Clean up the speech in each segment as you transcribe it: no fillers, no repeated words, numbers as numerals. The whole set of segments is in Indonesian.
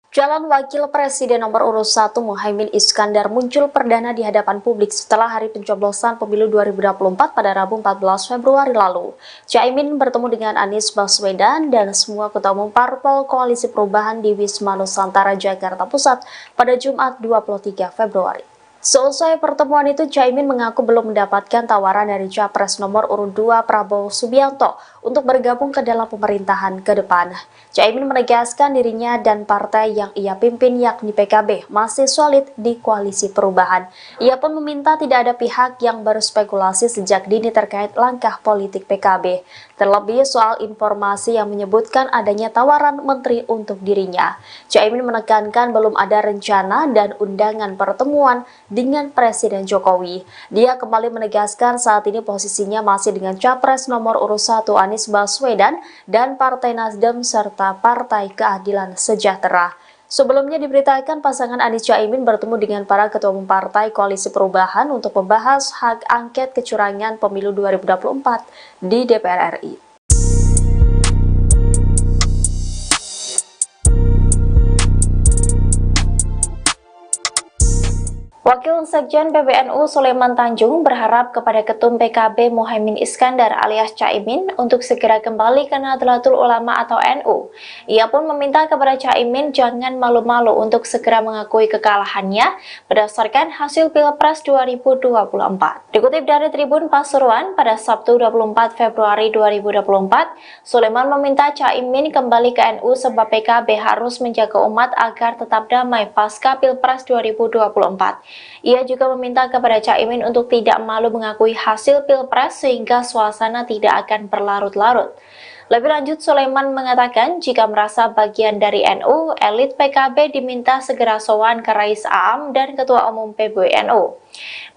Calon Wakil Presiden nomor urut 1 Muhaimin Iskandar muncul perdana di hadapan publik setelah hari pencoblosan pemilu 2024 pada Rabu 14 Februari lalu. Caimin bertemu dengan Anies Baswedan dan semua ketua umum parpol Koalisi Perubahan di Wisma Nusantara, Jakarta Pusat pada Jumat 23 Februari. Seusai pertemuan itu, Caimin mengaku belum mendapatkan tawaran dari Capres nomor urut 2 Prabowo Subianto untuk bergabung ke dalam pemerintahan ke depan. Caimin menegaskan dirinya dan partai yang ia pimpin yakni PKB masih solid di Koalisi Perubahan. Ia pun meminta tidak ada pihak yang berspekulasi sejak dini terkait langkah politik PKB, terlebih soal informasi yang menyebutkan adanya tawaran menteri untuk dirinya. Caimin menekankan belum ada rencana dan undangan pertemuan dengan Presiden Jokowi. Dia kembali menegaskan saat ini posisinya masih dengan Capres nomor urut 1 Anies Baswedan dan Partai Nasdem serta Partai Keadilan Sejahtera. Sebelumnya diberitakan pasangan Anies Caimin bertemu dengan para ketua umum Partai Koalisi Perubahan untuk membahas hak angket kecurangan pemilu 2024 di DPR RI. Wakil Sekjen PBNU Sulaiman Tanjung berharap kepada Ketum PKB Muhaimin Iskandar alias Caimin untuk segera kembali ke Nahdlatul Ulama atau NU. Ia pun meminta kepada Caimin jangan malu-malu untuk segera mengakui kekalahannya berdasarkan hasil Pilpres 2024. Dikutip dari Tribun Pasuruan pada Sabtu 24 Februari 2024, Sulaiman meminta Caimin kembali ke NU sebab PKB harus menjaga umat agar tetap damai pasca Pilpres 2024. Ia juga meminta kepada Caimin untuk tidak malu mengakui hasil Pilpres sehingga suasana tidak akan berlarut-larut. Lebih lanjut, Sulaiman mengatakan jika merasa bagian dari NU, elit PKB diminta segera sowan ke Rais Aam dan Ketua Umum PBNU.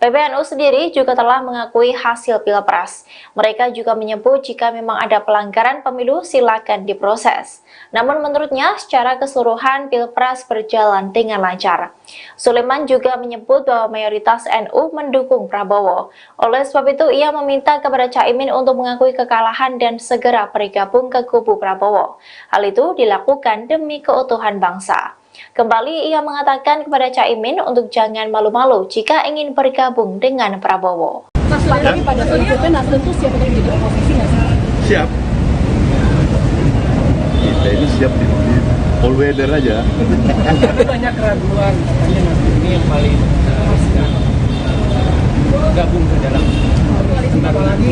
PBNU sendiri juga telah mengakui hasil Pilpres. Mereka juga menyebut jika memang ada pelanggaran pemilu silakan diproses. Namun menurutnya secara keseluruhan Pilpres berjalan dengan lancar. Sulaiman juga menyebut bahwa mayoritas NU mendukung Prabowo. Oleh sebab itu ia meminta kepada Caimin untuk mengakui kekalahan dan segera bergabung ke kubu Prabowo. Hal itu dilakukan demi keutuhan bangsa. Kembali ia mengatakan kepada Caimin untuk jangan malu-malu jika ingin bergabung dengan Prabowo. Mas, lagi pada prinsipnya Nasdem itu siap untuk jadi oposisi nggak sih? Siap. Kita ini siap di all weather aja. Tapi banyak keraguan, katanya Nasdem ini yang paling gabung ke dalam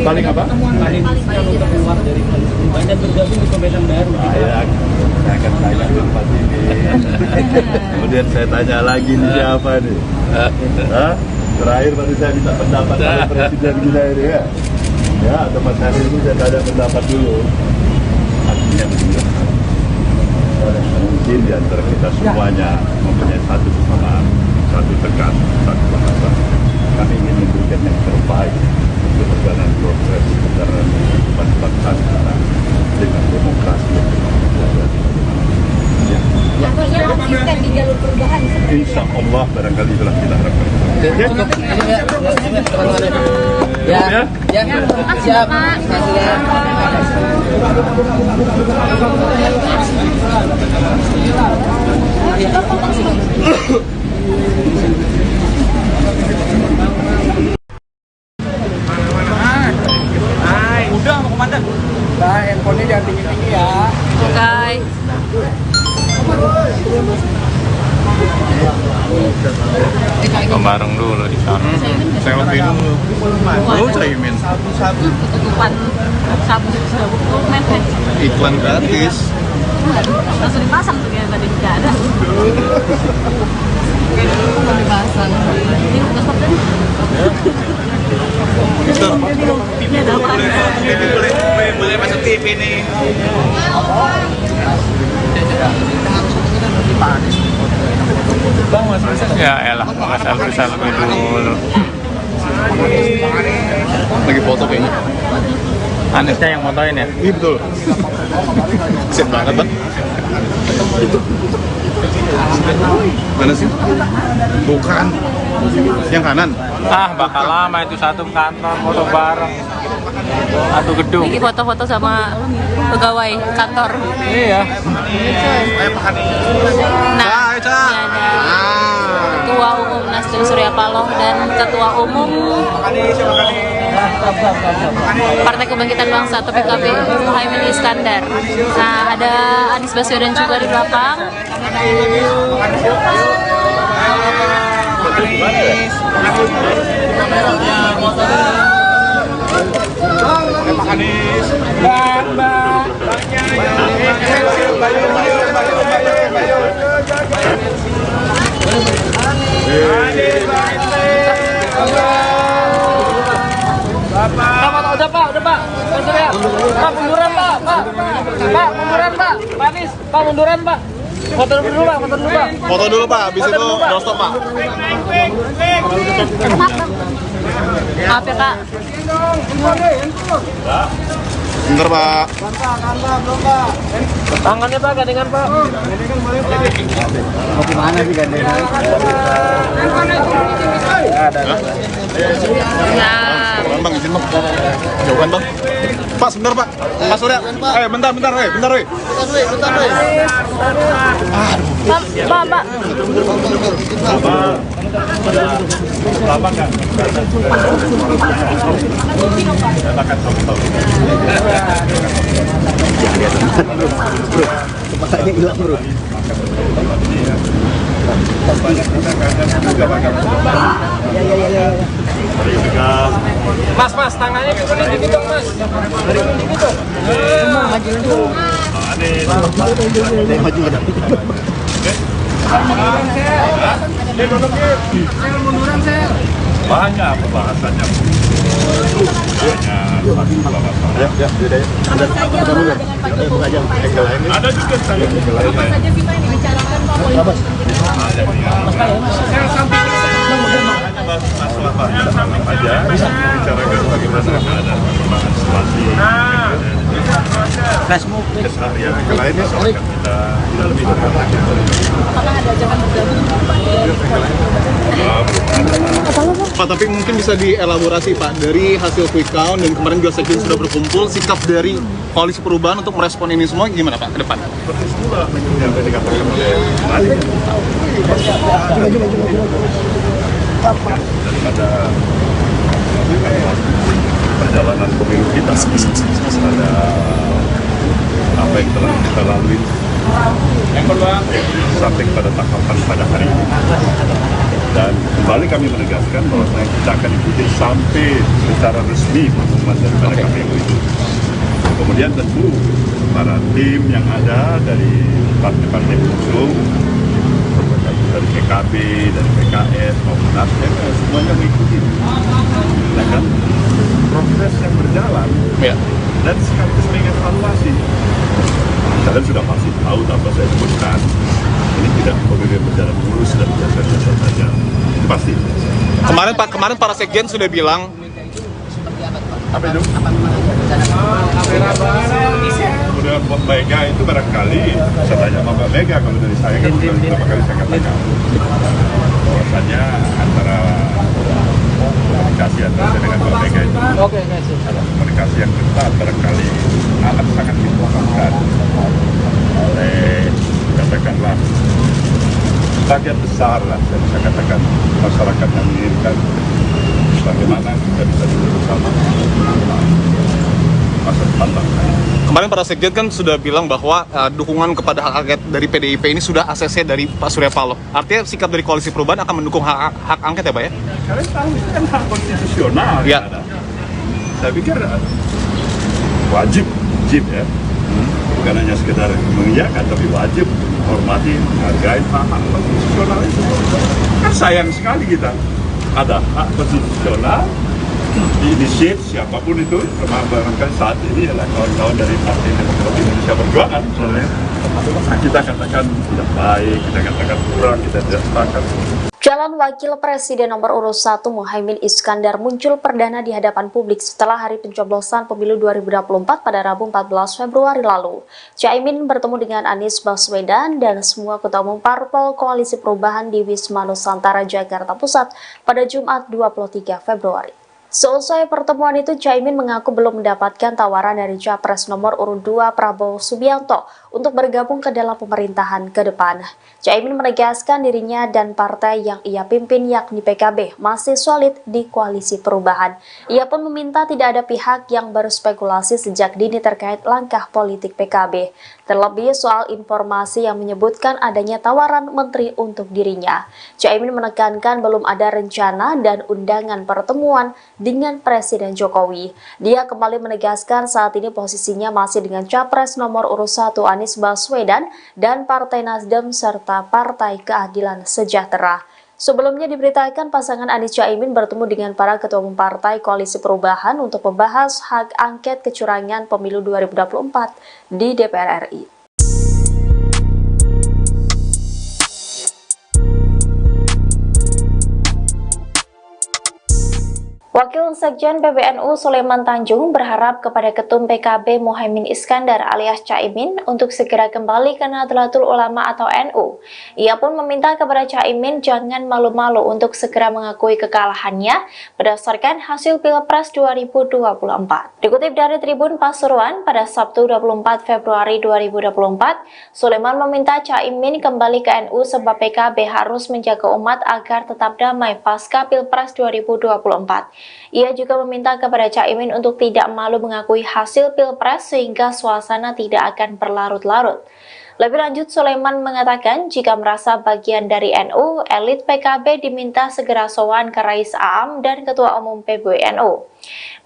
Paling apa? paling untuk keluar dari koalisi dan bergabung di pemerintahan baru. Saya akan tanya ke tempat ini. Kemudian saya tanya lagi nih siapa nih? Hah? Terakhir baru saya minta pendapat dari Presiden kita ini ya. Ya, tempat hari ini saya ada pendapat dulu. Artinya mungkin di antara kita semuanya mempunyai satu kesamaan, satu tegas, satu bahasa. Kami ingin memberikan yang terbaik untuk perjalanan proses perjalanan kehidupan bangsa kita dengan demokrasi yang berkelanjutan. Ya. Artinya konsisten di jalur perubahan. Insya Allah barangkali itulah kita harapkan. Siap. Udah mau komandan. Nah, handphonenya jangan tinggi-tinggi ya. Oke. Bareng dulu di sana. Selfie dulu. Lu Caimin. Ketutupan sabu-sabu Iklan gratis. langsung dipasang tuh kayak tadi nggak ada. Mau dipasang. Ini udah stop tadi. Ini ada apa? Boleh masuk TV nih. Bang, Mas Rizal. Ya elah, nggak selfie dulu. Lagi foto kayaknya. Anisnya yang motoin ya? Iya betul. Kesian banget bang. Mana sih? Bukan. Yang kanan. Ah, bakal lama itu satu kantor foto bareng. Satu gedung. Ini foto-foto sama pegawai kantor. Iya. Nah, ini ada Ketua Umum Nasdem Surya Paloh dan Ketua Umum Partai Kebangkitan Bangsa atau PKB Muhaimin Iskandar. Nah, ada Anies Baswedan juga di belakang. Udah Pak. Pak, munduran Pak. Pak, munduran Pak. Pak Anies, Pak munduran Pak. Foto dulu Pak. Foto dulu Pak, habis itu doorstop Pak. Maaf ya Kak. Bentar Pak. Tangannya Pak, gandengan Pak. Mau gimana sih gandengan? Ya. Bang, izin Bang. Jauhan Bang. Pak, sebentar Pak. Pak Surya. Bentar. Bentar. Pak. Lama kan? Katakan tahu. Kepalanya hilang bro. Mas, tangannya dikit dong Mas. Dikit dong. Maju ke depan. Banyak pembahasannya. Ada juga saya. Masalah apa aja, bicarakan bagaimana ada perkembangan situasi keseharian yang lainnya soalnya kita lebih dekat lagi. Pak, tapi mungkin bisa dielaborasi Pak, dari hasil quick count dan kemarin juga Sekjen sudah berkumpul, sikap dari Koalisi Perubahan untuk merespon ini semua gimana Pak ke depan? Seperti semula yang tadi dikatakan oleh Mali. Daripada perjalanan pemilu kita, ada apa yang telah kita lalui sampai pada tahapan pada hari ini. Dan kembali kami menegaskan bahwa kita akan ikuti sampai secara resmi pengumuman daripada KPU itu. Kemudian tentu para tim yang ada dari partai-partai pengusung, dari PKB, dari PKS maupun Nasdem, semuanya mengikuti. Ya kan? Proses yang berjalan Ya. dan sekaligus mengevaluasi. Kalian sudah pasti tahu tanpa saya sebutkan, ini tidak pemilu berjalan mulus dan biasa-biasa saja. Itu pasti. Kemarin para Sekjen sudah bilang Apa itu? Kemudian Mbak Mega itu barangkali, saya tanya sama Mbak Mega, kalau dari saya kan beberapa kali saya katakan bahwasanya antara komunikasi antara saya dengan Mbak Mega itu adalah komunikasi yang ketat, barangkali amat sangat dibutuhkan oleh, katakanlah, bagian besar lah, saya bisa katakan masyarakat yang menginginkan bagaimana kita bisa duduk bersama masa depan bangsa. kemarin para Sekjen kan sudah bilang bahwa dukungan kepada hak angket dari PDIP ini sudah ACC dari Pak Surya Paloh. Artinya sikap dari Koalisi Perubahan akan mendukung hak angket ya Pak ya? Kalian tahu itu kan hak konstitusional Ya. yang ada. Saya pikir wajib ya, bukan hanya sekedar mengiyakan, tapi wajib hormati, hargai hak konstitusional itu. Kan sayang sekali kita ada hak konstitusional diinisiat siapapun itu, termasuk barangkali saat ini adalah kawan-kawan dari Partai Demokrat Indonesia Perjuangan misalnya. Kita katakan tidak baik, kita katakan kurang, kita tidak sepakat. Calon Wakil Presiden nomor urut 1 Muhaimin Iskandar muncul perdana di hadapan publik setelah hari pencoblosan pemilu 2024 pada Rabu 14 Februari lalu. Caimin bertemu dengan Anies Baswedan dan semua ketua umum parpol Koalisi Perubahan di Wisma Nusantara, Jakarta Pusat pada Jumat 23 Februari. Seusai pertemuan itu, Caimin mengaku belum mendapatkan tawaran dari Capres nomor urut 2 Prabowo Subianto untuk bergabung ke dalam pemerintahan ke depan. Caimin menegaskan dirinya dan partai yang ia pimpin yakni PKB masih solid di Koalisi Perubahan. Ia pun meminta tidak ada pihak yang berspekulasi sejak dini terkait langkah politik PKB, terlebih soal informasi yang menyebutkan adanya tawaran menteri untuk dirinya. Caimin menekankan belum ada rencana dan undangan pertemuan dengan Presiden Jokowi. Dia kembali menegaskan saat ini posisinya masih dengan Capres nomor urut 1 Anies Baswedan dan Partai Nasdem serta Partai Keadilan Sejahtera. Sebelumnya diberitakan pasangan Anies Caimin bertemu dengan para ketua umum Partai Koalisi Perubahan untuk membahas hak angket kecurangan pemilu 2024 di DPR RI. Wakil Sekjen PBNU Sulaiman Tanjung berharap kepada Ketum PKB Muhaimin Iskandar alias Caimin untuk segera kembali ke Nahdlatul Ulama atau NU. Ia pun meminta kepada Caimin jangan malu-malu untuk segera mengakui kekalahannya berdasarkan hasil Pilpres 2024. Dikutip dari Tribun Pasuruan pada Sabtu 24 Februari 2024, Sulaiman meminta Caimin kembali ke NU sebab PKB harus menjaga umat agar tetap damai pasca Pilpres 2024. Ia juga meminta kepada Caimin untuk tidak malu mengakui hasil Pilpres sehingga suasana tidak akan berlarut-larut. Lebih lanjut, Sulaiman mengatakan jika merasa bagian dari NU, elit PKB diminta segera sowan ke Rais Aam dan Ketua Umum PBNU.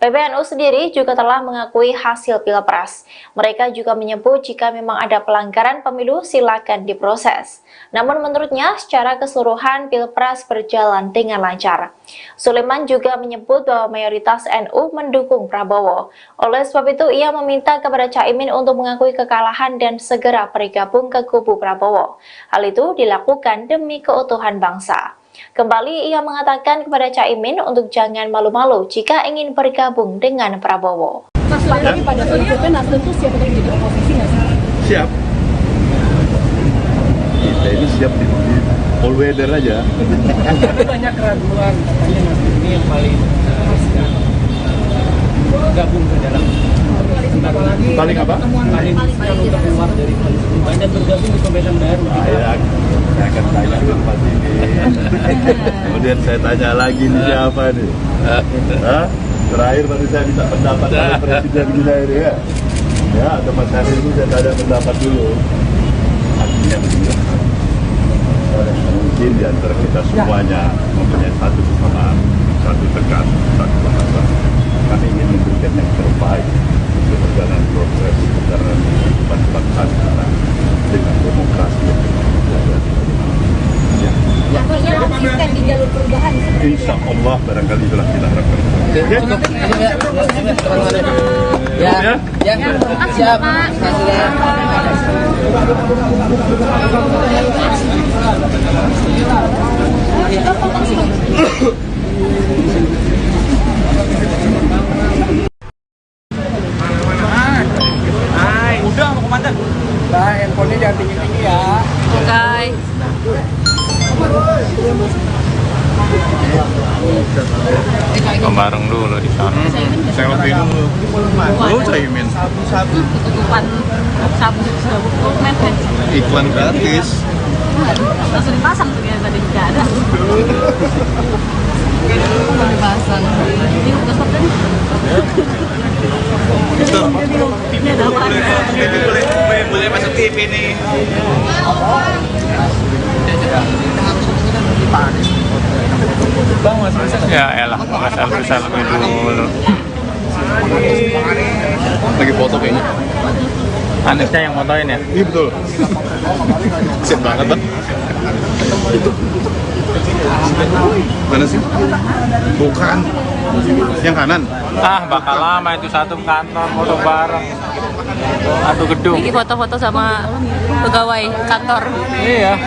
PBNU sendiri juga telah mengakui hasil Pilpres. Mereka juga menyebut jika memang ada pelanggaran pemilu silakan diproses. Namun menurutnya secara keseluruhan Pilpres berjalan dengan lancar. Sulaiman juga menyebut bahwa mayoritas NU mendukung Prabowo. Oleh sebab itu ia meminta kepada Caimin untuk mengakui kekalahan dan segera bergabung ke kubu Prabowo. Hal itu dilakukan demi keutuhan bangsa. Kembali ia mengatakan kepada Caimin untuk jangan malu-malu jika ingin bergabung dengan Prabowo. Mas, lagi pada prinsipnya Nasdem tuh siap untuk jadi oposisi nggak sih? Siap. Kita ini siap di all weather aja. Tapi banyak keraguan, katanya Nasdem ini yang paling gabung ke dalam Paling apa? paling untuk keluar dari koalisi perubahan dan bergabung di pemerintahan baru. Saya akan tanya ke tempat ini. Kemudian saya tanya lagi nih siapa nih? Hah? Terakhir tadi saya minta pendapat dari Presiden kita ini ya. Ya, atau Mas Hadir itu saya tanya pendapat dulu. Artinya begini. Mungkin di antara kita semuanya mempunyai satu kesamaan, satu tekan, satu bahasa. Kami ingin memberikan yang terbaik untuk perjalanan proses perjalanan kehidupan bangsa kita dengan demokrasi yang berjalan. Artinya konsisten di jalur perubahan. Insya Allah barangkali itulah kita harapkan. Siap. Udah mau komandan. Nah, handphonenya jangan tinggi-tinggi ya. Oke. Bareng dulu di sana. Selfie dulu. Lu Caimin. Tutupan sabu Iklan gratis. langsung dipasang tuh ya tadi nggak ada. Dipasang. Ini udah stop tadi. Ini ada apa? Boleh masuk TV nih. Ya elah, selfie dulu. Lagi foto kayaknya. Anisnya yang motoin ya? Iya betul. Sip banget, Bang. Mana sih? Bukan. Yang kanan. Ah, bakal lama itu satu kantor foto bareng. Satu gedung. Ini foto-foto sama pegawai kantor. Iya.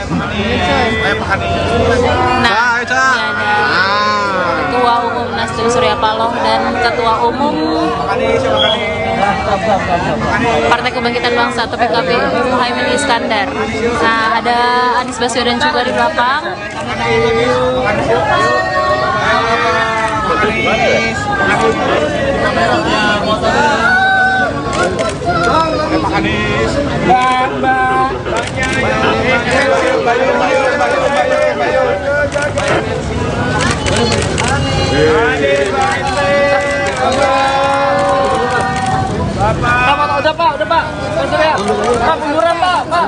Nah, ini ada Ketua Umum Nasdem Surya Paloh dan Ketua Umum Partai Kebangkitan Bangsa atau PKB Muhaimin Iskandar. Nah, ada Anies Baswedan juga di belakang. Udah pak. Pak munduran pak. Pak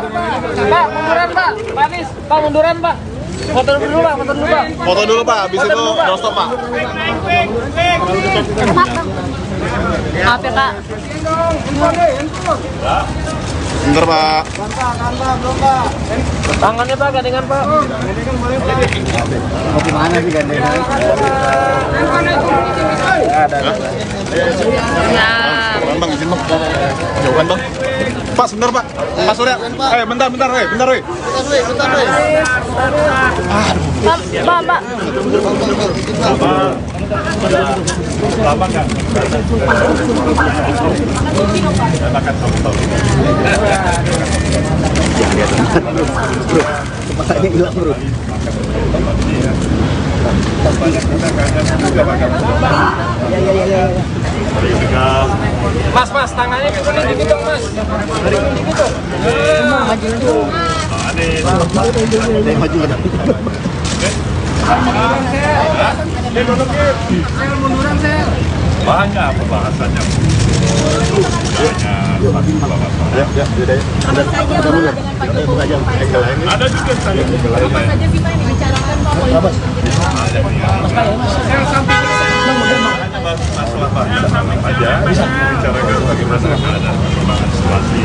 munduran pak. Pak Anies, pak munduran pak. Foto dulu pak. Foto dulu Pak, habis itu doorstop Pak. Maaf ya Pak. Bentar Pak. Tangannya pak, gandengan pak. Mau kemana sih gandengan? Nah, Bang, izin Bang. Jauhan Bang. Pak, sebentar Pak. Pak Surya. Bentar. Bentar. Pak. Lama nggak? Katakan tahu. Kepalanya hilang bro. Mas, tangannya ke sini dikit dong mas. Dikit dong. Saya maju ke depan. Banyak pembahasannya. Ada juga saya masalah aja bicarakan bagaimana ada perkembangan situasi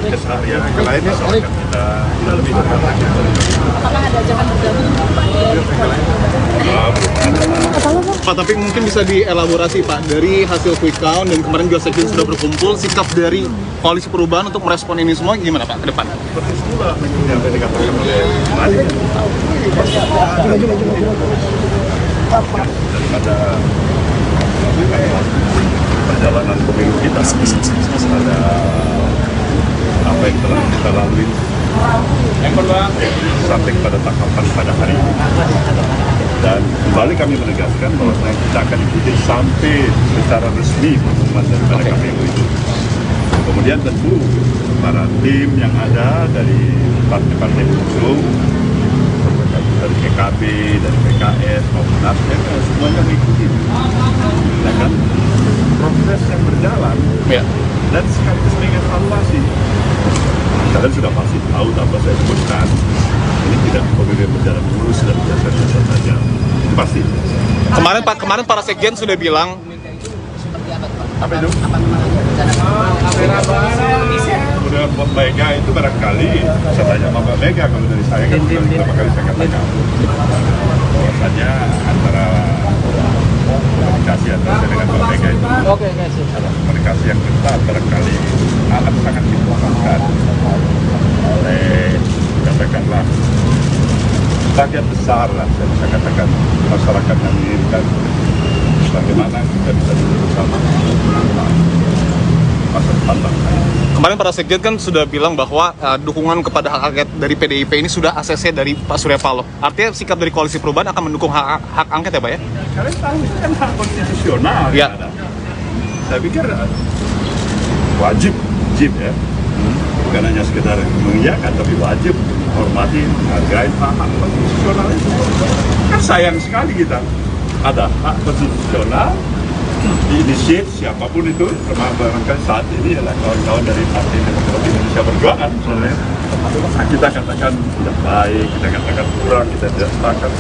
keseharian yang lainnya soalnya kita lebih Pak, tapi mungkin bisa dielaborasi Pak, dari hasil quick count dan kemarin juga sekjen sudah berkumpul, sikap dari Koalisi Perubahan untuk merespon ini semua gimana Pak ke depan? seperti itulah yang tadi dikatakan oleh Madi daripada perjalanan pemilu kita ada apa yang telah kita lalui sampai pada tahapan pada hari ini, dan kembali kami menegaskan bahwa kita akan ikuti sampai secara resmi pengumuman daripada KPU itu. Kemudian tentu para tim yang ada dari partai-partai pengusung, dari PKB, dari PKS maupun Nasdem, semuanya mengikuti. Ya kan? Proses yang berjalan dan sekaligus mengevaluasi. Kalian sudah pasti tahu tanpa saya sebutkan, ini tidak pemilu berjalan mulus dan biasa-biasa saja. Pasti. Kemarin para sekjen sudah bilang apa itu? Kemudian Mbak Mega itu barangkali saya tanya sama Mbak Mega, kalau dari saya kan beberapa kali saya katakan bahwasanya antara komunikasi antara saya dengan Mbak Mega itu komunikasi yang ketat barangkali akan sangat dibutuhkan oleh katakanlah bagian besar lah, saya bisa katakan masyarakat yang menginginkan bagaimana kita bisa duduk bersama masa depan bangsa. kemarin para sekjen kan sudah bilang bahwa dukungan kepada hak angket dari PDIP ini sudah ACC dari Pak Surya Paloh. Artinya sikap dari Koalisi Perubahan akan mendukung hak angket ya Pak ya? Kalian tahu itu kan hak konstitusional. Ya. Saya pikir wajib ya. Bukan hanya sekedar mengiyakan, tapi wajib menghormati, menghargai hak konstitusional itu. Kan sayang sekali kita ada hak konstitusional diinisiat siapapun itu, termasuk barangkali saat ini adalah kawan-kawan dari Partai Demokrasi Indonesia Perjuangan misalnya, Kita katakan tidak baik, kita katakan kurang, kita tidak sepakat.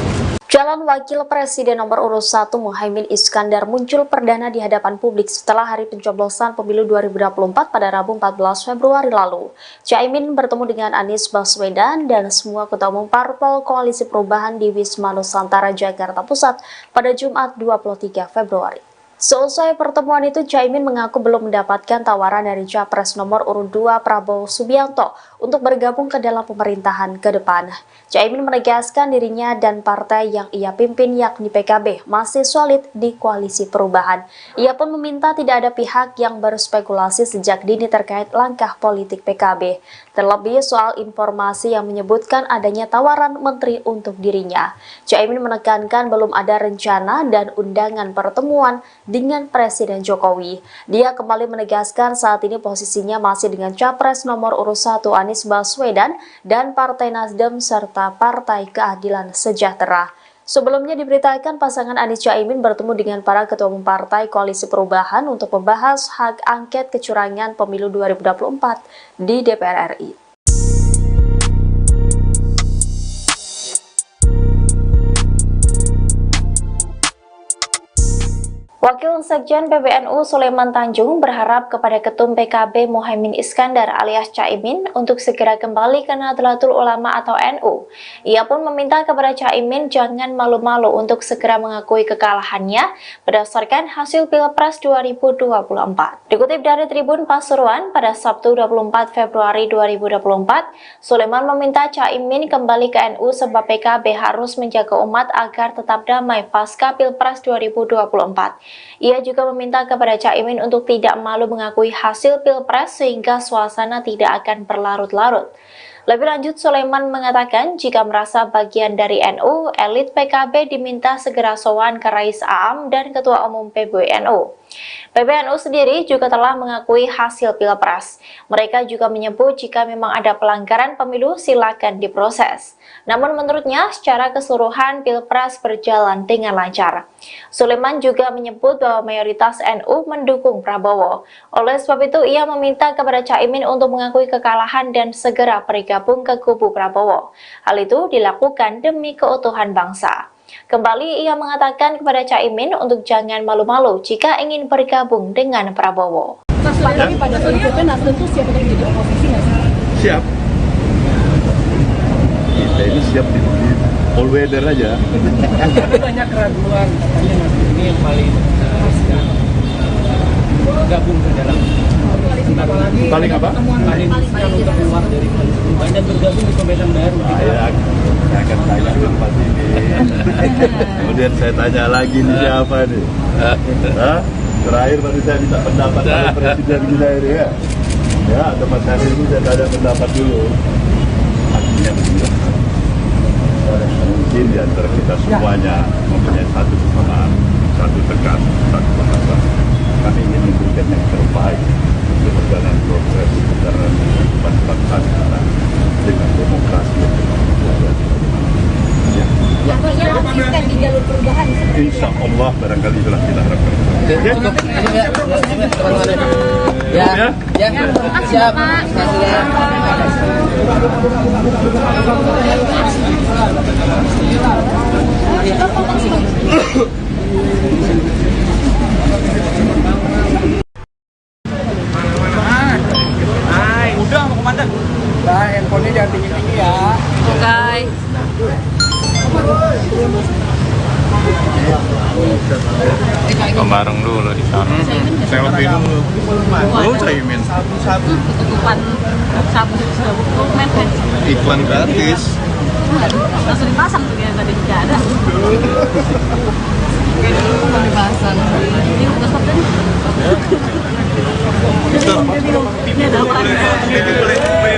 Calon Wakil Presiden nomor urut 1 Muhaimin Iskandar muncul perdana di hadapan publik setelah hari pencoblosan pemilu 2024 pada Rabu 14 Februari lalu. Caimin bertemu dengan Anies Baswedan dan semua ketua umum parpol Koalisi Perubahan di Wisma Nusantara, Jakarta Pusat pada Jumat 23 Februari. Seusai pertemuan itu, Caimin mengaku belum mendapatkan tawaran dari Capres nomor urut 2 Prabowo Subianto untuk bergabung ke dalam pemerintahan ke depan. Caimin menegaskan dirinya dan partai yang ia pimpin yakni PKB masih solid di Koalisi Perubahan. Ia pun meminta tidak ada pihak yang berspekulasi sejak dini terkait langkah politik PKB, terlebih soal informasi yang menyebutkan adanya tawaran menteri untuk dirinya. Caimin menekankan belum ada rencana dan undangan pertemuan dengan Presiden Jokowi. Dia kembali menegaskan saat ini posisinya masih dengan Capres nomor urut 1 Anies Baswedan dan Partai Nasdem serta Partai Keadilan Sejahtera. Sebelumnya diberitakan pasangan Anies Caimin bertemu dengan para ketua umum Partai Koalisi Perubahan untuk membahas hak angket kecurangan pemilu 2024 di DPR RI. Wakil Sekjen PBNU Sulaiman Tanjung berharap kepada Ketum PKB Muhaimin Iskandar alias Caimin untuk segera kembali ke Nahdlatul Ulama atau NU. Ia pun meminta kepada Caimin jangan malu-malu untuk segera mengakui kekalahannya berdasarkan hasil Pilpres 2024. Dikutip dari Tribun Pasuruan pada Sabtu 24 Februari 2024, Sulaiman meminta Caimin kembali ke NU sebab PKB harus menjaga umat agar tetap damai pasca Pilpres 2024. Ia juga meminta kepada Caimin untuk tidak malu mengakui hasil Pilpres sehingga suasana tidak akan berlarut-larut. Lebih lanjut, Sulaiman mengatakan jika merasa bagian dari NU, elit PKB diminta segera sowan ke Rais Aam dan Ketua Umum PBNU. PBNU sendiri juga telah mengakui hasil Pilpres. Mereka juga menyebut jika memang ada pelanggaran pemilu silakan diproses. Namun menurutnya secara keseluruhan Pilpres berjalan dengan lancar. Sulaiman juga menyebut bahwa mayoritas NU mendukung Prabowo. Oleh sebab itu ia meminta kepada Caimin untuk mengakui kekalahan dan segera bergabung ke kubu Prabowo. Hal itu dilakukan demi keutuhan bangsa. Kembali ia mengatakan kepada Caimin untuk jangan malu-malu jika ingin bergabung dengan Prabowo. Tapi pada prinsipnya Nasdem tuh siap untuk jadi oposisi nggak sih? Siap. Kita ini siap di all weather aja. Banyak keraguan katanya Nasdem ini yang paling gabung ke dalam Paling apa? paling untuk keluar dari koalisi perubahan dan bergabung di pemerintahan baru. Saya akan tanya tempat ini. Kemudian saya tanya lagi nih siapa nih? Hah? Terakhir baru saya minta pendapat dari Presiden kita ini ya. Ya, tempat saya ini saya tanya pendapat dulu. Artinya begini. Mungkin di antara kita semuanya mempunyai satu kesamaan, satu tegas, satu bahasa. Kami ingin memberikan yang terbaik untuk perjalanan proses secara bangsa kita dengan demokrasi yang berkelanjutan. Artinya konsisten di jalur perubahan seperti itu. Insya Allah barangkali itulah kita harapkan. Siap. Udah mau komandan. Nah, handphonenya jangan tinggi-tinggi ya. Oke. Bareng dulu di sana. Selfie dulu. Lu Caimin. Ketutupan sabu dokumen kan. Iklan gratis. Langsung dipasang tuh yang tadi tidak ada. Dipasang. Ini udah stop tadi. Ini ada apa?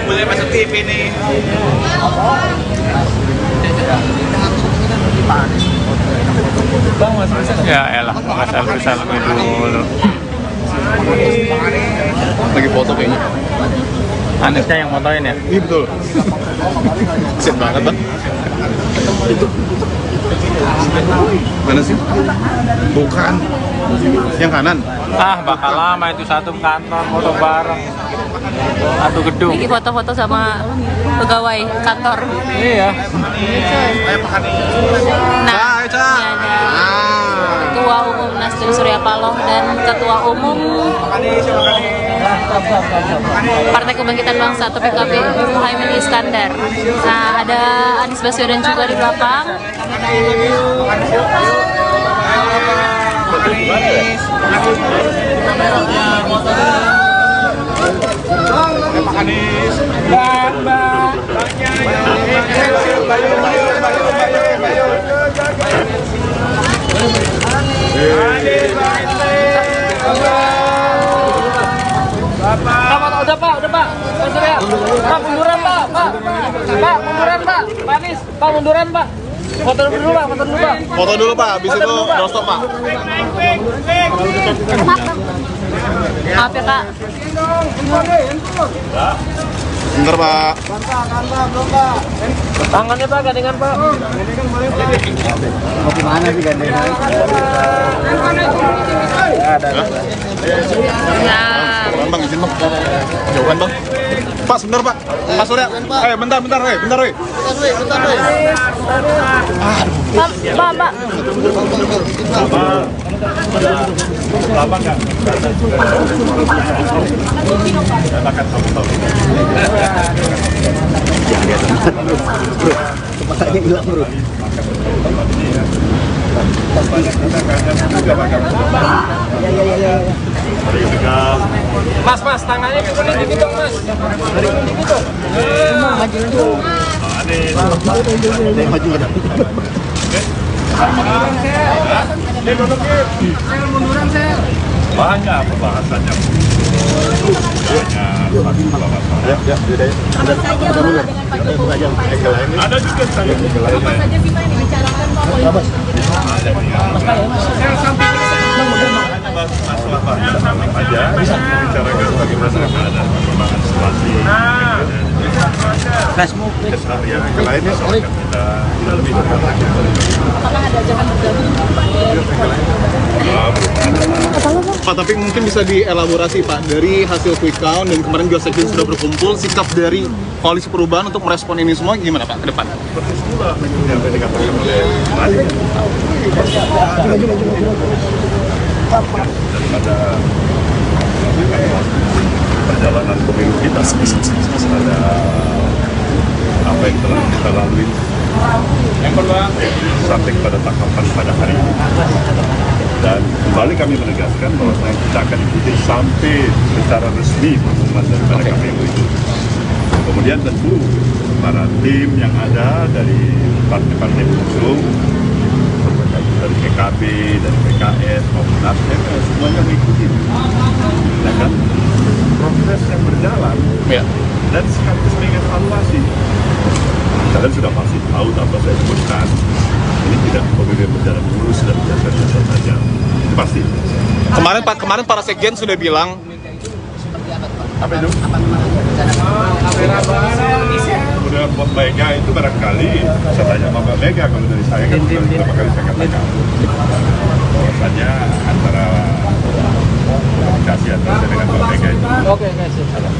Boleh masuk TV nih. Ya elah, nggak selfie dulu. Lagi foto kayaknya. Anisnya yang fotoin ya? Iya betul. Set banget bang. Mana sih? Bukan. Yang kanan. Bakal lama itu satu kantor foto bareng. Satu gedung. Lagi foto-foto sama pegawai kantor. Iya. Nah, ini ada Ketua Umum Nasdem Surya Paloh dan Ketua Umum Partai Kebangkitan Bangsa atau PKB Muhaimin Iskandar. Nah, ada Anies Baswedan juga di belakang. Udah Pak. Pak Surya. Pak munduran Pak. Pak munduran Pak. Pak Anies, Pak munduran Pak. Foto dulu Pak. Foto dulu Pak, habis itu doorstop Pak. Maaf ya Kak. Bentar Pak. Tangannya Pak, gandengan Pak. Mau kemana sih gandengan? Nah, Bang, izin Bang. Jauhan Bang. Pak, sebentar Pak. Pak Surya. Bentar. Bentar. Pak. Lama nggak? Akan tahu. Jangan lihat teman bro. Kepalanya hilang bro. Mas, tangannya ke kuning gitu Mas. Gitu. Maju ke depan. Banyak pembahasannya. Ada juga saya. Apa saja sih Pak yang dibicarakan Pak? Masalah banyak aja bicarakan bagaimana ada perkembangan situasi. Facebook. Yang lainnya soal kita lebih Apakah ada ajakan bergabung Pak? Pak, tapi mungkin bisa dielaborasi Pak, dari hasil quick count dan kemarin juga sekjen sudah berkumpul, sikap dari Koalisi Perubahan untuk merespon ini semua gimana Pak ke depan? seperti semula yang dikatakan oleh Mari daripada perjalanan pemilu kita ada apa yang telah kita lalui sampai kepada tahapan pada hari ini, dan kembali kami menegaskan bahwa kita akan ikuti sampai secara resmi pengumuman daripada KPU itu. Kemudian tentu para tim yang ada dari partai-partai pengusung, dari PKB, dari PKS maupun Nasdem, semuanya mengikuti. Ya kan? Proses yang berjalan Ya. dan sekaligus mengevaluasi. Kalian sudah pasti tahu tanpa saya sebutkan, ini tidak pemilu berjalan mulus dan biasa-biasa saja. Itu pasti. Kemarin para sekjen sudah bilang Apa itu? Kemudian Mbak Mega itu barangkali, saya tanya sama Mbak Mega, kalau dari saya kan sudah beberapa kali saya katakan bahwasanya antara komunikasi antara saya dengan Mbak Mega itu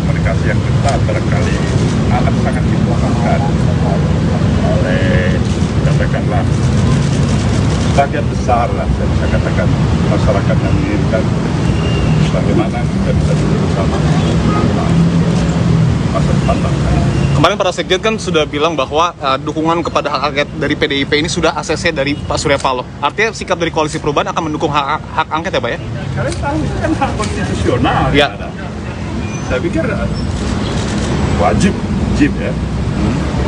komunikasi yang ketat barangkali akan sangat dibutuhkan oleh, katakanlah, bagian besar lah, saya bisa katakan masyarakat yang menginginkan bagaimana kita bisa duduk bersama masa depan bangsa. kemarin para sekjen kan sudah bilang bahwa dukungan kepada hak angket dari PDIP ini sudah ACC dari Pak Surya Paloh. Artinya sikap dari Koalisi Perubahan akan mendukung hak angket ya Pak ya? Kalian tahu itu kan hak konstitusional Ya. yang ada. Saya pikir wajib ya,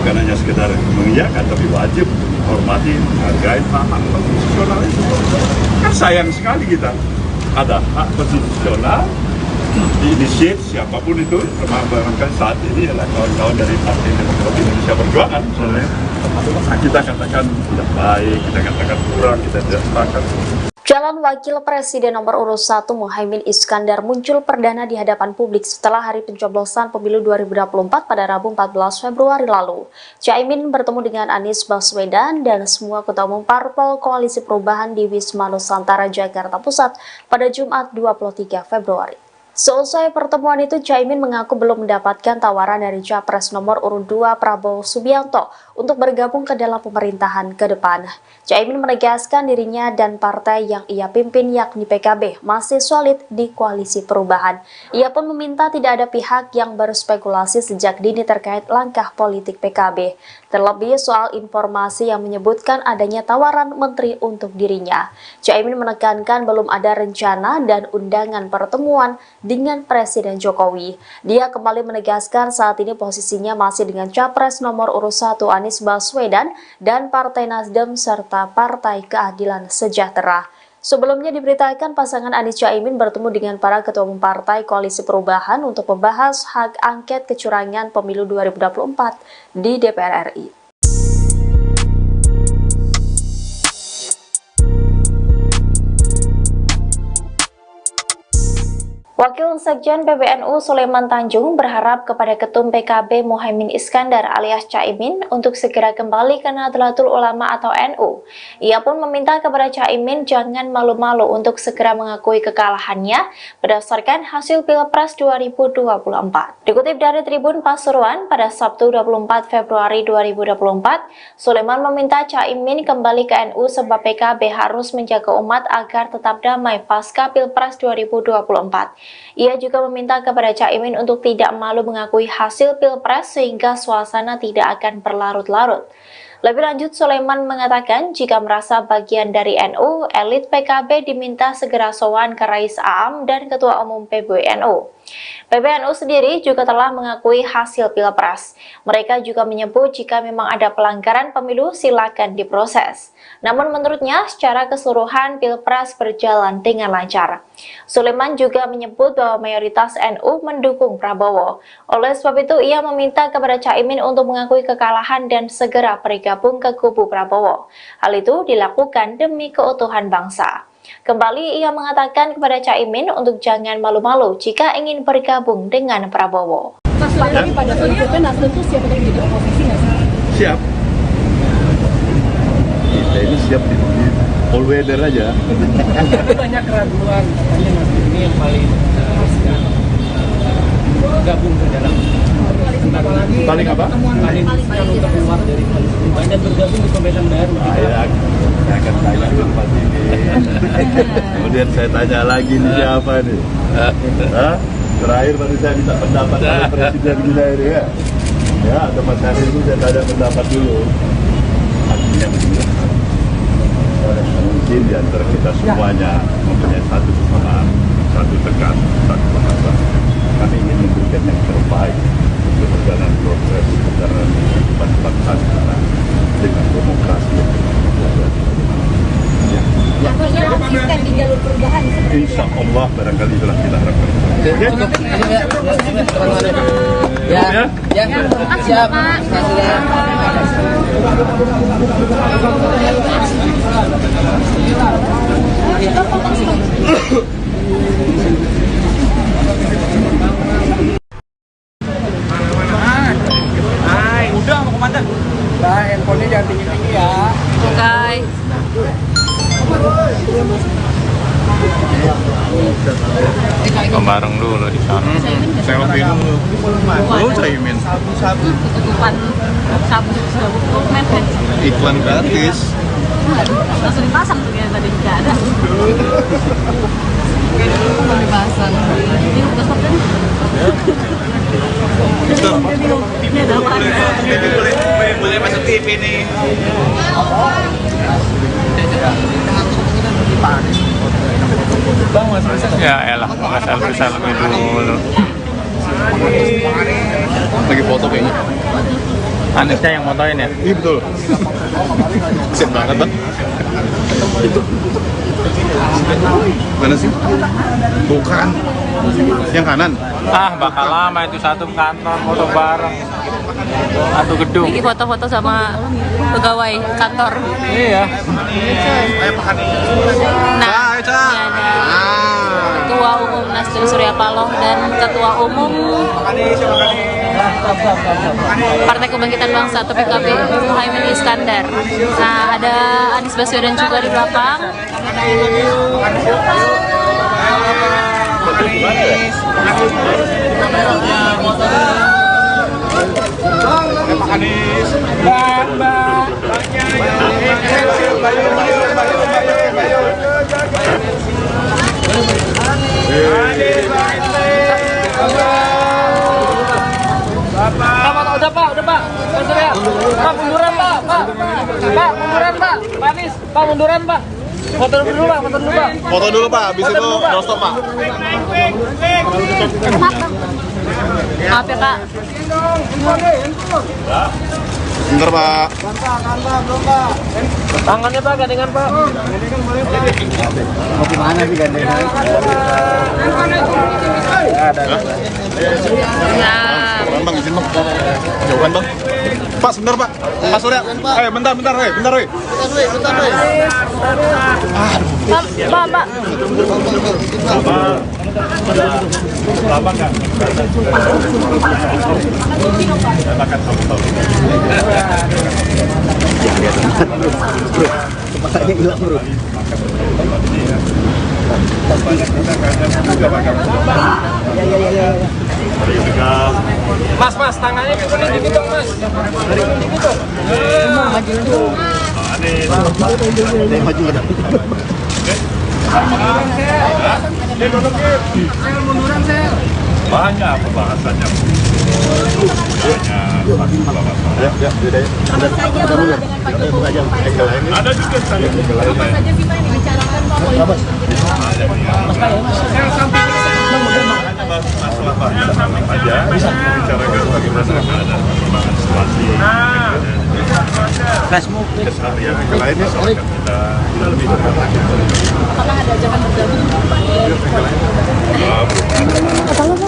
bukan hanya sekedar mengiyakan, tapi wajib menghormati, menghargai hak konstitusional itu. Kan sayang sekali kita ada hak konstitusional diinisiat siapapun itu, termasuk saat ini adalah kawan-kawan dari Partai Demokrasi Indonesia Perjuangan misalnya. Kita katakan tidak baik, kita katakan kurang, kita tidak sepakat. Calon Wakil Presiden nomor urut 1 Muhaimin Iskandar muncul perdana di hadapan publik setelah hari pencoblosan pemilu 2024 pada Rabu 14 Februari lalu. Caimin bertemu dengan Anies Baswedan dan semua ketua umum parpol Koalisi Perubahan di Wisma Nusantara, Jakarta Pusat pada Jumat 23 Februari. Seusai pertemuan itu, Caimin mengaku belum mendapatkan tawaran dari Capres nomor urut 2 Prabowo Subianto untuk bergabung ke dalam pemerintahan ke depan. Caimin menegaskan dirinya dan partai yang ia pimpin yakni PKB masih solid di Koalisi Perubahan. Ia pun meminta tidak ada pihak yang berspekulasi sejak dini terkait langkah politik PKB, terlebih soal informasi yang menyebutkan adanya tawaran menteri untuk dirinya. Caimin menekankan belum ada rencana dan undangan pertemuan dengan Presiden Jokowi. Dia kembali menegaskan saat ini posisinya masih dengan Capres nomor urut 1 Anies Baswedan dan Partai Nasdem serta Partai Keadilan Sejahtera. Sebelumnya diberitakan pasangan Anies Caimin bertemu dengan para ketua umum Partai Koalisi Perubahan untuk membahas hak angket kecurangan pemilu 2024 di DPR RI. Wakil Sekjen PBNU Sulaiman Tanjung berharap kepada Ketum PKB Muhaimin Iskandar alias Caimin untuk segera kembali ke Nahdlatul Ulama atau NU. Ia pun meminta kepada Caimin jangan malu-malu untuk segera mengakui kekalahannya berdasarkan hasil Pilpres 2024. Dikutip dari Tribun Pasuruan pada Sabtu 24 Februari 2024, Sulaiman meminta Caimin kembali ke NU sebab PKB harus menjaga umat agar tetap damai pasca Pilpres 2024. Ia juga meminta kepada Caimin untuk tidak malu mengakui hasil Pilpres sehingga suasana tidak akan berlarut-larut. Lebih lanjut, Sulaiman mengatakan jika merasa bagian dari NU, elit PKB diminta segera sowan ke Rais Aam dan Ketua Umum PBNU. PBNU sendiri juga telah mengakui hasil Pilpres. Mereka juga menyebut jika memang ada pelanggaran pemilu silakan diproses. Namun menurutnya secara keseluruhan Pilpres berjalan dengan lancar. Sulaiman juga menyebut bahwa mayoritas NU mendukung Prabowo. Oleh sebab itu ia meminta kepada Caimin untuk mengakui kekalahan dan segera bergabung ke kubu Prabowo. Hal itu dilakukan demi keutuhan bangsa. Kembali ia mengatakan kepada Caimin untuk jangan malu-malu jika ingin bergabung dengan Prabowo. Mas, lagi pada prinsipnya Nasdem tuh siap untuk jadi oposisi nggak sih? Siap. Kita ini siap di all weather aja. Banyak keraguan, katanya Nasdem ini yang paling gabung ke dalam Paling apa? paling untuk keluar dari koalisi perubahan dan bergabung di pemerintahan baru. Saya akan tanya tempat ini. Kemudian saya tanya lagi nih siapa nih? Hah? Terakhir baru saya minta pendapat dari Presiden kita ini ya. Ya, atau Mas Hadir itu saya tanya pendapat dulu. Artinya begini. Mungkin di antara kita semuanya mempunyai satu kesamaan, satu tegas, satu bahasa. Kami ingin memberikan yang terbaik untuk perjalanan proses perjalanan kehidupan bangsa kita dengan demokrasi yang Konsisten di jalur perubahan. insya Allah barangkali itulah kita harapkan. Siap. Udah mau komandan. Nah, handphonenya jangan tinggi-tinggi ya. Oke. Bareng dulu di sana. Selfie dulu. Lu Caimin. Tutupan sabu dokumen kan. Iklan gratis. Langsung dipasang tuh ya tadi nggak ada. Dipasang. Ini udah stop kan? Ini ada apa? Boleh masuk TV nih. Bang, Mas Rizal. Ya elah, nggak selfie dulu. Lagi foto kayaknya. Anisnya yang motoin ya? Iya betul. Kesian banget bang. Mana sih? Bukan. Yang kanan. Ah, bakal lama itu satu kantor foto bareng. Satu gedung. Ini foto-foto sama pegawai kantor. Iya. Nah, ini ada Ketua Umum Nasdem Surya Paloh dan Ketua Umum Partai Kebangkitan Bangsa atau PKB Muhaimin Iskandar. Nah, ada Anies Baswedan juga di belakang. Udah pak. Pak munduran pak. Pak munduran pak. Pak Anies, pak munduran pak. Foto dulu pak. Foto dulu pak, habis itu doorstop pak. Maaf ya Pak. Bentar pak. Tangannya pak, gandengan pak. Mau kemana sih gandengan? Nah, Bang, izin bang. Jauhan bang. Pak, sebentar pak. Pak Surya. Bentar. Bentar. Pak. Lama nggak? Katakan satu. Bro, kepalanya hilang bro. Mas, tangannya ke sini dikit dong mas. Dikit dong. Maju ke depan. Banyak pembahasannya. Ada juga saya. Masalah aja, bicarakan bagaimana ada perkembangan situasi. Keseharian yang lainnya kita lebih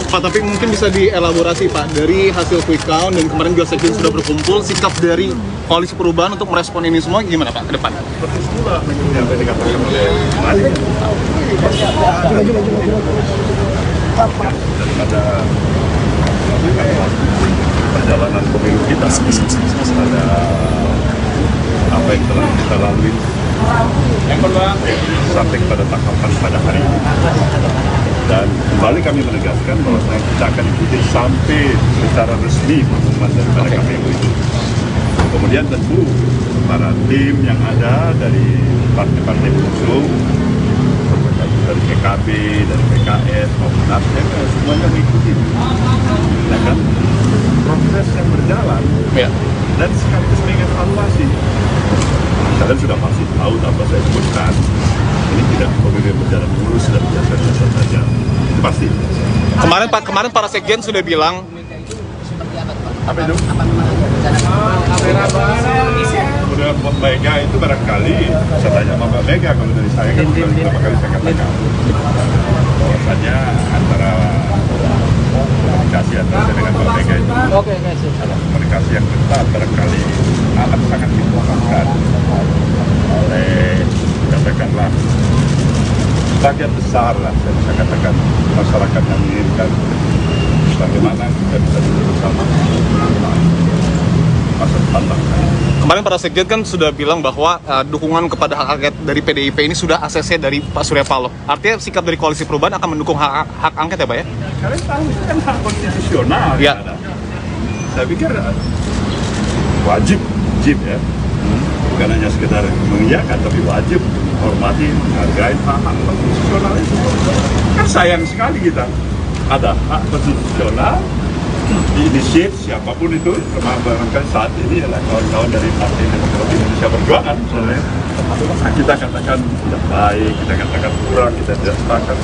Pak, tapi mungkin bisa dielaborasi Pak, dari hasil quick count dan kemarin juga sekjen sudah berkumpul, sikap dari Koalisi Perubahan untuk merespon ini semua gimana Pak ke depan? seperti semula yang tadi dikatakan oleh Malik. Daripada perjalanan pemilu kita, ada apa yang telah kita lalui sampai pada tahapan pada hari ini. Dan kembali kami menegaskan bahwa kita akan ikuti sampai secara resmi pengumuman daripada KPU itu. Kemudian tentu para tim yang ada dari partai-partai pengusung, dari PKB, dari PKS maupun Nasdem, semuanya mengikuti. Ya kan? Proses yang berjalan Ya. dan sekaligus mengevaluasi. Kalian sudah pasti tahu tanpa saya sebutkan, ini tidak pemilu berjalan mulus dan biasa-biasa saja. Pasti. Kemarin para sekjen sudah bilang Apa itu? Kemudian Mbak Mega itu barangkali, saya tanya sama Mbak Mega, kalau dari saya kan beberapa kali saya katakan bahwasanya antara komunikasi antara saya dengan Mbak Mega itu adalah komunikasi yang ketat, barangkali amat sangat dibutuhkan oleh, katakanlah, bagian besar lah, saya bisa katakan masyarakat yang menginginkan bagaimana kita bisa duduk bersama masa depan bangsa. kemarin para sekjen kan sudah bilang bahwa dukungan kepada hak angket dari PDIP ini sudah ACC dari Pak Surya Paloh. Artinya sikap dari Koalisi Perubahan akan mendukung hak angket ya Pak ya? Kalian tahu itu kan hak konstitusional. Ya. Saya pikir wajib ya. Bukan hanya sekedar mengiyakan, tapi wajib menghormati, menghargai hak konstitusional itu. Kan sayang sekali kita ada hak konstitusional diinisiat siapapun itu, termasuk barangkali saat ini adalah kawan-kawan dari Partai Demokrasi Indonesia Perjuangan misalnya. Kita katakan tidak baik, kita katakan kurang, kita tidak sepakat.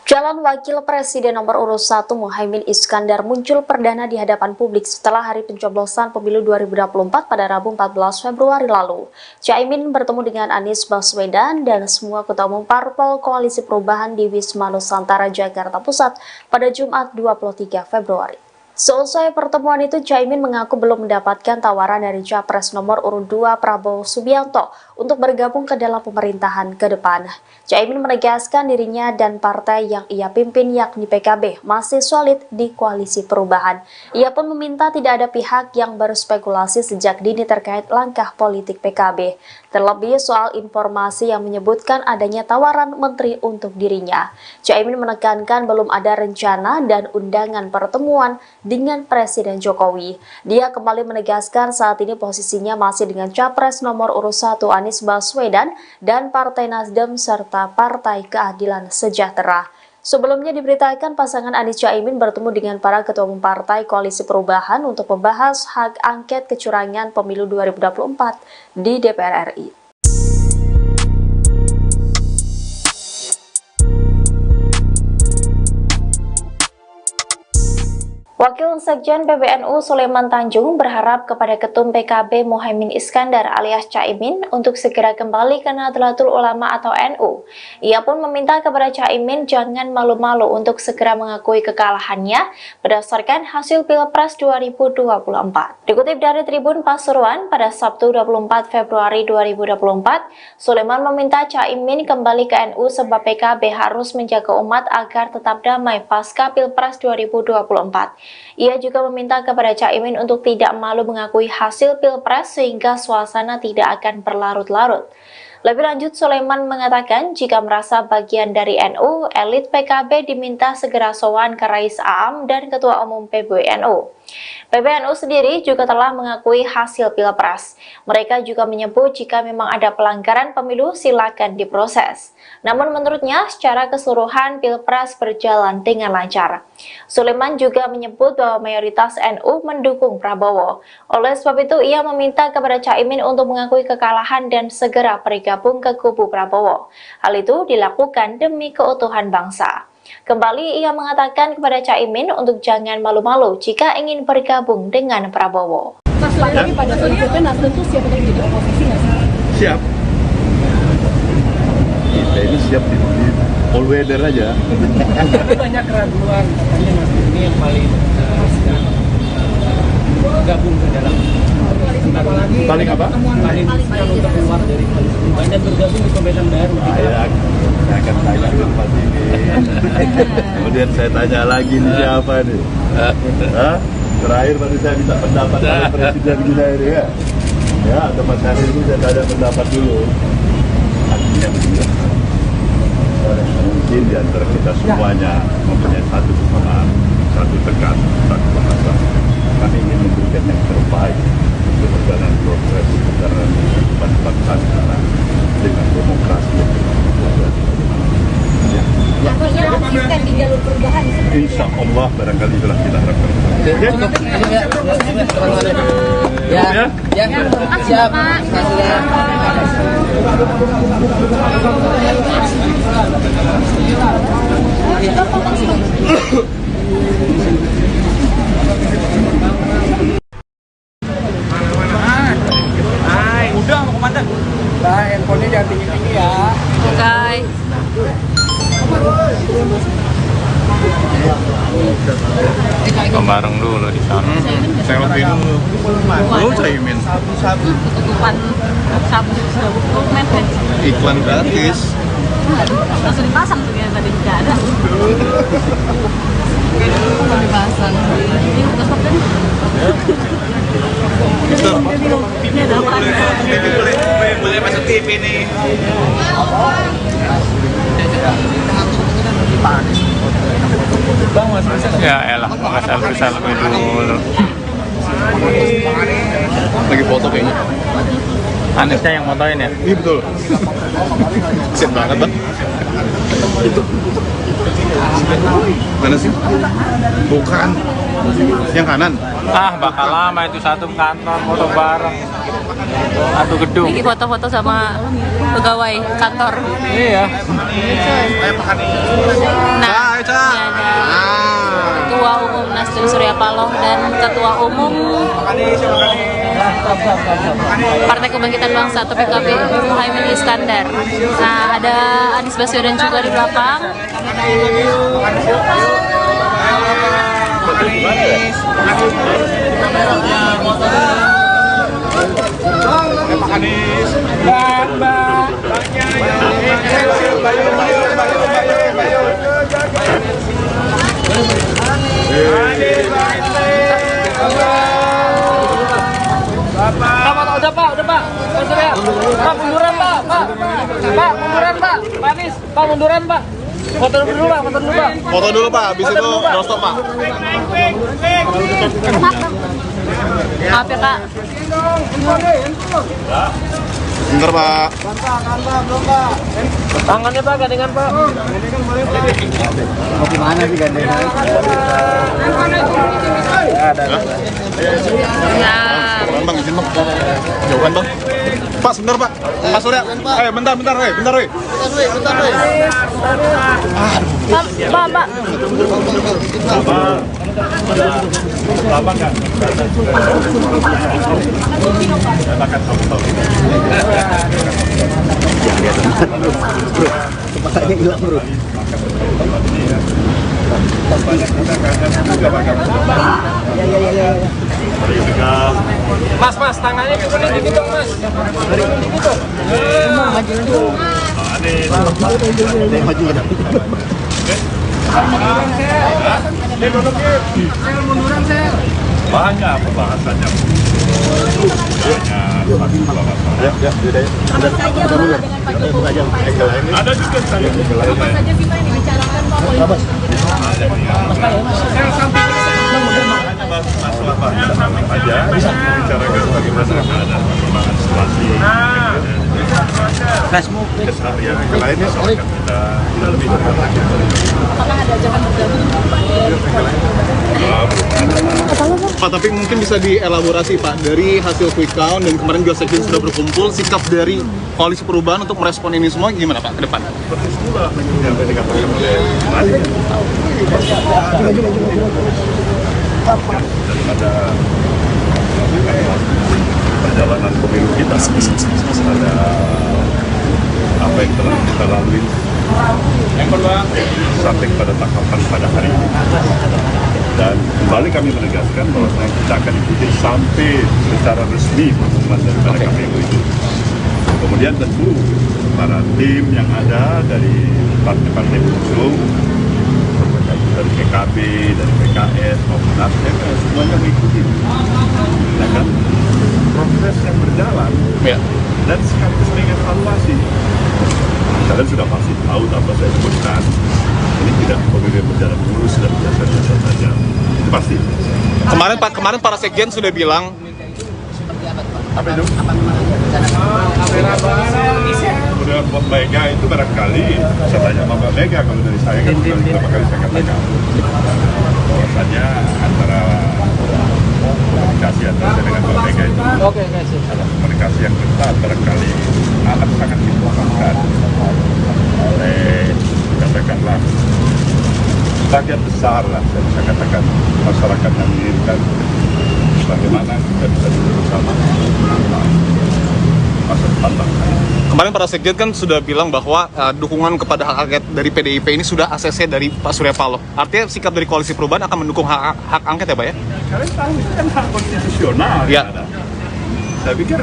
Calon Wakil Presiden nomor urut 1 Muhaimin Iskandar muncul perdana di hadapan publik setelah hari pencoblosan pemilu 2024 pada Rabu 14 Februari lalu. Caimin bertemu dengan Anies Baswedan dan semua ketua umum parpol Koalisi Perubahan di Wisma Nusantara, Jakarta Pusat pada Jumat 23 Februari. Selesai pertemuan itu, Caimin mengaku belum mendapatkan tawaran dari Capres nomor urut 2 Prabowo Subianto untuk bergabung ke dalam pemerintahan ke depan. Caimin menegaskan dirinya dan partai yang ia pimpin yakni PKB masih solid di Koalisi Perubahan. Ia pun meminta tidak ada pihak yang berspekulasi sejak dini terkait langkah politik PKB. Terlebih soal informasi yang menyebutkan adanya tawaran menteri untuk dirinya. Caimin menekankan belum ada rencana dan undangan pertemuan dengan Presiden Jokowi. Dia kembali menegaskan saat ini posisinya masih dengan Capres nomor urut 1 Anies Baswedan dan Partai Nasdem serta Partai Keadilan Sejahtera. Sebelumnya diberitakan pasangan Anies Caimin bertemu dengan para ketua umum Partai Koalisi Perubahan untuk membahas hak angket kecurangan pemilu 2024 di DPR RI. Wakil Sekjen PBNU Sulaiman Tanjung berharap kepada Ketum PKB Muhaimin Iskandar alias Caimin untuk segera kembali ke Nahdlatul Ulama atau NU. Ia pun meminta kepada Caimin jangan malu-malu untuk segera mengakui kekalahannya berdasarkan hasil Pilpres 2024. Dikutip dari Tribun Pasuruan pada Sabtu 24 Februari 2024, Sulaiman meminta Caimin kembali ke NU sebab PKB harus menjaga umat agar tetap damai pasca Pilpres 2024. Ia juga meminta kepada Caimin untuk tidak malu mengakui hasil Pilpres sehingga suasana tidak akan berlarut-larut. Lebih lanjut, Sulaiman mengatakan jika merasa bagian dari NU, elit PKB diminta segera sowan ke Rais Aam dan Ketua Umum PBNU. PBNU sendiri juga telah mengakui hasil Pilpres. Mereka juga menyebut jika memang ada pelanggaran pemilu silakan diproses. Namun menurutnya secara keseluruhan Pilpres berjalan dengan lancar. Sulaiman juga menyebut bahwa mayoritas NU mendukung Prabowo. Oleh sebab itu ia meminta kepada Caimin untuk mengakui kekalahan dan segera bergabung ke kubu Prabowo. Hal itu dilakukan demi keutuhan bangsa. Kembali ia mengatakan kepada Caimin untuk jangan malu-malu jika ingin bergabung dengan Prabowo. Mas, lagi pada prinsipnya Nasdem tuh siap untuk jadi oposisi nggak sih? Siap. Kita ini siap di all weather aja. Banyak keraguan, katanya Nasdem ini yang paling gabung ke dalam Paling apa? paling untuk keluar dari koalisi perubahan dan bergabung di pemerintahan baru. Saya akan tanya ke Pak ini. Kemudian saya tanya lagi nih siapa nih? Hah? Terakhir baru saya minta pendapat dari Presiden kita ini ya. Ya, atau Mas Hadir itu saya tanya pendapat dulu. Artinya begini. Mungkin di antara kita semuanya mempunyai satu kesamaan, satu tekan, satu bahasa. Kami ingin memberikan yang terbaik untuk perjalanan proses perjalanan kehidupan bangsa kita dengan demokrasi yang Konsisten di jalur perubahan seperti insya Allah barangkali itulah kita harapkan. Siap. Udah mau komandan. Nah, handphonenya jangan tinggi-tinggi ya. Oke. Bareng dulu di sana. Selfie dulu. Lu Caimin. Ketutupan dokumen Iklan gratis. langsung dipasang tuh ya tadi nggak ada. Langsung dipasang. Ini udah stop kan? Ini ada apa? Boleh masuk TV nih. Bang, Mas bisa Ya elah, nggak selfie dulu. Lagi foto kayaknya. Anisnya yang motoin ya? Iya betul. Sip banget, Bang. Mana sih? Bukan. Yang kanan. Ah, bakal lama itu satu kantor foto bareng. Satu gedung. Ini foto-foto sama pegawai kantor. Iya. Nah, ini ada Ketua Umum Nasdem Surya Paloh dan Ketua Umum Partai Kebangkitan Bangsa atau PKB Muhaimin Iskandar. Nah, ada Anies Baswedan juga di belakang. Udah Pak. Pak Surya. Pak munduran Pak. Pak munduran Pak. Pak Anies, Pak munduran Pak. Foto dulu Pak. Foto dulu Pak, habis itu doorstop Pak. Maaf ya Kak. Bentar Pak. Tangannya Pak, gandengan Pak. Mau gimana sih gandengan? Ya. Bang, izin Bang. Jauhan Bang. Pak, sebentar Pak. Pak Surya. Bentar. Pak. Lama nggak? Saya makan tahu. Bro, kecepatnya hilang bro. Mas, tangannya gitu dong Mas. Gitu. Banyak pembahasannya. Ada juga saya. Apa saja sih Pak yang dibicarakan Pak? Masalah banyak aja bicarakan bagaimana ada perkembangan situasi keseharian yang lainnya soal kita lebih Apakah ada ajakan bergabung Pak? Pak, tapi mungkin bisa dielaborasi Pak, dari hasil quick count dan kemarin juga sekjen sudah berkumpul, sikap dari Koalisi Perubahan untuk merespon ini semua gimana Pak ke depan? seperti itulah yang dikatakan oleh daripada perjalanan pemilu kita ada apa yang telah kita lalui sampai pada tahapan pada hari ini, dan kembali kami menegaskan bahwa kita akan ikuti sampai secara resmi pengumuman daripada KPU itu. Kemudian tentu para tim yang ada dari partai-partai pengusung, dari PKB, dari PKS maupun Nasdem, semuanya mengikuti, ya kan? Proses yang berjalan, Ya. dan sekaligus mengevaluasi. Kalian sudah pasti tahu tanpa saya sebutkan, ini tidak pemilu berjalan mulus dan biasa-biasa saja, itu pasti. Kemarin para sekjen sudah bilang Apa itu? Kemudian Mbak Mega itu barangkali, saya tanya sama Mbak Mega, kalau dari saya kan beberapa kali saya katakan bahwasanya antara komunikasi antara saya dengan Mbak Mega itu ada komunikasi yang ketat, barangkali akan sangat dibutuhkan oleh, katakanlah, bagian besar lah, saya bisa katakan masyarakat yang menginginkan bagaimana kita bisa duduk bersama masa depan bangsa. kemarin para sekjen kan sudah bilang bahwa dukungan kepada hak angket dari PDIP ini sudah ACC dari Pak Surya Paloh. Artinya sikap dari Koalisi Perubahan akan mendukung hak angket ya Pak ya? Kalian tahu itu kan hak konstitusional Ya. yang ada. Saya pikir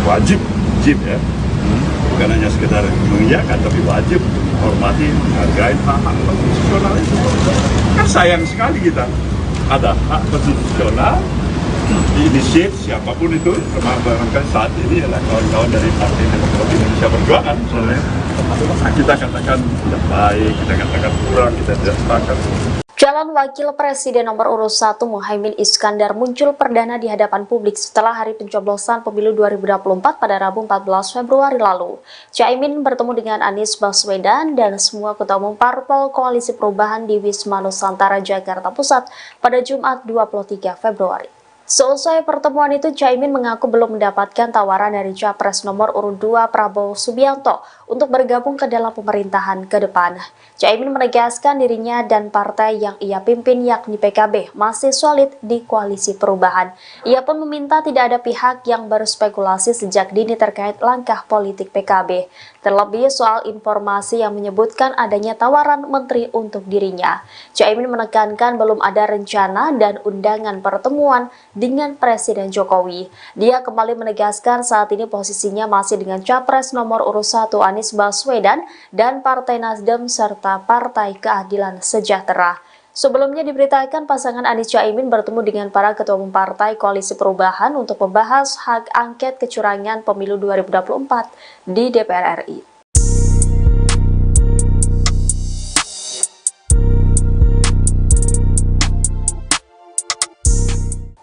wajib ya, bukan hanya sekedar mengiyakan, tapi wajib untuk menghormati, menghargai hak konstitusional itu. Kan sayang sekali kita ada hak konstitusional diinisiat siapapun itu, termasuk saat ini adalah kawan-kawan dari Partai Demokrasi Indonesia Perjuangan misalnya. Kita katakan tidak baik, kita katakan kurang, kita tidak sepakat. Calon Wakil Presiden nomor urut 1 Muhaimin Iskandar muncul perdana di hadapan publik setelah hari pencoblosan pemilu 2024 pada Rabu 14 Februari lalu. Caimin bertemu dengan Anies Baswedan dan semua ketua umum parpol Koalisi Perubahan di Wisma Nusantara, Jakarta Pusat pada Jumat 23 Februari. Seusai pertemuan itu, Caimin mengaku belum mendapatkan tawaran dari Capres nomor urut 2 Prabowo Subianto untuk bergabung ke dalam pemerintahan ke depan. Caimin menegaskan dirinya dan partai yang ia pimpin yakni PKB masih solid di Koalisi Perubahan. Ia pun meminta tidak ada pihak yang berspekulasi sejak dini terkait langkah politik PKB. Terlebih soal informasi yang menyebutkan adanya tawaran menteri untuk dirinya. Caimin menekankan belum ada rencana dan undangan pertemuan dengan Presiden Jokowi. Dia kembali menegaskan saat ini posisinya masih dengan Capres nomor urut 1 Anies Baswedan dan Partai Nasdem serta Partai Keadilan Sejahtera. Sebelumnya diberitakan pasangan Anies Caimin bertemu dengan para ketua umum partai Koalisi Perubahan untuk membahas hak angket kecurangan pemilu 2024 di DPR RI.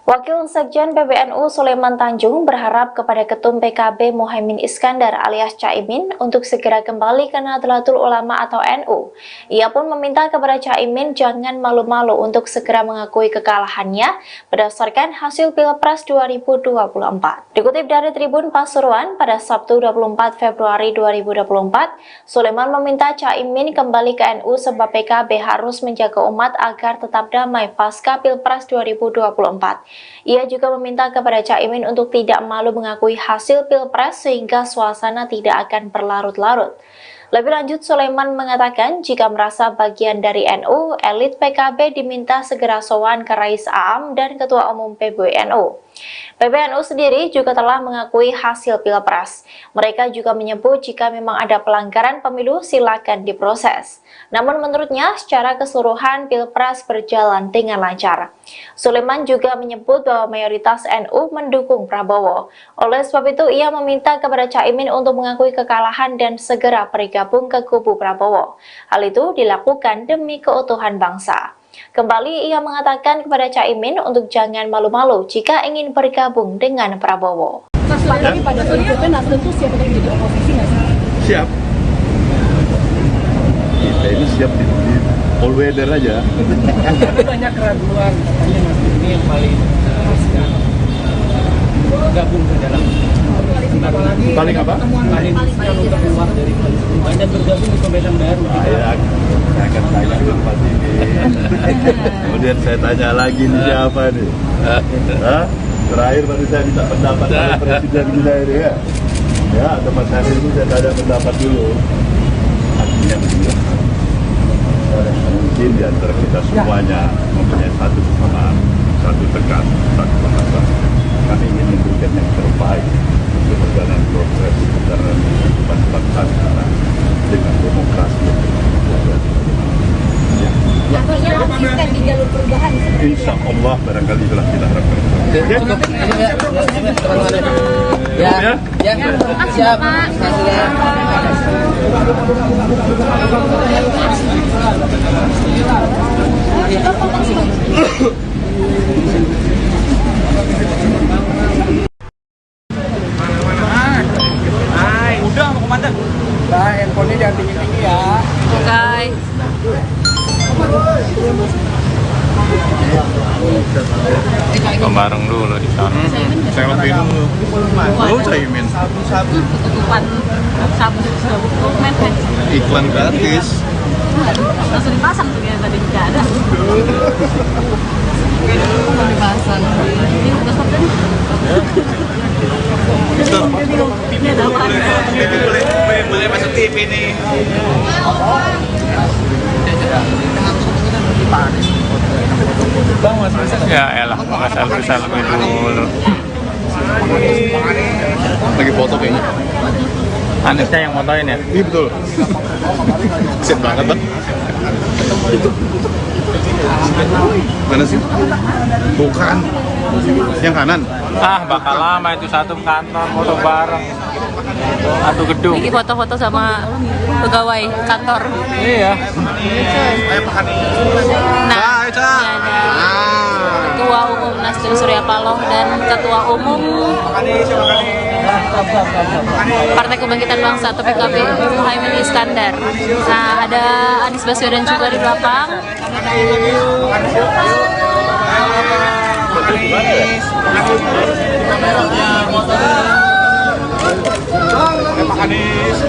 Wakil Sekjen PBNU Sulaiman Tanjung berharap kepada Ketum PKB Muhaimin Iskandar alias Caimin untuk segera kembali ke Nahdlatul Ulama atau NU. Ia pun meminta kepada Caimin jangan malu-malu untuk segera mengakui kekalahannya berdasarkan hasil Pilpres 2024. Dikutip dari Tribun Pasuruan pada Sabtu 24 Februari 2024, Sulaiman meminta Caimin kembali ke NU sebab PKB harus menjaga umat agar tetap damai pasca Pilpres 2024. Ia juga meminta kepada Caimin untuk tidak malu mengakui hasil Pilpres sehingga suasana tidak akan berlarut-larut. Lebih lanjut, Sulaiman mengatakan jika merasa bagian dari NU, elit PKB diminta segera sowan ke Rais Aam dan Ketua Umum PBNU. PBNU sendiri juga telah mengakui hasil Pilpres. Mereka juga menyebut jika memang ada pelanggaran pemilu silakan diproses. Namun menurutnya secara keseluruhan Pilpres berjalan dengan lancar. Sulaiman juga menyebut bahwa mayoritas NU mendukung Prabowo. Oleh sebab itu ia meminta kepada Caimin untuk mengakui kekalahan dan segera bergabung ke kubu Prabowo. Hal itu dilakukan demi keutuhan bangsa. Kembali ia mengatakan kepada Caimin untuk jangan malu-malu jika ingin bergabung dengan Prabowo. Tapi pada prinsipnya Nasdem tuh siap untuk jadi oposisi nggak sih? Siap. Kita ini siap di all weather aja. Banyak keraguan, katanya Nasdem ini yang paling gabung ke dalam Paling apa? paling untuk keluar dari koalisi perubahan dan bergabung di pemerintahan baru. Saya akan tanya apa ini. Kemudian saya tanya lagi nih siapa nih? Hah? Terakhir baru saya minta pendapat dari Presiden kita ini ya. Ya, atau Mas Hadir itu saya tanya pendapat dulu. Artinya begini. Mungkin di antara kita semuanya mempunyai satu kesamaan, satu tekan, satu bahasa. Kami ingin memberikan yang terbaik untuk perjalanan proses perjalanan kehidupan bangsa kita dengan demokrasi yang Artinya konsisten di jalur perubahan seperti itu. insya Allah barangkali itulah kita harapkan. Siap. Udah mau komandan. Nah, handphonenya jangan tinggi-tinggi ya. Oke. Bareng dulu di sana. Saya matiin dulu. Lu Caimin. Ketutupan sabu dokumen Iklan gratis. langsung dipasang tuh ya tadi nggak ada. Mau dipasang. Ini udah stop kan? Ini ada apa? Boleh masuk TV nih. Bang, Mas bisa. Ya elah, selfie dulu. Lagi foto kayaknya. Anisnya yang motoin ya? Iya betul. Sip banget bang. Mana sih? Bukan. Yang kanan. Ah, bakal lama itu satu kantor foto bareng. Satu gedung. Ini foto-foto sama pegawai kantor. Iya. Nah, Eca. Ini ada Ketua Umum Nasdem Surya Paloh dan Ketua Umum Partai Kebangkitan Bangsa atau PKB Muhaimin Iskandar. Nah, ada Anies Baswedan juga di belakang. Pak Anies.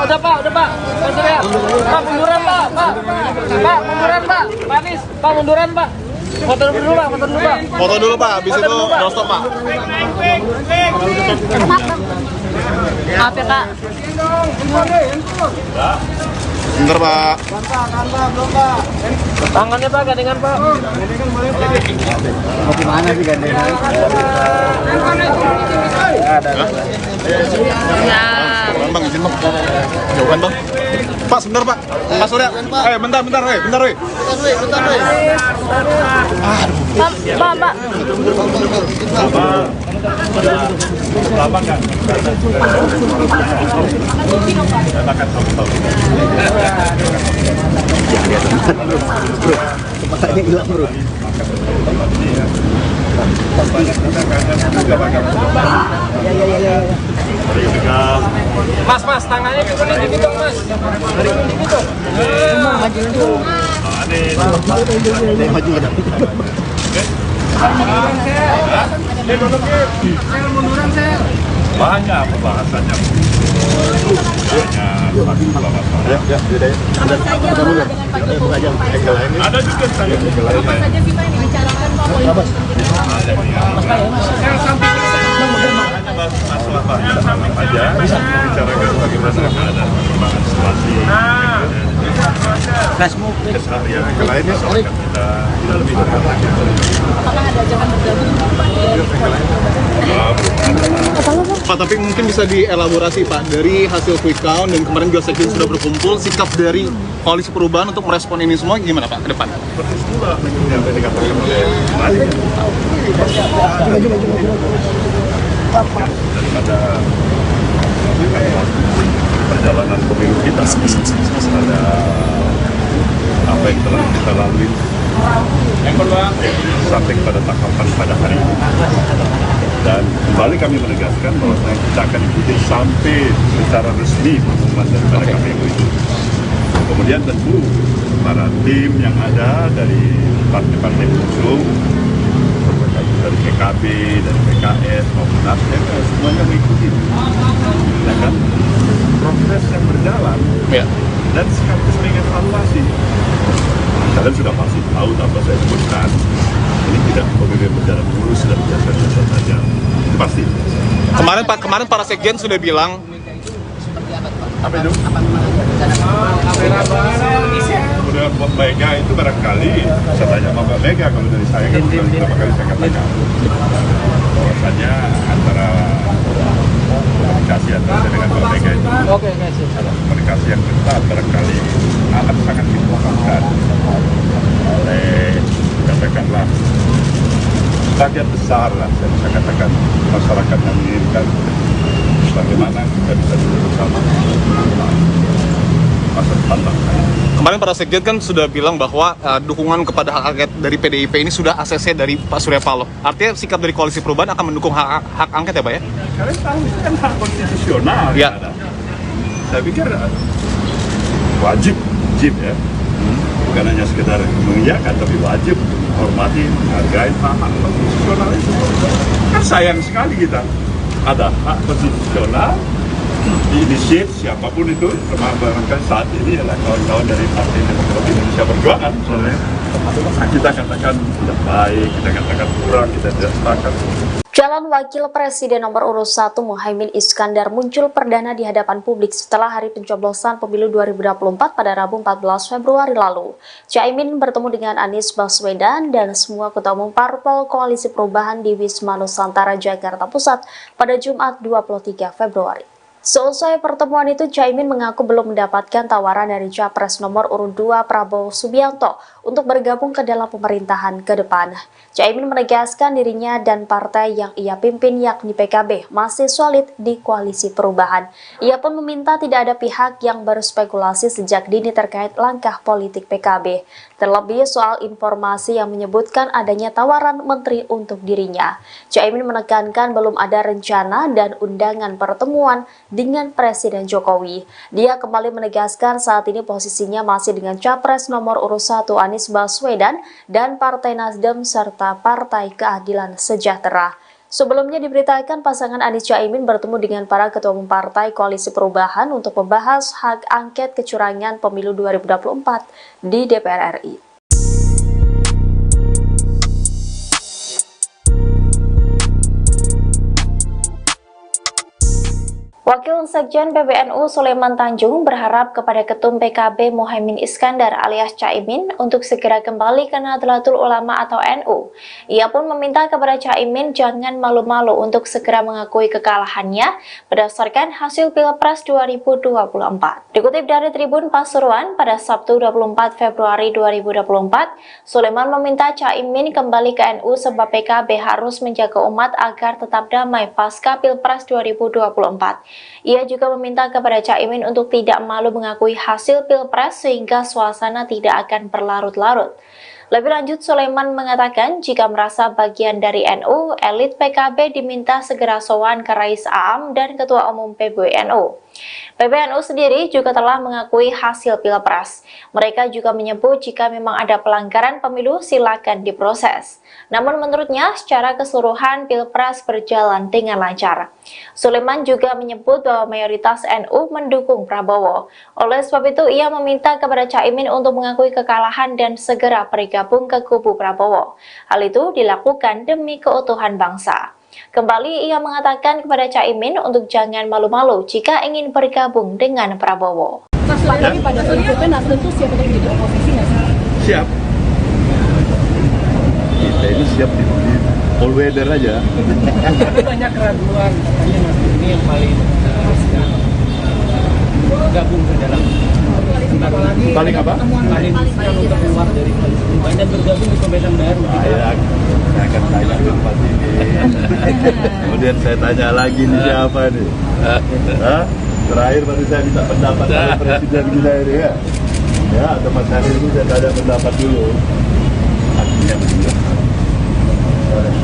Udah Pak. Pak Surya. Pak munduran Pak. Pak munduran Pak. Pak Anies, Pak munduran Pak. Foto dulu Pak. Foto dulu Pak, habis itu doorstop Pak. Maaf ya Kak. Bentar Pak. Tangannya Pak, gandengan Pak. Mau gimana sih gandengan? Ya. Bang, izin Bang. Jauhan Bang. Pak, sebentar Pak. Pak Surya. Bentar. Pak. Lama kan? Katakan tahu. Bro, kepalanya hilang bro. Mas, tangannya juga nih gitu Mas. Gitu. Maju ke dalam. Banyak pembahasannya. Ada juga saya. Apa saja sih Pak yang dibicarakan Pak? Masalah banyak aja bicarakan bagaimana keadaan perkembangan situasi. Facebook. Yang lainnya soal kita lebih dekat lagi. Apakah ada ajakan bergabung Pak? Pak, tapi mungkin bisa dielaborasi Pak, dari hasil quick count dan kemarin juga sekjen sudah berkumpul, sikap dari Koalisi Perubahan untuk merespon ini semua gimana Pak ke depan? Persis pula yang tadi dikatakan oleh Mari. Daripada perjalanan pemilu kita, ada apa yang telah kita lalui sampai pada tahapan pada hari ini. Dan kembali kami menegaskan bahwa kita akan ikuti sampai secara resmi pengumuman daripada KPU itu. Kemudian tentu para tim yang ada dari partai-partai pengusung, dari PKB, dari PKS maupun Nasdem, semuanya mengikuti. Ya kan? Proses yang berjalan Ya. dan sekaligus mengevaluasi. Kalian sudah pasti tahu tanpa saya sebutkan, ini tidak pemilu berjalan mulus dan biasa-biasa saja. Itu pasti. Kemarin para sekjen sudah bilang Apa itu? Kemudian Mbak Mega itu barangkali, saya tanya sama Mbak Mega, kalau dari saya kan beberapa kali saya katakan bahwasanya antara komunikasi antara saya dengan Mbak Mega itu komunikasi yang ketat barangkali akan sangat dibutuhkan oleh, katakanlah, bagian besar lah, saya bisa katakan masyarakat yang menginginkan bagaimana kita bisa duduk bersama masa depan bangsa. kemarin para sekjen kan sudah bilang bahwa dukungan kepada hak angket dari PDIP ini sudah ACC dari Pak Surya Paloh. Artinya sikap dari Koalisi Perubahan akan mendukung hak angket ya Pak ya? Kalian tahu itu kan hak konstitusional Ya. yang ada. Saya pikir wajib ya. Bukan hanya sekedar mengiyakan, tapi wajib menghormati, menghargai hak konstitusional itu. Kan sayang sekali kita ada hak konstitusional diinisiat siapapun itu, termasuk saat ini adalah kawan-kawan dari Partai Demokrasi Indonesia Perjuangan misalnya. Kita katakan tidak baik, kita katakan kurang, kita tidak sepakat. Calon Wakil Presiden nomor urut 1 Muhaimin Iskandar muncul perdana di hadapan publik setelah hari pencoblosan pemilu 2024 pada Rabu 14 Februari lalu. Caimin bertemu dengan Anies Baswedan dan semua ketua umum parpol Koalisi Perubahan di Wisma Nusantara, Jakarta Pusat pada Jumat 23 Februari. Seusai pertemuan itu, Caimin mengaku belum mendapatkan tawaran dari Capres nomor urut 2 Prabowo Subianto untuk bergabung ke dalam pemerintahan ke depan. Caimin menegaskan dirinya dan partai yang ia pimpin yakni PKB masih solid di koalisi perubahan. Ia pun meminta tidak ada pihak yang berspekulasi sejak dini terkait langkah politik PKB. Terlebih soal informasi yang menyebutkan adanya tawaran menteri untuk dirinya. Caimin menekankan belum ada rencana dan undangan pertemuan dengan Presiden Jokowi. Dia kembali menegaskan saat ini posisinya masih dengan Capres nomor urut 1 Anies Baswedan dan Partai Nasdem serta Partai Keadilan Sejahtera. Sebelumnya diberitakan pasangan Anies Caimin bertemu dengan para ketua umum Partai Koalisi Perubahan untuk membahas hak angket kecurangan pemilu 2024 di DPR RI. Wakil Sekjen PBNU Sulaiman Tanjung berharap kepada Ketum PKB Muhaimin Iskandar alias Caimin untuk segera kembali ke Nahdlatul Ulama atau NU. Ia pun meminta kepada Caimin jangan malu-malu untuk segera mengakui kekalahannya berdasarkan hasil Pilpres 2024. Dikutip dari Tribun Pasuruan pada Sabtu 24 Februari 2024, Sulaiman meminta Caimin kembali ke NU sebab PKB harus menjaga umat agar tetap damai pasca Pilpres 2024. Ia juga meminta kepada Caimin untuk tidak malu mengakui hasil Pilpres sehingga suasana tidak akan berlarut-larut. Lebih lanjut, Sulaiman mengatakan jika merasa bagian dari NU, elit PKB diminta segera sowan ke Rais Aam dan Ketua Umum PBNU. PBNU sendiri juga telah mengakui hasil Pilpres. Mereka juga menyebut jika memang ada pelanggaran pemilu silakan diproses. Namun menurutnya secara keseluruhan Pilpres berjalan dengan lancar. Sulaiman juga menyebut bahwa mayoritas NU mendukung Prabowo. Oleh sebab itu ia meminta kepada Caimin untuk mengakui kekalahan dan segera bergabung ke kubu Prabowo. Hal itu dilakukan demi keutuhan bangsa. Kembali ia mengatakan kepada Caimin untuk jangan malu-malu jika ingin bergabung dengan Prabowo. Tapi pada prinsipnya Nasdem tuh siap untuk jadi oposisi nggak sih? Siap. Kita ini siap di all weather aja. Banyak keraguan, katanya Nasdem ini yang paling gabung ke dalam Paling apa? paling untuk keluar dari koalisi perubahan dan bergabung di pemerintahan baru. Saya akan tanya apa ini. Kemudian saya tanya lagi nih siapa nih? Hah? Terakhir baru saya minta pendapat dari Presiden kita ini ya. Ya, atau Mas Hadir itu saya tanya pendapat dulu. Artinya begini.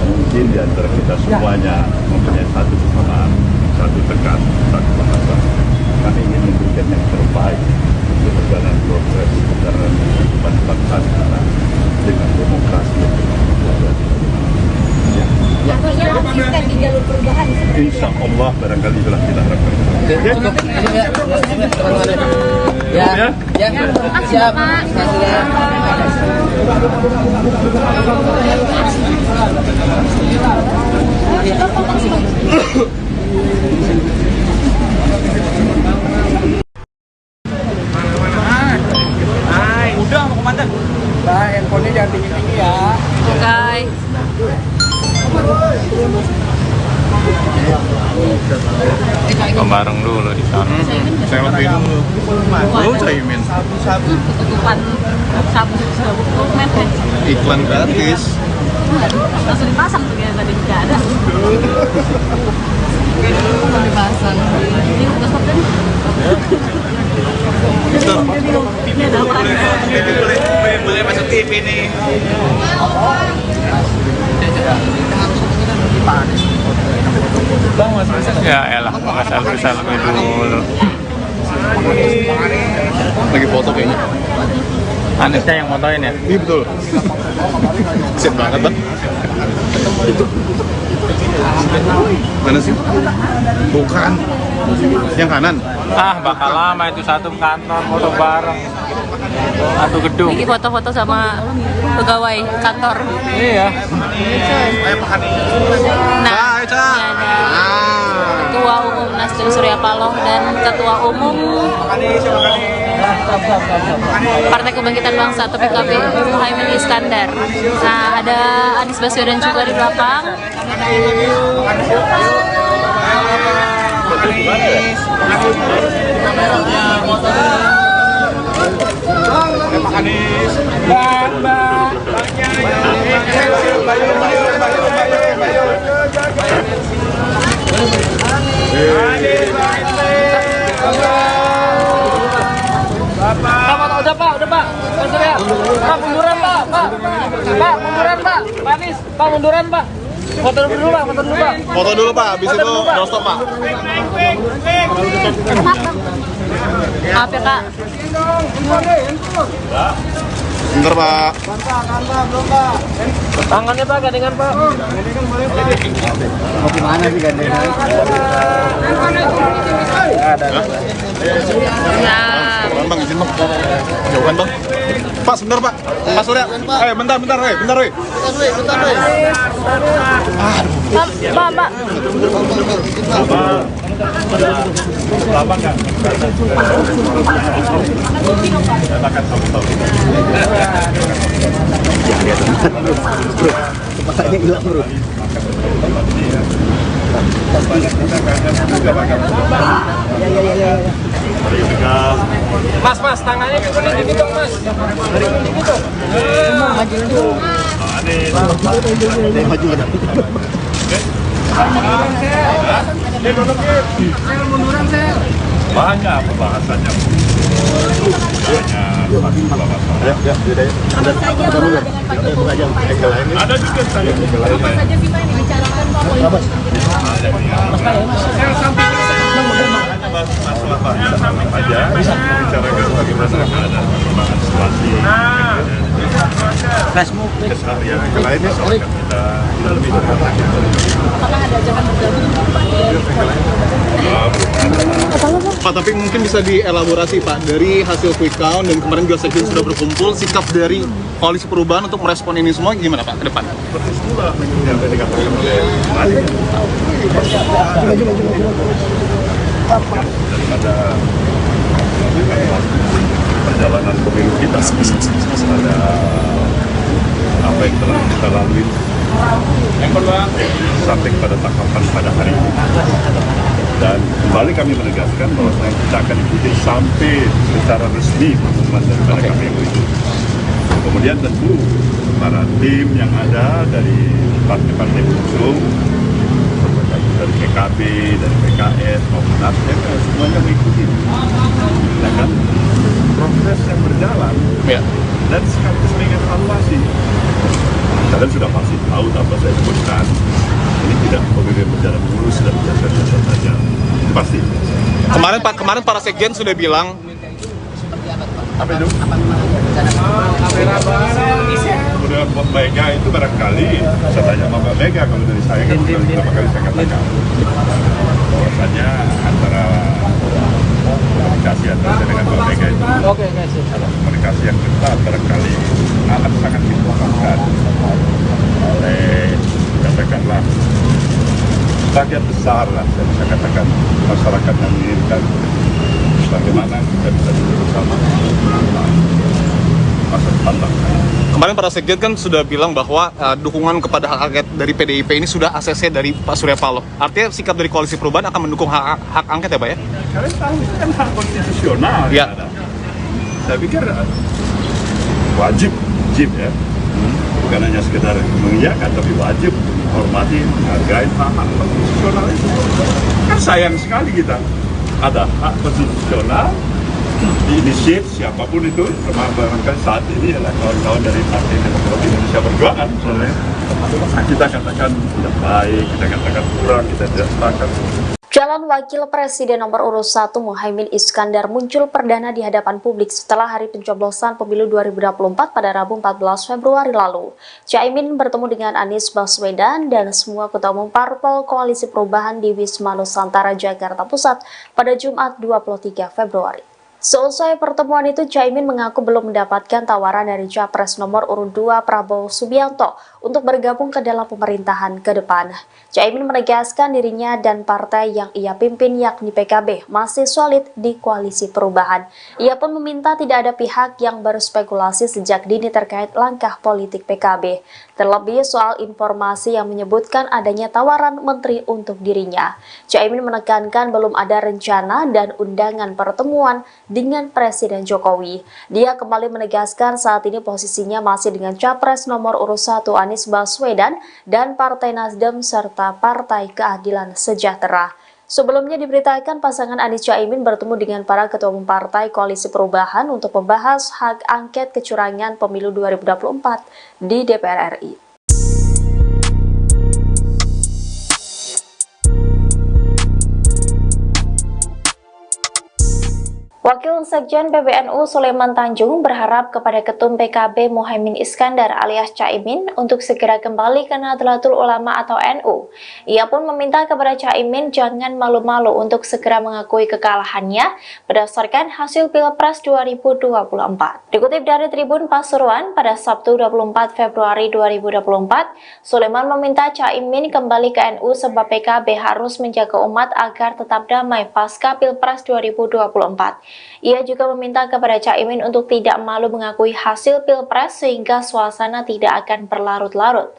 Mungkin di antara kita semuanya mempunyai satu kesamaan, satu tekad, satu bahasa. Kami ingin memberikan yang terbaik untuk perjalanan progres perjalanan kehidupan bangsa kita dengan demokrasi yang Konsisten di jalur perubahan. insya Allah barangkali itulah kita harapkan. Siap. Udah mau komandan. Nah, handphonenya jangan tinggi-tinggi ya. Oke. Bareng dulu di sana. Saya lebih dulu. Lu Caimin. Ketutupan sabu mepet. Iklan gratis. Langsung dipasang tuh ya tadi nggak ada. Langsung dipasang. Ini udah stop kan? Ini ada apa? Boleh masuk TV nih. Bang, Mas Rizal. Ya elah, bisa lebih dulu. Lagi foto kayaknya. Anisnya yang motoin ya? Iya betul. Sip banget bang. Mana sih? Bukan. Yang kanan. Ah, bakal lama itu satu kantor foto bareng. Satu gedung. Ini foto-foto sama pegawai kantor. Iya. Nah, ini ada Ketua Umum Nasdem Surya Paloh dan Ketua Umum Partai Kebangkitan Bangsa atau PKB Muhaimin Iskandar. Nah, ada Anies Baswedan juga di belakang. Pak Anies. Udah Pak. Pak Surya. Pak munduran Pak. Pak munduran Pak. Pak Anies, Pak munduran Pak. Foto dulu Pak. Foto dulu Pak, habis itu doorstop Pak. Maaf ya Kak. Bentar Pak. Tangannya Pak, gandengan Pak. Mau kemana sih gandengan? Bang, izin Bang. Jauhan Bang. Pak, sebentar Pak. Pak Surya. Bentar. Pak. Lama nggak? Saya akan tahu. Bro, cepatnya hilang bro. Mas, tangannya juga nih gitu Mas. Gitu. Maju kan? Banyak pembahasannya. Ada juga saya. Apa saja sih Pak yang dibicarakan Pak? Masalah Pak, aja bicarakan bagaimana ada perkembangan situasi. Keseharian yang lainnya soal kita lebih Apakah ada ajakan bergabung Pak? Pak, tapi mungkin bisa dielaborasi Pak, dari hasil quick count dan kemarin juga sekjen sudah berkumpul, sikap dari koalisi perubahan untuk merespon ini semua gimana Pak ke depan? seperti itulah yang tadi dikatakan oleh Mari. Daripada perjalanan pemilu kita, ada apa yang telah kita lalui sampai pada tahapan pada hari ini. Dan kembali kami menegaskan bahwa kita akan ikuti sampai secara resmi pengumuman daripada KPU itu. Kemudian tentu para tim yang ada dari partai-partai pengusung, dari PKB, dari PKS maupun Nasdem, semuanya mengikuti. Ya kan? Proses yang berjalan Ya. dan sekaligus mengevaluasi. Kalian sudah pasti tahu apa saya sebutkan. Ini tidak pemilu berjalan mulus dan biasa-biasa saja. Itu pasti. Kemarin para sekjen sudah bilang Apa itu? Kemudian Mbak Mega itu barangkali saya tanya sama Mbak Mega, kalau dari saya kan beberapa kali saya katakan bahwasanya antara komunikasi antara saya dengan Mbak Mega itu komunikasi yang ketat barangkali akan sangat diperlukan oleh katakanlah bagian besar lah saya bisa katakan masyarakat yang menginginkan bagaimana kita bisa duduk bersama masa depan bangsa. kemarin para sekjen kan sudah bilang bahwa dukungan kepada hak angket dari PDIP ini sudah ACC dari Pak Surya Paloh. Artinya sikap dari koalisi perubahan akan mendukung hak angket ya Pak ya? Kalian tahu itu kan hak konstitusional Ya. yang ada. Saya pikir wajib ya. Bukan hanya sekedar mengiyakan, tapi wajib menghormati, menghargai hak konstitusional itu. Kan sayang sekali kita ada hak konstitusional diinisiat siapapun itu, termasuk saat ini adalah kawan-kawan dari Partai Demokrat Indonesia Perjuangan misalnya. Kita katakan tidak baik, kita katakan kurang, kita tidak sepakat. Calon Wakil Presiden nomor urut 1 Muhaimin Iskandar muncul perdana di hadapan publik setelah hari pencoblosan pemilu 2024 pada Rabu 14 Februari lalu. Caimin bertemu dengan Anies Baswedan dan semua ketua umum parpol Koalisi Perubahan di Wisma Nusantara, Jakarta Pusat pada Jumat 23 Februari. Seusai pertemuan itu, Caimin mengaku belum mendapatkan tawaran dari Capres nomor urut 2 Prabowo Subianto untuk bergabung ke dalam pemerintahan ke depan. Caimin menegaskan dirinya dan partai yang ia pimpin yakni PKB masih solid di koalisi perubahan. Ia pun meminta tidak ada pihak yang berspekulasi sejak dini terkait langkah politik PKB, terlebih soal informasi yang menyebutkan adanya tawaran menteri untuk dirinya. Caimin menekankan belum ada rencana dan undangan pertemuan dengan Presiden Jokowi. Dia kembali menegaskan saat ini posisinya masih dengan Capres nomor urut 1 Anies Baswedan dan Partai Nasdem serta Partai Keadilan Sejahtera. Sebelumnya diberitakan pasangan Anies Caimin bertemu dengan para ketua umum partai Koalisi Perubahan untuk membahas hak angket kecurangan pemilu 2024 di DPR RI. Wakil Sekjen PBNU Sulaiman Tanjung berharap kepada Ketum PKB Muhaimin Iskandar alias Caimin untuk segera kembali ke Nahdlatul Ulama atau NU. Ia pun meminta kepada Caimin jangan malu-malu untuk segera mengakui kekalahannya berdasarkan hasil Pilpres 2024. Dikutip dari Tribun Pasuruan pada Sabtu 24 Februari 2024, Sulaiman meminta Caimin kembali ke NU sebab PKB harus menjaga umat agar tetap damai pasca Pilpres 2024. Ia juga meminta kepada Caimin untuk tidak malu mengakui hasil Pilpres sehingga suasana tidak akan berlarut-larut.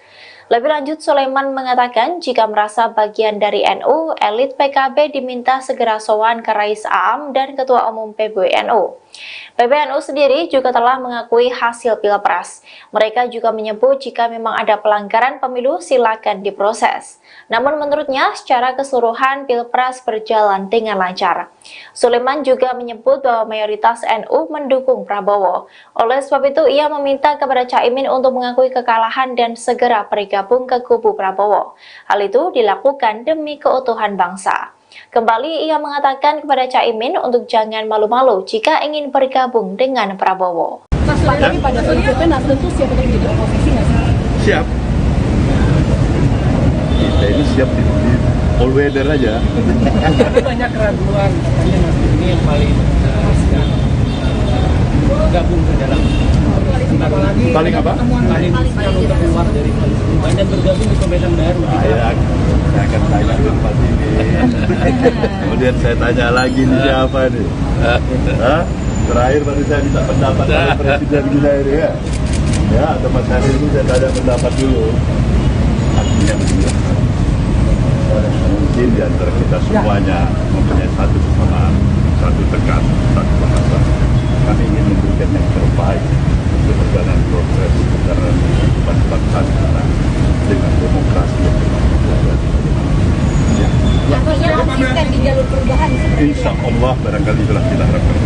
Lebih lanjut, Sulaiman mengatakan jika merasa bagian dari NU, elit PKB diminta segera sowan ke Rais Aam dan Ketua Umum PBNU. PBNU sendiri juga telah mengakui hasil Pilpres. Mereka juga menyebut jika memang ada pelanggaran pemilu silakan diproses. Namun menurutnya secara keseluruhan Pilpres berjalan dengan lancar. Sulaiman juga menyebut bahwa mayoritas NU mendukung Prabowo. Oleh sebab itu ia meminta kepada Caimin untuk mengakui kekalahan dan segera bergabung ke kubu Prabowo. Hal itu dilakukan demi keutuhan bangsa. Kembali ia mengatakan kepada Caimin untuk jangan malu-malu jika ingin bergabung dengan Prabowo. Mas, lagi pada prinsipnya Nasdem tuh siap untuk jadi oposisi nggak sih? Siap. Kita ini siap di all weather aja. Banyak keraguan, katanya Nasdem ini yang paling gabung ke dalam Paling apa? paling untuk keluar dari koalisi perubahan dan bergabung di pemerintahan baru. Saya akan tanya ke Pak ini. Kemudian saya tanya lagi nih siapa nih? Hah? Terakhir baru saya minta pendapat dari Presiden kita ini ya. Ya, atau Mas Hadir itu saya tanya pendapat dulu. Artinya begini. Mungkin di antara kita semuanya mempunyai satu kesamaan, satu tekad, satu bahasa. Kami ingin memberikan yang terbaik untuk perjalanan proses perjalanan kehidupan bangsa kita dengan demokrasi yang bermartabat. Artinya konsisten di jalur perubahan. Insya Allah barangkali itulah kita harapkan.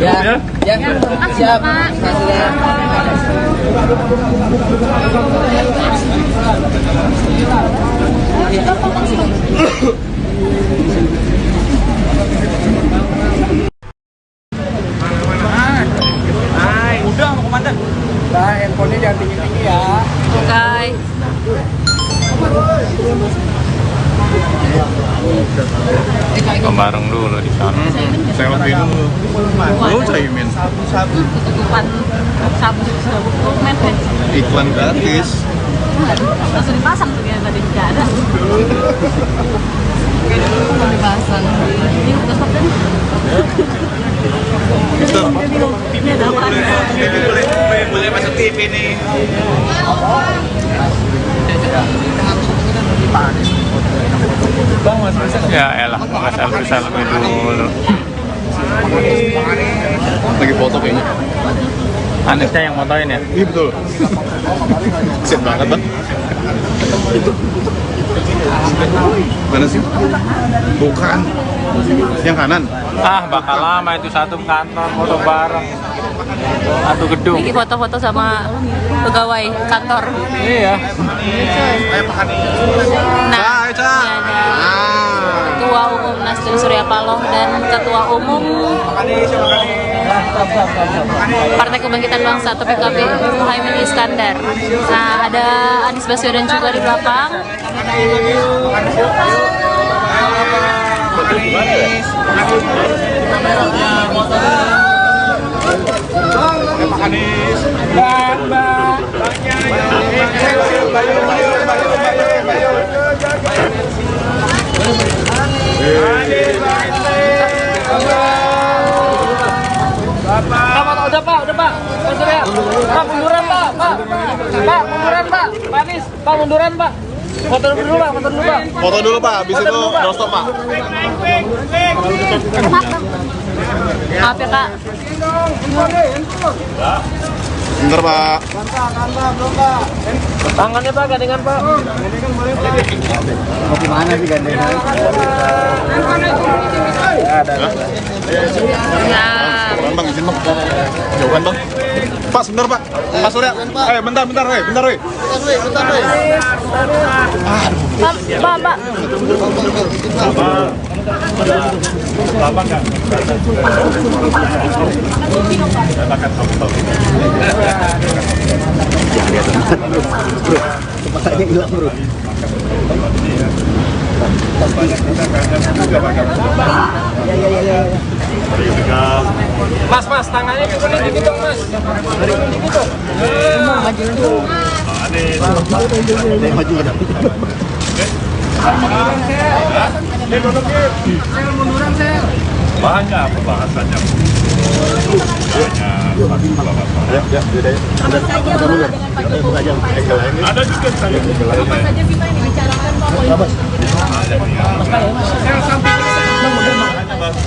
Ya, siap. Udah mau komandan. Nah, handphonenya jangan tinggi-tinggi ya. Oke. Bareng dulu di sana. Selfie dulu. Lu Caimin. Tutupan sabu dokumen Iklan gratis. langsung dipasang tuh ya tadi nggak ada. Mau dipasang. Ini udah stop kan? Ini ada apa? Boleh masuk TV nih. Ya elah, nggak selfie dulu. Lagi foto kayaknya. Anisnya yang motoin ya? Iya betul. Kesian banget bang. Mana sih? Bukan. Yang kanan. Ah, bakal lama itu satu kantor foto bareng. Satu gedung. Ini foto-foto sama pegawai kantor. Iya. Nah, ini ada Ketua Umum Nasdem Surya Paloh dan Ketua Umum Partai Kebangkitan Bangsa atau PKB Muhaimin Iskandar. Nah, ada Anies Baswedan juga di belakang. Pak Anies. Udah Pak. Pak Surya. Pak munduran Pak. Pak munduran Pak. Pak Anies, Pak munduran Pak. Foto dulu Pak. Foto dulu Pak, habis itu doorstop Pak. Maaf ya Kak. Bentar Pak. Tangannya Pak, gandengan Pak. Mau gimana sih gandengan? Ya. Bang, izin Bang. Jauhan Bang. Pak, sebentar Pak. Pak Surya. Bentar. Bentar. Pak. Lama nggak? Katakan tahu. Bro, kepalanya hilang bro. Mas, tangannya ke sini dikit dong Mas. Dikit dong. Maju ke depan. Banyak pembahasannya. Ada juga saya. Apa saja kita yang dibicarakan Pak?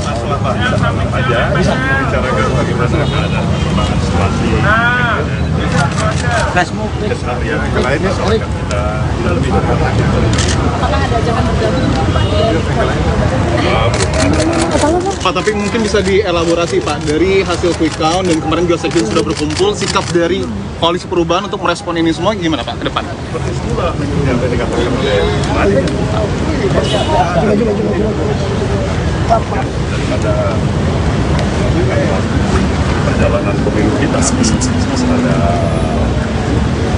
Masalah aja, bicarakan bagaimana ada perkembangan situasi. Keseharian yang lainnya soal kita lebih Apakah ada ajakan bergabung? Pak, tapi mungkin bisa dielaborasi Pak, dari hasil quick count dan kemarin juga sekjen sudah berkumpul, sikap dari Koalisi Perubahan untuk merespon ini semua gimana Pak ke depan? seperti itulah yang tadi dikatakan oleh Madi. Daripada perjalanan pemilu kita, ada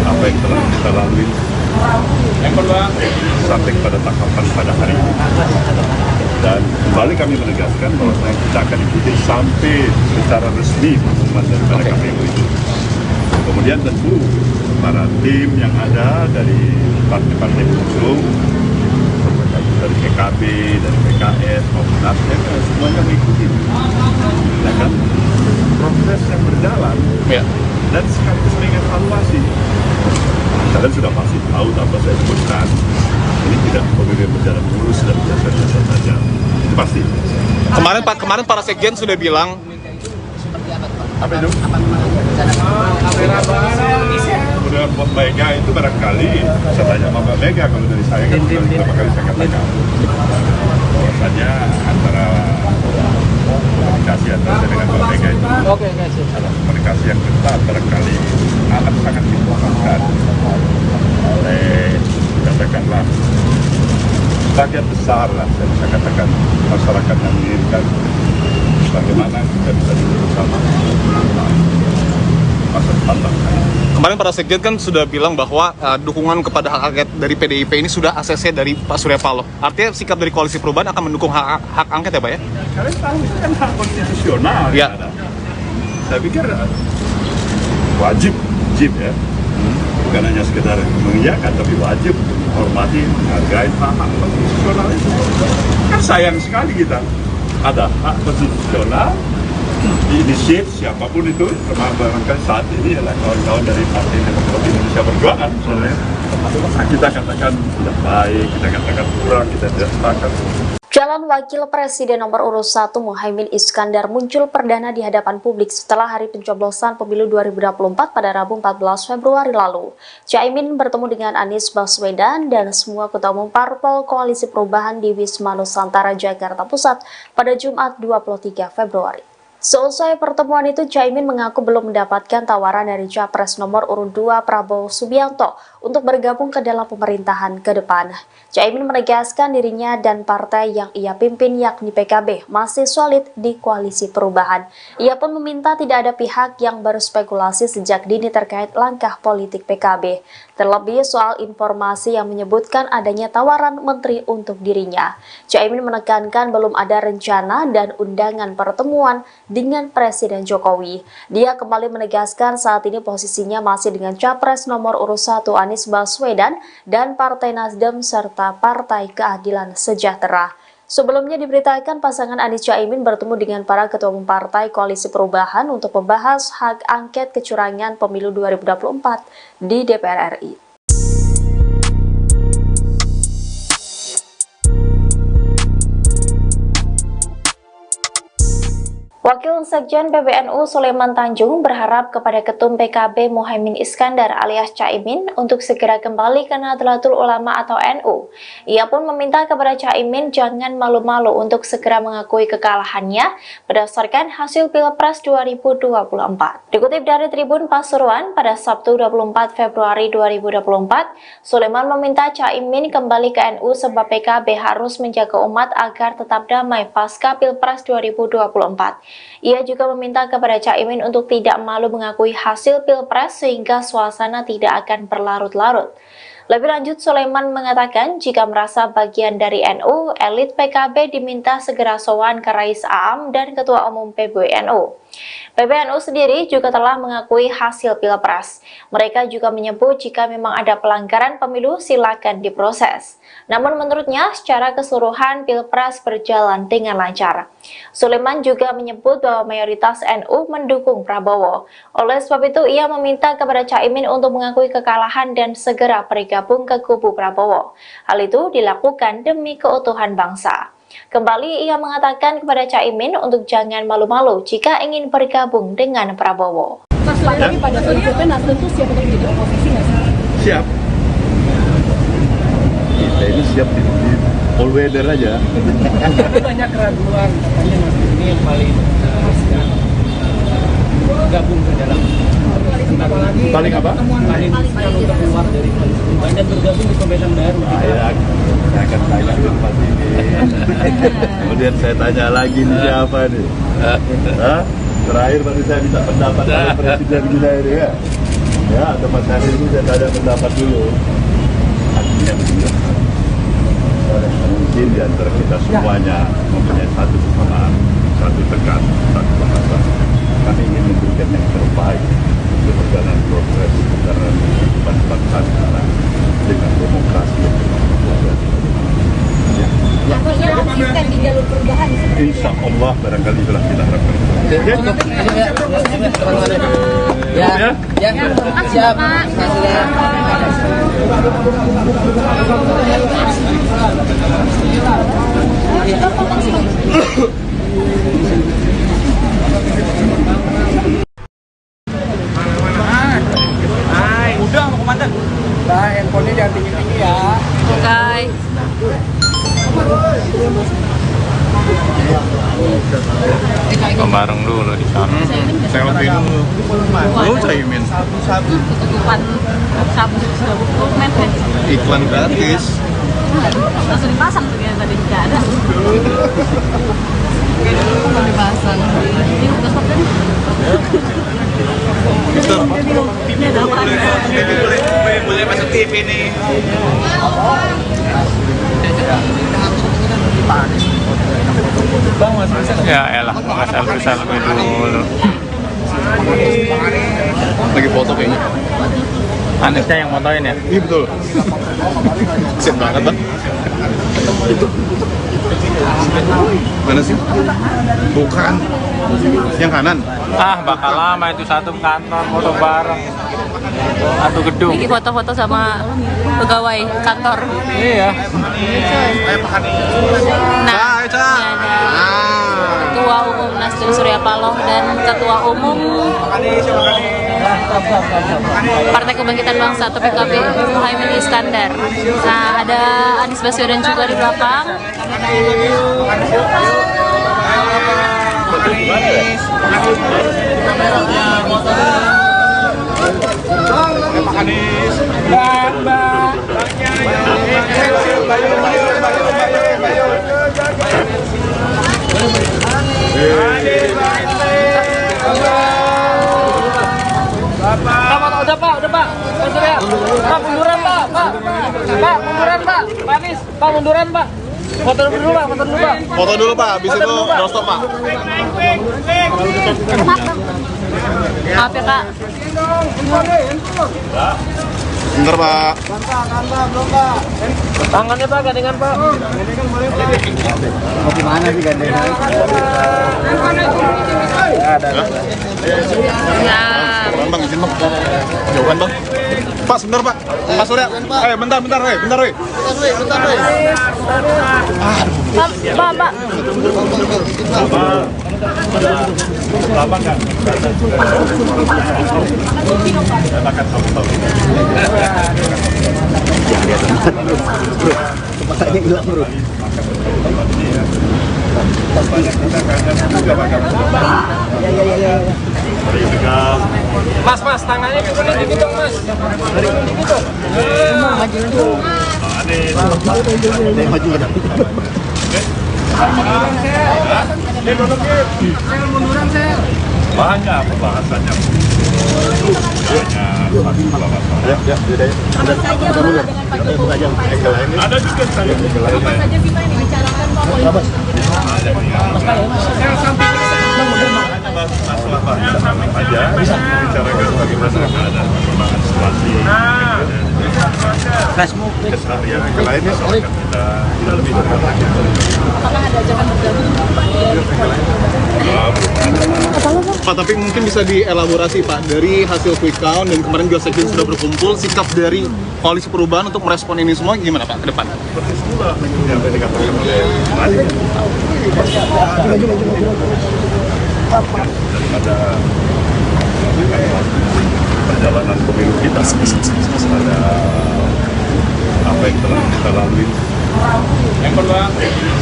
apa yang telah kita lalui sampai pada tahapan pada hari ini. Dan kembali kami menegaskan bahwa kita akan ikuti sampai secara resmi pengumuman daripada KPU itu. Kemudian tentu para tim yang ada dari partai-partai pengusung, dari PKB, dari PKS maupun Nasdem, semuanya mengikuti. Ya kan? Proses yang berjalan Ya. dan sekaligus mengevaluasi. Kalian sudah pasti tahu tanpa saya sebutkan, ini tidak pemilu berjalan mulus dan biasa-biasa saja. Itu pasti. Kemarin para sekjen sudah bilang Apa itu? Kemudian Mbak Mega itu barangkali, saya tanya sama Mbak Mega, kalau dari saya kan sudah beberapa kali saya katakan bahwasanya antara komunikasi antara saya dengan Mbak Mega itu adalah komunikasi yang ketat, barangkali amat sangat dibutuhkan oleh, katakanlah, bagian besar lah, saya bisa katakan masyarakat yang menginginkan bagaimana kita bisa duduk bersama masa depan bangsa. kemarin para sekjen kan sudah bilang bahwa dukungan kepada hak angket dari PDIP ini sudah ACC dari Pak Surya Paloh. Artinya sikap dari Koalisi Perubahan akan mendukung hak angket ya Pak ya? Kalian tahu itu kan hak konstitusional. Ya. Ada. Saya pikir wajib ya. Bukan hanya sekedar mengiyakan, tapi wajib menghormati, menghargai hak konstitusional itu. Kan sayang sekali kita ada hak konstitusional diinisiat siapapun itu, termasuk barangkali saat ini adalah kawan-kawan dari Partai Demokrat Indonesia Perjuangan misalnya. Kita katakan tidak baik, kita katakan kurang, kita tidak sepakat. Calon Wakil Presiden nomor urut 1 Muhaimin Iskandar muncul perdana di hadapan publik setelah hari pencoblosan pemilu 2024 pada Rabu 14 Februari lalu. Caimin bertemu dengan Anies Baswedan dan semua ketua umum parpol Koalisi Perubahan di Wisma Nusantara, Jakarta Pusat pada Jumat 23 Februari. Seusai pertemuan itu, Caimin mengaku belum mendapatkan tawaran dari Capres nomor urut 2 Prabowo Subianto untuk bergabung ke dalam pemerintahan ke depan. Caimin menegaskan dirinya dan partai yang ia pimpin yakni PKB masih solid di Koalisi Perubahan. Ia pun meminta tidak ada pihak yang berspekulasi sejak dini terkait langkah politik PKB. Terlebih soal informasi yang menyebutkan adanya tawaran menteri untuk dirinya. Caimin menekankan belum ada rencana dan undangan pertemuan dengan Presiden Jokowi. Dia kembali menegaskan saat ini posisinya masih dengan Capres nomor urut 1 Anies Baswedan dan Partai Nasdem serta Partai Keadilan Sejahtera. Sebelumnya diberitakan pasangan Anies Caimin bertemu dengan para ketua umum Partai Koalisi Perubahan untuk membahas hak angket kecurangan pemilu 2024 di DPR RI. Wakil Sekjen PBNU Sulaiman Tanjung berharap kepada Ketum PKB Muhaimin Iskandar alias Caimin untuk segera kembali ke Nahdlatul Ulama atau NU. Ia pun meminta kepada Caimin jangan malu-malu untuk segera mengakui kekalahannya berdasarkan hasil Pilpres 2024. Dikutip dari Tribun Pasuruan pada Sabtu 24 Februari 2024, Sulaiman meminta Caimin kembali ke NU sebab PKB harus menjaga umat agar tetap damai pasca Pilpres 2024. Ia juga meminta kepada Caimin untuk tidak malu mengakui hasil Pilpres sehingga suasana tidak akan berlarut-larut. Lebih lanjut, Sulaiman mengatakan jika merasa bagian dari NU, elit PKB diminta segera sowan ke Rais Aam dan Ketua Umum PBNU. PBNU sendiri juga telah mengakui hasil Pilpres. Mereka juga menyebut jika memang ada pelanggaran pemilu silakan diproses. Namun menurutnya secara keseluruhan Pilpres berjalan dengan lancar. Sulaiman juga menyebut bahwa mayoritas NU mendukung Prabowo. Oleh sebab itu ia meminta kepada Caimin untuk mengakui kekalahan dan segera bergabung ke kubu Prabowo. Hal itu dilakukan demi keutuhan bangsa. Kembali ia mengatakan kepada Caimin untuk jangan malu-malu jika ingin bergabung dengan Prabowo. Mas, lagi pada prinsipnya Nasdem tuh siap untuk jadi oposisi nggak sih? Siap. Kita ini siap di all weather aja. Banyak keraguan, katanya Nasdem ini yang paling gabung ke dalam Paling apa? paling untuk keluar dari koalisi perubahan dan bergabung di pemerintahan baru. Saya akan tanya tempat ini. Kemudian saya tanya lagi nih siapa nih? Hah? Terakhir tadi saya minta pendapat dari Presiden kita ini ya. Ya, tempat saya ini saya tanya pendapat dulu. Artinya begini. Mungkin di antara kita semuanya mempunyai satu kesamaan, satu tekan, satu bahasa. Kami ingin memberikan yang terbaik untuk perjalanan proses perjalanan kehidupan bangsa kita dengan demokrasi yang berkualitas. Artinya konsisten di jalur perubahan. Insya Allah barangkali itulah kita harapkan. Siap. Udah mau komandan. Nah, handphonenya jangan tinggi-tinggi ya. Oke. Bareng dulu di sana. Selfie dulu. Lu Caimin. Ketutupan sabu dokumen kan. Iklan gratis. Langsung dipasang tuh yang tadi tidak ada. Mau dipasang. Ini udah stop kan? Ini ada apa? Boleh masuk TV nih. Ya elah, selfie dulu. Lagi foto kayaknya. Anisnya yang motoin ya? Iya betul. Kesian banget bang. Mana sih? Bukan. Yang kanan. Ah, bakal lama itu satu kantor foto bareng. Satu gedung. Ini foto-foto sama pegawai kantor. Iya. Nah, ini ada Ketua Umum Nasdem Surya Paloh dan Ketua Umum Partai Kebangkitan Bangsa atau PKB Muhaimin Iskandar. Nah, ada Anies Baswedan juga di belakang. Udah pak. Pak munduran pak. Pak munduran pak. Pak Anies, pak munduran pak. Foto dulu Pak, foto dulu Pak. Foto dulu Pak, habis itu doorstop Pak. Maaf ya Kak. Bentar Pak. Tangannya Pak, gandengan Pak. Mau gimana sih gandengan? Ya. Bang, izin Bang. Jauhan Bang. Pak, sebentar Pak. Pak Surya. Bentar, bentar. Pak. Lama kan? Katakan tahu. Bro, kepalanya hilang bro. Mas, tangannya ke sini dikit dong Mas. Dari sini dikit dong. Maju ke depan. Banyak pembahasannya. Ada juga saya. Masalah aja, bicarakan bagaimana ada perkembangan situasi. Keseharian yang lainnya soalnya kita lebih dekat. Pak, tapi mungkin bisa dielaborasi Pak, dari hasil quick count dan kemarin juga Sekjen sudah berkumpul, sikap dari Koalisi Perubahan untuk merespon ini semua gimana Pak ke depan? Persis pula yang tadi dikatakan oleh Madi. Daripada perjalanan pemilu kita, ada apa yang telah kita lalui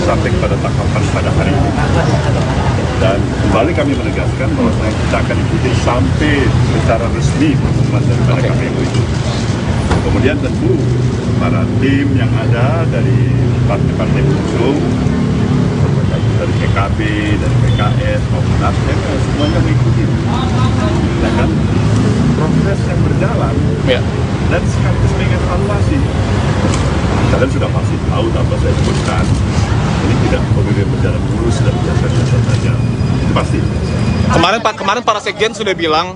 sampai pada tahapan pada hari ini. Dan kembali kami menegaskan bahwa kita akan ikuti sampai secara resmi pengumuman daripada KPU itu. Kemudian tentu para tim yang ada dari partai-partai pengusung, dari PKB, dari PKS maupun Nasdem, semuanya mengikuti. Ya kan? Proses yang berjalan Ya. dan sekaligus mengevaluasi. Kalian sudah pasti tahu tanpa saya sebutkan, ini tidak pemilu berjalan mulus dan biasa-biasa saja. Itu pasti. Kemarin para Sekjen sudah bilang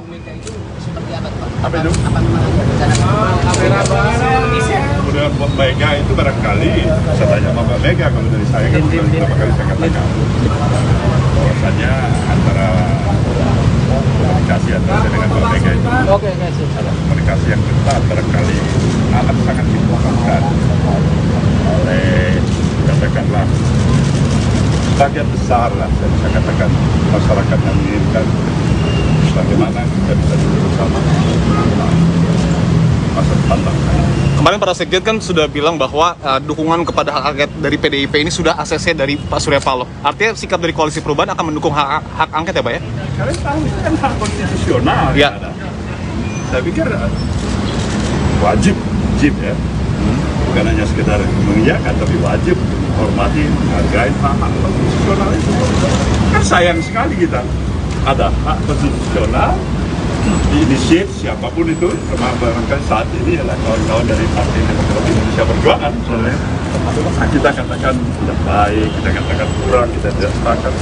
Apa itu? Kemudian Mbak Mega itu barangkali saya tanya sama Mbak Mega, kalau dari saya kan beberapa kali saya katakan bahwasanya antara komunikasi antara saya dengan Mbak Mega itu adalah komunikasi yang ketat, barangkali amat sangat dibutuhkan oleh katakanlah bagian besar lah, saya bisa katakan masyarakat yang menginginkan bagaimana kita bisa duduk bersama masa depan bangsa. kemarin para Sekjen kan sudah bilang bahwa dukungan kepada hak angket dari PDIP ini sudah ACC dari Pak Surya Paloh. Artinya sikap dari Koalisi Perubahan akan mendukung hak angket ya Pak ya? Kalian tahu itu kan hak konstitusional Ya. yang ada. Saya pikir wajib ya, bukan hanya sekedar mengiyakan, tapi wajib menghormati, menghargai hak konstitusional itu. Kan sayang sekali kita ada hak konstitusional diinisiat siapapun itu, termasuk barangkali saat ini adalah kawan-kawan dari Partai Demokrasi Indonesia Perjuangan misalnya. Kita katakan tidak baik, kita katakan kurang, kita tidak sepakat.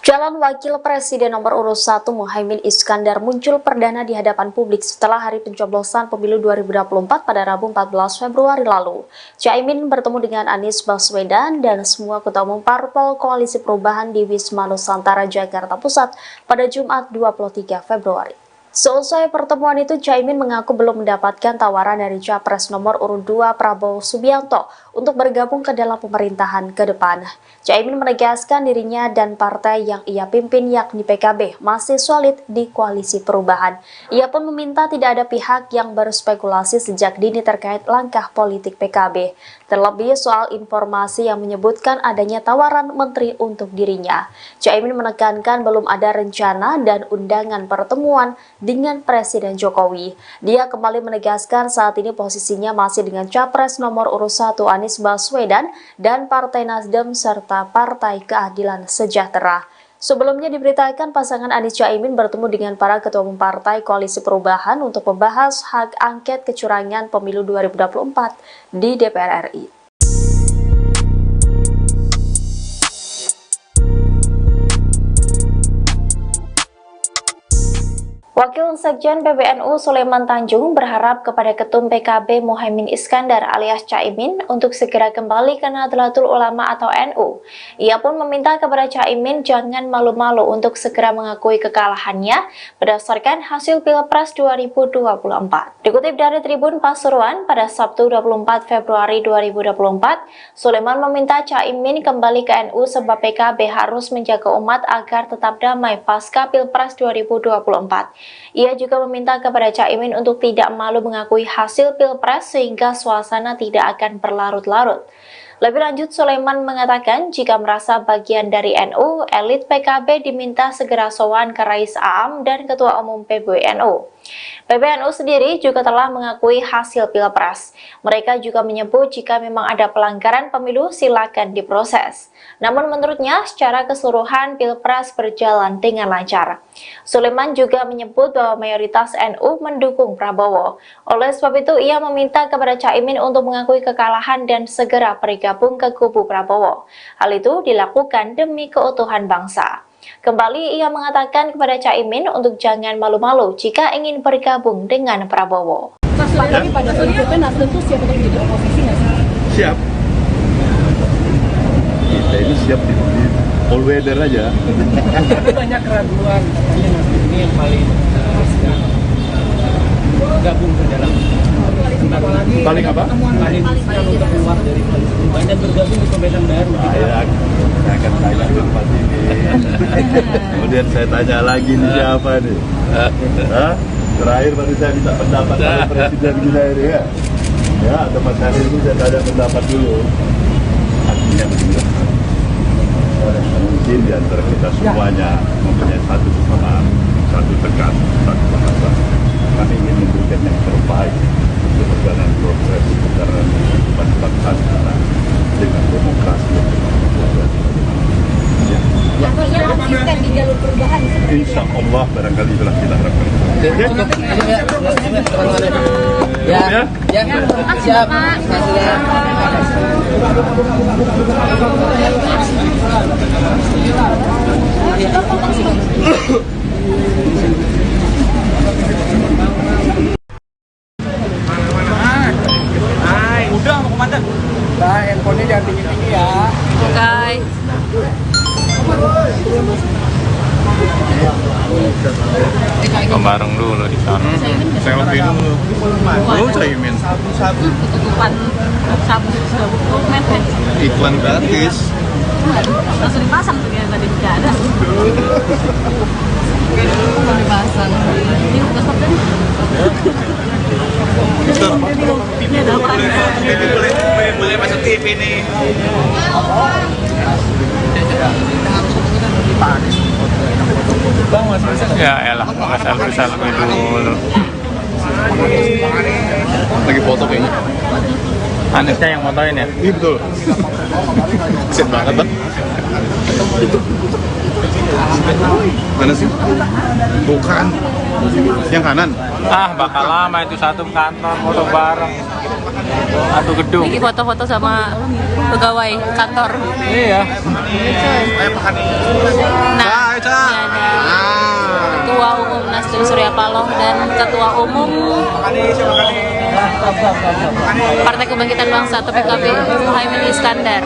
Calon Wakil Presiden nomor urut 1 Muhaimin Iskandar muncul perdana di hadapan publik setelah hari pencoblosan pemilu 2024 pada Rabu 14 Februari lalu. Caimin bertemu dengan Anies Baswedan dan semua ketua umum parpol Koalisi Perubahan di Wisma Nusantara, Jakarta Pusat pada Jumat 23 Februari. Seusai pertemuan itu, Caimin mengaku belum mendapatkan tawaran dari Capres nomor urut 2 Prabowo Subianto untuk bergabung ke dalam pemerintahan ke depan. Caimin menegaskan dirinya dan partai yang ia pimpin yakni PKB masih solid di Koalisi Perubahan. Ia pun meminta tidak ada pihak yang berspekulasi sejak dini terkait langkah politik PKB. Terlebih soal informasi yang menyebutkan adanya tawaran menteri untuk dirinya. Caimin menekankan belum ada rencana dan undangan pertemuan dengan Presiden Jokowi. Dia kembali menegaskan saat ini posisinya masih dengan Capres nomor urut 1 Anies Baswedan dan Partai Nasdem serta Partai Keadilan Sejahtera. Sebelumnya diberitakan pasangan Anies Caimin bertemu dengan para ketua umum partai Koalisi Perubahan untuk membahas hak angket kecurangan pemilu 2024 di DPR RI. Wakil Sekjen PBNU Sulaiman Tanjung berharap kepada Ketum PKB Muhaimin Iskandar alias Caimin untuk segera kembali ke Nahdlatul Ulama atau NU. Ia pun meminta kepada Caimin jangan malu-malu untuk segera mengakui kekalahannya berdasarkan hasil Pilpres 2024. Dikutip dari Tribun Pasuruan pada Sabtu 24 Februari 2024, Sulaiman meminta Caimin kembali ke NU sebab PKB harus menjaga umat agar tetap damai pasca Pilpres 2024. Ia juga meminta kepada Caimin untuk tidak malu mengakui hasil Pilpres sehingga suasana tidak akan berlarut-larut. Lebih lanjut, Sulaiman mengatakan jika merasa bagian dari NU, elit PKB diminta segera sowan ke Rais Aam dan Ketua Umum PBNU. PBNU sendiri juga telah mengakui hasil Pilpres. Mereka juga menyebut jika memang ada pelanggaran pemilu silakan diproses. Namun menurutnya secara keseluruhan Pilpres berjalan dengan lancar. Sulaiman juga menyebut bahwa mayoritas NU mendukung Prabowo. Oleh sebab itu ia meminta kepada Caimin untuk mengakui kekalahan dan segera bergabung ke kubu Prabowo. Hal itu dilakukan demi keutuhan bangsa. Kembali ia mengatakan kepada Caimin untuk jangan malu-malu jika ingin bergabung dengan Prabowo. Tapi pada prinsipnya Nasdem tuh siap untuk jadi oposisi nggak sih? Siap. Kita ini siap di all weather aja. Banyak keraguan, katanya Nasdem ini yang paling gabung ke dalam Paling apa? paling untuk keluar dari koalisi perubahan dan bergabung di pemerintahan baru. Saya akan tanya tempat ini. Kemudian saya tanya lagi nih siapa nih? Hah? Terakhir baru saya minta pendapat dari Presiden kita ini ya. Ya, tempat hari ini saya tanya pendapat dulu. Artinya begini. Mungkin di antara kita semuanya mempunyai satu kesamaan, satu tekan, satu bahasa. Kami ingin memberikan yang terbaik untuk perjalanan proses secara bangsa kita dengan demokrasi yang Konsisten di jalur perubahan seperti insya Allah barangkali itulah kita harapkan. Siap. Udah mau komandan. Nah, handphonenya jangan tinggi-tinggi ya. Oke. Bareng dulu di sana. Selfie dulu. Lu Caimin. Ketutupan sabu dokumen kan. Iklan gratis. Langsung dipasang tuh ya tadi tidak ada. Langsung dipasang. Ini udah stop tadi. Ini ada apa? Boleh masuk TV nih. Bang, masih bisa Ya elah, nggak selfie dulu. Lagi foto kayaknya. Anisnya yang motoin ya? Iya betul. Kesian banget bang. Mana sih? Bukan. Yang kanan. Ah, bakal lama itu satu kantor foto bareng. Satu gedung. Ini foto-foto sama pegawai kantor. Iya. Nah, ini ada Ketua Umum Nasdem Surya Paloh dan Ketua Umum Partai Kebangkitan Bangsa atau PKB Muhaimin Iskandar.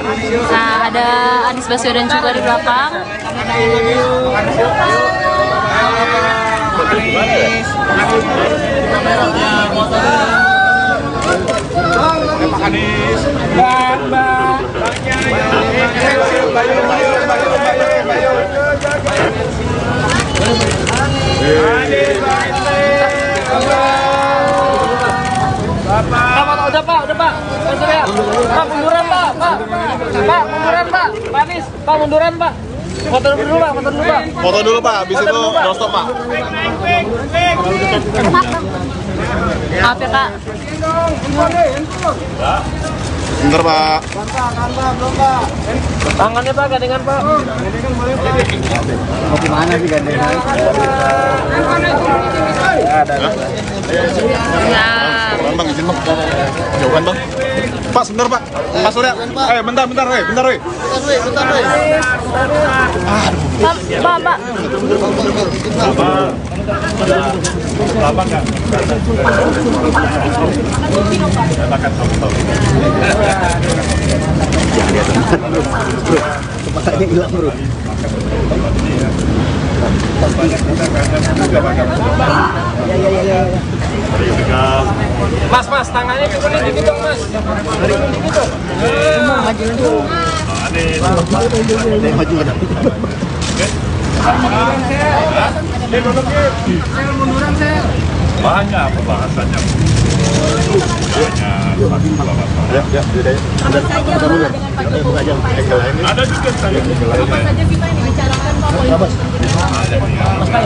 Nah, ada Anies Baswedan juga di belakang. Udah pak. Pak munduran pak. Pak munduran pak. Pak Anies, pak munduran pak. Foto dulu pak. Foto dulu pak, habis itu doorstop pak. Maaf ya Kak. Bentar pak. Tangannya pak, gandengan pak. Mau gimana sih gandengan? Ya. siap. Bang, izin bang. Jauhan bang. Pak, sebentar pak. Pak Surya. Bentar, weh. Pak. Lama nggak? Silakan tahu. Jangan lihat bro. Kepalanya hilang bro. Mas, tangannya juga nih gitu mas. Maju kan. Banyak pembahasannya. Ada juga saya. Apa saja kita ini bicarakan Pak Wali? Masalah aja bicarakan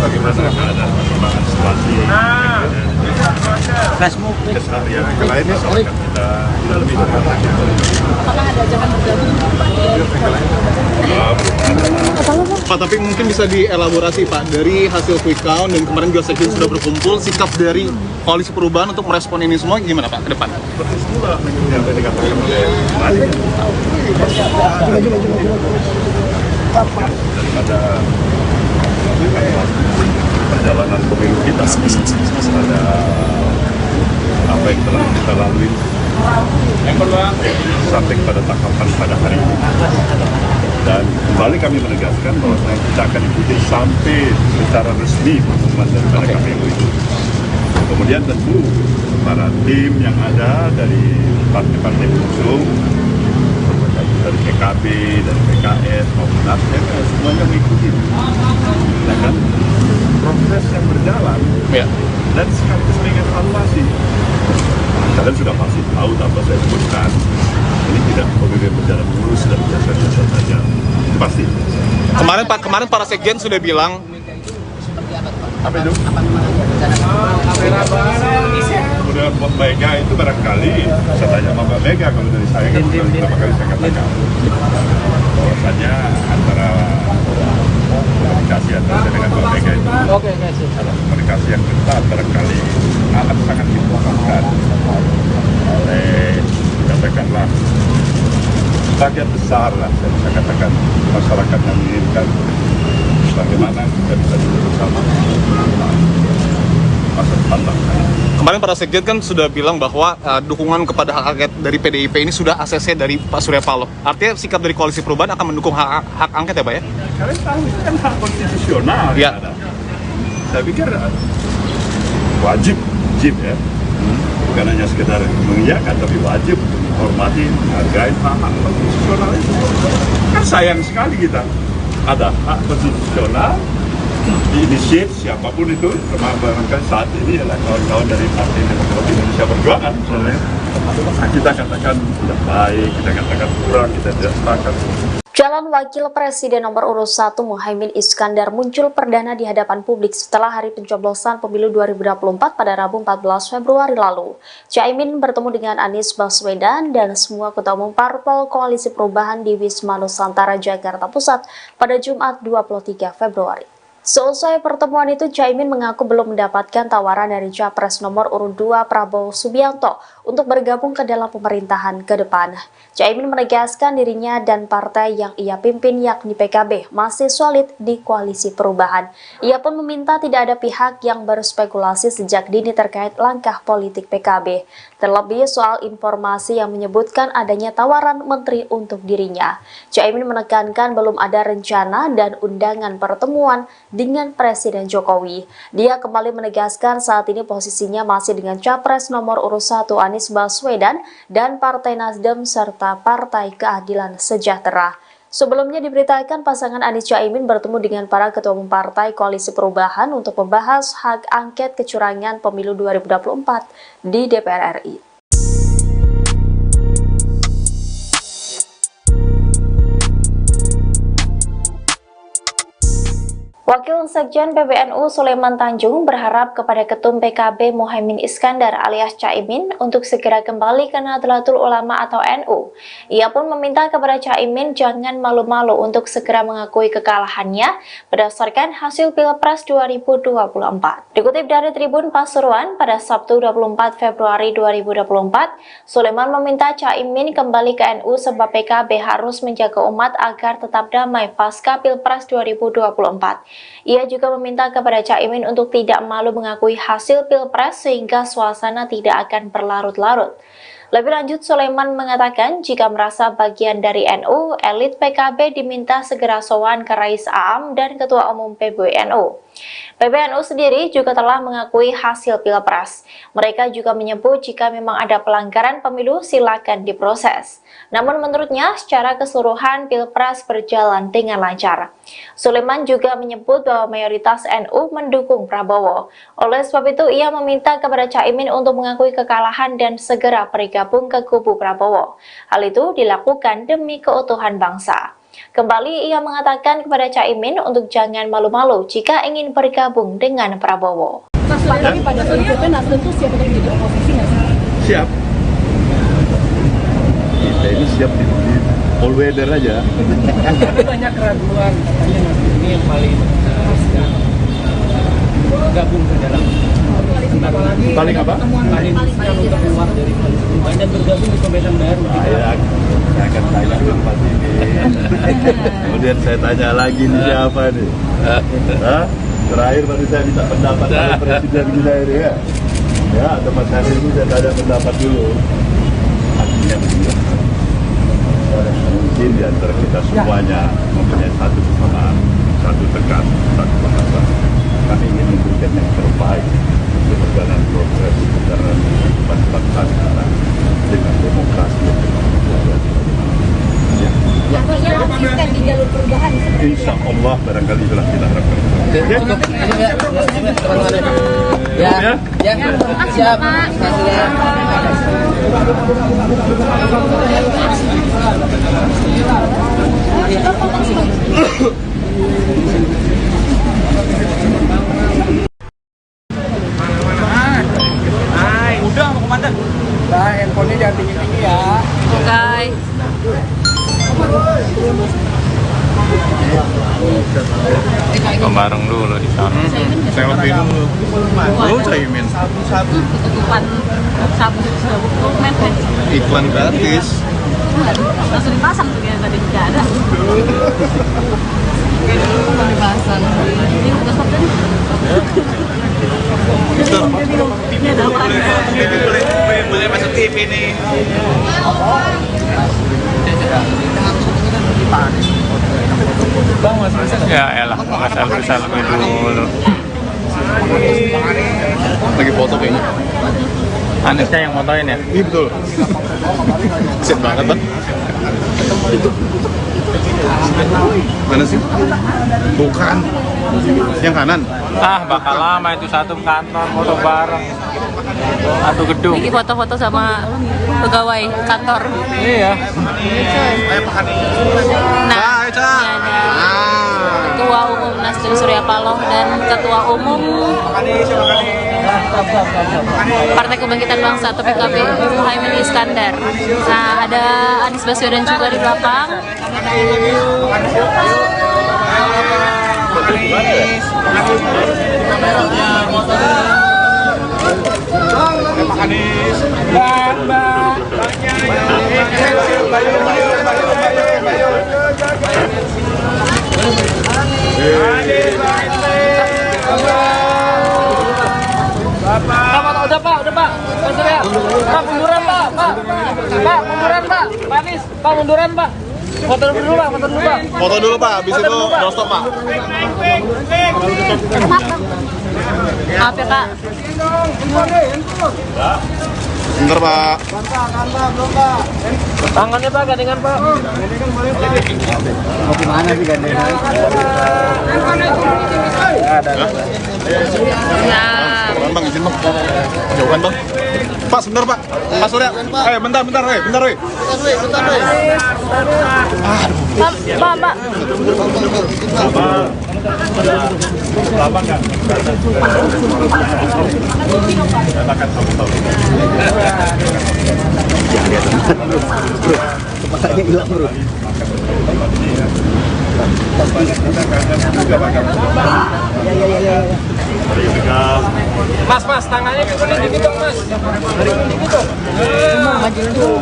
bagaimana keadaan perkembangan situasi keseharian yang lainnya kita lebih Apakah ada ajakan bergabung Pak, tapi mungkin bisa dielaborasi Pak, dari hasil quick count dan kemarin juga sekjen sudah berkumpul, sikap dari Koalisi Perubahan untuk merespon ini semua gimana Pak ke depan? seperti semula yang tadi dikatakan oleh daripada perjalanan pemilu kita ada apa yang telah kita lalui sampai pada tahapan pada hari ini, dan kembali kami menegaskan bahwa kita akan ikuti sampai secara resmi pengumuman daripada KPU itu. Kemudian tentu para tim yang ada dari partai-partai pengusung, dari PKB, dari PKS maupun Nasdem, semuanya mengikuti. Ya kan? Proses yang berjalan Ya. dan sekaligus mengevaluasi. Kalian sudah pasti tahu tanpa saya sebutkan, ini tidak pemilu berjalan mulus dan biasa-biasa saja. Itu pasti. Kemarin para sekjen sudah bilang Apa itu? Kemudian Mbak Mega itu barangkali, saya tanya sama Mbak Mega, kalau dari saya kan beberapa kali saya katakan bahwasanya antara komunikasi antara saya dengan Mbak Mega itu adalah komunikasi yang ketat, barangkali akan sangat dibutuhkan oleh, katakanlah, bagian besar lah, saya bisa katakan masyarakat yang menginginkan bagaimana kita bisa duduk bersama masa depan bangsa. kemarin para sekjen kan sudah bilang bahwa dukungan kepada hak angket dari PDIP ini sudah ACC dari Pak Surya Paloh. Artinya sikap dari Koalisi Perubahan akan mendukung hak angket ya Pak ya? Kalian tahu itu kan hak konstitusional Ya. yang ada. Saya pikir wajib ya, bukan hanya sekedar mengiyakan, tapi wajib untuk menghormati, menghargai hak konstitusional itu. Kan sayang sekali kita ada hak konstitusional diinisiat siapapun itu, termasuk saat ini adalah kawan-kawan dari Partai Demokrasi Indonesia Perjuangan misalnya. Kita katakan tidak baik, kita katakan kurang, kita tidak sepakat. Calon Wakil Presiden nomor urut 1 Muhaimin Iskandar muncul perdana di hadapan publik setelah hari pencoblosan pemilu 2024 pada Rabu 14 Februari lalu. Caimin bertemu dengan Anies Baswedan dan semua ketua umum parpol Koalisi Perubahan di Wisma Nusantara, Jakarta Pusat pada Jumat 23 Februari. Seusai pertemuan itu, Caimin mengaku belum mendapatkan tawaran dari Capres nomor urut 2 Prabowo Subianto untuk bergabung ke dalam pemerintahan ke depan. Caimin menegaskan dirinya dan partai yang ia pimpin yakni PKB masih solid di Koalisi Perubahan. Ia pun meminta tidak ada pihak yang berspekulasi sejak dini terkait langkah politik PKB. Terlebih soal informasi yang menyebutkan adanya tawaran menteri untuk dirinya. Caimin menekankan belum ada rencana dan undangan pertemuan dengan Presiden Jokowi. Dia kembali menegaskan saat ini posisinya masih dengan Capres nomor urut 1 Anies Baswedan dan Partai Nasdem serta Partai Keadilan Sejahtera. Sebelumnya diberitakan pasangan Anies Caimin bertemu dengan para ketua umum Partai Koalisi Perubahan untuk membahas hak angket kecurangan pemilu 2024 di DPR RI. Wakil Sekjen PBNU Sulaiman Tanjung berharap kepada Ketum PKB Muhaimin Iskandar alias Caimin untuk segera kembali ke Nahdlatul Ulama atau NU. Ia pun meminta kepada Caimin jangan malu-malu untuk segera mengakui kekalahannya berdasarkan hasil Pilpres 2024. Dikutip dari Tribun Pasuruan pada Sabtu 24 Februari 2024, Sulaiman meminta Caimin kembali ke NU sebab PKB harus menjaga umat agar tetap damai pasca Pilpres 2024. Ia juga meminta kepada Caimin untuk tidak malu mengakui hasil Pilpres sehingga suasana tidak akan berlarut-larut. Lebih lanjut, Sulaiman mengatakan jika merasa bagian dari NU, elit PKB diminta segera sowan ke Rais Aam dan Ketua Umum PBNU. PBNU sendiri juga telah mengakui hasil Pilpres. Mereka juga menyebut jika memang ada pelanggaran pemilu silakan diproses. Namun menurutnya secara keseluruhan Pilpres berjalan dengan lancar. Sulaiman juga menyebut bahwa mayoritas NU mendukung Prabowo. Oleh sebab itu ia meminta kepada Caimin untuk mengakui kekalahan dan segera bergabung ke kubu Prabowo. Hal itu dilakukan demi keutuhan bangsa. Kembali ia mengatakan kepada Caimin untuk jangan malu-malu jika ingin bergabung dengan Prabowo. Pak, tapi pada prinsipnya Nasdem tuh siap untuk jadi oposisi nggak sih? Siap. Kita ini siap di all weather aja. Banyak keraguan, katanya Nasdem ini yang paling gabung ke dalam Paling apa? paling untuk keluar dari koalisi perubahan dan bergabung di pemerintahan baru. Saya akan tanya tempat ini. Kemudian saya tanya lagi nih siapa nih? Hah? Terakhir baru saya minta pendapat dari Presiden kita ini ya. Ya, tempat saya ini saya tanya pendapat dulu. Artinya begini. Mungkin di antara kita semuanya mempunyai satu kesamaan, satu tekad, satu bahasa. Kami ingin memberikan yang terbaik untuk perjalanan progres perjalanan kehidupan bangsa kita dengan demokrasi yang berkelanjutan. Artinya konsisten di jalur perubahan seperti itu. Insya Allah barangkali itulah kita harapkan. Siap. Udah mau komandan. Nah, handphonenya jangan tinggi-tinggi ya. Oke. Bareng dulu di sana. Selfie dulu. Lu Caimin. Ketutupan dokumen Iklan gratis. langsung dipasang tuh yang tadi tidak ada. Dipasang. Ini udah stop tadi. Ini ada apa? Boleh masuk TV nih. Bang, Mas bisa Ya elah, selfie dulu. Lagi foto kayaknya. Anisnya yang motoin ya? Iya betul. Set banget bang. Mana sih? Bukan. Yang kanan. Ah, bakal lama itu satu kantor foto bareng. Satu gedung. Ini foto-foto sama pegawai kantor. Iya. Nah, ini ada Ketua Umum Nasdem Surya Paloh dan Ketua Umum Partai Kebangkitan Bangsa atau PKB Muhaimin Iskandar. Nah, ada Anies Baswedan juga di belakang. Udah Pak. Pak Surya. Pak munduran Pak. Pak munduran Pak. Pak Anies, Pak munduran Pak. Foto dulu Pak. Foto dulu pak, habis itu doorstop pak. Maaf ya Kak. Bentar pak. Tangannya Pak, gandengan Pak. Mau kemana sih gandengan? Nah, Bang, izin bang. Jauhan bang. Pak, sebentar pak. Pak Surya. Bentar. Bentar. Pak. Lama nggak? Saya akan tahu. Jangan lihat tempat bro. Kepalanya hilang bro. Mas, tangannya ke kuning dikit dong, Mas. Dari kuning dikit dong. Maju dong.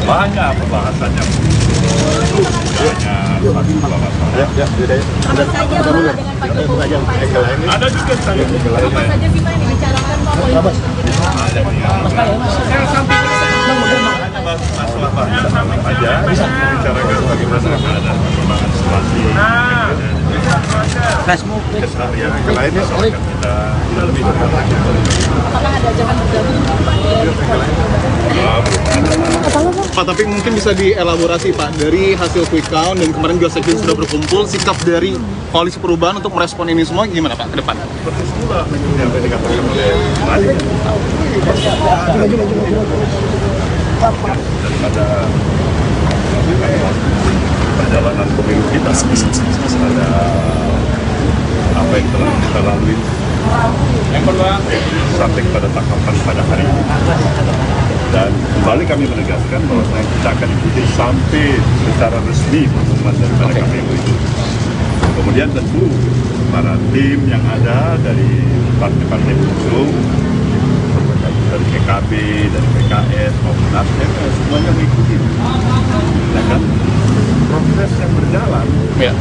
Banyak pembahasannya. Ada juga saya. Apa saja sih Pak yang dibicarakan Pak? Masalah banyak aja bicarakan bagaimana ada perkembangan situasi. Facebook. Yang lainnya soal kita lebih Apakah ada ajakan bergabung Pak, tapi mungkin bisa dielaborasi Pak, dari hasil quick count dan kemarin juga sekjen sudah berkumpul, sikap dari Koalisi Perubahan untuk merespon ini semua gimana Pak ke depan? seperti semula yang dikatakan oleh Malik daripada perjalanan pemilu kita ada apa yang telah kita lalui yang kedua sampai kepada tahapan pada hari ini, dan kembali kami menegaskan bahwa kita akan ikuti sampai secara resmi pengumuman daripada KPU itu. Kemudian tentu para tim yang ada dari partai-partai pengusung, dari PKB, dari PKS maupun Nasdem, semuanya mengikuti. Ya kan? Proses yang berjalan Ya.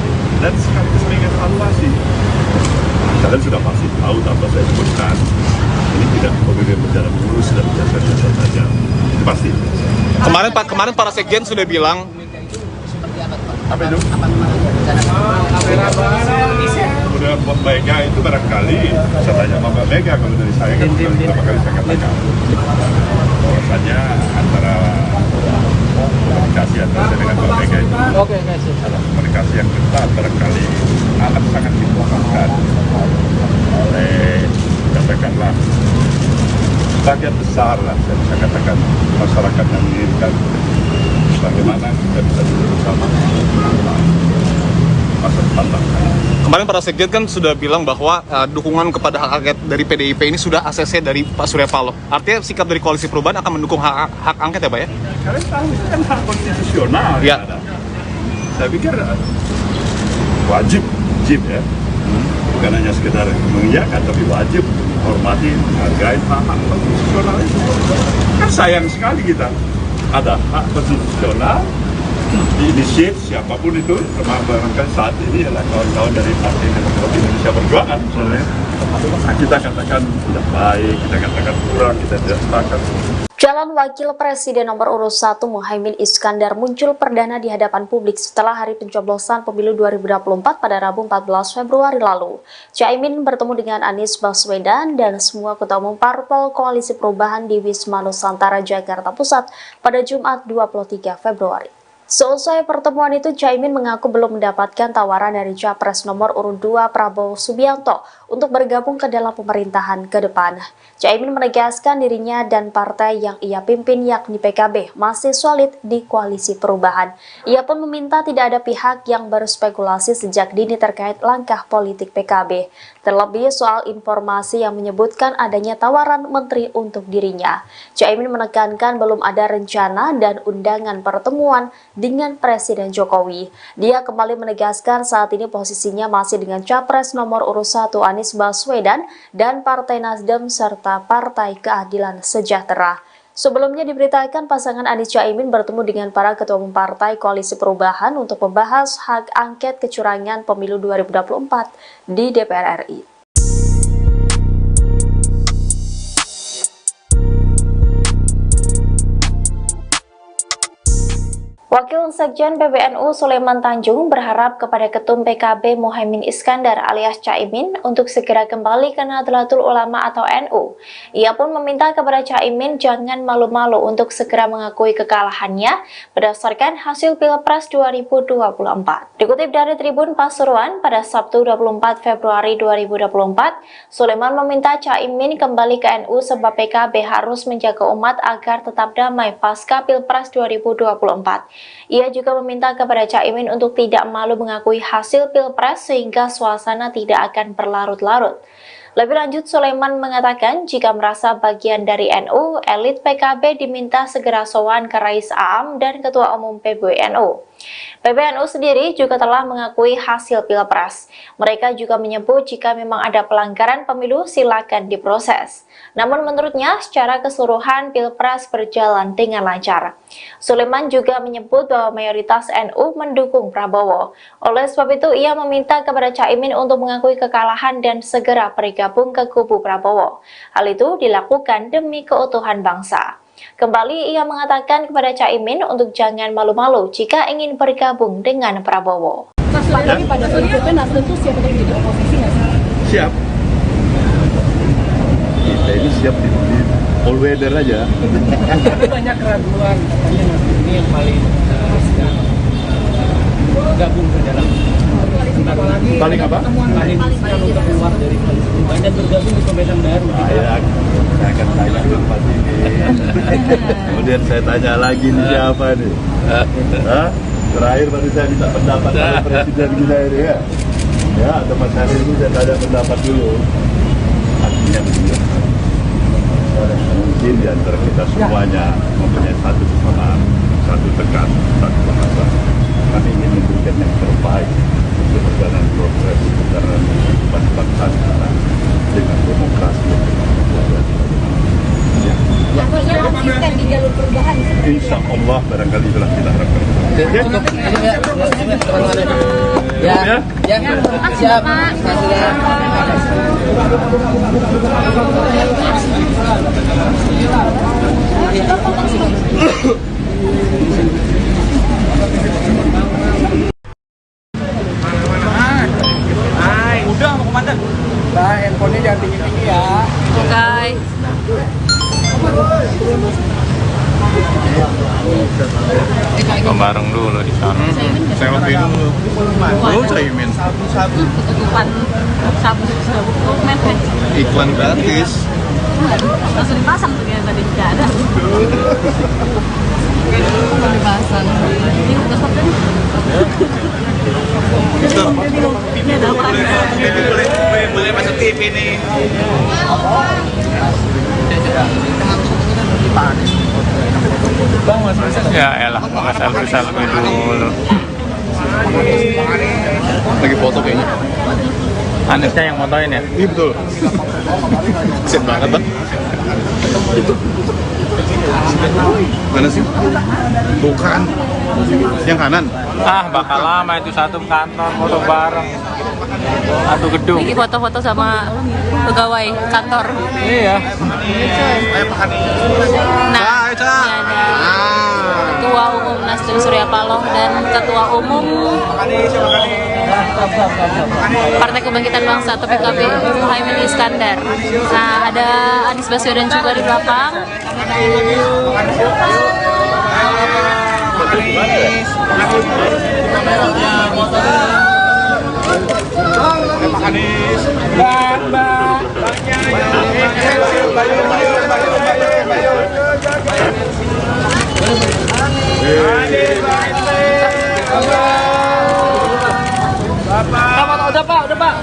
dan sekaligus mengevaluasi. Kalian sudah pasti tahu tanpa saya sebutkan, ini tidak pemilu berjalan mulus dan biasa-biasa saja. Itu pasti. Kemarin para sekjen sudah bilang Apa itu? Kemudian Mbak Mega itu barangkali, saya tanya sama Mbak Mega, kalau dari saya kan beberapa kali saya katakan bahwasanya antara komunikasi antara saya dengan Mbak Mega itu adalah komunikasi yang ketat, barangkali akan sangat dibutuhkan oleh, katakanlah, bagian besar lah, saya bisa katakan masyarakat yang menginginkan bagaimana kita bisa duduk bersama masa depan bangsa. kemarin para sekjen kan sudah bilang bahwa dukungan kepada hak angket dari PDIP ini sudah ACC dari Pak Surya Paloh. Artinya sikap dari Koalisi Perubahan akan mendukung hak angket ya Pak ya? Kalian tahu itu kan hak konstitusional Ya. yang ada. Saya pikir wajib ya, bukan hanya sekedar mengiyakan, tapi wajib menghormati, menghargai hak konstitusional itu. Kan sayang sekali kita ada hak konstitusional diinisiat siapapun itu, termasuk barangkali saat ini adalah kawan-kawan dari Partai Demokrasi Indonesia Perjuangan misalnya. Kita katakan tidak baik, kita katakan kurang, kita tidak sepakat. Calon Wakil Presiden nomor urut 1 Muhaimin Iskandar muncul perdana di hadapan publik setelah hari pencoblosan pemilu 2024 pada Rabu 14 Februari lalu. Caimin bertemu dengan Anies Baswedan dan semua ketua umum parpol Koalisi Perubahan di Wisma Nusantara, Jakarta Pusat pada Jumat 23 Februari. Seusai pertemuan itu, Caimin mengaku belum mendapatkan tawaran dari Capres nomor urut 2 Prabowo Subianto untuk bergabung ke dalam pemerintahan ke depan. Caimin menegaskan dirinya dan partai yang ia pimpin yakni PKB masih solid di Koalisi Perubahan. Ia pun meminta tidak ada pihak yang berspekulasi sejak dini terkait langkah politik PKB, terlebih soal informasi yang menyebutkan adanya tawaran menteri untuk dirinya. Caimin menekankan belum ada rencana dan undangan pertemuan dengan Presiden Jokowi. Dia kembali menegaskan saat ini posisinya masih dengan Capres nomor urut 1 Anies Baswedan dan Partai Nasdem serta Partai Keadilan Sejahtera. Sebelumnya diberitakan pasangan Anies Caimin bertemu dengan para ketua umum partai Koalisi Perubahan untuk membahas hak angket kecurangan pemilu 2024 di DPR RI. Wakil Sekjen PBNU Sulaiman Tanjung berharap kepada Ketum PKB Muhaimin Iskandar alias Caimin untuk segera kembali ke Nahdlatul Ulama atau NU. Ia pun meminta kepada Caimin jangan malu-malu untuk segera mengakui kekalahannya berdasarkan hasil Pilpres 2024. Dikutip dari Tribun Pasuruan pada Sabtu 24 Februari 2024, Sulaiman meminta Caimin kembali ke NU sebab PKB harus menjaga umat agar tetap damai pasca Pilpres 2024. Ia juga meminta kepada Caimin untuk tidak malu mengakui hasil Pilpres sehingga suasana tidak akan berlarut-larut. Lebih lanjut, Sulaiman mengatakan jika merasa bagian dari NU, elit PKB diminta segera sowan ke Rais Aam dan Ketua Umum PBNU. PBNU sendiri juga telah mengakui hasil Pilpres. Mereka juga menyebut jika memang ada pelanggaran pemilu silakan diproses. Namun menurutnya secara keseluruhan Pilpres berjalan dengan lancar. Sulaiman juga menyebut bahwa mayoritas NU mendukung Prabowo. Oleh sebab itu ia meminta kepada Caimin untuk mengakui kekalahan dan segera bergabung ke kubu Prabowo. Hal itu dilakukan demi keutuhan bangsa. Kembali ia mengatakan kepada Caimin untuk jangan malu-malu jika ingin bergabung dengan Prabowo. Pak, tapi pada prinsipnya Nasdem tuh siap untuk jadi oposisi nggak sih? Siap. Kita ini siap di all weather aja. Tapi banyak keraguan, katanya Nasdem ini yang paling gabung ke dalam Paling apa? paling untuk keluar dari koalisi perubahan dan bergabung di pemerintahan baru. Saya akan tanya dulu Pak ini. Kemudian saya tanya lagi nih siapa nih? Hah? Terakhir baru saya minta pendapat dari Presiden kita ini ya. Ya, atau Mas Hari ini saya tanya pendapat dulu. Artinya begini. Mungkin di antara kita semuanya mempunyai satu kesamaan, satu tekan, satu bahasa. Kami ingin memberikan yang terbaik untuk perjalanan progres perjalanan kehidupan bangsa kita dengan demokrasi yang Artinya konsisten di jalur perubahan. insya Allah barangkali itulah kita harapkan. Siap. Udah mau komandan. Nah, handphonenya jangan tinggi-tinggi ya. Oke. Bareng dulu di sana. Selfie dulu. Oh, Caimin. Ketutupan sabu Iklan gratis. langsung dipasang tuh yang tadi tidak ada. Dipasang. Ini udah stop kan? Ini ada apa? Boleh masuk TV nih. Ya elah, nggak selfie dulu. Lagi foto kayaknya. Anisnya yang fotoin ya? Iya betul. Kesian banget bang. Mana sih? Bukan. Yang kanan. Ah, bakal lama itu satu kantor foto bareng. Satu gedung. Ini foto-foto sama pegawai kantor. Iya. Nah, ini ada Ketua Umum Nasdem Surya Paloh dan Ketua Umum Partai Kebangkitan Bangsa atau PKB Muhaimin Iskandar. Nah, ada Anies Baswedan juga di belakang. Udah Pak. Pak,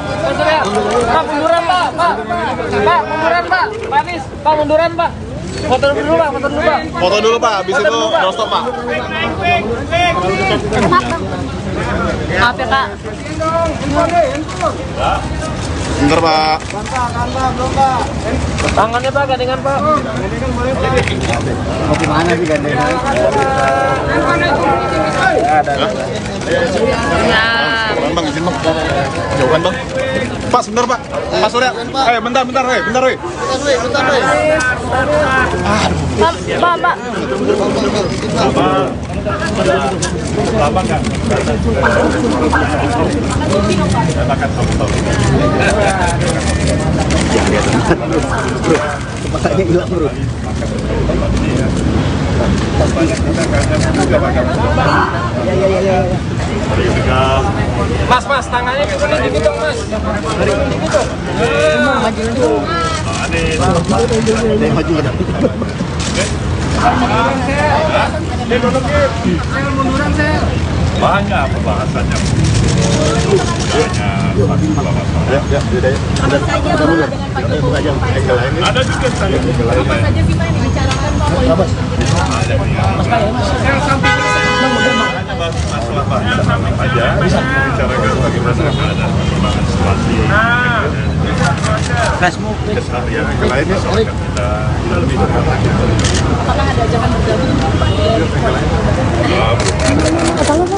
munduran Pak. Pak, munduran Pak. Pak Anies, Pak munduran Pak. Foto dulu Pak. Foto dulu Pak, habis itu doorstop Pak. Maaf ya Kak. Bentar Pak. Tangannya Pak, gandengan Pak. Mau gimana sih gandengan? Nah, Jauhan bang, izin bang. Jauhan bang. Pak, sebentar pak. Pak Surya. Bentar, bentar, weh. Pak. Lama kan? Akan tahu. Bro, kepalanya hilang bro. Mas, tangannya turunin dikit dong, Mas. Turunin dikit dong. Maju ada. Banyak pembahasannya. Ada juga saya. Apa saja sih Pak yang dibicarakan Pak Wali? Masalah banyak aja bicarakan bagaimana ada perkembangan situasi keseharian yang lainnya soal kita lebih dekat lagi. Apakah ada ajakan bergabung?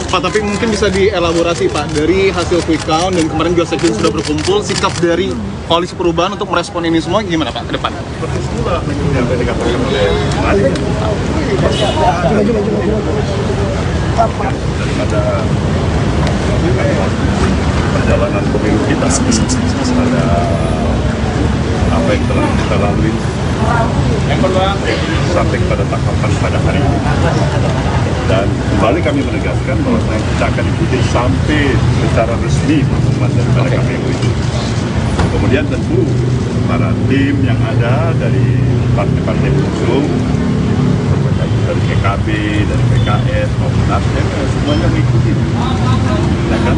Pak, tapi mungkin bisa dielaborasi Pak, dari hasil quick count dan kemarin juga sekjen sudah berkumpul, sikap dari Koalisi Perubahan untuk merespon ini semua gimana Pak ke depan? Seperti semula yang tadi dikatakan oleh daripada perjalanan pemilu kita pada apa yang telah kita lalui sampai pada tahapan pada hari ini, dan kembali kami menegaskan bahwa kita akan ikuti sampai secara resmi pengumuman daripada KPU itu. Kemudian tentu para tim yang ada dari partai-partai pengusung, dari PKB, dari PKS maupun Nasdem, semuanya mengikuti. Ya kan?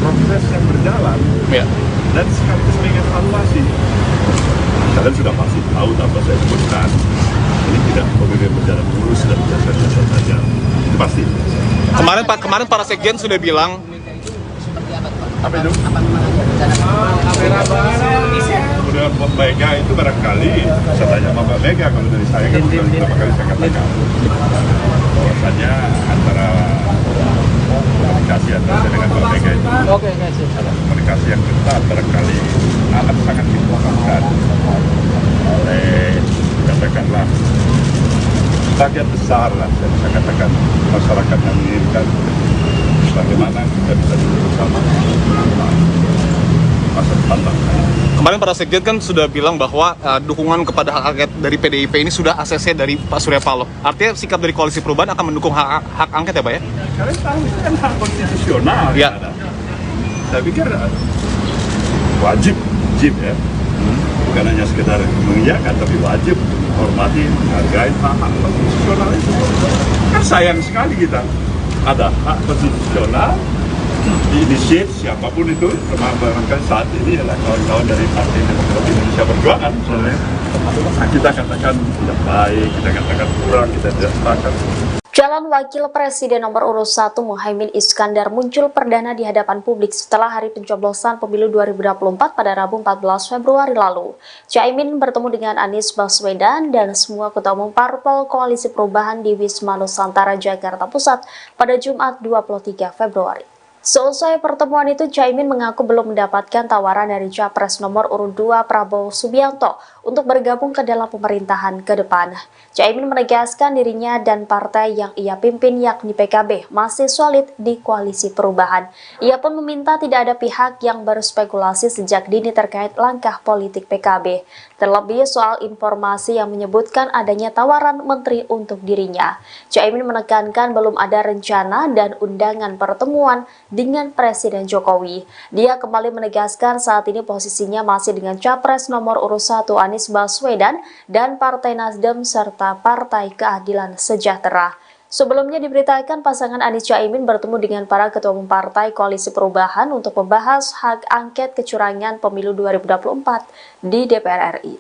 Proses yang berjalan dan sekaligus mengevaluasi. Kalian sudah pasti tahu tanpa saya sebutkan, ini tidak pemilu berjalan mulus dan biasa-biasa saja. Itu pasti. Kemarin para sekjen sudah bilang Apa itu? Kemudian Mbak Mega itu barangkali, saya tanya sama Mbak Mega, kalau dari saya kan sudah beberapa kali saya katakan bahwasanya antara komunikasi antara saya dengan Mbak Mega itu adalah komunikasi yang ketat, barangkali amat sangat dibutuhkan oleh, katakanlah, bagian besar lah, saya bisa katakan masyarakat yang menginginkan bagaimana kita bisa duduk bersama masa depan bangsa. kemarin para sekjen kan sudah bilang bahwa dukungan kepada hak angket dari PDIP ini sudah ACC dari Pak Surya Paloh. Artinya sikap dari Koalisi Perubahan akan mendukung hak angket ya Pak ya? Kalian tahu itu kan hak konstitusional ya. Ada. Saya pikir wajib ya, bukan hanya sekedar mengiyakan, tapi wajib untuk menghormati, menghargai hak konstitusional itu. Kan sayang sekali kita ada hak konstitusional diinisiat siapapun itu, termasuk saat ini adalah kawan-kawan dari Partai Demokrasi Indonesia Perjuangan misalnya. Kita katakan tidak baik, kita katakan kurang, kita tidak sepakat. Calon Wakil Presiden nomor urut 1 Muhaimin Iskandar muncul perdana di hadapan publik setelah hari pencoblosan pemilu 2024 pada Rabu 14 Februari lalu. Caimin bertemu dengan Anies Baswedan dan semua ketua umum parpol Koalisi Perubahan di Wisma Nusantara, Jakarta Pusat pada Jumat 23 Februari. Seusai pertemuan itu, Caimin mengaku belum mendapatkan tawaran dari Capres nomor urut 2 Prabowo Subianto untuk bergabung ke dalam pemerintahan ke depan. Caimin menegaskan dirinya dan partai yang ia pimpin yakni PKB masih solid di Koalisi Perubahan. Ia pun meminta tidak ada pihak yang berspekulasi sejak dini terkait langkah politik PKB, terlebih soal informasi yang menyebutkan adanya tawaran menteri untuk dirinya. Caimin menekankan belum ada rencana dan undangan pertemuan dengan Presiden Jokowi. Dia kembali menegaskan saat ini posisinya masih dengan Capres nomor urut 1 Anies Baswedan dan Partai Nasdem serta Partai Keadilan Sejahtera. Sebelumnya diberitakan pasangan Anies Caimin bertemu dengan para ketua umum Partai Koalisi Perubahan untuk membahas hak angket kecurangan pemilu 2024 di DPR RI.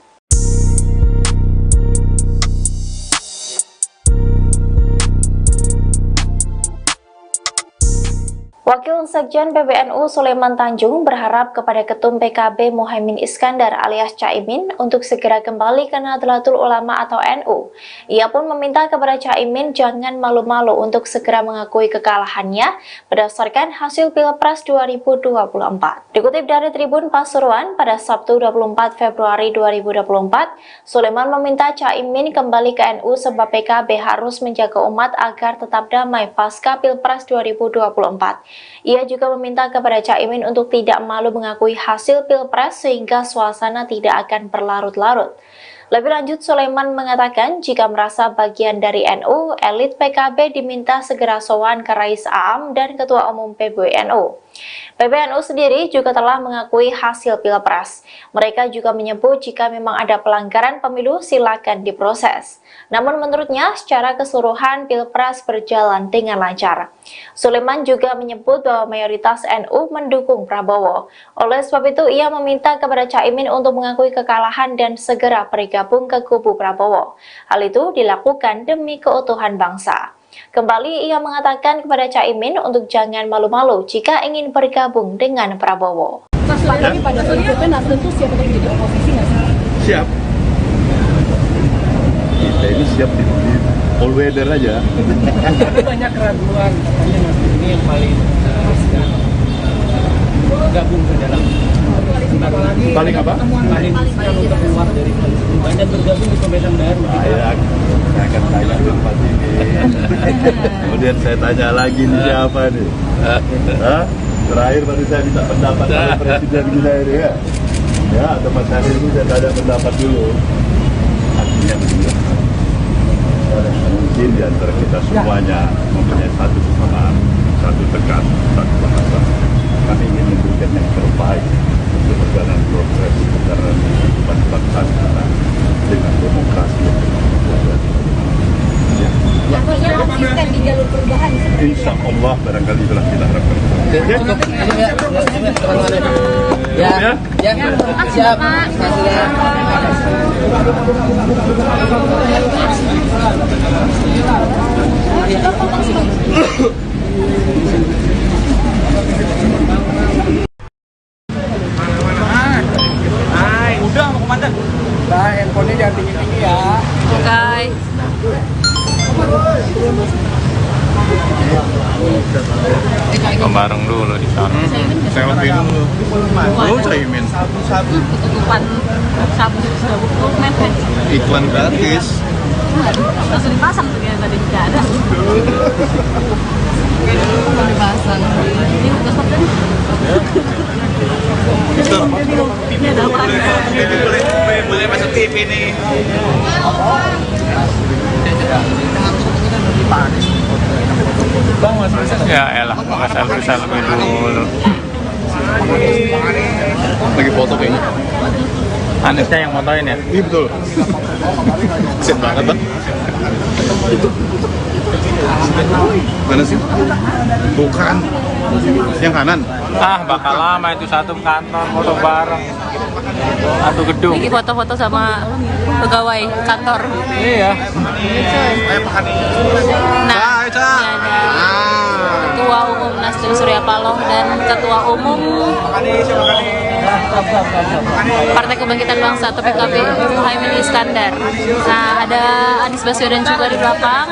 Wakil Sekjen PBNU Sulaiman Tanjung berharap kepada Ketum PKB Muhaimin Iskandar alias Caimin untuk segera kembali ke Nahdlatul Ulama atau NU. Ia pun meminta kepada Caimin jangan malu-malu untuk segera mengakui kekalahannya berdasarkan hasil Pilpres 2024. Dikutip dari Tribun Pasuruan pada Sabtu 24 Februari 2024, Sulaiman meminta Caimin kembali ke NU sebab PKB harus menjaga umat agar tetap damai pasca Pilpres 2024. Ia juga meminta kepada Caimin untuk tidak malu mengakui hasil Pilpres sehingga suasana tidak akan berlarut-larut. Lebih lanjut, Sulaiman mengatakan jika merasa bagian dari NU, elit PKB diminta segera sowan ke Rais Aam dan Ketua Umum PBNU. PBNU sendiri juga telah mengakui hasil Pilpres. Mereka juga menyebut jika memang ada pelanggaran pemilu silakan diproses. Namun menurutnya secara keseluruhan Pilpres berjalan dengan lancar. Sulaiman juga menyebut bahwa mayoritas NU mendukung Prabowo. Oleh sebab itu ia meminta kepada Caimin untuk mengakui kekalahan dan segera bergabung ke kubu Prabowo. Hal itu dilakukan demi keutuhan bangsa. Kembali ia mengatakan kepada Caimin untuk jangan malu-malu jika ingin bergabung dengan Prabowo. Pak, tapi pada prinsipnya Nasdem tuh siap untuk jadi oposisi nggak sih? Siap. Kita ini siap di all weather aja. Tapi banyak keraguan, ini yang paling gabung ke dalam Paling apa? paling untuk keluar dari koalisi banyak bergabung di pemerintahan baru. Saya akan tanya dulu Pak ini. Kemudian saya tanya lagi nih siapa nih? Hah? Terakhir baru saya minta pendapat dari Presiden kita ini ya. Ya, atau Mas Hari ini saya tanya pendapat dulu. Artinya begini. Mungkin di antara kita semuanya mempunyai satu kesamaan, satu tekan, satu bahasa. Kami ingin memberikan yang terbaik untuk perjalanan proses perjalanan kehidupan bangsa kita dengan demokrasi yang Artinya konsisten di jalur perubahan. insya Allah barangkali itulah kita harapkan. Siap. Udah mau komandan. Nah, handphonenya jangan tinggi-tinggi ya. Oke. Bareng dulu di sana. Selfie dulu. Lu Caimin. Ketutupan sabu sudah buku mepet. Iklan gratis. Langsung dipasang tuh yang tadi tidak ada. Dipasang. Ini udah stop Ini ada apa? Boleh masuk TV nih. Ya elah, nggak selfie dulu. Lagi foto kayaknya. Anisnya yang fotoin ya? Iya betul. Kesian banget bang. Mana sih? Bukan. Yang kanan. Ah, bakal lama itu satu kantor foto bareng. Satu gedung. Ini foto-foto sama pegawai kantor. Iya. Nah, ini ada Ketua Umum Nasdem Surya Paloh dan Ketua Umum Partai Kebangkitan Bangsa atau PKB Muhaimin Iskandar. Nah, ada Anies Baswedan juga di belakang.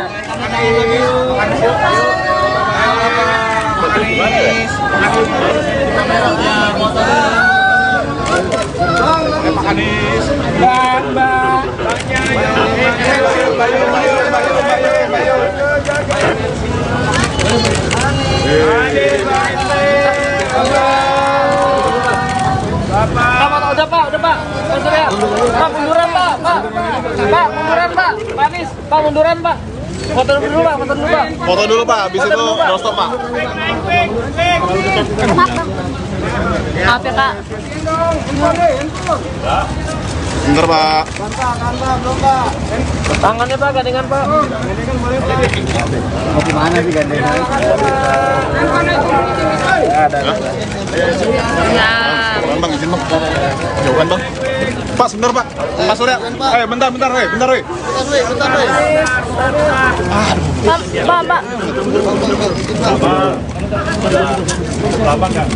Udah Pak. Pak Surya. Pak munduran Pak. Pak munduran Pak. Pak Anies, Pak munduran Pak. Foto dulu Pak. Foto dulu Pak, habis itu no stop Pak. Maaf ya Kak. Bentar Pak. Tangannya Pak, gandengan Pak. Mau gimana sih gandengan? Ya. Bang, izin bang. Jauhan bang. Pak, sebentar Pak. Pak Surya. Bentar. Pak. Lama nggak?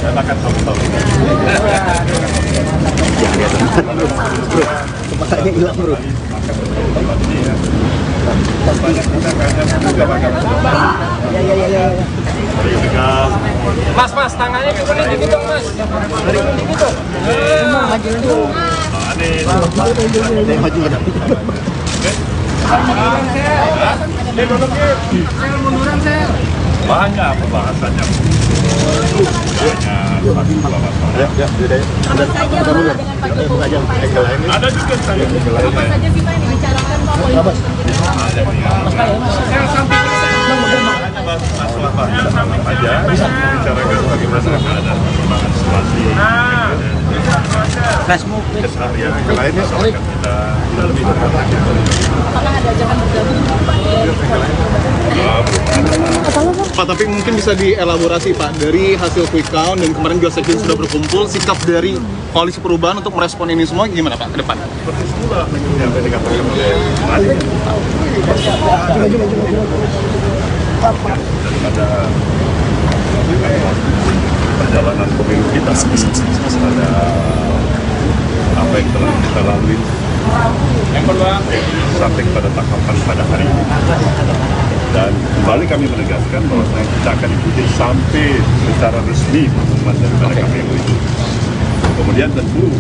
Dan akan tahu-tahu. Bro, kepalanya hilang bro. Mas, tangannya turunin dikit dong, Mas. Turunin dikit dong. Maju ada. Banyak pembahasannya. Ada juga saya. Apa saja sih Pak yang dibicarakan Pak Wali? Aja bicarakan bagaimana ada perkembangan situasi keseharian yang lainnya soal kita lebih dekat lagi. Apakah ada ajakan bergabung? Pak, tapi mungkin bisa dielaborasi Pak, dari hasil quick count dan kemarin juga sekjen sudah berkumpul, sikap dari koalisi perubahan untuk merespon ini semua gimana Pak ke depan? Seperti semula yang tadi dikatakan oleh daripada perjalanan pemilu kita pada apa yang telah kita lalui sampai pada tahapan pada hari ini. Dan kembali kami menegaskan bahwa kita akan ikuti sampai secara resmi pengumuman daripada KPU itu. Kemudian tentu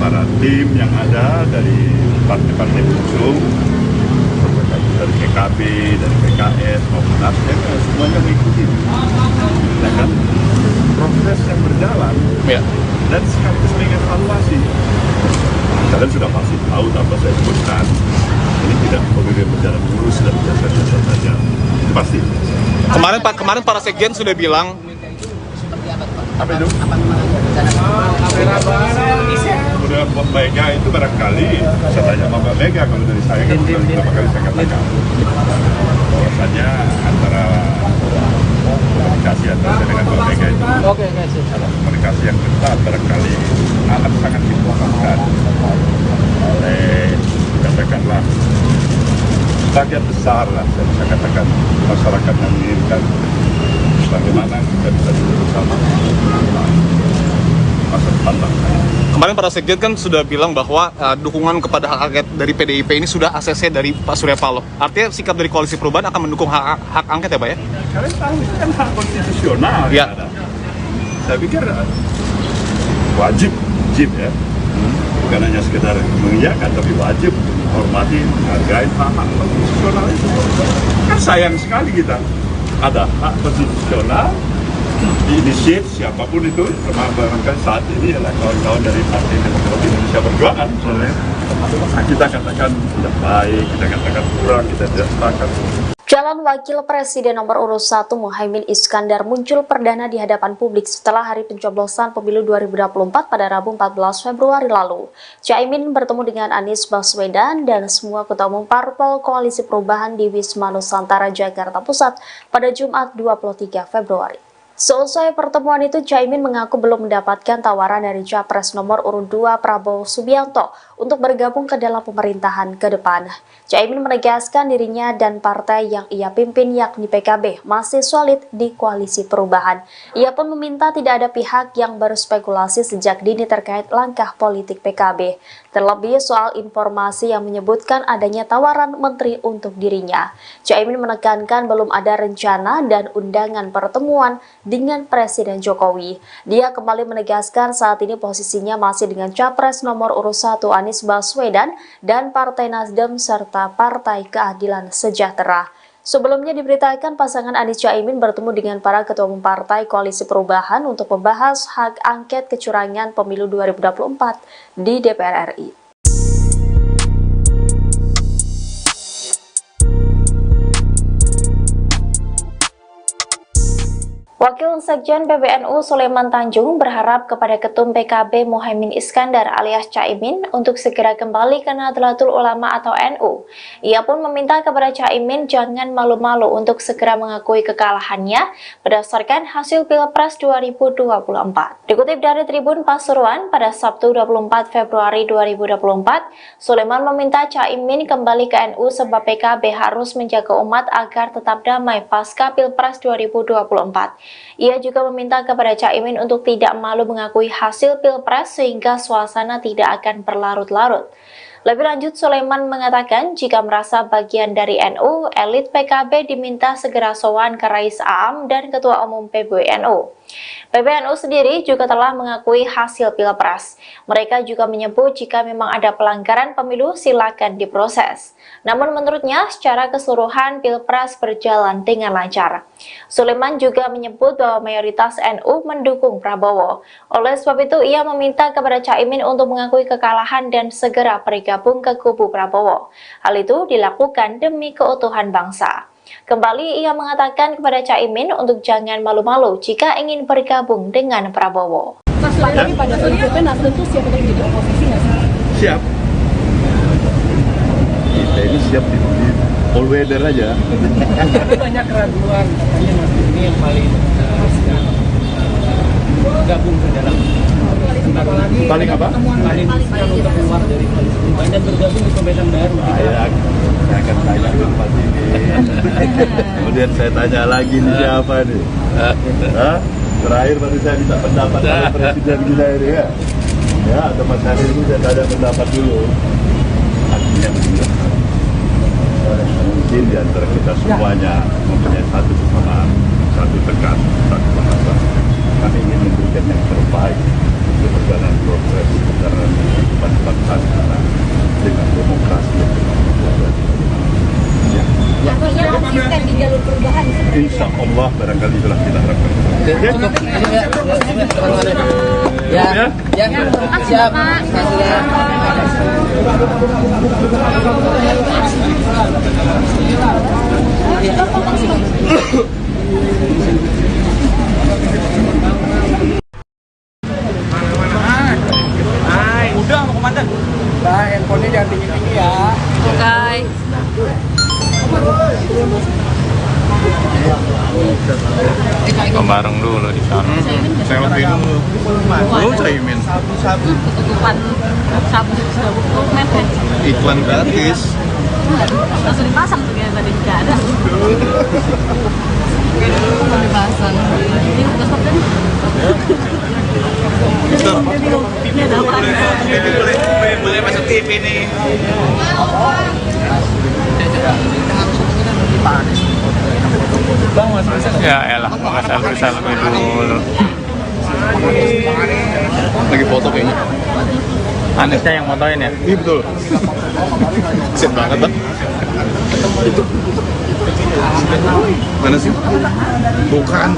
para tim yang ada dari partai-partai pengusung, dari PKB, dari PKS maupun Nasdem, semuanya mengikuti. Ya kan? Proses yang berjalan dan sekaligus mengevaluasi. Kalian sudah pasti tahu tanpa saya sebutkan, ini tidak pemilu berjalan mulus dan biasa-biasa saja. Itu pasti. Kemarin para sekjen sudah bilang Apa itu? Kemudian Mbak Mega itu barangkali, saya tanya sama Mbak Mega, kalau dari saya kan sudah beberapa kali saya katakan bahwasanya antara komunikasi antara saya dengan Mbak Mega itu komunikasi yang ketat barangkali akan sangat dibutuhkan oleh, katakanlah, bagian besar lah, saya bisa katakan masyarakat yang menginginkan bagaimana kita bisa duduk bersama masa depan bangsa. kemarin para sekjen kan sudah bilang bahwa dukungan kepada hak angket dari PDIP ini sudah ACC dari Pak Surya Paloh. Artinya sikap dari koalisi perubahan akan mendukung hak angket ya Pak ya? Kalian tahu itu kan hak konstitusional ya. Yang ada. Saya pikir wajib ya, bukan hanya sekedar mengiyakan, tapi wajib menghormati, menghargai hak konstitusional itu. Kan sayang sekali kita ada hak konstitusional diinisiat siapapun itu, termasuk barangkali saat ini adalah kawan-kawan dari Partai Demokrasi Indonesia Perjuangan misalnya. Kita katakan tidak baik, kita katakan kurang, kita tidak sepakat. Calon Wakil Presiden nomor urut 1 Muhaimin Iskandar muncul perdana di hadapan publik setelah hari pencoblosan pemilu 2024 pada Rabu 14 Februari lalu. Caimin bertemu dengan Anies Baswedan dan semua ketua umum parpol Koalisi Perubahan di Wisma Nusantara, Jakarta Pusat pada Jumat 23 Februari. Seusai pertemuan itu, Caimin mengaku belum mendapatkan tawaran dari Capres nomor urut 2 Prabowo Subianto untuk bergabung ke dalam pemerintahan ke depan. Caimin menegaskan dirinya dan partai yang ia pimpin yakni PKB masih solid di Koalisi Perubahan. Ia pun meminta tidak ada pihak yang berspekulasi sejak dini terkait langkah politik PKB, terlebih soal informasi yang menyebutkan adanya tawaran menteri untuk dirinya. Caimin menekankan belum ada rencana dan undangan pertemuan dengan Presiden Jokowi. Dia kembali menegaskan saat ini posisinya masih dengan Capres nomor urut 1 Anies Baswedan dan Partai Nasdem serta Partai Keadilan Sejahtera. Sebelumnya diberitakan pasangan Anies Caimin bertemu dengan para ketua umum partai Koalisi Perubahan untuk membahas hak angket kecurangan pemilu 2024 di DPR RI. Wakil Sekjen PBNU Sulaiman Tanjung berharap kepada Ketum PKB Muhaimin Iskandar alias Caimin untuk segera kembali ke Nahdlatul Ulama atau NU. Ia pun meminta kepada Caimin jangan malu-malu untuk segera mengakui kekalahannya berdasarkan hasil Pilpres 2024. Dikutip dari Tribun Pasuruan pada Sabtu 24 Februari 2024, Sulaiman meminta Caimin kembali ke NU sebab PKB harus menjaga umat agar tetap damai pasca Pilpres 2024. Ia juga meminta kepada Caimin untuk tidak malu mengakui hasil Pilpres sehingga suasana tidak akan berlarut-larut. Lebih lanjut, Sulaiman mengatakan jika merasa bagian dari NU, elit PKB diminta segera sowan ke Rais Aam dan Ketua Umum PBNU. PBNU sendiri juga telah mengakui hasil Pilpres. Mereka juga menyebut jika memang ada pelanggaran pemilu silakan diproses. Namun menurutnya secara keseluruhan Pilpres berjalan dengan lancar. Sulaiman juga menyebut bahwa mayoritas NU mendukung Prabowo. Oleh sebab itu ia meminta kepada Caimin untuk mengakui kekalahan dan segera bergabung ke kubu Prabowo. Hal itu dilakukan demi keutuhan bangsa. Kembali ia mengatakan kepada Caimin untuk jangan malu-malu jika ingin bergabung dengan Prabowo. Mas, lagi pada prinsipnya Nasdem tuh siap untuk jadi oposisi nggak sih? Siap. Kita ini siap di all weather aja. Banyak keraguan, katanya Nasdem ini yang paling gabung ke dalam Paling apa? paling untuk keluar dari koalisi dan bergabung di pemerintahan baru. Saya akan tanya ke tempat ini. Kemudian saya tanya lagi nih siapa nih? Hah? Terakhir baru saya minta pendapat dari Presiden kita ini ya. Ya, tempat hari ini saya tanya pendapat dulu. Artinya mungkin di antara kita semuanya mempunyai satu kesamaan, satu tekad, satu bahasa. Kami ingin memberikan yang terbaik untuk perjalanan progres perjalanan kehidupan bangsa kita dengan demokrasi yang Artinya konsisten di jalur perubahan. insya Allah barangkali itulah kita harapkan. Ya, siap. Udah mau komandan. Nah, handphonenya jangan tinggi-tinggi ya. Oke. Bareng dulu di sana. Saya lebih dulu. Lu Caimin. Ketutupan sabu mepet. Iklan gratis. Langsung dipasang tuh kayak tadi nggak ada. Mau dipasang. Ini udah stop tadi. Ini ada apa? Boleh masuk TV nih. Bang, Mas Rizal. Ya elah, makasih selfie dulu. Lagi foto kayaknya. Anisnya yang motoin ya? Iya betul. Kesian banget bang. Mana sih? Bukan.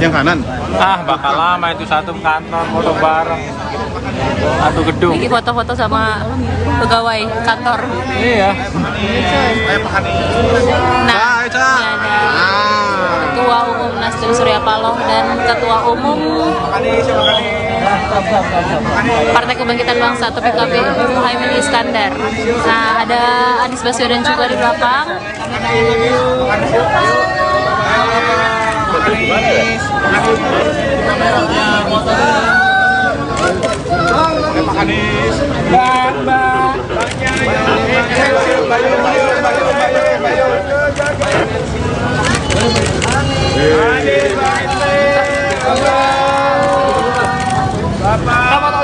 Yang kanan. Ah, bakal lama itu satu kantor foto bareng. Satu gedung. Ini foto-foto sama pegawai kantor. Iya. Nah, ini ada Ketua Umum Nasdem Surya Paloh dan Ketua Umum Partai Kebangkitan Bangsa atau PKB Muhaimin Iskandar. Nah, ada Anies Baswedan juga di belakang.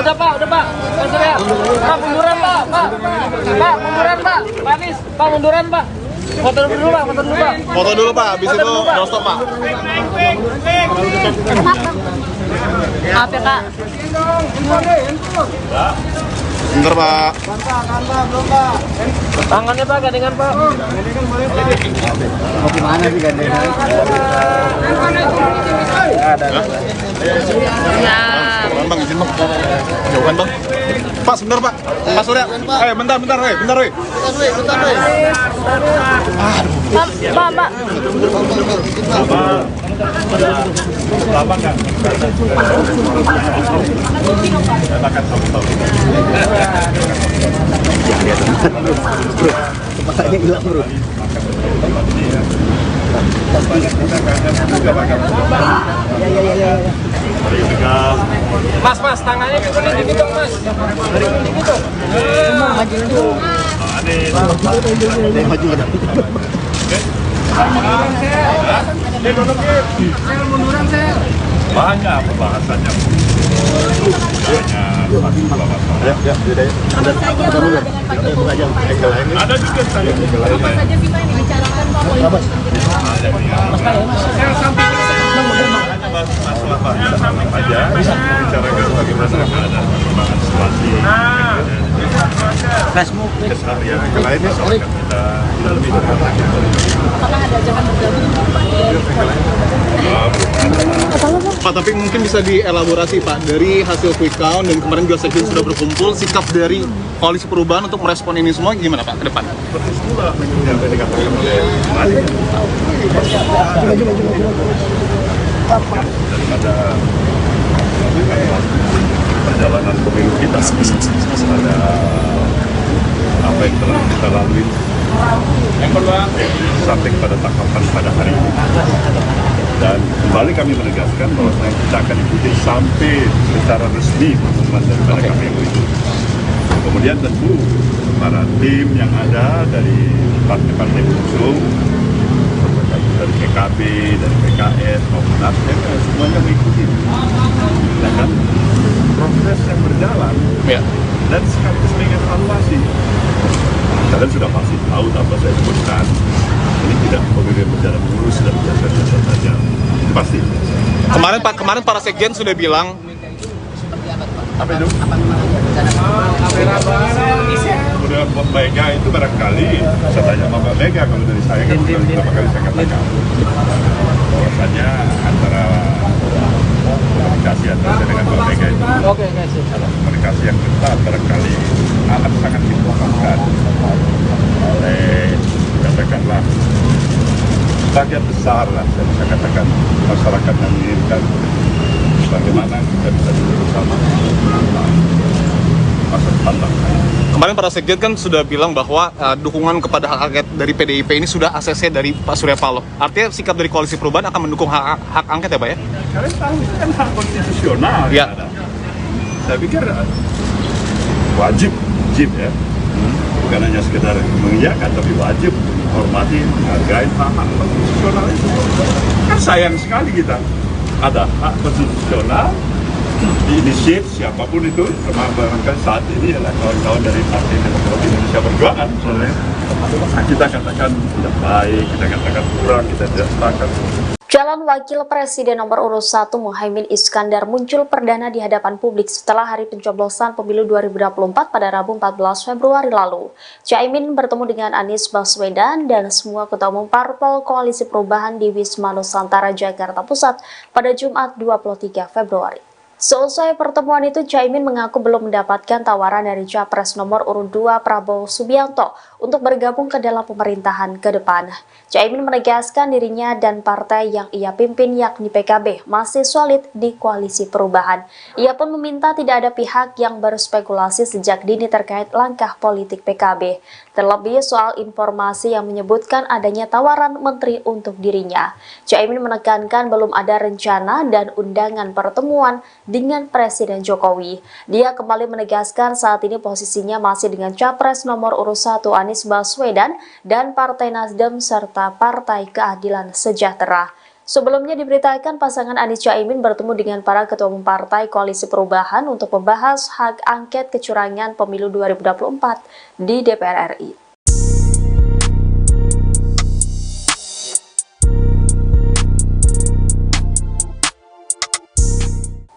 Udah pak. Pak Surya. Pak munduran pak. Pak munduran pak. Pak Anies. Pak munduran pak. Foto dulu pak. Foto dulu pak, habis itu no stop pak. Maaf ya kak. Bentar pak. Tangannya pak, gandengan pak. Mau gimana sih gandengan? Ada. Ya. Bang, izin bang. Jauhan bang. Pak, sebentar pak. Pak Surya. Bentar. Bentar. Pak. Lama kan? Silakan tahu. Kepalanya hilang bro. Mas, tangannya diturunin dikit dong, Mas. Diturunin dikit dong. Maju ada. Banyak pembahasannya. Ada juga saya. saja kita yang dibicarakan Pak politik. Masalah aja bicarakan bagaimana ada perkembangan situasi keseharian yang lainnya soal kita lebih Apakah ada ajakan bergabung Pak, tapi mungkin bisa dielaborasi Pak, dari hasil quick count dan kemarin juga sekjen sudah berkumpul, sikap dari koalisi perubahan untuk merespon ini semua gimana Pak ke depan? seperti semula yang tadi dikatakan oleh Mari daripada perjalanan pemilu kita ada apa yang telah kita lalui sampai pada tahapan pada hari ini, dan kembali kami menegaskan bahwa kita akan ikuti sampai secara resmi pengumuman daripada KPU itu. Kemudian tentu para tim yang ada dari partai-partai pengusung, dari PKB, dari PKS maupun Nasdem, semuanya mengikuti. Ya kan? Proses yang berjalan dan sekaligus mengevaluasi. Kalian sudah pasti tahu apa saya sebutkan. Ini tidak pemilu berjalan mulus dan biasa-biasa saja. Itu pasti. Kemarin para sekjen sudah bilang Apa itu? Kemudian Mbak Mega itu barangkali saya tanya sama Mbak Mega, kalau dari saya kan beberapa kali saya katakan bahwasanya antara komunikasi antara saya dengan Mbak Mega itu komunikasi yang ketat barangkali akan sangat dibutuhkan oleh katakanlah bagian besar lah, saya bisa katakan masyarakat yang menginginkan bagaimana kita bisa duduk bersama masa depan bangsa. kemarin para sekjen kan sudah bilang bahwa dukungan kepada hak angket dari PDIP ini sudah ACC dari Pak Surya Paloh. Artinya sikap dari koalisi perubahan akan mendukung hak angket ya Pak ya? Kalian tahu itu kan hak konstitusional Ya. yang ada. Saya pikir wajib ya, bukan hanya sekedar mengiyakan tapi wajib menghormati, menghargai hak konstitusional itu. Kan sayang sekali kita ada hak konstitusional diinisiat siapapun itu, termasuk barangkali saat ini adalah kawan-kawan dari Partai Demokrat Indonesia Perjuangan misalnya. Kita katakan tidak baik, kita katakan kurang, kita tidak sepakat. Calon Wakil Presiden nomor urut 1 Muhaimin Iskandar muncul perdana di hadapan publik setelah hari pencoblosan pemilu 2024 pada Rabu 14 Februari lalu. Caimin bertemu dengan Anies Baswedan dan semua ketua umum parpol Koalisi Perubahan di Wisma Nusantara, Jakarta Pusat pada Jumat 23 Februari. Seusai pertemuan itu, Caimin mengaku belum mendapatkan tawaran dari Capres nomor urut 2 Prabowo Subianto untuk bergabung ke dalam pemerintahan ke depan. Caimin menegaskan dirinya dan partai yang ia pimpin yakni PKB masih solid di Koalisi Perubahan. Ia pun meminta tidak ada pihak yang berspekulasi sejak dini terkait langkah politik PKB, terlebih soal informasi yang menyebutkan adanya tawaran menteri untuk dirinya. Caimin menekankan belum ada rencana dan undangan pertemuan dengan Presiden Jokowi. Dia kembali menegaskan saat ini posisinya masih dengan Capres nomor urut 1 Anies Baswedan dan Partai Nasdem serta Partai Keadilan Sejahtera. Sebelumnya diberitakan pasangan Anies Caimin bertemu dengan para ketua umum partai Koalisi Perubahan untuk membahas hak angket kecurangan pemilu 2024 di DPR RI.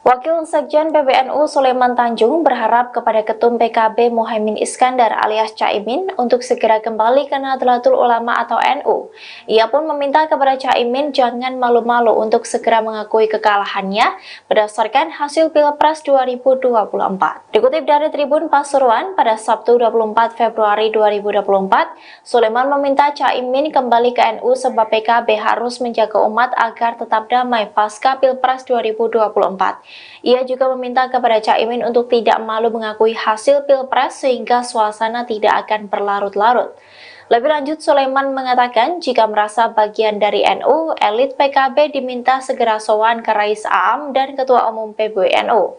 Wakil Sekjen PBNU Sulaiman Tanjung berharap kepada Ketum PKB Muhaimin Iskandar alias Caimin untuk segera kembali ke Nahdlatul Ulama atau NU. Ia pun meminta kepada Caimin jangan malu-malu untuk segera mengakui kekalahannya berdasarkan hasil Pilpres 2024. Dikutip dari Tribun Pasuruan pada Sabtu 24 Februari 2024, Sulaiman meminta Caimin kembali ke NU sebab PKB harus menjaga umat agar tetap damai pasca Pilpres 2024. Ia juga meminta kepada Caimin untuk tidak malu mengakui hasil Pilpres sehingga suasana tidak akan berlarut-larut. Lebih lanjut, Sulaiman mengatakan jika merasa bagian dari NU, elit PKB diminta segera sowan ke Rais Aam dan Ketua Umum PBNU.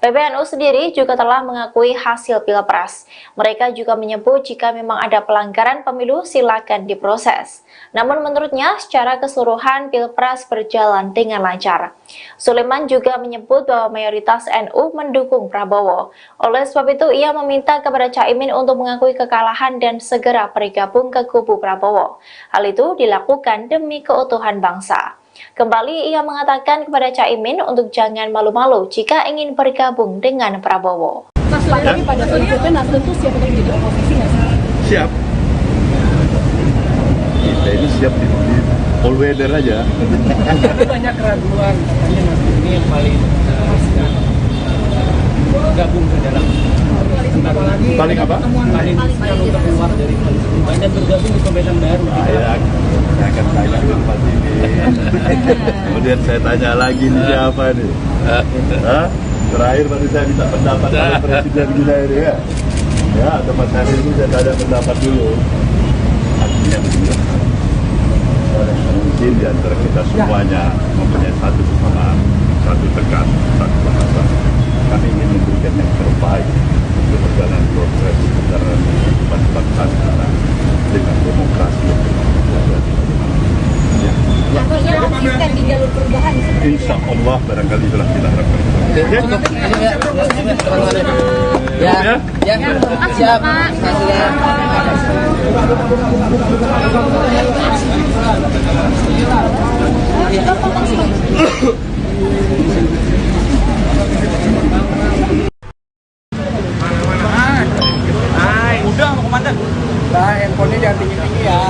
PBNU sendiri juga telah mengakui hasil Pilpres. Mereka juga menyebut jika memang ada pelanggaran pemilu silakan diproses. Namun menurutnya secara keseluruhan Pilpres berjalan dengan lancar. Sulaiman juga menyebut bahwa mayoritas NU mendukung Prabowo. Oleh sebab itu ia meminta kepada Caimin untuk mengakui kekalahan dan segera bergabung ke kubu Prabowo. Hal itu dilakukan demi keutuhan bangsa. Kembali ia mengatakan kepada Caimin untuk jangan malu-malu jika ingin bergabung dengan Prabowo. Mas, lagi pada prinsipnya Nasdem tuh siap untuk jadi oposisi nggak sih? Siap. Kita ini siap di all weather aja. Banyak keraguan, katanya Nasdem ini yang paling gabung ke dalam Paling apa? paling untuk keluar dari koalisi banyak bergabung di pemerintahan baru. Saya akan tanya di tempat ini. Kemudian saya tanya lagi nih siapa nih? Hah? Terakhir baru saya minta pendapat dari Presiden kita ini ya. Ya, tempat hari ini saya tanya pendapat dulu. Artinya begini. Mungkin di antara kita semuanya mempunyai satu kesamaan, satu tekad, satu bahasa. Kami ingin memberikan yang terbaik untuk perjalanan progres perjalanan kehidupan bangsa kita dengan demokrasi yang Lanjutkan di jalur perubahan. insya Allah barangkali itulah kita harapkan. Ya, siap. Udah mau komandan. Nah, handphonenya jangan tinggi-tinggi ya.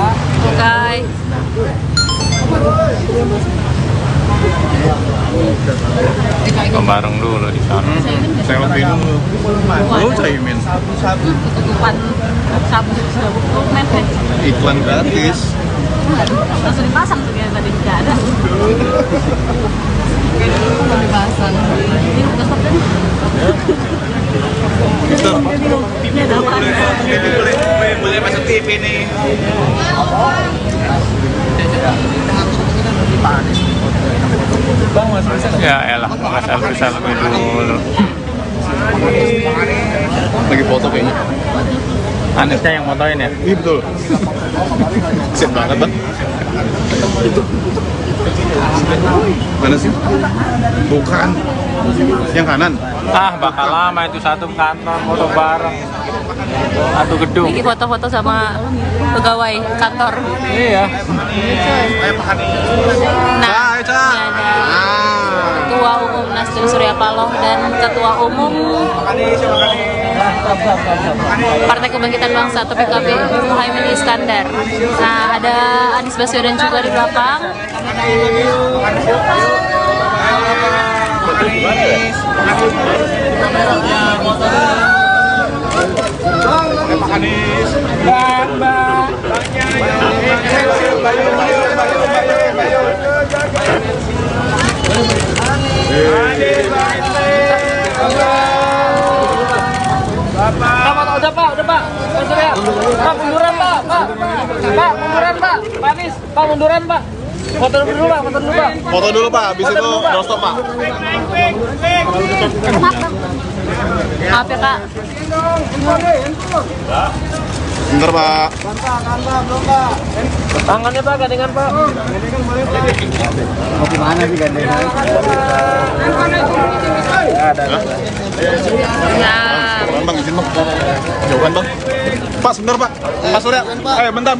Oke. Bareng dulu di sana. Selfie dulu. Lu Caimin. Ketutupan sabu mepet. Iklan gratis. Langsung dipasang tuh kayak tadi nggak ada. Mau dipasang. Ini udah stop tadi. Ini ada apa? Boleh masuk TV nih. Ya elah, makasih selfie dulu. Lagi foto kayaknya. Anisnya yang fotoin ya? Iya betul. Sip banget bang. Mana sih? Bukan. Yang kanan. Ah, bakal lama itu satu kantor foto bareng. Satu gedung. Ini foto-foto sama pegawai kantor. Iya. Nah, ini ada Ketua Umum Nasdem Surya Paloh dan Ketua Umum Partai Kebangkitan Bangsa atau PKB Muhaimin Iskandar. Nah, ada Anies Baswedan juga di belakang. Udah pak. Pak Surya. Pak munduran pak. Pak munduran pak. Pak Anies, pak munduran pak. Foto dulu pak. Foto dulu pak, habis itu doorstop pak. Maaf ya kak. Bentar pak. Tangannya pak, gandengan pak. Mau gimana sih gandengan? Nah, Bang, izin bang. Jauhan bang. Pak, sebentar pak. Pak Surya. Bentar.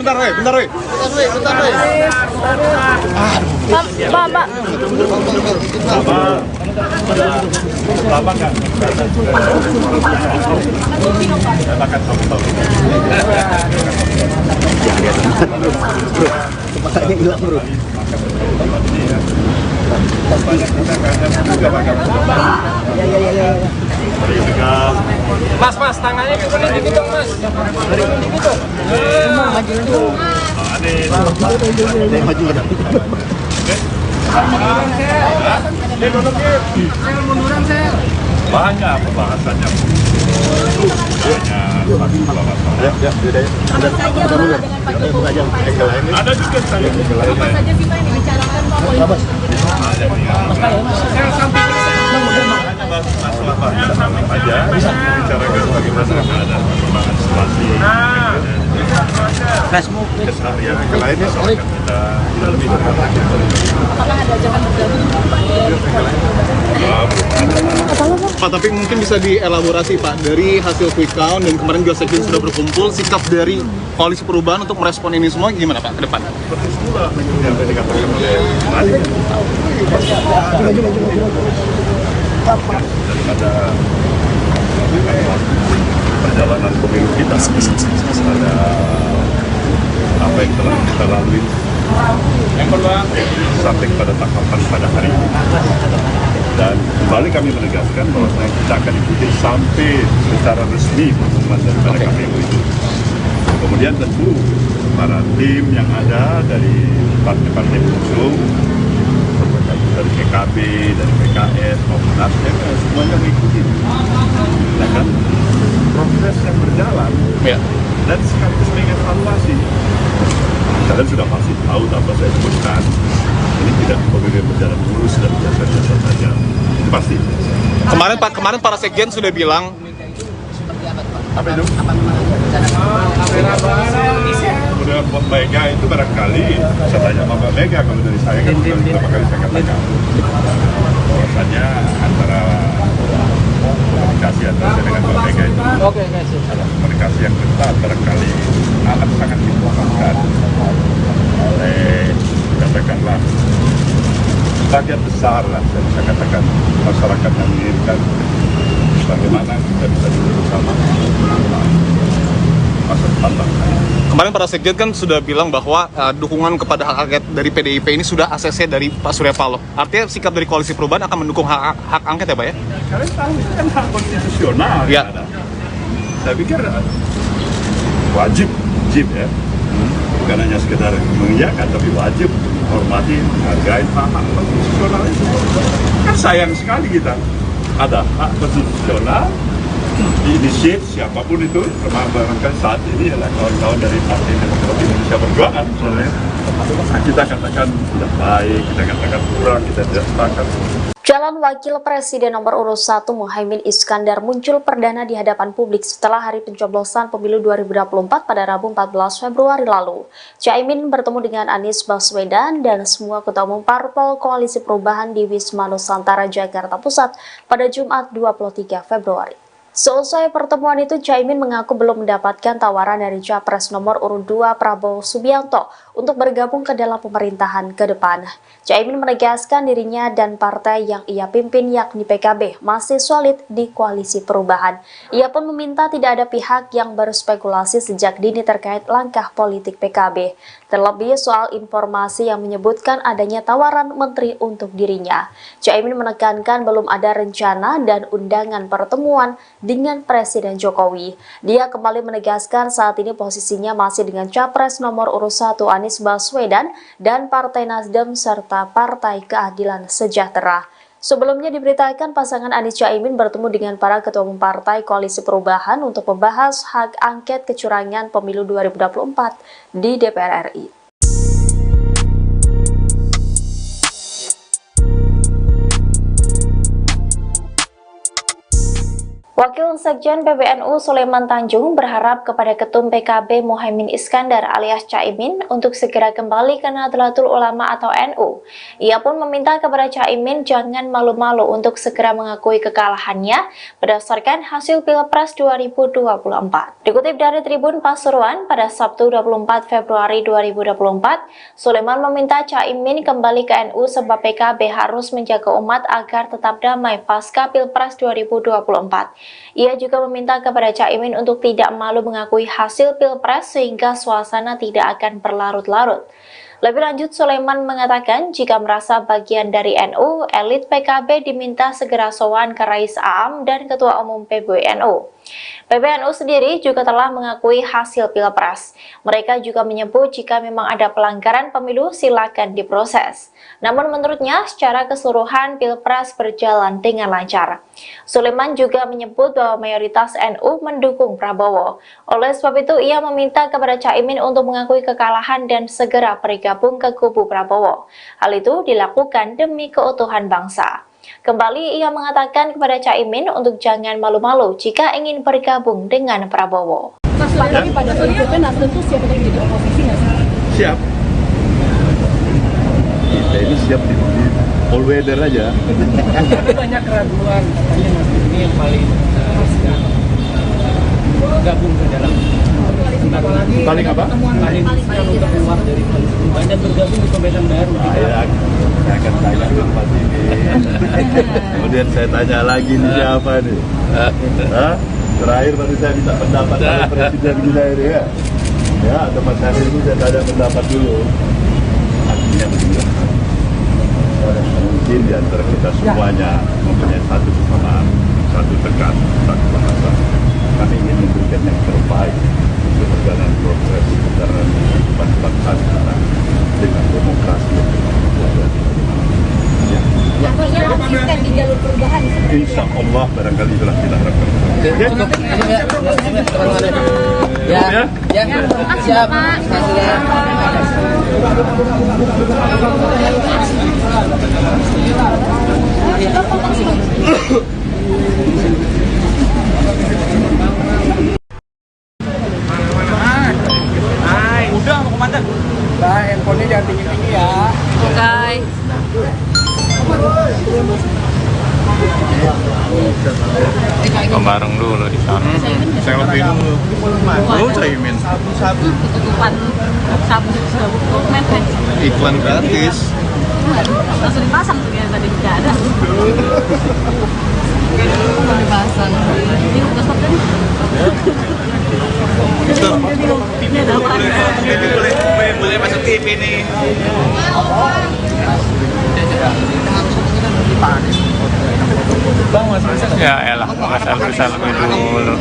Pak. Lama kan? Silakan tahu. Kepalanya hilang bro. Mas, tangannya kuning dikit dong, Mas. Dikit dong. Maju ada. Banyak pembahasannya. Ada juga saya. saja kita ini bicarakan Pak politik. Masalah banyak aja. Bicarakan bagaimana ada perkembangan situasi. Facebook. Keseharian yang lainnya soal kita lebih Apakah ada ajakan bergabung Pak, tapi mungkin bisa dielaborasi Pak, dari hasil quick count dan kemarin juga Sekjen sudah berkumpul, sikap dari Koalisi Perubahan untuk merespon ini semua gimana Pak ke depan? seperti semula yang tadi dikatakan oleh Mari. Daripada perjalanan pemilu kita ada apa yang telah kita lalui sampai pada tahapan pada hari ini, dan kembali kami menegaskan bahwa kita akan ikuti sampai secara resmi pengumuman daripada KPU itu. Kemudian tentu para tim yang ada dari partai-partai pengusung, dari PKB, dari PKS maupun Nasdem, semuanya mengikuti. Ya kan? Proses yang berjalan Ya. dan sekaligus mengevaluasi. Kalian sudah pasti tahu tanpa saya sebutkan, ini tidak pemilu berjalan mulus dan biasa-biasa saja. Itu pasti. Kemarin para Sekjen sudah bilang Apa itu? Kemudian Mbak Mega itu barangkali, saya tanya sama Mbak Mega, kalau dari saya kan beberapa kali saya katakan bahwasannya antara komunikasi antara saya dengan Mbak Mega itu adalah komunikasi yang ketat, barangkali akan sangat dibutuhkan oleh, katakanlah, bagian besar lah, saya bisa katakan masyarakat yang menginginkan bagaimana kita bisa duduk bersama masa depan bangsa. kemarin para Sekjen kan sudah bilang bahwa dukungan kepada hak angket dari PDIP ini sudah ACC dari Pak Surya Paloh. Artinya sikap dari Koalisi Perubahan akan mendukung hak angket ya Pak ya? Kalian tahu itu kan hak konstitusional Ya. yang ada. Saya pikir wajib ya. Bukan hanya sekedar mengiyakan, tapi wajib menghormati, menghargai hak konstitusional itu. Kan sayang sekali kita ada hak konstitusional diinisiat siapapun itu, termasuk barangkali saat ini adalah kawan-kawan dari Partai Demokrat Indonesia Perjuangan misalnya. Kita katakan tidak baik, kita katakan kurang, kita tidak sepakat. Calon Wakil Presiden nomor urut 1 Muhaimin Iskandar muncul perdana di hadapan publik setelah hari pencoblosan pemilu 2024 pada Rabu 14 Februari lalu. Caimin bertemu dengan Anies Baswedan dan semua ketua umum parpol Koalisi Perubahan di Wisma Nusantara, Jakarta Pusat pada Jumat 23 Februari. Seusai pertemuan itu, Caimin mengaku belum mendapatkan tawaran dari Capres nomor urut 2 Prabowo Subianto untuk bergabung ke dalam pemerintahan ke depan. Caimin menegaskan dirinya dan partai yang ia pimpin yakni PKB masih solid di Koalisi Perubahan. Ia pun meminta tidak ada pihak yang berspekulasi sejak dini terkait langkah politik PKB. Terlebih soal informasi yang menyebutkan adanya tawaran menteri untuk dirinya. Caimin menekankan belum ada rencana dan undangan pertemuan dengan Presiden Jokowi. Dia kembali menegaskan saat ini posisinya masih dengan Capres nomor urut 1 Anies Baswedan dan Partai Nasdem serta Partai Keadilan Sejahtera. Sebelumnya diberitakan pasangan Anies Caimin bertemu dengan para ketua umum partai Koalisi Perubahan untuk membahas hak angket kecurangan pemilu 2024 di DPR RI. Wakil Sekjen PBNU Sulaiman Tanjung berharap kepada Ketum PKB Muhaimin Iskandar alias Caimin untuk segera kembali ke Nahdlatul Ulama atau NU. Ia pun meminta kepada Caimin jangan malu-malu untuk segera mengakui kekalahannya berdasarkan hasil Pilpres 2024. Dikutip dari Tribun Pasuruan pada Sabtu 24 Februari 2024, Sulaiman meminta Caimin kembali ke NU sebab PKB harus menjaga umat agar tetap damai pasca Pilpres 2024. Ia juga meminta kepada Caimin untuk tidak malu mengakui hasil Pilpres sehingga suasana tidak akan berlarut-larut. Lebih lanjut, Sulaiman mengatakan jika merasa bagian dari NU, elit PKB diminta segera sowan ke Rais Aam dan Ketua Umum PBNU. PBNU sendiri juga telah mengakui hasil Pilpres. Mereka juga menyebut jika memang ada pelanggaran pemilu silakan diproses. Namun menurutnya secara keseluruhan Pilpres berjalan dengan lancar. Sulaiman juga menyebut bahwa mayoritas NU mendukung Prabowo. Oleh sebab itu ia meminta kepada Caimin untuk mengakui kekalahan dan segera bergabung ke kubu Prabowo. Hal itu dilakukan demi keutuhan bangsa. Kembali ia mengatakan kepada Caimin untuk jangan malu-malu jika ingin bergabung dengan Prabowo. Tapi pada prinsipnya Nasdem tuh siap untuk jadi oposisi nggak sih? Siap. Kita ini siap di all weather aja. Tapi banyak keraguan, katanya Nasdem ini yang paling gabung ke dalam Paling apa? paling untuk keluar dari koalisi banyak bergabung di pemerintahan baru. Saya akan tanya ke Pak ini. Kemudian saya tanya lagi nih siapa nih? Hah? Terakhir baru saya minta pendapat dari Presiden kita ini ya. Ya, atau Mas Hadir itu saya tanya pendapat dulu. Artinya begini. Mungkin di antara kita semuanya mempunyai satu kesamaan, satu tekad, satu bahasa. Kami ingin memberikan yang terbaik untuk perjalanan progres perjalanan kehidupan bangsa kita dengan demokrasi yang berkelanjutan. Artinya konsisten di jalur perubahan. Insya Allah barangkali itulah kita harapkan. Ya, siap. Udah mau komandan. Nah, handphonenya jangan tinggi-tinggi ya. Oke. Bareng dulu di sana. Saya waktu itu lu Caimin. Tutupan sabun dokumen kan. Iklan gratis. Langsung dipasang tuh yang tadi tidak ada. Dipasang. Ini udah stop kan? Ini ada apa? Boleh masuk TV nih. Bang, Mas Rizal. Ya elah, Mas Elvisa lebih dulu.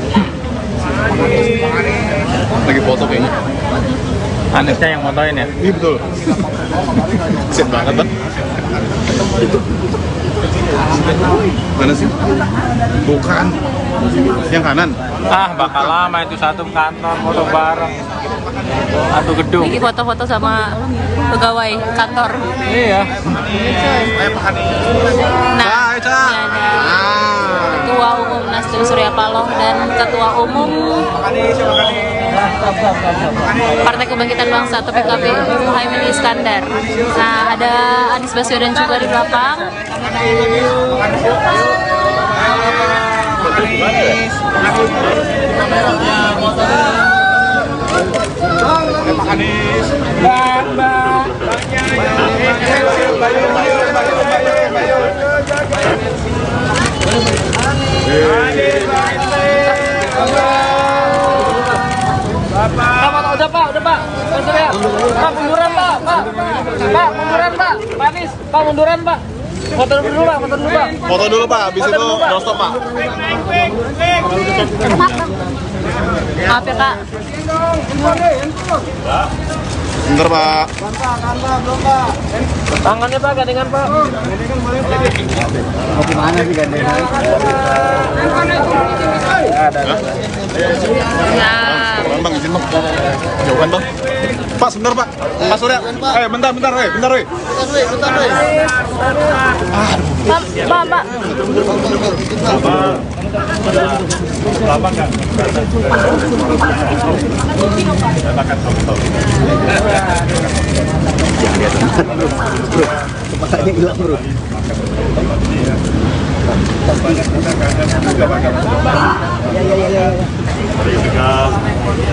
Lagi foto kayaknya. Anisnya yang motoin ya? Iya betul. Kesian banget bang. Mana sih? Bukan. Yang kanan. Ah, bakal lama itu satu kantor foto bareng. Satu gedung. Ini foto-foto sama pegawai kantor. Iya. Nah, ini ada Ketua Umum Nasdem Surya Paloh dan Ketua Umum Partai Kebangkitan Bangsa atau PKB Muhaimin Iskandar. Nah, ada Anies Baswedan juga di belakang. Udah pak. Pak munduran pak. Pak munduran pak. Pak Anies, pak munduran pak. Foto dulu pak. Foto dulu pak, habis itu doorstop pak. Maaf ya kak. Bentar pak. Tangannya pak, gandengan pak. Mau gimana sih gandengan? Ya. Bang, izin bang. Jauhan bang. Pak, sebentar Pak. Pak Surya. Bentar, bentar. Pak. Lama kan? Makan sop-sop. Kepalanya hilang bro.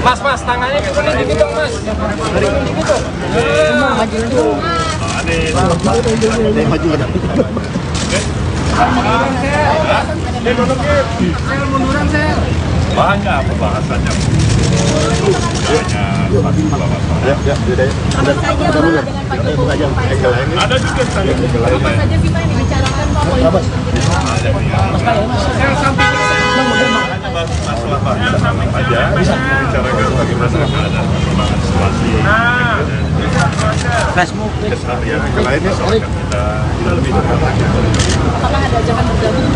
Mas, tangannya dikulit dikit dong, Mas. Dikulit dikit dong. Maju ke depan. Banyak pembahasannya. Ada juga saya. saja kita yang dibicarakan Pak Masalah apa aja bicarakan bagaimana ada perkembangan situasi keseharian yang lainnya soalnya kita lebih dekat lagi. apakah ada ajakan bergabung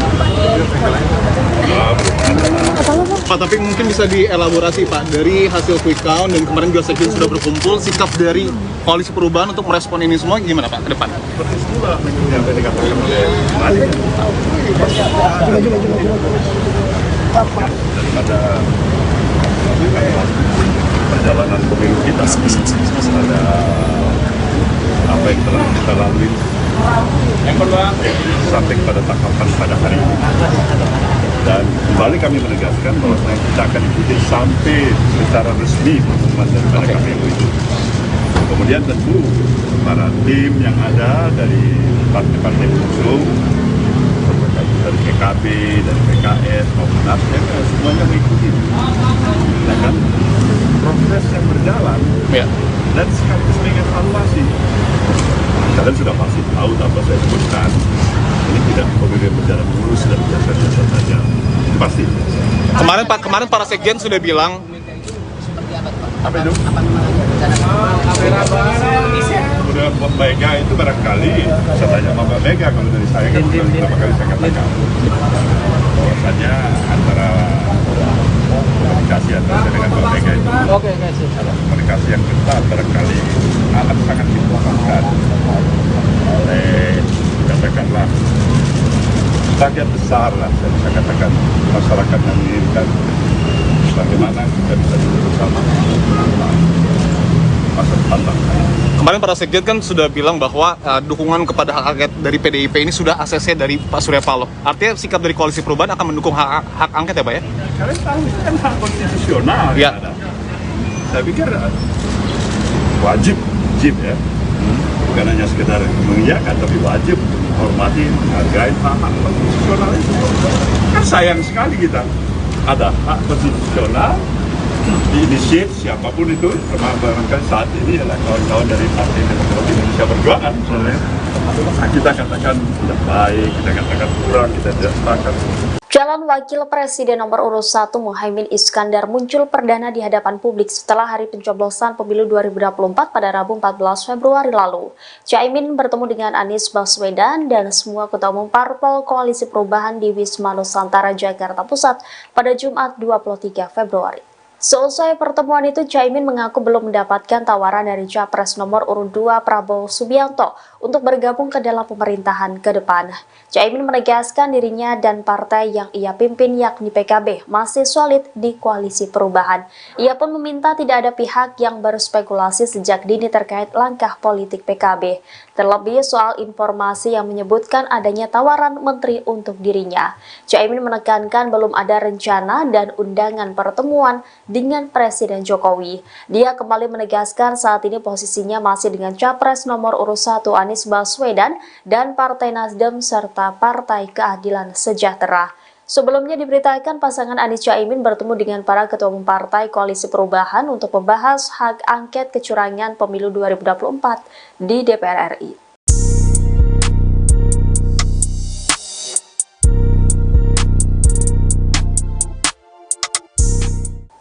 Pak, tapi mungkin bisa dielaborasi Pak, dari hasil quick count dan kemarin juga Sekjen sudah berkumpul, sikap dari Koalisi Perubahan untuk merespon ini semua gimana Pak ke depan? Seperti semula yang tadi dikatakan oleh Malik. Daripada perjalanan pemilu kita ada apa yang telah kita lalui sampai pada tahapan pada hari ini, dan kembali kami menegaskan bahwa kita akan ikuti sampai secara resmi pengumuman daripada KPU itu. Kemudian tentu para tim yang ada dari partai-partai pengusung, dari PKB, dari PKS maupun Nasdem, semuanya mengikuti. Ya kan? Proses yang berjalan, Ya. dan sekaligus mengevaluasi. Kalian sudah pasti tahu apa saya sebutkan. Ini tidak pemilu yang berjalan mulus dan biasa-biasa saja. Itu pasti. Kemarin para Sekjen sudah bilang Apa itu? Kemudian Mbak Mega itu barangkali saya tanya sama Mbak Mega, kalau dari saya kan beberapa kali saya katakan bahwasanya antara komunikasi antara saya dengan Mbak Mega itu komunikasi yang ketat barangkali amat sangat dibutuhkan oleh katakanlah bagian besar lah, saya bisa katakan masyarakat yang menginginkan bagaimana kita bisa duduk bersama masa depan bangsa. kemarin para Sekjen kan sudah bilang bahwa dukungan kepada hak angket dari PDIP ini sudah ACC dari Pak Surya Paloh. Artinya sikap dari Koalisi Perubahan akan mendukung hak angket ya Pak ya? Kalian tahu itu kan hak konstitusional Ya. yang ada. Saya pikir wajib ya, bukan hanya sekedar mengiyakan, tapi wajib menghormati, menghargai hak konstitusional itu. Kan sayang sekali kita ada hak konstitusional diinisiat siapapun itu, termasuk barangkali saat ini adalah kawan-kawan dari Partai Demokrat Indonesia Perjuangan misalnya. Kita katakan tidak baik, kita katakan kurang, kita tidak sepakat. Calon Wakil Presiden nomor urut 1 Muhaimin Iskandar muncul perdana di hadapan publik setelah hari pencoblosan pemilu 2024 pada Rabu 14 Februari lalu. Caimin bertemu dengan Anies Baswedan dan semua ketua umum parpol Koalisi Perubahan di Wisma Nusantara, Jakarta Pusat pada Jumat 23 Februari. Seusai pertemuan itu, Caimin mengaku belum mendapatkan tawaran dari Capres nomor urut 2 Prabowo Subianto untuk bergabung ke dalam pemerintahan ke depan. Caimin menegaskan dirinya dan partai yang ia pimpin yakni PKB masih solid di Koalisi Perubahan. Ia pun meminta tidak ada pihak yang berspekulasi sejak dini terkait langkah politik PKB, terlebih soal informasi yang menyebutkan adanya tawaran menteri untuk dirinya. Caimin menekankan belum ada rencana dan undangan pertemuan dengan Presiden Jokowi. Dia kembali menegaskan saat ini posisinya masih dengan Capres nomor urut 1 Anies Baswedan dan Partai Nasdem serta Partai Keadilan Sejahtera. Sebelumnya diberitakan pasangan Anies Caimin bertemu dengan para ketua umum Partai Koalisi Perubahan untuk membahas hak angket kecurangan pemilu 2024 di DPR RI.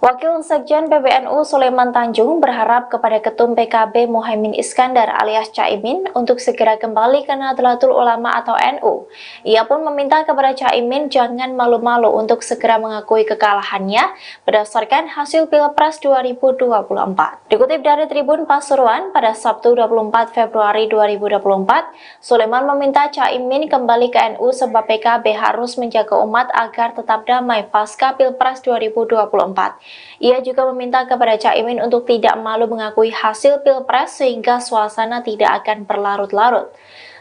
Wakil Sekjen PBNU Sulaiman Tanjung berharap kepada Ketum PKB Muhaimin Iskandar alias Caimin untuk segera kembali ke Nahdlatul Ulama atau NU. Ia pun meminta kepada Caimin jangan malu-malu untuk segera mengakui kekalahannya berdasarkan hasil Pilpres 2024. Dikutip dari Tribun Pasuruan pada Sabtu 24 Februari 2024, Sulaiman meminta Caimin kembali ke NU sebab PKB harus menjaga umat agar tetap damai pasca Pilpres 2024. Ia juga meminta kepada Caimin untuk tidak malu mengakui hasil Pilpres sehingga suasana tidak akan berlarut-larut.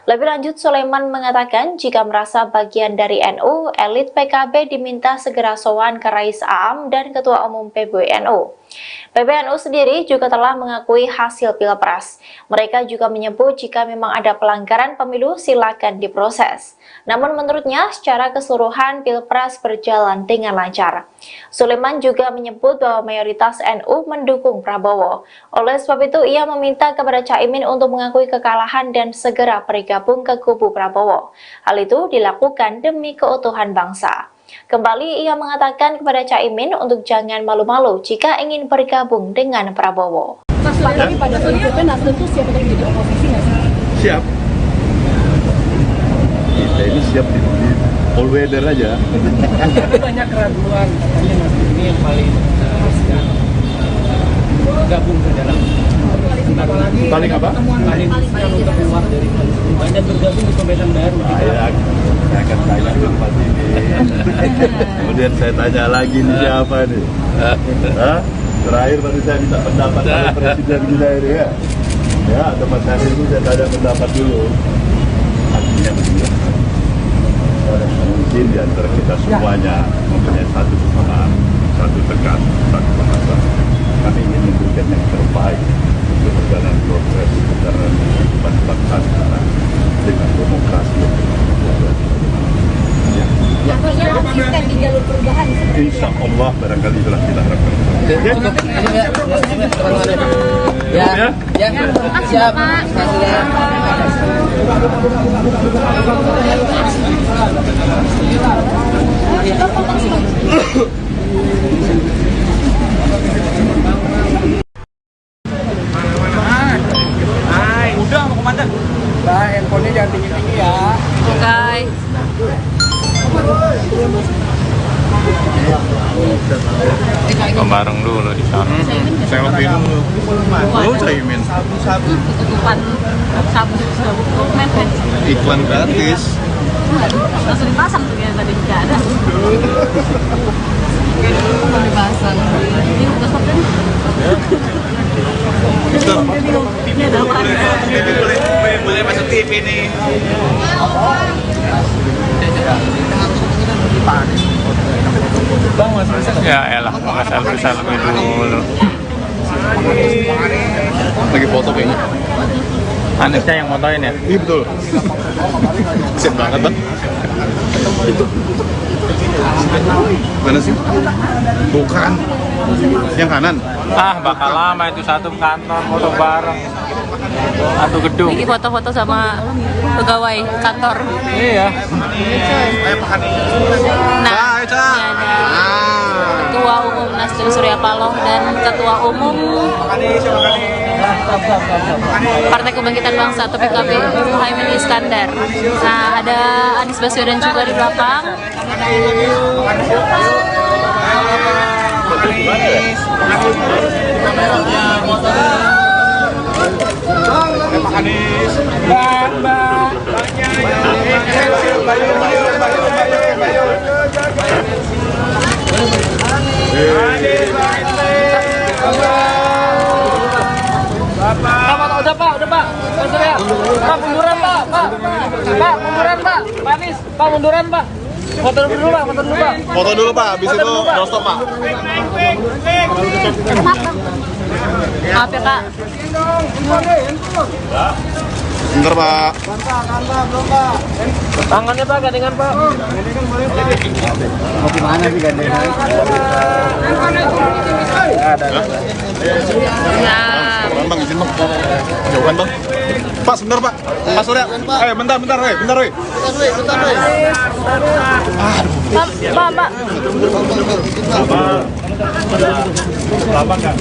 Lebih lanjut, Sulaiman mengatakan jika merasa bagian dari NU, elit PKB diminta segera sowan ke Rais Aam dan Ketua Umum PBNU. PBNU sendiri juga telah mengakui hasil Pilpres. Mereka juga menyebut jika memang ada pelanggaran pemilu silakan diproses. Namun menurutnya secara keseluruhan Pilpres berjalan dengan lancar. Sulaiman juga menyebut bahwa mayoritas NU mendukung Prabowo. Oleh sebab itu ia meminta kepada Caimin untuk mengakui kekalahan dan segera bergabung ke kubu Prabowo. Hal itu dilakukan demi keutuhan bangsa. Kembali ia mengatakan kepada Caimin untuk jangan malu-malu jika ingin bergabung dengan Prabowo. Tapi pada prinsipnya Nasdem tuh siap untuk jadi oposisi nggak sih? Siap. Kita ini siap di all weather aja. Banyak keraguan, katanya Nasdem ini yang paling gabung ke dalam Paling apa? paling untuk keluar dari koalisi perubahan dan bergabung di pemerintahan baru. Saya akan tanya tempat ini. Kemudian saya tanya lagi nih siapa nih? Hah? Terakhir baru saya minta pendapat dari Presiden kita ini ya. Ya, tempat saya itu saya tanya pendapat dulu. Artinya begini. Mungkin di antara kita semuanya mempunyai satu kesamaan, satu tekad, satu bahasa. Kami ingin memberikan yang terbaik untuk perjalanan progres perjalanan kehidupan bangsa kita dengan demokrasi yang Artinya konsisten di jalur perubahan seperti itu. insya Allah barangkali itulah kita harapkan. Siap. Udah mau komandan. Nah, handphonenya jangan tinggi-tinggi ya. Oke. Bareng dulu di sana. Selfie dulu. Lu Caimin. Ketutupan sabu mepet. Iklan gratis. Langsung dipasang tuh ya tadi nggak ada. Belum dipasang. Ini udah stop kan? Ini ada apa? Boleh masuk TV nih. Bang, Mas bisa Ya elah, nggak selfie dulu. Lagi foto kayaknya. Anisnya yang motoin ya? Iya betul. Kesian banget bang. Mana sih? Bukan. Yang kanan. Ah, bakal lama itu satu kantor foto bareng. Satu gedung. Ini foto-foto sama pegawai kantor. Iya. Nah, ini ada Ketua Umum Nasdem Surya Paloh dan Ketua Umum Partai Kebangkitan Bangsa atau PKB Muhaimin Iskandar. Nah, ada Anies Baswedan juga di belakang. Udah Pak. Mas Surya. Pak munduran Pak. Pak munduran Pak. Pak Anies, Pak munduran Pak. Foto dulu Pak. Foto dulu pak, habis itu doorstop pak. Maaf ya Kak. Bentar pak. Tangannya Pak, gandengan Pak. Mau gimana sih gandengan? Ya. Bang, izin bang. Jauhan bang. Pak, sebentar pak. Pak Surya. Bentar. Bentar. Pak, Pak. Lama nggak?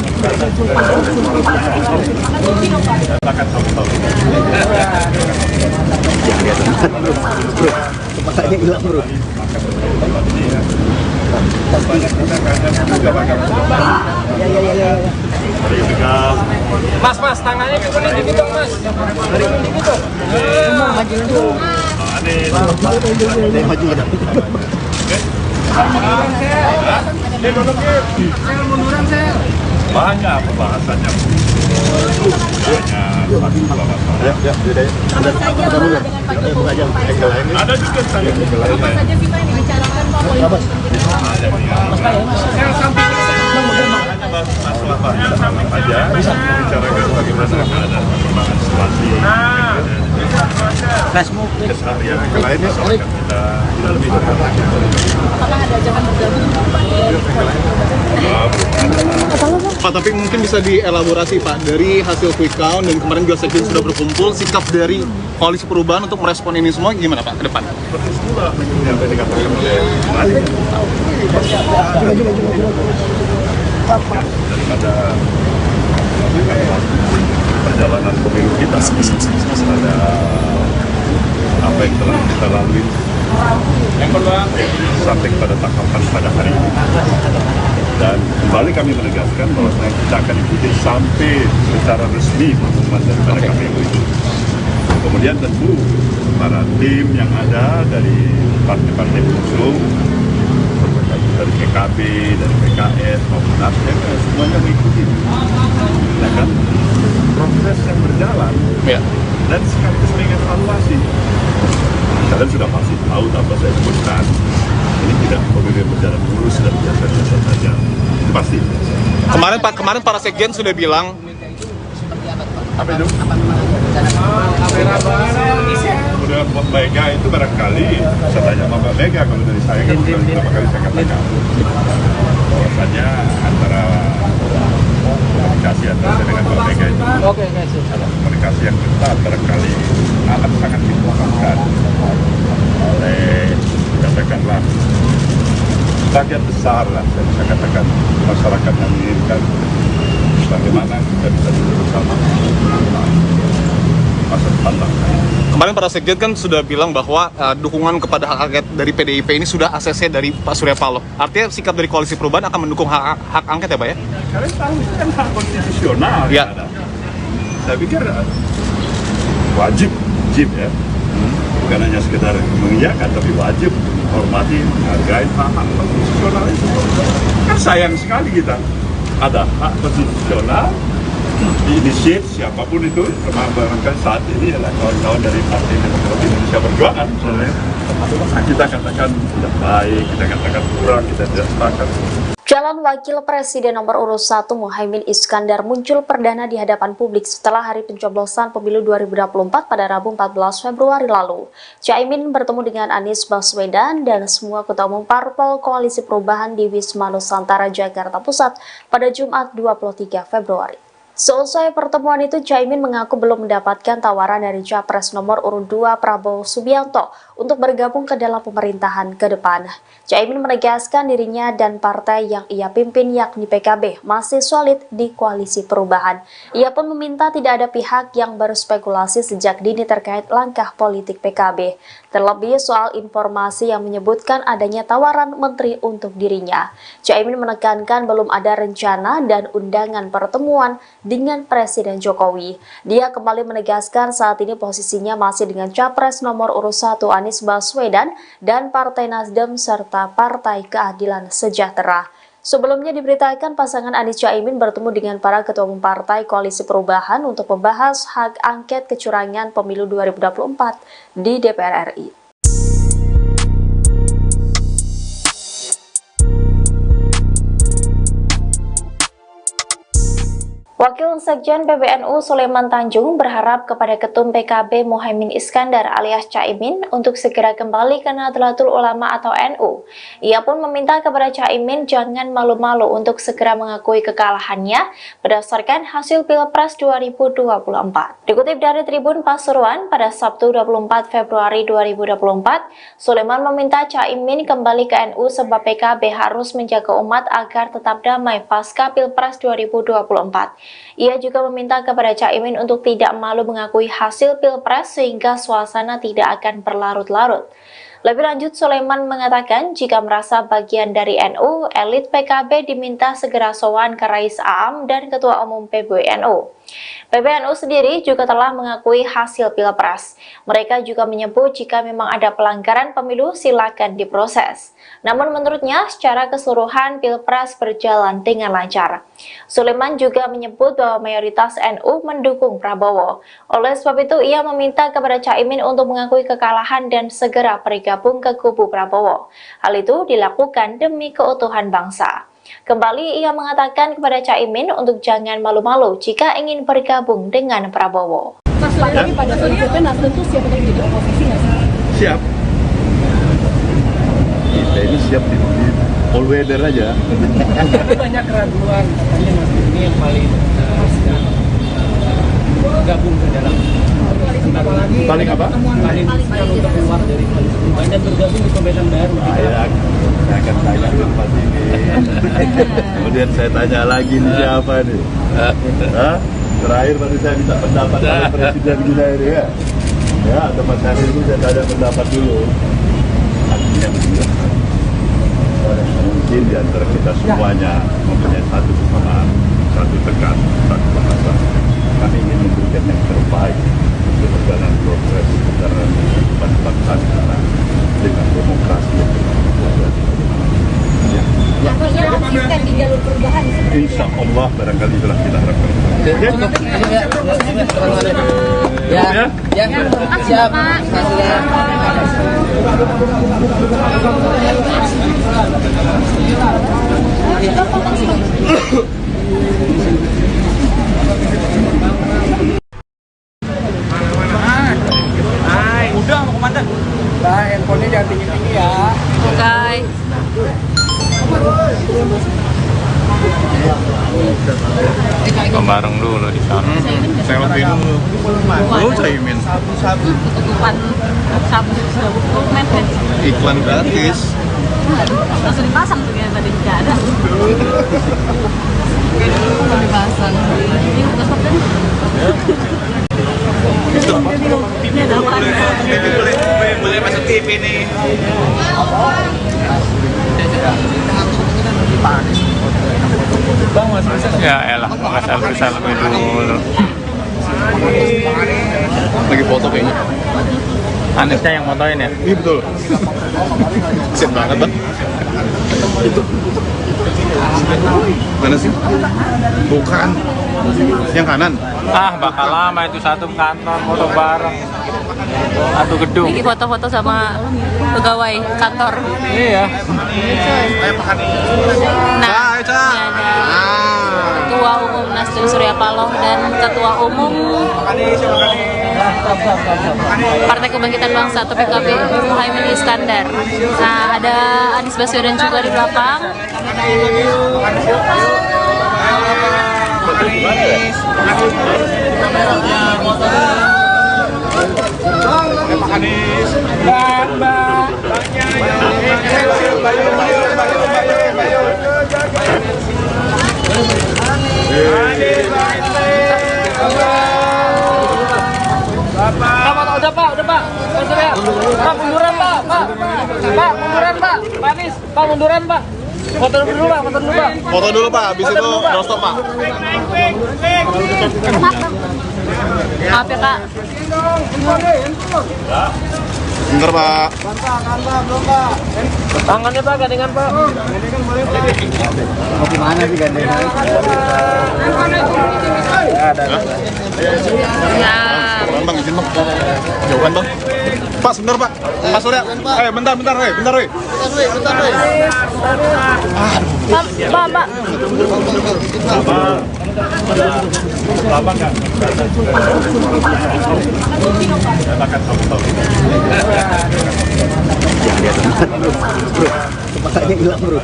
Akan tahu. Bro, kepalanya hilang bro. Mas, tangannya ke kuning dikit dong, Mas. Dikit dong. Maju ya. Banyak pembahasannya. Ada juga saya. Apa saja sih Pak yang dibicarakan Pak? Masalah banyak aja bicarakan bagaimana keadaan perkembangan situasi keseharian yang lainnya soal kita lebih Apakah ada ajakan bergabung Pak? Pak, tapi mungkin bisa dielaborasi Pak, dari hasil quick count dan kemarin juga sekjen sudah berkumpul, sikap dari Koalisi Perubahan untuk merespon ini semua gimana Pak ke depan? seperti itulah yang tadi dikatakan oleh daripada perjalanan pemilu kita ada apa yang telah kita lalui sampai pada tahapan pada hari ini, dan kembali kami menegaskan bahwa kita akan ikuti sampai secara resmi pengumuman daripada KPU itu. Kemudian tentu para tim yang ada dari partai-partai pengusung, dari PKB, dari PKS maupun Nasdem, semuanya mengikuti. Ya kan? Proses yang berjalan, Ya. dan sekaligus mengevaluasi. Kalian sudah pasti tahu tanpa saya sebutkan, ini tidak pemilu berjalan mulus dan biasa-biasa saja. Itu pasti. Kemarin para sekjen sudah bilang Apa itu? Kemudian Mbak Mega itu barangkali, saya tanya sama Mbak Mega, kalau dari saya kan beberapa kali saya katakan bahwasanya antara komunikasi antara saya dengan Mbak Mega itu adalah komunikasi yang ketat, barangkali akan sangat dibutuhkan oleh, katakanlah, bagian besar lah, saya bisa katakan masyarakat yang menginginkan bagaimana kita bisa duduk bersama masa depan bangsa. kemarin para sekjen kan sudah bilang bahwa dukungan kepada hak angket dari PDIP ini sudah ACC dari Pak Surya Paloh. Artinya sikap dari Koalisi Perubahan akan mendukung hak angket ya Pak ya? Kalian tahu itu kan hak konstitusional Ya. yang ada. Saya pikir wajib ya, bukan hanya sekedar mengiyakan, tapi wajib menghormati, menghargai hak konstitusional itu. Kan sayang sekali kita ada hak konstitusional diinisiat siapapun itu, termasuk saat ini adalah kawan-kawan dari Partai Demokrasi Indonesia Perjuangan misalnya. Kita katakan tidak baik, kita katakan kurang, kita tidak sepakat. Calon Wakil Presiden nomor urut 1 Muhaimin Iskandar muncul perdana di hadapan publik setelah hari pencoblosan pemilu 2024 pada Rabu 14 Februari lalu. Caimin bertemu dengan Anies Baswedan dan semua ketua umum parpol Koalisi Perubahan di Wisma Nusantara, Jakarta Pusat pada Jumat 23 Februari. Seusai pertemuan itu, Caimin mengaku belum mendapatkan tawaran dari Capres nomor urut 2 Prabowo Subianto untuk bergabung ke dalam pemerintahan ke depan. Caimin menegaskan dirinya dan partai yang ia pimpin yakni PKB masih solid di Koalisi Perubahan. Ia pun meminta tidak ada pihak yang berspekulasi sejak dini terkait langkah politik PKB, terlebih soal informasi yang menyebutkan adanya tawaran menteri untuk dirinya. Caimin menekankan belum ada rencana dan undangan pertemuan dengan Presiden Jokowi. Dia kembali menegaskan saat ini posisinya masih dengan Capres nomor urut 1 Anies Baswedan dan Partai Nasdem serta Partai Keadilan Sejahtera. Sebelumnya diberitakan pasangan Anies Caimin bertemu dengan para ketua umum Partai Koalisi Perubahan untuk membahas hak angket kecurangan pemilu 2024 di DPR RI. Wakil Sekjen PBNU Sulaiman Tanjung berharap kepada Ketum PKB Muhaimin Iskandar alias Caimin untuk segera kembali ke Nahdlatul Ulama atau NU. Ia pun meminta kepada Caimin jangan malu-malu untuk segera mengakui kekalahannya berdasarkan hasil Pilpres 2024. Dikutip dari Tribun Pasuruan pada Sabtu 24 Februari 2024, Sulaiman meminta Caimin kembali ke NU sebab PKB harus menjaga umat agar tetap damai pasca Pilpres 2024. Ia juga meminta kepada Caimin untuk tidak malu mengakui hasil Pilpres sehingga suasana tidak akan berlarut-larut. Lebih lanjut, Sulaiman mengatakan jika merasa bagian dari NU, elit PKB diminta segera sowan ke Rais Aam dan Ketua Umum PBNU. PBNU sendiri juga telah mengakui hasil Pilpres. Mereka juga menyebut jika memang ada pelanggaran pemilu silakan diproses. Namun menurutnya secara keseluruhan Pilpres berjalan dengan lancar. Sulaiman juga menyebut bahwa mayoritas NU mendukung Prabowo. Oleh sebab itu ia meminta kepada Caimin untuk mengakui kekalahan dan segera bergabung ke kubu Prabowo. Hal itu dilakukan demi keutuhan bangsa. Kembali ia mengatakan kepada Caimin untuk jangan malu-malu jika ingin bergabung dengan Prabowo. Mas, lagi pada PDIP Nasdem tuh siap untuk jadi oposisi nggak sih? Siap. Kita ini siap di all weather aja. Tapi banyak keraguan, katanya Mas ini yang paling gabung ke dalam Paling apa? paling untuk keluar dari koalisi perubahan dan bergabung di pemerintahan baru. Saya akan tanya tempat ini. Kemudian saya tanya lagi nih siapa nih? Hah? Terakhir baru saya minta pendapat dari Presiden kita ini ya. Ya, tempat saya itu saya tanya pendapat dulu. Artinya begini. Mungkin di antara kita semuanya mempunyai satu kesamaan, satu tekan, satu bahasa. Kami ingin memberikan yang terbaik untuk perjalanan progres antara bangsa kita dengan demokrasi yang Artinya konsisten di jalur perubahan. insya Allah barangkali itulah kita harapkan. Siap. Udah mau komandan. Nah, handphonenya jangan tinggi-tinggi ya. Oke. Bareng dulu di sana. Selfie dulu. Lu Caimin. Tutupan sabu mepet. Iklan gratis. Langsung dipasang tuh ya, tadi tidak ada. Dipasang. Ini udah stop tadi. Ini ada apa? Boleh masuk TV nih. Ya elah, nggak selfie dulu. Lagi foto kayaknya. Anisnya yang fotoin ya? Iya betul. Kesian banget bang. Itu. Mana sih? Bukan. Yang kanan. Ah, bakal lama itu satu kantor foto bareng. Satu gedung. Ini foto-foto sama pegawai kantor. Iya. Nah, ini ada Ketua Umum Nasdem Surya Paloh dan Ketua Umum Partai Kebangkitan Bangsa atau PKB Muhaimin Iskandar. Nah, ada Anies Baswedan juga di belakang. Udah Pak. Pak munduran Pak. Pak munduran Pak. Pak Anies, Pak munduran Pak. Foto dulu Pak. Foto dulu Pak, habis itu doorstop Pak. Maaf ya Kak. Bentar Pak. Tangannya Pak, gandengan Pak. Mau gimana sih gandengan? Bang, izin bang. Jauhan bang. Pak, sebentar Pak. Pak Surya. Bentar, bentar. Pak. Lama nggak? Akan tahu. Bro, kepalanya hilang bro.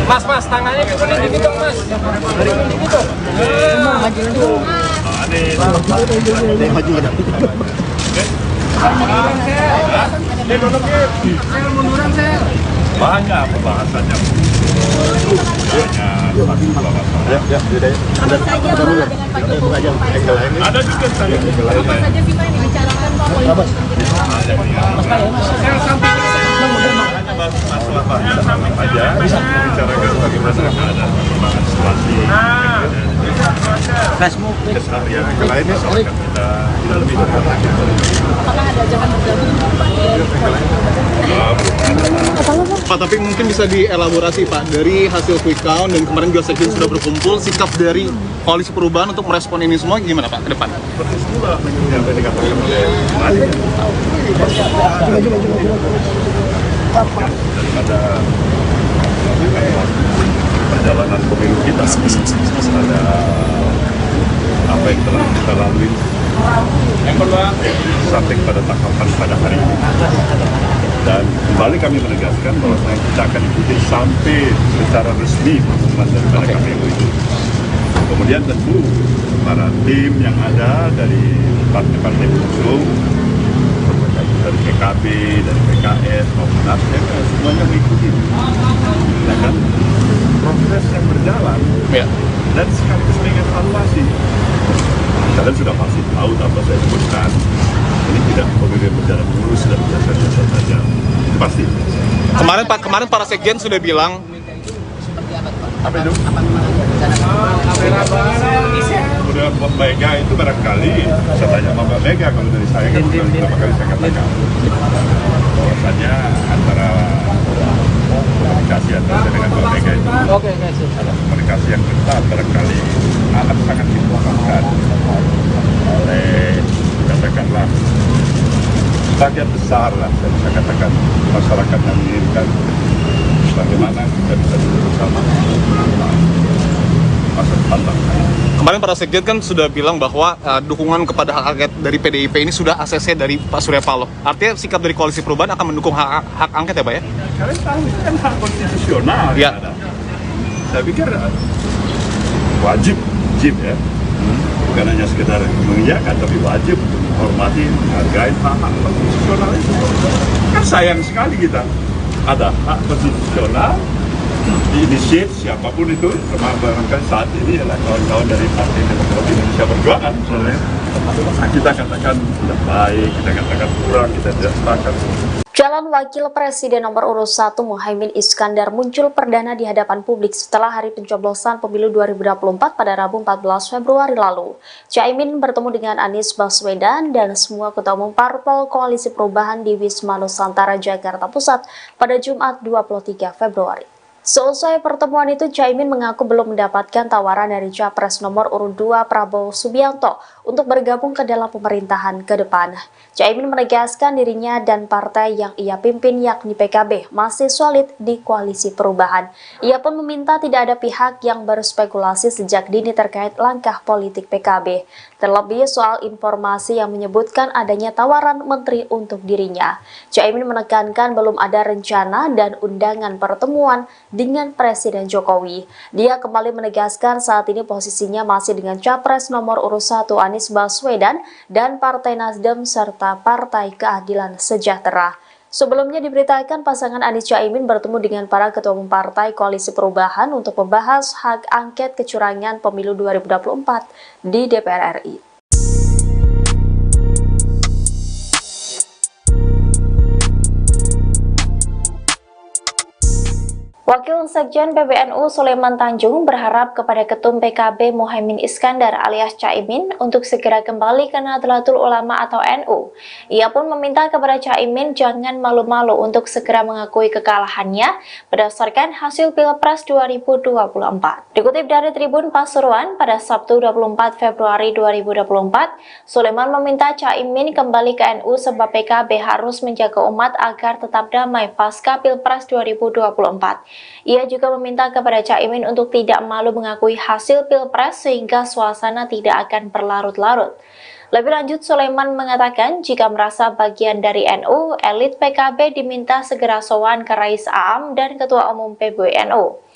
Mas, tangannya dikunin dikit dong Mas. Dikunin dikit dong. Maju lagi. Banyak pembahasannya. Ada juga saya. Apa saja sih Pak yang dibicarakan Pak? Masalah aja bicarakan bagaimana ada perkembangan situasi keseharian yang lainnya soal kita tidak lebih dekat lagi. Apakah ada ajakan bergabung? Pak, tapi mungkin bisa dielaborasi Pak, dari hasil quick count dan kemarin juga sekjen sudah berkumpul, sikap dari koalisi perubahan untuk merespon ini semua gimana Pak ke depan? Seperti itulah yang tadi dikatakan oleh daripada perjalanan pemilu kita ada apa yang telah kita lalui sampai pada tahapan pada hari ini, dan kembali kami menegaskan bahwa kita akan ikuti sampai secara resmi pengumuman daripada KPU itu. Kemudian tentu para tim yang ada dari partai-partai pengusung, dari PKB, dari PKS maupun Nasdem, semuanya mengikuti, ya kan, proses yang berjalan, dan sekaligus mengevaluasi. Kalian sudah pasti tahu apa saya sebutkan. Ini tidak pemilu berjalan mulus dan biasa-biasa saja. Itu pasti. Kemarin para sekjen sudah bilang. Apa itu? Kemudian Mbak Mega itu barangkali, saya tanya sama Mbak Mega, kalau dari saya kan beberapa kali saya katakan bahwasanya antara komunikasi antara saya dengan Mbak Mega itu adalah komunikasi yang ketat, barangkali amat sangat dibutuhkan oleh, katakanlah, bagian besar lah, saya bisa katakan masyarakat yang menginginkan bagaimana kita bisa duduk bersama masa depan bangsa. Kemarin para sekjen kan sudah bilang bahwa dukungan kepada hak angket dari PDIP ini sudah ACC dari Pak Surya Paloh. Artinya sikap dari koalisi perubahan akan mendukung hak angket ya Pak ya? Kalian tahu itu kan hak konstitusional ya. Ada. Saya pikir wajib ya. Bukan hanya sekedar mengiyakan, tapi wajib untuk menghormati, menghargai hak konstitusional itu. Kan sayang sekali kita ada hak konstitusional diinisiat siapapun itu, termasuk barangkali saat ini adalah kawan-kawan dari Partai Demokrasi Indonesia Perjuangan misalnya. Kita katakan tidak baik, kita katakan kurang, kita tidak sepakat. Calon Wakil Presiden nomor urut 1 Muhaimin Iskandar muncul perdana di hadapan publik setelah hari pencoblosan pemilu 2024 pada Rabu 14 Februari lalu. Caimin bertemu dengan Anies Baswedan dan semua ketua umum parpol Koalisi Perubahan di Wisma Nusantara, Jakarta Pusat pada Jumat 23 Februari. Seusai pertemuan itu, Caimin mengaku belum mendapatkan tawaran dari Capres nomor urut 2 Prabowo Subianto untuk bergabung ke dalam pemerintahan ke depan. Caimin menegaskan dirinya dan partai yang ia pimpin yakni PKB masih solid di Koalisi Perubahan. Ia pun meminta tidak ada pihak yang berspekulasi sejak dini terkait langkah politik PKB, terlebih soal informasi yang menyebutkan adanya tawaran menteri untuk dirinya. Caimin menekankan belum ada rencana dan undangan pertemuan dengan Presiden Jokowi. Dia kembali menegaskan saat ini posisinya masih dengan Capres nomor urut 1 Anies Baswedan dan Partai Nasdem serta Partai Keadilan Sejahtera. Sebelumnya diberitakan pasangan Anies Caimin bertemu dengan para ketua umum partai Koalisi Perubahan untuk membahas hak angket kecurangan pemilu 2024 di DPR RI. Wakil Sekjen PBNU Sulaiman Tanjung berharap kepada Ketum PKB Muhaimin Iskandar alias Caimin untuk segera kembali ke Nahdlatul Ulama atau NU. Ia pun meminta kepada Caimin jangan malu-malu untuk segera mengakui kekalahannya berdasarkan hasil Pilpres 2024. Dikutip dari Tribun Pasuruan pada Sabtu 24 Februari 2024, Sulaiman meminta Caimin kembali ke NU sebab PKB harus menjaga umat agar tetap damai pasca Pilpres 2024. Ia juga meminta kepada Caimin untuk tidak malu mengakui hasil Pilpres sehingga suasana tidak akan berlarut-larut. Lebih lanjut, Sulaiman mengatakan jika merasa bagian dari NU, elit PKB diminta segera sowan ke Rais Aam dan Ketua Umum PBNU.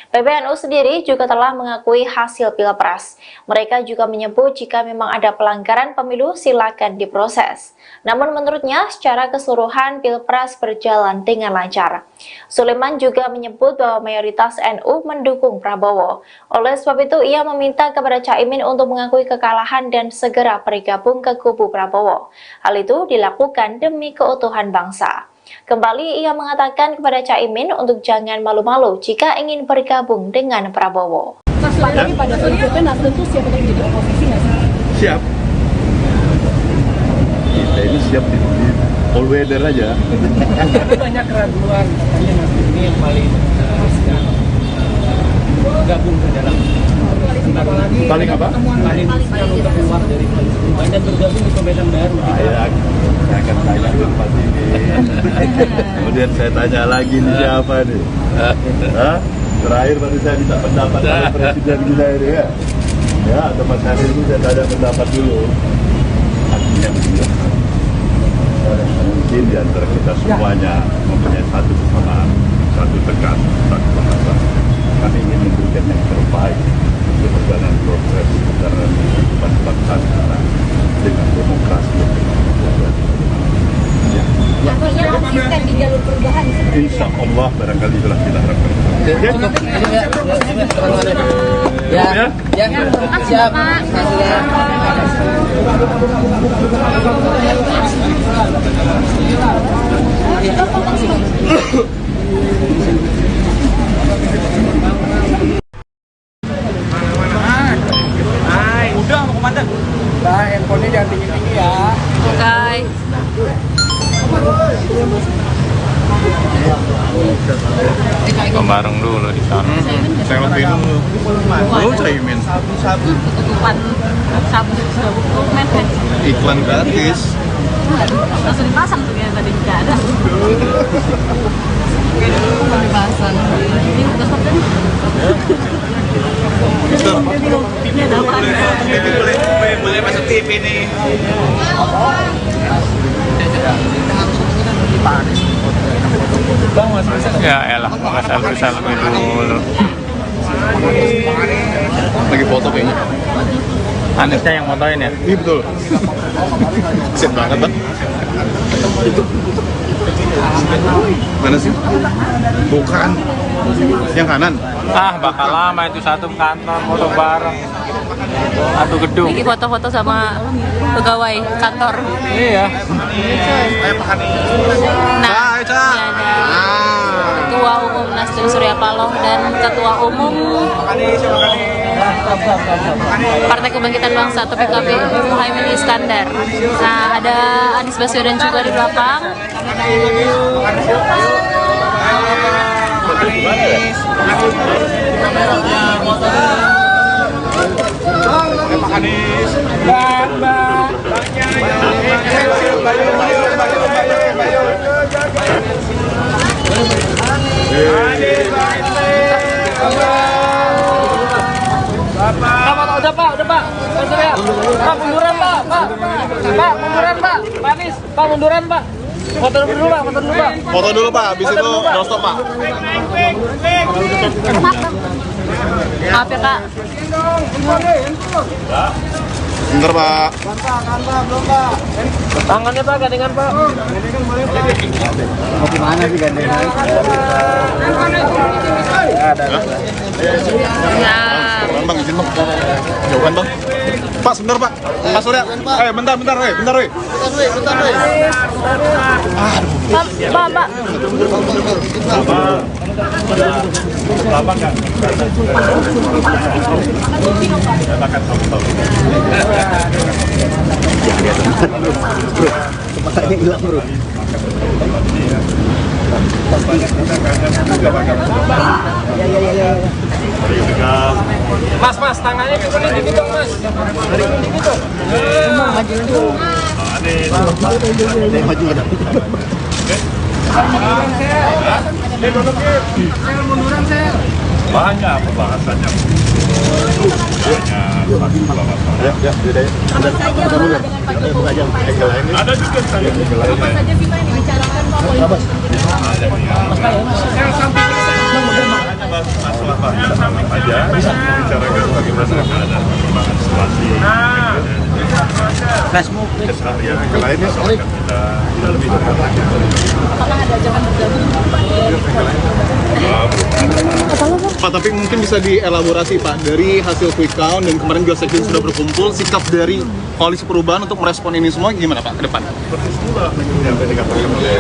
PBNU sendiri juga telah mengakui hasil Pilpres. Mereka juga menyebut jika memang ada pelanggaran pemilu silakan diproses. Namun menurutnya secara keseluruhan Pilpres berjalan dengan lancar. Sulaiman juga menyebut bahwa mayoritas NU mendukung Prabowo. Oleh sebab itu ia meminta kepada Caimin untuk mengakui kekalahan dan segera bergabung ke kubu Prabowo. Hal itu dilakukan demi keutuhan bangsa. Kembali ia mengatakan kepada Caimin untuk jangan malu-malu jika ingin bergabung dengan Prabowo. Mas, lagi pada prinsipnya Nasdem tuh siap untuk jadi oposisi nggak sih? Siap. Kita ini siap di all weather aja. Tapi banyak keraguan, katanya Nasdem ini yang paling gabung ke dalam Paling apa? paling untuk keluar dari koalisi perubahan dan bergabung di pemerintahan baru. Saya akan tanya tempat ini. Kemudian saya tanya lagi nih siapa nih? Hah? Terakhir baru saya minta pendapat dari presiden kita ini ya. Ya, tempat hari ini saya tanya pendapat dulu. Artinya begini. Mungkin di antara kita semuanya mempunyai satu kesamaan, satu tekan, satu bahasa. Kami ingin memberikan yang terbaik untuk perjalanan proses perjalanan kehidupan bangsa kita dengan demokrasi yang Artinya konsisten di jalur perubahan. insya Allah barangkali itulah kita harapkan. Siap. Udah, mau komandan. Nah, handphonenya jangan tinggi-tinggi ya. Oke. Bareng dulu di sana. Saya lebih dulu. Oh, Caimin. Ketutupan sabu Iklan gratis. langsung dipasang tuh ya tadi nggak ada. Dipasang. Ini udah sampai. Ini ada apa? Boleh masuk TV nih. Ya elah, nggak selfie dulu. Lagi foto kayaknya. Anisnya yang fotoin ya? Iya betul. Kesian banget bang. Mana sih? Bukan. Yang kanan. Ah, bakal lama itu satu kantor foto bareng. Satu gedung. Ini foto-foto sama pegawai kantor. Iya. Nah, ini ada Ketua Umum Nasdem Surya Paloh dan Ketua Umum Partai Kebangkitan Bangsa atau PKB Muhaimin Iskandar. Nah, ada Anies Baswedan juga di belakang. Udah Pak. Pak, munduran Pak. Pak, munduran Pak. Pak Anies, Pak munduran Pak. Foto dulu Pak. Foto dulu Pak, habis itu doorstop Pak. Maaf ya Kak. Bentar Pak. Tangannya Pak, gandengan Pak. Mau gimana sih gandengan? Siap. Kenalan bang, izin bang. Jauhan bang. Pak, sebentar pak. Pak Surya. Bentar, bentar. Pak. Lama nggak? Katakan tahu. Bro, kepalanya hilang bro. Mas, tangannya turunin dikit dong, Mas. Turunin dikit dong. Maju ada. Banyak pembahasannya. Ada juga saya saja sih Pak yang dibicarakan Pak politik? masalah aja bicarakan bagaimana ada perkembangan situasi keseharian yang lainnya soal kita lebih dekat lagi. Apakah ada ajakan bergabung? Pak, tapi mungkin bisa dielaborasi Pak, dari hasil quick count dan kemarin juga sekjen sudah berkumpul, sikap dari Koalisi Perubahan untuk merespon ini semua gimana Pak ke depan? Seperti itulah yang tadi dikatakan oleh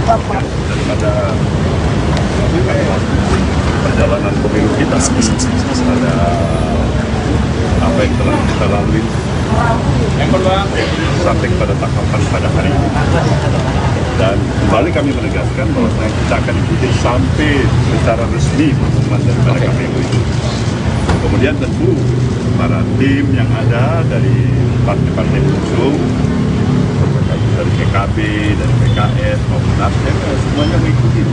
daripada perjalanan pemilu kita ada apa yang telah kita lalui sampai pada tahapan pada hari ini, dan kembali kami menegaskan bahwa kita akan ikuti sampai secara resmi pengumuman daripada KPU itu. Kemudian tentu para tim yang ada dari partai-partai pengusung, dari PKB, dari PKS maupun Nasdem, semuanya mengikuti,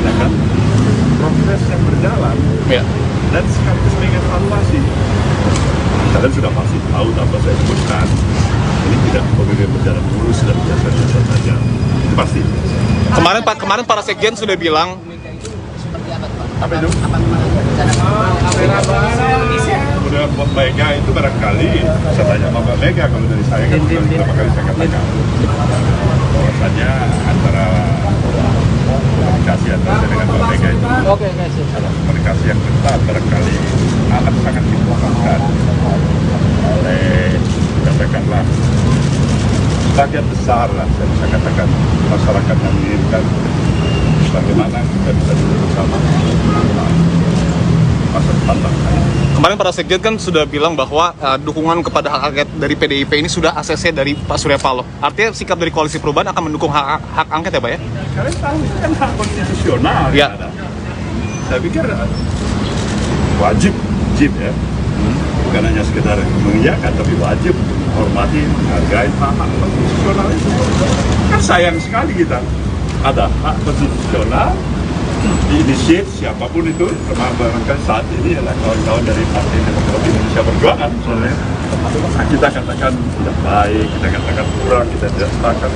ya kan, proses yang berjalan, dan sekaligus mengevaluasi. Kalian sudah pasti tahu tanpa saya sebutkan, ini tidak pemilu berjalan mulus dan biasa-biasa saja, itu pasti. Kemarin para sekjen sudah bilang Apa itu? Kemudian Mbak Mega itu barangkali, saya tanya sama Mbak Mega, kalau dari saya kan beberapa kali saya katakan bahwasanya antara komunikasi antara saya dengan Mbak Mega itu komunikasi yang ketat barangkali amat sangat dibutuhkan oleh, katakanlah, bagian besar lah saya bisa katakan masyarakat yang menginginkan bagaimana kita bisa duduk bersama masa depan bangsa. kemarin para sekjen kan sudah bilang bahwa dukungan kepada hak angket dari PDIP ini sudah ACC dari Pak Surya Paloh. Artinya sikap dari Koalisi Perubahan akan mendukung hak angket ya Pak ya? Kalian tahu itu kan hak konstitusional ya. Yang ada. Saya pikir wajib ya, bukan hanya sekedar mengiyakan, tapi wajib untuk menghormati, menghargai hak konstitusional itu. Kan sayang sekali kita ada hak konstitusional diinisiat siapapun itu, termasuk saat ini adalah kawan-kawan dari Partai Demokrasi Indonesia Perjuangan misalnya. Kita katakan tidak baik, kita katakan kurang, kita tidak sepakat.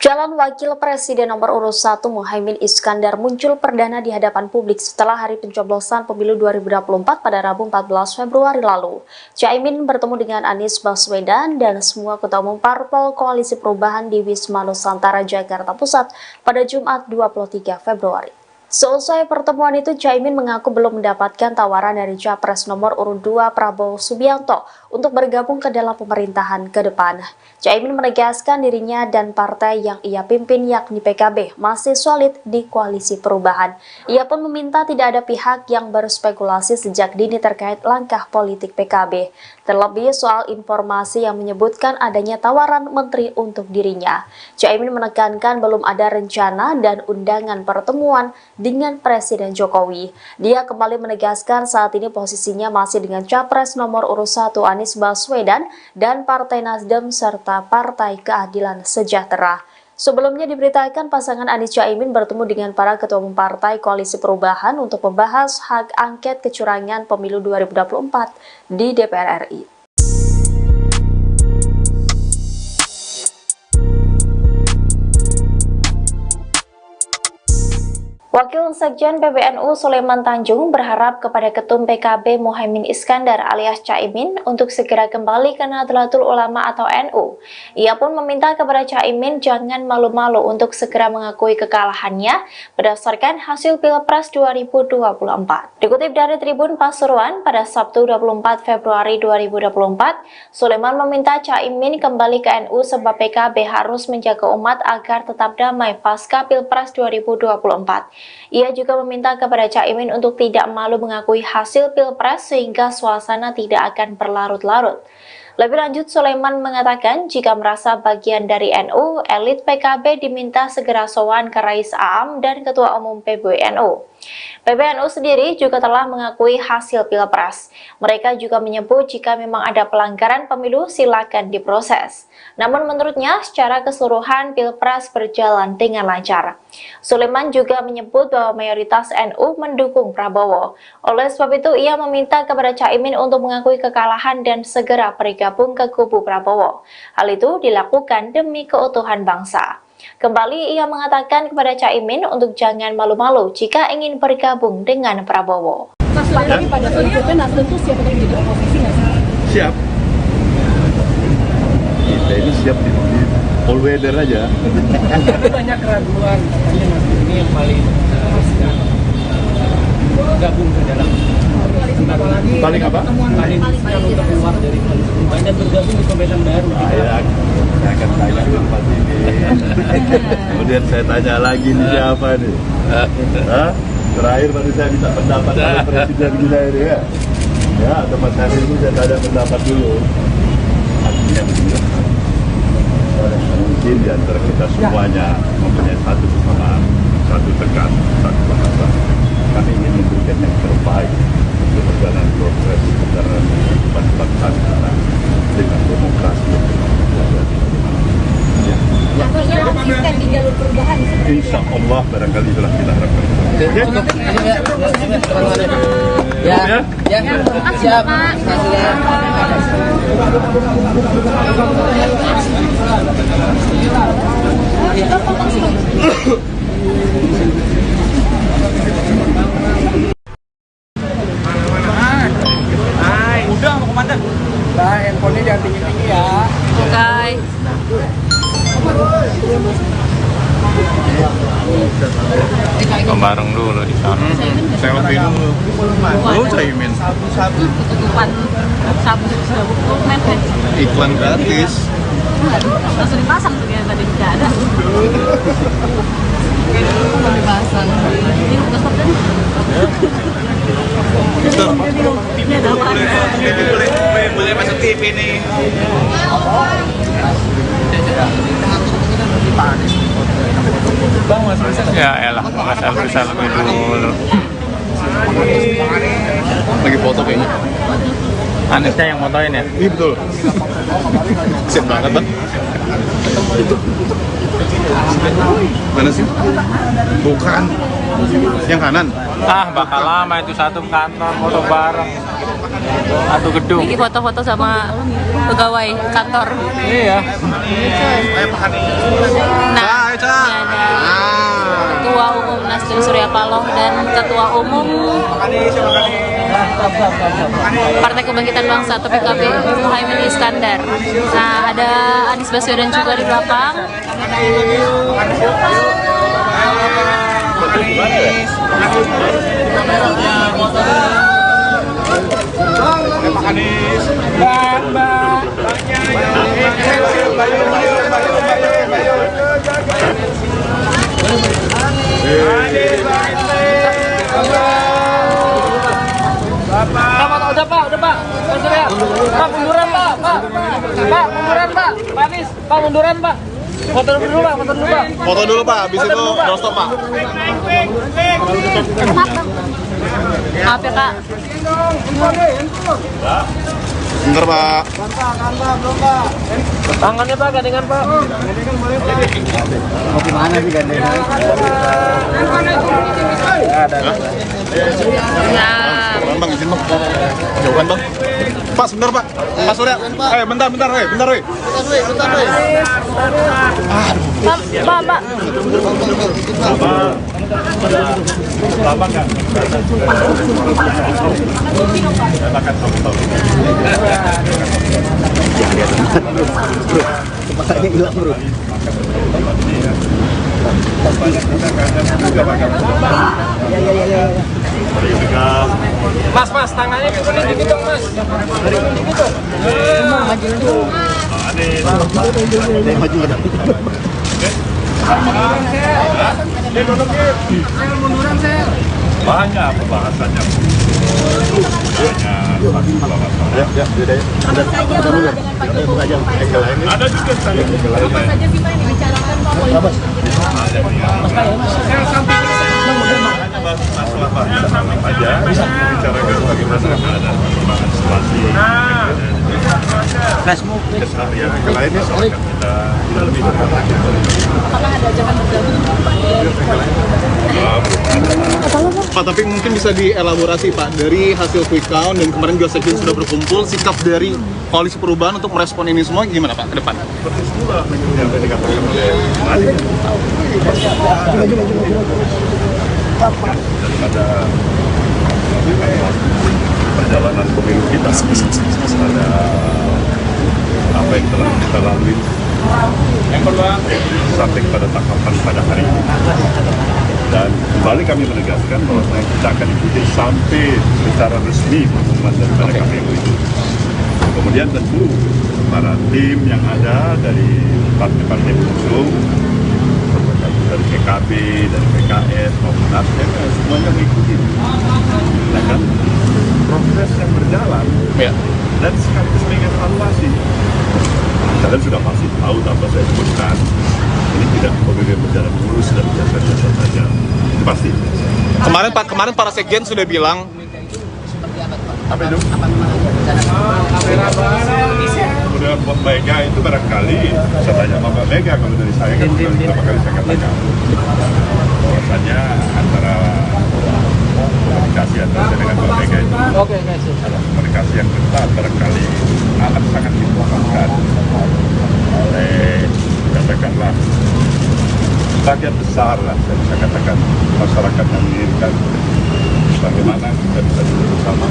Calon Wakil Presiden nomor urut 1 Muhaimin Iskandar muncul perdana di hadapan publik setelah hari pencoblosan pemilu 2024 pada Rabu 14 Februari lalu. Caimin bertemu dengan Anies Baswedan dan semua ketua umum parpol Koalisi Perubahan di Wisma Nusantara, Jakarta Pusat pada Jumat 23 Februari. Seusai pertemuan itu, Caimin mengaku belum mendapatkan tawaran dari Capres nomor urut 2 Prabowo Subianto untuk bergabung ke dalam pemerintahan ke depan. Caimin menegaskan dirinya dan partai yang ia pimpin yakni PKB masih solid di Koalisi Perubahan. Ia pun meminta tidak ada pihak yang berspekulasi sejak dini terkait langkah politik PKB. Terlebih soal informasi yang menyebutkan adanya tawaran menteri untuk dirinya. Caimin menekankan belum ada rencana dan undangan pertemuan dengan Presiden Jokowi. Dia kembali menegaskan saat ini posisinya masih dengan Capres nomor urut 1 Anies Baswedan dan Partai Nasdem serta Partai Keadilan Sejahtera. Sebelumnya diberitakan pasangan Anies Caimin bertemu dengan para ketua umum partai Koalisi Perubahan untuk membahas hak angket kecurangan pemilu 2024 di DPR RI. Wakil Sekjen PBNU Sulaiman Tanjung berharap kepada Ketum PKB Muhaimin Iskandar alias Caimin untuk segera kembali ke Nahdlatul Ulama atau NU. Ia pun meminta kepada Caimin jangan malu-malu untuk segera mengakui kekalahannya berdasarkan hasil Pilpres 2024. Dikutip dari Tribun Pasuruan pada Sabtu 24 Februari 2024, Sulaiman meminta Caimin kembali ke NU sebab PKB harus menjaga umat agar tetap damai pasca Pilpres 2024. Ia juga meminta kepada Caimin untuk tidak malu mengakui hasil Pilpres sehingga suasana tidak akan berlarut-larut. Lebih lanjut, Sulaiman mengatakan jika merasa bagian dari NU, elit PKB diminta segera sowan ke Rais Aam dan Ketua Umum PBNU. PBNU sendiri juga telah mengakui hasil Pilpres. Mereka juga menyebut jika memang ada pelanggaran pemilu silakan diproses. Namun menurutnya secara keseluruhan Pilpres berjalan dengan lancar. Sulaiman juga menyebut bahwa mayoritas NU mendukung Prabowo. Oleh sebab itu ia meminta kepada Caimin untuk mengakui kekalahan dan segera bergabung ke kubu Prabowo. Hal itu dilakukan demi keutuhan bangsa. Kembali ia mengatakan kepada Caimin untuk jangan malu-malu jika ingin bergabung dengan Prabowo. Tapi pada prinsipnya Nasdem tuh siap untuk jadi oposisi nggak sih? Siap. Kita ini siap di all weather aja. Tapi banyak keraguan, katanya Nasdem ini yang paling gabung ke dalam Paling apa? paling untuk keluar dari koalisi perubahan dan bergabung di pemerintahan baru. Saya akan tanya di tempat ini. Kemudian saya tanya lagi nih siapa nih? Hah? Terakhir baru saya minta pendapat dari Presiden kita ini ya. Ya, tempat hari ini saya tanya pendapat dulu. Artinya mungkin di antara kita semuanya mempunyai satu kesamaan, satu tegas, satu bahasa. Kami ingin memberikan yang terbaik untuk perjalanan progres perjalanan kehidupan bangsa kita dengan demokrasi yang berkelanjutan. Artinya konsisten di jalur perubahan. Insya Allah barangkali itulah kita harapkan. Ya, siap. Udah mau komandan. Nah, handphonenya jangan tinggi-tinggi ya. Oke. Bareng dulu di sana. Selfie dulu. Lu Caimin. Ketutupan sabu men. Iklan gratis. Langsung dipasang tuh yang tadi tidak ada. Dipasang. Ini udah stop tadi. Ini ada apa? Boleh masuk TV nih. Bang, Mas Rizal. Ya elah, Mas selfie dulu. Lagi foto kayaknya. Anisnya yang motoin ya? Iya betul. Kesian banget bang. Mana sih? Bukan. Yang kanan. Ah, bakal lama itu satu kantor moto bareng. Satu gedung. Ini foto-foto sama pegawai kantor. Iya. Nah, ini ada Ketua Umum Nasdem Surya Paloh dan Ketua Umum Partai Kebangkitan Bangsa atau PKB Muhaimin Iskandar. Nah, ada Anies Baswedan juga di belakang. Udah pak. Pak Surya. Pak munduran pak. Pak munduran pak. Pak Anies. Pak munduran pak. Foto dulu pak. Foto dulu pak, habis itu doorstop pak. Maaf ya kak. Bentar pak. Tangannya pak, gandengan pak. Mau gimana sih gandengan? Ya. Bang, izin bang. Jauhan bang. Pak, sebentar pak. Pak Surya. Bentar. Bentar. Pak. Lama kan? Makan tahu-tahu. Kepalanya hilang bro. Mas, tangannya dikulit dikit dong, Mas. Dikulit dikit dong. Saya maju ke depan. Banyak pembahasannya. Ada juga saya. Masalah aja, bicarakan bagaimana ada perkembangan situasi. Keseharian yang lainnya soalnya kita lebih dekat lagi. Pak, tapi mungkin bisa dielaborasi Pak, dari hasil quick count dan kemarin juga Sekjen sudah berkumpul, sikap dari Koalisi Perubahan untuk merespon ini semua gimana Pak ke depan? Seperti semula yang tadi dikatakan oleh Mali. Daripada perjalanan pemilu kita, ada apa yang telah kita lalui sampai kepada tahapan pada hari ini. Dan kembali kami menegaskan bahwa kita akan ikuti sampai secara resmi pengumuman daripada KPU itu. Kemudian tentu para tim yang ada dari partai-partai pengusung, dari PKB, dari PKS maupun Nasdem, semuanya mengikuti. Ya kan? Proses yang berjalan dan sekaligus mengevaluasi. Kalian sudah pasti tahu tanpa saya sebutkan, ini tidak pemilu berjalan mulus dan biasa-biasa saja. Itu pasti. Kemarin para Sekjen sudah bilang Apa itu? Kemudian Mbak Mega itu barangkali saya tanya sama Mbak Mega, kalau dari saya kan beberapa kali saya katakan bahwasanya antara komunikasi antara saya dengan Mbak Mega itu komunikasi yang ketat barangkali amat sangat dibutuhkan oleh katakanlah bagian besar lah saya katakan masyarakat yang menginginkan bagaimana kita bisa duduk bersama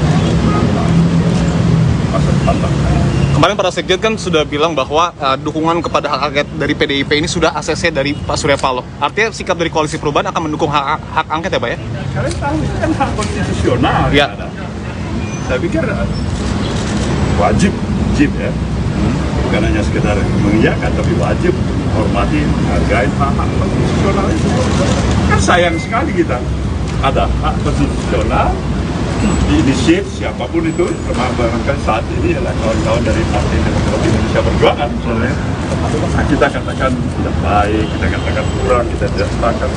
masa depan bangsa. kemarin para Sekjen kan sudah bilang bahwa dukungan kepada hak angket dari PDIP ini sudah ACC dari Pak Surya Paloh. Artinya sikap dari Koalisi Perubahan akan mendukung hak angket ya Pak ya? Kalian tahu itu kan hak konstitusional ya. Saya pikir wajib ya, bukan hanya sekedar mengiyakan tapi wajib hormati, hargai hak konstitusional itu. Kan sayang sekali kita ada hak konstitusional diinisiat siapapun itu, termasuk barangkali saat ini adalah kawan-kawan dari Partai Demokrat Indonesia Perjuangan misalnya. Kita katakan tidak baik, kita katakan kurang, kita tidak sepakat.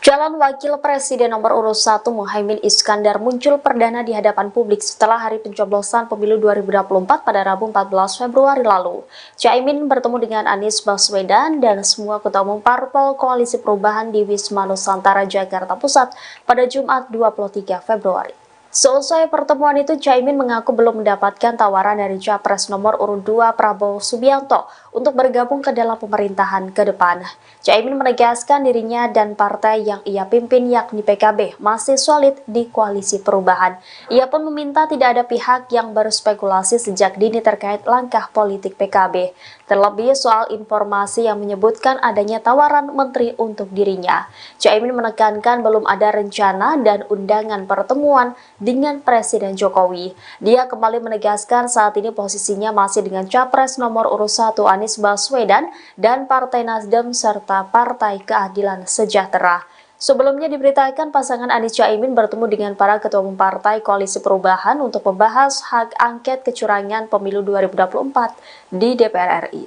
Calon Wakil Presiden nomor urut 1 Muhaimin Iskandar muncul perdana di hadapan publik setelah hari pencoblosan pemilu 2024 pada Rabu 14 Februari lalu. Caimin bertemu dengan Anies Baswedan dan semua ketua umum parpol Koalisi Perubahan di Wisma Nusantara, Jakarta Pusat pada Jumat 23 Februari. Seusai pertemuan itu, Caimin mengaku belum mendapatkan tawaran dari Capres nomor urut 2 Prabowo Subianto untuk bergabung ke dalam pemerintahan ke depan. Caimin menegaskan dirinya dan partai yang ia pimpin yakni PKB masih solid di Koalisi Perubahan. Ia pun meminta tidak ada pihak yang berspekulasi sejak dini terkait langkah politik PKB. Terlebih soal informasi yang menyebutkan adanya tawaran menteri untuk dirinya. Caimin menekankan belum ada rencana dan undangan pertemuan dengan Presiden Jokowi. Dia kembali menegaskan saat ini posisinya masih dengan Capres nomor urut 1 Anies Baswedan dan Partai Nasdem serta Partai Keadilan Sejahtera. Sebelumnya diberitakan pasangan Anies Caimin bertemu dengan para ketua umum partai Koalisi Perubahan untuk membahas hak angket kecurangan pemilu 2024 di DPR RI.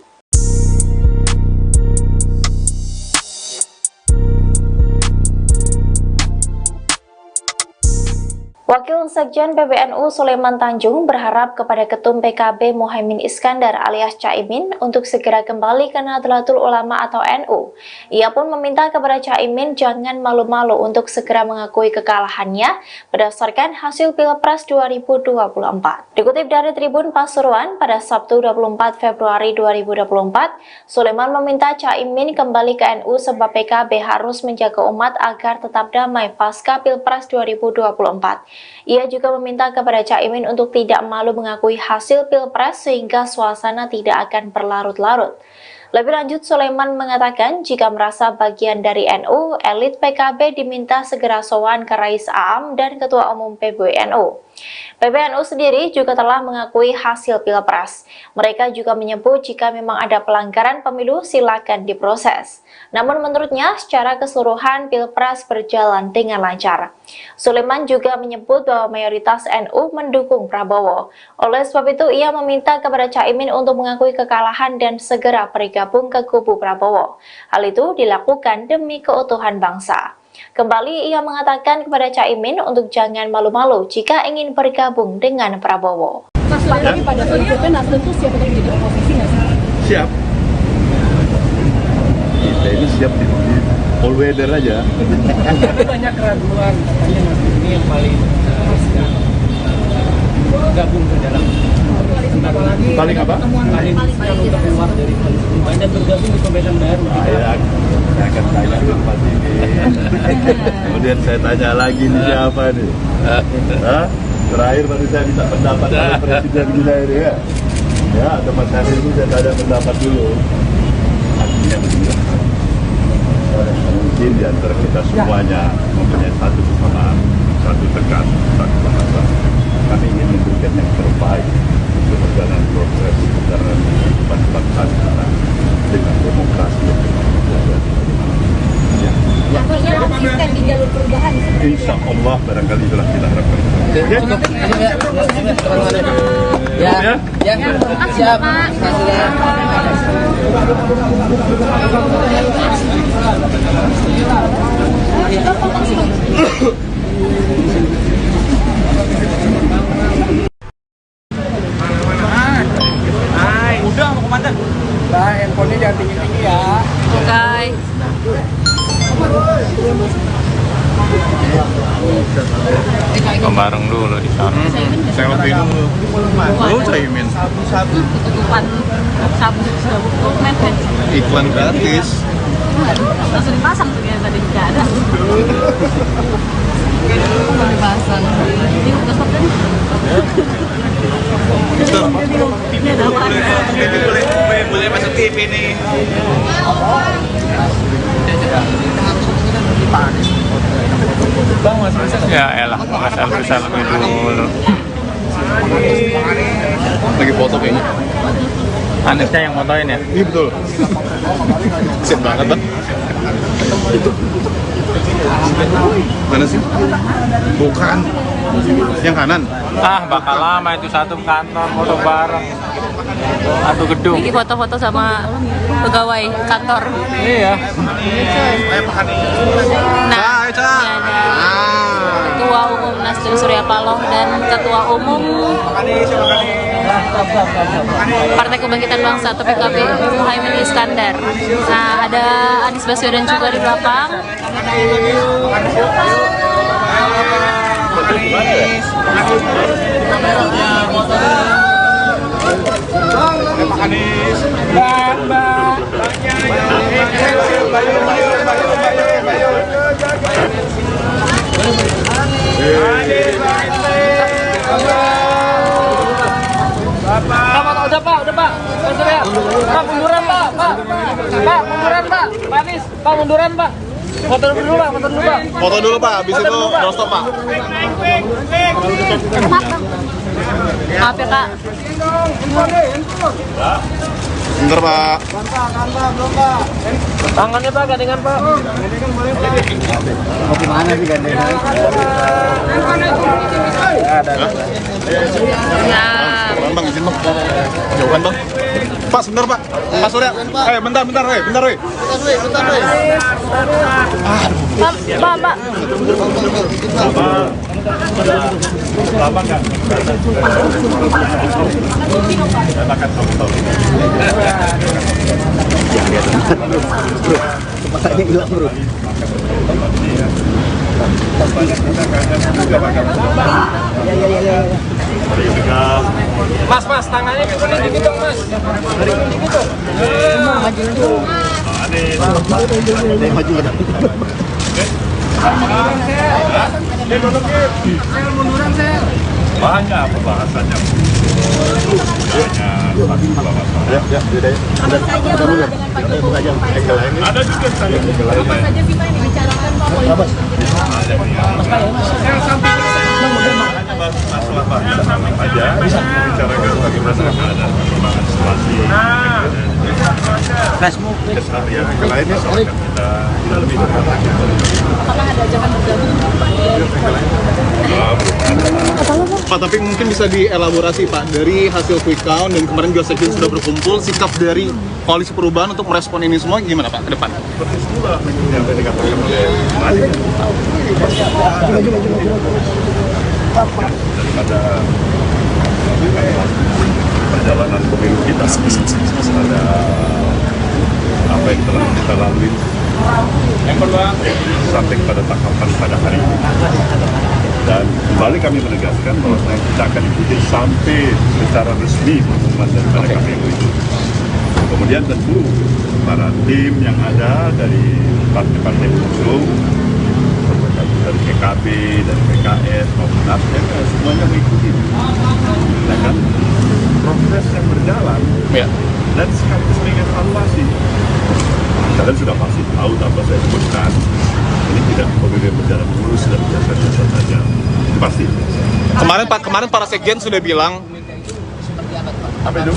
Wakil Sekjen PBNU Sulaiman Tanjung berharap kepada Ketum PKB Muhaimin Iskandar alias Caimin untuk segera kembali ke Nahdlatul Ulama atau NU. Ia pun meminta kepada Caimin jangan malu-malu untuk segera mengakui kekalahannya berdasarkan hasil Pilpres 2024. Dikutip dari Tribun Pasuruan pada Sabtu 24 Februari 2024, Sulaiman meminta Caimin kembali ke NU sebab PKB harus menjaga umat agar tetap damai pasca Pilpres 2024. Ia juga meminta kepada Caimin untuk tidak malu mengakui hasil Pilpres sehingga suasana tidak akan berlarut-larut. Lebih lanjut, Sulaiman mengatakan jika merasa bagian dari NU, elit PKB diminta segera sowan ke Rais Aam dan Ketua Umum PBNU. PBNU sendiri juga telah mengakui hasil Pilpres. Mereka juga menyebut jika memang ada pelanggaran pemilu silakan diproses. Namun menurutnya secara keseluruhan Pilpres berjalan dengan lancar. Sulaiman juga menyebut bahwa mayoritas NU mendukung Prabowo. Oleh sebab itu ia meminta kepada Caimin untuk mengakui kekalahan dan segera bergabung ke kubu Prabowo. Hal itu dilakukan demi keutuhan bangsa. Kembali ia mengatakan kepada Caimin untuk jangan malu-malu jika ingin bergabung dengan Prabowo. Mas, lagi pada prinsipnya Nasdem tuh siap untuk jadi oposisi nggak sih? Siap. Kita ini siap di all weather aja. Banyak keraguan, katanya Nasdem ini yang paling gabung ke dalam Paling apa? paling untuk keluar dari koalisi perubahan dan bergabung di pemerintahan baru. Saya akan tanya ke Pak ini. Kemudian saya tanya lagi nih siapa nih? Hah? Terakhir baru saya minta pendapat dari Presiden kita ini ya. Ya, ada Mas Hasil itu saya tanya pendapat dulu. Artinya begini. Mungkin di antara kita semuanya mempunyai satu kesamaan, satu tekad, satu bahasa. Kami ingin memberikan yang terbaik untuk perjalanan proses perjalanan kehidupan bangsa kita dengan demokrasi yang Artinya konsisten di jalur perubahan. insya Allah barangkali itulah kita harapkan. Siap. Udah mau komandan. Nah, handphonenya jangan tinggi-tinggi ya. Oke. Bareng dulu di sana. Selfie dulu. Lu Caimin. Tutupan sabu dokumen kan. Iklan gratis. Langsung dipasang tuh ya tadi nggak ada. Langsung dipasang. Ini udah stop kan? Ini ada apa? Boleh masuk TV nih. Ya elah, selfie dulu. Lagi foto kayaknya. Anisnya yang motoin ya? Iya betul. Sip banget bang. Mana sih? Bukan. Yang kanan. Ah, bakal lama itu satu kantor foto bareng. Satu gedung. Ini foto-foto sama pegawai kantor. Iya. Nah, ini ada Ketua Umum Nasdem Surya Paloh dan Ketua Umum Partai Kebangkitan Bangsa atau PKB Muhaimin Iskandar. Nah, ada Anies Baswedan juga di belakang. Udah pak. Pak munduran pak. Pak munduran pak. Pak Anies, pak munduran pak. Foto dulu pak. Foto dulu pak, habis itu doorstop pak. Maaf ya Kak. Bentar pak. Tangannya pak, gandengan pak. Mau gimana sih gandengan? Ya. Bang, izin bang. Jauhan bang. Pak, sebentar pak. Pak Surya. Bentar. Bentar. Pak. Pak. Lama nggak? Katakan tahu. Ya, lihat bro. Kepalanya hilang bro. Mas, tangannya ke sini dikit dong, Mas. Dari ini dikit dong. Ada yang maju kan? Banyak pembahasannya. Ada juga saya. Apa saja sih Pak yang dibicarakan Pak politik? Masalah banyak aja. Bicarakan bagaimana ada perkembangan situasi. Keseharian yang lainnya soalnya kita lebih dekat. Apakah ada ajakan bergabung Pak? Pak, tapi mungkin bisa dielaborasi Pak, dari hasil quick count dan kemarin juga sekjen sudah berkumpul, sikap dari Koalisi Perubahan untuk merespon ini semua gimana Pak ke depan? Seperti itulah yang tadi dikatakan oleh Malik. Daripada perjalanan pemilu kita, ada apa yang telah kita lalui sampai pada tahapan pada hari ini. Dan kembali kami menegaskan bahwa kita akan ikuti sampai secara resmi pengumuman daripada KPU itu. Kemudian tentu para tim yang ada dari partai-partai pengusung, dari PKB, dari PKS maupun Nasdem, semuanya mengikuti. Ya kan? Proses yang berjalan Ya. dan sekaligus mengevaluasi. Kalian sudah pasti tahu tanpa saya sebutkan, ini tidak pemilu berjalan mulus dan biasa-biasa saja. Pasti. Kemarin para sekjen sudah bilang Apa itu?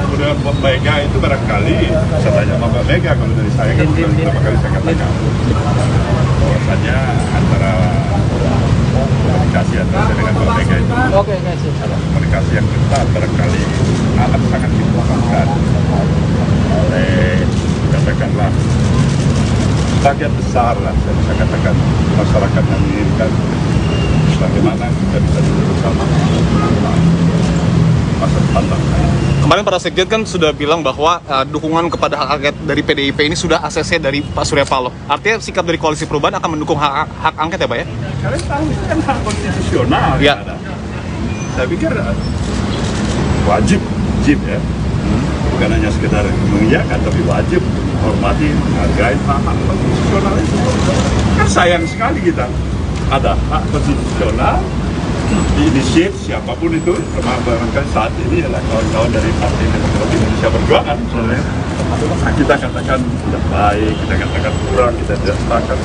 Kemudian Mbak Mega itu barangkali, saya tanya sama Mbak Mega, kalau dari saya kan sudah beberapa kali saya katakan bahwasanya antara komunikasi antara saya dengan Mbak Mega itu komunikasi yang ketat barangkali amat sangat dibutuhkan oleh katakanlah bagian besar lah, saya bisa katakan masyarakat yang menginginkan bagaimana kita bisa duduk bersama masa depan bangsa. kemarin para sekjen kan sudah bilang bahwa dukungan kepada hak angket dari PDIP ini sudah ACC dari Pak Surya Paloh. Artinya sikap dari Koalisi Perubahan akan mendukung hak angket ya Pak ya? Kalian tahu itu kan hak konstitusional Ya. yang ada. Saya pikir wajib ya. Bukan hanya sekedar mengiyakan, tapi wajib menghormati, menghargai hak konstitusional itu. Kan sayang sekali kita ada hak konstitusional diinisiat siapapun itu, termasuk barangkali saat ini adalah kawan-kawan dari Partai Demokrasi Indonesia Perjuangan misalnya. Kita katakan tidak baik, kita katakan kurang, kita tidak sepakat.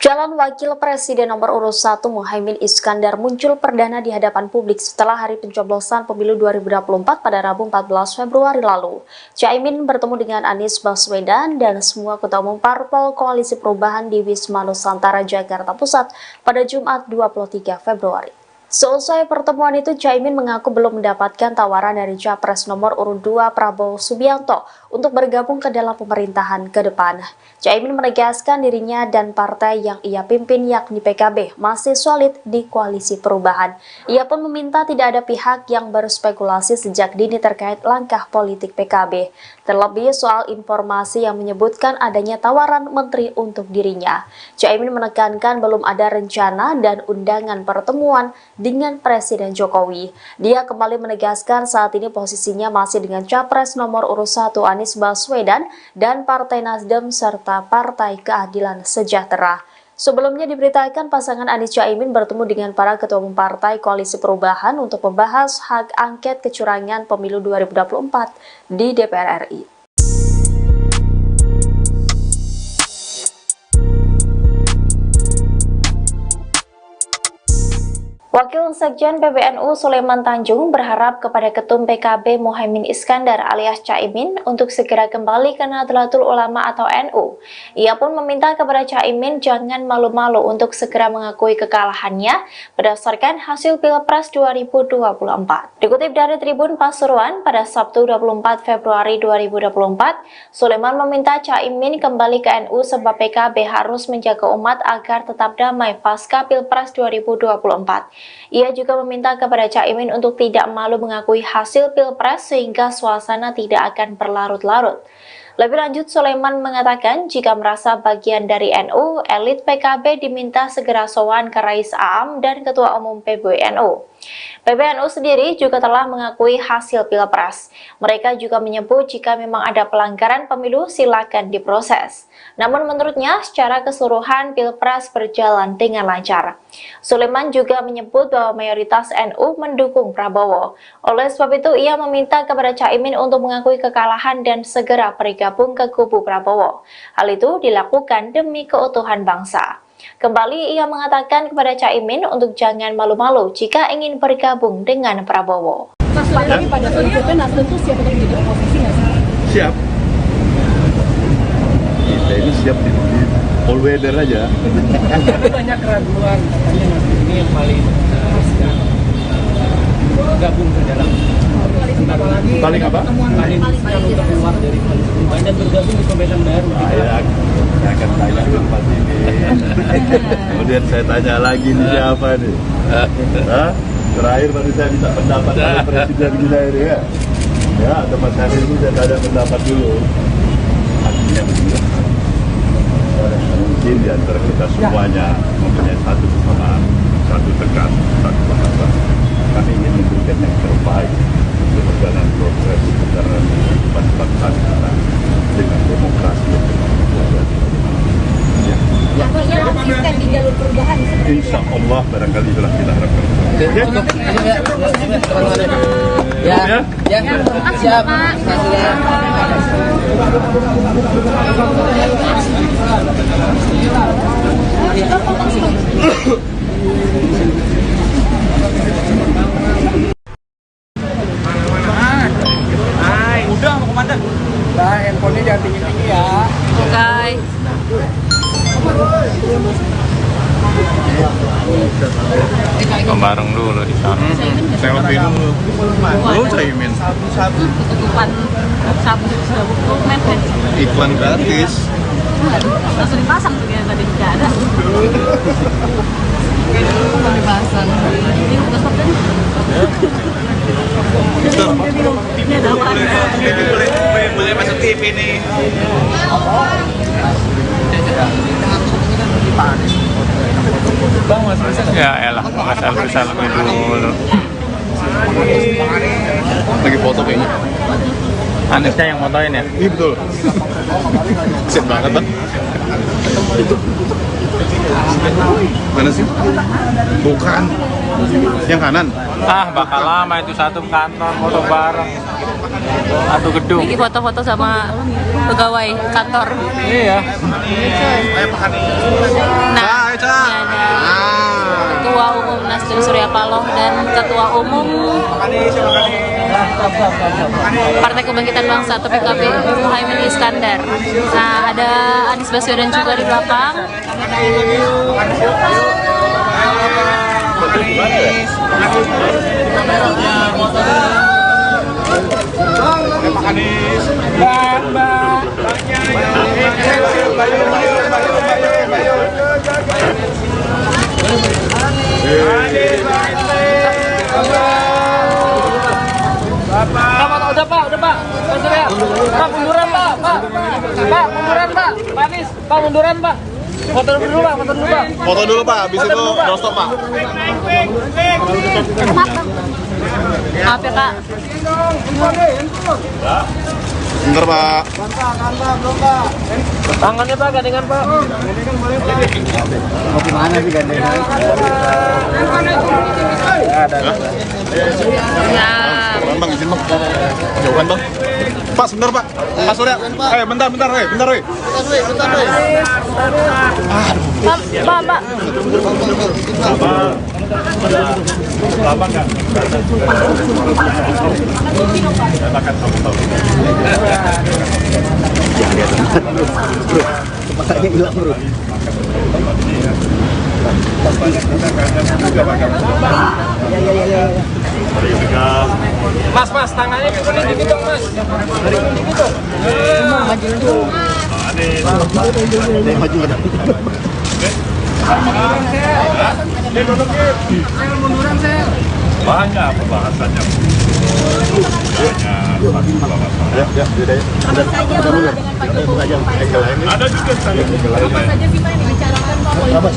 Calon Wakil Presiden nomor urut 1 Muhaimin Iskandar muncul perdana di hadapan publik setelah hari pencoblosan pemilu 2024 pada Rabu 14 Februari lalu. Caimin bertemu dengan Anies Baswedan dan semua ketua umum parpol Koalisi Perubahan di Wisma Nusantara, Jakarta Pusat pada Jumat 23 Februari. Seusai pertemuan itu, Caimin mengaku belum mendapatkan tawaran dari Capres nomor urut 2 Prabowo Subianto untuk bergabung ke dalam pemerintahan ke depan. Caimin menegaskan dirinya dan partai yang ia pimpin yakni PKB masih solid di Koalisi Perubahan. Ia pun meminta tidak ada pihak yang berspekulasi sejak dini terkait langkah politik PKB. Terlebih soal informasi yang menyebutkan adanya tawaran menteri untuk dirinya. Caimin menekankan belum ada rencana dan undangan pertemuan dengan Presiden Jokowi. Dia kembali menegaskan saat ini posisinya masih dengan Capres nomor urut 1 Anies Baswedan dan Partai Nasdem serta Partai Keadilan Sejahtera. Sebelumnya diberitakan pasangan Anies Caimin bertemu dengan para ketua umum Partai Koalisi Perubahan untuk membahas hak angket kecurangan pemilu 2024 di DPR RI. Wakil Sekjen PBNU Sulaiman Tanjung berharap kepada Ketum PKB Muhaimin Iskandar alias Caimin untuk segera kembali ke Nahdlatul Ulama atau NU. Ia pun meminta kepada Caimin jangan malu-malu untuk segera mengakui kekalahannya berdasarkan hasil Pilpres 2024. Dikutip dari Tribun Pasuruan pada Sabtu 24 Februari 2024, Sulaiman meminta Caimin kembali ke NU sebab PKB harus menjaga umat agar tetap damai pasca Pilpres 2024. Ia juga meminta kepada Caimin untuk tidak malu mengakui hasil Pilpres sehingga suasana tidak akan berlarut-larut. Lebih lanjut, Sulaiman mengatakan jika merasa bagian dari NU, elit PKB diminta segera sowan ke Rais Aam dan Ketua Umum PBNU. PBNU sendiri juga telah mengakui hasil Pilpres. Mereka juga menyebut jika memang ada pelanggaran pemilu silakan diproses. Namun menurutnya secara keseluruhan Pilpres berjalan dengan lancar. Sulaiman juga menyebut bahwa mayoritas NU mendukung Prabowo. Oleh sebab itu ia meminta kepada Caimin untuk mengakui kekalahan dan segera bergabung ke kubu Prabowo. Hal itu dilakukan demi keutuhan bangsa. Kembali ia mengatakan kepada Caimin untuk jangan malu-malu jika ingin bergabung dengan Prabowo. Pak, tapi pada prinsipnya Nasdem tuh siap untuk jadi oposisi nggak sih? Siap. Kita ini siap di all weather aja. Banyak keraguan katanya Nasdem ini yang paling gabung ke dalam Paling apa? paling untuk keluar dari koalisi perubahan dan bergabung di pemerintahan baru. Saya akan tanya ke Pak ini. Kemudian saya tanya lagi nih siapa nih? Hah? Terakhir baru saya minta pendapat dari Presiden kita ini ya. Ya, atau Mas Hadir itu saya tanya pendapat dulu. Artinya begini. Mungkin di antara kita semuanya mempunyai satu kesamaan, satu tekad, satu bahasa. Kami ingin memberikan yang terbaik untuk perjalanan progres secara bangsa kita dengan demokrasi yang Konsisten di jalur perubahan seperti insya Allah barangkali itulah kita harapkan. Siap. Udah mau komandan. Nah, handphonenya jangan tinggi-tinggi ya. Oke. Bareng dulu di sana. Selfie dulu. Lu Caimin. Ketutupan dokumen kan. Iklan gratis. Langsung dipasang tuh ya tadi nggak ada. Dipasang. Ini udah stop kan? Ini ada apa? Boleh masuk TV nih. Bang, Mas bisa Ya elah, selfie dulu. Lagi foto kayaknya. Anisnya yang motoin ya? Iya betul. Set banget bang. Mana sih? Bukan. Yang kanan. Ah, bakal lama itu satu kantor foto bareng. Satu gedung. Ini foto-foto sama pegawai kantor. Iya. Nah, ini ada Ketua Umum Nasdem Surya Paloh dan Ketua Umum Partai Kebangkitan Bangsa atau PKB Muhaimin Iskandar. Nah, ada Anies Baswedan juga di belakang. Pak Anies. Udah Pak. Pak, munduran Pak. Pak, munduran Pak. Pak Anies, Pak munduran Pak. Foto dulu Pak. Foto dulu pak, habis itu doorstop pak. Maaf ya Kak. Bentar pak. Tangannya Pak, gandengan Pak. Mau kemana sih gandengan? Ya. Bang, izin bang. Jauhan bang. Pak, sebentar pak. Pak Surya. Bentar. Pak. Lama nggak? Saya akan tahu. Jangan lihat tempat bro. Bro, tempatnya hilang bro. Mas, tangannya ke sini dikit dong, Mas. Dikit dong. Maju ke dalam. Banyak pembahasannya. Ada juga saya. Apa saja sih Pak yang dibicarakan Pak?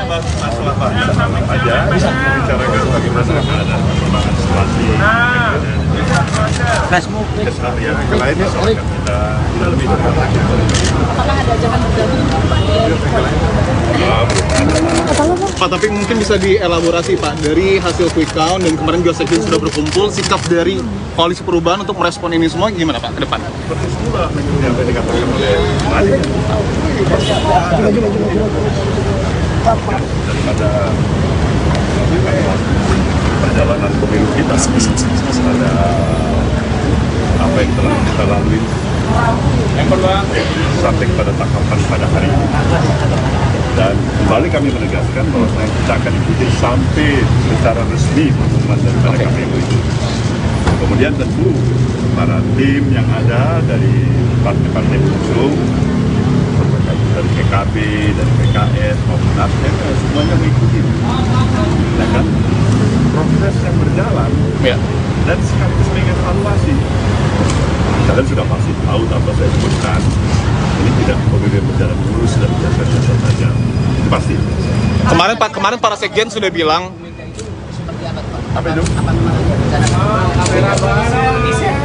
Masalah banyak aja bicarakan bagaimana keadaan perkembangan situasi Facebook. keseharian yang lainnya soal kita lebih Apakah ada ajakan bergabung Pak? Pak, tapi mungkin bisa dielaborasi Pak, dari hasil quick count dan kemarin juga sekjen sudah berkumpul, sikap dari Koalisi Perubahan untuk merespon ini semua gimana Pak ke depan? seperti semula yang tadi dikatakan oleh Mari daripada perjalanan pemilu kita ada apa yang telah kita lalui yang kedua sampai pada tahapan pada hari ini dan kembali kami menegaskan bahwa kita akan ikuti sampai secara resmi pengumuman daripada KPU itu. Kemudian tentu para tim yang ada dari partai-partai pengusung dari PKB, dari PKS maupun Nasdem semuanya mengikuti. Ya kan? Proses yang berjalan Ya. dan sekaligus mengevaluasi. Kalian sudah pasti tahu tanpa saya sebutkan, ini tidak pemilu berjalan mulus dan biasa-biasa saja. Itu pasti. Kemarin para sekjen sudah bilang Apa itu?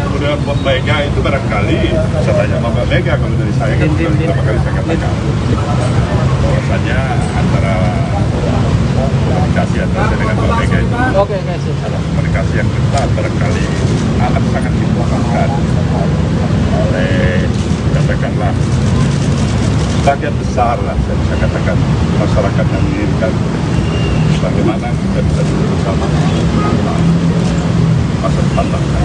Kemudian Mbak Mega itu barangkali, saya tanya sama Mbak Mega, kalau dari saya kan sudah beberapa kali saya katakan bahwasanya antara komunikasi antara saya dengan Mbak Mega itu adalah komunikasi yang ketat barangkali akan sangat dibutuhkan oleh katakanlah bagian besar lah saya bisa katakan masyarakat yang menginginkan bagaimana kita bisa duduk bersama masa depan bangsa.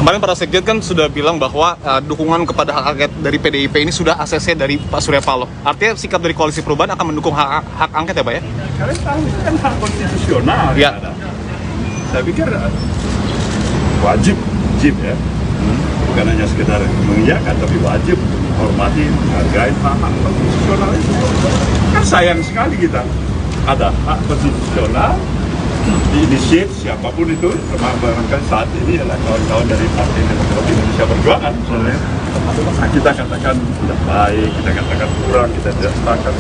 kemarin para sekjen kan sudah bilang bahwa dukungan kepada hak angket dari PDIP ini sudah ACC dari Pak Surya Paloh. Artinya sikap dari Koalisi Perubahan akan mendukung hak angket ya Pak ya? Kalian tahu itu kan hak konstitusional Ya. yang ada. Saya pikir wajib ya. Bukan hanya sekedar mengiyakan, tapi wajib menghormati, menghargai hak konstitusional itu. Kan sayang sekali kita ada hak konstitusional diinisiat siapapun itu, termasuk barangkali saat ini adalah kawan-kawan dari Partai Demokrasi Indonesia Perjuangan misalnya. Kita katakan tidak baik, kita katakan kurang, kita tidak sepakat.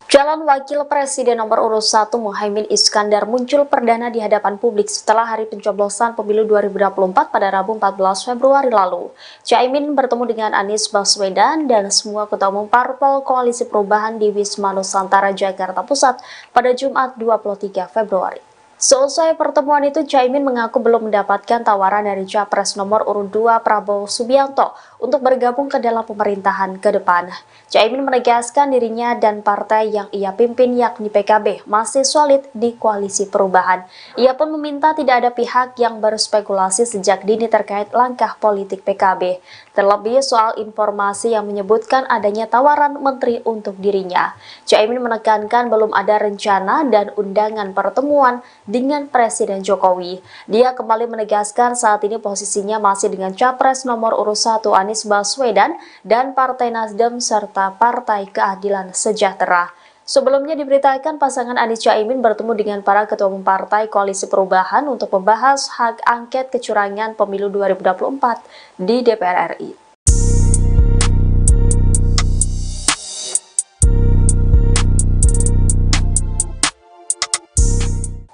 Calon Wakil Presiden nomor urut 1 Muhaimin Iskandar muncul perdana di hadapan publik setelah hari pencoblosan pemilu 2024 pada Rabu 14 Februari lalu. Caimin bertemu dengan Anies Baswedan dan semua ketua umum parpol Koalisi Perubahan di Wisma Nusantara, Jakarta Pusat pada Jumat 23 Februari. Seusai pertemuan itu, Caimin mengaku belum mendapatkan tawaran dari Capres nomor urut 2 Prabowo Subianto untuk bergabung ke dalam pemerintahan ke depan. Caimin menegaskan dirinya dan partai yang ia pimpin yakni PKB masih solid di Koalisi Perubahan. Ia pun meminta tidak ada pihak yang berspekulasi sejak dini terkait langkah politik PKB, terlebih soal informasi yang menyebutkan adanya tawaran menteri untuk dirinya. Caimin menekankan belum ada rencana dan undangan pertemuan dengan Presiden Jokowi. Dia kembali menegaskan saat ini posisinya masih dengan Capres nomor urut 1 Anies Baswedan dan Partai Nasdem serta Partai Keadilan Sejahtera. Sebelumnya diberitakan pasangan Anies Caimin bertemu dengan para ketua umum partai Koalisi Perubahan untuk membahas hak angket kecurangan pemilu 2024 di DPR RI.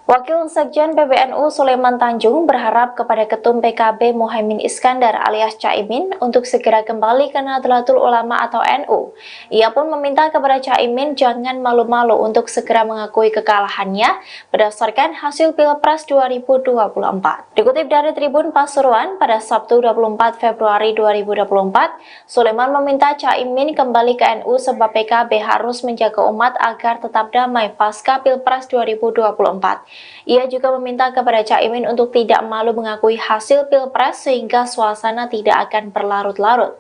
Wakil Sekjen PBNU Sulaiman Tanjung berharap kepada Ketum PKB Muhaimin Iskandar alias Caimin untuk segera kembali ke Nahdlatul Ulama atau NU. Ia pun meminta kepada Caimin jangan malu-malu untuk segera mengakui kekalahannya berdasarkan hasil Pilpres 2024. Dikutip dari Tribun Pasuruan pada Sabtu 24 Februari 2024, Sulaiman meminta Caimin kembali ke NU sebab PKB harus menjaga umat agar tetap damai pasca Pilpres 2024. Ia juga meminta kepada Caimin untuk tidak malu mengakui hasil Pilpres sehingga suasana tidak akan berlarut-larut.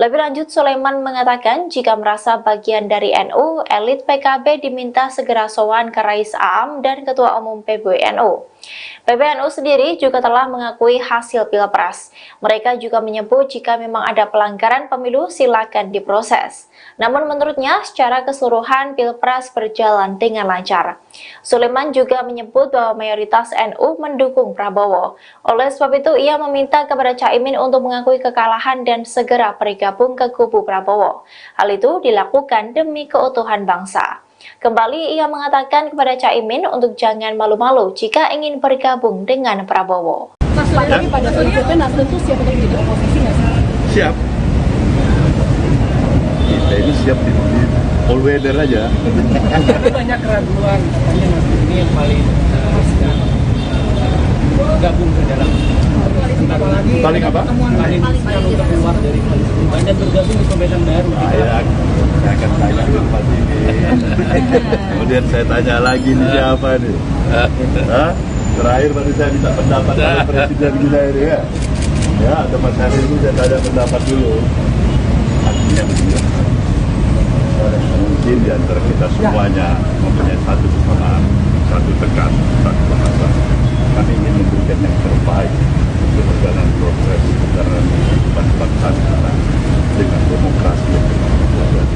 Lebih lanjut, Sulaiman mengatakan jika merasa bagian dari NU, elit PKB diminta segera sowan ke Rais Aam dan Ketua Umum PBNU. PBNU sendiri juga telah mengakui hasil Pilpres. Mereka juga menyebut jika memang ada pelanggaran pemilu silakan diproses. Namun menurutnya secara keseluruhan Pilpres berjalan dengan lancar. Sulaiman juga menyebut bahwa mayoritas NU mendukung Prabowo. Oleh sebab itu ia meminta kepada Caimin untuk mengakui kekalahan dan segera bergabung ke kubu Prabowo. Hal itu dilakukan demi keutuhan bangsa. Kembali ia mengatakan kepada Caimin untuk jangan malu-malu jika ingin bergabung dengan Prabowo. Pak, tapi pada prinsipnya Nasdem tuh siap untuk jadi oposisi nggak sih? Siap. Kita ini siap di all weather aja. Tapi banyak keraguan, katanya Nasdem ini yang paling gabung ke dalam Paling apa? paling untuk keluar dari koalisi dan bergabung di pemerintahan baru. Saya akan tanya dulu Pak ini. Kemudian saya tanya lagi nih siapa nih? Hah? Terakhir baru saya minta pendapat dari Presiden kita ini ya. Ya, atau Mas Hari itu saya tanya pendapat dulu. Artinya begini. Mungkin di antara kita semuanya mempunyai satu kesamaan, satu tekan, satu bahasa. Kami ingin memberikan yang terbaik untuk perjalanan proses perjalanan kehidupan bangsa kita dengan demokrasi yang berkelanjutan.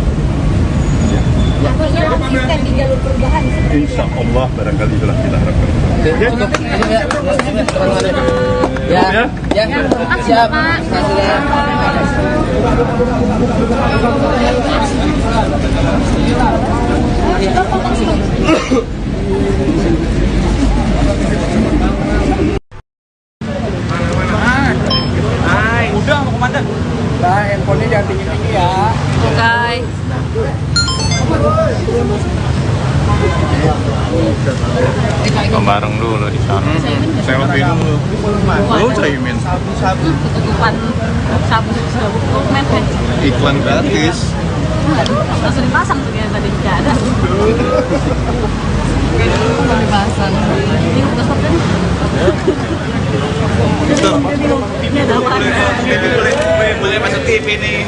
Artinya konsisten di jalur perubahan. Insya Allah barangkali itulah kita harapkan. Siap. Udah, mau komandan. Nah, handphonenya jangan tinggi-tinggi ya. Oke. Bareng dulu di sana. Selfie dulu. Lu Caimin. Ketutupan sabu Iklan gratis. langsung dipasang tuh yang tadi tidak ada. Dipasang. Ini udah stop kan? Ini ada apa? Boleh masuk TV nih.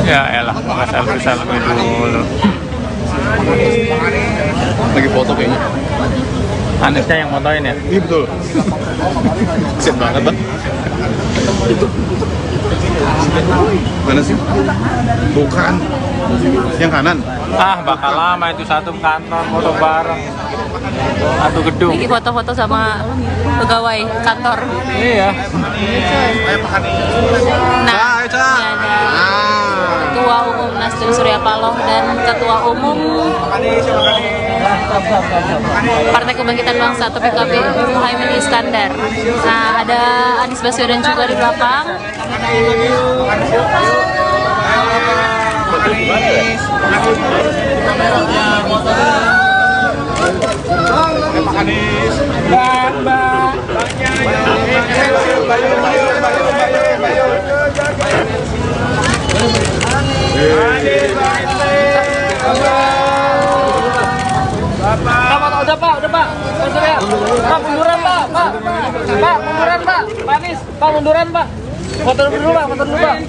Ya elah, nggak selfie dulu. Lagi foto kayaknya. Anisnya yang fotoin ya? Iya betul. Kesian banget bang. Mana sih? Bukan. Yang kanan. Ah, bakal lama itu satu kantor foto bareng. Satu gedung. Ini foto-foto sama pegawai kantor. Iya. Nah, ini ada Ketua Umum Nasdem Surya Paloh dan Ketua Umum Partai Kebangkitan Bangsa atau PKB Muhaimin Iskandar. Nah, ada Anies Baswedan juga di belakang. Udah Pak. Pak, munduran Pak. Pak, munduran Pak. Pak Anies, Pak munduran Pak. Foto dulu Pak.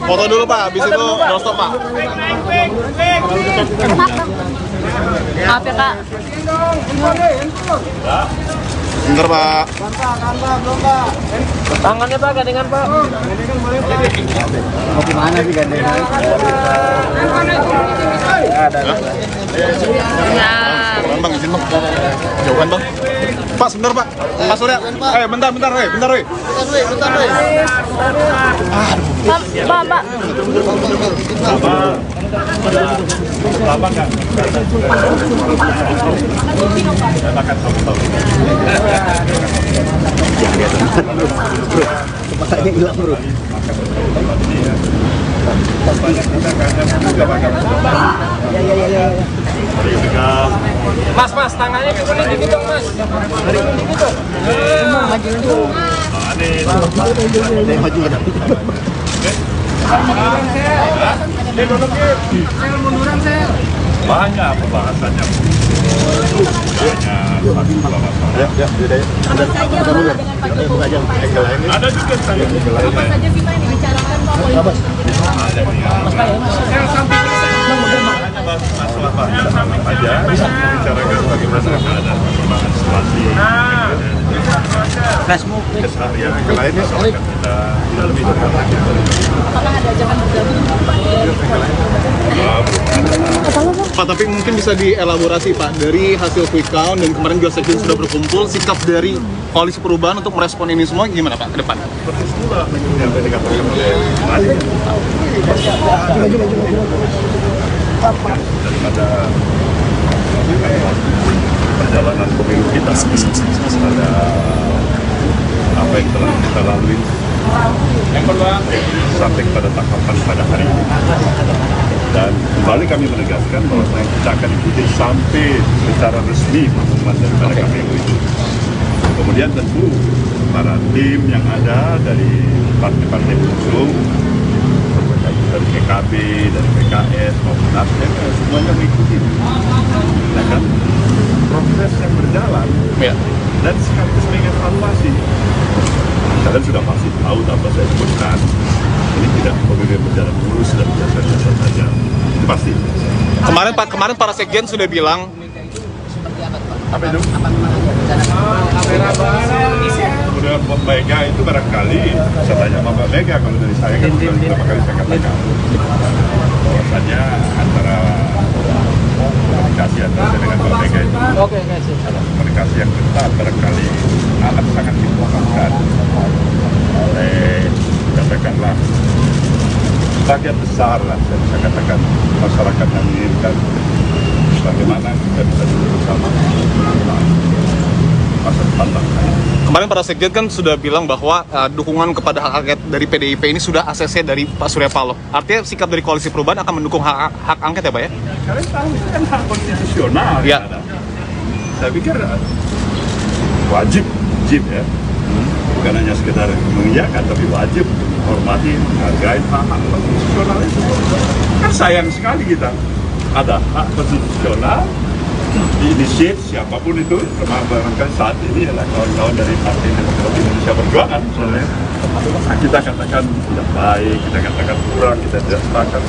Foto dulu Pak, habis itu doorstop Pak. Maaf ya Kak. Bentar Pak. Tangannya Pak, gandengan Pak. Mau gimana sih gandengan? Nah, Bang, izin bang. Jauhan bang. Pak, sebentar Pak. Pak Surya. Bentar. Pak. Lama nggak? Dan akan tahu-tahu. Kepalanya hilang bro. Mas, tangannya turun dikit dong, Mas. Dikit dong. Maju ada. Banyak pembahasannya. Ada juga saya. Apa saja sih Pak yang dibicarakan Pak? Masalah aja bicarakan bagaimana ada perkembangan situasi keseharian yang lainnya soal kita lebih dekat lagi. Apakah ada ajakan bergabung? Pak, tapi mungkin bisa dielaborasi Pak, dari hasil quick count dan kemarin juga sekjen sudah berkumpul, sikap dari Koalisi Perubahan untuk merespon ini semua gimana Pak ke depan? Seperti itulah yang tadi dikatakan oleh daripada perjalanan pemilu kita pada apa yang telah kita lalui sampai pada tahapan pada hari ini. Dan kembali kami menegaskan bahwa kita akan ikuti sampai secara resmi pengumuman daripada KPU itu. Kemudian tentu para tim yang ada dari partai-partai pengusung, dari PKB, dari PKS, maupun Nasdem, semuanya mengikuti. Ya kan? Proses yang berjalan dan sekaligus mengevaluasi. Kalian sudah pasti tahu tanpa saya sebutkan, ini tidak kemudian berjalan mulus dan biasa-biasa saja. Itu pasti. Kemarin para sekjen sudah bilang Apa itu? Kemudian Mbak Mega itu barangkali, saya tanya sama Mbak Mega, kalau dari saya kan sudah beberapa kali saya katakan bahwasanya antara komunikasi antara saya dengan Mbak Mega itu komunikasi yang ketat barangkali amat sangat diperlukan oleh, katakanlah, bagian besar lah, saya bisa katakan masyarakat yang menginginkan bagaimana kita bisa duduk bersama masa depan bangsa. kemarin para sekjen kan sudah bilang bahwa dukungan kepada hak angket dari PDIP ini sudah ACC dari Pak Surya Paloh. Artinya sikap dari Koalisi Perubahan akan mendukung hak angket ya Pak ya? Kalian tahu itu kan hak konstitusional ya. Ada. Saya pikir wajib ya, bukan hanya sekedar mengiyakan, tapi wajib untuk menghormati, menghargai hak konstitusional itu. Kan sayang sekali kita ada hak konstitusional diinisiat siapapun itu, termasuk saat ini adalah kawan-kawan dari Partai Demokrasi Indonesia Perjuangan misalnya. Kita katakan tidak baik, kita katakan kurang, kita tidak sepakat.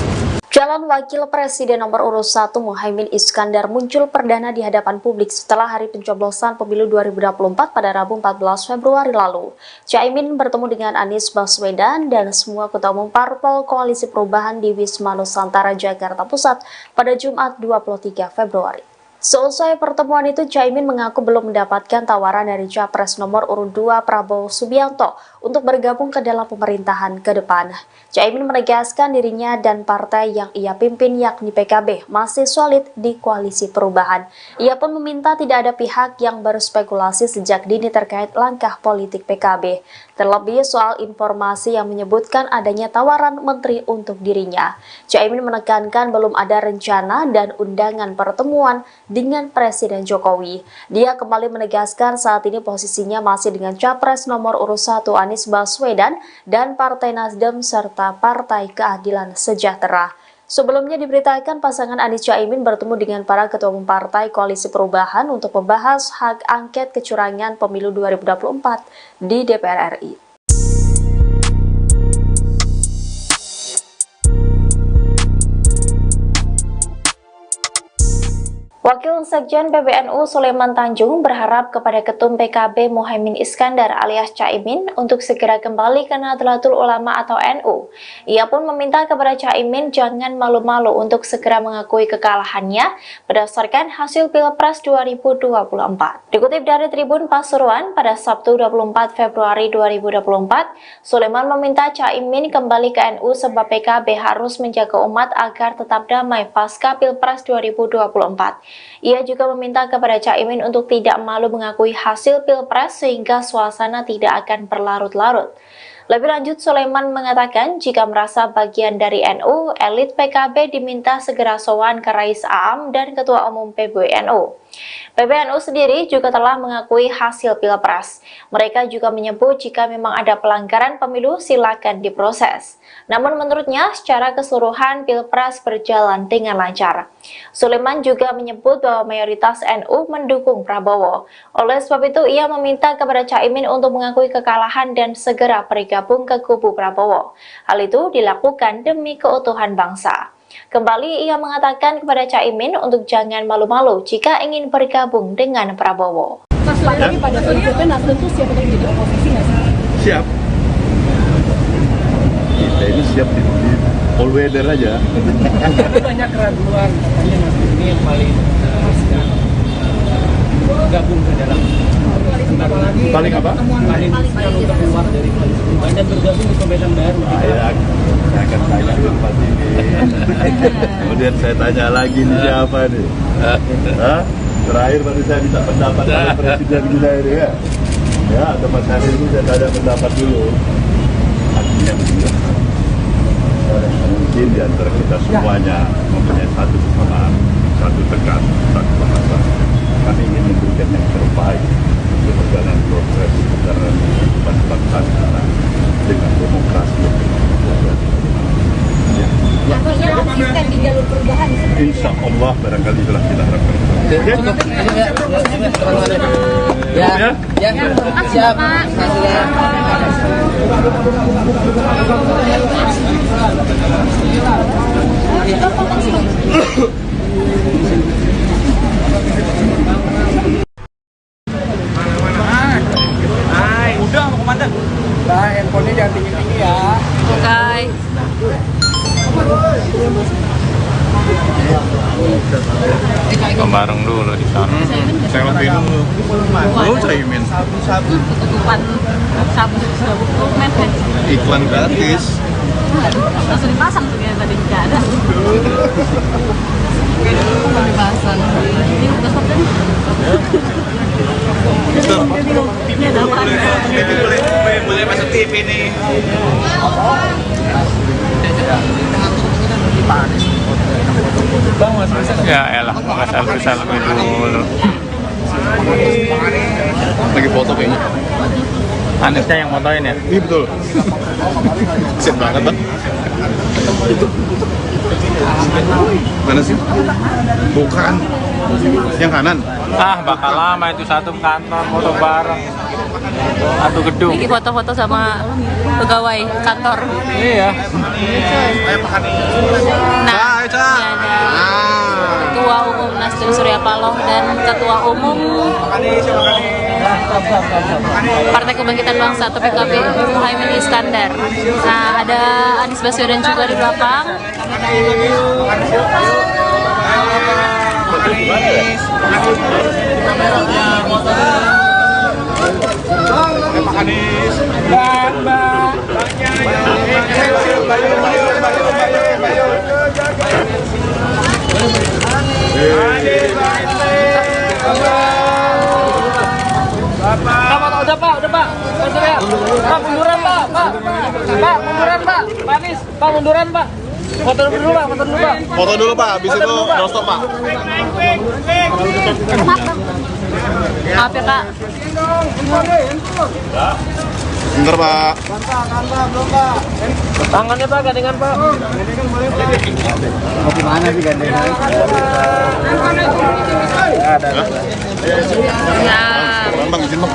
Calon Wakil Presiden nomor urut 1 Muhaimin Iskandar muncul perdana di hadapan publik setelah hari pencoblosan pemilu 2024 pada Rabu 14 Februari lalu. Caimin bertemu dengan Anies Baswedan dan semua ketua umum parpol Koalisi Perubahan di Wisma Nusantara, Jakarta Pusat pada Jumat 23 Februari. Seusai pertemuan itu, Caimin mengaku belum mendapatkan tawaran dari Capres nomor urut 2 Prabowo Subianto untuk bergabung ke dalam pemerintahan ke depan. Caimin menegaskan dirinya dan partai yang ia pimpin yakni PKB masih solid di Koalisi Perubahan. Ia pun meminta tidak ada pihak yang berspekulasi sejak dini terkait langkah politik PKB. Terlebih soal informasi yang menyebutkan adanya tawaran menteri untuk dirinya. Caimin menekankan belum ada rencana dan undangan pertemuan dengan Presiden Jokowi. Dia kembali menegaskan saat ini posisinya masih dengan Capres nomor urut 1 Anies Baswedan dan Partai Nasdem serta Partai Keadilan Sejahtera. Sebelumnya diberitakan pasangan Anies Caimin bertemu dengan para ketua umum partai Koalisi Perubahan untuk membahas hak angket kecurangan pemilu 2024 di DPR RI. Wakil Sekjen PBNU Sulaiman Tanjung berharap kepada Ketum PKB Muhaimin Iskandar alias Caimin untuk segera kembali ke Nahdlatul Ulama atau NU. Ia pun meminta kepada Caimin jangan malu-malu untuk segera mengakui kekalahannya berdasarkan hasil Pilpres 2024. Dikutip dari Tribun Pasuruan pada Sabtu 24 Februari 2024, Sulaiman meminta Caimin kembali ke NU sebab PKB harus menjaga umat agar tetap damai pasca Pilpres 2024. Ia juga meminta kepada Caimin untuk tidak malu mengakui hasil Pilpres sehingga suasana tidak akan berlarut-larut. Lebih lanjut, Sulaiman mengatakan jika merasa bagian dari NU, elit PKB diminta segera sowan ke Rais Aam dan Ketua Umum PBNU. PBNU sendiri juga telah mengakui hasil Pilpres. Mereka juga menyebut jika memang ada pelanggaran pemilu silakan diproses. Namun menurutnya secara keseluruhan Pilpres berjalan dengan lancar. Sulaiman juga menyebut bahwa mayoritas NU mendukung Prabowo. Oleh sebab itu ia meminta kepada Caimin untuk mengakui kekalahan dan segera bergabung ke kubu Prabowo. Hal itu dilakukan demi keutuhan bangsa. Kembali ia mengatakan kepada Caimin untuk jangan malu-malu jika ingin bergabung dengan Prabowo. Mas, lagi pada prinsipnya Nasdem tuh siap untuk jadi oposisi nggak sih? Siap. Kita ini siap di all weather aja. Banyak keraguan, katanya Nasdem ini yang paling gabung ke dalam Paling apa? paling untuk keluar dari koalisi dan bergabung di pemerintahan baru. Saya akan tanya tempat ini. Kemudian saya tanya lagi nih siapa nih? Hah? Terakhir baru saya minta pendapat dari Presiden kita ini ya. Ya, tempat hari ini saya tanya pendapat dulu. Artinya begini. Mungkin di antara kita semuanya mempunyai satu kesamaan, satu tekad, satu bahasa. Kami ingin memberikan yang terbaik untuk perjalanan progres perjalanan kehidupan bangsa kita dengan demokrasi yang Konsisten di jalur perubahan. insya Allah barangkali itulah kita harapkan. Ya, siap. Udah mau komandan. Nah, handphonenya jangan tinggi-tinggi ya. Oke. Bareng dulu di sana. Saya lebih dulu. Oh, Caimin. Ketutupan sabu mepet. Iklan gratis. Langsung dipasang tuh ya tadi nggak ada. Dipasang. Ini udah stop ini ada apa? Boleh masuk TV nih. Ya elah, maka selfie dulu. Lagi foto kayaknya. Anisnya yang fotoin ya? Iya betul. Kesian banget bang. Mana sih? Bukan. Yang kanan. Ah, bakal lama itu satu kantor foto bareng. Satu gedung. Ini foto-foto sama pegawai kantor. Iya. Nah, ini ada Ketua Umum Nasdem Surya Paloh dan Ketua Umum Partai Kebangkitan Bangsa atau PKB Muhaimin Iskandar. Nah, ada Anies Baswedan juga di belakang. Udah pak. Pak munduran pak. Pak munduran pak. Pak Anies, pak munduran pak. Foto dulu pak. Foto dulu pak, habis itu no stop pak. Maaf ya kak. Bentar pak. Tangannya pak, gandengan pak. Mau gimana sih gandengan? Nah, Pak. Bang, izin bang.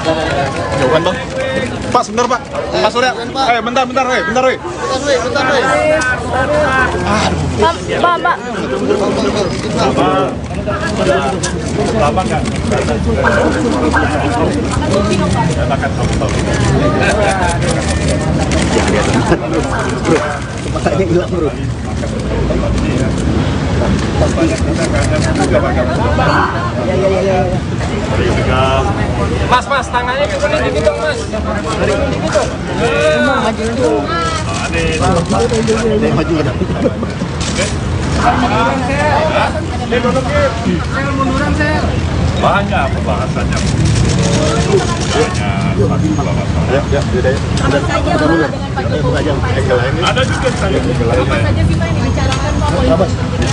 Jauhan bang. Pak, sebentar pak. Pak Surya. Bentar, bentar. Pak. Lama kan? Katakan tahu. Kepalanya hilang bro. Mas, tangannya dikuning dikit dong, Mas. Dikuning dikit dong. Maju ada. Banyak pembahasannya. Ada juga saya. saja kita ini bicarakan Pak politik.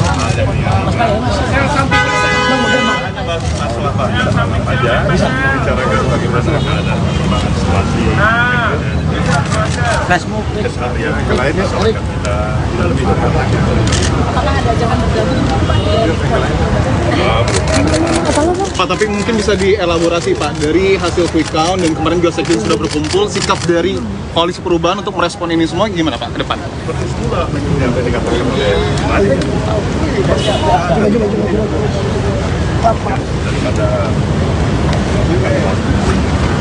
Masalah banyak sama aja. Bicarakan bagaimana ada perkembangan situasi. Keseharian yang lainnya soal kita lebih dekat lagi. Apakah ada ajakan bergabung Pak, tapi mungkin bisa dielaborasi Pak, dari hasil quick count dan kemarin juga sekjen sudah berkumpul, sikap dari Koalisi Perubahan untuk merespon ini semua gimana Pak ke depan? Seperti semula yang tadi dikatakan oleh daripada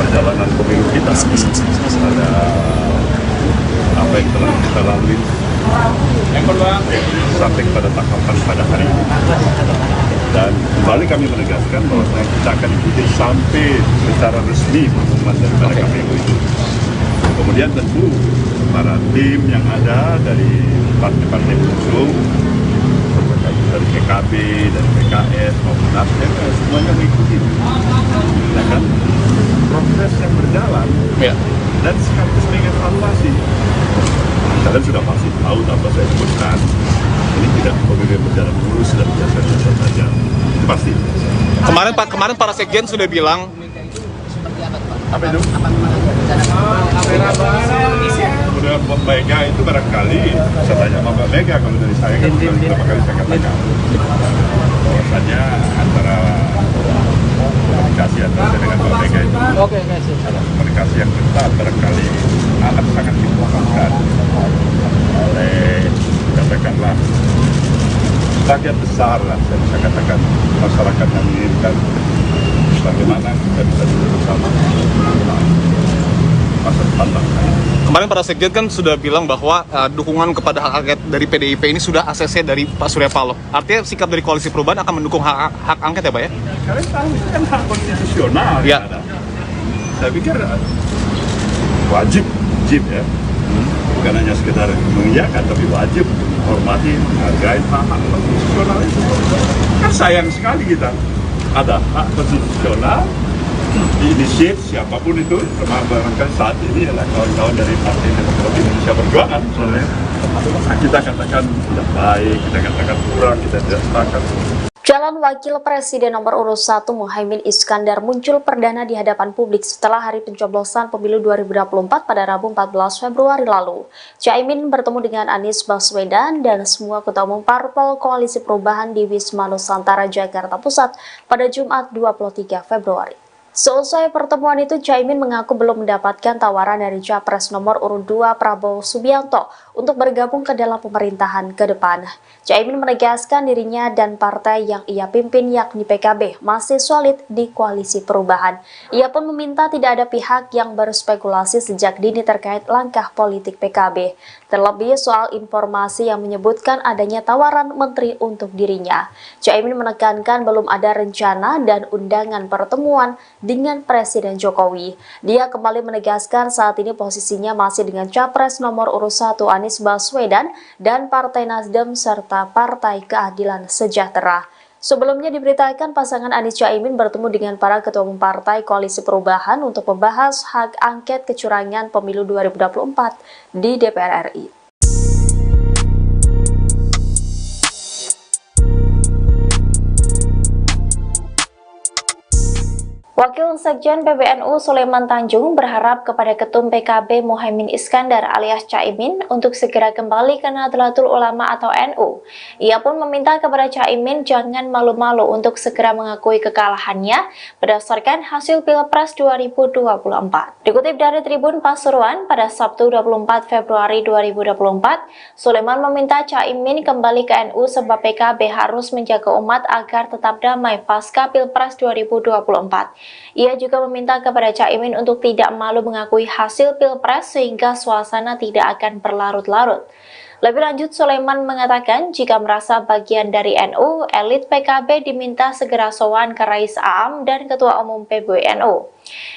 perjalanan pemilu kita ada apa yang telah kita lalui sampai pada tahapan pada hari ini, dan kembali kami menegaskan bahwa kita akan ikuti sampai secara resmi pengumuman daripada KPU itu. Kemudian tentu para tim yang ada dari partai-partai pengusung, dari PKB, dari PKS maupun Nasdem, semuanya mengikuti, ya kan, proses yang berjalan, Ya. dan sekaligus mengevaluasi. Kalian sudah pasti tahu tanpa saya sebutkan, ini tidak pemilu berjalan mulus dan biasa-biasa saja, itu pasti. Kemarin para sekjen sudah bilang Apa itu? Kemudian Mbak Mega itu barangkali, saya tanya sama Mbak Mega, kalau dari saya kan beberapa kali saya katakan bahwasannya antara komunikasi antara saya dengan Mbak Mega itu komunikasi yang ketat barangkali akan sangat dibutuhkan oleh, katakanlah, bagian besar lah, saya bisa katakan masyarakat yang menginginkan bagaimana kita bisa duduk bersama masa depan bangsa. kemarin para sekjen kan sudah bilang bahwa dukungan kepada hak angket dari PDIP ini sudah ACC dari Pak Surya Paloh. Artinya sikap dari Koalisi Perubahan akan mendukung hak angket ya Pak ya? Kalian tahu itu kan hak konstitusional Ya. yang ada. Saya pikir wajib ya, bukan hanya sekedar mengiyakan, tapi wajib menghormati, menghargai hak konstitusional itu. Kan sayang sekali kita ada hak konstitusional diinisiat siapapun itu, termasuk barangkali saat ini adalah kawan-kawan dari Partai Demokrat Indonesia Perjuangan sebenarnya. Kita katakan tidak baik, kita katakan kurang, kita tidak sepakat. Calon Wakil Presiden nomor urut 1 Muhaimin Iskandar muncul perdana di hadapan publik setelah hari pencoblosan pemilu 2024 pada Rabu 14 Februari lalu. Caimin bertemu dengan Anies Baswedan dan semua ketua umum parpol Koalisi Perubahan di Wisma Nusantara, Jakarta Pusat pada Jumat 23 Februari. Seusai pertemuan itu, Caimin mengaku belum mendapatkan tawaran dari Capres nomor urut 2 Prabowo Subianto untuk bergabung ke dalam pemerintahan ke depan. Caimin menegaskan dirinya dan partai yang ia pimpin yakni PKB masih solid di Koalisi Perubahan. Ia pun meminta tidak ada pihak yang berspekulasi sejak dini terkait langkah politik PKB, terlebih soal informasi yang menyebutkan adanya tawaran menteri untuk dirinya. Caimin menekankan belum ada rencana dan undangan pertemuan dengan Presiden Jokowi. Dia kembali menegaskan saat ini posisinya masih dengan Capres nomor urut 1 Anies Baswedan dan Partai Nasdem serta Partai Keadilan Sejahtera. Sebelumnya diberitakan pasangan Anies Caimin bertemu dengan para ketua umum partai Koalisi Perubahan untuk membahas hak angket kecurangan pemilu 2024 di DPR RI. Wakil Sekjen PBNU Sulaiman Tanjung berharap kepada Ketum PKB Muhaimin Iskandar alias Caimin untuk segera kembali ke Nahdlatul Ulama atau NU. Ia pun meminta kepada Caimin jangan malu-malu untuk segera mengakui kekalahannya berdasarkan hasil Pilpres 2024. Dikutip dari Tribun Pasuruan pada Sabtu 24 Februari 2024, Sulaiman meminta Caimin kembali ke NU sebab PKB harus menjaga umat agar tetap damai pasca Pilpres 2024. Ia juga meminta kepada Caimin untuk tidak malu mengakui hasil Pilpres sehingga suasana tidak akan berlarut-larut. Lebih lanjut, Sulaiman mengatakan jika merasa bagian dari NU, elit PKB diminta segera sowan ke Rais Aam dan Ketua Umum PBNU.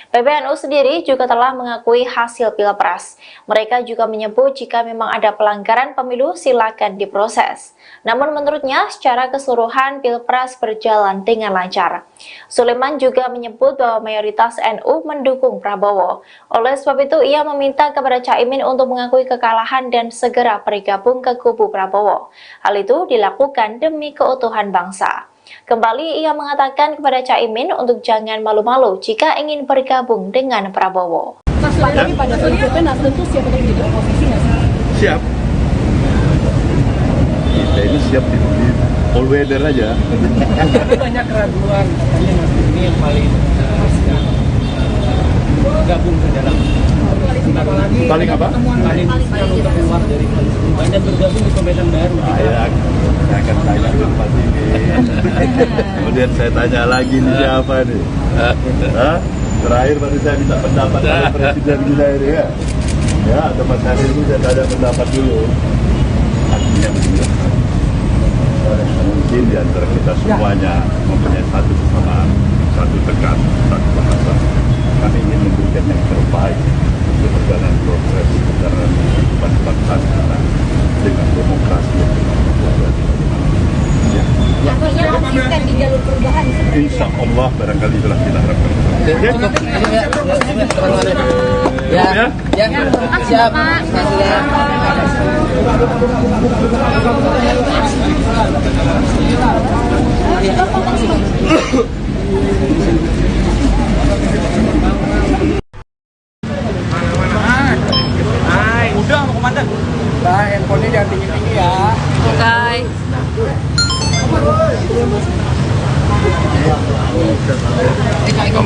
PBNU sendiri juga telah mengakui hasil Pilpres. Mereka juga menyebut jika memang ada pelanggaran pemilu silakan diproses. Namun menurutnya secara keseluruhan Pilpres berjalan dengan lancar. Sulaiman juga menyebut bahwa mayoritas NU mendukung Prabowo. Oleh sebab itu ia meminta kepada Caimin untuk mengakui kekalahan dan segera bergabung ke kubu Prabowo. Hal itu dilakukan demi keutuhan bangsa. Kembali ia mengatakan kepada Caimin untuk jangan malu-malu jika ingin bergabung dengan Prabowo. Pak, tapi pada prinsipnya Nasdem tuh siap untuk jadi oposisi nggak sih? Siap. Kita ini siap di all weather aja. Tapi banyak keraguan, katanya Nasdem ini yang paling gabung ke dalam Paling apa? paling untuk keluar dari koalisi banyak bergabung di pemerintahan baru. Saya akan tanya dulu Pak ini. Kemudian saya tanya lagi nih siapa nih? Hah? Terakhir baru saya minta pendapat dari Presiden kita ini ya. Ya, atau Mas Hari ini saya tanya pendapat dulu. Artinya begini. Mungkin di antara kita semuanya mempunyai satu kesamaan, satu tekan, satu bahasa. Kami ingin memberikan yang terbaik untuk perjalanan proses perjalanan kehidupan bangsa kita dengan demokrasi yang Artinya konsisten di jalur perubahan. insya Allah barangkali itulah kita harapkan. Siap. Udah, mau komandan. Nah, handphonenya jangan tinggi-tinggi ya. Oke.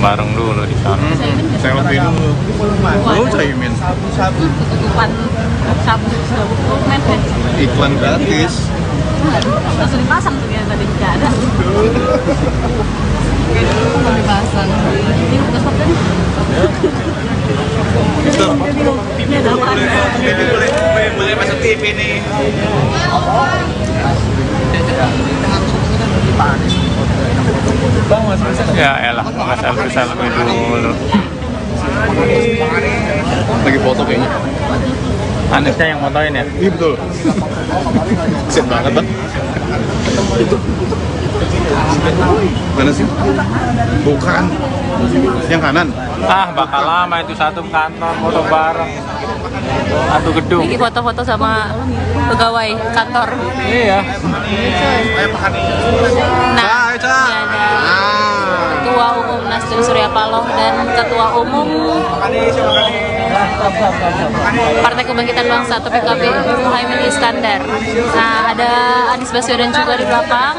Bareng dulu di sana. Saya lebih dulu. Oh, Caimin. Tutupan sabu Iklan gratis. langsung dipasang tuh ya tadi nggak ada. Dipasang. Ini udah stop tadi. Ini ada apa? Boleh masuk TV nih. Ya elah, nggak selfie dulu. Lagi foto kayaknya. Anisnya yang fotoin ya? Iya betul. Kesian banget Bang. Mana sih? Bukan. Yang kanan. Ah, bakal lama itu satu kantor foto bareng. Satu gedung. Ini foto-foto sama pegawai kantor. Iya. Nah, ini ada Ketua Umum Nasdem Surya Paloh dan Ketua Umum Partai Kebangkitan Bangsa atau PKB Muhaimin Iskandar. Nah, ada Anies Baswedan juga di belakang.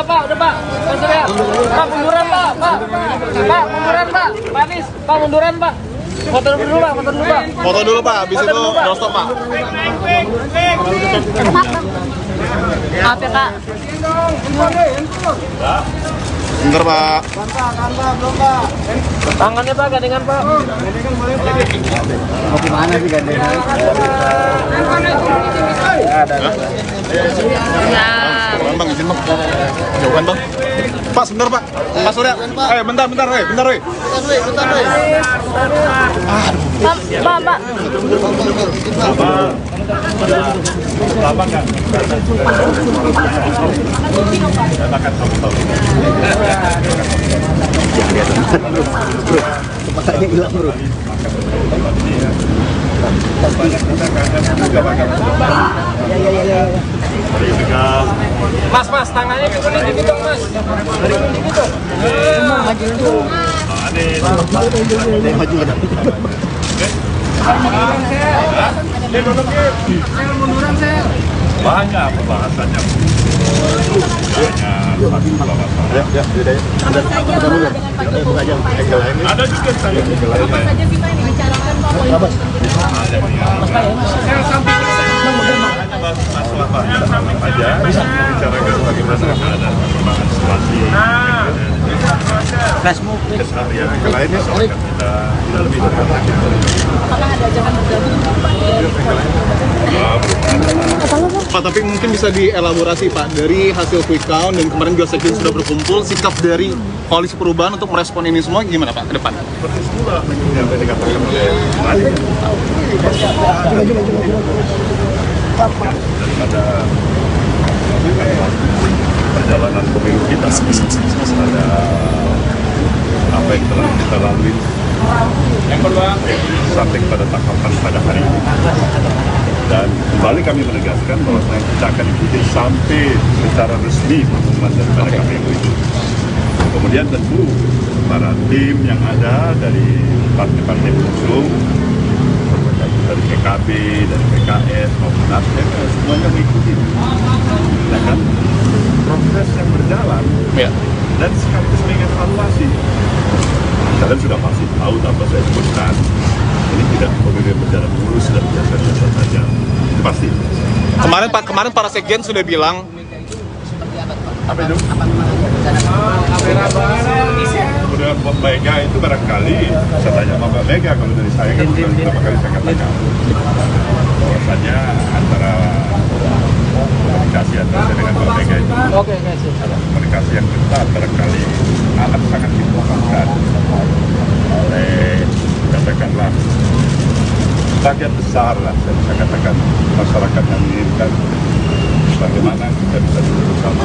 Udah Pak. Pak munduran Pak. Pak munduran Pak. Pak Anies, Pak munduran Pak. Foto dulu Pak. Foto dulu Pak, habis itu doorstop Pak. Maaf ya Kak. Bentar Pak. Tangannya Pak, gandengan Pak. Mau gimana sih gandengan? Ya. Bang, izin Bang. Jauhan Bang. Pak, sebentar Pak. Pak Surya. Bentar. Pak. Lama nggak? Dan akan tahu-tahu. Jangan lihat bro. Bro, kepalanya hilang bro. Banyak kita kangen juga bakal Mas, tangannya dikuning dikit dong, Mas. Dikuning dikit dong. Maju kan. banyak pembahasannya. Ada juga saya saja sih Pak yang dibicarakan Pak politik? aja bicarakan bagaimana ada perkembangan situasi keseharian yang lainnya soal kita lebih dekat lagi. Apakah ada ajakan bergabung? Pak, tapi mungkin bisa dielaborasi Pak, dari hasil quick count dan kemarin juga sekjen sudah berkumpul, sikap dari koalisi perubahan untuk merespon ini semua gimana Pak ke depan? Persis pula yang tadi dikatakan oleh daripada perjalanan pemilu kita ada apa yang telah kita lalui sampai pada tahapan pada hari ini, dan kembali kami menegaskan bahwa kita akan ikuti sampai secara resmi pengumuman daripada KPU itu. Kemudian tentu para tim yang ada dari partai-partai pengusung, dari PKB, dari PKS maupun Nasdem, semuanya mengikuti. Ya kan? Proses yang berjalan dan sekaligus mengevaluasi. Kalian sudah pasti tahu tanpa saya sebutkan, ini tidak kemudian berjalan mulus dan biasa-biasa saja. Itu pasti. Kemarin para sekjen sudah bilang Apa itu? Kemudian Mbak Mega itu barangkali, saya tanya sama Mbak Mega, kalau dari saya kan sudah beberapa kali saya katakan bahwasanya antara komunikasi antara saya dengan Mbak Mega itu komunikasi yang ketat barangkali amat sangat diperlukan oleh, katakanlah, bagian besar lah, saya bisa katakan masyarakat yang menginginkan bagaimana kita bisa duduk bersama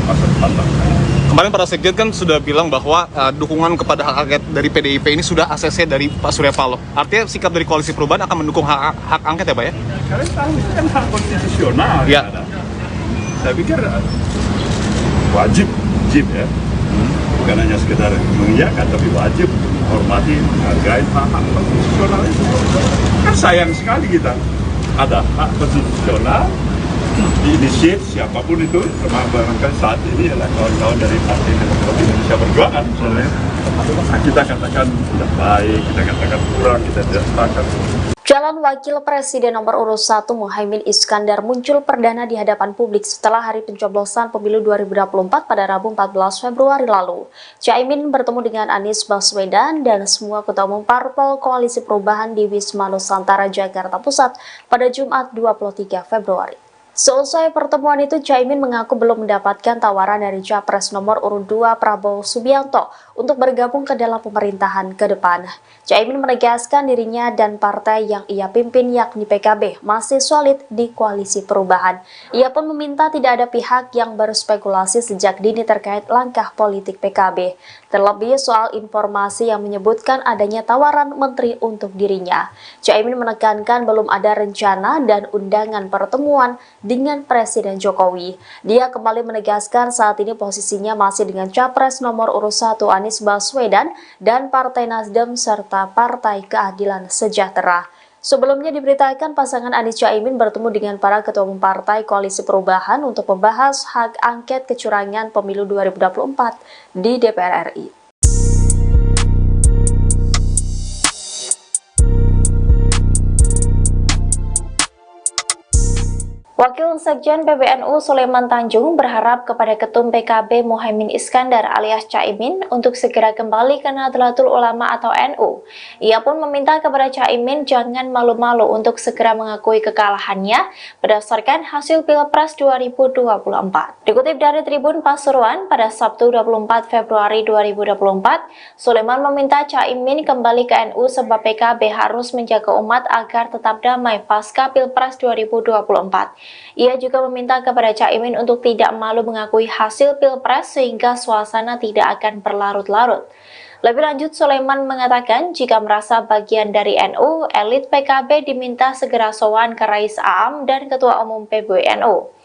masa depan bangsa. kemarin para sekjen kan sudah bilang bahwa dukungan kepada hak angket dari PDIP ini sudah ACC dari Pak Surya Paloh. Artinya sikap dari koalisi perubahan akan mendukung hak angket ya Pak ya? Kalian tahu itu kan hak konstitusional ya. Yang ada. Saya pikir wajib ya, bukan hanya sekedar mengiyakan, tapi wajib untuk menghormati, menghargai hak konstitusional itu. Kan sayang sekali kita ada hak konstitusional diinisiat siapapun itu, termasuk barangkali saat ini adalah kawan-kawan dari Partai Demokrasi Indonesia Perjuangan misalnya. Kita katakan tidak baik, kita katakan kurang, kita tidak sepakat. Calon Wakil Presiden nomor urut 1 Muhaimin Iskandar muncul perdana di hadapan publik setelah hari pencoblosan pemilu 2024 pada Rabu 14 Februari lalu. Caimin bertemu dengan Anies Baswedan dan semua ketua umum parpol Koalisi Perubahan di Wisma Nusantara, Jakarta Pusat pada Jumat 23 Februari. Seusai pertemuan itu, Caimin mengaku belum mendapatkan tawaran dari Capres nomor urut 2 Prabowo Subianto untuk bergabung ke dalam pemerintahan ke depan. Caimin menegaskan dirinya dan partai yang ia pimpin yakni PKB masih solid di Koalisi Perubahan. Ia pun meminta tidak ada pihak yang berspekulasi sejak dini terkait langkah politik PKB. Terlebih soal informasi yang menyebutkan adanya tawaran menteri untuk dirinya. Caimin menekankan belum ada rencana dan undangan pertemuan dengan Presiden Jokowi. Dia kembali menegaskan saat ini posisinya masih dengan Capres nomor urut 1 Anies Baswedan dan Partai Nasdem serta Partai Keadilan Sejahtera. Sebelumnya diberitakan pasangan Anies Caimin bertemu dengan para ketua umum partai Koalisi Perubahan untuk membahas hak angket kecurangan pemilu 2024 di DPR RI. Wakil Wakil Sekjen PBNU Sulaiman Tanjung berharap kepada Ketum PKB Muhaimin Iskandar alias Caimin untuk segera kembali ke Nahdlatul Ulama atau NU. Ia pun meminta kepada Caimin jangan malu-malu untuk segera mengakui kekalahannya berdasarkan hasil Pilpres 2024. Dikutip dari Tribun Pasuruan pada Sabtu 24 Februari 2024, Sulaiman meminta Caimin kembali ke NU sebab PKB harus menjaga umat agar tetap damai pasca Pilpres 2024. Ia juga meminta kepada Caimin untuk tidak malu mengakui hasil Pilpres sehingga suasana tidak akan berlarut-larut. Lebih lanjut, Sulaiman mengatakan jika merasa bagian dari NU, elit PKB diminta segera sowan ke Rais Aam dan Ketua Umum PBNU.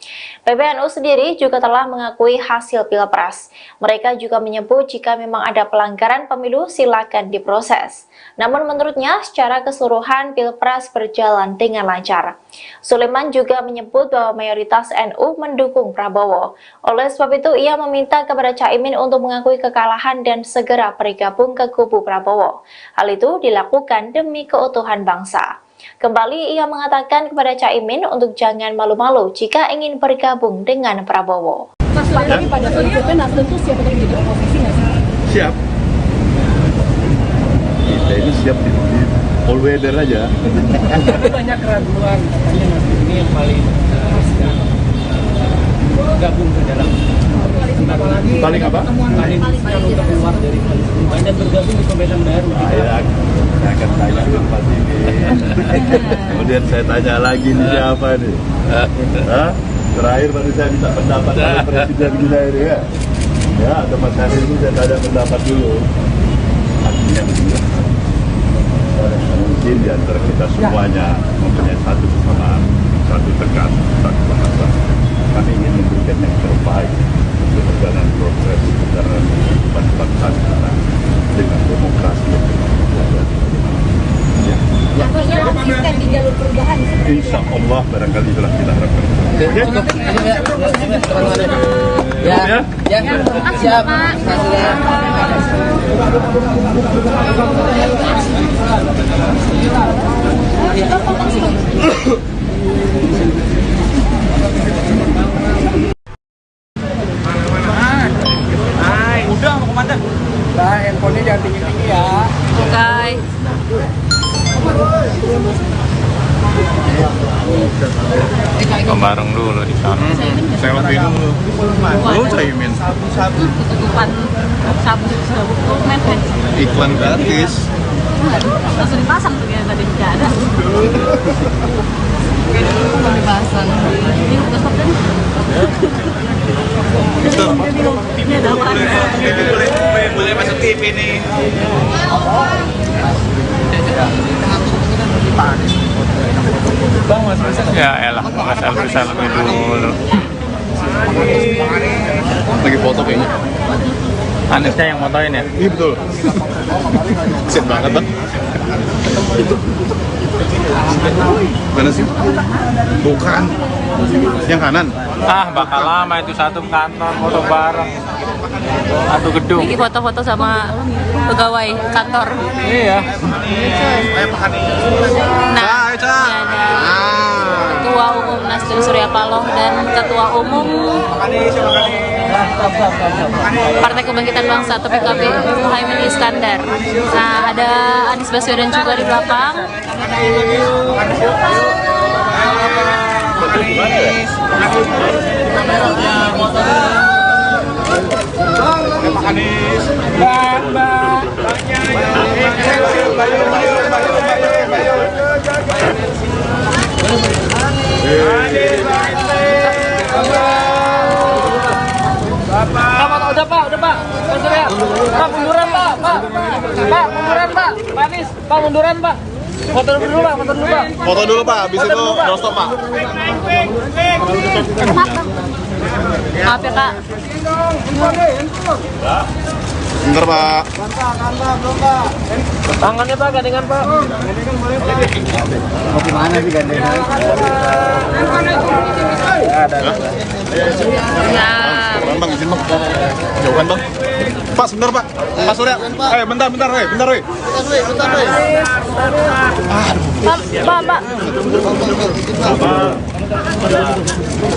PBNU sendiri juga telah mengakui hasil Pilpres. Mereka juga menyebut jika memang ada pelanggaran pemilu silakan diproses. Namun menurutnya secara keseluruhan Pilpres berjalan dengan lancar. Sulaiman juga menyebut bahwa mayoritas NU mendukung Prabowo. Oleh sebab itu ia meminta kepada Caimin untuk mengakui kekalahan dan segera bergabung ke kubu Prabowo. Hal itu dilakukan demi keutuhan bangsa. Kembali ia mengatakan kepada Caimin untuk jangan malu-malu jika ingin bergabung dengan Prabowo. Mas, tapi pada prinsipnya Nasdem tuh siap untuk jadi oposisi nggak sih? Siap. Kita ini siap di all weather aja. Tapi banyak keraguan, katanya Nasdem ini yang paling gabung ke dalam Paling apa? paling untuk keluar dari koalisi dan bergabung di pemerintahan baru. Saya akan tanya ke Pak ini. Kemudian saya tanya lagi nih siapa nih? Hah? Terakhir baru saya minta pendapat dari Presiden kita ini ya. Ya, atau Mas Hari ini saya tanya pendapat dulu. Artinya begini. Mungkin di antara kita semuanya mempunyai satu kesamaan, satu tekan, satu bahasa. Kami ingin memberikan yang terbaik untuk perjalanan proses perjalanan kehidupan bangsa kita dengan demokrasi yang berkelanjutan. Ya. Artinya konsisten di jalur perubahan. Insya Allah barangkali itulah kita harapkan. Siap. Udah, mau komandan. Nah, handphonenya jangan tinggi-tinggi ya. Oke. Bareng dulu di sana. Selfie dulu. Lu Caimin. Tutupan sabu Iklan gratis. langsung dipasang tuh yang tadi tidak ada. Dipasang. Ini udah stop tadi. Ini ada apa? Boleh masuk TV nih. Bang, Mas Ya elah, selfie dulu. Lagi foto kayaknya. Anisnya yang motoin ya? Iya betul. Kesian banget bang. Mana sih? Bukan. Yang kanan. Ah, bakal lama itu satu kantor foto bareng. Satu gedung. Ini foto-foto sama pegawai kantor. Iya. Nah, ini ada Ketua Umum Nasdem Surya Paloh dan Ketua Umum Partai Kebangkitan Bangsa atau PKB Muhaimin Iskandar. Nah, ada Anies Baswedan juga di belakang. Udah Pak. Pak, munduran Pak. Pak, munduran Pak. Pak Anies, Pak munduran Pak. Foto dulu Pak. Foto dulu pak, habis itu doorstop pak. Maaf ya Kak. Bentar pak. Tangannya Pak, gandengan Pak. Mau gimana sih gandengan? Ya. Bang, izin bang. Jauhan bang. Pak, sebentar Pak. Pak Surya. Bentar, bentar, weh. Pak.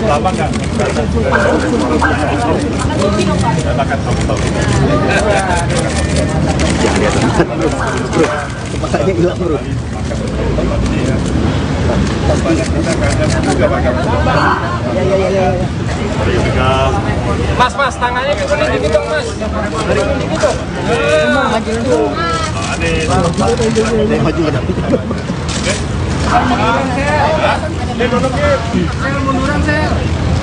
Lama nggak? Akan tahu. Jangan lihat bro. Kepalanya hilang bro. Mas, tangannya turunin dikit dong, Mas. Turunin dikit dong. Maju ada.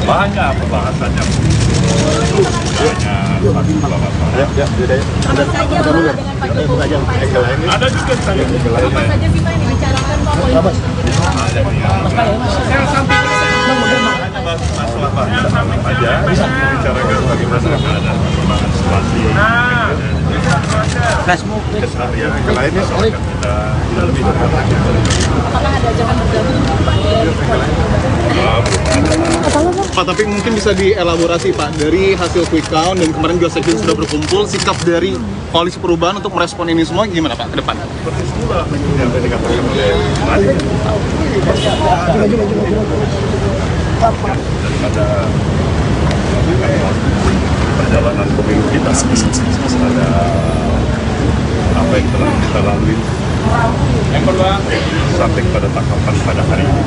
Banyak pembahasannya. Ada juga saya saja sih Pak yang dibicarakan Pak politik? masalah aja bicarakan bagaimana ada perkembangan situasi keseharian yang lainnya soal kita tidak lebih dekat. Apakah ada ajakan bergabung? Pak, tapi mungkin bisa dielaborasi Pak, dari hasil quick count dan kemarin juga sekjen sudah berkumpul, sikap dari koalisi perubahan untuk merespon ini semua gimana Pak ke depan? Seperti itulah yang tadi dikatakan oleh daripada perjalanan pemilu kita ada apa yang telah kita lalui sampai pada tahapan pada hari ini,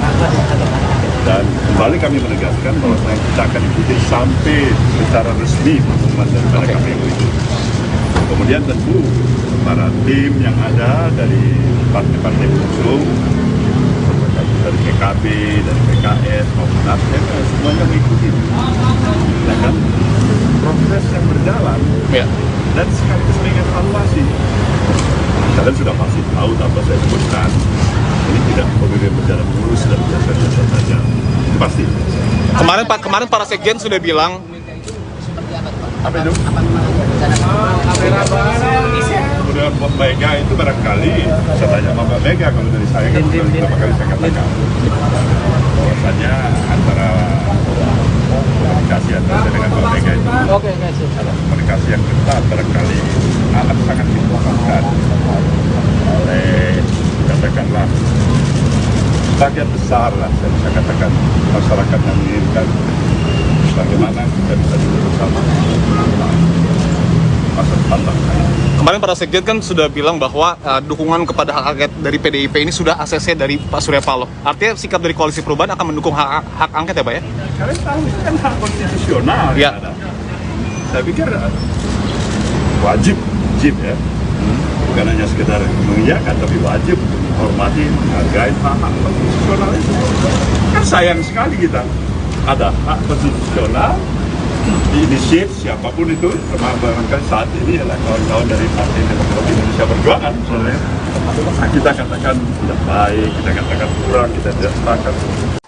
dan kembali kami menegaskan bahwa kita akan ikuti sampai secara resmi pengumuman daripada KPU itu. Kemudian tentu para tim yang ada dari partai-partai pengusung, dari PKB, dari PKS maupun Nasdem, semuanya mengikuti. Ya kan? Proses yang berjalan dan sekaligus mengevaluasi. Kalian sudah pasti tahu tanpa saya sebutkan, ini tidak pemilu berjalan mulus dan biasa-biasa saja. Itu pasti. Kemarin para sekjen sudah bilang Apa itu? Kemudian Mbak Mega itu barangkali, saya tanya sama Mbak Mega, kalau dari saya kan sudah beberapa kali saya katakan bahwasanya antara komunikasi antara saya dengan Mbak Mega itu adalah komunikasi yang ketat, barangkali amat sangat diperlukan oleh, katakanlah, bagian besar lah, saya bisa katakan masyarakat yang menginginkan bagaimana kita bisa duduk bersama masa depan bangsa ini. kemarin para sekjen kan sudah bilang bahwa dukungan kepada hak angket dari PDIP ini sudah ACC dari Pak Surya Paloh. Artinya sikap dari koalisi perubahan akan mendukung hak angket ya Pak ya? Kalian tahu itu kan hak konstitusional ya. Yang ada. Saya pikir wajib ya, bukan hanya sekedar mengiyakan, tapi wajib untuk menghormati, menghargai hak konstitusional itu. Kan sayang sekali kita ada hak konstitusional diinisiat siapapun itu, barangkali saat ini adalah kawan-kawan dari Partai Demokrasi Indonesia Perjuangan misalnya. Kita katakan tidak baik, kita katakan kurang, kita tidak sepakat.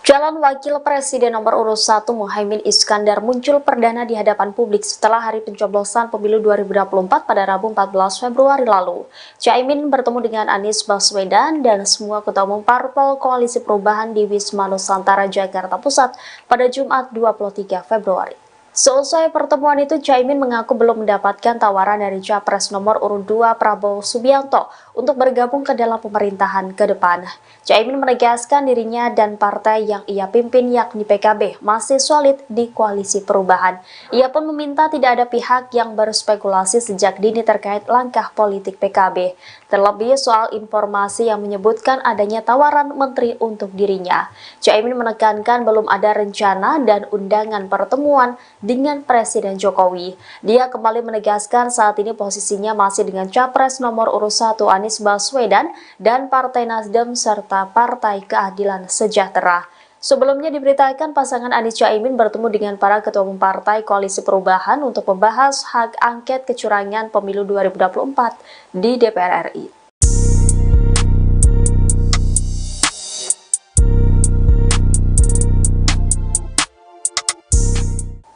Calon Wakil Presiden nomor urut 1 Muhaimin Iskandar muncul perdana di hadapan publik setelah hari pencoblosan pemilu 2024 pada Rabu 14 Februari lalu. Caimin bertemu dengan Anies Baswedan dan semua ketua umum parpol Koalisi Perubahan di Wisma Nusantara, Jakarta Pusat pada Jumat 23 Februari. Seusai pertemuan itu, Caimin mengaku belum mendapatkan tawaran dari Capres nomor urut 2 Prabowo Subianto untuk bergabung ke dalam pemerintahan ke depan. Caimin menegaskan dirinya dan partai yang ia pimpin yakni PKB masih solid di Koalisi Perubahan. Ia pun meminta tidak ada pihak yang berspekulasi sejak dini terkait langkah politik PKB, terlebih soal informasi yang menyebutkan adanya tawaran menteri untuk dirinya. Caimin menekankan belum ada rencana dan undangan pertemuan dengan Presiden Jokowi. Dia kembali menegaskan saat ini posisinya masih dengan Capres nomor urut 1 Anies Baswedan dan Partai Nasdem serta Partai Keadilan Sejahtera. Sebelumnya diberitakan pasangan Anies Caimin bertemu dengan para ketua umum partai Koalisi Perubahan untuk membahas hak angket kecurangan pemilu 2024 di DPR RI.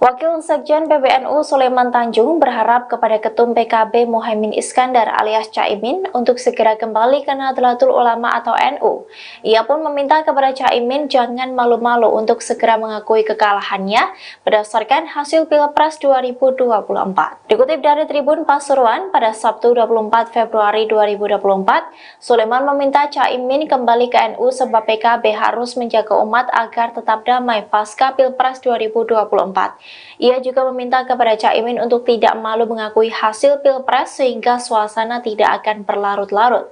Wakil Sekjen PBNU Sulaiman Tanjung berharap kepada Ketum PKB Muhaimin Iskandar alias Caimin untuk segera kembali ke Nahdlatul Ulama atau NU. Ia pun meminta kepada Caimin jangan malu-malu untuk segera mengakui kekalahannya berdasarkan hasil Pilpres 2024. Dikutip dari Tribun Pasuruan pada Sabtu 24 Februari 2024, Sulaiman meminta Caimin kembali ke NU sebab PKB harus menjaga umat agar tetap damai pasca Pilpres 2024. Ia juga meminta kepada Caimin untuk tidak malu mengakui hasil Pilpres sehingga suasana tidak akan berlarut-larut.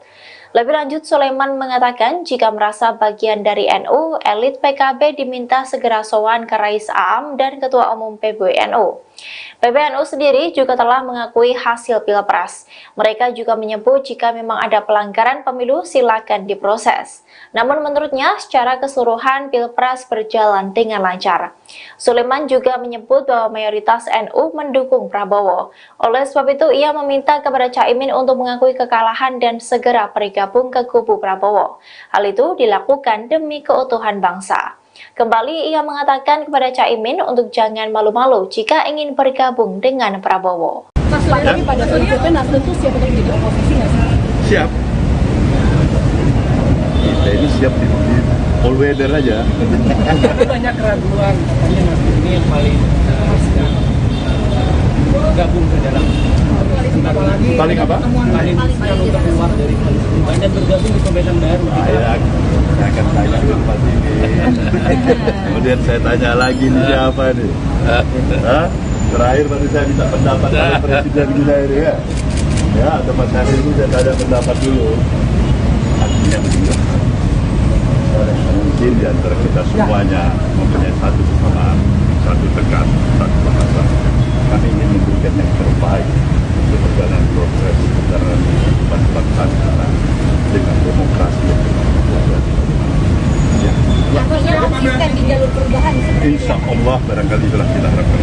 Lebih lanjut, Sulaiman mengatakan jika merasa bagian dari NU, elit PKB diminta segera sowan ke Rais Aam dan Ketua Umum PBNU. PBNU sendiri juga telah mengakui hasil Pilpres. Mereka juga menyebut jika memang ada pelanggaran pemilu silakan diproses. Namun menurutnya secara keseluruhan Pilpres berjalan dengan lancar. Sulaiman juga menyebut bahwa mayoritas NU mendukung Prabowo. Oleh sebab itu ia meminta kepada Caimin untuk mengakui kekalahan dan segera bergabung ke kubu Prabowo. Hal itu dilakukan demi keutuhan bangsa. Kembali ia mengatakan kepada Caimin untuk jangan malu-malu jika ingin bergabung dengan Prabowo. Mas, lagi pada prinsipnya Nasdem tuh siap untuk jadi oposisi nggak sih? Siap. Kita ini siap di all weather aja. Banyak keraguan, katanya Nasdem ini yang paling gabung ke dalam Paling apa? paling untuk keluar dari koalisi dan bergabung di pemerintahan baru. Saya akan tanya tempat ini. Kemudian saya tanya lagi nih siapa nih? Hah? Terakhir baru saya minta pendapat dari Presiden kita ini ya. Ya, tempat hari ini saya tanya pendapat dulu. Artinya begini. Mungkin di antara kita semuanya mempunyai satu kesamaan, satu tekad, satu bahasa. Kami ingin memberikan yang terbaik untuk perjalanan progres perjalanan bangsa kita dengan demokrasi yang Artinya konsisten di jalur perubahan. insya Allah barangkali itulah kita harapkan.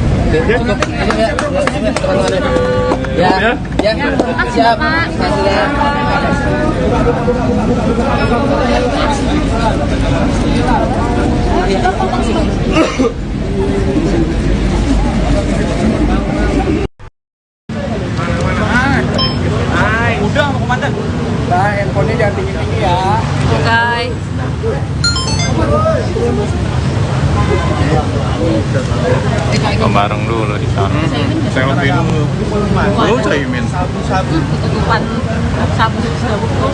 Ya, siap. Udah mau komandan. Nah, handphonenya jangan tinggi-tinggi ya. Oke. Bareng dulu di sana. Selfie dulu. Lu Caimin. Ketutupan sabu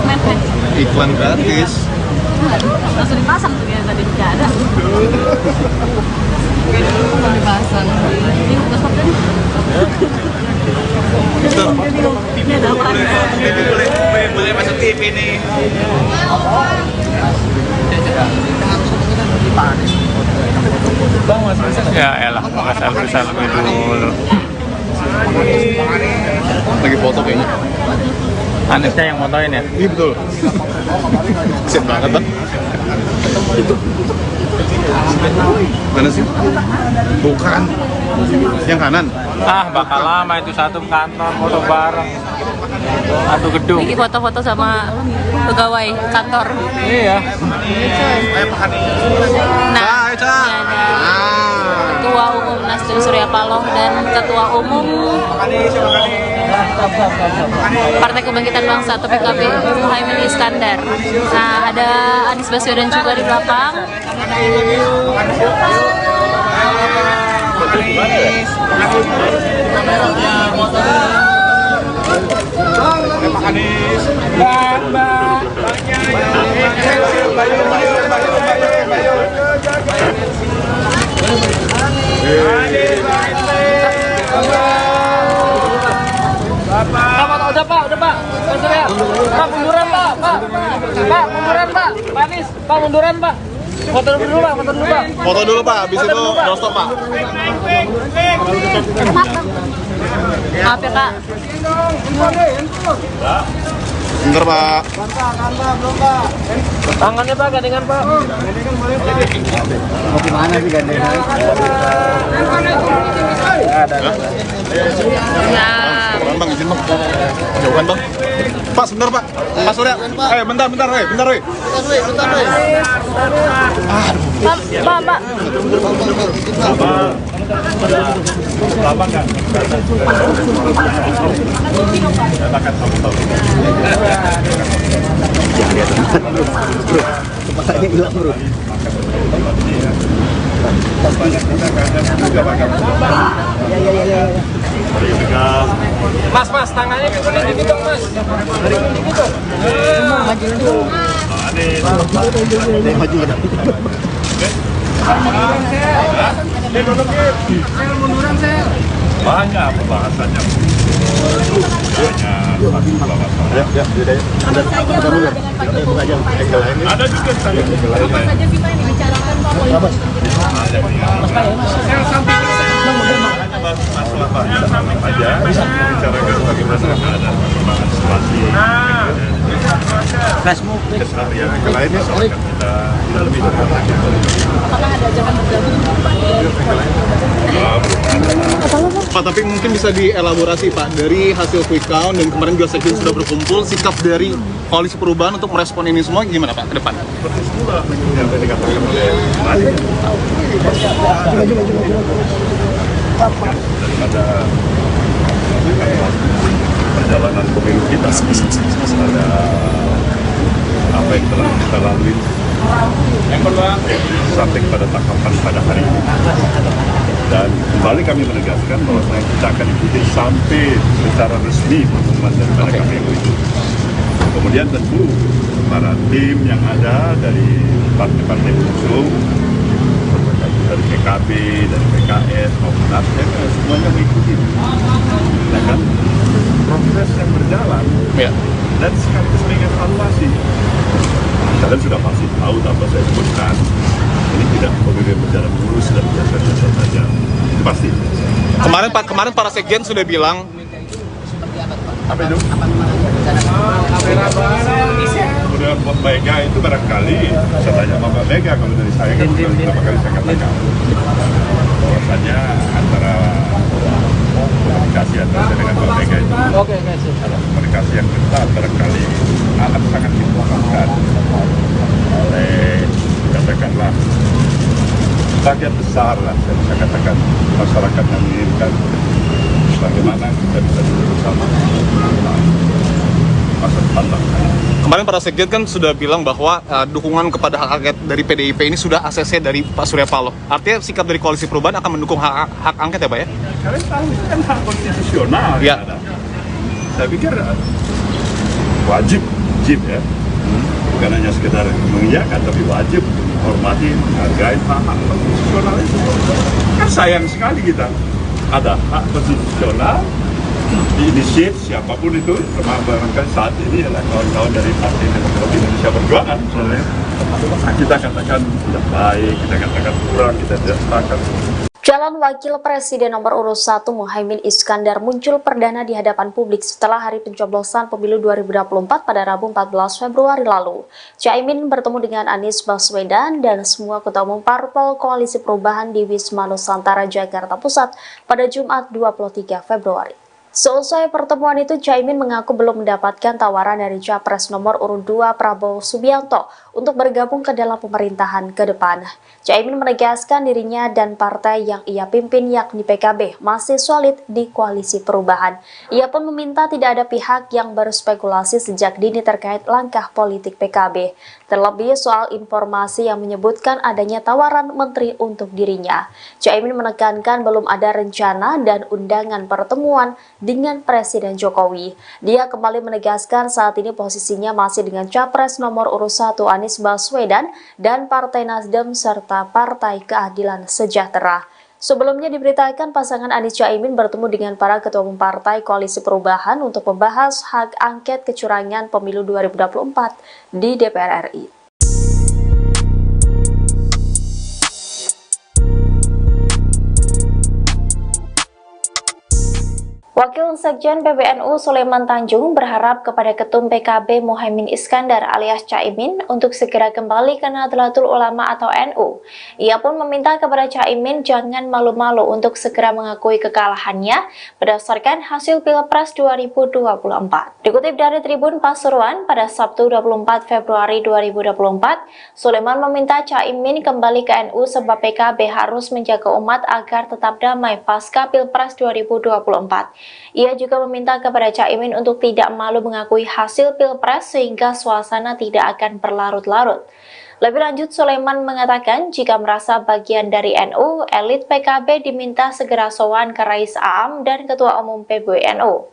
men. Iklan gratis. Langsung dipasang tuh ya tadi nggak ada. Mau dipasang. Ini bukan stopnya nih. Ini ada apa? Boleh masuk TV nih. Ya elah, maka selfie dulu. Lagi foto kayaknya. Anisnya yang fotoin ya? Iya betul. Kesian banget bang. Itu. Mana sih? Bukan. Yang kanan. Ah, bakal lama itu satu kantor foto bareng. Satu gedung. Ini foto-foto sama pegawai kantor. Iya. Nah, ini ada Ketua Umum Nasdem Surya Paloh dan Ketua Umum Partai Kebangkitan Bangsa atau PKB Muhaimin Iskandar. Nah, ada Anies Baswedan juga di belakang. Udah pak. Pak munduran pak. Pak munduran pak. Pak Anies, pak munduran pak. Foto dulu pak. Foto dulu pak, habis itu doorstop pak. Maaf ya kak. Bentar, Pak. Tangannya Pak, gandengan Pak. Mau gimana sih gandengan? Bang, izin Bang. Jauhan Bang. Pak, sebentar Pak. Pak Surya. Bentar, bentar. Pak. Lama kan? Katakan sama-sama. Kepalanya hilang bro. Mas, tangannya dikunin dikit dong Mas. Dikunin dikit dong. Maju ke depan. Banyak pembahasannya. Ada juga saya. saja kita yang dibicarakan Pak politik. Masalah banyak aja bicarakan bagaimana ada perkembangan situasi keseharian yang lainnya soalnya kita lebih Apakah ada ajakan bergabung Pak, tapi mungkin bisa dielaborasi Pak, dari hasil quick count dan kemarin juga sekjen sudah berkumpul, sikap dari Koalisi Perubahan untuk merespon ini semua gimana Pak ke depan? seperti semula yang tadi dikatakan oleh daripada perjalanan pemilu kita ada apa yang telah kita lalui sampai pada tahapan pada hari ini, dan kembali kami menegaskan bahwa kita akan ikuti sampai secara resmi pengumuman daripada KPU itu. Kemudian tentu para tim yang ada dari partai-partai pengusung, dari PKB, dari PKS maupun Nasdem, semuanya mengikuti. Ya kan? Proses yang berjalan Ya. dan sekaligus mengevaluasi. Kalian sudah pasti tahu tanpa saya sebutkan, ini tidak pemilu berjalan mulus dan biasa-biasa saja. Itu pasti. Kemarin para sekjen sudah bilang Apa itu? Kemudian Mbak Mega itu barangkali, saya tanya sama Mbak Mega, kalau dari saya kan beberapa kali saya katakan bahwasannya antara komunikasi antara saya dengan Mbak Mega itu adalah komunikasi yang ketat, barangkali akan sangat dibutuhkan oleh, katakanlah, bagian besar lah, saya bisa katakan masyarakat yang menginginkan bagaimana kita bisa duduk bersama masa depan bangsa. kemarin para sekjen kan sudah bilang bahwa dukungan kepada hak angket dari PDIP ini sudah ACC dari Pak Surya Paloh. Artinya sikap dari Koalisi Perubahan akan mendukung hak angket ya Pak ya? Kalian tahu itu kan hak konstitusional Ya. yang ada. Saya pikir wajib ya, bukan hanya sekedar mengiyakan, tapi wajib menghormati, menghargai hak konstitusional itu. Kan sayang sekali kita ada hak konstitusional diinisiat siapapun itu, termasuk barangkali saat ini adalah kawan-kawan dari Partai Demokrat Indonesia Perjuangan misalnya. Kita katakan tidak baik, kita katakan kurang, kita tidak sepakat. Calon Wakil Presiden nomor urut 1 Muhaimin Iskandar muncul perdana di hadapan publik setelah hari pencoblosan pemilu 2024 pada Rabu 14 Februari lalu. Caimin bertemu dengan Anies Baswedan dan semua ketua umum parpol Koalisi Perubahan di Wisma Nusantara, Jakarta Pusat pada Jumat 23 Februari. Seusai pertemuan itu, Caimin mengaku belum mendapatkan tawaran dari Capres nomor urut 2 Prabowo Subianto untuk bergabung ke dalam pemerintahan ke depan. Caimin menegaskan dirinya dan partai yang ia pimpin yakni PKB masih solid di Koalisi Perubahan. Ia pun meminta tidak ada pihak yang berspekulasi sejak dini terkait langkah politik PKB. Terlebih soal informasi yang menyebutkan adanya tawaran menteri untuk dirinya. Caimin menekankan belum ada rencana dan undangan pertemuan dengan Presiden Jokowi. Dia kembali menegaskan saat ini posisinya masih dengan Capres nomor urut 1 Anies Baswedan dan Partai Nasdem serta Partai Keadilan Sejahtera. Sebelumnya diberitakan pasangan Anies Caimin bertemu dengan para ketua umum partai Koalisi Perubahan untuk membahas hak angket kecurangan pemilu 2024 di DPR RI. Wakil Sekjen PBNU Sulaiman Tanjung berharap kepada Ketum PKB Muhaimin Iskandar alias Caimin untuk segera kembali ke Nahdlatul Ulama atau NU. Ia pun meminta kepada Caimin jangan malu-malu untuk segera mengakui kekalahannya berdasarkan hasil Pilpres 2024. Dikutip dari Tribun Pasuruan pada Sabtu 24 Februari 2024, Sulaiman meminta Caimin kembali ke NU sebab PKB harus menjaga umat agar tetap damai pasca Pilpres 2024. Ia juga meminta kepada Caimin untuk tidak malu mengakui hasil Pilpres sehingga suasana tidak akan berlarut-larut. Lebih lanjut, Sulaiman mengatakan jika merasa bagian dari NU, elit PKB diminta segera sowan ke Rais Aam dan Ketua Umum PBNU.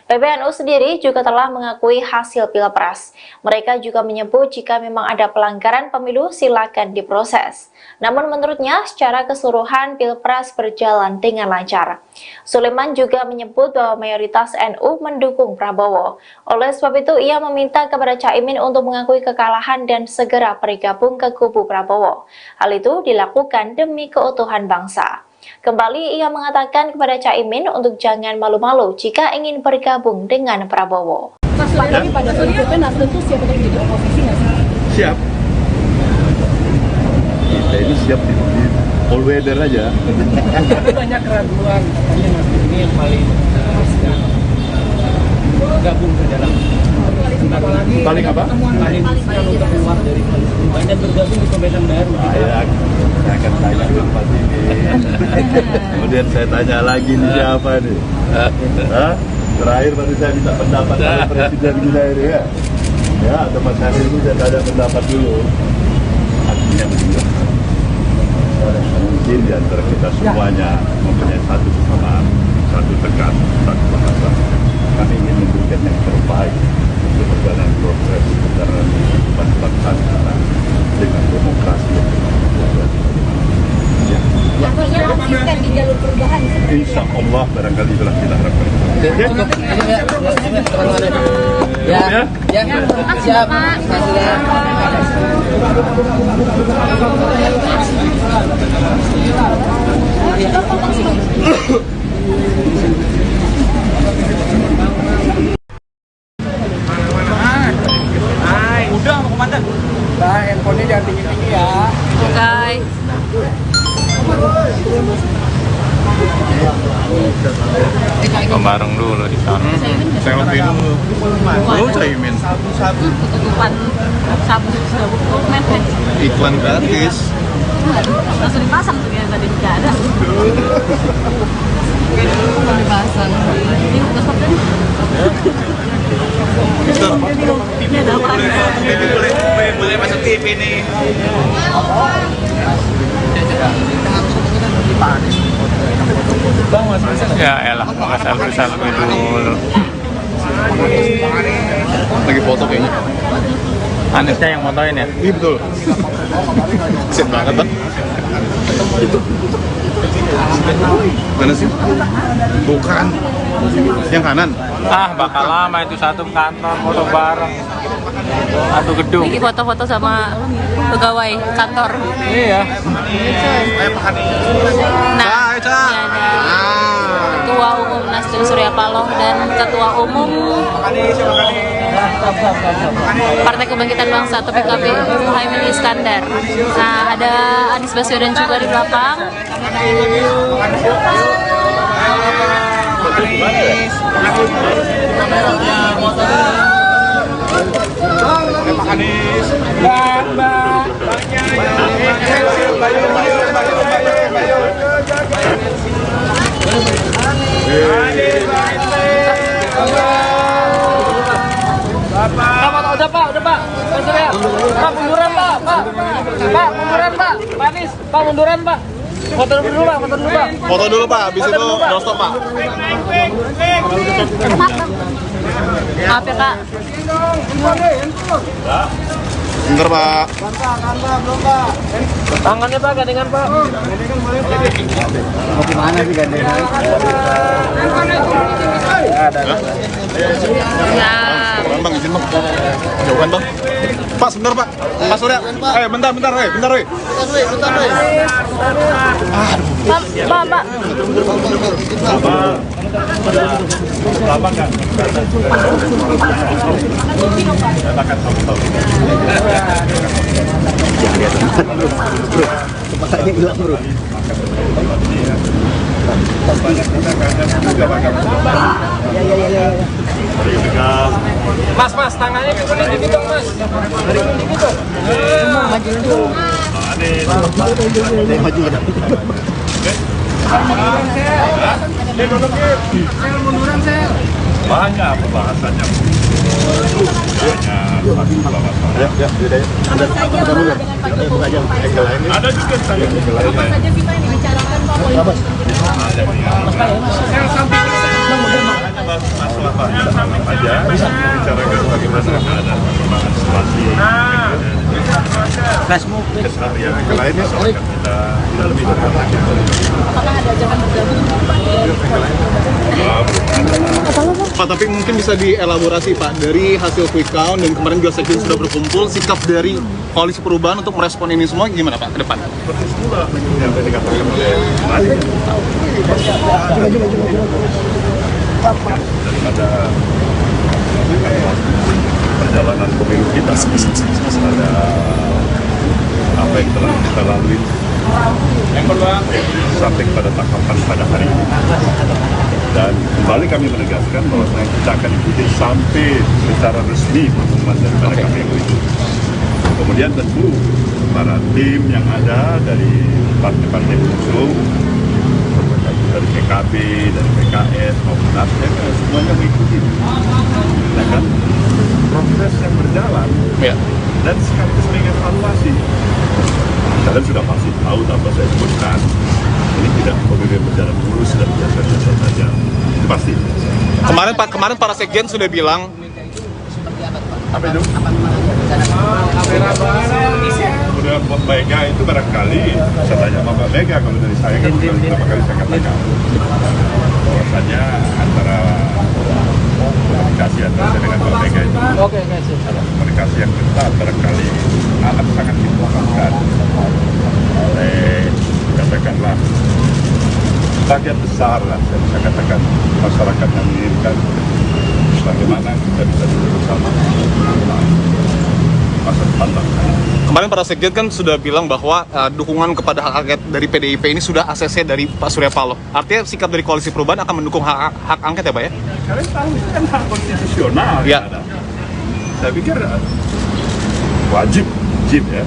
PBNU sendiri juga telah mengakui hasil Pilpres. Mereka juga menyebut jika memang ada pelanggaran pemilu silakan diproses. Namun menurutnya secara keseluruhan Pilpres berjalan dengan lancar. Sulaiman juga menyebut bahwa mayoritas NU mendukung Prabowo. Oleh sebab itu ia meminta kepada Caimin untuk mengakui kekalahan dan segera bergabung ke kubu Prabowo. Hal itu dilakukan demi keutuhan bangsa. Kembali ia mengatakan kepada Caimin untuk jangan malu-malu jika ingin bergabung dengan Prabowo. Mas, lagi pada prinsipnya Nasdem tuh siap untuk jadi oposisi nggak sih? Siap. Kita ini siap di all weather aja. Banyak keraguan, katanya Nasdem ini yang paling gabung ke dalam Paling apa? paling untuk keluar dari koalisi perubahan dan bergabung di pemerintahan baru. Saya akan tanya apa ini. Kemudian saya tanya lagi nih siapa nih? Hah? Terakhir baru saya minta pendapat dari Presiden kita ini ya. Ya, atau Mas Hadir itu saya tanya pendapat dulu. Artinya begini. Mungkin di antara kita semuanya mempunyai satu kesamaan, satu tekan, satu bahasa. Kami ingin memberikan yang terbaik untuk perjalanan proses perjalanan bangsa kita dengan demokrasi yang Artinya konsisten di jalur perubahan seperti insya Allah barangkali itulah kita harapkan. Siap. Udah mau komandan. Nah, handphonenya jangan tinggi-tinggi ya. Oke. Bareng dulu di sana. Selfie dulu. Lu Caimin. Ketutupan sabu men. Iklan gratis. Langsung dipasang tuh ya tadi nggak ada. Dipasang. Ini stop tadi. Ini ada apa? Boleh masuk TV nih. Bang, Mas bisa Ya elah, maka selfie dulu. Lagi foto kayaknya. Anisnya yang motoin ya? Iya betul. Sip banget bang. Mana sih? Bukan. Yang kanan. Ah, bakal lama itu satu kantor foto bareng. Satu gedung. Ini foto-foto sama pegawai kantor. Iya. Nah, ini ada Ketua Umum Nasdem Surya Paloh dan Ketua Umum Partai Kebangkitan Bangsa atau PKB Muhaimin Iskandar. Nah, ada Anies Baswedan juga di belakang. Udah pak, Pak Surya. Pak munduran pak, Pak munduran pak, Pak Anies, Pak munduran pak. Foto dulu pak, Foto dulu pak, habis itu doorstop pak. Maaf ya kak. Bentar pak. Tangannya pak, gandengan pak. Mau gimana sih gandengan? Ya. Bang, izin bang. Jauhan bang. Pak, sebentar Pak. Pak Surya. Bentar. Bentar. Pak. Lama nggak? Katakan tahu. Jangan lihat tempat bro. Kecepatnya hilang bro. Mas, tangannya gini dong, Mas. Gini dong. Maju ke depan. Banyak pembahasannya. Ada juga saya. Apa saja sih Pak yang dibicarakan Pak? Masalah banyak aja bicarakan bagaimana keadaan perkembangan situasi keseharian yang lainnya soal kita lebih dekat. Apakah ada ajakan bergabung Pak? Pak, tapi mungkin bisa dielaborasi Pak, dari hasil quick count dan kemarin juga sekjen sudah berkumpul, sikap dari Koalisi Perubahan untuk merespon ini semua gimana Pak ke depan? Seperti semula yang tadi dikatakan oleh Mari daripada perjalanan pemilu kita ada apa yang telah kita lalui sampai pada tahapan pada hari ini, dan kembali kami menegaskan bahwa kita akan ikuti sampai secara resmi pengumuman daripada KPU itu. Kemudian tentu para tim yang ada dari partai-partai pengusung, dari PKB, dari PKS maupun Nasdem, semuanya mengikuti. Nah kan, proses yang berjalan dan sekaligus mengevaluasi. Kalian sudah pasti tahu tanpa saya sebutkan, ini tidak pemilu berjalan mulus dan biasa-biasa saja. Itu pasti. Kemarin para sekjen sudah bilang. Apa itu? Kemudian Mbak Mega itu barangkali, saya tanya sama Mbak Mega, kalau dari saya kan beberapa kali saya katakan bahwasanya antara komunikasi antara saya dengan Mbak Mega itu ada komunikasi yang ketat, barangkali akan sangat dibutuhkan oleh, katakanlah, bagian besar lah, saya bisa katakan masyarakat yang menginginkan bagaimana kita bisa duduk bersama masa depan bangsa. Kemarin para sekjen kan sudah bilang bahwa dukungan kepada hak angket dari PDIP ini sudah ACC dari Pak Surya Paloh. Artinya sikap dari Koalisi Perubahan akan mendukung hak angket ya Pak ya? Kalian tahu itu kan hak konstitusional ya. Ada. Saya pikir wajib ya.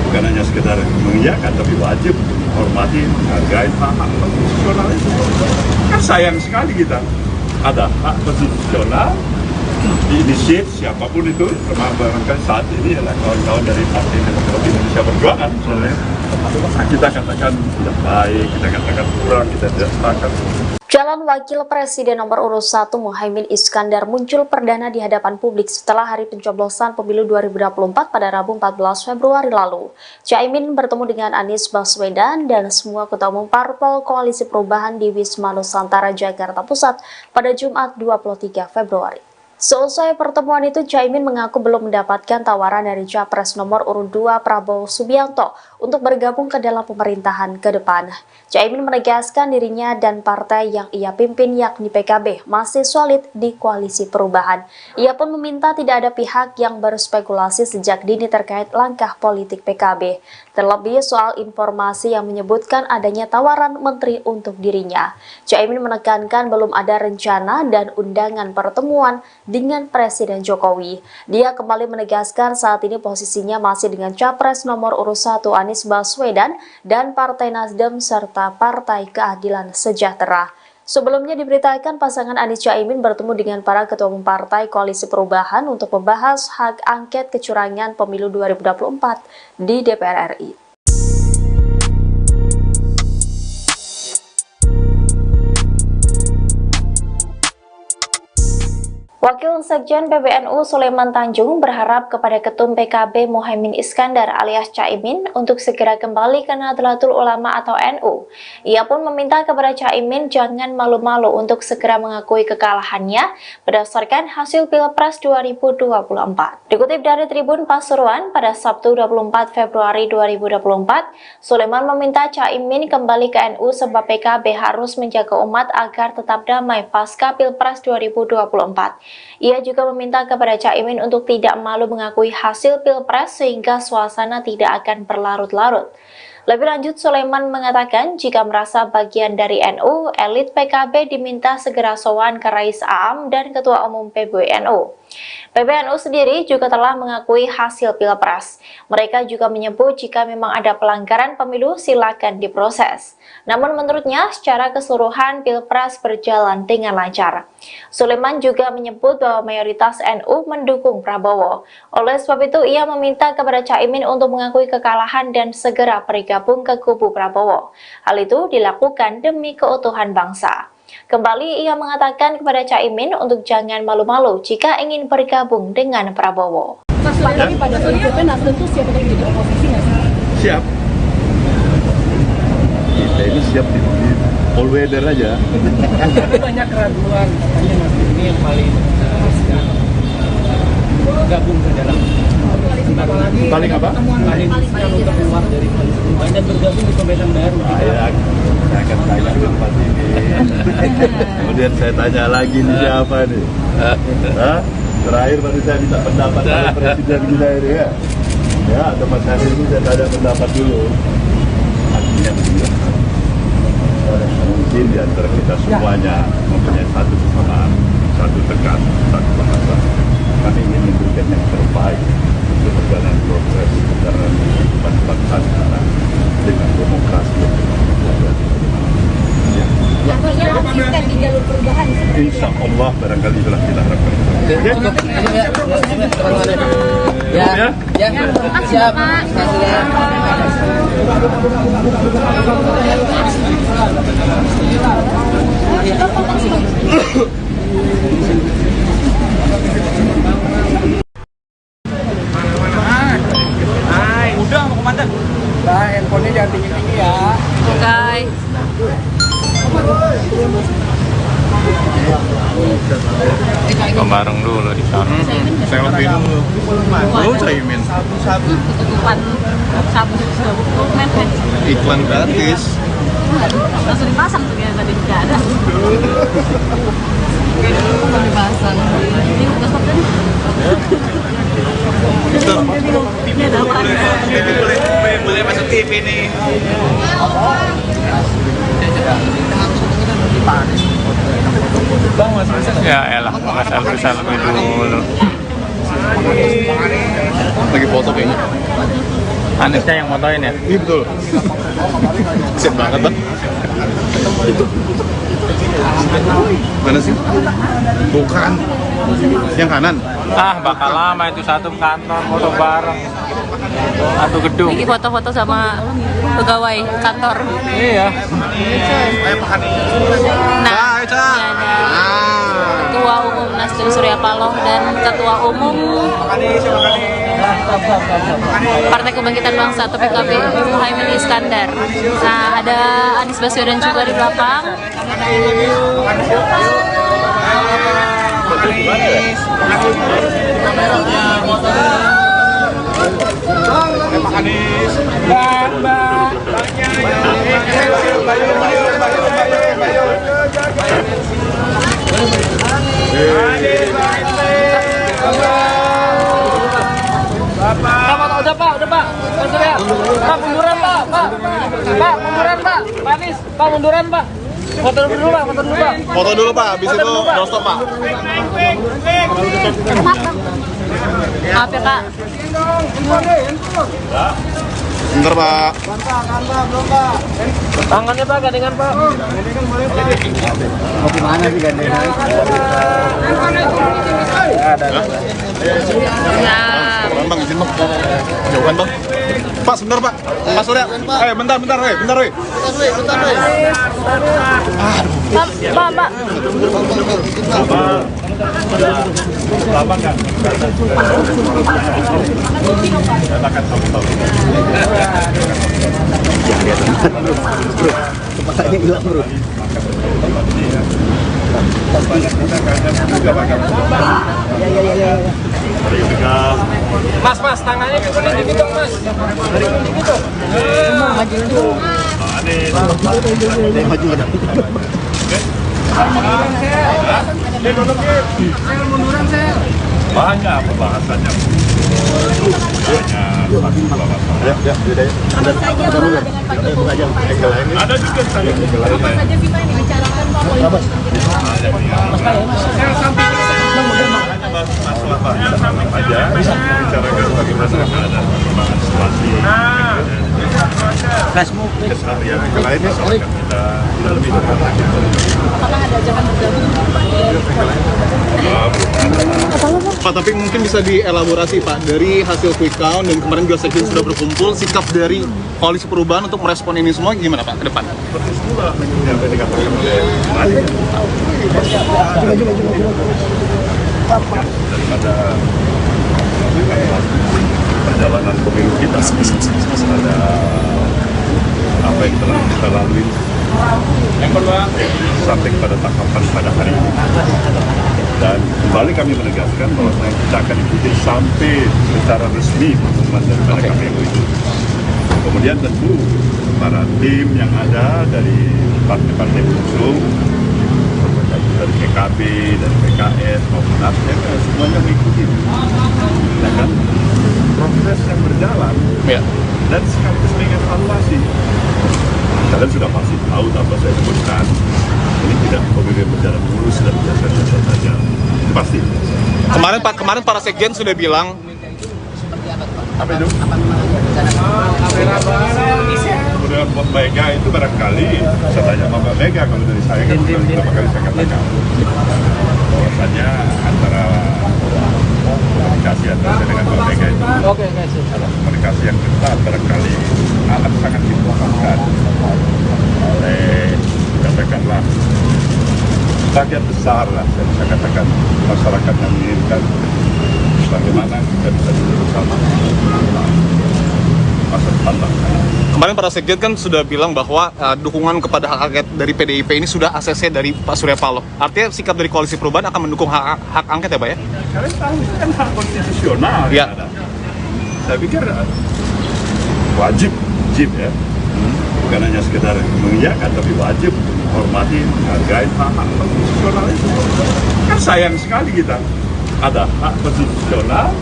Bukan hanya sekedar mengiyakan, tapi wajib menghormati, menghargai hak konstitusional itu. Kan sayang sekali kita ada hak konstitusional diinisiat siapapun itu, termasuk saat ini adalah kawan-kawan dari Partai Demokrasi Indonesia Perjuangan misalnya. Kita katakan tidak baik, kita katakan kurang, kita tidak sepakat. Calon Wakil Presiden nomor urut 1 Muhaimin Iskandar muncul perdana di hadapan publik setelah hari pencoblosan pemilu 2024 pada Rabu 14 Februari lalu. Caimin bertemu dengan Anies Baswedan dan semua ketua umum parpol Koalisi Perubahan di Wisma Nusantara, Jakarta Pusat pada Jumat 23 Februari. Seusai pertemuan itu, Caimin mengaku belum mendapatkan tawaran dari Capres nomor urut 2 Prabowo Subianto untuk bergabung ke dalam pemerintahan ke depan. Caimin menegaskan dirinya dan partai yang ia pimpin yakni PKB masih solid di Koalisi Perubahan. Ia pun meminta tidak ada pihak yang berspekulasi sejak dini terkait langkah politik PKB, terlebih soal informasi yang menyebutkan adanya tawaran menteri untuk dirinya. Caimin menekankan belum ada rencana dan undangan pertemuan dengan Presiden Jokowi. Dia kembali menegaskan saat ini posisinya masih dengan Capres nomor urut 1 Anies Baswedan dan Partai Nasdem serta Partai Keadilan Sejahtera. Sebelumnya diberitakan pasangan Anies Caimin bertemu dengan para ketua umum partai Koalisi Perubahan untuk membahas hak angket kecurangan pemilu 2024 di DPR RI. Wakil Wakil Sekjen PBNU Sulaiman Tanjung berharap kepada Ketum PKB Muhaimin Iskandar alias Caimin untuk segera kembali ke Nahdlatul Ulama atau NU. Ia pun meminta kepada Caimin jangan malu-malu untuk segera mengakui kekalahannya berdasarkan hasil Pilpres 2024. Dikutip dari Tribun Pasuruan pada Sabtu 24 Februari 2024, Sulaiman meminta Caimin kembali ke NU sebab PKB harus menjaga umat agar tetap damai pasca Pilpres 2024. Ia juga meminta kepada Caimin untuk tidak malu mengakui hasil Pilpres sehingga suasana tidak akan berlarut-larut. Lebih lanjut, Sulaiman mengatakan jika merasa bagian dari NU, elit PKB diminta segera sowan ke Rais Aam dan Ketua Umum PBNU. PBNU sendiri juga telah mengakui hasil Pilpres. Mereka juga menyebut jika memang ada pelanggaran pemilu silakan diproses. Namun menurutnya secara keseluruhan Pilpres berjalan dengan lancar. Sulaiman juga menyebut bahwa mayoritas NU mendukung Prabowo. Oleh sebab itu ia meminta kepada Caimin untuk mengakui kekalahan dan segera bergabung ke kubu Prabowo. Hal itu dilakukan demi keutuhan bangsa. Kembali ia mengatakan kepada Caimin untuk jangan malu-malu jika ingin bergabung dengan Prabowo. Pak, tapi pada prinsipnya Nasdem tuh siap untuk jadi oposisi nggak sih? Siap. Kita ini siap di all weather aja. Tapi banyak keraguan, katanya Nasdem ini yang paling gabung ke dalam Paling apa? paling untuk keluar dari koalisi perubahan dan bergabung di pemerintahan baru. Saya akan tanya di tempat ini. Kemudian saya tanya lagi nih siapa nih? Hah? Terakhir baru saya minta pendapat dari Presiden kita ini ya. Ya, atau Mas Hari ini saya tanya pendapat dulu. Artinya begini. Mungkin di antara kita semuanya mempunyai satu kesamaan, satu tekan, satu bahasa. Kami ingin memberikan yang terbaik untuk perjalanan proses perjalanan kehidupan bangsa kita dengan demokrasi yang Artinya konsisten di jalur perubahan. insya Allah barangkali itulah kita harapkan. Siap. Udah mau komandan. Nah, handphonenya jangan tinggi-tinggi ya. Oke. Bareng dulu di sana. Selfie dulu. Lu Caimin. Tutupan sabu mepet. Iklan gratis. Langsung dipasang tuh ya tadi nggak ada. Dipasang. Ini udah stop tadi. Ini ada apa? Boleh masuk TV nih. Ya elah, selfie dulu. Lagi foto kayaknya. Anisnya yang fotoin ya? Iya betul. Kesian banget bang. Mana sih? Bukan. Yang kanan. Ah, bakal lama itu satu kantor foto bareng. Satu gedung. Ini foto-foto sama pegawai kantor. Iya. Nah, ini ada Ketua Umum Nasdem Surya Paloh dan Ketua Umum Partai Kebangkitan Bangsa atau PKB Muhaimin Iskandar. Nah, ada Anies Baswedan juga di belakang. Udah Pak. Pak munduran Pak. Pak munduran Pak. Pak Anies, Pak munduran Pak. Foto dulu Pak. Foto dulu Pak, habis itu doorstop Pak. Maaf ya Kak. Bentar, Pak. Tangannya Pak, gandengan Pak. Mau gimana sih gandengan? Bang, izin Bang. Jauhan Bang. Pak, sebentar Pak. Pak Surya. Bentar, bentar, weh. Pak. Lama kan? Katakan tahu-tahu. Bro, kepalanya hilang bro. Mas, tangannya cukup dikit dong Mas. Dikit dong. Maju ada. Banyak pembahasannya. Ada juga saya saja sih Pak yang dibicarakan Pak politik? masalah aja bicarakan bagaimana ada perkembangan situasi keseharian yang lainnya soalnya kita lebih dekat lagi. Apakah ada ajakan bergabung? Pak, tapi mungkin bisa dielaborasi Pak, dari hasil quick count dan kemarin juga sekjen sudah berkumpul, sikap dari koalisi perubahan untuk merespon ini semua gimana Pak ke depan? Seperti itulah yang tadi dikatakan oleh daripada perjalanan pemilu kita ada apa yang telah kita lalui sampai pada tahapan pada hari ini, dan kembali kami menegaskan bahwa kita akan ikuti sampai secara resmi pengumuman dari KPU itu. Kemudian tentu para tim yang ada dari partai-partai pengusung, dari PKB, dari PKS maupun Nasdem, semuanya mengikuti, ya kan, proses yang berjalan, dan sekaligus mengevaluasi. Kalian sudah pasti tahu tanpa saya sebutkan, ini tidak pemilu berjalan mulus dan biasa-biasa saja, itu pasti. Kemarin para sekjen sudah bilang apa itu? Kemudian Mbak Mega itu barangkali, saya tanya sama Mbak Mega, kalau dari saya kan beberapa kali saya katakan bahwasanya antara komunikasi antara saya dengan Mbak Mega itu komunikasi yang ketat barangkali amat sangat dibutuhkan oleh, katakanlah, bagian besar lah, saya bisa katakan masyarakat yang menginginkan bagaimana kita bisa duduk bersama masa depan bangsa. kemarin para sekjen kan sudah bilang bahwa dukungan kepada hak angket dari PDIP ini sudah ACC dari Pak Surya Paloh. Artinya sikap dari koalisi perubahan akan mendukung hak angket ya Pak ya? Kalian tahu itu kan hak konstitusional ya. Yang ada. Saya pikir wajib ya, bukan hanya sekedar mengiyakan, tapi wajib untuk menghormati, menghargai hak konstitusional itu. Kan sayang sekali kita ada hak konstitusional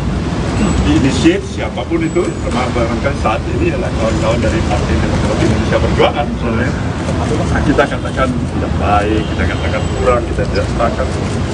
diinisiat siapapun itu, termasuk barangkali saat ini adalah kawan-kawan dari Partai Demokrasi Indonesia Perjuangan misalnya. Kita katakan tidak baik, kita katakan kurang, kita tidak sepakat.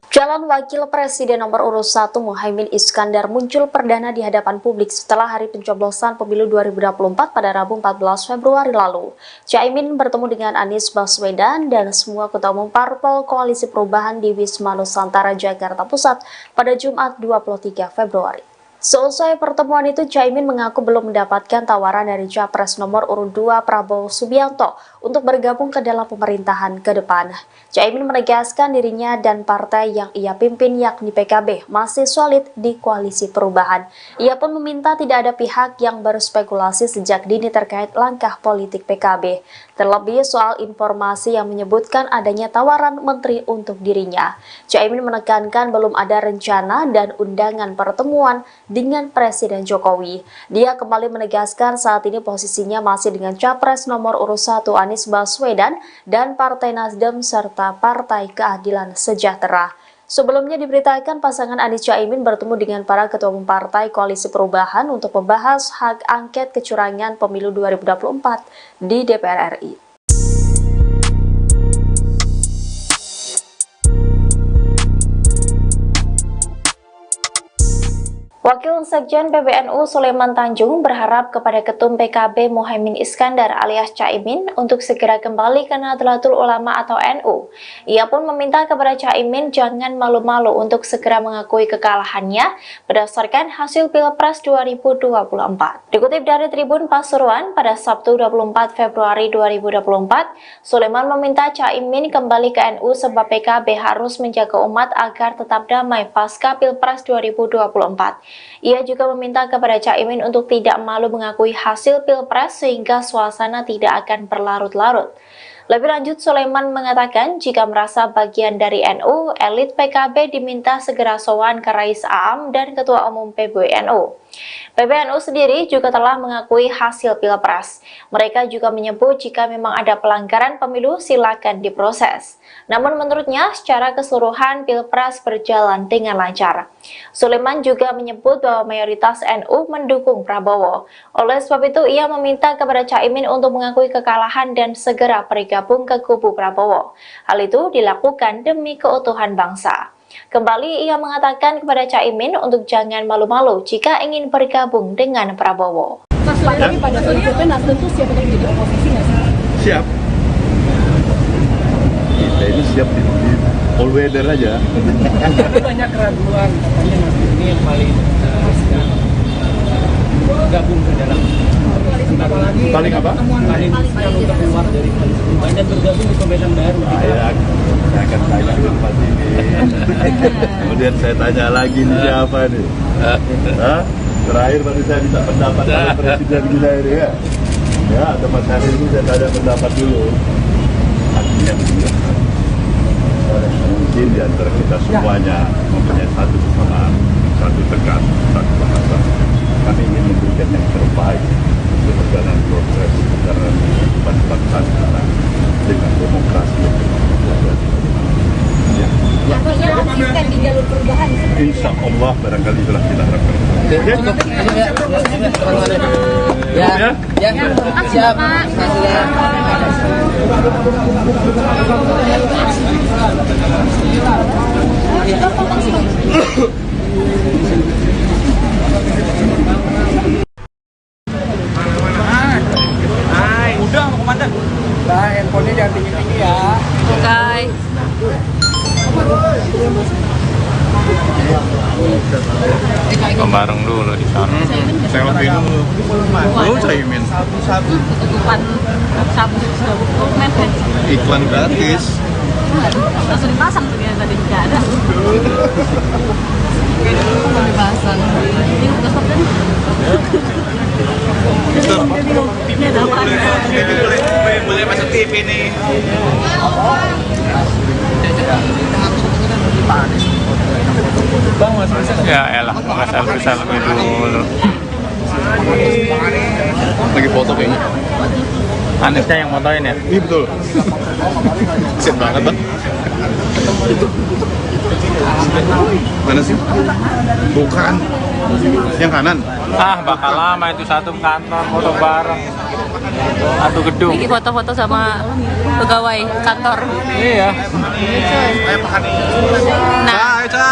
Calon Wakil Presiden nomor urut 1 Muhaimin Iskandar muncul perdana di hadapan publik setelah hari pencoblosan pemilu 2024 pada Rabu 14 Februari lalu. Caimin bertemu dengan Anies Baswedan dan semua ketua umum parpol Koalisi Perubahan di Wisma Nusantara, Jakarta Pusat pada Jumat 23 Februari. Seusai pertemuan itu, Caimin mengaku belum mendapatkan tawaran dari Capres nomor urut 2 Prabowo Subianto untuk bergabung ke dalam pemerintahan ke depan. Caimin menegaskan dirinya dan partai yang ia pimpin yakni PKB masih solid di Koalisi Perubahan. Ia pun meminta tidak ada pihak yang berspekulasi sejak dini terkait langkah politik PKB, terlebih soal informasi yang menyebutkan adanya tawaran menteri untuk dirinya. Caimin menekankan belum ada rencana dan undangan pertemuan dengan Presiden Jokowi. Dia kembali menegaskan saat ini posisinya masih dengan Capres nomor urut 1 Anies Baswedan dan Partai Nasdem serta Partai Keadilan Sejahtera. Sebelumnya diberitakan pasangan Anies Caimin bertemu dengan para ketua umum partai Koalisi Perubahan untuk membahas hak angket kecurangan pemilu 2024 di DPR RI. Wakil Sekjen PBNU Sulaiman Tanjung berharap kepada Ketum PKB Muhaimin Iskandar alias Caimin untuk segera kembali ke Nahdlatul Ulama atau NU. Ia pun meminta kepada Caimin jangan malu-malu untuk segera mengakui kekalahannya berdasarkan hasil Pilpres 2024. Dikutip dari Tribun Pasuruan pada Sabtu 24 Februari 2024, Sulaiman meminta Caimin kembali ke NU sebab PKB harus menjaga umat agar tetap damai pasca Pilpres 2024. Ia juga meminta kepada Caimin untuk tidak malu mengakui hasil Pilpres sehingga suasana tidak akan berlarut-larut. Lebih lanjut, Sulaiman mengatakan jika merasa bagian dari NU, elit PKB diminta segera sowan ke Rais Aam dan Ketua Umum PBNU. PBNU sendiri juga telah mengakui hasil Pilpres. Mereka juga menyebut jika memang ada pelanggaran pemilu silakan diproses. Namun menurutnya secara keseluruhan Pilpres berjalan dengan lancar. Sulaiman juga menyebut bahwa mayoritas NU mendukung Prabowo. Oleh sebab itu ia meminta kepada Caimin untuk mengakui kekalahan dan segera bergabung ke kubu Prabowo. Hal itu dilakukan demi keutuhan bangsa. Kembali ia mengatakan kepada Caimin untuk jangan malu-malu jika ingin bergabung dengan Prabowo. Mas, lagi pada prinsipnya Nasdem tuh siap untuk jadi oposisi nggak sih? Siap. Kita ini siap di all weather aja. Banyak keraguan, katanya Nasdem ini yang paling gabung ke dalam Paling apa? paling untuk keluar dari koalisi banyak bergabung di pemerintahan baru. Saya akan tanya tempat ini. Kemudian saya tanya lagi nih siapa nih? Hah? Terakhir baru saya minta pendapat dari Presiden kita ini ya. Ya, tempat hari ini saya tanya pendapat dulu. Artinya mungkin di antara kita semuanya mempunyai satu kesamaan, satu tegas, satu bahasa. Kami ingin memberikan yang terbaik untuk perjalanan progres perjalanan kehidupan bangsa kita dengan demokrasi yang ya. Artinya konsisten di jalur perubahan. Insya Allah barangkali itulah kita harapkan. Ya, siap. Udah, mau komandan. Nah, handphonenya jangan tinggi-tinggi ya. Oke. Bareng dulu di sana. Selfie dulu. Lu Caimin. Ketutupan sabu mepet. Iklan gratis. Langsung dipasang tuh ya, tadi nggak ada. Mau dipasang. Ini udah stop tadi. Ini ada apa? Boleh masuk TV nih. Bang, Mas Rizal. Ya elah, nggak selfie dulu. Lagi foto kayaknya. Anisnya yang fotoin ya? Iya betul. Kesian banget bang. Mana sih? Bukan. Yang kanan. Ah, bakal lama itu satu kantor foto bareng. Satu gedung. Ini foto-foto sama pegawai kantor. Iya. Nah, ini ada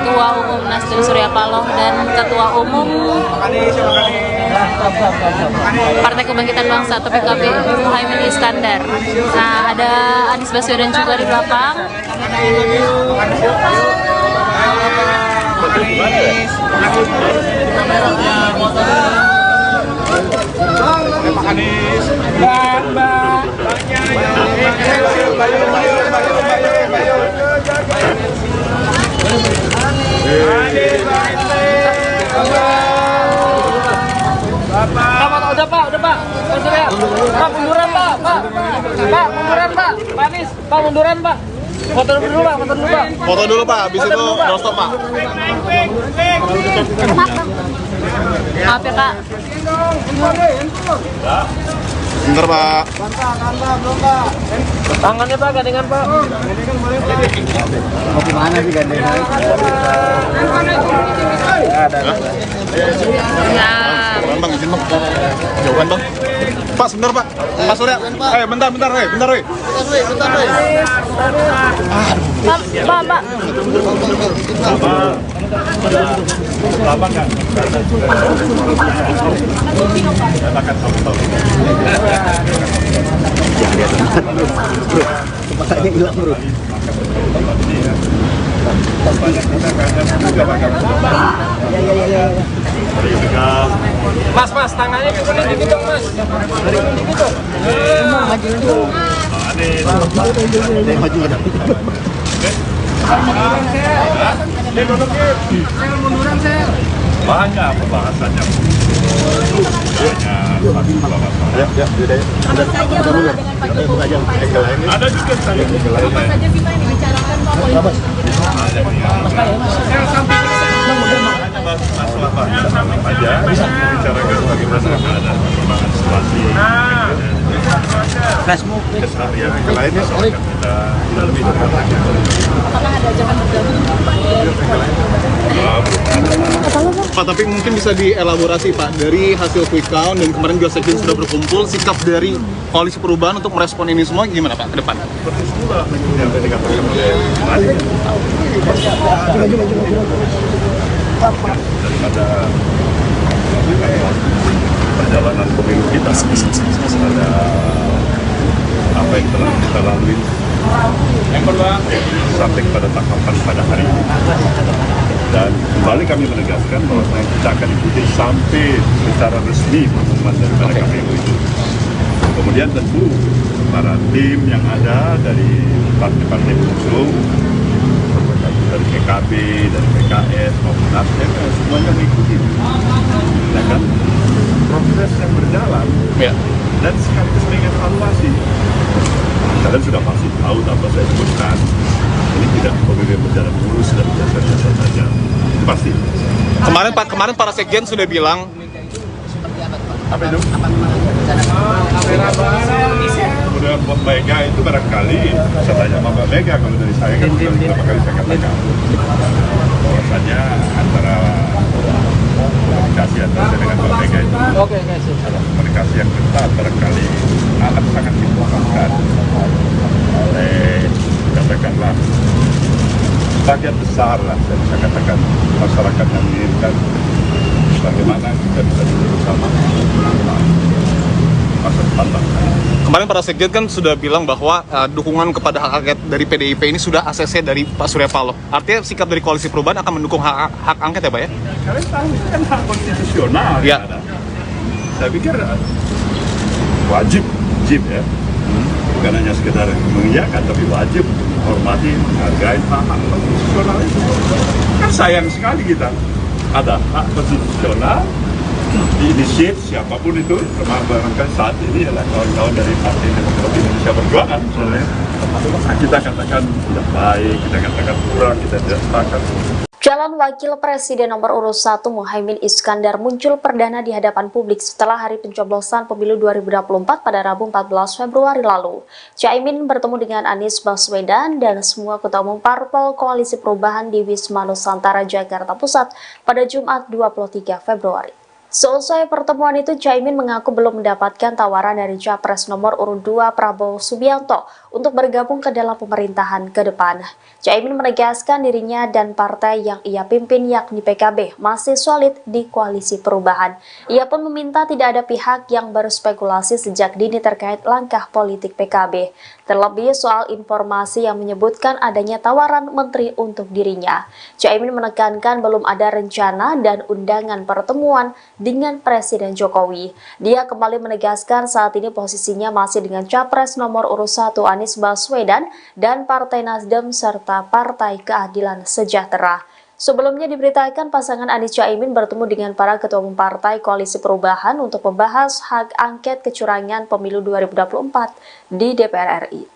Ketua Umum Nasdem Surya Paloh dan Ketua Umum Partai Kebangkitan Bangsa atau PKB Muhaimin Iskandar. Nah, ada Anies Baswedan juga di belakang. Udah Pak. Pak Surya. Pak munduran Pak. Pak munduran Pak. Pak Anies, Pak munduran Pak. Foto dulu Pak. Foto dulu Pak, habis itu no stop Pak. Maaf ya Kak. Bentar Pak. Tangannya Pak, gandengan Pak. Mau gimana sih gandengan? Ya. Bang, izin bang. Jauhan bang. Pak, sebentar Pak. Pak Surya. Bentar. Bentar. Pak. Lama kan? Katakan tahu. Kepalanya hilang bro. Mas, tangannya kuning dikit dong, Mas. Dikit dong. Maju ada. Banyak pembahasannya. Ada juga saya. saja kita yang dibicarakan Pak politik. Masalah aja bicarakan bagaimana ada perkembangan situasi keseharian yang lainnya kita lebih dekat lagi. Apakah ada ajakan bergabung Pak, tapi mungkin bisa dielaborasi Pak, dari hasil quick count dan kemarin juga sekjen sudah berkumpul, sikap dari koalisi perubahan untuk merespon ini semua gimana Pak ke depan? Seperti semula yang tadi dikatakan oleh daripada perjalanan pemilu kita ada apa yang telah kita lalui sampai kepada tahapan pada hari ini, dan kembali kami menegaskan bahwa kita akan ikuti sampai secara resmi pengumuman daripada KPU itu. Kemudian tentu para tim yang ada dari partai-partai pengusung, dari PKB, dari PKS maupun Nasdem, semuanya mengikuti. Ya kan? Proses yang berjalan, Ya. dan sekaligus mengevaluasi. Kalian sudah pasti tahu tanpa saya sebutkan, ini tidak pemilu berjalan mulus dan biasa-biasa saja. Itu pasti. Kemarin para sekjen sudah bilang Apa itu? Kemudian Mbak Mega itu barangkali, saya tanya sama Mbak Mega, kalau dari saya kan beberapa kali saya katakan bahwasannya antara komunikasi antara saya dengan Mbak Mega itu komunikasi yang ketat barangkali akan sangat dibutuhkan oleh, katakanlah, bagian besar lah, saya bisa katakan masyarakat yang menginginkan bagaimana kita bisa duduk bersama masa depan bangsa. kemarin para sekjen kan sudah bilang bahwa dukungan kepada hak angket dari PDIP ini sudah ACC dari Pak Surya Paloh. Artinya sikap dari koalisi perubahan akan mendukung hak angket ya Pak ya? Kalian tahu itu kan hak konstitusional Ya. yang ada. Saya pikir wajib ya, bukan hanya sekedar mengiyakan, tapi wajib menghormati, menghargai hak konstitusional itu. Kan sayang sekali kita ada hak konstitusional diinisiat siapapun itu, termasuk barangkali saat ini adalah kawan-kawan dari Partai Demokrat Indonesia Perjuangan misalnya. Kita katakan tidak baik, kita katakan kurang, kita tidak sepakat. Calon Wakil Presiden nomor urut 1 Muhaimin Iskandar muncul perdana di hadapan publik setelah hari pencoblosan pemilu 2024 pada Rabu 14 Februari lalu. Caimin bertemu dengan Anies Baswedan dan semua ketua umum parpol Koalisi Perubahan di Wisma Nusantara, Jakarta Pusat pada Jumat 23 Februari. Seusai pertemuan itu, Caimin mengaku belum mendapatkan tawaran dari Capres nomor urut 2 Prabowo Subianto untuk bergabung ke dalam pemerintahan ke depan. Caimin menegaskan dirinya dan partai yang ia pimpin yakni PKB masih solid di Koalisi Perubahan. Ia pun meminta tidak ada pihak yang berspekulasi sejak dini terkait langkah politik PKB. Terlebih soal informasi yang menyebutkan adanya tawaran menteri untuk dirinya. Caimin menekankan belum ada rencana dan undangan pertemuan dengan Presiden Jokowi. Dia kembali menegaskan saat ini posisinya masih dengan Capres nomor urut 1 Anies Baswedan dan Partai Nasdem serta Partai Keadilan Sejahtera. Sebelumnya diberitakan pasangan Anies Caimin bertemu dengan para ketua umum partai Koalisi Perubahan untuk membahas hak angket kecurangan pemilu 2024 di DPR RI.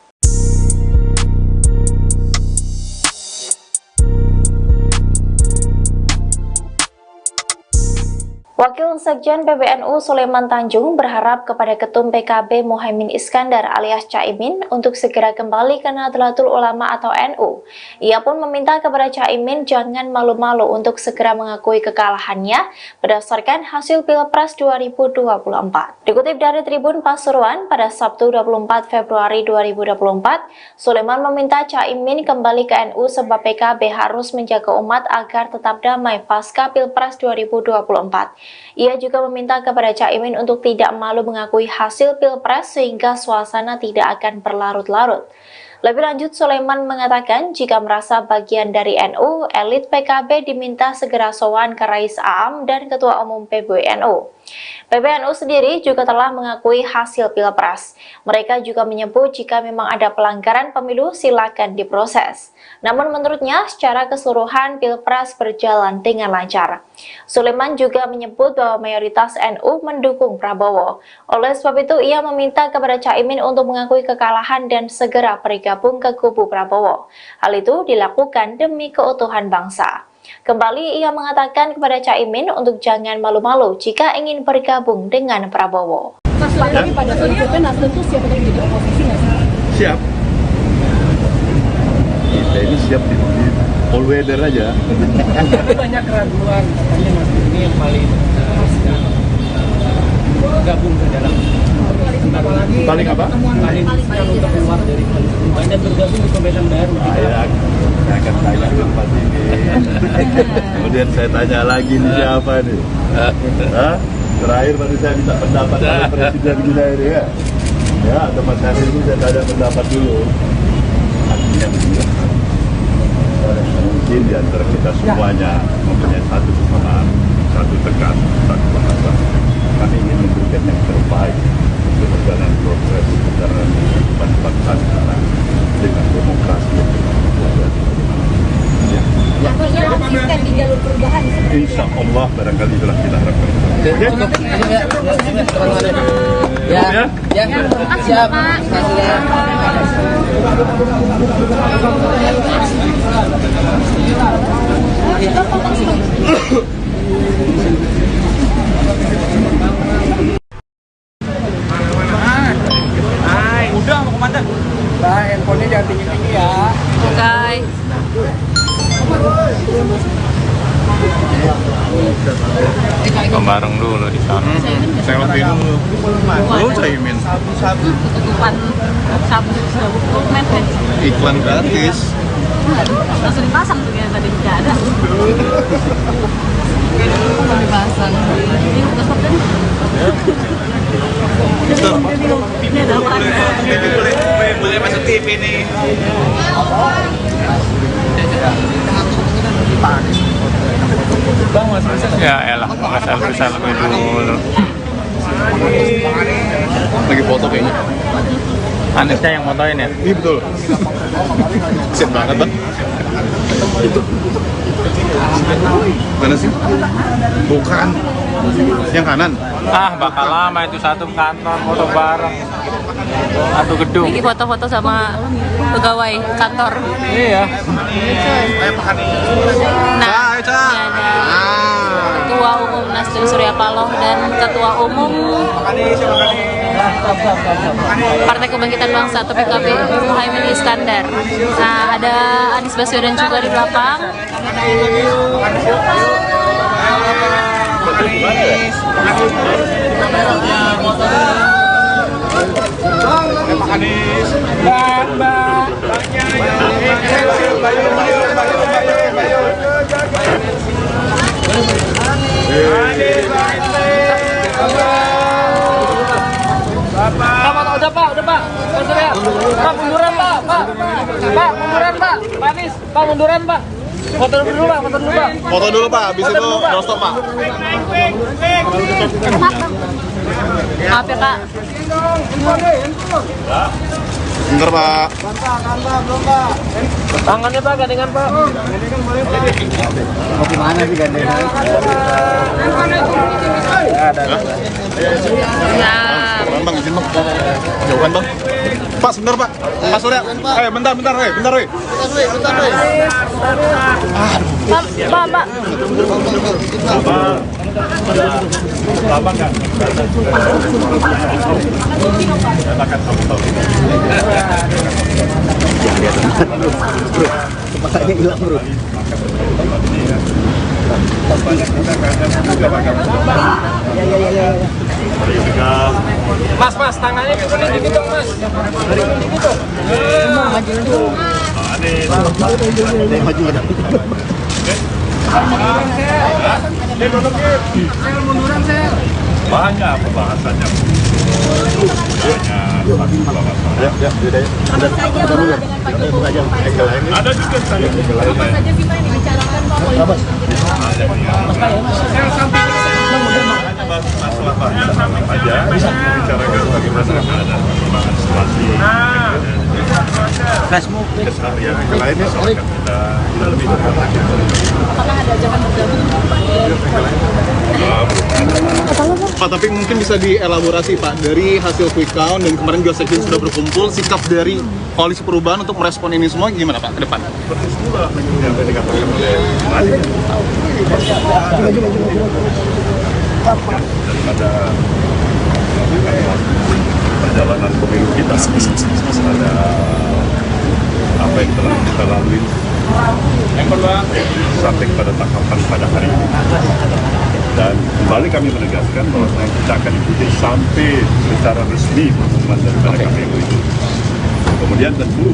Wakil Sekjen PBNU Sulaiman Tanjung berharap kepada Ketum PKB Muhaimin Iskandar alias Caimin untuk segera kembali ke Nahdlatul Ulama atau NU. Ia pun meminta kepada Caimin jangan malu-malu untuk segera mengakui kekalahannya berdasarkan hasil Pilpres 2024. Dikutip dari Tribun Pasuruan pada Sabtu 24 Februari 2024, Sulaiman meminta Caimin kembali ke NU sebab PKB harus menjaga umat agar tetap damai pasca Pilpres 2024. Ia juga meminta kepada Caimin untuk tidak malu mengakui hasil Pilpres sehingga suasana tidak akan berlarut-larut. Lebih lanjut, Sulaiman mengatakan jika merasa bagian dari NU, elit PKB diminta segera sowan ke Rais Aam dan Ketua Umum PBNU. PBNU sendiri juga telah mengakui hasil Pilpres. Mereka juga menyebut jika memang ada pelanggaran pemilu silakan diproses. Namun menurutnya secara keseluruhan Pilpres berjalan dengan lancar. Sulaiman juga menyebut bahwa mayoritas NU mendukung Prabowo. Oleh sebab itu ia meminta kepada Caimin untuk mengakui kekalahan dan segera bergabung ke kubu Prabowo. Hal itu dilakukan demi keutuhan bangsa. Kembali ia mengatakan kepada Caimin untuk jangan malu-malu jika ingin bergabung dengan Prabowo. Mas, lagi pada prinsipnya Nasdem tuh siap untuk jadi oposisi nggak sih? Siap. Kita ini siap di all weather aja. Banyak keraguan, katanya Mas ini yang paling gabung ke dalam Paling apa? paling untuk keluar dari koalisi. Banyak bergabung di pemerintahan baru. Saya akan tanya tempat ini. Kemudian saya tanya lagi nih siapa nih? Hah? Terakhir baru saya minta pendapat dari Presiden kita ini ya. Ya, tempat hari ini saya tanya pendapat dulu. Artinya mungkin di antara kita semuanya mempunyai satu kesamaan, satu tekad, satu bahasa. Kami ingin memberikan yang terbaik untuk perjalanan progres perjalanan kehidupan bangsa kita dengan demokrasi yang Artinya konsisten di jalur perubahan. insya Allah barangkali itulah kita harapkan. Ya, siap. Udah mau komandan. Nah, handphonenya jangan tinggi-tinggi ya. Oke. Bareng dulu di sana. Selfie dulu. Lu Caimin. Ketutupan sabu Iklan gratis. langsung dipasang tuh ya tadi tidak ada. Dipasang. Ini udah stop tadi. Ini ada orang. Boleh masuk TV nih. Bang, Mas Rizal. Ya elah, pakai selfie dulu. Lagi foto kayaknya. Anisnya yang motoin ya? Iya betul. Kesian banget bang. Itu. Mana sih? Bukan. Yang kanan. Ah, bakal lama itu satu kantor foto bareng. Satu gedung. Ini foto-foto sama pegawai kantor. Iya. Nah, ini ada Ketua Umum Nasdem Surya Paloh dan Ketua Umum Partai Kebangkitan Bangsa atau PKB Muhaimin Iskandar. Nah, ada Anies Baswedan juga di belakang. Udah pak. Pak Surya. Pak munduran pak. Pak munduran pak. Pak Anies. Pak munduran pak. Foto dulu pak. Foto dulu pak, habis itu no stop pak. Maaf ya kak. Bentar pak. Tangannya pak, gandengan pak. Mau gimana sih gandengan? Ya. Bang, izin bang. Jauhan bang. Pak, sebentar pak. Pak Surya. Bentar. Bentar. Pak. Lama kan? Katakan kamu tahu ini. Kepalanya hilang bro. Mas, tangannya turunin dikit dong, Mas. Turunin dikit dong. Maju ada. Banyak pembahasannya. Ada juga saya. saja kita ini bicarakan Pak politik. Masalah banyak aja bicarakan bagaimana ada perkembangan situasi keseharian yang lainnya soal kita lebih dekat lagi. Apakah ada ajakan bergabung Pak, tapi mungkin bisa dielaborasi Pak, dari hasil quick count dan kemarin juga sekjen sudah berkumpul, sikap dari Koalisi Perubahan untuk merespon ini semua gimana Pak ke depan? Seperti semula yang tadi dikatakan oleh daripada perjalanan pemilu kita ada apa yang telah kita lalui sampai pada tahapan pada hari ini, dan kembali kami menegaskan bahwa kita akan ikuti sampai secara resmi pengumuman daripada KPU itu. Kemudian tentu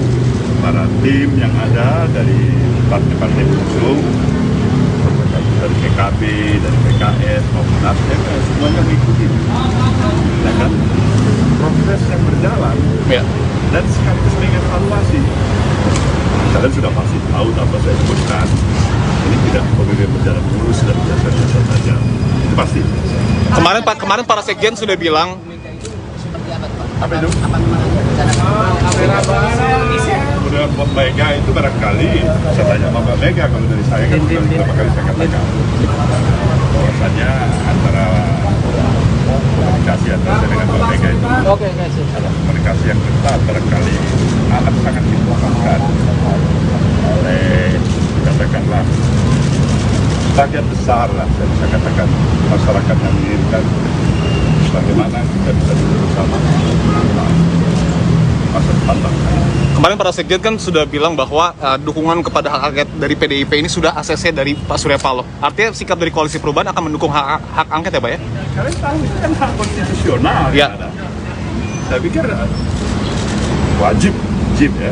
para tim yang ada dari partai-partai pengusung, dari PKB, dari PKS maupun Nasdem, semuanya mengikuti. Ya kan? Proses yang berjalan, Ya. dan sekaligus mengevaluasi. Kalian sudah pasti tahu apa saya sebutkan. Ini tidak pemilu berjalan mulus dan biasa-biasa saja. Itu pasti. Kemarin para sekjen sudah bilang Apa itu? Kemudian Mbak Mega itu barangkali, saya tanya sama Mbak Mega, kalau dari saya kan beberapa kali saya katakan bahwasannya antara komunikasi antara saya dengan Mbak Mega itu adalah komunikasi yang ketat, barangkali amat sangat dibutuhkan oleh, katakanlah, bagian besar lah, saya bisa katakan masyarakat yang menginginkan bagaimana kita bisa duduk bersama masa depan bangsa. kemarin para sekjen kan sudah bilang bahwa dukungan kepada hak angket dari PDIP ini sudah ACC dari Pak Surya Paloh. Artinya sikap dari Koalisi Perubahan akan mendukung hak angket ya Pak ya? Kalian tahu itu kan hak konstitusional Ya. yang ada. Saya pikir wajib ya.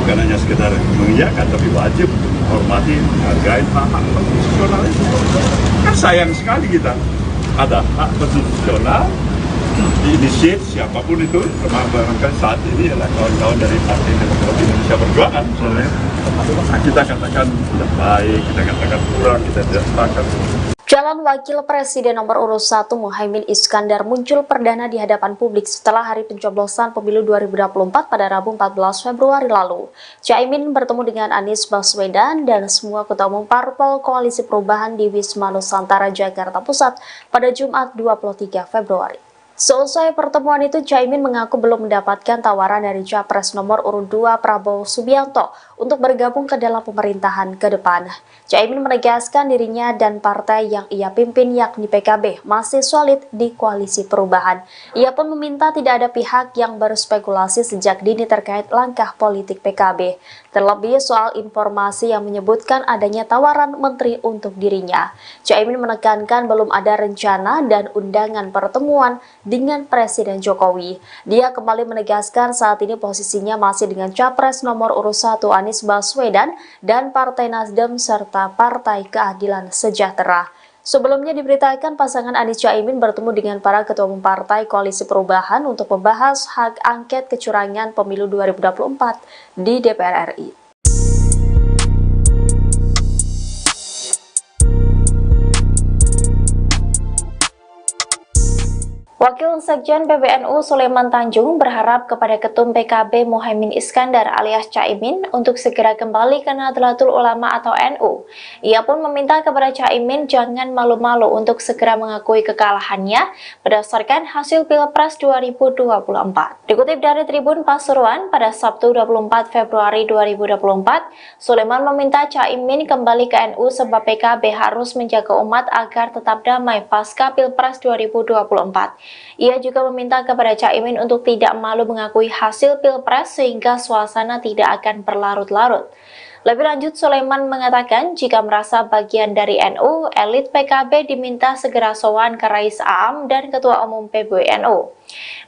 Bukan hanya sekedar mengiyakan, tapi wajib untuk menghormati, menghargai hak konstitusional itu. Kan sayang sekali kita ada hak konstitusional diinisiat siapapun itu, termasuk saat ini adalah kawan-kawan dari Partai Demokrat Indonesia Perjuangan misalnya. Kita katakan tidak baik, kita katakan kurang, kita tidak sepakat. Calon Wakil Presiden nomor urut 1 Muhaimin Iskandar muncul perdana di hadapan publik setelah hari pencoblosan pemilu 2024 pada Rabu 14 Februari lalu. Caimin bertemu dengan Anies Baswedan dan semua ketua umum parpol Koalisi Perubahan di Wisma Nusantara, Jakarta Pusat pada Jumat 23 Februari. Seusai pertemuan itu, Caimin mengaku belum mendapatkan tawaran dari Capres nomor urut 2 Prabowo Subianto untuk bergabung ke dalam pemerintahan ke depan. Caimin menegaskan dirinya dan partai yang ia pimpin yakni PKB masih solid di Koalisi Perubahan. Ia pun meminta tidak ada pihak yang berspekulasi sejak dini terkait langkah politik PKB, terlebih soal informasi yang menyebutkan adanya tawaran menteri untuk dirinya. Caimin menekankan belum ada rencana dan undangan pertemuan dengan Presiden Jokowi. Dia kembali menegaskan saat ini posisinya masih dengan Capres nomor urut 1 Anies Baswedan dan Partai Nasdem serta Partai Keadilan Sejahtera. Sebelumnya diberitakan pasangan Anies Caimin bertemu dengan para ketua umum partai Koalisi Perubahan untuk membahas hak angket kecurangan pemilu 2024 di DPR RI. Wakil Sekjen PBNU Sulaiman Tanjung berharap kepada Ketum PKB Muhaimin Iskandar alias Caimin untuk segera kembali ke Nahdlatul Ulama atau NU. Ia pun meminta kepada Caimin jangan malu-malu untuk segera mengakui kekalahannya berdasarkan hasil Pilpres 2024. Dikutip dari Tribun Pasuruan pada Sabtu 24 Februari 2024, Sulaiman meminta Caimin kembali ke NU sebab PKB harus menjaga umat agar tetap damai pasca Pilpres 2024. Ia juga meminta kepada Caimin untuk tidak malu mengakui hasil Pilpres sehingga suasana tidak akan berlarut-larut. Lebih lanjut, Sulaiman mengatakan jika merasa bagian dari NU, elit PKB diminta segera sowan ke Rais Aam dan Ketua Umum PBNU.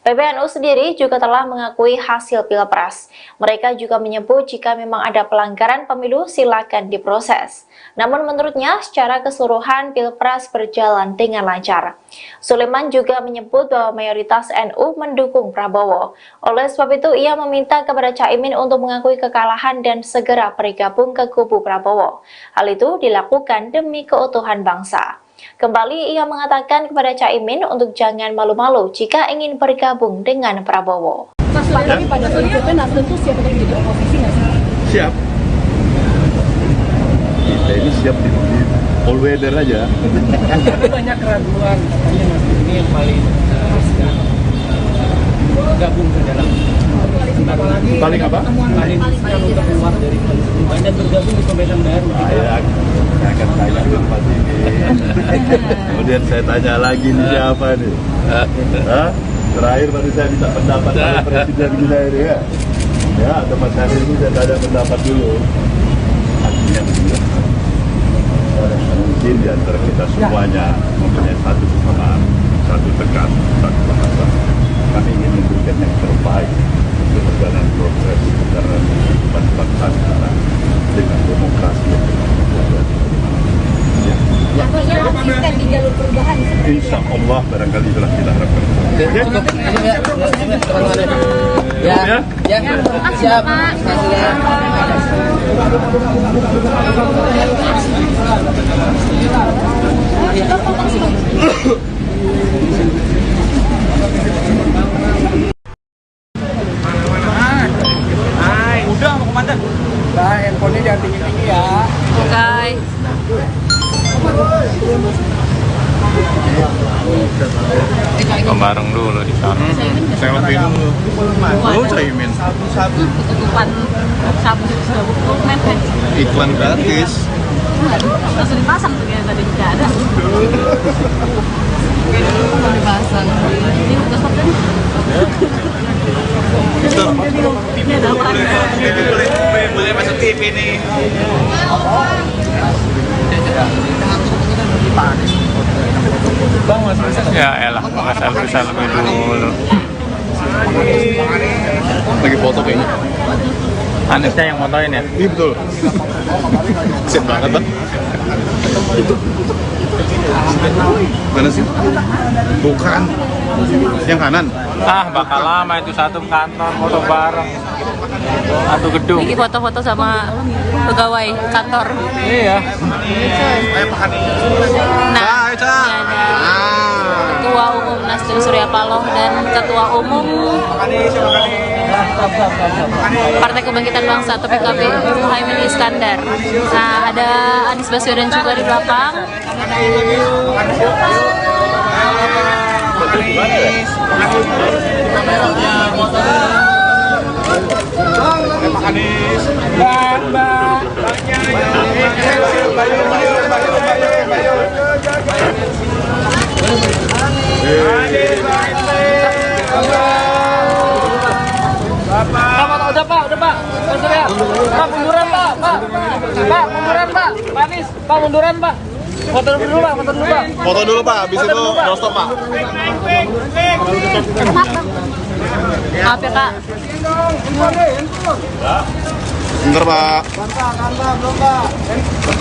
PBNU sendiri juga telah mengakui hasil Pilpres. Mereka juga menyebut jika memang ada pelanggaran pemilu silakan diproses. Namun menurutnya secara keseluruhan Pilpres berjalan dengan lancar. Sulaiman juga menyebut bahwa mayoritas NU mendukung Prabowo. Oleh sebab itu ia meminta kepada Caimin untuk mengakui kekalahan dan segera bergabung ke kubu Prabowo. Hal itu dilakukan demi keutuhan bangsa. Kembali ia mengatakan kepada Caimin untuk jangan malu-malu jika ingin bergabung dengan Prabowo. Pak, tapi pada prinsipnya Nasdem tuh siap untuk jadi oposisi nggak sih? Siap. Kita ini siap di all weather aja. Tapi banyak keraguan ini yang paling gabung ke dalam Paling apa? paling untuk keluar dari koalisi perubahan dan bergabung di pemerintahan baru. Saya akan tanya dulu Pak ini. Kemudian saya tanya lagi nih siapa nih? Hah? Terakhir baru saya minta pendapat dari Presiden kita ini ya. Ya, atau Mas Hari ini saya tanya pendapat dulu. Artinya begini. Mungkin di antara kita semuanya mempunyai satu kesamaan, satu tekan, satu bahasa. Kami ingin memberikan yang terbaik untuk perjalanan progres karena kehidupan bangsa kita dengan demokrasi yang Artinya konsisten di jalur perubahan. insya Allah barangkali itulah kita harapkan. Siap. Udah mau komandan. Nah, handphonenya jangan tinggi-tinggi ya. Oke. Bareng dulu di sana. Selfie dulu. Lu Caimin. Ketutupan sabu sudah buku mepet. Iklan gratis. Langsung dipasang tuh yang tadi tidak ada. Dipasang. Ini udah stop kan? Ini ada apa? Boleh masuk TV nih. Ya elah, nggak selfie dulu. Lagi foto kayaknya. Anisnya yang fotoin ya? Iya betul. Kesian banget bang. Mana sih? Bukan. Yang kanan. Ah, bakal lama itu satu kantor foto bareng. Satu gedung. Ini foto-foto sama pegawai kantor. Iya. Nah, ini ada Ketua Umum Nasdem Surya Paloh dan Ketua Umum Partai Kebangkitan Bangsa atau PKB Muhaimin Iskandar. Nah, ada Anies Baswedan juga di belakang. Udah Pak. Pak, munduran Pak. Pak, munduran Pak. Pak Anies, Pak munduran Pak. Foto dulu Pak. Foto dulu Pak, habis itu doorstop Pak. Maaf ya Kak. Bentar Pak.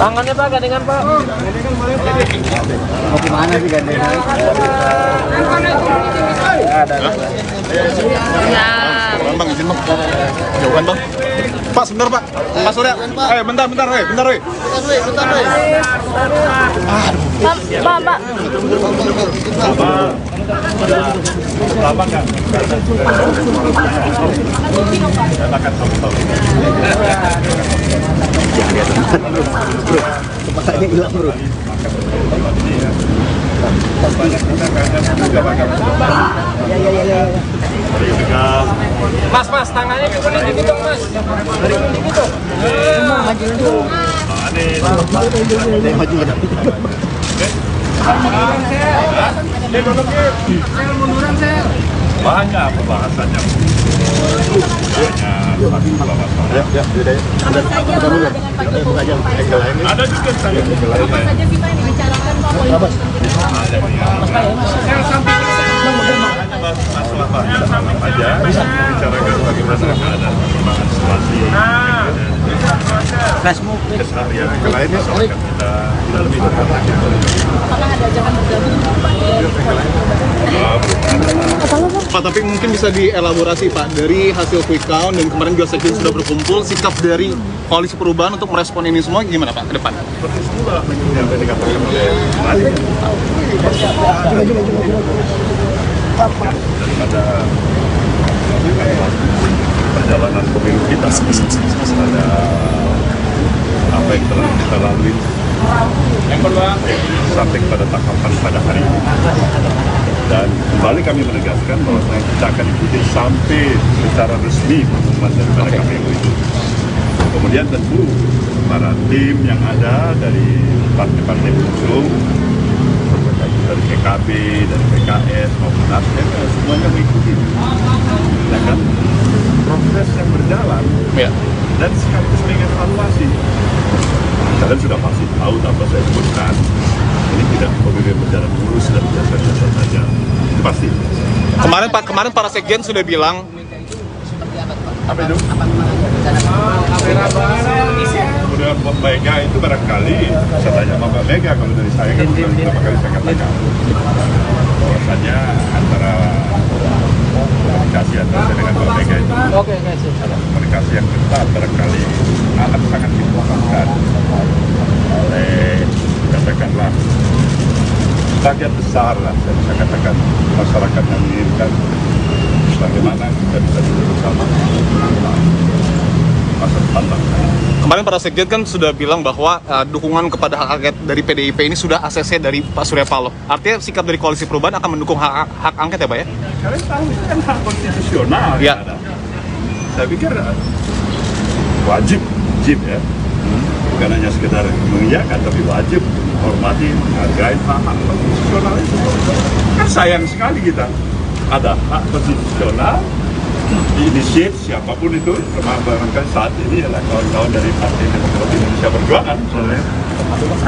Tangannya Pak, gandengan Pak. Mau gimana sih gandengan? Ya. Bang, izin bang. Jauhan bang. Pak, sebentar Pak. Pak Surya. Bentar, bentar, weh. Pak. Lama nggak? Akan tahu. Kepalanya hilang bro. Mas, tangannya cuma dikit dong, Mas. Dikit dong. Maju lagi. Banyak pembahasannya. Ada juga saya. Apa saja sih Pak yang dibicarakan Pak Wali? Masalah aja bicarakan bagaimana keadaan perkembangan situasi keseharian yang lainnya soal kita lebih dekat lagi. Apakah ada ajakan bergabung Pak, tapi mungkin bisa dielaborasi Pak, dari hasil quick count dan kemarin juga sekjen sudah berkumpul, sikap dari koalisi perubahan untuk merespon ini semua gimana Pak ke depan? Seperti itulah yang tadi dikatakan oleh daripada perjalanan pemilu kita ada apa yang telah kita lalui sampai pada tahapan pada hari ini, dan kembali kami menegaskan bahwa kita akan ikuti sampai secara resmi pengumuman daripada KPU itu. Kemudian tentu para tim yang ada dari partai-partai pengusung, dari PKB, dari PKS maupun Nasdem, semuanya mengikuti. Ya kan, proses yang berjalan dan sekaligus mengevaluasi. Kalian sudah pasti tahu tanpa saya sebutkan, ini tidak pemilu berjalan mulus dan biasa-biasa saja. Itu pasti. Kemarin para sekjen sudah bilang Apa itu? Kemudian Mbak Mega itu barangkali, saya tanya sama Mbak Mega, kalau dari saya kan sudah beberapa kali saya katakan bahwasanya antara komunikasi antara saya dengan Mbak Mega itu adalah komunikasi yang ketat, barangkali akan sangat diperlukan oleh, katakanlah, bagian besar lah, saya bisa katakan masyarakat yang menginginkan bagaimana kita bisa duduk bersama masa depan bangsa. kemarin para sekjen kan sudah bilang bahwa dukungan kepada hak angket dari PDIP ini sudah ACC dari Pak Surya Paloh. Artinya sikap dari koalisi perubahan akan mendukung hak angket ya Pak ya? Kalian tahu itu kan hak konstitusional ya. Yang ada. Saya pikir wajib ya, bukan hanya sekedar mengiyakan, tapi wajib menghormati, menghargai hak konstitusional itu. Kan sayang sekali kita ada hak konstitusional diinisiat siapapun itu, termasuk saat ini adalah kawan-kawan dari Partai Demokrasi Indonesia Perjuangan misalnya.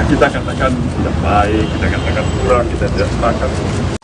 Kita katakan tidak baik, kita katakan kurang, kita tidak sepakat.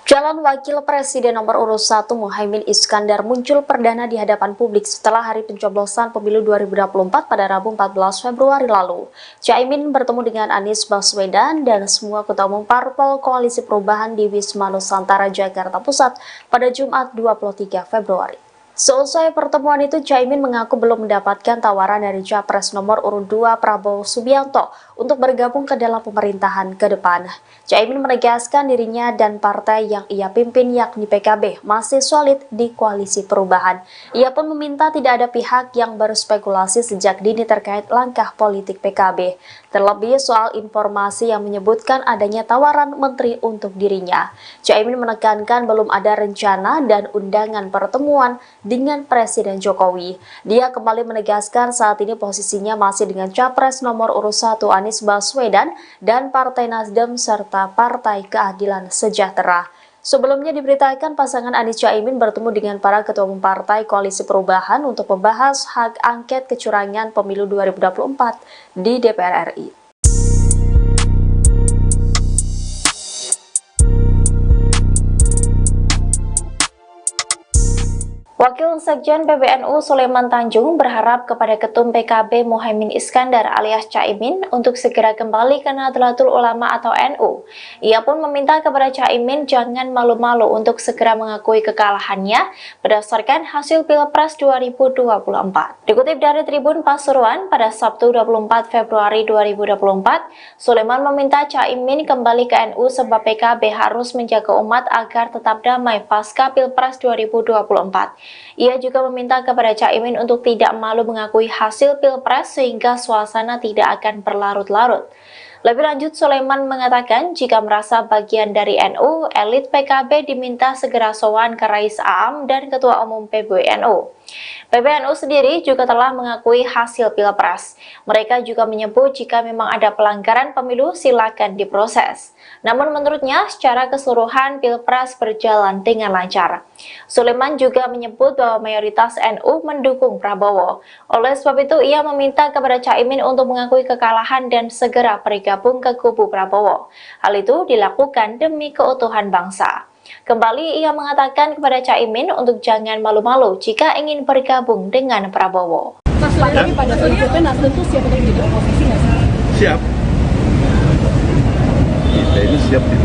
Calon Wakil Presiden nomor urut 1 Muhaimin Iskandar muncul perdana di hadapan publik setelah hari pencoblosan pemilu 2024 pada Rabu 14 Februari lalu. Caimin bertemu dengan Anies Baswedan dan semua ketua umum parpol Koalisi Perubahan di Wisma Nusantara, Jakarta Pusat pada Jumat 23 Februari. Seusai pertemuan itu, Caimin mengaku belum mendapatkan tawaran dari Capres nomor urut 2 Prabowo Subianto untuk bergabung ke dalam pemerintahan ke depan. Caimin menegaskan dirinya dan partai yang ia pimpin yakni PKB masih solid di Koalisi Perubahan. Ia pun meminta tidak ada pihak yang berspekulasi sejak dini terkait langkah politik PKB, terlebih soal informasi yang menyebutkan adanya tawaran menteri untuk dirinya. Caimin menekankan belum ada rencana dan undangan pertemuan dengan Presiden Jokowi. Dia kembali menegaskan saat ini posisinya masih dengan Capres nomor urut 1 Anies Baswedan dan Partai Nasdem serta Partai Keadilan Sejahtera. Sebelumnya diberitakan pasangan Anies Caimin bertemu dengan para ketua umum Partai Koalisi Perubahan untuk membahas hak angket kecurangan pemilu 2024 di DPR RI. Wakil Sekjen PBNU Sulaiman Tanjung berharap kepada Ketum PKB Muhaimin Iskandar alias Caimin untuk segera kembali ke Nahdlatul Ulama atau NU. Ia pun meminta kepada Caimin jangan malu-malu untuk segera mengakui kekalahannya berdasarkan hasil Pilpres 2024. Dikutip dari Tribun Pasuruan pada Sabtu 24 Februari 2024, Sulaiman meminta Caimin kembali ke NU sebab PKB harus menjaga umat agar tetap damai pasca Pilpres 2024. Ia juga meminta kepada Caimin untuk tidak malu mengakui hasil Pilpres sehingga suasana tidak akan berlarut-larut. Lebih lanjut, Sulaiman mengatakan jika merasa bagian dari NU, elit PKB diminta segera sowan ke Rais Aam dan Ketua Umum PBNU. PBNU sendiri juga telah mengakui hasil Pilpres. Mereka juga menyebut jika memang ada pelanggaran pemilu silakan diproses. Namun menurutnya secara keseluruhan Pilpres berjalan dengan lancar. Sulaiman juga menyebut bahwa mayoritas NU mendukung Prabowo. Oleh sebab itu ia meminta kepada Caimin untuk mengakui kekalahan dan segera bergabung ke kubu Prabowo. Hal itu dilakukan demi keutuhan bangsa. Kembali ia mengatakan kepada Caimin untuk jangan malu-malu jika ingin bergabung dengan Prabowo. Pak, tapi pada prinsipnya Nasdem tuh siap untuk jadi oposisi nggak sih? Siap. Kita ini siap di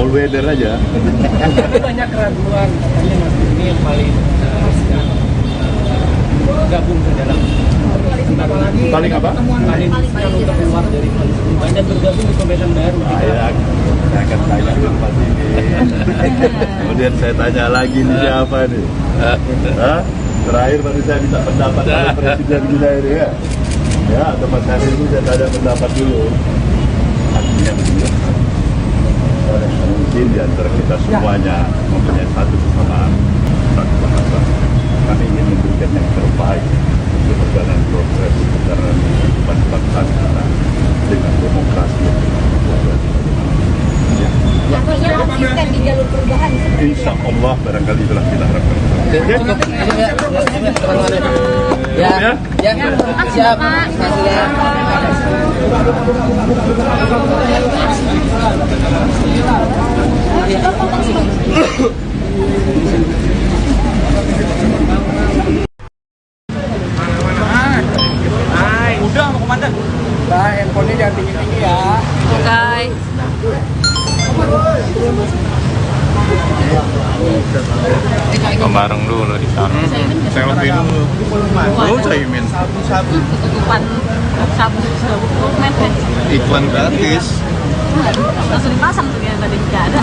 all weather aja. Tapi banyak keraguan, katanya Nasdem ini yang paling gabung ke dalam Paling apa? paling untuk keluar dari koalisi banyak bergabung di pemerintahan baru. Saya akan tanya dulu Pak ini. Kemudian saya tanya lagi nih siapa nih? Hah? Terakhir baru saya minta pendapat dari Presiden kita ini ya. Ya, atau Mas Hari itu saya tanya pendapat dulu. Artinya begini. Mungkin di antara kita semuanya mempunyai satu kesamaan, satu bahasa. Kami ingin memberikan yang terbaik untuk perjalanan proses perjalanan kehidupan bangsa kita dengan demokrasi yang Artinya konsisten di jalur perubahan seperti insya Allah barangkali itulah kita harapkan. Ya, siap. Udah mau komandan. Nah, handphonenya jangan tinggi-tinggi ya. Oke. Bareng dulu di sana. Selfie dulu. Lu Caimin. Tutupan dokumen Iklan gratis. langsung dipasang tuh ya, tadi nggak ada.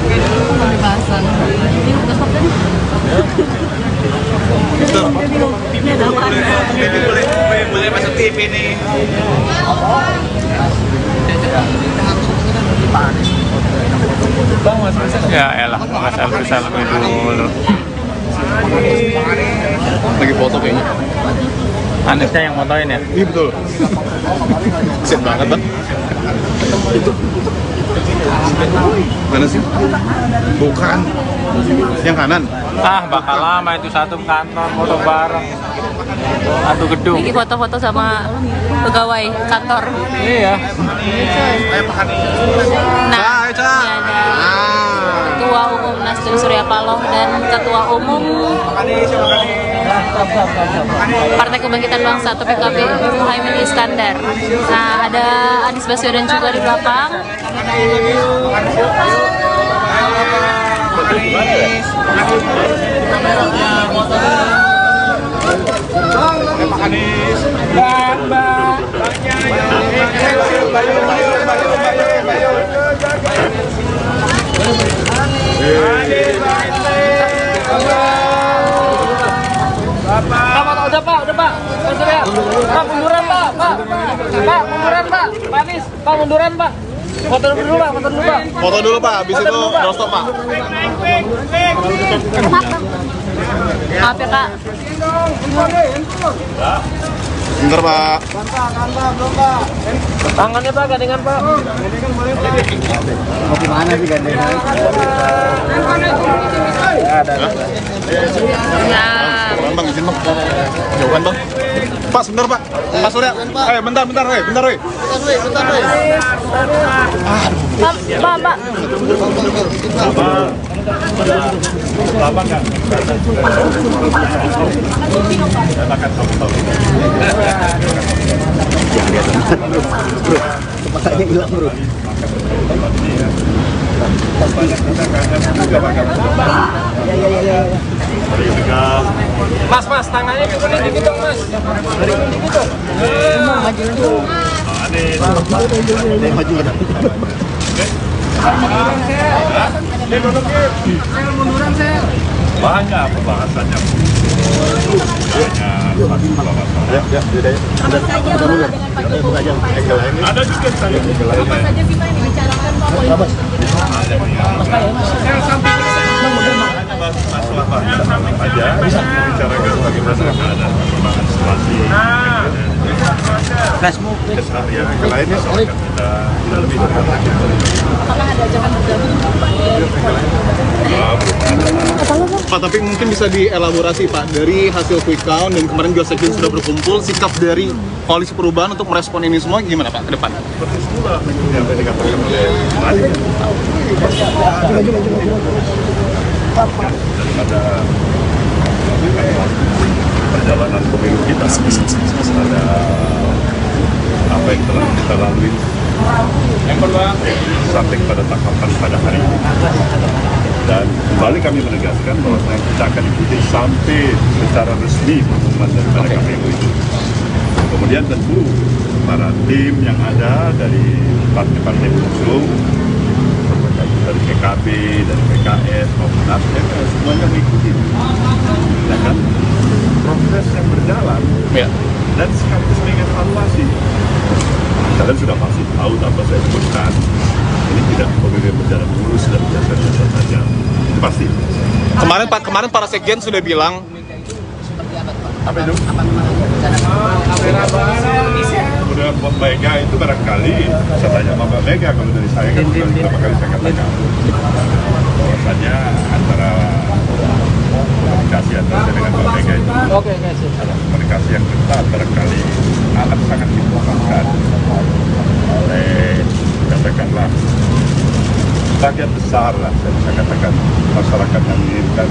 Langsung dipasang. Ini udah stop tadi. Ini ada apa? Boleh masuk TV nih. Ya elah, selfie dulu. Lagi foto kayaknya. Anisnya yang motoin ya? Iya betul. Set banget bang. Mana sih? Bukan. Yang kanan. Ah, bakal lama itu satu kantor foto bareng. Satu gedung. Ini foto-foto sama pegawai kantor. Iya. Nah, ini ada Ketua Umum Nasdem Surya Paloh dan Ketua Umum Partai Kebangkitan Bangsa atau PKB Muhaimin Iskandar. Nah, ada Anies Baswedan juga di belakang. Udah Pak. Pak, munduran Pak. Pak, munduran Pak. Pak Anies, Pak munduran Pak. Foto dulu Pak. Foto dulu Pak, habis itu doorstop Pak. Maaf ya Kak. Bentar Pak. Tangannya Pak, gandengan Pak. Mau gimana sih gandengan? Ya. Bang, izin bang. Jauhan bang. Pak, sebentar Pak. Pak Surya. Bentar. Bentar. Pak. Lama nggak? Saya akan tahu. Yang dia bro, kepalanya hilang bro. Mas, tangannya ke kuning dikit dong, Mas. Dari kuning dikit dong. Maju kan? Banyak pembahasannya. Ada juga saya Apa saja sih Pak yang dibicarakan Pak Wali? masalah aja bicarakan bagaimana keadaan perkembangan situasi keseharian yang lainnya soalnya kita lebih dekat lagi. Apakah ada ajakan bergabung Pak? Pak, tapi mungkin bisa dielaborasi Pak, dari hasil quick count dan kemarin juga sekjen sudah berkumpul, sikap dari Koalisi Perubahan untuk merespon ini semua gimana Pak ke depan? Seperti itulah yang dikatakan oleh Madi. Daripada perjalanan pemilu kita, ada apa yang telah kita lalui sampai pada tahapan pada hari ini. Dan kembali kami menegaskan bahwa kita akan ikuti sampai secara resmi pengumuman daripada KPU itu. Kemudian tentu para tim yang ada dari partai-partai pengusung, dari PKB, dari PKS maupun Nasdem, semuanya mengikuti. Ya kan? Proses yang berjalan dan sekaligus mengevaluasi. Kalian sudah pasti tahu tanpa saya sebutkan, ini tidak pemilu berjalan mulus dan biasa-biasa saja. Itu pasti. Kemarin para sekjen sudah bilang Apa itu? Kemudian Mbak Mega itu barangkali, saya tanya sama Mbak Mega, kalau dari saya kan beberapa kali saya katakan bahwasanya antara komunikasi antara saya dengan Mbak Mega itu ada komunikasi yang ketat, barangkali akan sangat dibutuhkan oleh, katakanlah, bagian besar lah, saya bisa katakan masyarakat yang menginginkan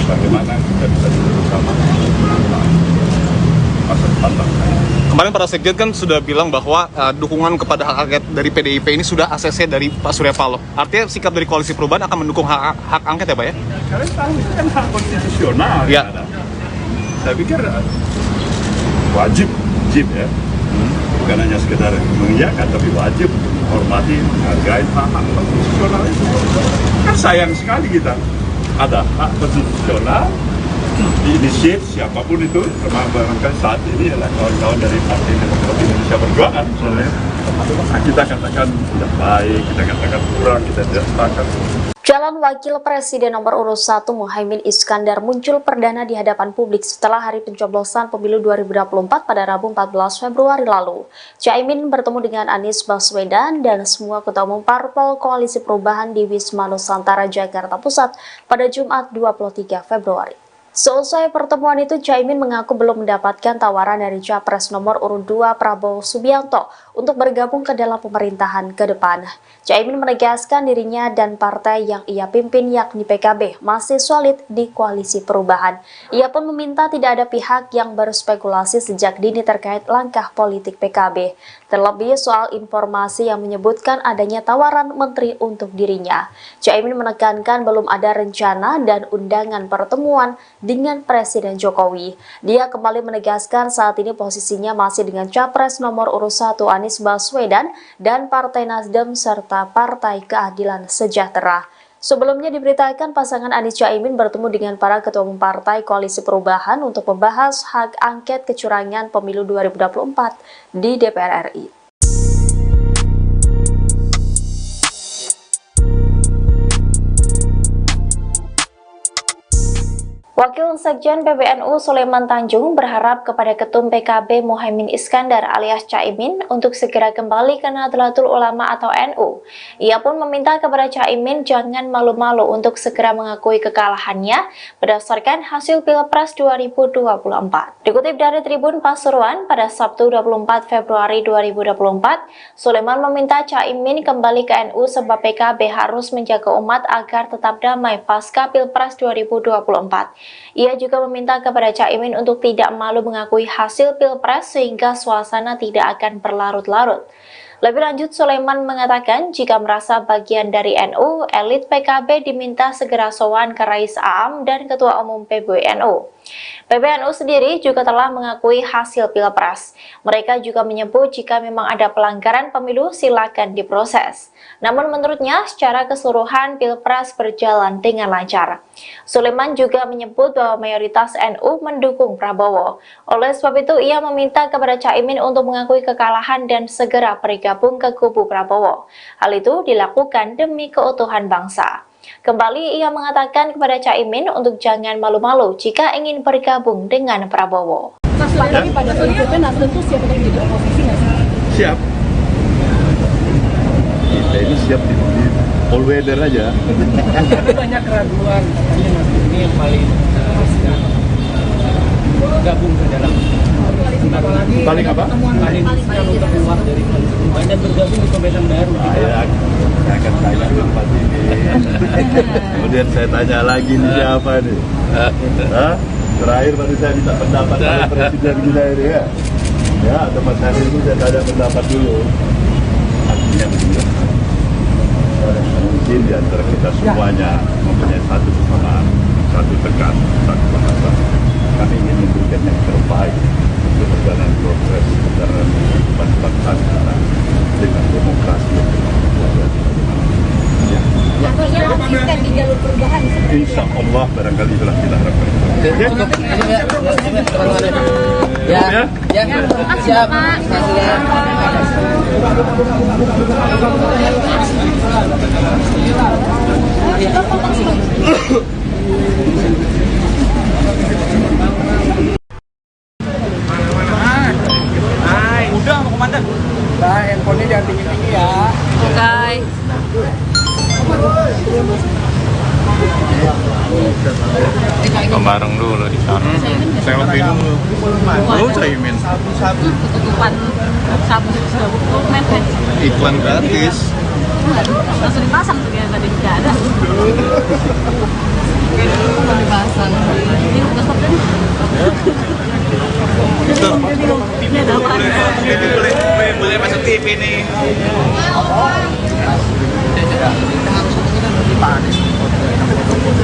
bagaimana kita bisa duduk bersama masa depan bangsa. kemarin para sekjen kan sudah bilang bahwa dukungan kepada hak angket dari PDIP ini sudah ACC dari Pak Surya Paloh. Artinya sikap dari Koalisi Perubahan akan mendukung hak angket ya Pak ya? Kalian tahu itu kan hak konstitusional ya. Ada. Saya pikir wajib ya, bukan hanya sekedar mengiyakan, tapi wajib menghormati, menghargai hak konstitusional itu. Kan sayang sekali kita ada hak konstitusional diinisiat siapapun itu, termasuk barangkali saat ini adalah kawan-kawan dari Partai Demokrat Indonesia Perjuangan misalnya. Kita katakan tidak baik, kita katakan kurang, kita tidak sepakat. Calon Wakil Presiden nomor urut 1 Muhaimin Iskandar muncul perdana di hadapan publik setelah hari pencoblosan pemilu 2024 pada Rabu 14 Februari lalu. Caimin bertemu dengan Anies Baswedan dan semua ketua umum parpol Koalisi Perubahan di Wisma Nusantara, Jakarta Pusat pada Jumat 23 Februari. Seusai pertemuan itu, Caimin mengaku belum mendapatkan tawaran dari Capres nomor urut 2 Prabowo Subianto untuk bergabung ke dalam pemerintahan ke depan. Caimin menegaskan dirinya dan partai yang ia pimpin yakni PKB masih solid di Koalisi Perubahan. Ia pun meminta tidak ada pihak yang berspekulasi sejak dini terkait langkah politik PKB, terlebih soal informasi yang menyebutkan adanya tawaran menteri untuk dirinya. Caimin menekankan belum ada rencana dan undangan pertemuan dengan Presiden Jokowi. Dia kembali menegaskan saat ini posisinya masih dengan Capres nomor urut 1 Anies Baswedan dan Partai Nasdem serta Partai Keadilan Sejahtera. Sebelumnya diberitakan pasangan Anies Caimin bertemu dengan para ketua umum Partai Koalisi Perubahan untuk membahas hak angket kecurangan pemilu 2024 di DPR RI. Wakil Sekjen PBNU Sulaiman Tanjung berharap kepada Ketum PKB Muhaimin Iskandar alias Caimin untuk segera kembali ke Nahdlatul Ulama atau NU. Ia pun meminta kepada Caimin jangan malu-malu untuk segera mengakui kekalahannya berdasarkan hasil Pilpres 2024. Dikutip dari Tribun Pasuruan pada Sabtu 24 Februari 2024, Sulaiman meminta Caimin kembali ke NU sebab PKB harus menjaga umat agar tetap damai pasca Pilpres 2024. Ia juga meminta kepada Caimin untuk tidak malu mengakui hasil Pilpres sehingga suasana tidak akan berlarut-larut. Lebih lanjut, Sulaiman mengatakan jika merasa bagian dari NU, elit PKB diminta segera sowan ke Rais Aam dan Ketua Umum PBNU. PBNU sendiri juga telah mengakui hasil Pilpres. Mereka juga menyebut jika memang ada pelanggaran pemilu silakan diproses. Namun menurutnya secara keseluruhan Pilpres berjalan dengan lancar. Sulaiman juga menyebut bahwa mayoritas NU mendukung Prabowo. Oleh sebab itu ia meminta kepada Caimin untuk mengakui kekalahan dan segera bergabung ke kubu Prabowo. Hal itu dilakukan demi keutuhan bangsa. Kembali ia mengatakan kepada Caimin untuk jangan malu-malu jika ingin bergabung dengan Prabowo. Mas, lagi pada prinsipnya Nasdem tuh siap untuk jadi oposisi nggak sih? Siap. Kita ini siap di all weather aja. Tapi banyak keraguan. Ini yang paling gabung ke dalam. Paling apa? Paling untuk keluar dari koalisi perubahan dan bergabung di pemerintahan baru. Saya akan tanya tempat ini. Kemudian saya tanya lagi nih siapa nih? Hah? Terakhir baru saya minta pendapat dari Presiden kita ini ya. Ya, tempat hari ini saya tanya pendapat dulu. Artinya begini. Mungkin di antara kita semuanya mempunyai satu kesamaan, satu tekan, satu bahasa. Kami ingin memberikan yang terbaik untuk perjalanan progres perjalanan kehidupan bangsa kita dengan demokrasi yang berkualitas. Artinya konsisten di jalur perubahan. Insya Allah barangkali itulah kita harapkan. Siap. Udah mau komandan. Nah, handphonenya jangan tinggi-tinggi ya. Oke. Bareng dulu di sana. Saya lebih dulu. Lu Caimin. Tutupan sabu sudah buku mepet. Iklan gratis. Langsung dipasang tuh ya tadi tidak ada. Dipasang. Ini udah stop kan? Ini ada apa? Boleh masuk TV nih.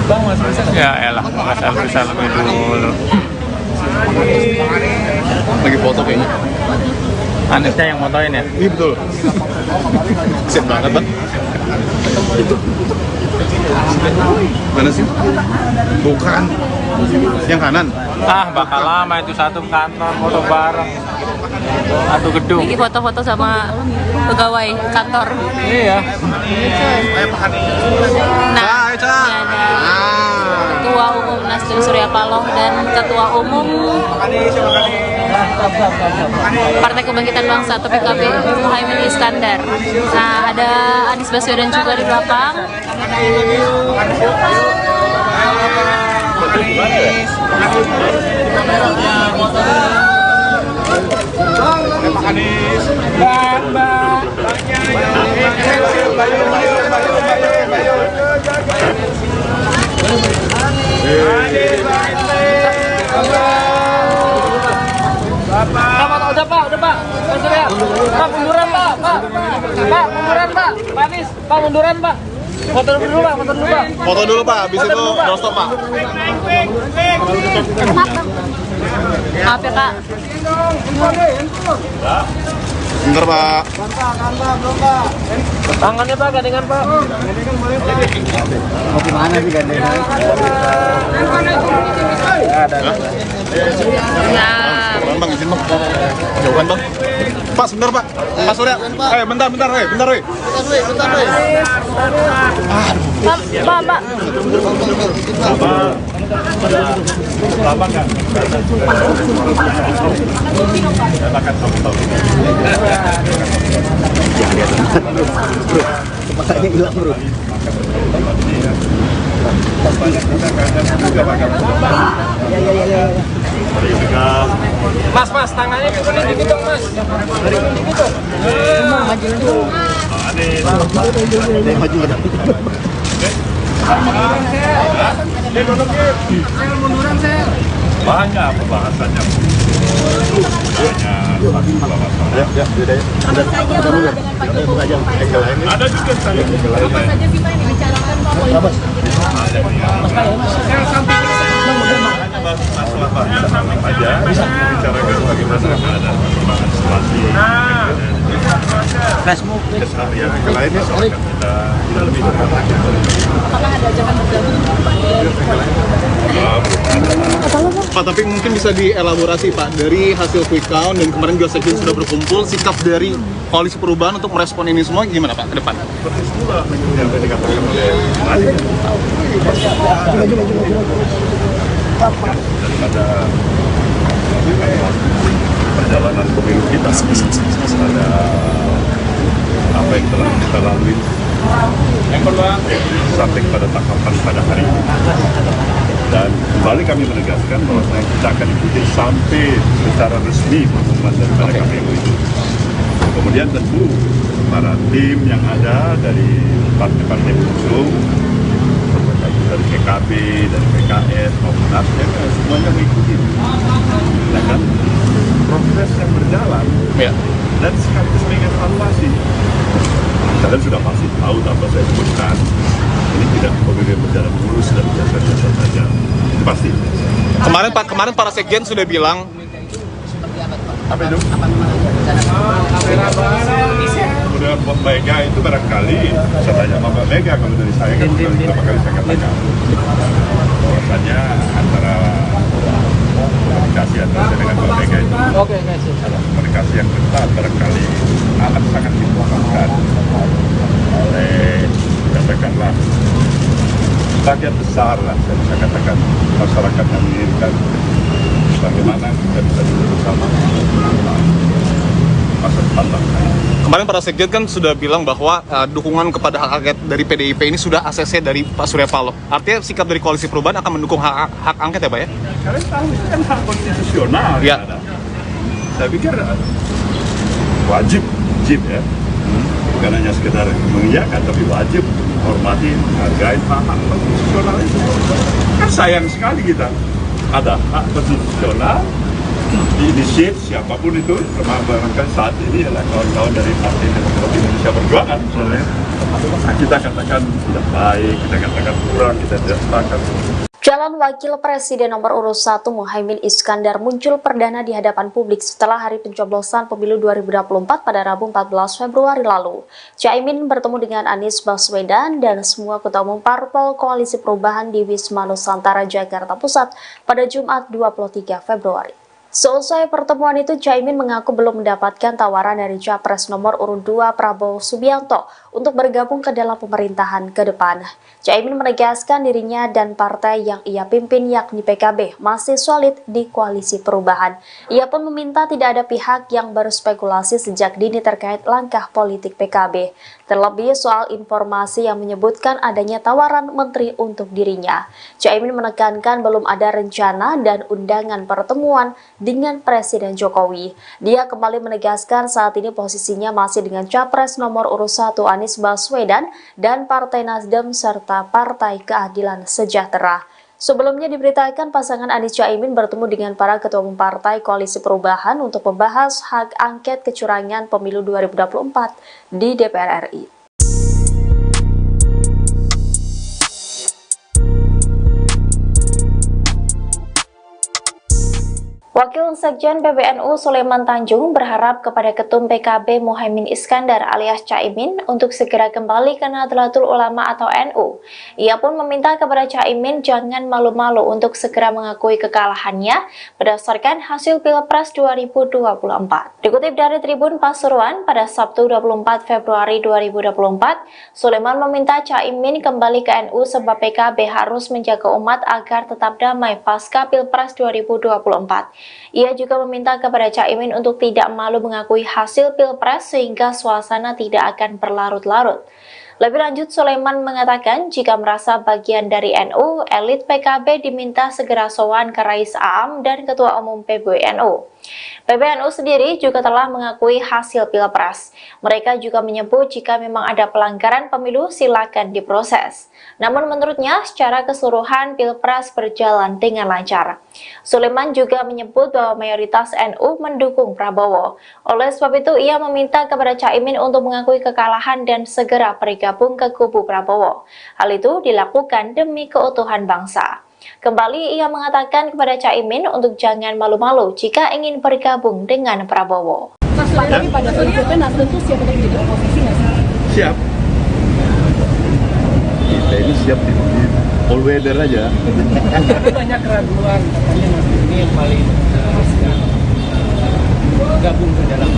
Bang, masih bisa. Ya elah, nggak bisa lebih dulu. Lagi foto kayaknya. Anisnya yang motoin ya? Iya betul. Kesian banget bang. Mana sih? Bukan. Yang kanan. Ah, bakal lama itu satu kantor foto bareng. Satu gedung. Ini foto-foto sama pegawai kantor. Iya. Nah, ini ada Ketua Umum Nasdem Surya Paloh dan Ketua Umum Partai Kebangkitan Bangsa atau PKB Muhaimin Iskandar. Nah, ada Anies Baswedan juga di belakang. Udah pak. Pak Surya. Pak munduran pak. Pak munduran pak. Pak Anies. Pak munduran pak. Foto dulu pak. Foto dulu pak, habis itu doorstop pak. Maaf ya kak. Bentar pak. Tangannya pak, gandengan pak. Mau gimana sih gandengan? Nah, Bang, izin bang. Jauhan bang. Pak, sebentar pak. Pak Surya. Bentar. Pak. Lama nggak? Saya akan tahu. Jangan lihat bro. Kepalanya hilang bro. Mas, tangannya turunin dikit dong, Mas. Turunin dikit dong. Maju ada. Banyak pembahasannya. Ada juga saya Apa saja sih Pak yang dibicarakan Pak Wali? masalah aja bicarakan bagaimana ada perkembangan situasi Facebook. yang lainnya soal kita lebih dekat. Apakah ada ajakan bergabung? Pak, tapi mungkin bisa dielaborasi Pak, dari hasil quick count dan kemarin juga sekjen sudah berkumpul, sikap dari koalisi perubahan untuk merespon ini semua gimana Pak ke depan? Seperti itulah yang tadi dikatakan oleh daripada perjalanan pemilu kita ada apa yang telah kita lalui sampai pada tahapan pada hari ini, dan kembali kami menegaskan bahwa kita akan ikuti sampai secara resmi pengumuman daripada KPU itu. Kemudian tentu para tim yang ada dari partai-partai pengusung, dari PKB, dari PKS maupun Nasdem, semuanya mengikuti. Ya kan? Proses yang berjalan dan sekaligus mengevaluasi. Kalian sudah pasti tahu apa saya sebutkan. Ini tidak kemudian berjalan mulus dan biasa-biasa saja. Itu pasti. Kemarin para sekjen sudah bilang Apa itu? Kemudian Mbak Mega itu barangkali saya tanya sama Mbak Mega, kalau dari saya kan beberapa kali saya katakan bahwasannya antara komunikasi antara saya dengan Mbak Mega itu komunikasi yang ketat barangkali amat sangat dibutuhkan oleh katakanlah bagian besar lah, saya bisa katakan masyarakat yang menginginkan bagaimana kita bisa duduk bersama masa depan bangsa. kemarin para sekjen kan sudah bilang bahwa dukungan kepada hak angket dari PDIP ini sudah ACC dari Pak Surya Paloh. Artinya sikap dari koalisi perubahan akan mendukung hak angket ya Pak ya? Kalian tahu ini kan hak konstitusional ya. Ada. Saya pikir wajib ya. Bukan hanya sekedar mengiyakan, tapi wajib menghormati, menghargai hak konstitusional itu. Kan sayang sekali kita ada hak konstitusional diinisiat siapapun itu, termasuk saat ini adalah kawan-kawan dari Partai Demokrasi Indonesia Perjuangan misalnya. Kita katakan tidak baik, kita katakan kurang, kita tidak sepakat. Calon Wakil Presiden nomor urut 1 Muhaimin Iskandar muncul perdana di hadapan publik setelah hari pencoblosan pemilu 2024 pada Rabu 14 Februari lalu. Caimin bertemu dengan Anies Baswedan dan semua ketua umum parpol Koalisi Perubahan di Wisma Nusantara, Jakarta Pusat pada Jumat 23 Februari. Seusai pertemuan itu, Caimin mengaku belum mendapatkan tawaran dari Capres nomor urut 2 Prabowo Subianto untuk bergabung ke dalam pemerintahan ke depan. Caimin menegaskan dirinya dan partai yang ia pimpin yakni PKB masih solid di Koalisi Perubahan. Ia pun meminta tidak ada pihak yang berspekulasi sejak dini terkait langkah politik PKB. Terlebih soal informasi yang menyebutkan adanya tawaran menteri untuk dirinya. Caimin menekankan belum ada rencana dan undangan pertemuan dengan Presiden Jokowi. Dia kembali menegaskan saat ini posisinya masih dengan Capres nomor urut 1 Anies Baswedan dan Partai Nasdem serta Partai Keadilan Sejahtera. Sebelumnya diberitakan pasangan Anies Caimin bertemu dengan para ketua umum Partai Koalisi Perubahan untuk membahas hak angket kecurangan pemilu 2024 di DPR RI. Wakil Sekjen PBNU Sulaiman Tanjung berharap kepada Ketum PKB Muhaimin Iskandar alias Caimin untuk segera kembali ke Nahdlatul Ulama atau NU. Ia pun meminta kepada Caimin jangan malu-malu untuk segera mengakui kekalahannya berdasarkan hasil Pilpres 2024. Dikutip dari Tribun Pasuruan pada Sabtu 24 Februari 2024, Sulaiman meminta Caimin kembali ke NU sebab PKB harus menjaga umat agar tetap damai pasca Pilpres 2024. Ia juga meminta kepada Caimin untuk tidak malu mengakui hasil Pilpres sehingga suasana tidak akan berlarut-larut. Lebih lanjut, Sulaiman mengatakan jika merasa bagian dari NU, elit PKB diminta segera sowan ke Rais Aam dan Ketua Umum PBNU. PBNU sendiri juga telah mengakui hasil Pilpres. Mereka juga menyebut jika memang ada pelanggaran pemilu silakan diproses. Namun menurutnya secara keseluruhan Pilpres berjalan dengan lancar. Sulaiman juga menyebut bahwa mayoritas NU mendukung Prabowo. Oleh sebab itu ia meminta kepada Caimin untuk mengakui kekalahan dan segera bergabung ke kubu Prabowo. Hal itu dilakukan demi keutuhan bangsa. Kembali ia mengatakan kepada Caimin untuk jangan malu-malu jika ingin bergabung dengan Prabowo. Tapi pada prinsipnya Nasdem tuh siap untuk jadi oposisi nggak sih? Siap. Kita ini siap di all weather aja. Banyak keraguan katanya Nasdem ini yang paling gabung ke dalam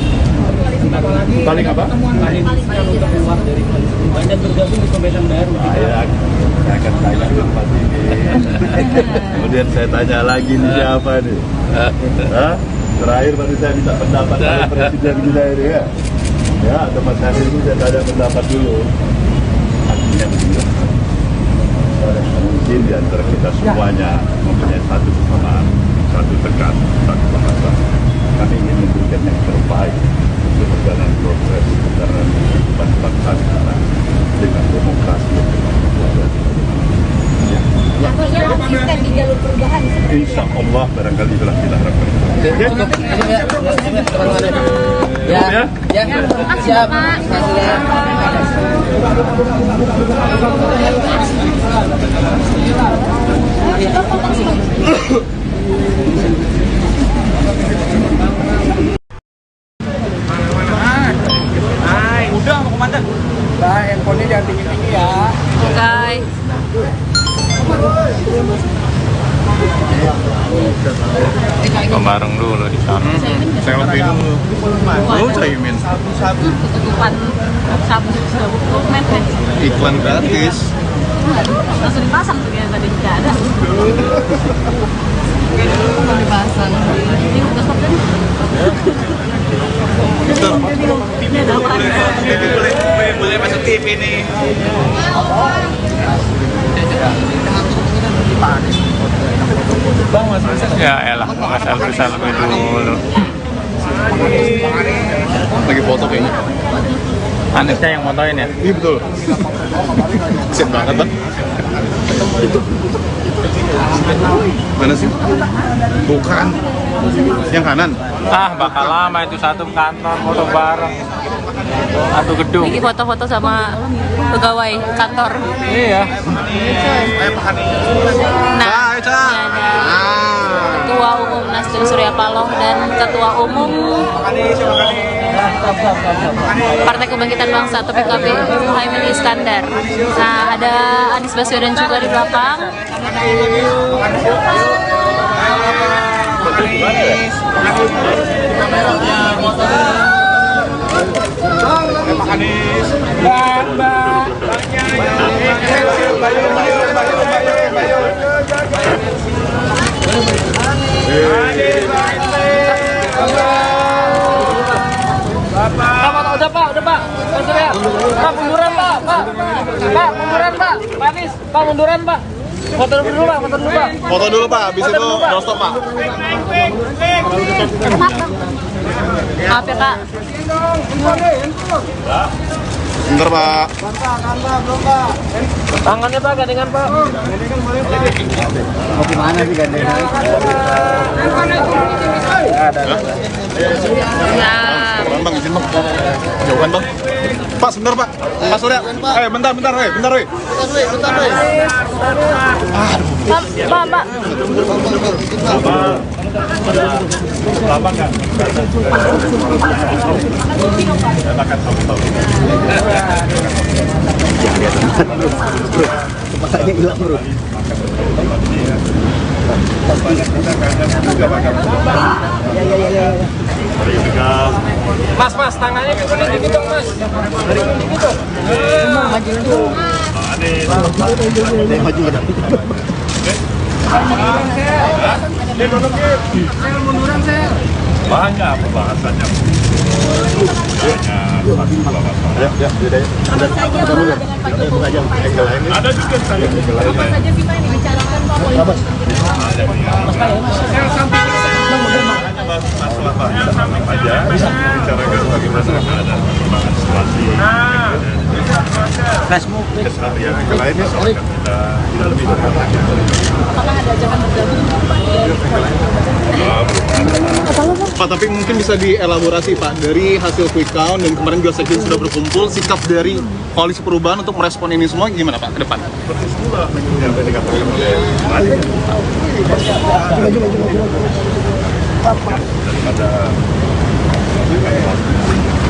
Paling apa? paling siap untuk keluar dari koalisi perubahan dan bergabung di pemerintahan baru. Saya akan tanya tempat ini. Kemudian saya tanya lagi nih siapa nih? Hah? Terakhir baru saya minta pendapat dari presiden kita ini ya. Ya, tempat saya itu saya tanya pendapat dulu. Artinya begini. Mungkin di antara kita semuanya mempunyai satu kesamaan, satu tekad, satu bahasa. Kami ingin memberikan yang terbaik untuk perjalanan proses perjalanan kehidupan bangsa kita dengan demokrasi yang berkualitas. Artinya konsisten di jalur perubahan seperti Insya Allah barangkali itulah kita harapkan. Siap. Udah mau komandan. Nah, handphonenya jangan tinggi-tinggi ya. Oke. Bareng dulu di sana. Selfie dulu. Lu Caimin. Ketutupan sabu men. Iklan gratis. Langsung dipasang tuh ya tadi nggak ada. Mau dipasang. Ini udah stop kan? Boleh masuk TV nih. Ya elah, selfie dulu. Lagi foto kayaknya. Anisnya yang motoin ya? Iya betul. Sip banget bang. Mana sih? Bukan. Yang kanan. Ah, bakal lama itu satu kantor foto bareng. Satu gedung. Ini foto-foto sama pegawai kantor. Iya. Nah, ini ada Ketua Umum Nasdem Surya Paloh dan Ketua Umum Partai Kebangkitan Bangsa atau PKB Muhaimin Iskandar. Nah, ada Anies Baswedan juga di belakang. Udah pak. Pak Surya. Pak munduran pak. Pak munduran pak. Pak Anies. Pak munduran pak. Foto dulu pak. Foto dulu pak, habis itu doorstop pak. Maaf ya Kak. Bentar pak. Tangannya pak, gandengan pak. Mau gimana sih gandengan? Ya. Bang, izin bang. Jauhan bang. Pak, sebentar Pak. Pak Surya. Bentar. Bentar. Pak. Lama kan? Saya akan tahu. Bro, kepalanya hilang bro. Mas, tangannya ke sini dikit dong, Mas. Dari sini dikit dong. Maju ke depan. Banyak pembahasannya. Ada juga saya. Apa saja sih Pak yang dibicarakan Pak Polisi? Masalah banyak aja bicarakan bagaimana ada perkembangan situasi. Yang lainnya soalnya tidak lebih dari Apakah ada ajakan bergabung Pak? Pak, tapi mungkin bisa dielaborasi Pak, dari hasil quick count dan kemarin juga sekjen sudah berkumpul, sikap dari Koalisi Perubahan untuk merespon ini semua gimana Pak ke depan? persis pula yang tadi dikatakan oleh Madi. Daripada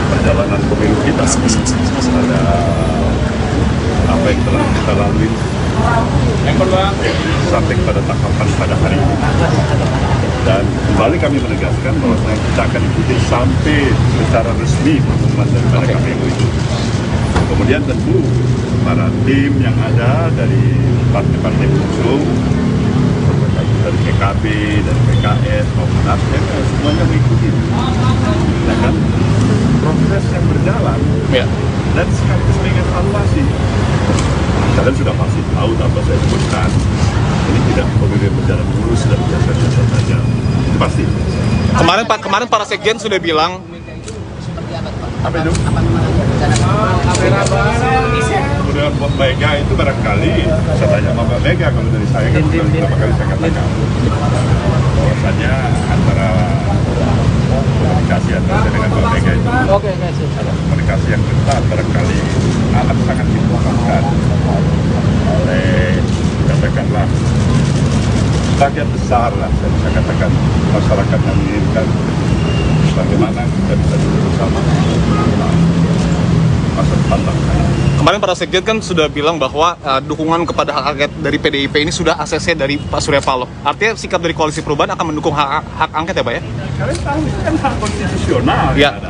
perjalanan pemilu kita, ada apa yang telah kita lalui sampai pada tahapan pada hari ini. Dan kembali kami menegaskan bahwa kita akan ikuti sampai secara resmi pengumuman daripada KPU itu. Kemudian tentu para tim yang ada dari partai-partai pengusung, dari PKB, dari PKS maupun Nasdem, semuanya mengikuti. Nah kan, proses yang berjalan dan sekaligus mengevaluasi. Kalian sudah pasti tahu tanpa saya sebutkan, ini tidak pemilu berjalan mulus dan biasa-biasa saja. Itu pasti. Kemarin para sekjen sudah bilang Apa itu? Kemudian Mbak Mega itu barangkali saya tanya sama Mbak Mega, kalau dari saya kan beberapa kali saya katakan bahwasanya antara komunikasi antara saya dengan Mbak Mega itu ada komunikasi yang ketat, barangkali akan sangat dibutuhkan oleh katakanlah bagian besar lah, saya bisa katakan masyarakat yang menginginkan bagaimana kita bisa duduk bersama masa depan bangsa. kemarin para sekjen kan sudah bilang bahwa dukungan kepada hak angket dari PDIP ini sudah ACC dari Pak Surya Paloh. Artinya sikap dari Koalisi Perubahan akan mendukung hak angket ya Pak ya? Kalian tahu itu kan hak konstitusional ya. Ada.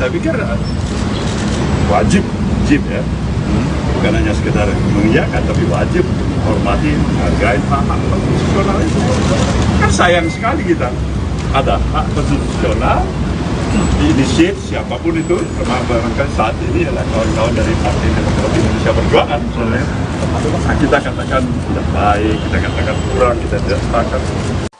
Saya pikir wajib ya. Bukan hanya sekedar mengiyakan, tapi wajib menghormati, menghargai hak konstitusional itu. Kan sayang sekali kita ada hak konstitusional diinisiat siapapun itu, termasuk barangkali saat ini adalah kawan-kawan dari Partai Demokrat Indonesia Perjuangan misalnya. Kita katakan tidak baik, kita katakan kurang, kita tidak sepakat.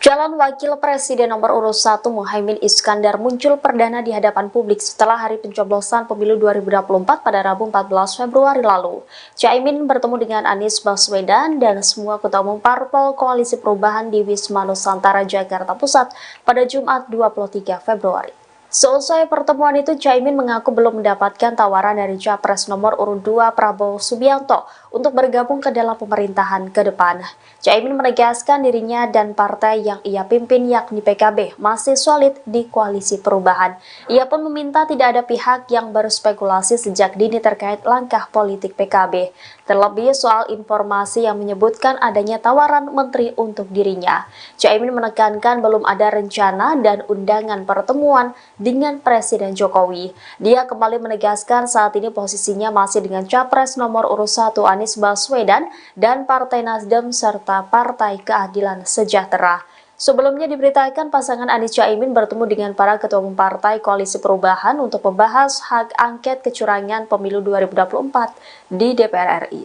Calon Wakil Presiden nomor urut 1 Muhaimin Iskandar muncul perdana di hadapan publik setelah hari pencoblosan pemilu 2024 pada Rabu 14 Februari lalu. Caimin bertemu dengan Anies Baswedan dan semua ketua umum parpol Koalisi Perubahan di Wisma Nusantara, Jakarta Pusat pada Jumat 23 Februari. Seusai pertemuan itu, Caimin mengaku belum mendapatkan tawaran dari Capres nomor urut 2 Prabowo Subianto untuk bergabung ke dalam pemerintahan ke depan. Caimin menegaskan dirinya dan partai yang ia pimpin yakni PKB masih solid di Koalisi Perubahan. Ia pun meminta tidak ada pihak yang berspekulasi sejak dini terkait langkah politik PKB. Terlebih soal informasi yang menyebutkan adanya tawaran menteri untuk dirinya. Caimin menekankan belum ada rencana dan undangan pertemuan dengan Presiden Jokowi. Dia kembali menegaskan saat ini posisinya masih dengan Capres nomor urut 1 Anies Baswedan dan Partai Nasdem serta Partai Keadilan Sejahtera. Sebelumnya diberitakan pasangan Anies Caimin bertemu dengan para ketua umum partai Koalisi Perubahan untuk membahas hak angket kecurangan pemilu 2024 di DPR RI.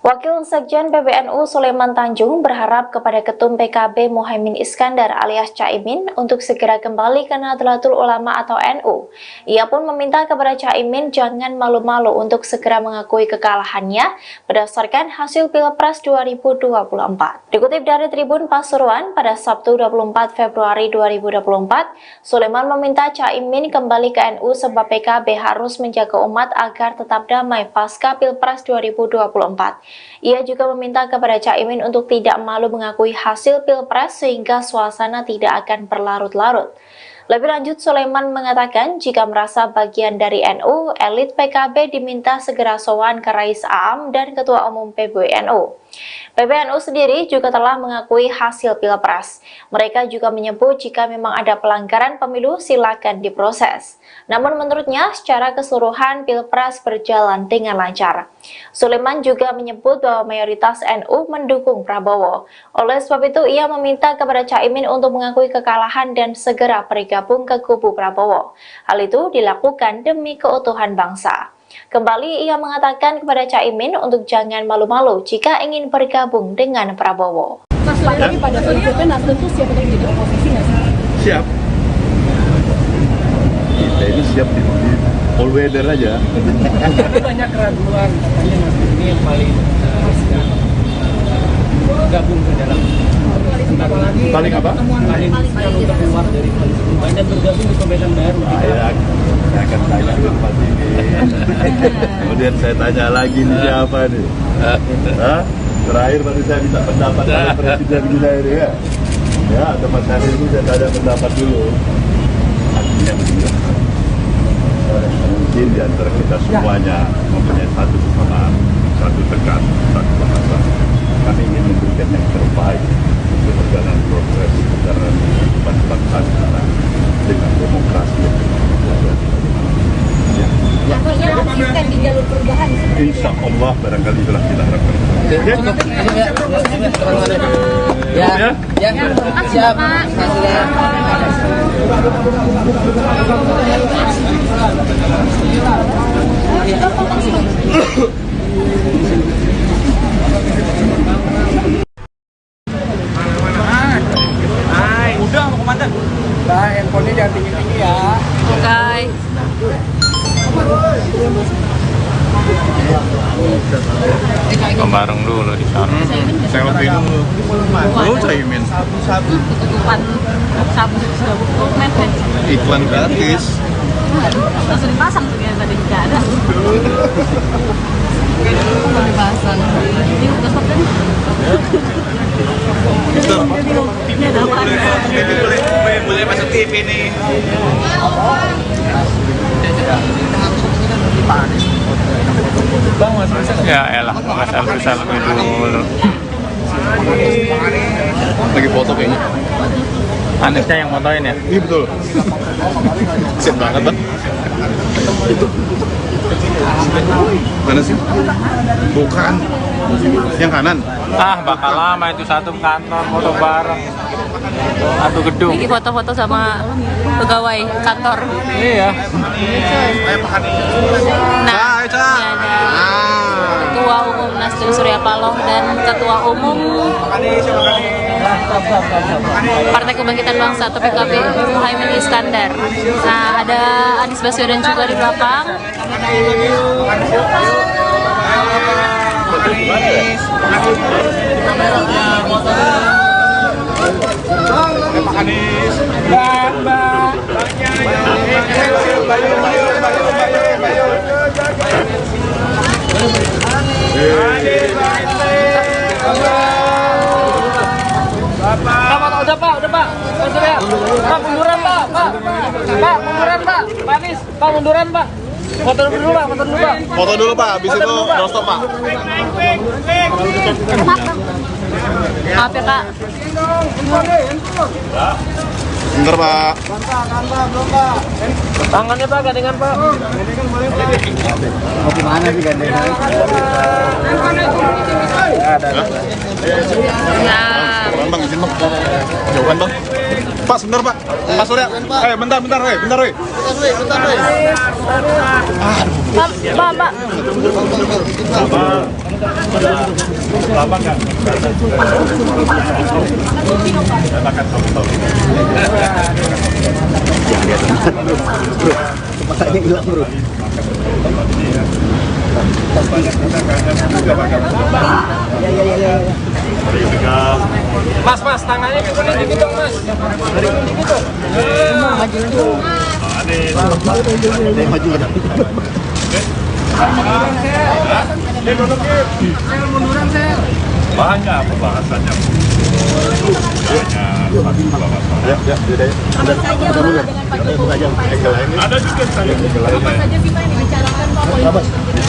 Wakil Sekjen PBNU Sulaiman Tanjung berharap kepada Ketum PKB Muhaimin Iskandar alias Caimin untuk segera kembali ke Nahdlatul Ulama atau NU. Ia pun meminta kepada Caimin jangan malu-malu untuk segera mengakui kekalahannya berdasarkan hasil Pilpres 2024. Dikutip dari Tribun Pasuruan pada Sabtu 24 Februari 2024, Sulaiman meminta Caimin kembali ke NU sebab PKB harus menjaga umat agar tetap damai pasca Pilpres 2024. Ia juga meminta kepada Caimin untuk tidak malu mengakui hasil Pilpres sehingga suasana tidak akan berlarut-larut. Lebih lanjut, Sulaiman mengatakan jika merasa bagian dari NU, elit PKB diminta segera sowan ke Rais Aam dan Ketua Umum PBNU. PBNU sendiri juga telah mengakui hasil Pilpres. Mereka juga menyebut jika memang ada pelanggaran pemilu silakan diproses. Namun menurutnya secara keseluruhan Pilpres berjalan dengan lancar. Sulaiman juga menyebut bahwa mayoritas NU mendukung Prabowo. Oleh sebab itu ia meminta kepada Caimin untuk mengakui kekalahan dan segera bergabung ke kubu Prabowo. Hal itu dilakukan demi keutuhan bangsa. Kembali ia mengatakan kepada Caimin untuk jangan malu-malu jika ingin bergabung dengan Prabowo. Mas, lagi pada prinsipnya Nasdem tuh siap untuk jadi oposisi nggak sih? Siap. Kita ini siap di all weather aja. Banyak keraguan katanya Nasdem ini yang paling gabung ke dalam Paling apa? paling untuk keluar dari koalisi perubahan dan bergabung di pemerintahan baru. Saya akan tanya ke Pak ini. Kemudian saya tanya lagi nih siapa nih? Hah? Terakhir baru saya minta pendapat dari Presiden kita ini ya. Ya, atau Mas Hadi itu saya tanya pendapat dulu. Artinya begini. Mungkin di antara kita semuanya mempunyai satu kesamaan, satu tekad, satu bahasa. Kami ingin memberikan yang terbaik untuk perjalanan progres perjalanan kehidupan bangsa kita dengan demokrasi yang Artinya konsisten di jalur perubahan seperti itu. insya Allah barangkali itulah kita harapkan. Siap. Udah mau komandan. Nah, handphonenya jangan tinggi-tinggi ya. Oke. Bareng dulu di sana. Selfie dulu. Lu Caimin. Tutupan sabu dokumen kan. Iklan gratis. Langsung dipasang tuh ya tadi nggak ada. Mau dipasang. Ini udah stop kan? Ini ada apa? Boleh masuk TV nih. Ya elah, selfie dulu. Lagi foto kayaknya. Anisnya yang motoin ya? Iya betul. Sip banget bang. Mana sih? Bukan. Yang kanan. Ah, bakal lama itu satu kantor foto bareng. Satu gedung. Ini foto-foto sama pegawai kantor. Iya. Nah, ini ada Ketua Umum Nasdem Surya Paloh dan Ketua Umum Partai Kebangkitan Bangsa atau PKB Muhaimin Iskandar. Nah, ada Anies Baswedan juga di belakang. Udah Pak. Pak Surya. Pak munduran Pak. Pak munduran Pak. Pak Anies, Pak munduran Pak. Foto dulu Pak. Foto dulu Pak, habis itu doorstop Pak. Maaf ya Pak. Bentar Pak. Tangannya Pak, gandengan Pak. Mau gimana sih gandengan? Ya. Bang, izin bang. Jauhan bang. Pak, sebentar Pak. Pak Surya. Bentar. Bentar. Pak. Lama kan? Saya akan tahu. Yang dia teman bro. Kepalanya hilang bro. Mas, tangannya ke sini dikit dong, Mas. Dari sini dikit dong. Maju ke depan. Banyak pembahasannya. Ada juga saya Apa saja sih Pak yang dibicarakan Pak politik?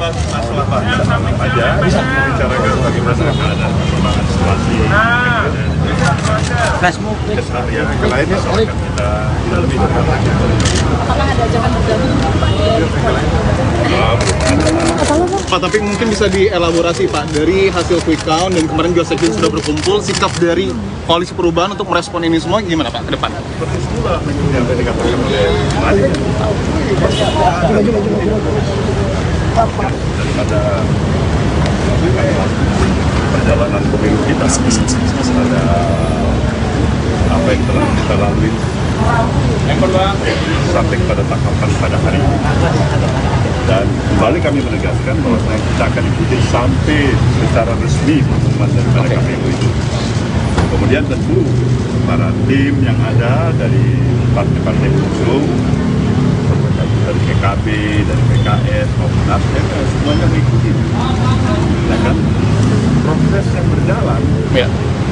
masalah banyak aja bicarakan bagaimana keadaan perkembangan situasi keseharian yang lainnya soal kita tidak lebih dekat lagi. Apakah ada ajakan bergabung Pak, tapi mungkin bisa dielaborasi Pak, dari hasil quick count dan kemarin juga sekjen sudah berkumpul, sikap dari Koalisi Perubahan untuk merespon ini semua gimana Pak ke depan? Seperti itulah yang tadi dikatakan oleh Malik daripada perjalanan pemilu kita ada apa yang telah kita lalui sampai pada tahapan pada hari ini, dan kembali kami menegaskan bahwa kita akan ikuti sampai secara resmi pengumuman daripada KPU itu. Kemudian tentu para tim yang ada dari partai-partai pengusung dari PKB, dari PKS maupun Nasdem semuanya mengikuti. Nah kan proses yang berjalan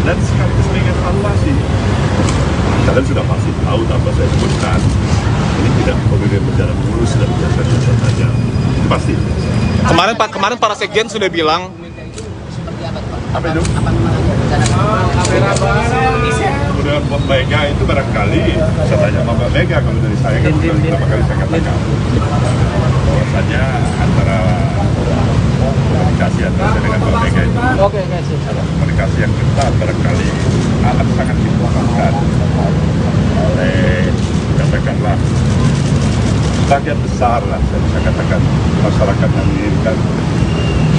dan sekaligus mengevaluasi. Kalian sudah pasti tahu tanpa saya sebutkan, ini tidak pemilu berjalan mulus dan biasa-biasa saja. Pasti. Kemarin para sekjen sudah bilang apa itu? Kemudian Mbak Mega itu barangkali saya tanya sama Mbak Mega, kalau dari saya kan beberapa kali saya katakan bahwasanya antara komunikasi antara saya dengan Mbak Mega itu komunikasi yang ketat barangkali akan sangat dibutuhkan oleh katakanlah bagian besar lah, saya bisa katakan masyarakat yang menginginkan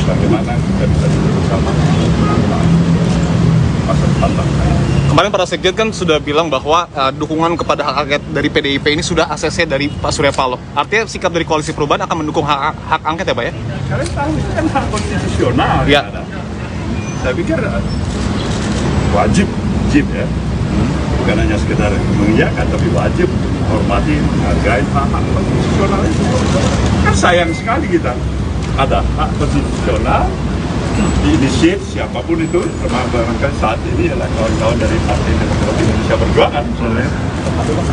bagaimana kita bisa duduk bersama masa depan bangsa. kemarin para sekjen kan sudah bilang bahwa dukungan kepada hak angket dari PDIP ini sudah ACC dari Pak Surya Paloh. Artinya sikap dari Koalisi Perubahan akan mendukung hak angket ya Pak ya? Kalian tahu itu kan hak konstitusional ya. Saya pikir wajib ya, bukan hanya sekedar mengiyakan tapi wajib menghormati, menghargai hak konstitusional itu. Kan sayang sekali kita ada hak konstitusional diinisiat siapapun itu, termasuk saat ini adalah kawan-kawan dari Partai Demokrasi Indonesia Perjuangan misalnya.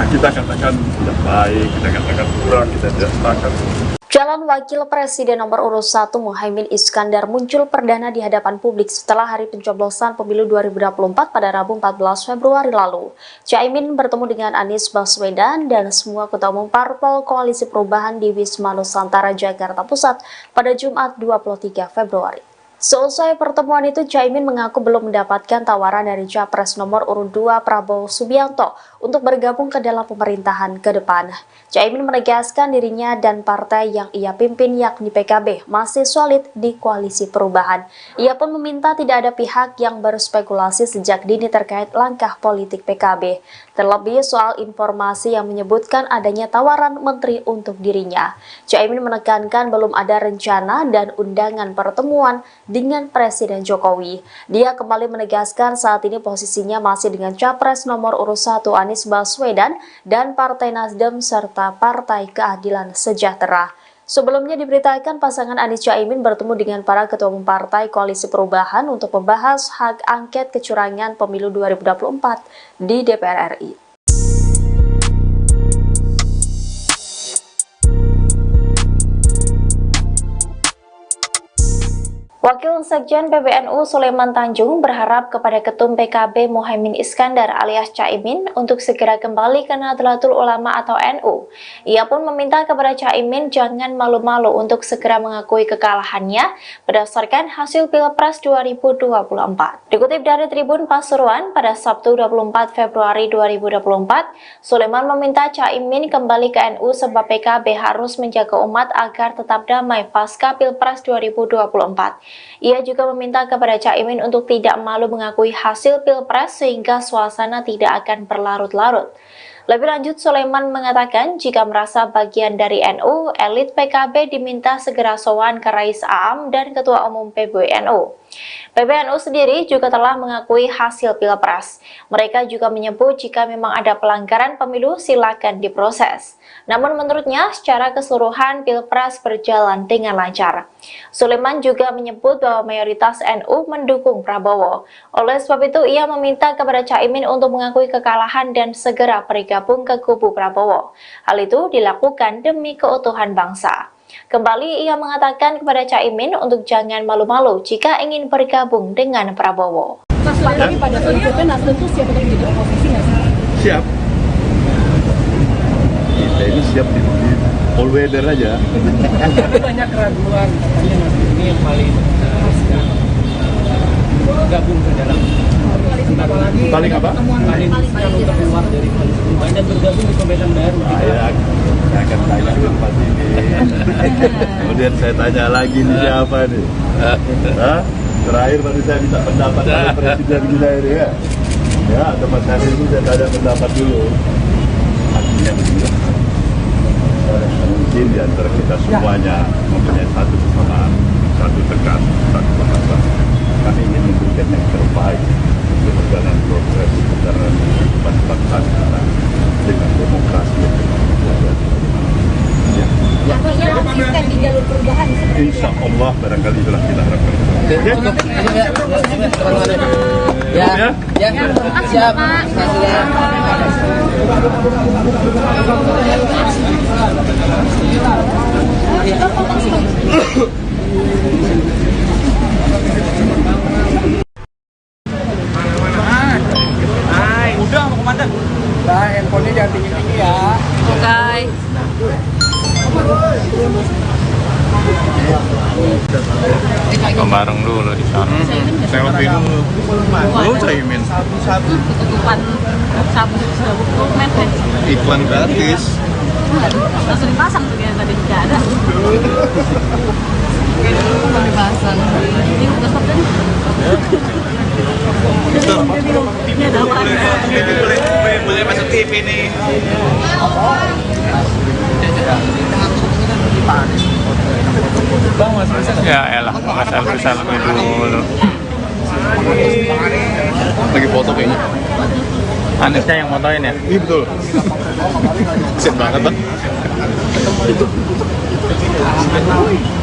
Kita katakan tidak baik, kita katakan kurang, kita tidak sepakat. Calon Wakil Presiden nomor urut 1 Muhaimin Iskandar muncul perdana di hadapan publik setelah hari pencoblosan pemilu 2024 pada Rabu 14 Februari lalu. Caimin bertemu dengan Anies Baswedan dan semua ketua umum parpol Koalisi Perubahan di Wisma Nusantara, Jakarta Pusat pada Jumat 23 Februari. Seusai pertemuan itu, Caimin mengaku belum mendapatkan tawaran dari Capres nomor urut 2 Prabowo Subianto untuk bergabung ke dalam pemerintahan ke depan. Caimin menegaskan dirinya dan partai yang ia pimpin yakni PKB masih solid di Koalisi Perubahan. Ia pun meminta tidak ada pihak yang berspekulasi sejak dini terkait langkah politik PKB, terlebih soal informasi yang menyebutkan adanya tawaran menteri untuk dirinya. Caimin menekankan belum ada rencana dan undangan pertemuan dengan Presiden Jokowi. Dia kembali menegaskan saat ini posisinya masih dengan Capres nomor urut 1 Anies Baswedan dan Partai Nasdem serta Partai Keadilan Sejahtera. Sebelumnya diberitakan pasangan Anies Caimin bertemu dengan para ketua umum Partai Koalisi Perubahan untuk membahas hak angket kecurangan pemilu 2024 di DPR RI. Wakil Sekjen PBNU Sulaiman Tanjung berharap kepada Ketum PKB Muhaimin Iskandar alias Caimin untuk segera kembali ke Nahdlatul Ulama atau NU. Ia pun meminta kepada Caimin jangan malu-malu untuk segera mengakui kekalahannya berdasarkan hasil Pilpres 2024. Dikutip dari Tribun Pasuruan pada Sabtu 24 Februari 2024, Sulaiman meminta Caimin kembali ke NU sebab PKB harus menjaga umat agar tetap damai pasca Pilpres 2024. Ia juga meminta kepada Caimin untuk tidak malu mengakui hasil Pilpres sehingga suasana tidak akan berlarut-larut. Lebih lanjut, Sulaiman mengatakan jika merasa bagian dari NU, elit PKB diminta segera sowan ke Rais Aam dan Ketua Umum PBNU. PBNU sendiri juga telah mengakui hasil Pilpres. Mereka juga menyebut jika memang ada pelanggaran pemilu silakan diproses. Namun menurutnya secara keseluruhan Pilpres berjalan dengan lancar. Sulaiman juga menyebut bahwa mayoritas NU mendukung Prabowo. Oleh sebab itu ia meminta kepada Caimin untuk mengakui kekalahan dan segera bergabung ke kubu Prabowo. Hal itu dilakukan demi keutuhan bangsa. Kembali ia mengatakan kepada Caimin untuk jangan malu-malu jika ingin bergabung dengan Prabowo. Pak, tapi pada prinsipnya Nasdem tuh siap untuk jadi oposisi nggak sih? Siap. Kita ini siap di all weather aja. Tapi banyak keraguan, katanya Nasdem ini yang paling gabung ke dalam Paling apa? paling untuk keluar dari koalisi perubahan dan bergabung di pemerintahan baru. Saya akan tanya ke Pak ini. Kemudian saya tanya lagi nih siapa nih? Hah? Terakhir baru saya minta pendapat dari Presiden kita ini ya. Ya, atau Mas Hari itu saya tanya pendapat dulu. Artinya begini. Mungkin di antara kita semuanya mempunyai satu kesamaan, satu tekan, satu bahasa. Kami ingin memberikan yang terbaik untuk perjalanan progres secara kehidupan bangsa kita dengan demokrasi yang Artinya konsisten di jalur perubahan seperti insya Allah barangkali itulah kita harapkan. Siap. Udah, mau komandan. Nah, handphonenya jangan tinggi-tinggi ya. Oke. Bareng dulu di sana. Selfie dulu. Lu Caimin. Ketutupan sabu sudah dokumen deh. Iklan gratis. Langsung dipasang tuh yang tadi tidak ada. Dipasang. Ini udah stop tadi. Ini ada apa? Boleh masuk TV nih. Bang, masih bisa Ya elah, selfie dulu. Lagi foto kayaknya. Anisnya yang motoin ya? Iya betul. Kesian banget bang.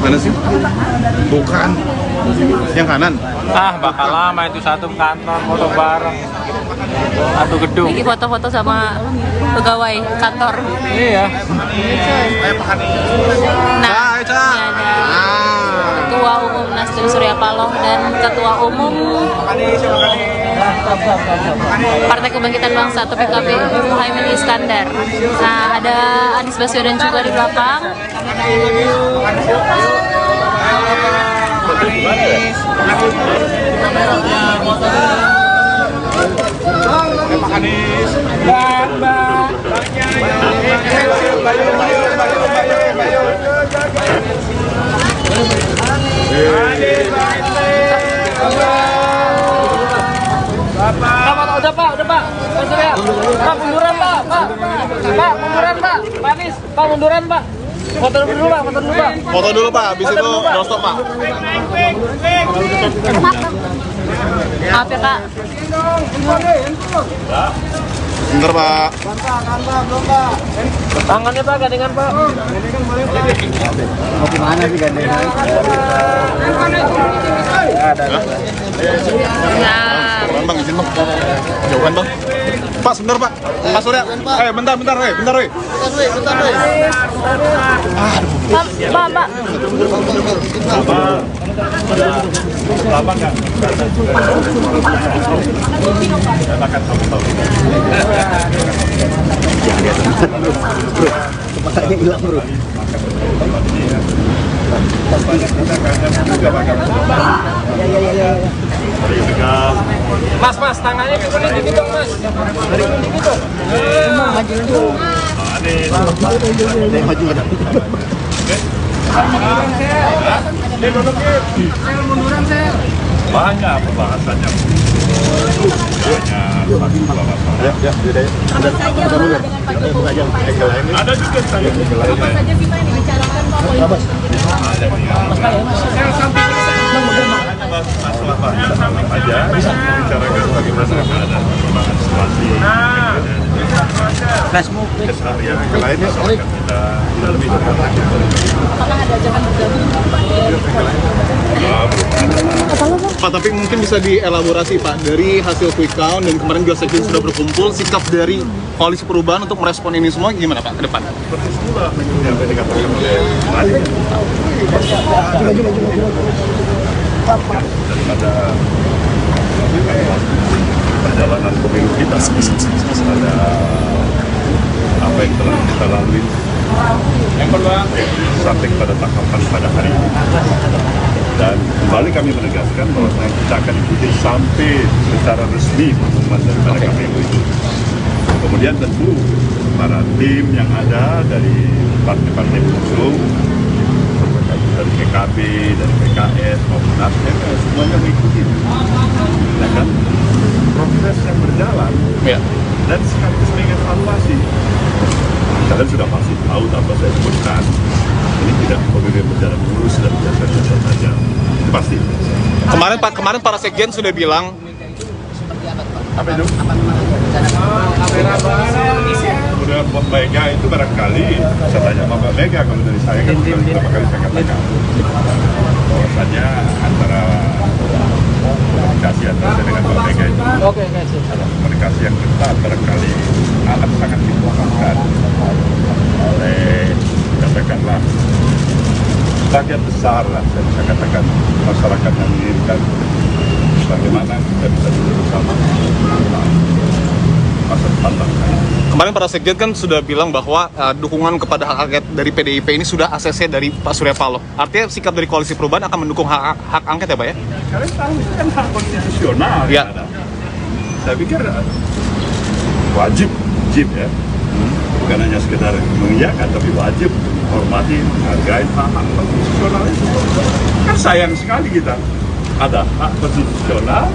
Mana sih? Bukan. Yang kanan. Ah, bakal lama itu satu kantor foto bareng. Satu gedung. Ini foto-foto sama pegawai kantor. Iya. Nah, ini ada Ketua Umum Nasdem Surya Paloh dan Ketua Umum Partai Kebangkitan Bangsa atau PKB Muhaimin Iskandar. Nah, ada Anies Baswedan juga di belakang. Udah Pak. Pak Surya. Pak munduran Pak. Pak munduran Pak. Pak Anies, Pak munduran Pak. Foto dulu Pak. Foto dulu pak, habis itu doorstop pak. Maaf ya Kak. Bentar pak. Tangannya Pak, gandengan Pak. Mau gimana sih gandengan? Nah, Jauhan bang, izin bang. Jauhan bang. Pak, sebentar pak. Pak Surya. Bentar, bentar. Pak. Lama nggak? Akan tahu. Bro, kepalanya hilang bro. Mas, tangannya gimana dikit dong, Mas. Dikit dong. Maju ada. Banyak pembahasannya. Ada juga saya. Apa saja sih Pak yang dibicarakan Pak? Masalah aja bicarakan bagaimana ada perkembangan situasi keseharian yang lainnya kita lebih dekat. Apakah ada ajakan bergabung? Pak, tapi mungkin bisa dielaborasi Pak, dari hasil quick count dan kemarin juga sekjen sudah berkumpul, sikap dari Koalisi Perubahan untuk merespon ini semua gimana Pak ke depan? Persis pula yang tadi dikatakan oleh daripada perjalanan pemilu kita ada apa yang telah kita lalui sampai pada tahapan pada hari ini, dan kembali kami menegaskan bahwa kita akan ikuti sampai secara resmi pengumuman daripada KPU itu. Kemudian tentu para tim yang ada dari partai-partai pengusung, dari PKB, dari PKS maupun Nasdem, semuanya mengikuti. Ya kan? Proses yang berjalan, Ya. dan sekaligus mengevaluasi. Kalian sudah pasti tahu tanpa saya sebutkan, ini tidak pemilu berjalan mulus dan biasa-biasa saja. Itu pasti. Kemarin para sekjen sudah bilang Apa itu? Kemudian Mbak Mega itu barangkali, saya tanya sama Mbak Mega, kalau dari saya kan beberapa kali saya katakan bahwasannya antara komunikasi antara saya dengan Mbak Mega itu adalah komunikasi yang ketat, barangkali akan sangat dibutuhkan oleh, katakanlah, bagian besar lah, saya bisa katakan masyarakat yang menginginkan bagaimana kita bisa duduk bersama masa depan bangsa ini. kemarin para sekjen kan sudah bilang bahwa dukungan kepada hak angket dari PDIP ini sudah ACC dari Pak Surya Paloh. Artinya sikap dari Koalisi Perubahan akan mendukung hak angket ya Pak ya? Kalian tahu itu kan hak konstitusional Ya. yang ada. Saya pikir wajib ya, bukan hanya sekedar mengiyakan, tapi wajib menghormati, menghargai hak konstitusional itu. Kan sayang sekali kita ada hak konstitusional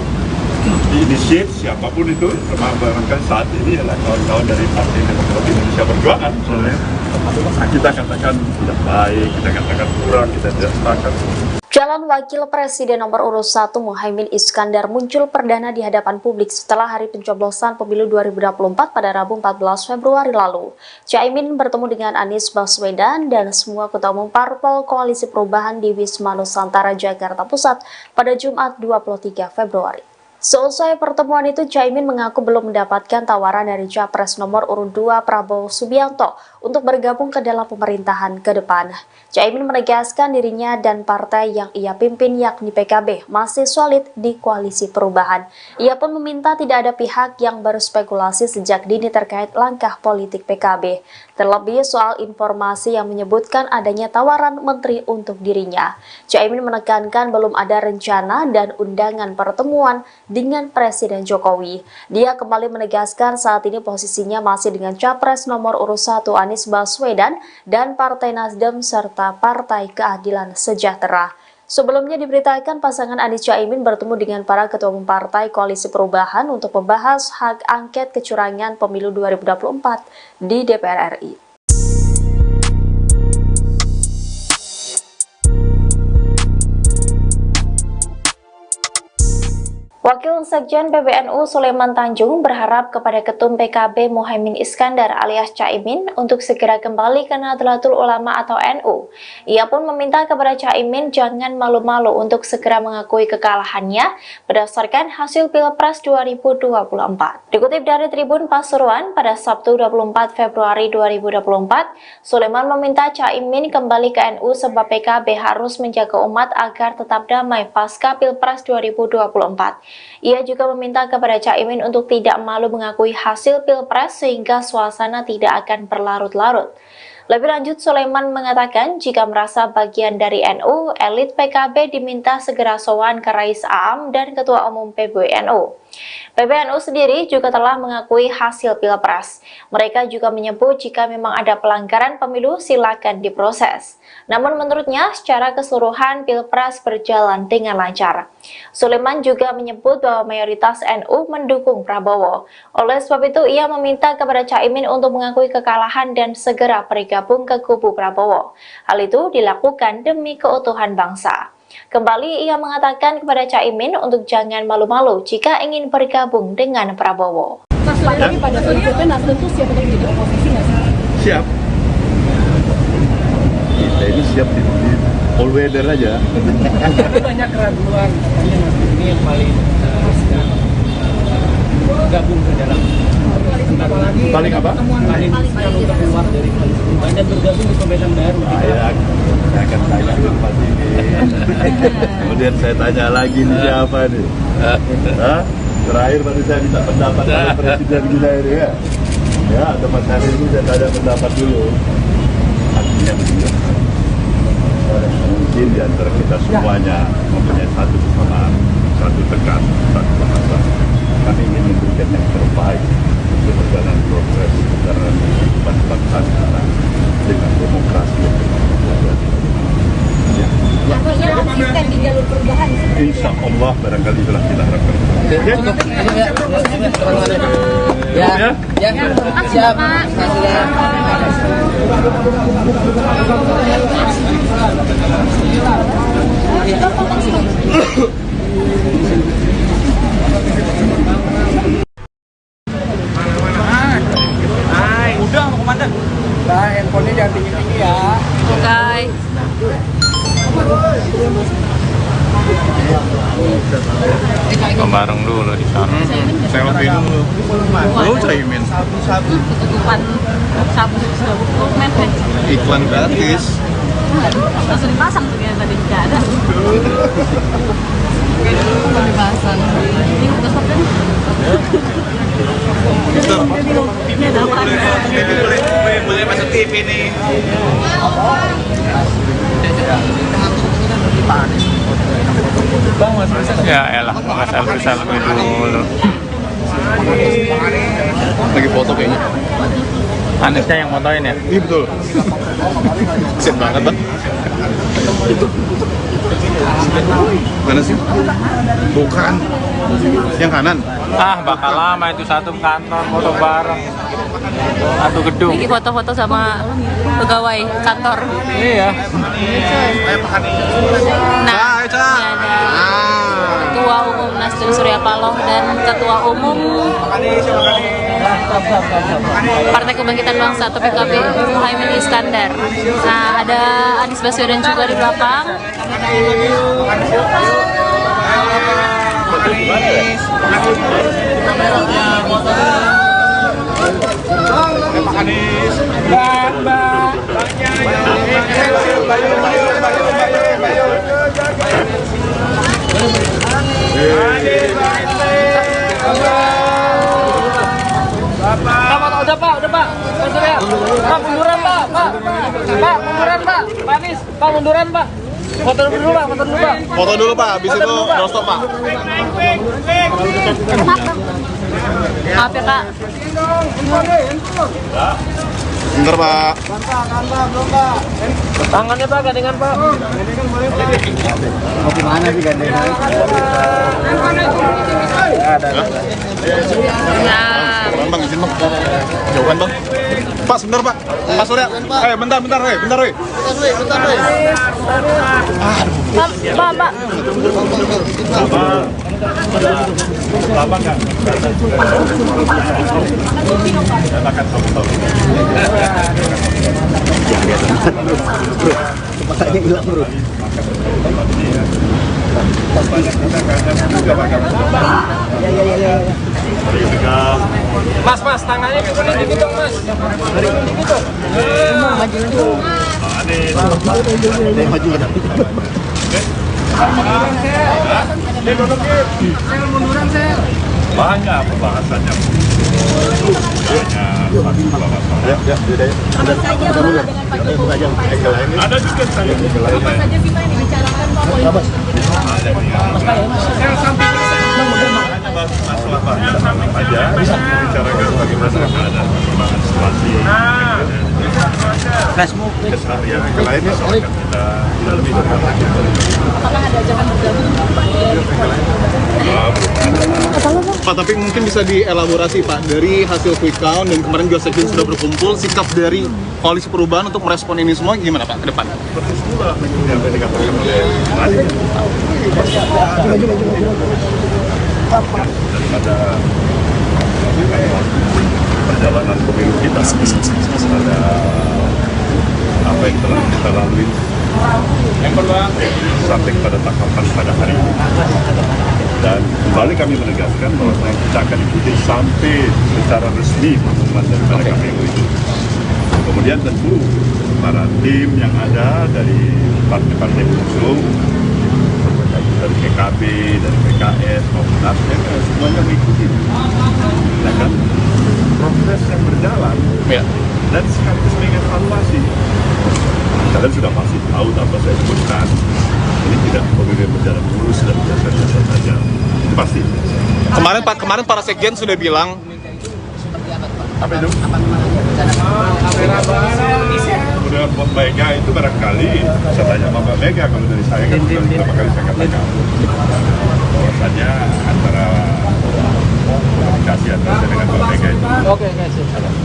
diinisiat siapapun itu, termasuk saat ini adalah kawan-kawan dari Partai Demokrasi Indonesia Perjuangan misalnya. Kita katakan tidak baik, kita katakan kurang, kita tidak sepakat. Calon Wakil Presiden nomor urut 1 Muhaimin Iskandar muncul perdana di hadapan publik setelah hari pencoblosan pemilu 2024 pada Rabu 14 Februari lalu. Caimin bertemu dengan Anies Baswedan dan semua ketua umum parpol Koalisi Perubahan di Wisma Nusantara, Jakarta Pusat pada Jumat 23 Februari. Seusai pertemuan itu, Caimin mengaku belum mendapatkan tawaran dari Capres nomor urut 2 Prabowo Subianto untuk bergabung ke dalam pemerintahan ke depan. Caimin menegaskan dirinya dan partai yang ia pimpin yakni PKB masih solid di Koalisi Perubahan. Ia pun meminta tidak ada pihak yang berspekulasi sejak dini terkait langkah politik PKB. Terlebih soal informasi yang menyebutkan adanya tawaran menteri untuk dirinya. Caimin menekankan belum ada rencana dan undangan pertemuan dengan Presiden Jokowi. Dia kembali menegaskan saat ini posisinya masih dengan Capres nomor urut 1 Anies Baswedan dan Partai Nasdem serta Partai Keadilan Sejahtera. Sebelumnya diberitakan pasangan Anies Caimin bertemu dengan para ketua umum partai Koalisi Perubahan untuk membahas hak angket kecurangan pemilu 2024 di DPR RI. Wakil Sekjen PBNU Sulaiman Tanjung berharap kepada Ketum PKB Muhaimin Iskandar alias Caimin untuk segera kembali ke Nahdlatul Ulama atau NU. Ia pun meminta kepada Caimin jangan malu-malu untuk segera mengakui kekalahannya berdasarkan hasil Pilpres 2024. Dikutip dari Tribun Pasuruan pada Sabtu 24 Februari 2024, Sulaiman meminta Caimin kembali ke NU sebab PKB harus menjaga umat agar tetap damai pasca Pilpres 2024. Ia juga meminta kepada Caimin untuk tidak malu mengakui hasil Pilpres sehingga suasana tidak akan berlarut-larut. Lebih lanjut, Sulaiman mengatakan jika merasa bagian dari NU, elit PKB diminta segera sowan ke Rais Aam dan Ketua Umum PBNU. PBNU sendiri juga telah mengakui hasil Pilpres. Mereka juga menyebut jika memang ada pelanggaran pemilu silakan diproses. Namun menurutnya secara keseluruhan Pilpres berjalan dengan lancar. Sulaiman juga menyebut bahwa mayoritas NU mendukung Prabowo. Oleh sebab itu ia meminta kepada Caimin untuk mengakui kekalahan dan segera bergabung ke kubu Prabowo. Hal itu dilakukan demi keutuhan bangsa. Kembali ia mengatakan kepada Caimin untuk jangan malu-malu jika ingin bergabung dengan Prabowo. Tapi pada prinsipnya Nasdem tuh siap untuk jadi oposisi nggak sih? Siap. Kita ini siap di all weather aja. Banyak keraguan ini yang paling gabung ke dalam Paling apa? paling untuk keluar dari koalisi banyak bergabung di pemerintahan baru. Saya akan tanya tempat ini. Kemudian saya tanya lagi nih siapa nih? Hah? Terakhir baru saya minta pendapat dari Presiden kita ini ya. Ya, tempat hari ini saya tanya pendapat dulu. Artinya begini. Mungkin di antara kita semuanya mempunyai satu kesamaan, satu tekad, satu bahasa. Kami ingin memberikan yang terbaik untuk perjalanan progres perjalanan kehidupan bangsa kita dengan demokrasi yang berkelanjutan. Ya. Artinya konsisten di jalur perubahan. Insya Allah barangkali itulah kita harapkan. Ya, siap. Udah mau komandan. Nah, handphonenya jangan tinggi-tinggi ya. Oke. Bareng dulu di sana. Selfie dulu. Lu Caimin. Ketutupan sabu men. Iklan gratis. Langsung dipasang tuh yang tadi nggak ada. Dipasang. Ini udah stopnya nih. Ini ada apa? Boleh masuk TV nih. Ya elah, nggak selfie dulu. Lagi foto kayaknya. Anisnya yang fotoin ya? Iya betul. Kesian banget bang. Mana sih? Bukan. Yang kanan. Ah, bakal lama itu satu kantor foto bareng. Satu gedung. Lagi foto-foto sama pegawai kantor. Iya. Nah, ini ada Ketua Umum Nasdem Surya Paloh dan Ketua Umum Partai Kebangkitan Bangsa atau PKB Muhaimin Iskandar. Nah, ada Anies Baswedan juga di belakang. Udah pak. Pak munduran pak. Pak munduran pak. Pak Anies, pak munduran pak. Foto dulu pak. Foto dulu pak, habis itu no stop pak. Maaf ya kak. Bentar pak. Tangannya pak, gandengan pak. Mau gimana sih gandengan? Ada. Bang, izin bang. Jauhan bang. Pak, sebentar pak. Pak Surya. Bentar, bentar. Pak. Lama nggak? Silakan tahu. Kepalanya hilang bro. Mas, tangannya dikulit dikit dong, Mas. Dikit dong. Maju ada. Banyak pembahasannya. Ada juga saya. Apa saja sih Pak yang dibicarakan Pak politik? Masalah aja, bicarakan bagaimana ada perkembangan situasi keseharian yang lainnya soal kita lebih dekat lagi. Apakah ada ajakan bergabung Pak, tapi mungkin bisa dielaborasi Pak, dari hasil quick count dan kemarin juga Sekjen sudah berkumpul, sikap dari Koalisi Perubahan untuk merespon ini semua gimana Pak ke depan? Persis pula yang tadi dikatakan oleh daripada perjalanan pemilu kita ada apa yang telah kita lalui sampai pada tahapan pada hari ini, dan kembali kami menegaskan bahwa kita akan ikuti sampai secara resmi pengumuman daripada KPU itu. Kemudian tentu para tim yang ada dari partai-partai pengusung, dari PKB, dari PKS maupun Nasdem, semuanya mengikuti. Ya kan, proses yang berjalan dan sekaligus mengevaluasi. Kalian sudah pasti tahu tanpa saya sebutkan, ini tidak pemilu berjalan mulus dan biasa-biasa saja. Itu pasti. Kemarin para Sekjen sudah bilang apa itu? Kemudian Mbak Mega itu barangkali, saya tanya sama Mbak Mega, kalau dari saya kan beberapa kali saya katakan bahwasannya antara komunikasi antara saya dengan Mbak Mega itu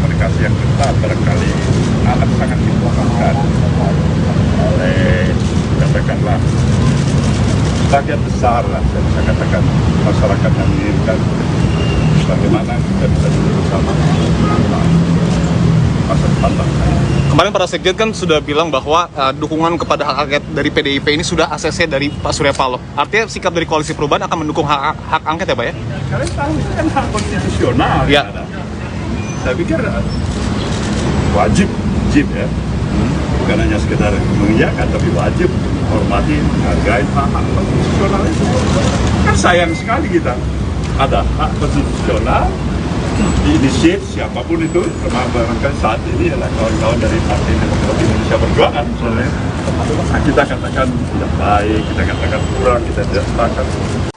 komunikasi yang ketat barangkali akan sangat dibutuhkan oleh, katakanlah, bagian besar lah, saya bisa katakan masyarakat yang menginginkan bagaimana kita bisa duduk bersama masa depan bangsa. kemarin para Sekjen kan sudah bilang bahwa dukungan kepada hak angket dari PDIP ini sudah ACC dari Pak Surya Paloh. Artinya sikap dari Koalisi Perubahan akan mendukung hak angket ya Pak ya? Kalian tahu itu kan hak konstitusional ya. Ada. Saya pikir wajib ya, bukan hanya sekedar mengiyakan, tapi wajib menghormati, menghargai hak konstitusional itu. Kan sayang sekali kita ada hak konstitusional diinisiat siapapun itu, termasuk saat ini adalah kawan-kawan dari Partai Demokrat Indonesia Perjuangan misalnya. Kita katakan tidak baik, kita katakan kurang, kita tidak sepakat.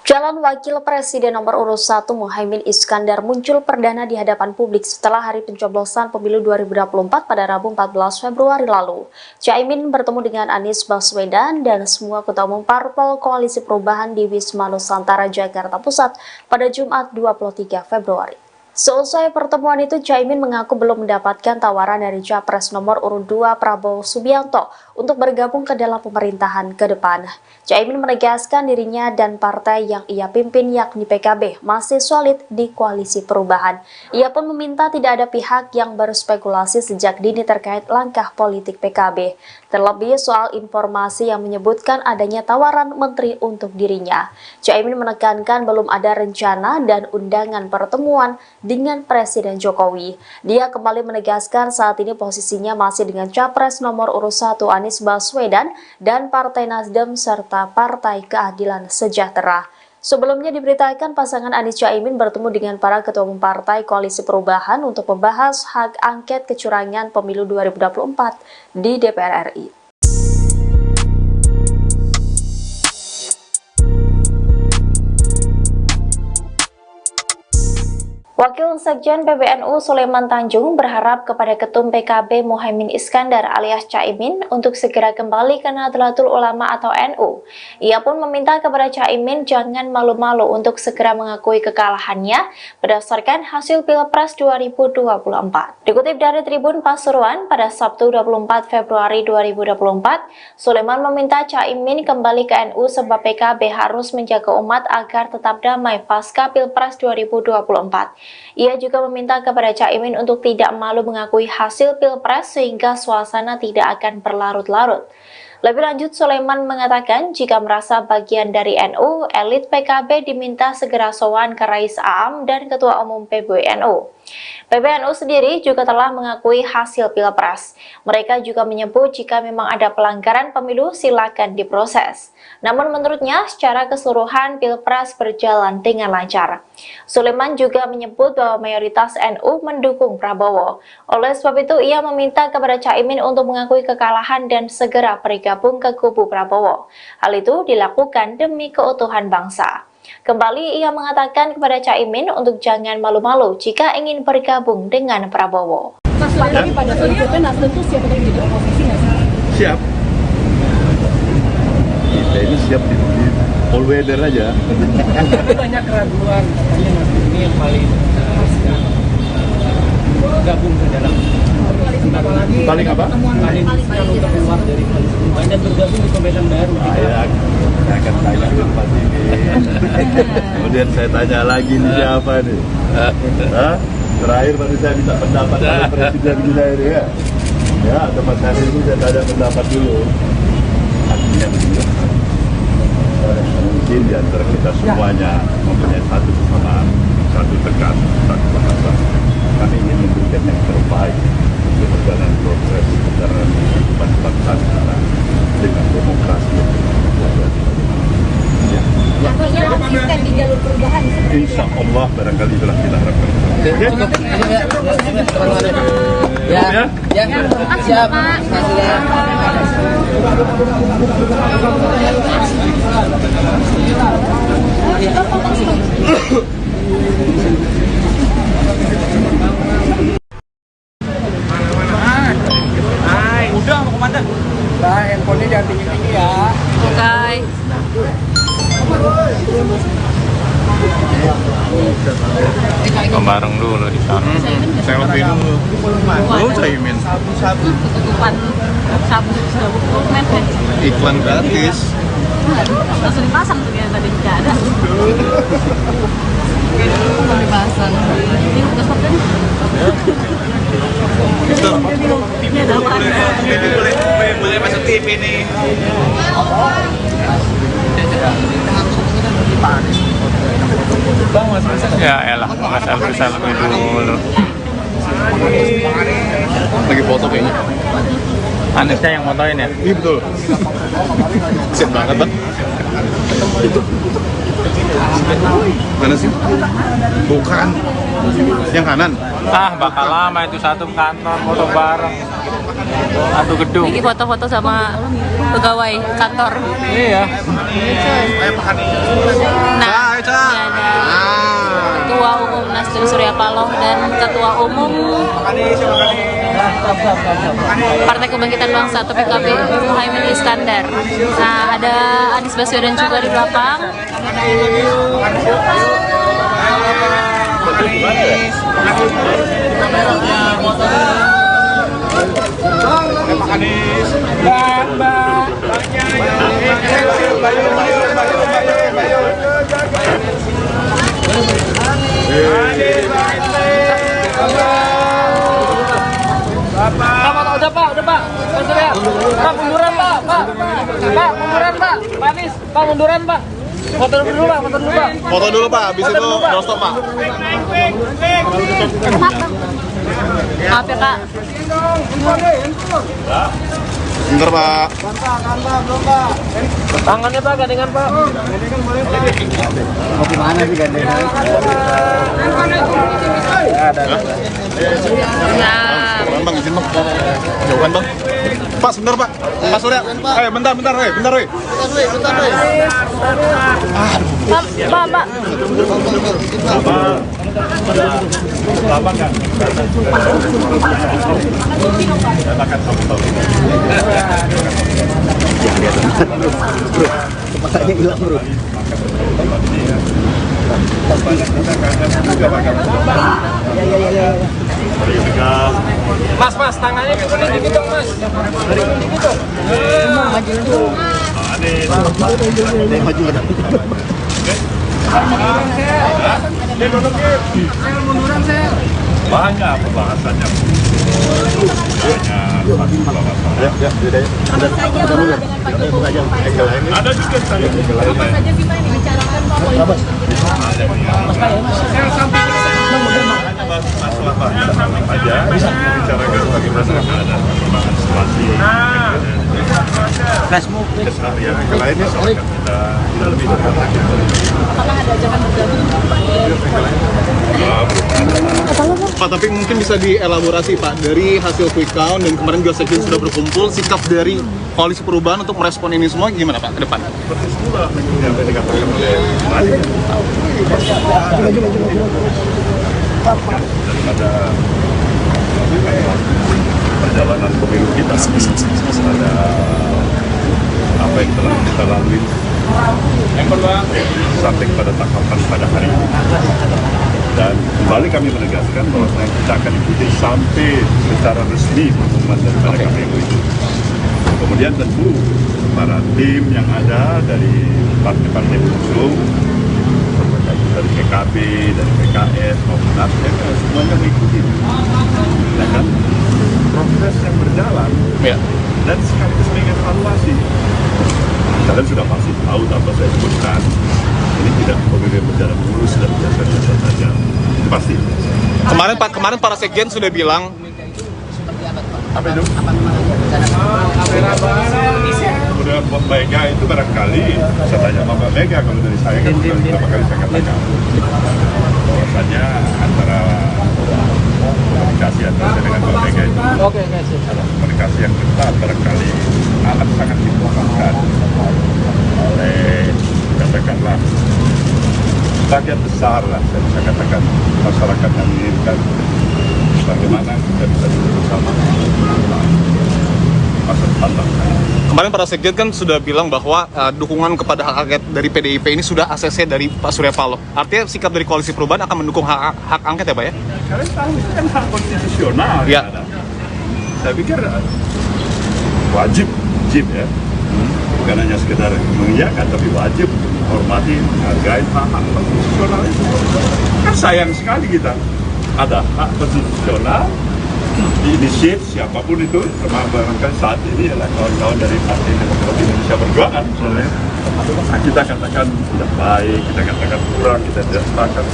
Calon Wakil Presiden nomor urut 1 Muhaimin Iskandar muncul perdana di hadapan publik setelah hari pencoblosan pemilu 2024 pada Rabu 14 Februari lalu. Caimin bertemu dengan Anies Baswedan dan semua ketua umum parpol Koalisi Perubahan di Wisma Nusantara, Jakarta Pusat pada Jumat 23 Februari. Seusai pertemuan itu, Caimin mengaku belum mendapatkan tawaran dari Capres nomor urut 2 Prabowo Subianto untuk bergabung ke dalam pemerintahan ke depan. Caimin menegaskan dirinya dan partai yang ia pimpin yakni PKB masih solid di Koalisi Perubahan. Ia pun meminta tidak ada pihak yang berspekulasi sejak dini terkait langkah politik PKB. Terlebih soal informasi yang menyebutkan adanya tawaran menteri untuk dirinya. Caimin menekankan belum ada rencana dan undangan pertemuan dengan Presiden Jokowi. Dia kembali menegaskan saat ini posisinya masih dengan Capres nomor urut 1 Anies Baswedan dan Partai Nasdem serta Partai Keadilan Sejahtera. Sebelumnya diberitakan pasangan Anies Caimin bertemu dengan para ketua umum Partai Koalisi Perubahan untuk membahas hak angket kecurangan pemilu 2024 di DPR RI. Wakil Sekjen PBNU Sulaiman Tanjung berharap kepada Ketum PKB Muhaimin Iskandar alias Caimin untuk segera kembali ke Nahdlatul Ulama atau NU. Ia pun meminta kepada Caimin jangan malu-malu untuk segera mengakui kekalahannya berdasarkan hasil Pilpres 2024. Dikutip dari Tribun Pasuruan pada Sabtu 24 Februari 2024, Sulaiman meminta Caimin kembali ke NU sebab PKB harus menjaga umat agar tetap damai pasca Pilpres 2024. Ia juga meminta kepada Caimin untuk tidak malu mengakui hasil Pilpres sehingga suasana tidak akan berlarut-larut. Lebih lanjut, Sulaiman mengatakan jika merasa bagian dari NU, elit PKB diminta segera sowan ke Rais Aam dan Ketua Umum PBNU. PBNU sendiri juga telah mengakui hasil Pilpres. Mereka juga menyebut jika memang ada pelanggaran pemilu silakan diproses. Namun menurutnya secara keseluruhan Pilpres berjalan dengan lancar. Sulaiman juga menyebut bahwa mayoritas NU mendukung Prabowo. Oleh sebab itu ia meminta kepada Caimin untuk mengakui kekalahan dan segera bergabung ke kubu Prabowo. Hal itu dilakukan demi keutuhan bangsa. Kembali ia mengatakan kepada Caimin untuk jangan malu-malu jika ingin bergabung dengan Prabowo. Mas, lagi pada prinsipnya Nasdem tuh siap untuk jadi oposisi nggak sih? Siap. Kita ini siap di all weather aja. Tapi banyak keraguan, katanya Nasdem ini yang paling gabung ke dalam Paling apa? paling untuk keluar dari koalisi perubahan dan bergabung di pemerintahan baru. Saya akan tanya tempat ini. Kemudian saya tanya lagi nih siapa nih? Hah? Terakhir tadi saya minta pendapat dari Presiden kita ini ya. Ya, tempat saya itu saya tanya pendapat dulu. Artinya begini. Mungkin di antara kita semuanya mempunyai satu kesamaan, satu tekad, satu bahasa. Kami ingin memberikan yang terbaik untuk perjalanan proses perjalanan kehidupan bangsa kita dengan demokrasi yang Artinya konsisten di jalur perubahan. insya Allah barangkali itulah kita harapkan. Ya, siap. Udah mau kemana? Nah, handphonenya jangan tinggi-tinggi ya. Oke. Bareng dulu di sana. Selfie dulu. Oh, Caimin. Tutupan sabu Iklan gratis. langsung dipasang tuh ya, tadi nggak ada. Langsung dipasang. Ini udah stop kan? Ini ada apa? Boleh masuk TV nih. Ya elah, nggak selfie dulu. Lagi foto kayaknya. Anisnya yang fotoin ya? Iya betul. Set banget bang. Mana sih? Bukan. Yang kanan. Ah, bakal lama itu satu kantor foto bareng. Satu gedung. Ini foto-foto sama pegawai kantor. Iya. Nah, ini ada Ketua Umum Nasdem Surya Paloh dan Ketua Umum Partai Kebangkitan Bangsa atau PKB Muhaimin Iskandar. Nah, ada Anies Baswedan juga di belakang. Udah pak. Pak munduran pak. Pak munduran pak. Pak Anies, pak munduran pak. Foto dulu pak. Foto dulu pak, habis itu doorstop pak. Maaf ya kak. Bentar pak. Tangannya pak, gandengan pak. Mau gimana sih gandengan? Ya. Pelan bang, izin bang. Jauhan bang. Pak, sebentar pak. Pak Surya. Bentar. Bentar. Pak. Lama kan? Katakan satu. Kepalanya hilang bro. Mas, tangannya ke sini dikit dong, Mas. Dikit dong. Maju kan. Banyak pembahasannya. Ada juga saya. Masalah aja, bicarakan bagaimana ada perkembangan situasi. Keseharian yang lainnya soalnya kita lebih dekat lagi. Pak, tapi mungkin bisa dielaborasi Pak, dari hasil quick count dan kemarin juga Sekjen sudah berkumpul, sikap dari Koalisi Perubahan untuk merespon ini semua gimana Pak ke depan? Persis pula yang dikatakan oleh Malik. Daripada perjalanan pemilu kita, ada apa yang telah kita lalui sampai pada tahapan pada hari ini. Dan kembali kami menegaskan bahwa kita akan ikuti sampai secara resmi pengumuman daripada KPU itu. Kemudian tentu para tim yang ada dari partai-partai pengusung, dari PKB, dari PKS maupun Nasdem, semuanya mengikuti. Ya kan? Proses yang berjalan dan sekaligus mengevaluasi. Kalian sudah pasti tahu tanpa saya sebutkan, ini tidak pemilu yang berjalan mulus dan biasa-biasa saja. Itu pasti. Kemarin para Sekjen sudah bilang Apa itu? Kemudian Mbak Mega itu barangkali saya tanya sama Mbak Mega, kalau dari saya kan beberapa kali saya katakan bahwasanya antara komunikasi antara saya dengan Mbak Mega itu komunikasi yang ketat barangkali akan sangat dibutuhkan oleh katakanlah bagian besar lah saya bisa katakan masyarakat yang menginginkan bagaimana kita bisa duduk bersama masa depan bangsa. kemarin para Sekjen kan sudah bilang bahwa dukungan kepada hak angket dari PDIP ini sudah ACC dari Pak Surya Paloh. Artinya sikap dari Koalisi Perubahan akan mendukung hak angket ya Pak ya? Kalian tahu itu kan hak konstitusional ya. Saya pikir wajib ya. Bukan hanya sekedar mengiyakan, tapi wajib menghormati, menghargai hak konstitusional itu. Kan sayang sekali kita ada hak konstitusional diinisiat siapapun itu, termasuk barangkali saat ini adalah kawan-kawan dari Partai Demokrat Indonesia Perjuangan misalnya. Kita katakan tidak baik, kita katakan kurang, kita tidak sepakat.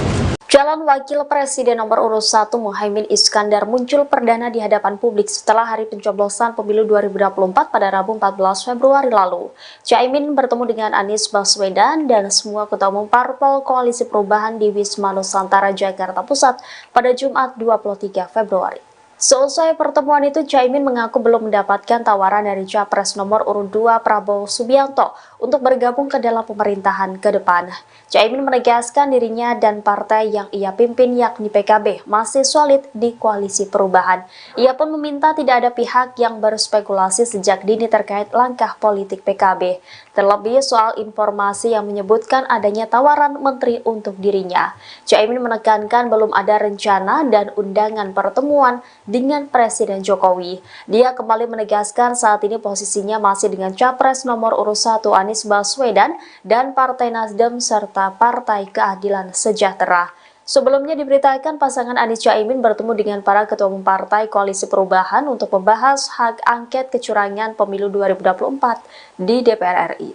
Calon Wakil Presiden nomor urut 1 Muhaimin Iskandar muncul perdana di hadapan publik setelah hari pencoblosan pemilu 2024 pada Rabu 14 Februari lalu. Caimin bertemu dengan Anies Baswedan dan semua ketua umum parpol Koalisi Perubahan di Wisma Nusantara, Jakarta Pusat pada Jumat 23 Februari. Seusai pertemuan itu, Caimin mengaku belum mendapatkan tawaran dari Capres nomor urut 2 Prabowo Subianto untuk bergabung ke dalam pemerintahan ke depan. Caimin menegaskan dirinya dan partai yang ia pimpin yakni PKB masih solid di Koalisi Perubahan. Ia pun meminta tidak ada pihak yang berspekulasi sejak dini terkait langkah politik PKB. Terlebih soal informasi yang menyebutkan adanya tawaran menteri untuk dirinya. Caimin menekankan belum ada rencana dan undangan pertemuan dengan Presiden Jokowi. Dia kembali menegaskan saat ini posisinya masih dengan Capres nomor urut 1 Anies Baswedan dan Partai Nasdem serta Partai Keadilan Sejahtera. Sebelumnya diberitakan pasangan Anies Caimin bertemu dengan para ketua umum Partai Koalisi Perubahan untuk membahas hak angket kecurangan pemilu 2024 di DPR RI.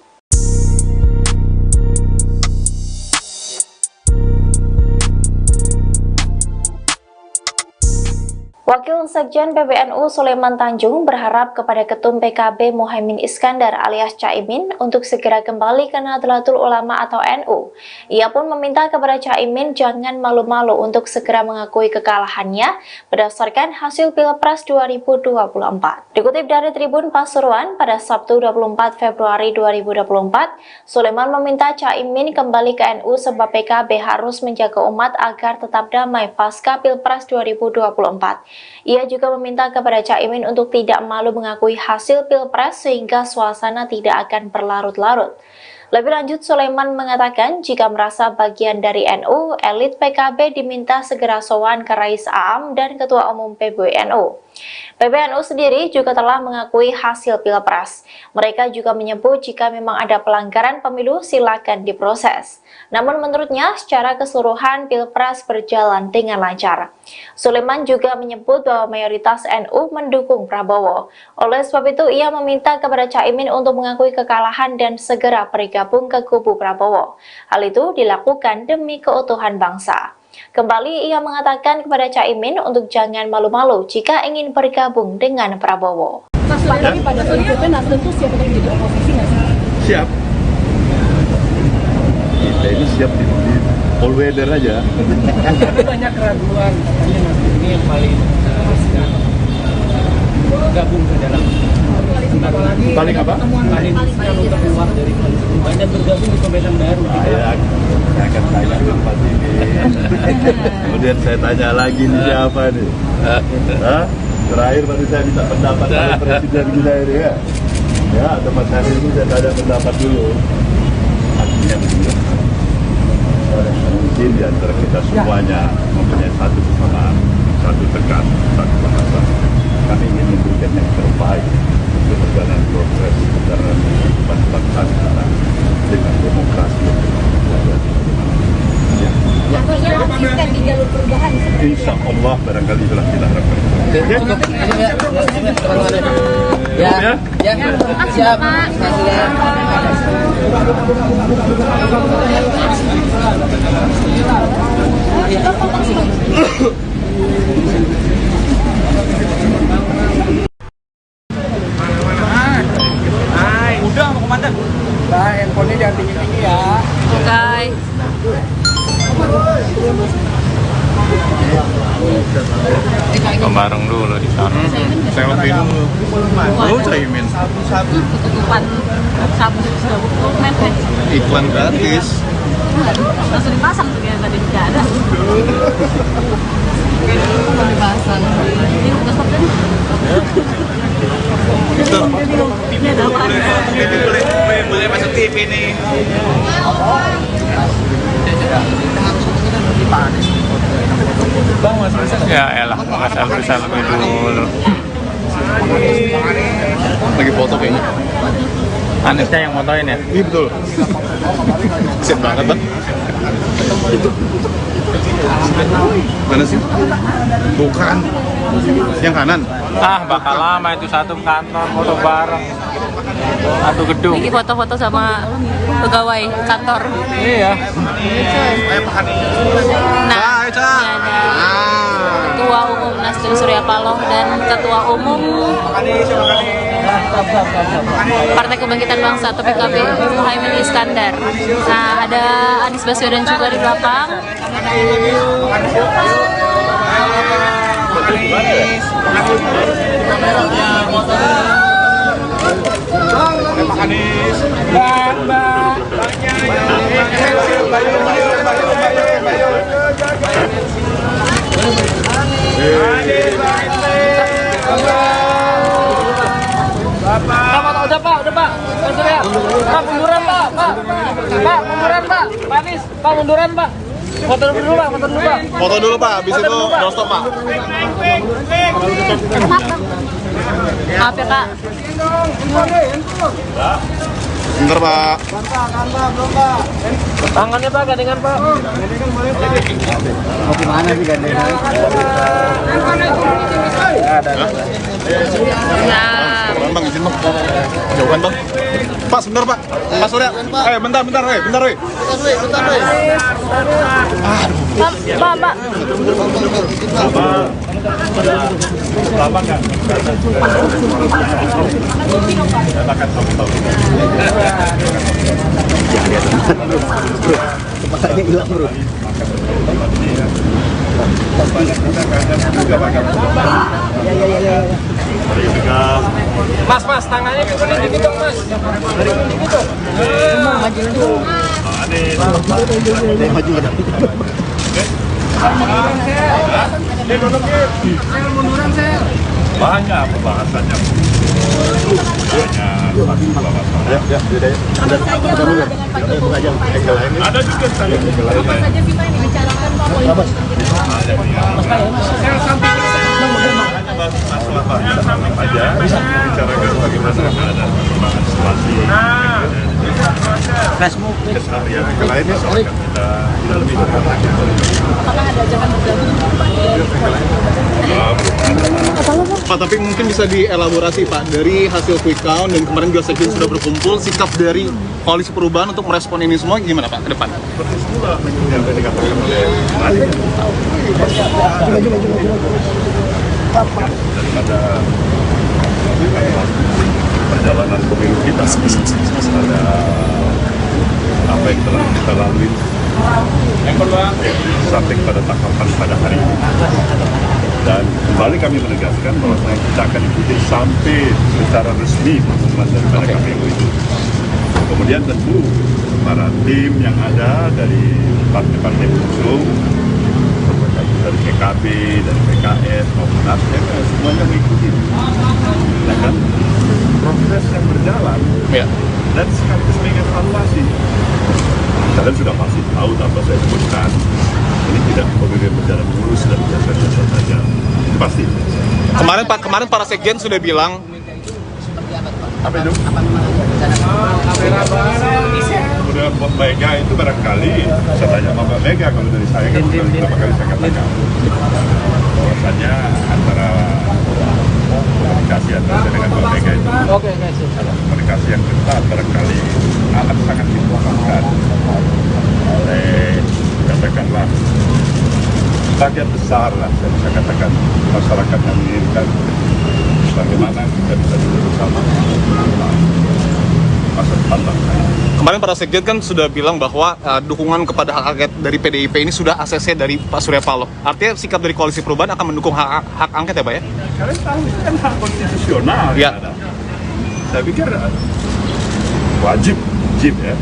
Wakil Sekjen PBNU Sulaiman Tanjung berharap kepada Ketum PKB Muhaimin Iskandar alias Caimin untuk segera kembali ke Nahdlatul Ulama atau NU. Ia pun meminta kepada Caimin jangan malu-malu untuk segera mengakui kekalahannya berdasarkan hasil Pilpres 2024. Dikutip dari Tribun Pasuruan pada Sabtu 24 Februari 2024, Sulaiman meminta Caimin kembali ke NU sebab PKB harus menjaga umat agar tetap damai pasca Pilpres 2024. Ia juga meminta kepada Caimin untuk tidak malu mengakui hasil Pilpres sehingga suasana tidak akan berlarut-larut. Lebih lanjut, Sulaiman mengatakan jika merasa bagian dari NU, elit PKB diminta segera sowan ke Rais Aam dan Ketua Umum PBNU. PBNU sendiri juga telah mengakui hasil Pilpres. Mereka juga menyebut jika memang ada pelanggaran pemilu silakan diproses. Namun menurutnya secara keseluruhan Pilpres berjalan dengan lancar. Sulaiman juga menyebut bahwa mayoritas NU mendukung Prabowo. Oleh sebab itu ia meminta kepada Caimin untuk mengakui kekalahan dan segera bergabung ke kubu Prabowo. Hal itu dilakukan demi keutuhan bangsa. Kembali ia mengatakan kepada Caimin untuk jangan malu-malu jika ingin bergabung dengan Prabowo. Pak, tapi pada prinsipnya Nasdem tuh siap untuk jadi oposisi nggak sih? Siap. Kita ini siap di all weather aja. Banyak keraguan, katanya Nasdem ini yang paling gabung ke dalam Paling apa? paling untuk keluar dari koalisi perubahan dan bergabung di pemerintahan baru. Saya akan tanya Pak ini. Kemudian saya tanya lagi nih siapa nih? Hah? Terakhir baru saya minta pendapat dari Presiden kita ini ya. Ya, atau Mas Hari itu saya tanya pendapat dulu. Artinya begini. Mungkin di antara kita semuanya mempunyai satu kesamaan, satu tekan, satu bahasa. Kami ingin memberikan yang terbaik untuk perjalanan proses antara bangsa kita dengan demokrasi yang Artinya konsisten di jalur perubahan seperti insya Allah barangkali itulah kita harapkan. Ya, siap. Udah mau komandan. Nah, handphonenya jangan tinggi-tinggi ya. Oke. Bareng dulu di sana. Selfie dulu. Lu Caimin. Tutupan sabu dokumen Iklan gratis. langsung dipasang tuh ya tadi nggak ada. Mau dipasang. Ini udah stop kan? Itu. Ini ada apa? Boleh masuk TV nih. Ya elah, selfie dulu. Lagi foto kayaknya. Anisnya yang motoin ya? Iya betul. Sip banget bang. Mana sih? Bukan. Yang kanan. Ah, bakal lama itu satu kantor foto bareng. Satu gedung. Ini foto-foto sama pegawai kantor. Iya. Nah, ini ada Ketua Umum Nasdem Surya Paloh dan Ketua Umum Partai Kebangkitan Bangsa atau PKB Muhaimin Iskandar. Nah, ada Anies Baswedan juga di belakang. Udah Pak. Pak Surya. Pak munduran Pak. Pak munduran Pak. Pak Anies, Pak munduran Pak. Foto dulu Pak. Foto dulu Pak, habis itu doorstop Pak. Maaf ya Pak. Bentar Pak. Tangannya Pak, gandengan Pak. Mau gimana sih gandengan? Nah, Bang, izin bang. Jauhan bang. Pak, sebentar Pak. Pak Surya. Bentar. Bentar. Pak. Sabar. Lama nggak? Saya akan tahu. Ya, lihat bro. Kepalanya hilang bro. Mas, tangannya ke sini dikit dong, Mas. Dari sini dikit dong. Maju ke depan. Banyak pembahasannya. Ada juga saya Apa saja sih Pak yang dibicarakan Pak poin-poin masalah banyak aja bicarakan bagaimana ada perkembangan situasi keseharian yang lainnya soal kita lebih dekat lagi. apakah ada ajakan bergabung Pak, tapi mungkin bisa dielaborasi Pak, dari hasil quick count dan kemarin juga Sekjen sudah berkumpul, sikap dari Koalisi Perubahan untuk merespon ini semua gimana Pak ke depan? Seperti semula yang tadi dikatakan oleh Malik daripada perjalanan pemilu kita ada apa yang telah kita lalui yang kedua sampai pada tahapan pada hari ini, dan kembali kami menegaskan bahwa kita akan ikuti sampai secara resmi pengumuman daripada KPU itu. Kemudian tentu para tim yang ada dari partai-partai pengusung dari PKB, dari PKS maupun Nasdem semuanya mengikuti. Nah kan proses yang berjalan Ya. dan sekaligus mengevaluasi. Kalian sudah pasti tahu tanpa saya sebutkan, ini tidak kemudian berjalan mulus dan biasa-biasa saja. Itu pasti. Kemarin para Sekjen sudah bilang Apa itu? Kemudian Mbak Mega itu barangkali saya tanya sama Mbak Mega, kalau dari saya kan beberapa kali saya katakan bahwasannya antara komunikasi antara saya dengan Mbak Mega itu komunikasi yang ketat barangkali akan sangat dibutuhkan oleh katakanlah bagian besar lah saya bisa katakan masyarakat yang menginginkan bagaimana kita bisa duduk bersama masa depan bangsa ini. kemarin para Sekjen kan sudah bilang bahwa dukungan kepada hak angket dari PDIP ini sudah ACC dari Pak Surya Paloh. Artinya sikap dari Koalisi Perubahan akan mendukung hak angket ya Pak ya? Kalian tahu itu kan hak konstitusional Ya. yang ada. Saya pikir wajib ya.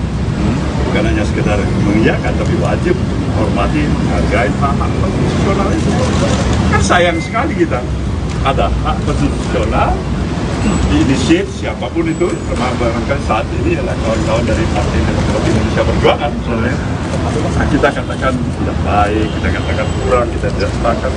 Bukan hanya sekedar mengiyakan, tapi wajib menghormati, menghargai hak konstitusional itu. Kan sayang sekali kita ada hak konstitusional diinisiat siapapun itu, termasuk barangkali saat ini adalah kawan-kawan dari Partai Demokrasi Indonesia Perjuangan misalnya. Nah, kita katakan tidak baik, kita katakan kurang, kita tidak sepakat.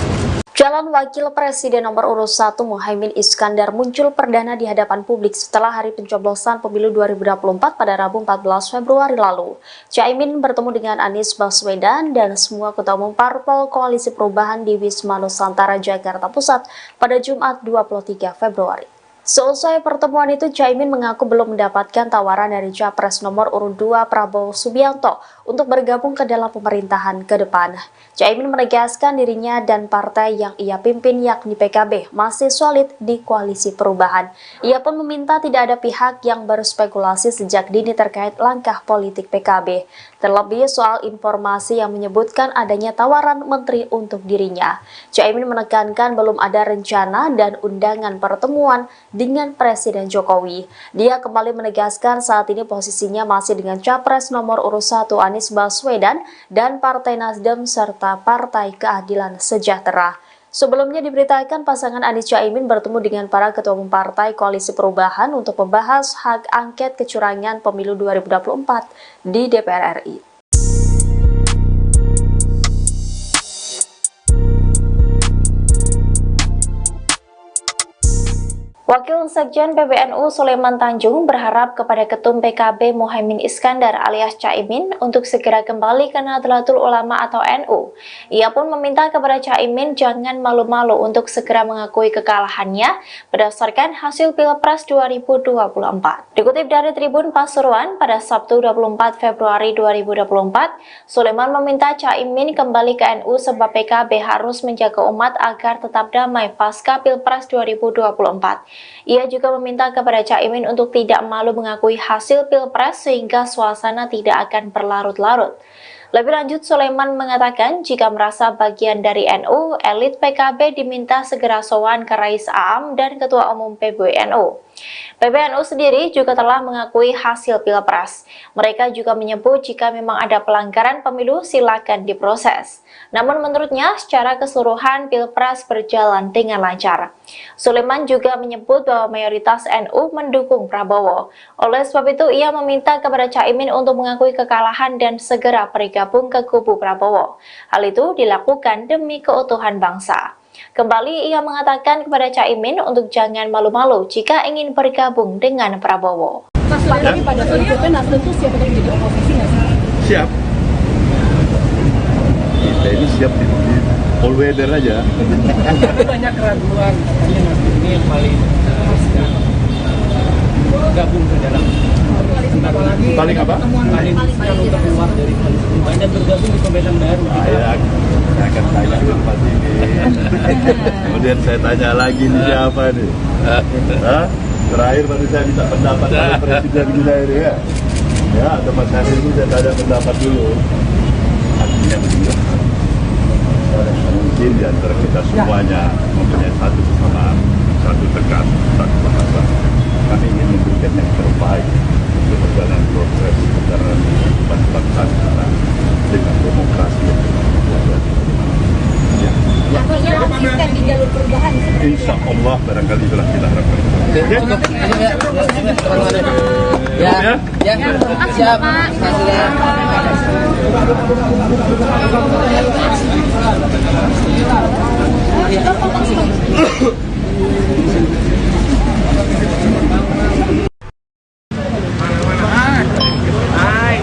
Calon Wakil Presiden nomor urut 1 Muhaimin Iskandar muncul perdana di hadapan publik setelah hari pencoblosan pemilu 2024 pada Rabu 14 Februari lalu. Caimin bertemu dengan Anies Baswedan dan semua ketua umum parpol Koalisi Perubahan di Wisma Nusantara, Jakarta Pusat pada Jumat 23 Februari. Seusai pertemuan itu, Caimin mengaku belum mendapatkan tawaran dari Capres nomor urut 2 Prabowo Subianto untuk bergabung ke dalam pemerintahan ke depan. Caimin menegaskan dirinya dan partai yang ia pimpin yakni PKB masih solid di Koalisi Perubahan. Ia pun meminta tidak ada pihak yang berspekulasi sejak dini terkait langkah politik PKB. Terlebih soal informasi yang menyebutkan adanya tawaran menteri untuk dirinya. Caimin menekankan belum ada rencana dan undangan pertemuan dengan Presiden Jokowi. Dia kembali menegaskan saat ini posisinya masih dengan Capres nomor urut 1 Anies Baswedan dan Partai Nasdem serta Partai Keadilan Sejahtera. Sebelumnya diberitakan pasangan Anies Caimin bertemu dengan para ketua umum partai Koalisi Perubahan untuk membahas hak angket kecurangan pemilu 2024 di DPR RI. Wakil Sekjen PBNU Sulaiman Tanjung berharap kepada Ketum PKB Muhaimin Iskandar alias Caimin untuk segera kembali ke Nahdlatul Ulama atau NU. Ia pun meminta kepada Caimin jangan malu-malu untuk segera mengakui kekalahannya berdasarkan hasil Pilpres 2024. Dikutip dari Tribun Pasuruan pada Sabtu 24 Februari 2024, Sulaiman meminta Caimin kembali ke NU sebab PKB harus menjaga umat agar tetap damai pasca Pilpres 2024. Ia juga meminta kepada Caimin untuk tidak malu mengakui hasil Pilpres sehingga suasana tidak akan berlarut-larut. Lebih lanjut, Sulaiman mengatakan jika merasa bagian dari NU, elit PKB diminta segera sowan ke Rais Aam dan Ketua Umum PBNU. PBNU sendiri juga telah mengakui hasil Pilpres. Mereka juga menyebut jika memang ada pelanggaran pemilu silakan diproses. Namun menurutnya secara keseluruhan Pilpres berjalan dengan lancar. Sulaiman juga menyebut bahwa mayoritas NU mendukung Prabowo. Oleh sebab itu ia meminta kepada Caimin untuk mengakui kekalahan dan segera bergabung ke kubu Prabowo. Hal itu dilakukan demi keutuhan bangsa. Kembali ia mengatakan kepada Caimin untuk jangan malu-malu jika ingin bergabung dengan Prabowo. Tapi pada prinsipnya Nasdem tuh siap untuk jadi oposisi nggak sih? Siap. Kita ini siap di all weather aja. Banyak keraguan, katanya Nasdem ini yang paling gabung ke dalam Paling apa? paling untuk keluar dari koalisi perubahan dan bergabung di pemerintahan baru. Saya akan tanya tempat ini. Kemudian saya tanya lagi nih siapa nih? Hah? Terakhir baru saya minta pendapat dari Presiden kita ini ya. Ya, atau Mas Hadir itu saya tanya pendapat dulu. Artinya begini. Mungkin di antara kita semuanya mempunyai satu kesamaan, satu tegas, satu bahasa. Kami ingin memberikan yang terbaik untuk perjalanan proses perjalanan bangsa kita dengan demokrasi yang Artinya konsisten di jalur perubahan seperti insya Allah barangkali itulah kita harapkan. Siap.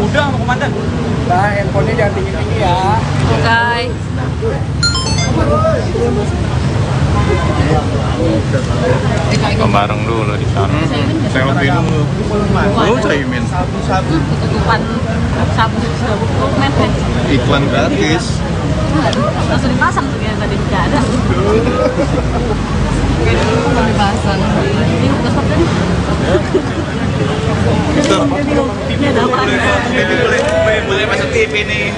Udah mau komandan. Nah, handphonenya jangan tinggi-tinggi ya. Oke. Bareng dulu di sana. Selfie dulu. Lu Caimin. Tutupan sabu dokumen. Iklan gratis. Langsung dipasang tuh ya tadi nggak ada. Mau dipasang. Ini udah stop tadi. Ini ada apa? Boleh masuk TV nih.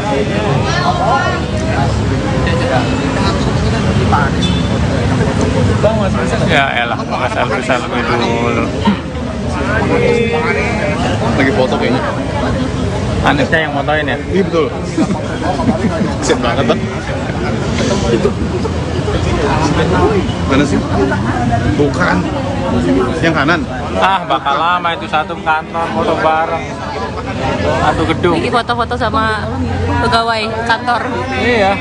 Ya elah, maka selfie dulu. Lagi foto kayaknya. Anisnya yang motoin ya? Iya betul. Kesian banget bang. Mana sih? Bukan. Yang kanan. Ah, bakal lama itu satu kantor foto bareng. Satu gedung. Lagi foto-foto sama pegawai kantor. Iya.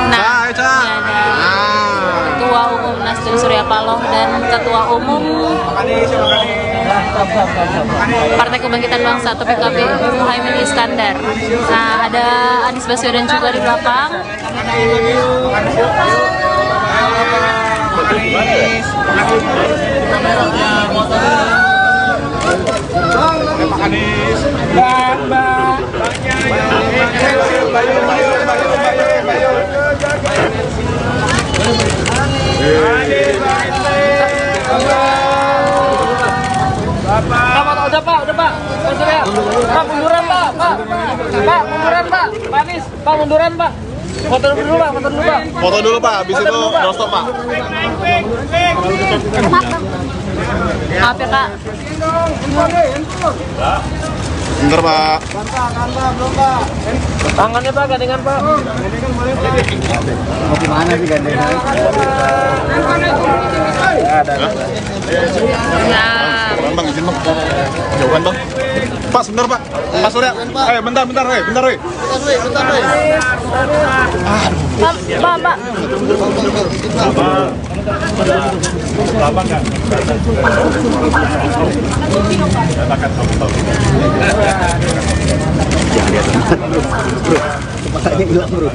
Nah, ini ada Ketua Umum Nasdem Surya Paloh dan Ketua Umum Partai Kebangkitan Bangsa atau PKB Muhaimin Iskandar. Nah, ada Anies Baswedan juga di belakang. Udah pak. Pak munduran pak. Pak munduran pak. Pak Anies, pak munduran pak. Foto dulu pak. Foto dulu pak, habis itu doorstop pak. Maaf ya kak. Bentar pak. Tangannya pak, gandengan pak. Mau gimana sih gandengan? Nah, Bang, izin bang. Jauhan bang. Pak, sebentar pak. Pak Surya. Bentar. Bentar. Pak. Lama kan? Katakan tahu. Jangan lihat bro. Kepalanya hilang bro.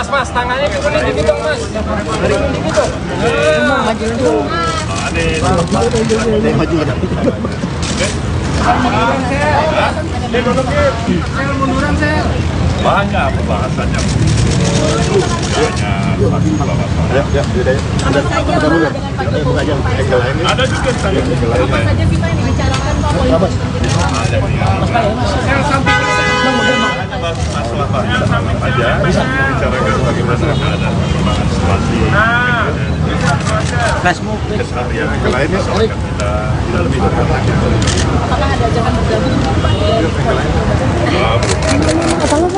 Mas, tangannya ke kuning dikit dong, Mas. Dari kuning gitu. Maju kan. Banyak pembahasannya. Ada juga saya. Apa saja kita yang dibicarakan Pak Wali? Masalah banyak aja bicarakan bagaimana ada perkembangan situasi keseharian yang lainnya soalnya kita lebih dekat lagi. Apakah ada ajakan bergabung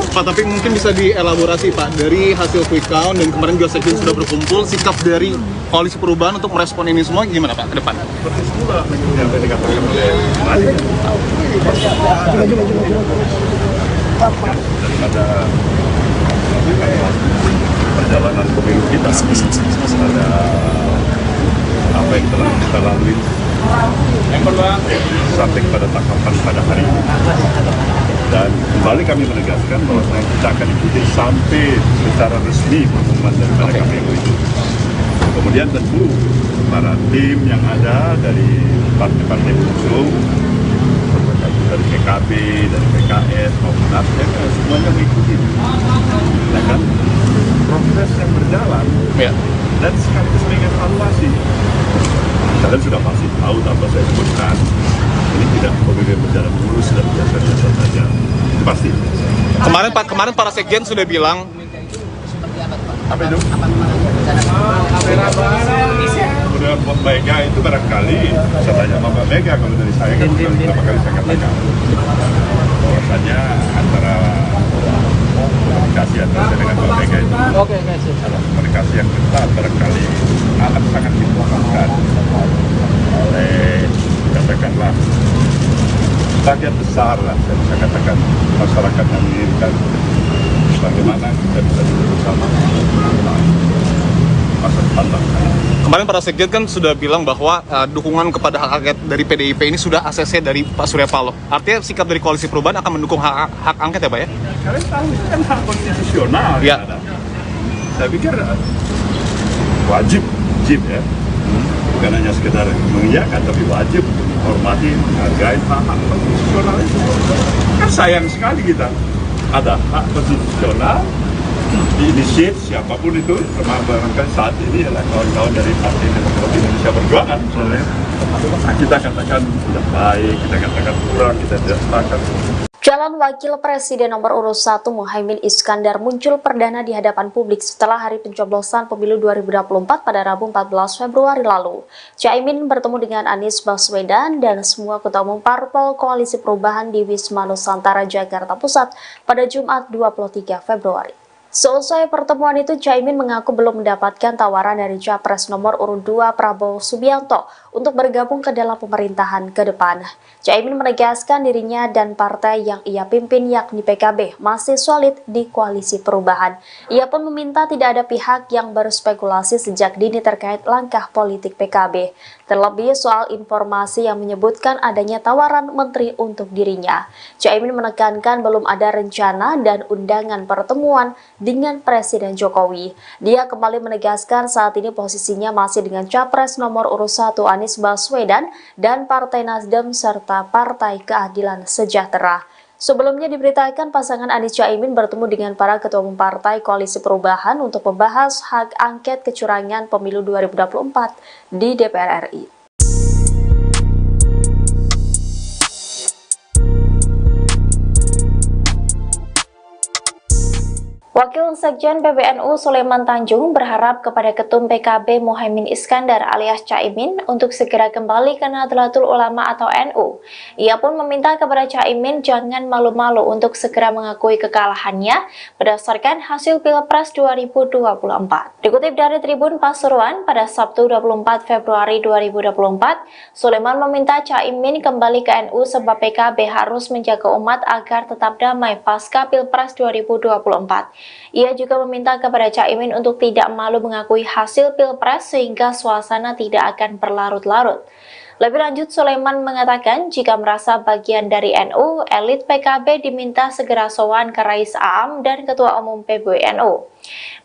Pak, tapi mungkin bisa dielaborasi Pak, dari hasil quick count dan kemarin juga sekjen sudah berkumpul, sikap dari Koalisi Perubahan untuk merespon ini semua gimana Pak ke depan? Seperti semula yang tadi dikatakan oleh Madi. Daripada perjalanan pemilu kita, ada apa yang telah kita lalui sampai pada tahapan pada hari ini. Dan kembali kami menegaskan bahwa kita akan ikuti sampai secara resmi pengumuman daripada KPU itu. Kemudian tentu para tim yang ada dari partai-partai pengusung, dari PKB, dari PKS maupun Nasdem, semuanya mengikuti. Nah kan, proses yang berjalan dan sekaligus mengevaluasi. Kalian sudah pasti tahu tanpa saya sebutkan, ini tidak berjalan mulus dan biasa-biasa saja. Itu pasti. Kemarin para sekjen sudah bilang apa itu? Kemudian Mbak Mega itu barangkali saya tanya sama Mbak Mega, kalau dari saya kan beberapa kali saya katakan bahwasanya antara komunikasi antara saya dengan Mbak Mega itu komunikasi yang ketat barangkali akan sangat dibutuhkan oleh katakanlah bagian besar lah, saya bisa katakan masyarakat yang menginginkan bagaimana kita bisa duduk bersama masa depan bangsa. kemarin para sekjen kan sudah bilang bahwa dukungan kepada hak angket dari PDIP ini sudah ACC dari Pak Surya Paloh. Artinya sikap dari Koalisi Perubahan akan mendukung hak angket ya Pak ya? Kalian tahu itu kan hak konstitusional ya. Ada. Saya pikir wajib ya. Bukan hanya sekedar mengiyakan, tapi wajib untuk menghormati, menghargai hak konstitusional itu. Kan sayang sekali kita ada hak konstitusional diinisiat siapapun itu, termasuk saat ini adalah kawan-kawan dari Partai Demokrasi Indonesia Perjuangan misalnya. Kita katakan tidak baik, kita katakan kurang, kita tidak sepakat. Calon Wakil Presiden nomor urut 1 Muhaimin Iskandar muncul perdana di hadapan publik setelah hari pencoblosan pemilu 2024 pada Rabu 14 Februari lalu. Caimin bertemu dengan Anies Baswedan dan semua ketua umum parpol Koalisi Perubahan di Wisma Nusantara, Jakarta Pusat pada Jumat 23 Februari. Seusai pertemuan itu, Caimin mengaku belum mendapatkan tawaran dari Capres nomor urut 2 Prabowo Subianto untuk bergabung ke dalam pemerintahan ke depan. Caimin menegaskan dirinya dan partai yang ia pimpin yakni PKB masih solid di Koalisi Perubahan. Ia pun meminta tidak ada pihak yang berspekulasi sejak dini terkait langkah politik PKB. Terlebih soal informasi yang menyebutkan adanya tawaran menteri untuk dirinya. Caimin menekankan belum ada rencana dan undangan pertemuan dengan Presiden Jokowi. Dia kembali menegaskan saat ini posisinya masih dengan Capres nomor urut 1 Anies Baswedan dan Partai Nasdem serta Partai Keadilan Sejahtera. Sebelumnya diberitakan pasangan Anies Caimin bertemu dengan para ketua umum partai Koalisi Perubahan untuk membahas hak angket kecurangan pemilu 2024 di DPR RI. Wakil Sekjen PBNU Sulaiman Tanjung berharap kepada Ketum PKB Muhaimin Iskandar alias Caimin untuk segera kembali ke Nahdlatul Ulama atau NU. Ia pun meminta kepada Caimin jangan malu-malu untuk segera mengakui kekalahannya berdasarkan hasil Pilpres 2024. Dikutip dari Tribun Pasuruan pada Sabtu 24 Februari 2024, Sulaiman meminta Caimin kembali ke NU sebab PKB harus menjaga umat agar tetap damai pasca Pilpres 2024. Ia juga meminta kepada Caimin untuk tidak malu mengakui hasil Pilpres sehingga suasana tidak akan berlarut-larut. Lebih lanjut, Sulaiman mengatakan jika merasa bagian dari NU, elit PKB diminta segera sowan ke Rais Aam dan Ketua Umum PBNU.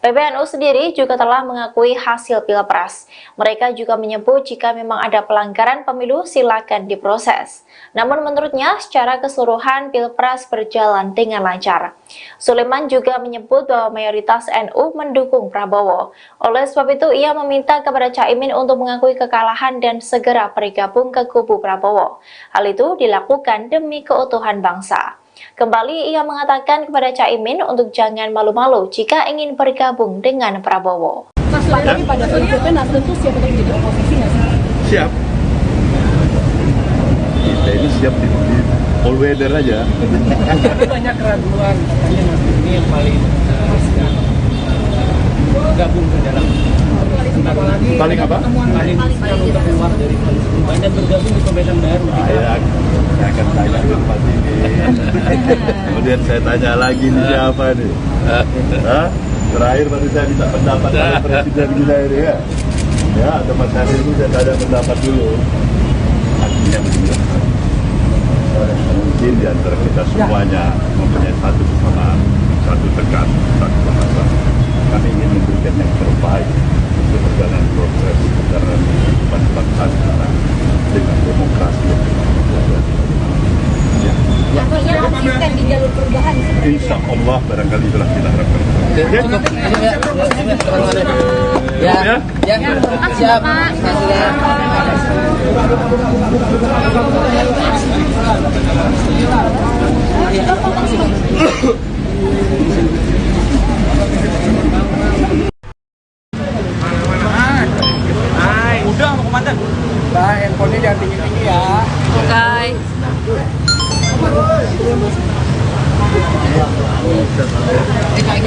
PBNU sendiri juga telah mengakui hasil Pilpres. Mereka juga menyebut jika memang ada pelanggaran pemilu silakan diproses. Namun menurutnya secara keseluruhan Pilpres berjalan dengan lancar. Sulaiman juga menyebut bahwa mayoritas NU mendukung Prabowo. Oleh sebab itu ia meminta kepada Caimin untuk mengakui kekalahan dan segera bergabung ke kubu Prabowo. Hal itu dilakukan demi keutuhan bangsa. Kembali ia mengatakan kepada Caimin untuk jangan malu-malu jika ingin bergabung dengan Prabowo. Mas, lagi pada prinsipnya Nasdem tuh siap untuk jadi oposisi nggak sih? Siap. Kita ini siap di all weather aja. Tapi banyak keraguan, katanya Nasdem ini yang paling gabung ke dalam Paling apa? paling riskan untuk keluar dari koalisi perubahan dan bergabung di pemerintahan baru. Saya akan tanya Pak ini. Kemudian saya tanya lagi nih siapa nih? Hah? Terakhir baru saya minta pendapat dari Presiden kita ini ya. Ya, tempat saya itu saya tanya pendapat dulu. Artinya begini. Mungkin di antara kita semuanya mempunyai satu kesamaan, satu tekad, satu bahasa. Kami ingin memberikan yang terbaik untuk perjalanan proses perjalanan kehidupan bangsa kita dengan demokrasi yang Artinya konsisten di jalur perubahan. insya Allah barangkali itulah kita harapkan. Ya, siap. Udah mau komandan. Nah, handphonenya jangan tinggi-tinggi ya. Oke.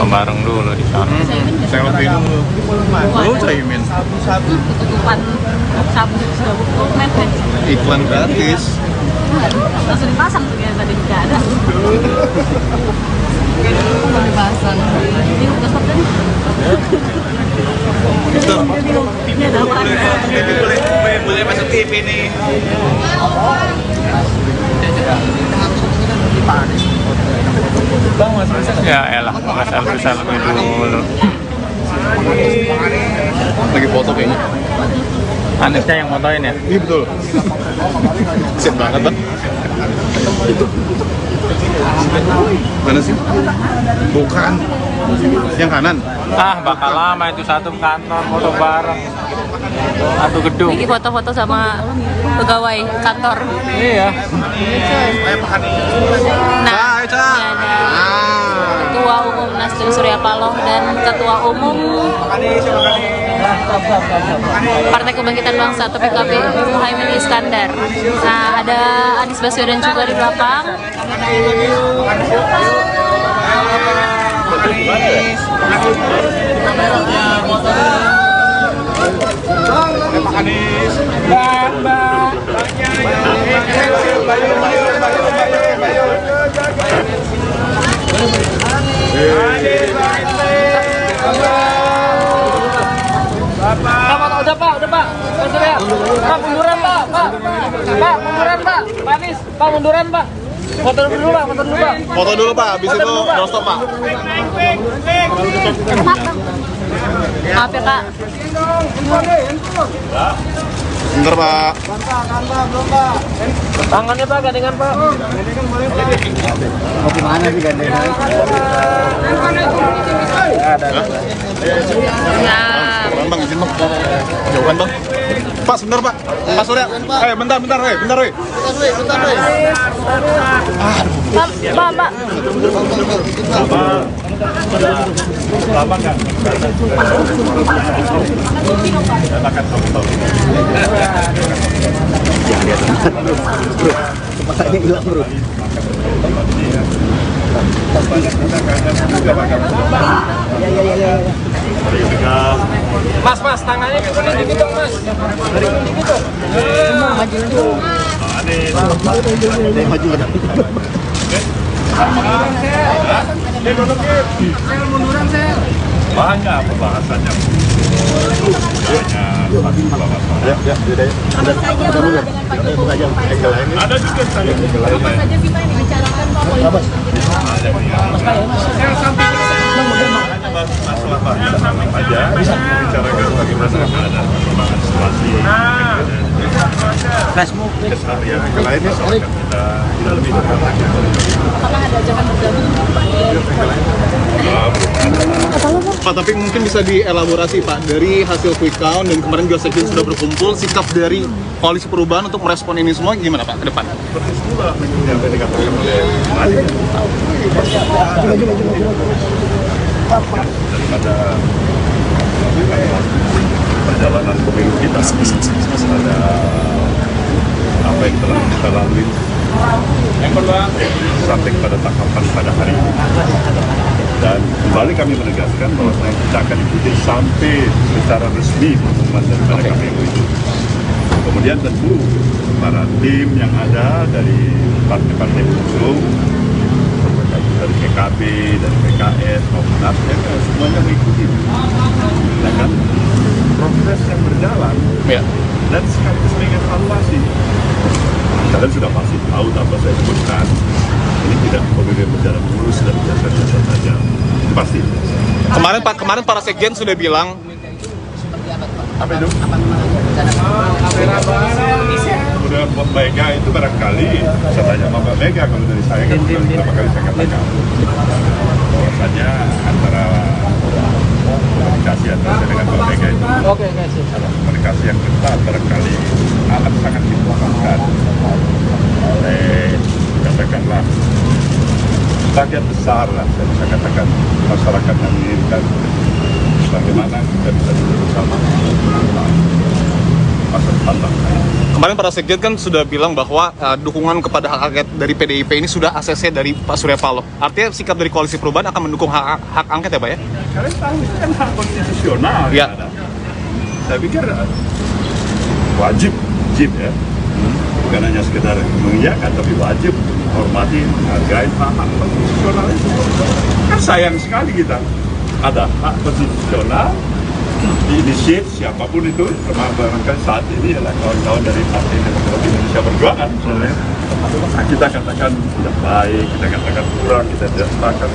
Bareng dulu di sana. Selfie dulu. Lu Caimin. Tutupan sabu dokumen Iklan gratis. langsung dipasang tuh ya tadi nggak ada. Dipasang. Ini udah stop kan? Ini ada apa? Boleh masuk TV nih. Ya elah, selfie dulu. Lagi foto kayaknya. Anisnya yang motoin ya? Iya betul. Set banget bang. Mana sih? Bukan. Yang kanan. Ah, bakal lama itu satu kantor foto bareng. Satu gedung. Ini foto-foto sama pegawai kantor. Iya. Nah, ini ada Ketua Umum Nasdem Surya Paloh dan Ketua Umum Partai Kebangkitan Bangsa atau PKB Muhaimin Iskandar. Nah, ada Anies Baswedan juga di belakang. Udah pak. Pak munduran pak. Pak munduran pak. Pak Anies, pak munduran pak. Foto dulu pak. Foto dulu pak, habis itu doorstop pak. Maaf ya Kak. Bentar pak. Tangannya pak, gandengan pak. Mau kemana sih gandengan? Ya. Bang, izin bang. Jauhan bang. Pak, sebentar pak. Pak Surya. Bentar. Bentar. Pak. Pak. Lama nggak? Makan tahu. Ya, lihat bro. Kepalanya hilang bro. Mas, tangannya ke sini dikit dong, Mas. Dari ini dikit dong. Maju dulu. Saya maju kan. Banyak pembahasannya. Ada juga saya saja kita yang dibicarakan Pak politik. masalah banyak aja bicarakan bagaimana ada perkembangan situasi keseharian yang lainnya soal kita tidak lebih Apakah ada ajakan bergabung Pak, tapi mungkin bisa dielaborasi Pak, dari hasil quick count dan kemarin juga Sekjen sudah berkumpul, sikap dari Koalisi Perubahan untuk merespon ini semua gimana Pak ke depan? persis pula yang tadi dikatakan oleh Malik daripada perjalanan pemilu kita ada apa yang telah kita lalui sampai pada tahapan pada hari ini, dan kembali kami menegaskan bahwa kita akan ikuti sampai secara resmi pengumuman daripada KPU itu. Kemudian tentu para tim yang ada dari partai-partai pengusung, dari PKB, dari PKS maupun Nasdem, semuanya mengikuti. Ya kan? Proses yang berjalan Ya. dan sekaligus mengevaluasi. Kalian sudah pasti tahu tanpa saya sebutkan, ini tidak pemilu yang berjalan mulus dan biasa-biasa saja. Itu pasti. Kemarin para Sekjen sudah bilang Apa itu? Kemudian Mbak Mega itu barangkali saya tanya sama Mbak Mega, kalau dari saya kan beberapa kali saya katakan bahwasanya antara komunikasi antara saya dengan Mbak Mega itu komunikasi yang ketat barangkali amat sangat dibutuhkan oleh katakanlah bagian besar lah, saya bisa katakan masyarakat yang menginginkan bagaimana kita bisa duduk bersama masa depan bangsa. kemarin para Sekjen kan sudah bilang bahwa dukungan kepada hak angket dari PDIP ini sudah ACC dari Pak Surya Paloh. Artinya sikap dari Koalisi Perubahan akan mendukung hak angket ya Pak ya? Kalian tahu itu kan hak konstitusional. Ya. Ada. Saya pikir wajib ya. Bukan hanya sekedar mengiyakan, tapi wajib menghormati, menghargai hak konstitusional itu. Kan sayang sekali kita ada hak konstitusional diinisiat siapapun itu, termasuk barangkali saat ini adalah kawan-kawan dari Partai Demokrat Indonesia Perjuangan misalnya. Kita katakan tidak baik, kita katakan kurang, kita tidak sepakat.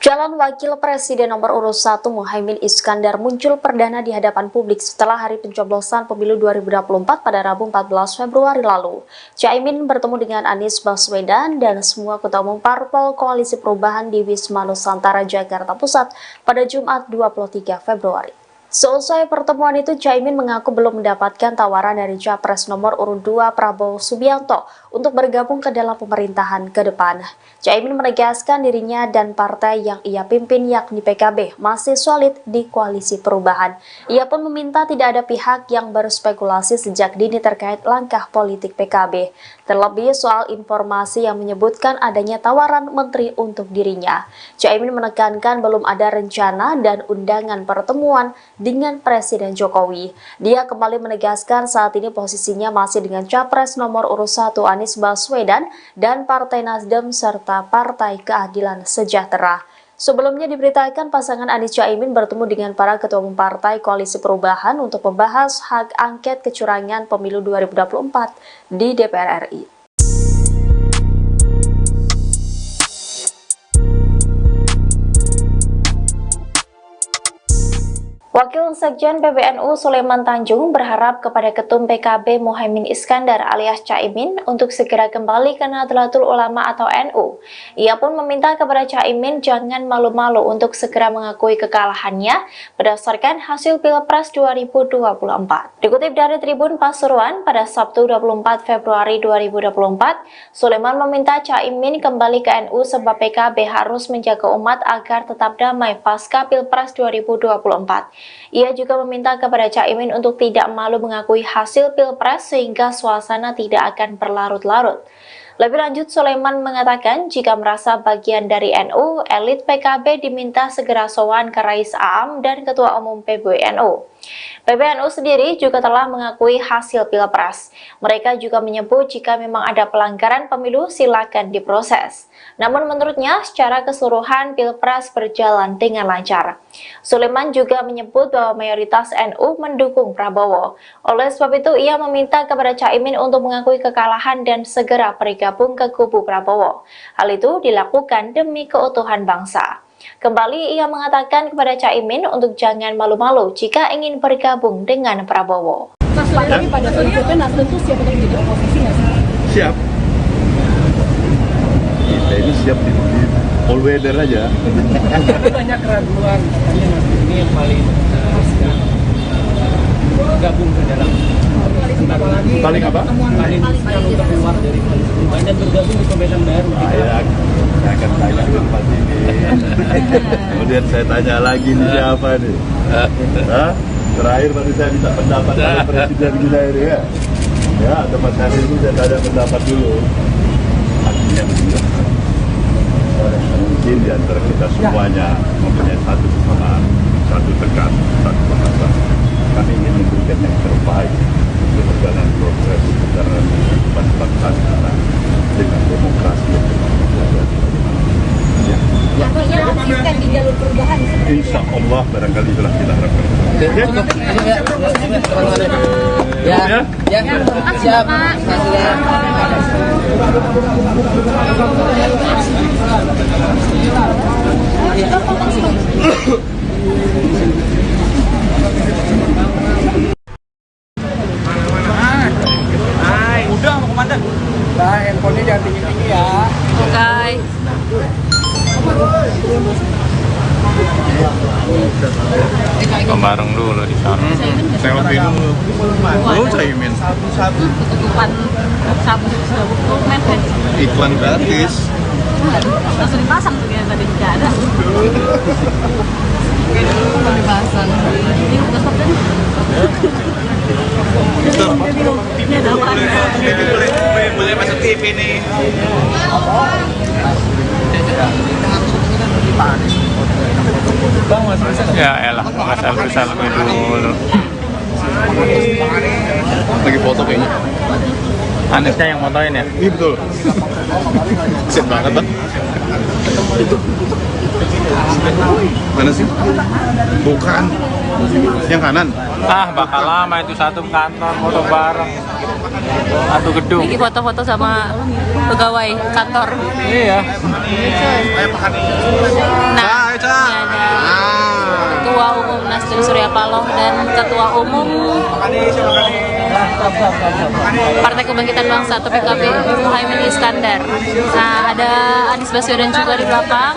Calon Wakil Presiden nomor urut 1 Muhaimin Iskandar muncul perdana di hadapan publik setelah hari pencoblosan pemilu 2024 pada Rabu 14 Februari lalu. Caimin bertemu dengan Anies Baswedan dan semua ketua umum parpol Koalisi Perubahan di Wisma Nusantara, Jakarta Pusat pada Jumat 23 Februari. Seusai pertemuan itu, Caimin mengaku belum mendapatkan tawaran dari Capres nomor urut 2 Prabowo Subianto untuk bergabung ke dalam pemerintahan ke depan. Caimin menegaskan dirinya dan partai yang ia pimpin yakni PKB masih solid di Koalisi Perubahan. Ia pun meminta tidak ada pihak yang berspekulasi sejak dini terkait langkah politik PKB. Terlebih soal informasi yang menyebutkan adanya tawaran menteri untuk dirinya. Caimin menekankan belum ada rencana dan undangan pertemuan dengan Presiden Jokowi. Dia kembali menegaskan saat ini posisinya masih dengan Capres nomor urut 1 Anies Baswedan dan Partai Nasdem serta Partai Keadilan Sejahtera. Sebelumnya diberitakan pasangan Anies Caimin bertemu dengan para ketua umum Partai Koalisi Perubahan untuk membahas hak angket kecurangan pemilu 2024 di DPR RI. Wakil Sekjen PBNU Sulaiman Tanjung berharap kepada Ketum PKB Muhaimin Iskandar alias Caimin untuk segera kembali ke Nahdlatul Ulama atau NU. Ia pun meminta kepada Caimin jangan malu-malu untuk segera mengakui kekalahannya berdasarkan hasil Pilpres 2024. Dikutip dari Tribun Pasuruan pada Sabtu 24 Februari 2024, Sulaiman meminta Caimin kembali ke NU sebab PKB harus menjaga umat agar tetap damai pasca Pilpres 2024. Ia juga meminta kepada Caimin untuk tidak malu mengakui hasil Pilpres sehingga suasana tidak akan berlarut-larut. Lebih lanjut, Sulaiman mengatakan jika merasa bagian dari NU, elit PKB diminta segera sowan ke Rais Aam dan Ketua Umum PBNU. PBNU sendiri juga telah mengakui hasil Pilpres. Mereka juga menyebut jika memang ada pelanggaran pemilu silakan diproses. Namun menurutnya secara keseluruhan Pilpres berjalan dengan lancar. Sulaiman juga menyebut bahwa mayoritas NU mendukung Prabowo. Oleh sebab itu ia meminta kepada Caimin untuk mengakui kekalahan dan segera bergabung ke kubu Prabowo. Hal itu dilakukan demi keutuhan bangsa. Kembali ia mengatakan kepada Caimin untuk jangan malu-malu jika ingin bergabung dengan Prabowo. Pak, tapi pada prinsipnya Nasdem tuh siap untuk jadi oposisi nggak sih? Siap. Kita ini siap di all weather aja. Banyak keraguan, katanya Nasdem ini yang paling gabung ke dalam Paling apa? paling untuk keluar dari koalisi perubahan dan bergabung di pemerintahan baru. Saya akan tanya tempat ini. Kemudian saya tanya lagi nih siapa nih? Hah? Terakhir baru saya minta pendapat dari Presiden kita ini ya. Ya, tempat saya itu saya tanya pendapat dulu. Artinya begini. Mungkin di antara kita semuanya mempunyai satu kesamaan, satu tekad, satu bahasa. Kami ingin memberikan yang terbaik untuk perjalanan proses perjalanan kehidupan bangsa kita dengan demokrasi yang berjalan. Artinya konsisten di jalur perubahan seperti Insya Allah barangkali itulah kita harapkan. Siap. Udah mau komandan. Nah, handphonenya jangan tinggi-tinggi ya. Oke. Bareng dulu di sana. Selfie dulu. Belum Caimin. Ketutupan sabu dokumen Iklan gratis. langsung dipasang tuh yang tadi nggak ada. Belum dipasang. Ini udah stop kan? Ini ada apa? Boleh masuk TV nih. Ya elah, selfie dulu. Lagi foto kayaknya. Anisnya yang motoin ya? Iya betul. Set banget bang. Mana sih? Bukan. Yang kanan. Ah, bakal lama itu satu kantor foto bareng. Satu gedung. Ini foto-foto sama pegawai kantor. Iya. Nah, ini ada Ketua Umum Nasdem Surya Paloh dan Ketua Umum Partai Kebangkitan Bangsa atau PKB Muhaimin Iskandar. Nah, ada Anies Baswedan juga di belakang.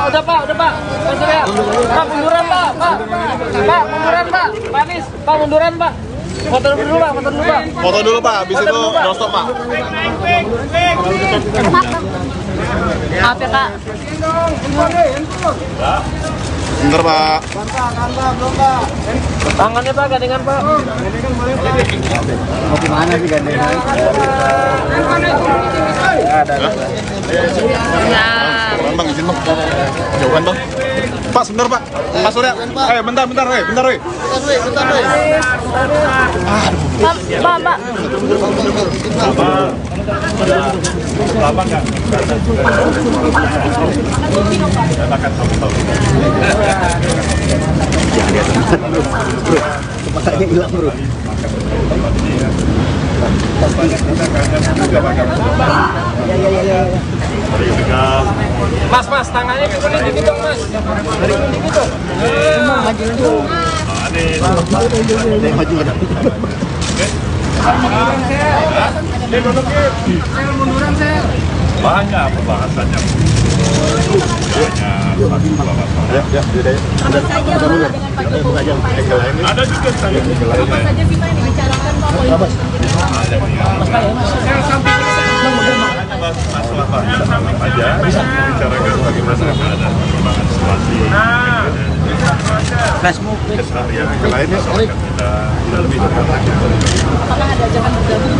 Udah pak. Pak Surya. Pak munduran pak. Pak munduran pak. Pak Anies. Pak munduran pak. Foto dulu pak. Foto dulu pak, habis itu doorstop pak. Maaf ya Kak. Bentar pak. Tangannya pak, gandengan pak. Mau gimana sih gandengan? Ya. Bang, izin bang. Jauhan bang. Pak, sebentar Pak. Pak Surya. Bentar, bentar, weh. Pak. Lama nggak? Katakan tahu. Bro, kepalanya hilang bro. Mas, tangannya ke kuning dikit dong, Mas. Dari kuning gitu. Maju ada. Banyak pembahasannya. Ada juga saya. Apa saja sih Pak yang dibicarakan Pak politik? Masalah banyak aja bicarakan bagaimana ada perkembangan situasi keseharian yang lainnya soalnya kita lebih dekat lagi. Apakah ada ajakan bergabung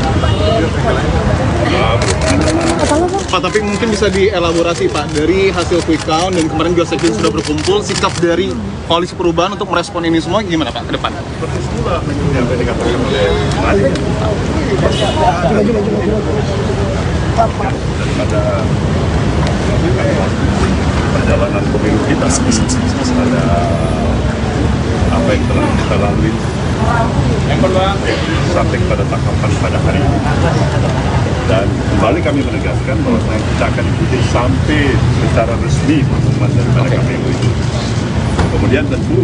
Pak, tapi mungkin bisa dielaborasi Pak, dari hasil quick count dan kemarin juga sekjen sudah berkumpul, sikap dari Koalisi Perubahan untuk merespon ini semua gimana Pak ke depan? Persis pula yang dikatakan oleh Madi daripada perjalanan pemilu kita ada apa yang telah kita lalui yang kedua sampai pada tahapan pada hari ini, dan kembali kami menegaskan bahwa kita akan ikuti sampai secara resmi pengumuman daripada KPU itu. Kemudian tentu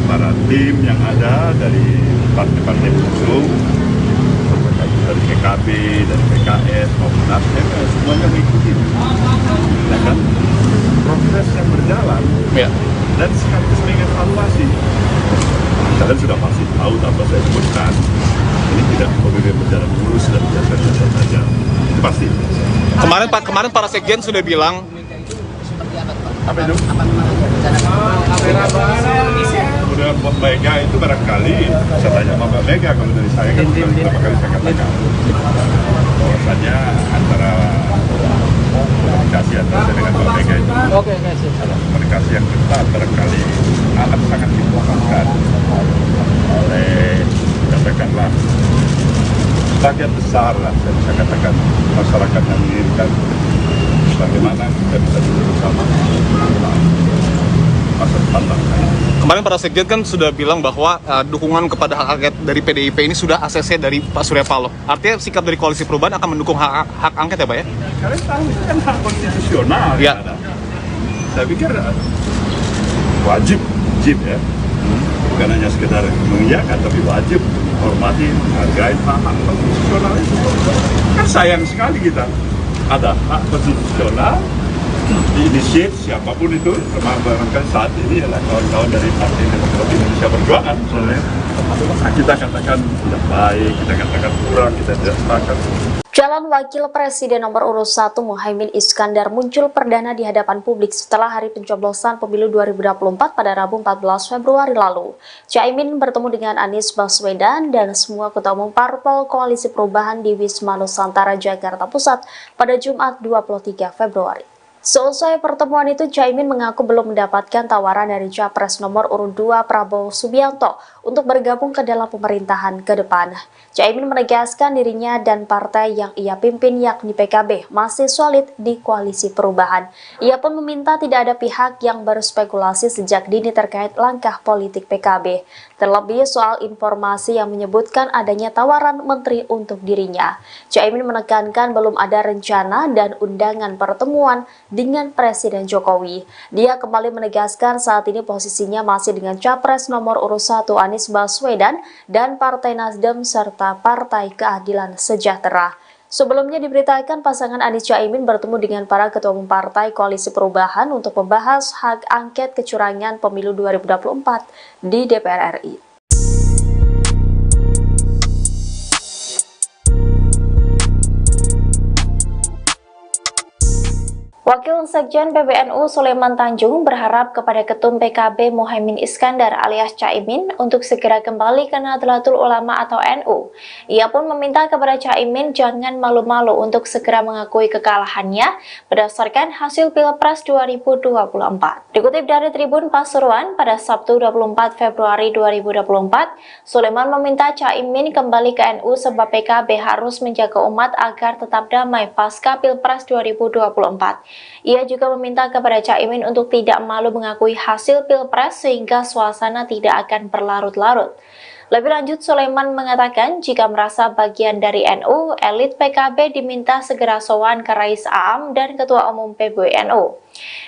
para tim yang ada dari partai-partai pengusung dari PKB, dari PKS maupun Nasdem semuanya mengikuti. Ya kan? Proses yang berjalan dan sekaligus mengevaluasi. Kalian sudah pasti tahu tanpa saya sebutkan, ini tidak berjalan mulus dan biasa-biasa saja. Itu pasti. Kemarin para sekjen sudah bilang Apa itu? Kemudian Mbak Mega itu barangkali saya tanya sama Mbak Mega, kalau dari saya kan beberapa kali saya katakan bahwasanya antara komunikasi antara saya dengan Mbak Mega itu komunikasi yang ketat barangkali akan sangat dibutuhkan oleh katakanlah bagian besar lah, saya bisa katakan masyarakat yang menginginkan bagaimana kita bisa duduk bersama masa depan bangsa ini. kemarin para sekjen kan sudah bilang bahwa dukungan kepada hak angket dari PDIP ini sudah ACC dari Pak Surya Paloh. Artinya sikap dari Koalisi Perubahan akan mendukung hak angket ya Pak ya? Kalian tahu itu kan hak konstitusional ya. Ada. Saya pikir wajib ya, bukan hanya sekedar mengiyakan tapi wajib menghormati, menghargai hak konstitusional itu. Kan sayang sekali kita ada hak konstitusional diinisiat siapapun itu, termasuk saat ini adalah kawan-kawan dari Partai Demokrat Indonesia Perjuangan misalnya. Kita katakan tidak baik, kita katakan kurang, kita tidak sepakat. Calon Wakil Presiden nomor urut 1 Muhaimin Iskandar muncul perdana di hadapan publik setelah hari pencoblosan pemilu 2024 pada Rabu 14 Februari lalu. Caimin bertemu dengan Anies Baswedan dan semua ketua umum parpol Koalisi Perubahan di Wisma Nusantara, Jakarta Pusat pada Jumat 23 Februari. Seusai pertemuan itu, Caimin mengaku belum mendapatkan tawaran dari Capres nomor urut 2 Prabowo Subianto untuk bergabung ke dalam pemerintahan ke depan. Caimin menegaskan dirinya dan partai yang ia pimpin yakni PKB masih solid di Koalisi Perubahan. Ia pun meminta tidak ada pihak yang berspekulasi sejak dini terkait langkah politik PKB. Terlebih soal informasi yang menyebutkan adanya tawaran menteri untuk dirinya. Caimin menekankan belum ada rencana dan undangan pertemuan dengan Presiden Jokowi. Dia kembali menegaskan saat ini posisinya masih dengan Capres nomor urut 1 Anies Baswedan dan Partai Nasdem serta Partai Keadilan Sejahtera. Sebelumnya diberitakan pasangan Anies Caimin bertemu dengan para ketua umum partai Koalisi Perubahan untuk membahas hak angket kecurangan pemilu 2024 di DPR RI. Wakil Sekjen PBNU Sulaiman Tanjung berharap kepada Ketum PKB Muhaimin Iskandar alias Caimin untuk segera kembali ke Nahdlatul Ulama atau NU. Ia pun meminta kepada Caimin jangan malu-malu untuk segera mengakui kekalahannya berdasarkan hasil Pilpres 2024. Dikutip dari Tribun Pasuruan pada Sabtu 24 Februari 2024, Sulaiman meminta Caimin kembali ke NU sebab PKB harus menjaga umat agar tetap damai pasca Pilpres 2024. Ia juga meminta kepada Caimin untuk tidak malu mengakui hasil Pilpres sehingga suasana tidak akan berlarut-larut. Lebih lanjut, Sulaiman mengatakan jika merasa bagian dari NU, elit PKB diminta segera sowan ke Rais Aam dan Ketua Umum PBNU.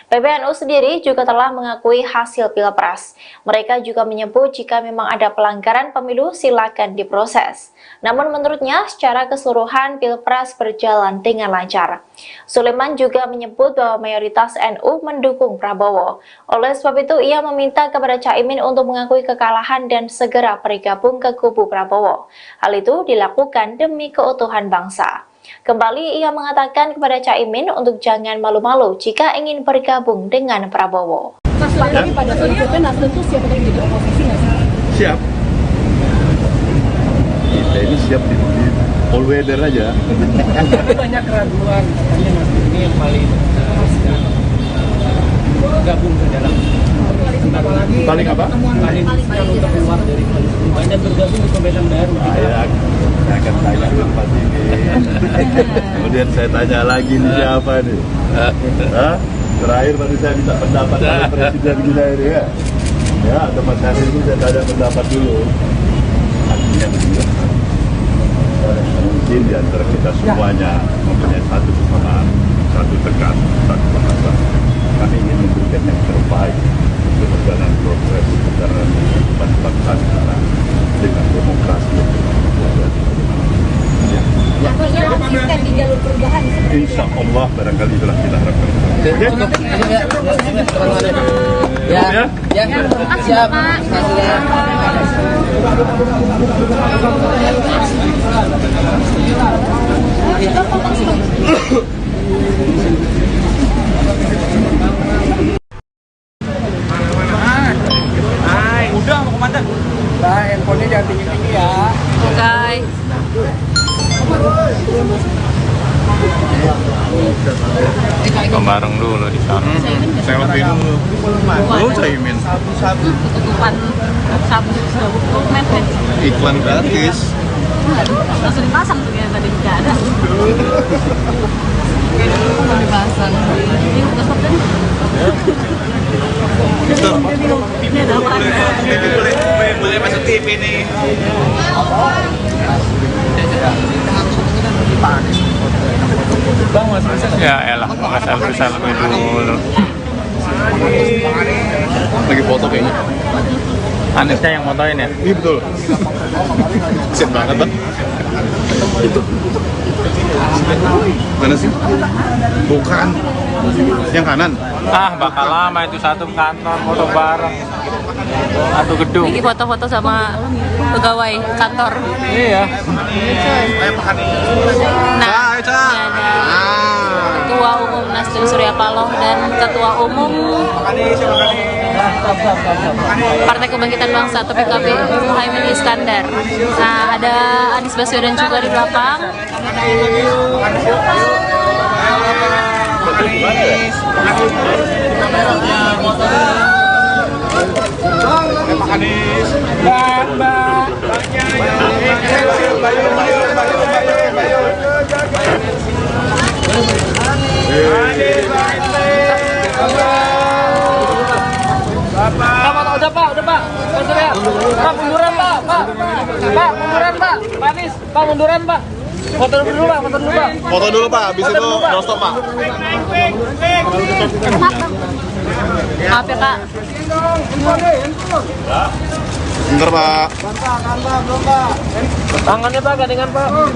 PBNU sendiri juga telah mengakui hasil Pilpres. Mereka juga menyebut jika memang ada pelanggaran pemilu silakan diproses. Namun menurutnya secara keseluruhan Pilpres berjalan dengan lancar. Sulaiman juga menyebut bahwa mayoritas NU mendukung Prabowo. Oleh sebab itu ia meminta kepada Caimin untuk mengakui kekalahan dan segera bergabung ke kubu Prabowo. Hal itu dilakukan demi keutuhan bangsa. Kembali ia mengatakan kepada Caimin untuk jangan malu-malu jika ingin bergabung dengan Prabowo. Tapi pada PDIP Nasdem tuh siap untuk jadi oposisi nggak sih? Siap. Kita ini siap di all weather aja. Banyak keraguan, katanya Nasdem ini yang paling gabung ke dalam Paling apa? paling untuk keluar dari koalisi. Banyak bergabung di pemerintahan baru. Saya akan tanya tempat ini. Kemudian saya tanya lagi nih siapa nih? Hah? Terakhir baru saya minta pendapat dari Presiden kita ini ya. Ya, tempat hari itu saya tanya pendapat dulu. Artinya begini. Mungkin di antara kita semuanya mempunyai satu kesamaan, satu tekad, satu bahasa. Kami ingin memberikan yang terbaik untuk perjalanan progres perjalanan kehidupan bangsa kita dengan demokrasi yang berkelanjutan. Artinya konsisten di jalur perubahan seperti itu. Insya Allah barangkali itulah kita harapkan. Siap. Udah mau komandan. Nah, handphonenya jangan tinggi-tinggi ya. Oke. Kita bareng dulu di sana. Selfie dulu. Oh, Caimin. Tutupan sabu dokumen Iklan gratis. langsung dipasang tuh ya, tadi nggak ada. Mau dipasang. Ini udah stop tadi. Ini ada apa? Boleh masuk TV nih. Ya elah, maka selfie dulu. Lagi foto kayaknya. Anisnya yang fotoin ya? Iya betul. Kesian banget bang. Itu. Mana sih? Bukan. Yang kanan. Ah, bakal lama itu satu kantor foto bareng. Satu gedung. Ini foto-foto sama pegawai kantor. Iya. Nah, ini ada Ketua Umum Nasdem Surya Paloh dan Ketua Umum Partai Kebangkitan Bangsa atau PKB Muhaimin Iskandar. Nah, ada Anies Baswedan juga di belakang. Udah pak. Pak munduran pak. Pak munduran pak. Pak Anies, pak munduran pak. Foto dulu pak. Foto dulu pak, habis itu no stop pak. Maaf ya kak. Bentar pak. Tangannya pak, gandengan pak. Mau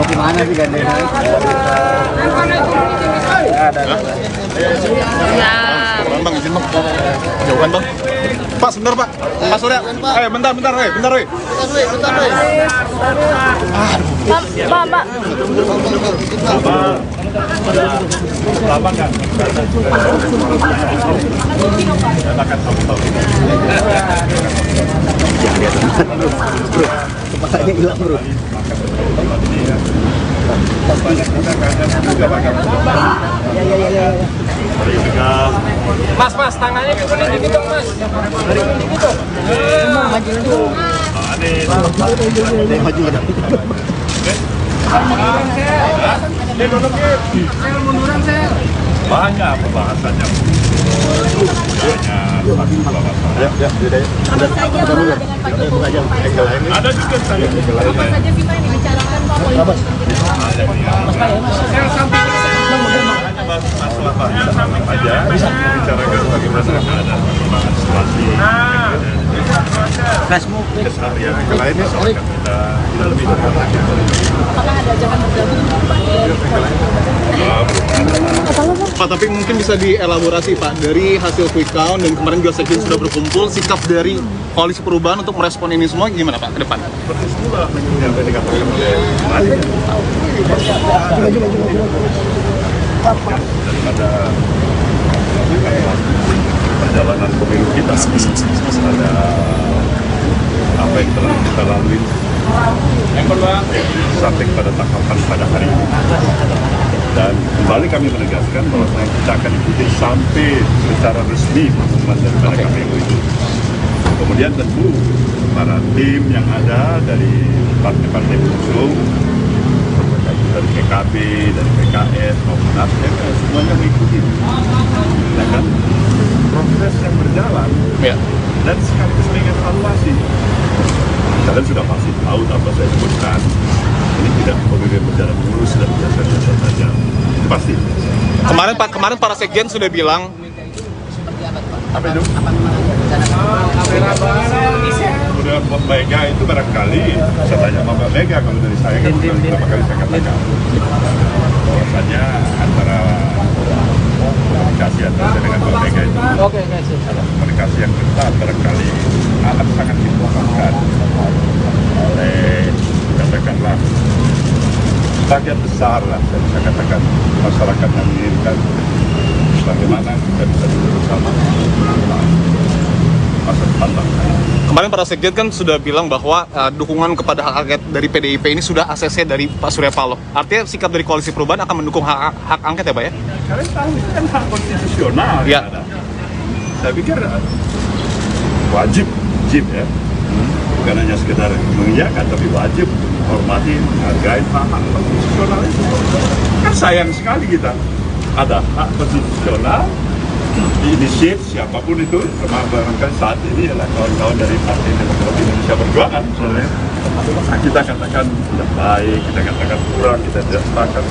gimana sih gandengan? Ya. Malam. Bang, izin bang. Jauhan bang. Pak, sebentar pak. Pak Surya. Bentar, bentar. Pak. Lama kan? Akan tahu. Kepalanya hilang bro. Mas, tangannya kuning dikit dong, Mas. Dikit dong. Maju ada. Banyak pembahasannya. Ada juga saya. Apa saja sih Pak yang dibicarakan Pak politik? Masalah aja bicarakan bagaimana ada perkembangan situasi keseharian yang lainnya soal kita lebih dekat lagi. Apakah ada ajakan bergabung Pak, tapi mungkin bisa dielaborasi Pak, dari hasil quick count dan kemarin juga Sekjen sudah berkumpul, sikap dari Koalisi Perubahan untuk merespon ini semua gimana Pak ke depan? Seperti semula yang tadi dikatakan oleh daripada perjalanan pemilu kita ada apa yang telah kita lalui sampai pada tahapan pada hari ini, dan kembali kami menegaskan bahwa kita akan ikuti sampai secara resmi pengumuman daripada KPU itu. Kemudian tentu para tim yang ada dari partai-partai pengusung, dari PKB, dari PKS maupun Nasdem, semuanya mengikuti, ya kan, proses yang berjalan, Ya. dan sekaligus mengevaluasi. Kalian sudah pasti tahu apa saya sebutkan. Ini tidak kemudian berjalan mulus dan biasa-biasa saja. Itu pasti. Kemarin para Sekjen sudah bilang Apa itu? Kemudian Mbak Mega itu barangkali, saya tanya sama Mbak Mega, kalau dari saya kan beberapa kali saya katakan bahwasannya antara komunikasi antara saya dengan Mbak Mega itu adalah komunikasi yang ketat, barangkali akan sangat dibutuhkan oleh, katakanlah, bagian besar lah, saya bisa katakan masyarakat yang menginginkan bagaimana kita bisa duduk bersama masa depan bangsa. kemarin para Sekjen kan sudah bilang bahwa dukungan kepada hak angket dari PDIP ini sudah ACC dari Pak Surya Paloh. Artinya sikap dari Koalisi Perubahan akan mendukung hak angket ya Pak ya? Kalian tahu itu kan hak konstitusional Ya. yang ada. Saya pikir wajib ya, bukan hanya sekedar mengiyakan, tapi wajib menghormati, menghargai hak konstitusional itu. Kan sayang sekali kita ada hak konstitusional diinisiat siapapun itu, termasuk barangkali saat ini adalah kawan-kawan dari Partai Demokrat Indonesia Perjuangan misalnya. Kita katakan tidak baik, kita katakan kurang, kita tidak sepakat.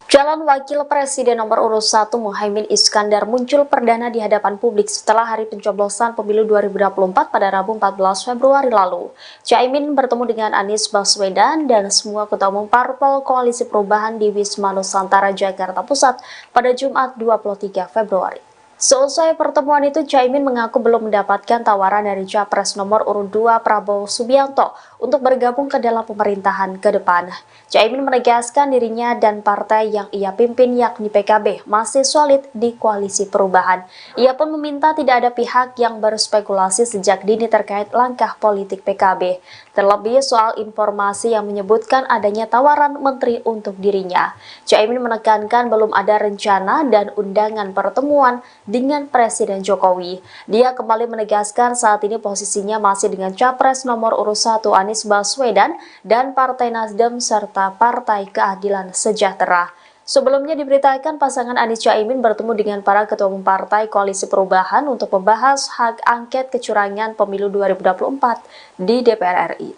Calon Wakil Presiden nomor urut 1 Muhaimin Iskandar muncul perdana di hadapan publik setelah hari pencoblosan pemilu 2024 pada Rabu 14 Februari lalu. Caimin bertemu dengan Anies Baswedan dan semua ketua umum parpol Koalisi Perubahan di Wisma Nusantara, Jakarta Pusat pada Jumat 23 Februari. Seusai pertemuan itu, Caimin mengaku belum mendapatkan tawaran dari Capres nomor urut 2 Prabowo Subianto untuk bergabung ke dalam pemerintahan ke depan. Caimin menegaskan dirinya dan partai yang ia pimpin yakni PKB masih solid di Koalisi Perubahan. Ia pun meminta tidak ada pihak yang berspekulasi sejak dini terkait langkah politik PKB, terlebih soal informasi yang menyebutkan adanya tawaran menteri untuk dirinya. Caimin menekankan belum ada rencana dan undangan pertemuan dengan Presiden Jokowi. Dia kembali menegaskan saat ini posisinya masih dengan Capres nomor urut 1 Anies Baswedan dan Partai Nasdem serta Partai Keadilan Sejahtera. Sebelumnya diberitakan pasangan Anies Caimin bertemu dengan para ketua umum partai Koalisi Perubahan untuk membahas hak angket kecurangan pemilu 2024 di DPR RI.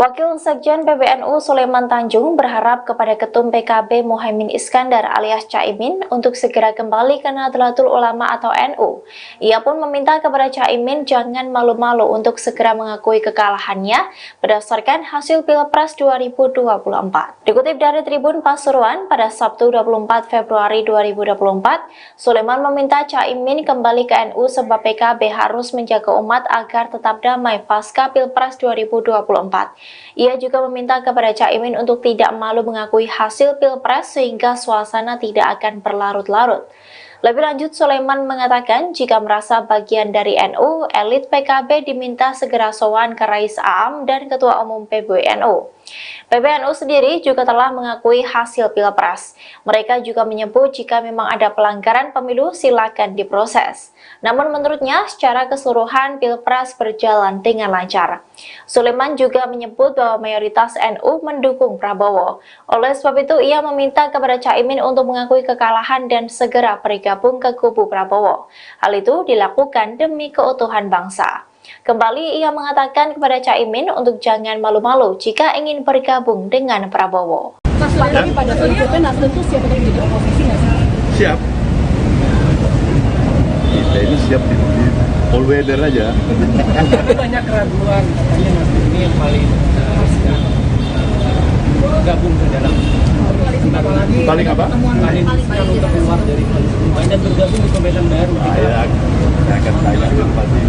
Wakil Sekjen PBNU Sulaiman Tanjung berharap kepada Ketum PKB Muhaimin Iskandar alias Caimin untuk segera kembali ke Nahdlatul Ulama atau NU. Ia pun meminta kepada Caimin jangan malu-malu untuk segera mengakui kekalahannya berdasarkan hasil Pilpres 2024. Dikutip dari Tribun Pasuruan pada Sabtu 24 Februari 2024, Sulaiman meminta Caimin kembali ke NU sebab PKB harus menjaga umat agar tetap damai pasca Pilpres 2024. Ia juga meminta kepada Caimin untuk tidak malu mengakui hasil Pilpres sehingga suasana tidak akan berlarut-larut. Lebih lanjut, Sulaiman mengatakan jika merasa bagian dari NU, elit PKB diminta segera sowan ke Rais Aam dan Ketua Umum PBNU. PBNU sendiri juga telah mengakui hasil Pilpres. Mereka juga menyebut jika memang ada pelanggaran pemilu silakan diproses. Namun menurutnya secara keseluruhan Pilpres berjalan dengan lancar. Sulaiman juga menyebut bahwa mayoritas NU mendukung Prabowo. Oleh sebab itu ia meminta kepada Caimin untuk mengakui kekalahan dan segera bergabung ke kubu Prabowo. Hal itu dilakukan demi keutuhan bangsa. Kembali ia mengatakan kepada Caimin untuk jangan malu-malu jika ingin bergabung dengan Prabowo. Mas, lagi pada prinsipnya Nasdem tuh siap untuk jadi oposisi nggak sih? Siap. Kita ini siap di all weather aja. Tapi banyak keraguan, katanya Nasdem ini yang paling gabung ke dalam Paling apa? paling untuk keluar dari koalisi dan bergabung di pemerintahan baru. Saya akan tanya ke Pak ini.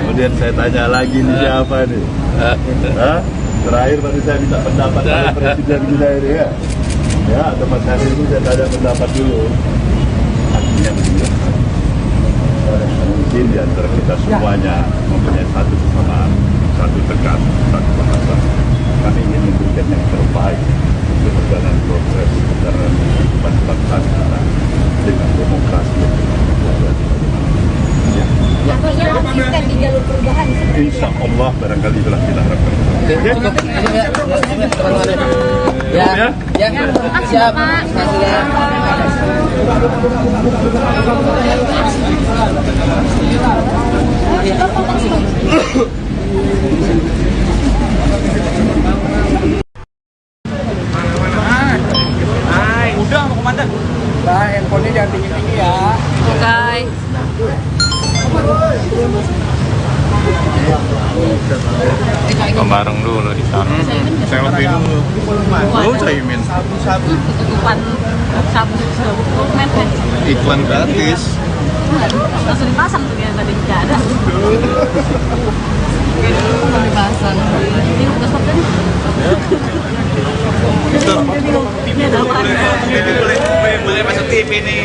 Kemudian saya tanya lagi nih siapa nih? Hah? Terakhir tadi saya minta pendapat dari Presiden kita ini ya. Ya, tempat hari ini saya tanya pendapat dulu. Artinya begini. Mungkin di antara kita semuanya mempunyai satu kesamaan, satu tekad, satu bahasa. Kami ingin memberikan yang terbaik untuk perjalanan progres perjalanan kehidupan bangsa kita dengan demokrasi yang Artinya konsisten di jalur perubahan. insya Allah barangkali itulah kita harapkan. Ya, siap. Udah mau komandan. Nah, handphonenya jangan tinggi-tinggi ya. Oke. Bareng dulu di sana. Selfie dulu. Oh, Caimin. Tutupan sabu men Iklan gratis. langsung dipasang tuh yang tadi nggak ada. Belum dipasang. Ini udah stop kan? Ini ada apa? Boleh masuk TV nih.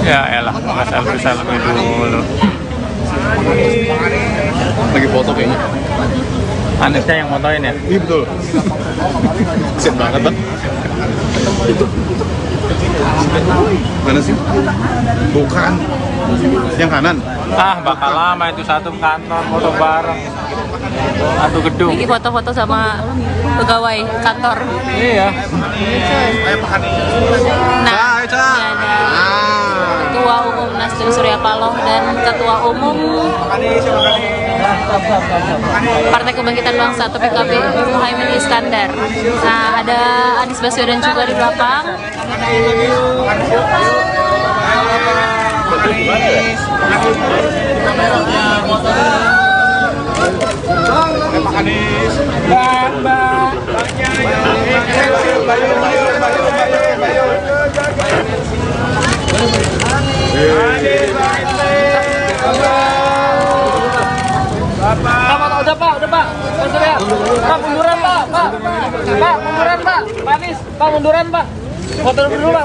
Ya elah, nggak selfie dulu. Lagi foto kayaknya. Anisnya yang fotoin ya? Iya betul. Kesian banget bang. Mana sih? Bukan. Yang kanan. Ah, bakal lama itu satu kantor foto bareng. Satu gedung. Ini foto-foto sama pegawai kantor. Iya. Nah, ini ada Ketua Umum Nasdem Surya Paloh dan Ketua Umum Partai Kebangkitan Bangsa atau PKB Muhaimin Iskandar. Nah, ada Anies Baswedan juga di belakang. Udah pak. Pak Surya. Pak munduran pak. Pak munduran pak. Pak Anies. Pak munduran pak. Foto dulu pak.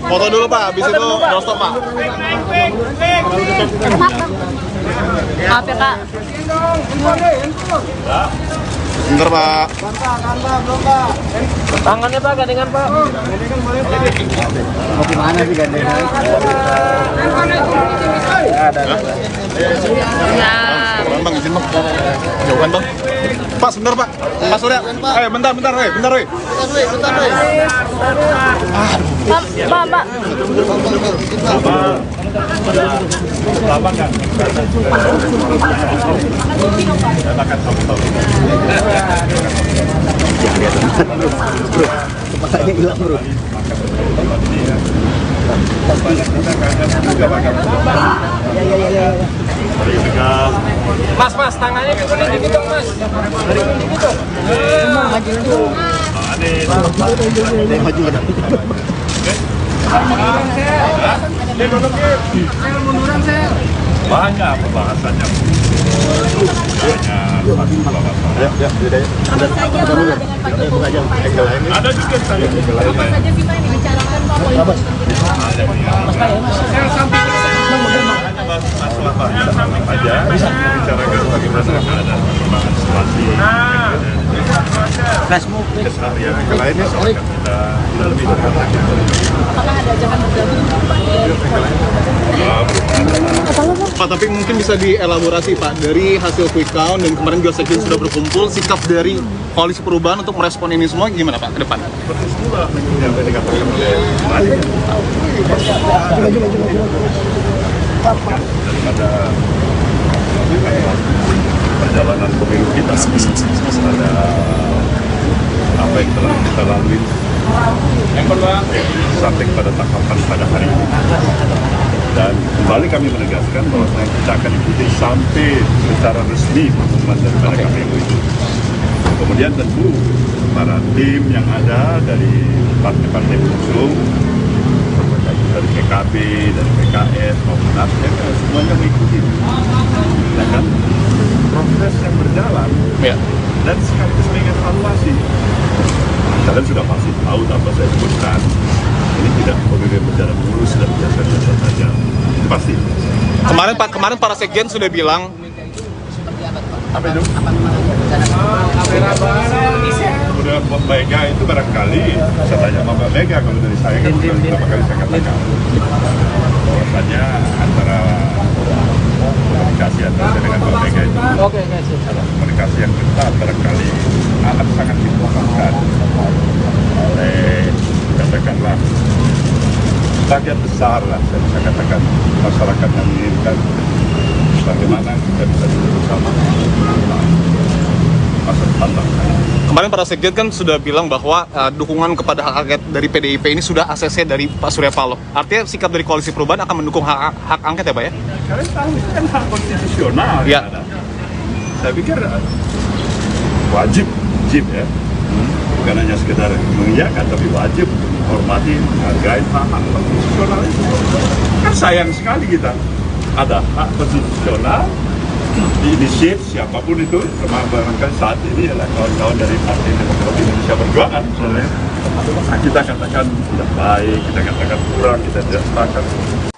Foto dulu pak, habis itu no stop pak. Maaf ya kak. Bentar pak. Tangannya pak, gandengan pak. Mau gimana sih gandengan? Ya. Bang, izin bang. Jauhan bang. Pak. Pak, sebentar Pak. Pak Surya. Bentar, bentar. Pak. Lama kan? Makan tahu-tahu. Bro, kepalanya hilang bro. Mas, tangannya dikuning dikit dong, Mas. Dari kuning dikit dong. Maju kan. Banyak pembahasannya. Ada juga saya. Masalah aja bicarakan bagaimana ada perkembangan situasi keseharian yang lainnya sudah lebih dari Pak, tapi mungkin bisa dielaborasi Pak, dari hasil quick count dan kemarin juga Sekjen sudah berkumpul, sikap dari Koalisi Perubahan untuk merespon ini semua gimana Pak ke depan? seperti semula yang tadi dikatakan oleh Mari daripada perjalanan pemilu kita ada apa yang telah kita lalui sampai pada tahapan pada hari ini, dan kembali kami menegaskan bahwa kita akan ikuti sampai secara resmi pengumuman daripada KPU itu. Kemudian tentu para tim yang ada dari partai-partai pengusung, dari PKB, dari PKS maupun Nasdem, semuanya mengikuti. Ya kan? Proses yang berjalan, Ya. dan sekaligus mengevaluasi. Kalian sudah pasti tahu apa saya sebutkan. Ini tidak pemilu berjalan mulus dan biasa-biasa saja. Itu pasti. Kemarin para Sekjen sudah bilang Apa itu? Kemudian Mbak Mega itu barangkali, saya tanya sama Mbak Mega, kalau dari saya kan beberapa kali saya katakan bahwasannya antara komunikasi antara saya dengan Mbak Mega itu komunikasi yang ketat barangkali amat sangat dibutuhkan oleh, katakanlah, bagian besar lah, saya bisa katakan masyarakat yang menginginkan bagaimana kita bisa duduk bersama masa depan bangsa. kemarin para Sekjen kan sudah bilang bahwa dukungan kepada hak angket dari PDIP ini sudah ACC dari Pak Surya Paloh. Artinya sikap dari Koalisi Perubahan akan mendukung hak angket ya Pak ya? Kalian tahu itu kan hak konstitusional. Ya. Ada. Saya pikir wajib ya, bukan hanya sekedar mengiyakan, tapi wajib menghormati, menghargai hak konstitusional itu. Kan sayang sekali kita ada hak konstitusional diinisiat siapapun itu, termasuk barangkali saat ini adalah kawan-kawan dari Partai Demokrat Indonesia Perjuangan misalnya. Kita katakan tidak baik, kita katakan kurang, kita tidak sepakat.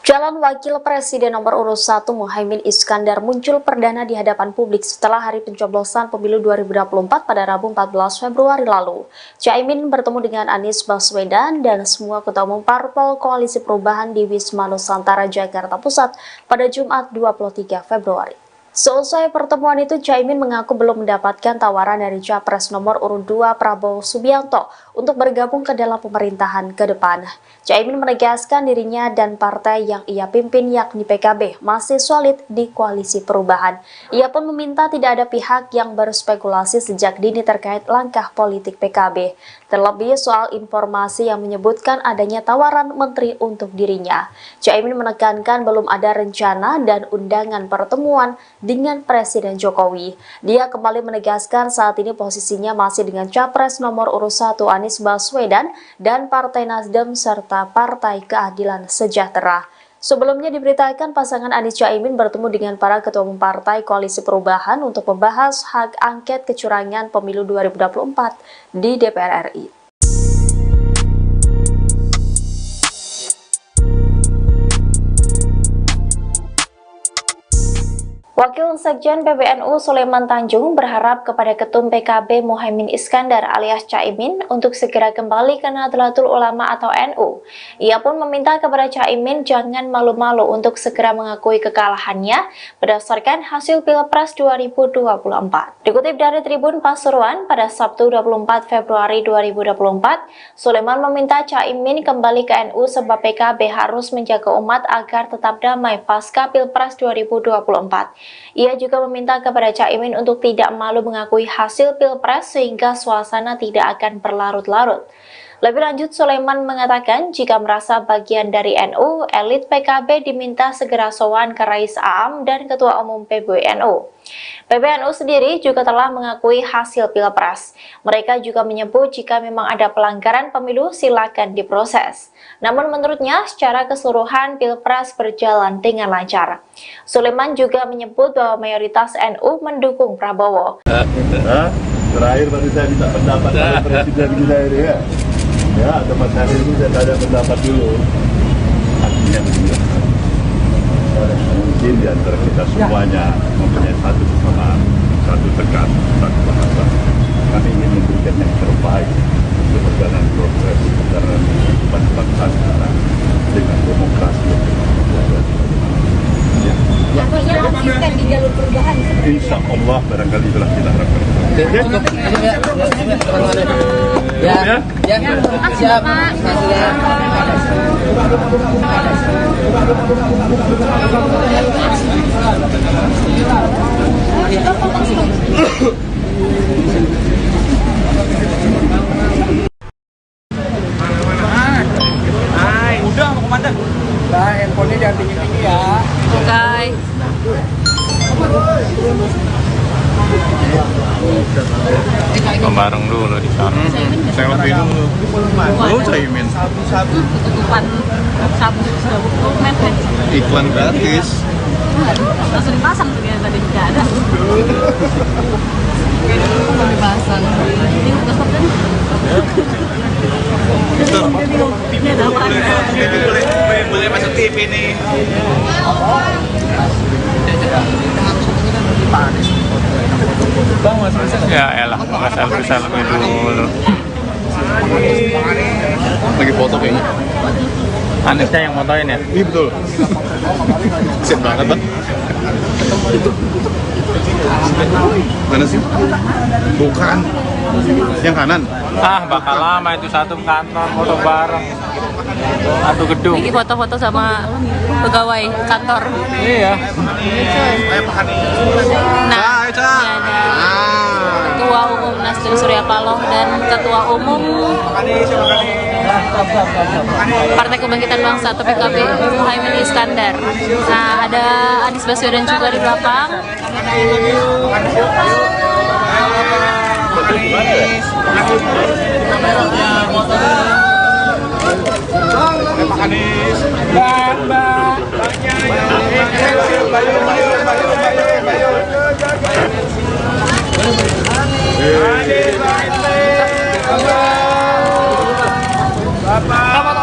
Calon Wakil Presiden nomor urut 1 Muhaimin Iskandar muncul perdana di hadapan publik setelah hari pencoblosan pemilu 2024 pada Rabu 14 Februari lalu. Caimin bertemu dengan Anies Baswedan dan semua ketua umum parpol Koalisi Perubahan di Wisma Nusantara, Jakarta Pusat pada Jumat 23 Februari. Seusai pertemuan itu, Caimin mengaku belum mendapatkan tawaran dari Capres nomor urut 2 Prabowo Subianto untuk bergabung ke dalam pemerintahan ke depan. Caimin menegaskan dirinya dan partai yang ia pimpin yakni PKB masih solid di Koalisi Perubahan. Ia pun meminta tidak ada pihak yang berspekulasi sejak dini terkait langkah politik PKB. Terlebih soal informasi yang menyebutkan adanya tawaran menteri untuk dirinya. Caimin menekankan belum ada rencana dan undangan pertemuan dengan Presiden Jokowi. Dia kembali menegaskan saat ini posisinya masih dengan Capres nomor urut 1 Anies Baswedan dan Partai Nasdem serta Partai Keadilan Sejahtera. Sebelumnya diberitakan pasangan Anies Caimin bertemu dengan para ketua umum partai Koalisi Perubahan untuk membahas hak angket kecurangan pemilu 2024 di DPR RI. Wakil Wakil Sekjen PBNU Sulaiman Tanjung berharap kepada Ketum PKB Muhaimin Iskandar alias Caimin untuk segera kembali ke Nahdlatul Ulama atau NU. Ia pun meminta kepada Caimin jangan malu-malu untuk segera mengakui kekalahannya berdasarkan hasil Pilpres 2024. Dikutip dari Tribun Pasuruan pada Sabtu 24 Februari 2024, Sulaiman meminta Caimin kembali ke NU sebab PKB harus menjaga umat agar tetap damai pasca Pilpres 2024. Ia juga meminta kepada Caimin untuk tidak malu mengakui hasil Pilpres sehingga suasana tidak akan berlarut-larut. Lebih lanjut, Sulaiman mengatakan jika merasa bagian dari NU, elit PKB diminta segera sowan ke Rais Aam dan Ketua Umum PBNU. PBNU sendiri juga telah mengakui hasil Pilpres. Mereka juga menyebut jika memang ada pelanggaran pemilu silakan diproses. Namun menurutnya secara keseluruhan Pilpres berjalan dengan lancar. Sulaiman juga menyebut bahwa mayoritas NU mendukung Prabowo. Terakhir baru saya minta pendapat dari Presiden kita ini ya. Ya, tempat hari ini saya ada pendapat dulu. Artinya begini. Mungkin di antara kita semuanya mempunyai satu kesamaan, satu tekad, satu bahasa. Kami ingin memberikan yang terbaik untuk perjalanan progres perjalanan kehidupan bangsa kita dengan demokrasi yang Artinya di jalur perubahan. Insya Allah barangkali itulah kita harapkan. Siap. Udah mau komandan. Nah, handphonenya jangan tinggi-tinggi ya. Oke. Bareng dulu di sana. Selfie dulu. Lu Caimin. Tutupan sabu mepet. Iklan gratis. Langsung dipasang tuh ya, tadi juga ada. Dipasang. Ini udah stop kan? Ini ada apa? Boleh masuk TV nih. Ya elah, nggak selfie dulu. Lagi foto kayaknya. Anisnya yang fotoin ya? Iya betul. Kesian banget bang. Mana sih? Bukan. Yang kanan. Ah, bakal lama itu satu kantor foto bareng. Satu gedung. Ini foto-foto sama pegawai kantor. Iya. Nah, ini ada Ketua Umum Nasdem Surya Paloh dan Ketua Umum Partai Kebangkitan Bangsa atau PKB Muhaimin Iskandar. Nah, ada Anies Baswedan juga di belakang.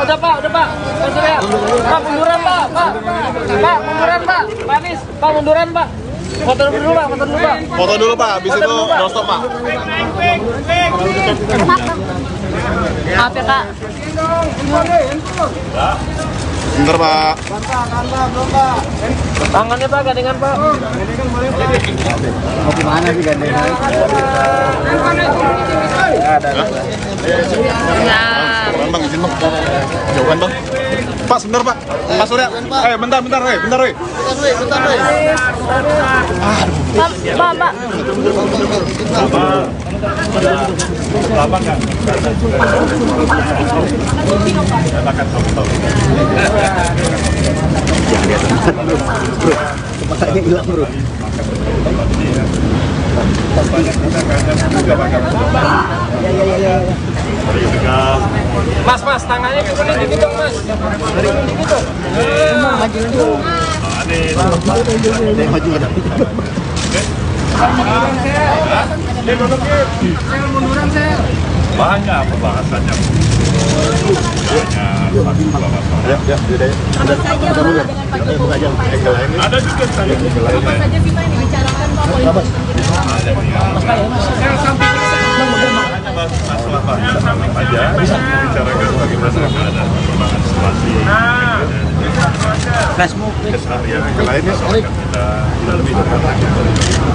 Udah pak. Pak munduran pak. Pak munduran pak. Pak Anies, pak munduran pak. Foto dulu pak. Foto dulu pak, habis itu no stop pak. Maaf ya kak. Bentar pak. Tangannya pak, gandengan pak. Mau gimana sih gandengan? Nah, Bang, izin bang. Jauhan bang. Pak, sebentar pak. Pak Surya. Bentar. Pak. Lama kan? Katakan tahu. Kepalanya hilang bro. Mas, tangannya dikit dong mas. Dikit dong. Maju ke depan. Banyak pembahasannya. satu dua masalah. Ada juga saya saja sih Pak yang dibicarakan Pak politik? masalah aja bicarakan bagaimana ada perkembangan situasi keseharian yang lainnya kita lebih dekat lagi.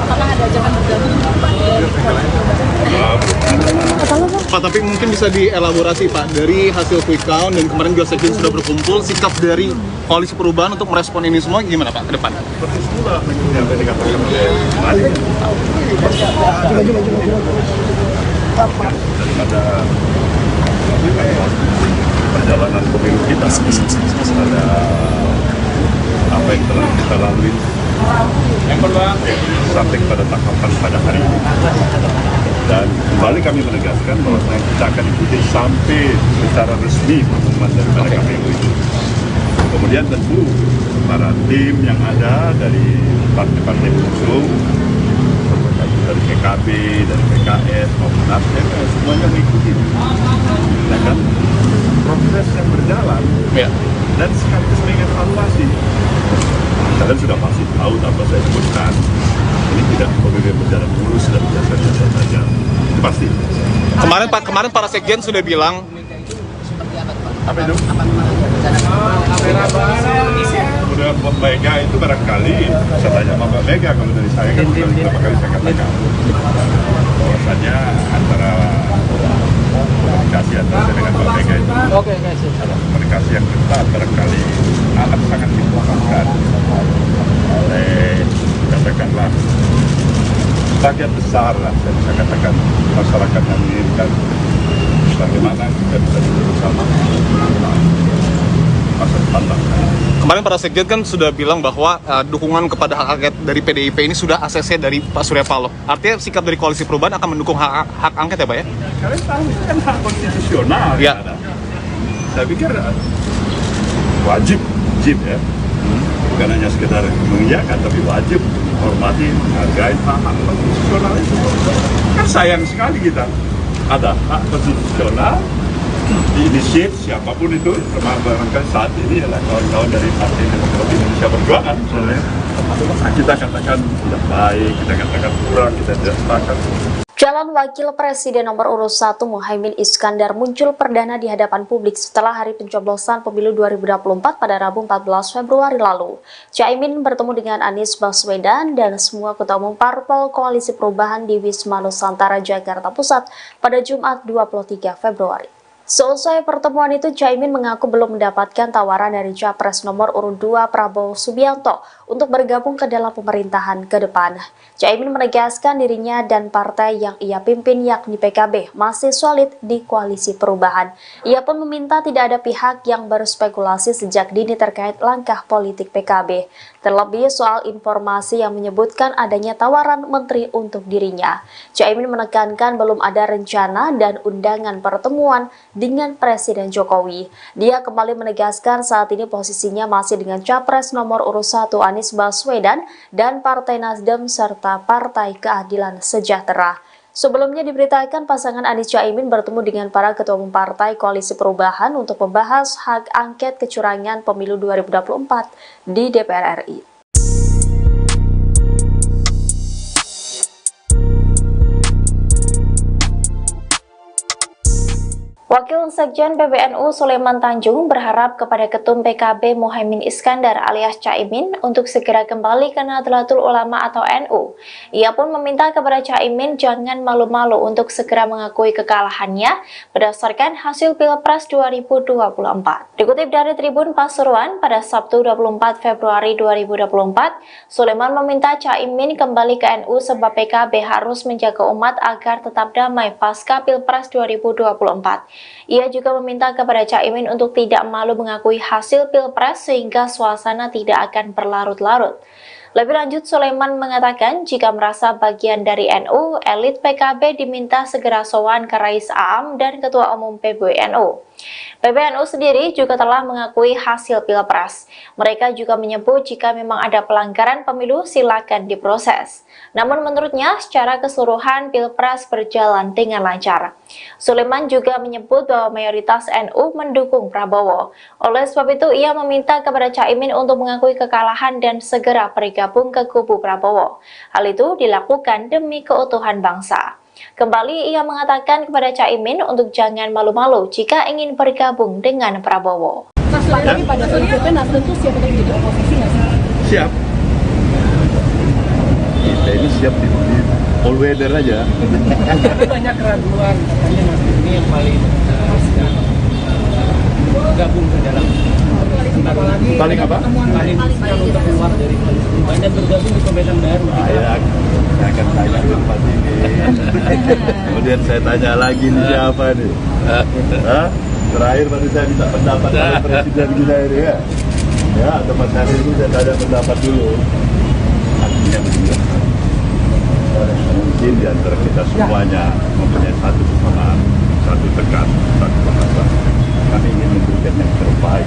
Apakah ada ajakan bergabung Pak? Pak, tapi mungkin bisa dielaborasi Pak, dari hasil quick count dan kemarin juga Sekjen sudah berkumpul, sikap dari Koalisi Perubahan untuk merespon ini semua gimana Pak ke depan? Seperti semula yang tadi dikatakan oleh Mari daripada perjalanan pemilu kita ada apa yang telah kita lalui sampai pada tahapan pada hari ini, dan kembali kami menegaskan bahwa kita akan ikuti sampai secara resmi pengumuman daripada KPU itu. Kemudian tentu para tim yang ada dari partai-partai pengusung dari PKB, dari PKS maupun Nasdem semuanya mengikuti, ya kan, proses yang berjalan, Ya. dan sekaligus mengevaluasi. Kalian sudah pasti tahu apa saya sebutkan. Ini tidak pemilu berjalan mulus dan biasa-biasa saja. Itu pasti. Kemarin para Sekjen sudah bilang Apa itu? Kemudian Mbak Mega itu barangkali saya tanya sama Mbak Mega, kalau dari saya kan beberapa kali saya katakan bahwasanya antara komunikasi antara saya dengan Mbak Mega itu komunikasi yang ketat barangkali akan sangat dibutuhkan oleh, katakanlah, bagian besar lah, saya bisa katakan masyarakat yang menginginkan bagaimana kita bisa duduk bersama masa depan bangsa. kemarin para Sekjen kan sudah bilang bahwa dukungan kepada hak angket dari PDIP ini sudah ACC dari Pak Surya Paloh. Artinya sikap dari Koalisi Perubahan akan mendukung hak angket ya Pak ya? Kalian tahu itu kan hak konstitusional. Ya. Ada. Saya pikir wajib ya, bukan hanya sekedar mengiyakan, tapi wajib menghormati, menghargai hak konstitusional itu. Kan sayang sekali kita ada hak konstitusional diinisiat siapapun itu, termasuk barangkali saat ini adalah kawan-kawan dari Partai Demokrat Indonesia Perjuangan misalnya. Kita katakan tidak baik, kita katakan kurang, kita tidak sepakat. Calon Wakil Presiden nomor urut 1 Muhaimin Iskandar muncul perdana di hadapan publik setelah hari pencoblosan pemilu 2024 pada Rabu 14 Februari lalu. Caimin bertemu dengan Anies Baswedan dan semua ketua umum parpol Koalisi Perubahan di Wisma Nusantara, Jakarta Pusat pada Jumat 23 Februari. Seusai pertemuan itu, Caimin mengaku belum mendapatkan tawaran dari Capres nomor urut 2 Prabowo Subianto untuk bergabung ke dalam pemerintahan ke depan. Caimin menegaskan dirinya dan partai yang ia pimpin yakni PKB masih solid di Koalisi Perubahan. Ia pun meminta tidak ada pihak yang berspekulasi sejak dini terkait langkah politik PKB. Terlebih soal informasi yang menyebutkan adanya tawaran menteri untuk dirinya. Caimin menekankan belum ada rencana dan undangan pertemuan dengan Presiden Jokowi. Dia kembali menegaskan saat ini posisinya masih dengan Capres nomor urut 1 Anies Baswedan dan Partai Nasdem serta Partai Keadilan Sejahtera. Sebelumnya diberitakan pasangan Anies Caimin bertemu dengan para ketua umum partai Koalisi Perubahan untuk membahas hak angket kecurangan pemilu 2024 di DPR RI. Wakil Sekjen PBNU Sulaiman Tanjung berharap kepada Ketum PKB Muhaimin Iskandar alias Caimin untuk segera kembali ke Nahdlatul Ulama atau NU. Ia pun meminta kepada Caimin jangan malu-malu untuk segera mengakui kekalahannya berdasarkan hasil Pilpres 2024. Dikutip dari Tribun Pasuruan pada Sabtu 24 Februari 2024, Sulaiman meminta Caimin kembali ke NU sebab PKB harus menjaga umat agar tetap damai pasca Pilpres 2024. Ia juga meminta kepada Caimin untuk tidak malu mengakui hasil Pilpres sehingga suasana tidak akan berlarut-larut. Lebih lanjut, Sulaiman mengatakan jika merasa bagian dari NU, elit PKB diminta segera sowan ke Rais Aam dan Ketua Umum PBNU. PBNU sendiri juga telah mengakui hasil Pilpres. Mereka juga menyebut jika memang ada pelanggaran pemilu silakan diproses. Namun menurutnya secara keseluruhan Pilpres berjalan dengan lancar. Sulaiman juga menyebut bahwa mayoritas NU mendukung Prabowo. Oleh sebab itu ia meminta kepada Caimin untuk mengakui kekalahan dan segera bergabung ke kubu Prabowo. Hal itu dilakukan demi keutuhan bangsa. Kembali ia mengatakan kepada Caimin untuk jangan malu-malu jika ingin bergabung dengan Prabowo. Mas, lagi pada prinsipnya Nasdem tuh siap untuk jadi oposisi nggak sih? Siap. Kita ini siap di all weather aja. Tapi banyak keraguan, katanya Nasdem ini yang paling gabung ke dalam Paling apa? paling riskan untuk keluar dari koalisi perubahan dan bergabung di pemerintahan baru. Saya akan tanya tempat ini. Kemudian saya tanya lagi nih siapa nih? Hah? Terakhir baru saya minta pendapat dari Presiden kita ini ya. Ya, tempat hari ini saya tanya pendapat dulu. Artinya begini. Mungkin di antara kita semuanya mempunyai satu kesamaan, satu tekad, satu bahasa. Kami ingin memberikan yang terbaik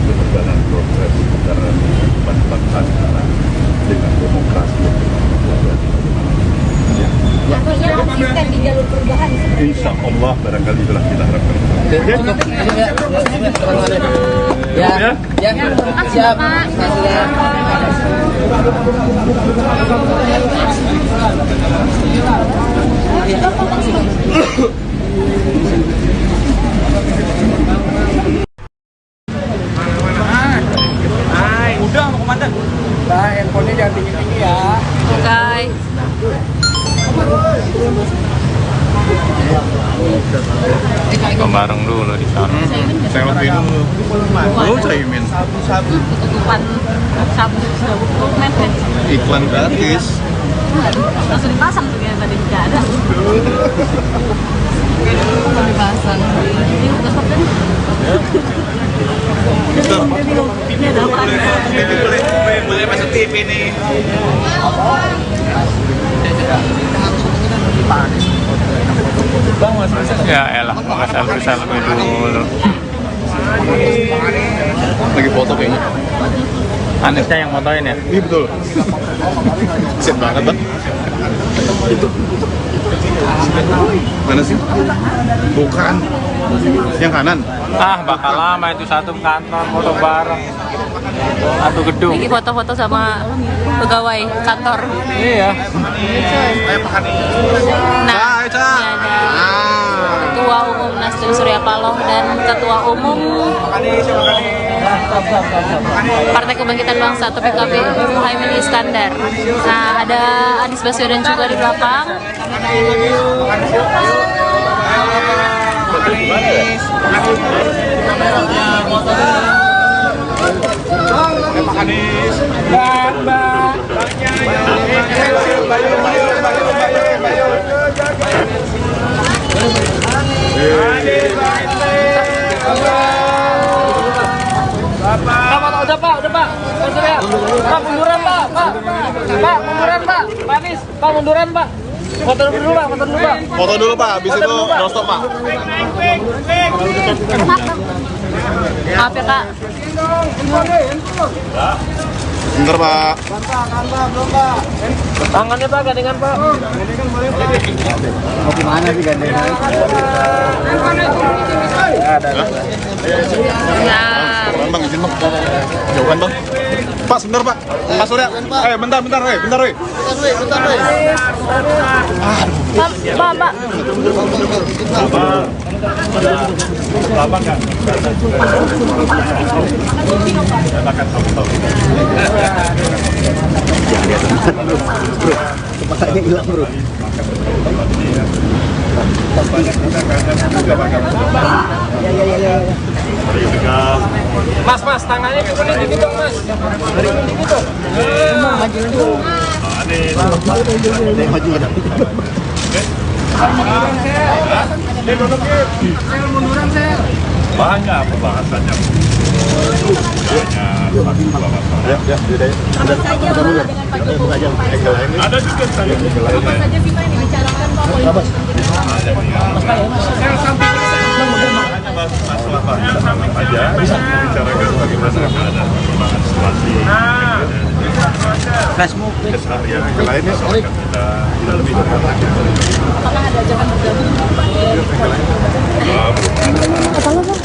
untuk perjalanan progres perjalanan kehidupan bangsa kita dengan demokrasi yang berkelanjutan. Artinya konsisten di jalur perubahan. Insya Allah barangkali itulah kita harapkan. Ya, siap. Udah mau komandan. Nah, handphonenya jangan tinggi-tinggi ya. Oke. Bareng dulu di sana. Saya waktu itu lu Caimin. Tutupan sabu mepet. Iklan gratis. Langsung dipasang tuh ya tadi nggak ada. Dipasang. Ini udah stop. Ini ada apa? Boleh masuk TV nih. Ya elah, nggak selfie dulu. Lagi foto kayaknya. Anisnya yang motoin ya? Iya betul. Kesian banget bang. Itu. Mana sih? Bukan. Yang kanan. Ah, bakal lama itu satu kantor foto bareng. Satu gedung. Ini foto-foto sama pegawai kantor. Iya. Nah, ini ada Ketua Umum Nasdem Surya Paloh dan Ketua Umum Partai Kebangkitan Bangsa atau PKB Muhaimin Iskandar. Nah, ada Anies Baswedan juga di belakang. Udah pak. Pak munduran pak. Pak munduran pak. Pak Anies, pak munduran pak. Foto dulu pak. Foto dulu pak, habis itu no stop pak. Maaf ya kak. Bentar pak. Tangannya pak, gandengan pak. Mau gimana sih gandengan? Ya. Bang, izin bang. Jauhan bang. Pak, sebentar pak. Pak Surya. Bentar. Bentar. Pak. Lama kan? Katakan tahu. Kepalanya hilang bro. Mas, tangannya kuning dikit dong mas. Dikit dong. Maju ke depan. Banyak pembahasannya. Ada juga saya. Saja sih Pak yang dibicarakan Pak. apa-apa, kita malam aja bicarakan bagaimana ada perkembangan situasi keseharian yang lainnya soalnya kita tidak lebih dekat lagi. Apakah ada ajakan bergabung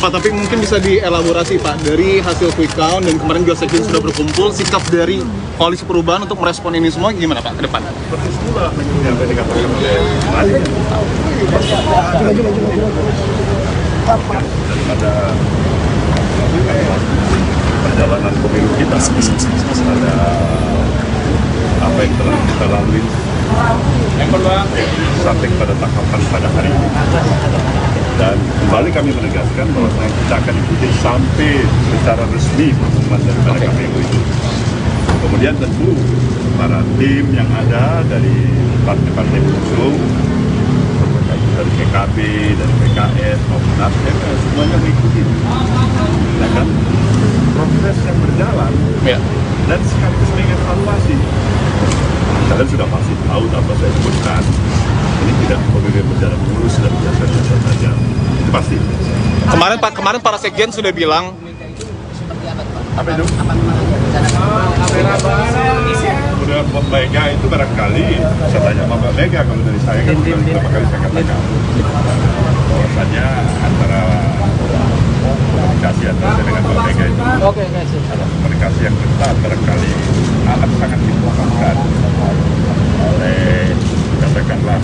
Pak, tapi mungkin bisa dielaborasi Pak, dari hasil quick count dan kemarin juga Sekjen sudah berkumpul, sikap dari Koalisi Perubahan untuk merespon ini semua gimana Pak ke depan? Seperti semula yang tadi dikatakan oleh Mali, daripada perjalanan pemilu kita ada apa yang telah kita lalui sampai pada tahapan pada hari ini, dan kembali kami menegaskan bahwa kita akan ikuti sampai secara resmi pengumuman daripada KPU itu. Kemudian tentu para tim yang ada dari partai-partai pengusung dari PKB, dari PKS maupun Nasdem semuanya mengikuti, ya kan, proses yang berjalan, Ya. dan sekaligus mengevaluasi. Kalian sudah pasti tahu apa saya sebutkan. Ini tidak pemilu berjalan mulus dan biasa-biasa saja. Itu pasti. Kemarin para Sekjen sudah bilang Apa itu? Kemudian Mbak Mega itu barangkali saya tanya sama Mbak Mega, kalau dari saya kan beberapa kali saya katakan bahwasanya antara komunikasi antara saya dengan Mbak Mega itu adalah komunikasi yang ketat, barangkali amat sangat dibutuhkan oleh katakanlah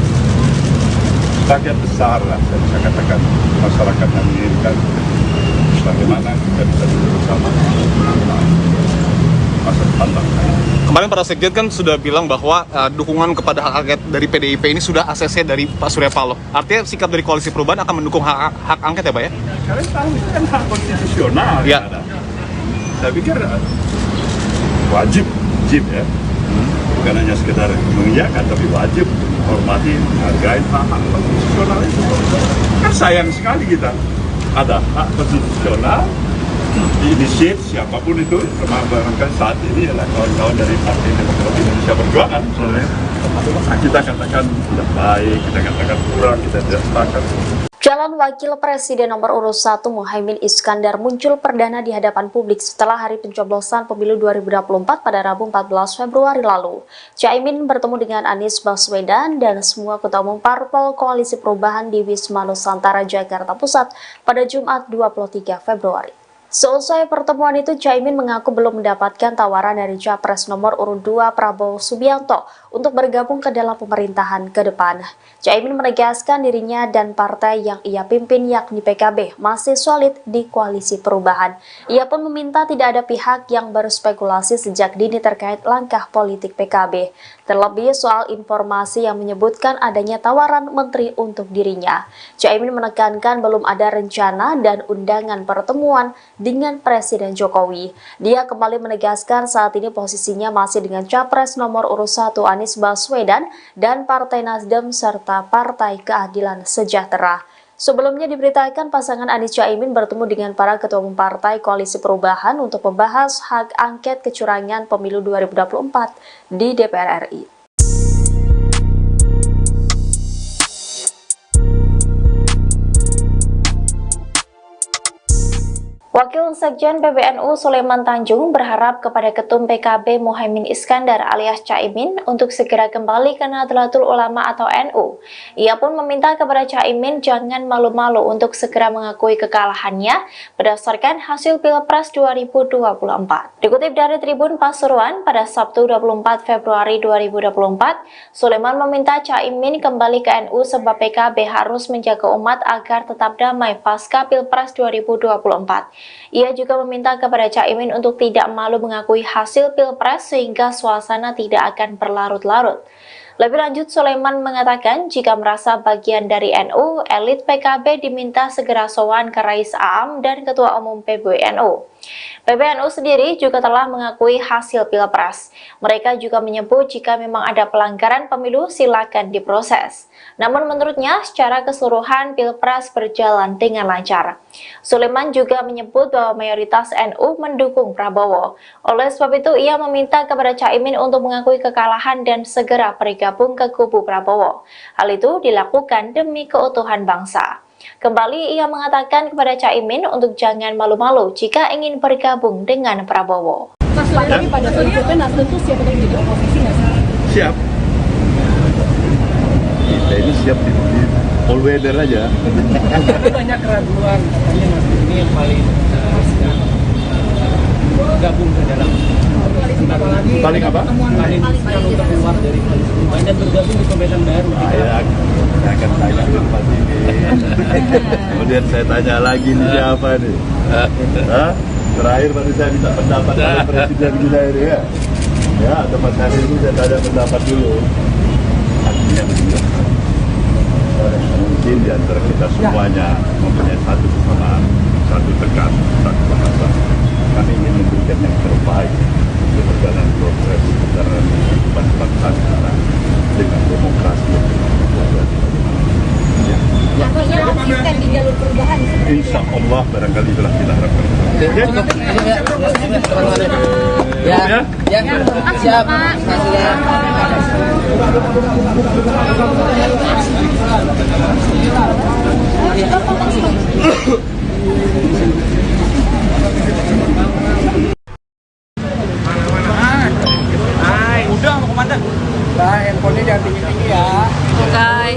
sebagian besar lah, saya bisa katakan masyarakat yang menginginkan bagaimana kita bisa duduk bersama masa depan bangsa. kemarin para Sekjen kan sudah bilang bahwa dukungan kepada hak angket dari PDIP ini sudah ACC dari Pak Surya Paloh. Artinya sikap dari Koalisi Perubahan akan mendukung hak angket ya Pak ya? Kalian tahu itu kan hak konstitusional Ya. yang ada. Saya pikir wajib ya, bukan hanya sekedar mengiyakan, tapi wajib hormati, hargai hak konstitusional itu. Kan sayang sekali kita ada hak konstitusional diinisiat siapapun itu, termasuk barangkali saat ini adalah kawan-kawan dari Partai Demokrat Indonesia Perjuangan misalnya. Kita katakan tidak baik, kita katakan kurang, kita tidak sepakat. Calon Wakil Presiden nomor urut 1 Muhaimin Iskandar muncul perdana di hadapan publik setelah hari pencoblosan pemilu 2024 pada Rabu 14 Februari lalu. Caimin bertemu dengan Anies Baswedan dan semua ketua umum parpol Koalisi Perubahan di Wisma Nusantara, Jakarta Pusat pada Jumat 23 Februari. Seusai pertemuan itu, Caimin mengaku belum mendapatkan tawaran dari Capres nomor urut 2 Prabowo Subianto untuk bergabung ke dalam pemerintahan ke depan. Caimin menegaskan dirinya dan partai yang ia pimpin yakni PKB masih solid di Koalisi Perubahan. Ia pun meminta tidak ada pihak yang berspekulasi sejak dini terkait langkah politik PKB, terlebih soal informasi yang menyebutkan adanya tawaran menteri untuk dirinya. Caimin menekankan belum ada rencana dan undangan pertemuan dengan Presiden Jokowi. Dia kembali menegaskan saat ini posisinya masih dengan Capres nomor urut 1 Anies Baswedan dan Partai Nasdem serta Partai Keadilan Sejahtera. Sebelumnya diberitakan pasangan Anies Caimin bertemu dengan para ketua umum partai Koalisi Perubahan untuk membahas hak angket kecurangan pemilu 2024 di DPR RI. Wakil Sekjen PBNU Sulaiman Tanjung berharap kepada Ketum PKB Muhaimin Iskandar alias Caimin untuk segera kembali ke Nahdlatul Ulama atau NU. Ia pun meminta kepada Caimin jangan malu-malu untuk segera mengakui kekalahannya berdasarkan hasil Pilpres 2024. Dikutip dari Tribun Pasuruan pada Sabtu 24 Februari 2024, Sulaiman meminta Caimin kembali ke NU sebab PKB harus menjaga umat agar tetap damai pasca Pilpres 2024. Ia juga meminta kepada Caimin untuk tidak malu mengakui hasil Pilpres sehingga suasana tidak akan berlarut-larut. Lebih lanjut, Sulaiman mengatakan jika merasa bagian dari NU, elit PKB diminta segera sowan ke Rais Aam dan Ketua Umum PBNU. PBNU sendiri juga telah mengakui hasil Pilpres. Mereka juga menyebut jika memang ada pelanggaran pemilu silakan diproses. Namun menurutnya secara keseluruhan Pilpres berjalan dengan lancar. Sulaiman juga menyebut bahwa mayoritas NU mendukung Prabowo. Oleh sebab itu ia meminta kepada Caimin untuk mengakui kekalahan dan segera bergabung ke kubu Prabowo. Hal itu dilakukan demi keutuhan bangsa. Kembali ia mengatakan kepada Caimin untuk jangan malu-malu jika ingin bergabung dengan Prabowo. Tapi pada prinsipnya Nasdem tuh siap untuk jadi oposisi nggak sih? Siap. Kita ini siap di all weather aja. Banyak keraguan, katanya Nasdem ini yang paling gabung ke dalam Paling apa? paling untuk keluar dari koalisi perubahan dan bergabung di pemerintahan baru. Saya akan tanya ke Pak ini. Kemudian saya tanya lagi nih siapa nih? Hah? Terakhir baru saya minta pendapat dari Presiden kita ini ya. Ya, atau Mas Hadir itu saya tanya pendapat dulu. Artinya begini. Mungkin di antara kita semuanya mempunyai satu kesamaan, satu tegas, satu bahasa. Kami ingin memberikan yang terbaik untuk perjalanan proses perjalanan kehidupan bangsa kita dengan demokrasi yang Artinya konsisten di jalur perubahan. insya Allah barangkali itulah kita harapkan. Ya, siap. Udah mau komandan. Nah, handphonenya jangan tinggi-tinggi ya. Oke.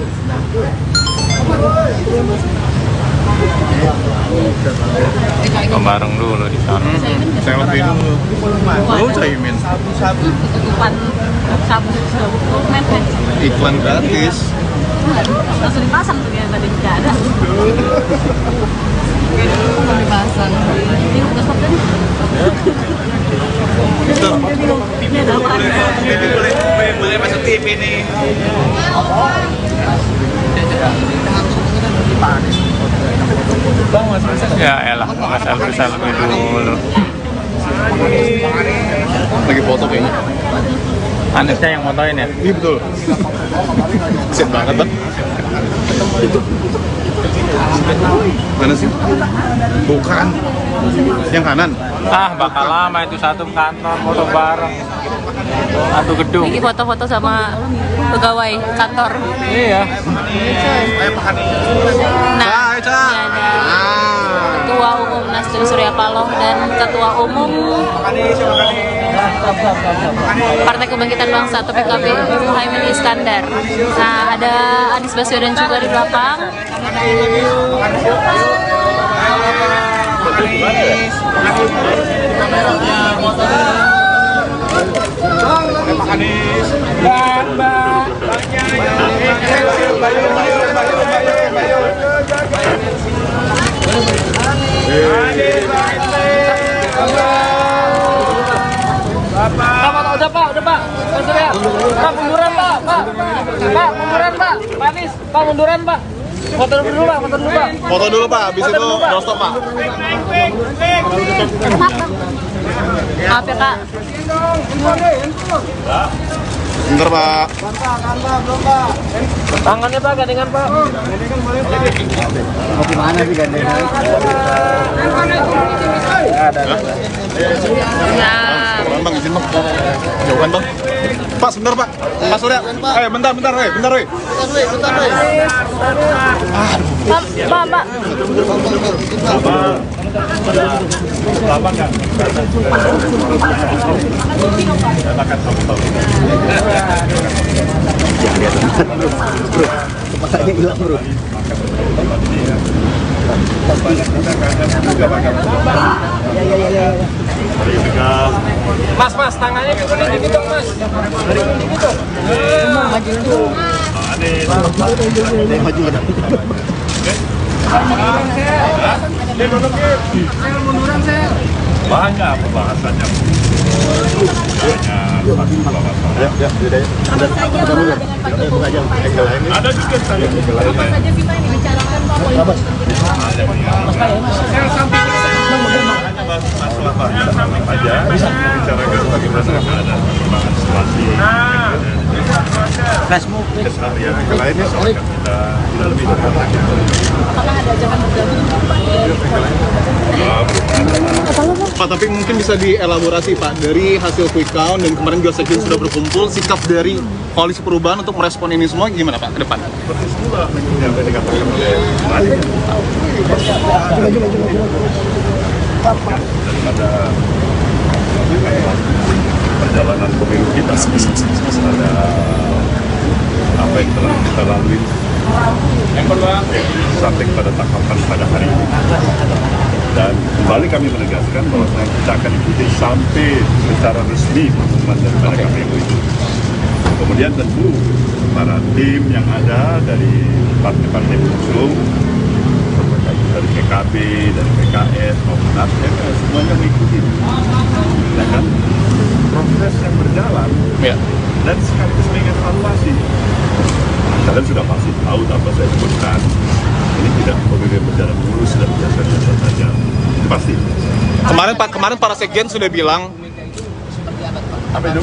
Bareng dulu di sana. Selfie dulu. Lu Caimin. Tutupan sabu men. Iklan gratis. Langsung dipasang tuh ya tadi nggak ada. Langsung dipasang. Ini udah stop tadi. Ini ada apa? Boleh masuk TV nih. Ya elah, nggak selfie dulu. Lagi foto kayaknya. Anisnya yang motoin ya? Iya betul. Set banget bang. Mana sih? Bukan. Yang kanan. Ah, bakal lama itu satu kantor foto bareng. Satu gedung. Ini foto-foto sama pegawai kantor. Iya. Nah, ini ada Ketua Umum Nasdem Surya Paloh dan Ketua Umum Partai Kebangkitan Bangsa atau PKB Muhaimin Iskandar. Nah, ada Anies Baswedan juga di belakang. Udah pak. Pak munduran pak. Pak munduran pak. Pak Anies, pak munduran pak. Foto dulu pak. Foto dulu pak, habis itu doorstop pak. Maaf ya Kak. Bentar pak. Tangannya pak, gandengan pak. Mau gimana sih gandengan? Ya. Bang, izin bang. Jauhan bang. Pak, sebentar pak. Pak Surya. Bentar. Bentar. Pak. Lama nggak? Katakan sama-sama. Bro, kepalanya hilang bro. Mas, tangannya ke sini dikit dong mas. Dikit dong. Maju ada. Banyak pembahasannya. Ada juga saya. Masalah aja bicarakan bagaimana ada perkembangan situasi. Flashmove. Yang lainnya soal kita lebih dekat lagi. Apakah ada ajakan bergabung? Pak, tapi mungkin bisa dielaborasi Pak, dari hasil quick count dan kemarin juga Sekjen sudah berkumpul, sikap dari Koalisi Perubahan untuk merespon ini semua gimana Pak ke depan? Seperti semula yang dikatakan oleh Malik. Daripada perjalanan pemilu kita, ada apa yang telah kita lalui sampai pada tahapan pada hari ini. Dan kembali kami menegaskan bahwa kita akan ikuti sampai secara resmi pengumuman daripada KPU itu. Kemudian tentu para tim yang ada dari partai-partai pengusung, dari PKB, dari PKS maupun Nasdem, semuanya mengikuti. Ya kan? Proses yang berjalan dan sekaligus mengevaluasi. Kalian sudah pasti tahu apa saya sebutkan. Ini tidak pemilu berjalan mulus dan biasa-biasa saja. Pasti. Kemarin para sekjen sudah bilang apa itu?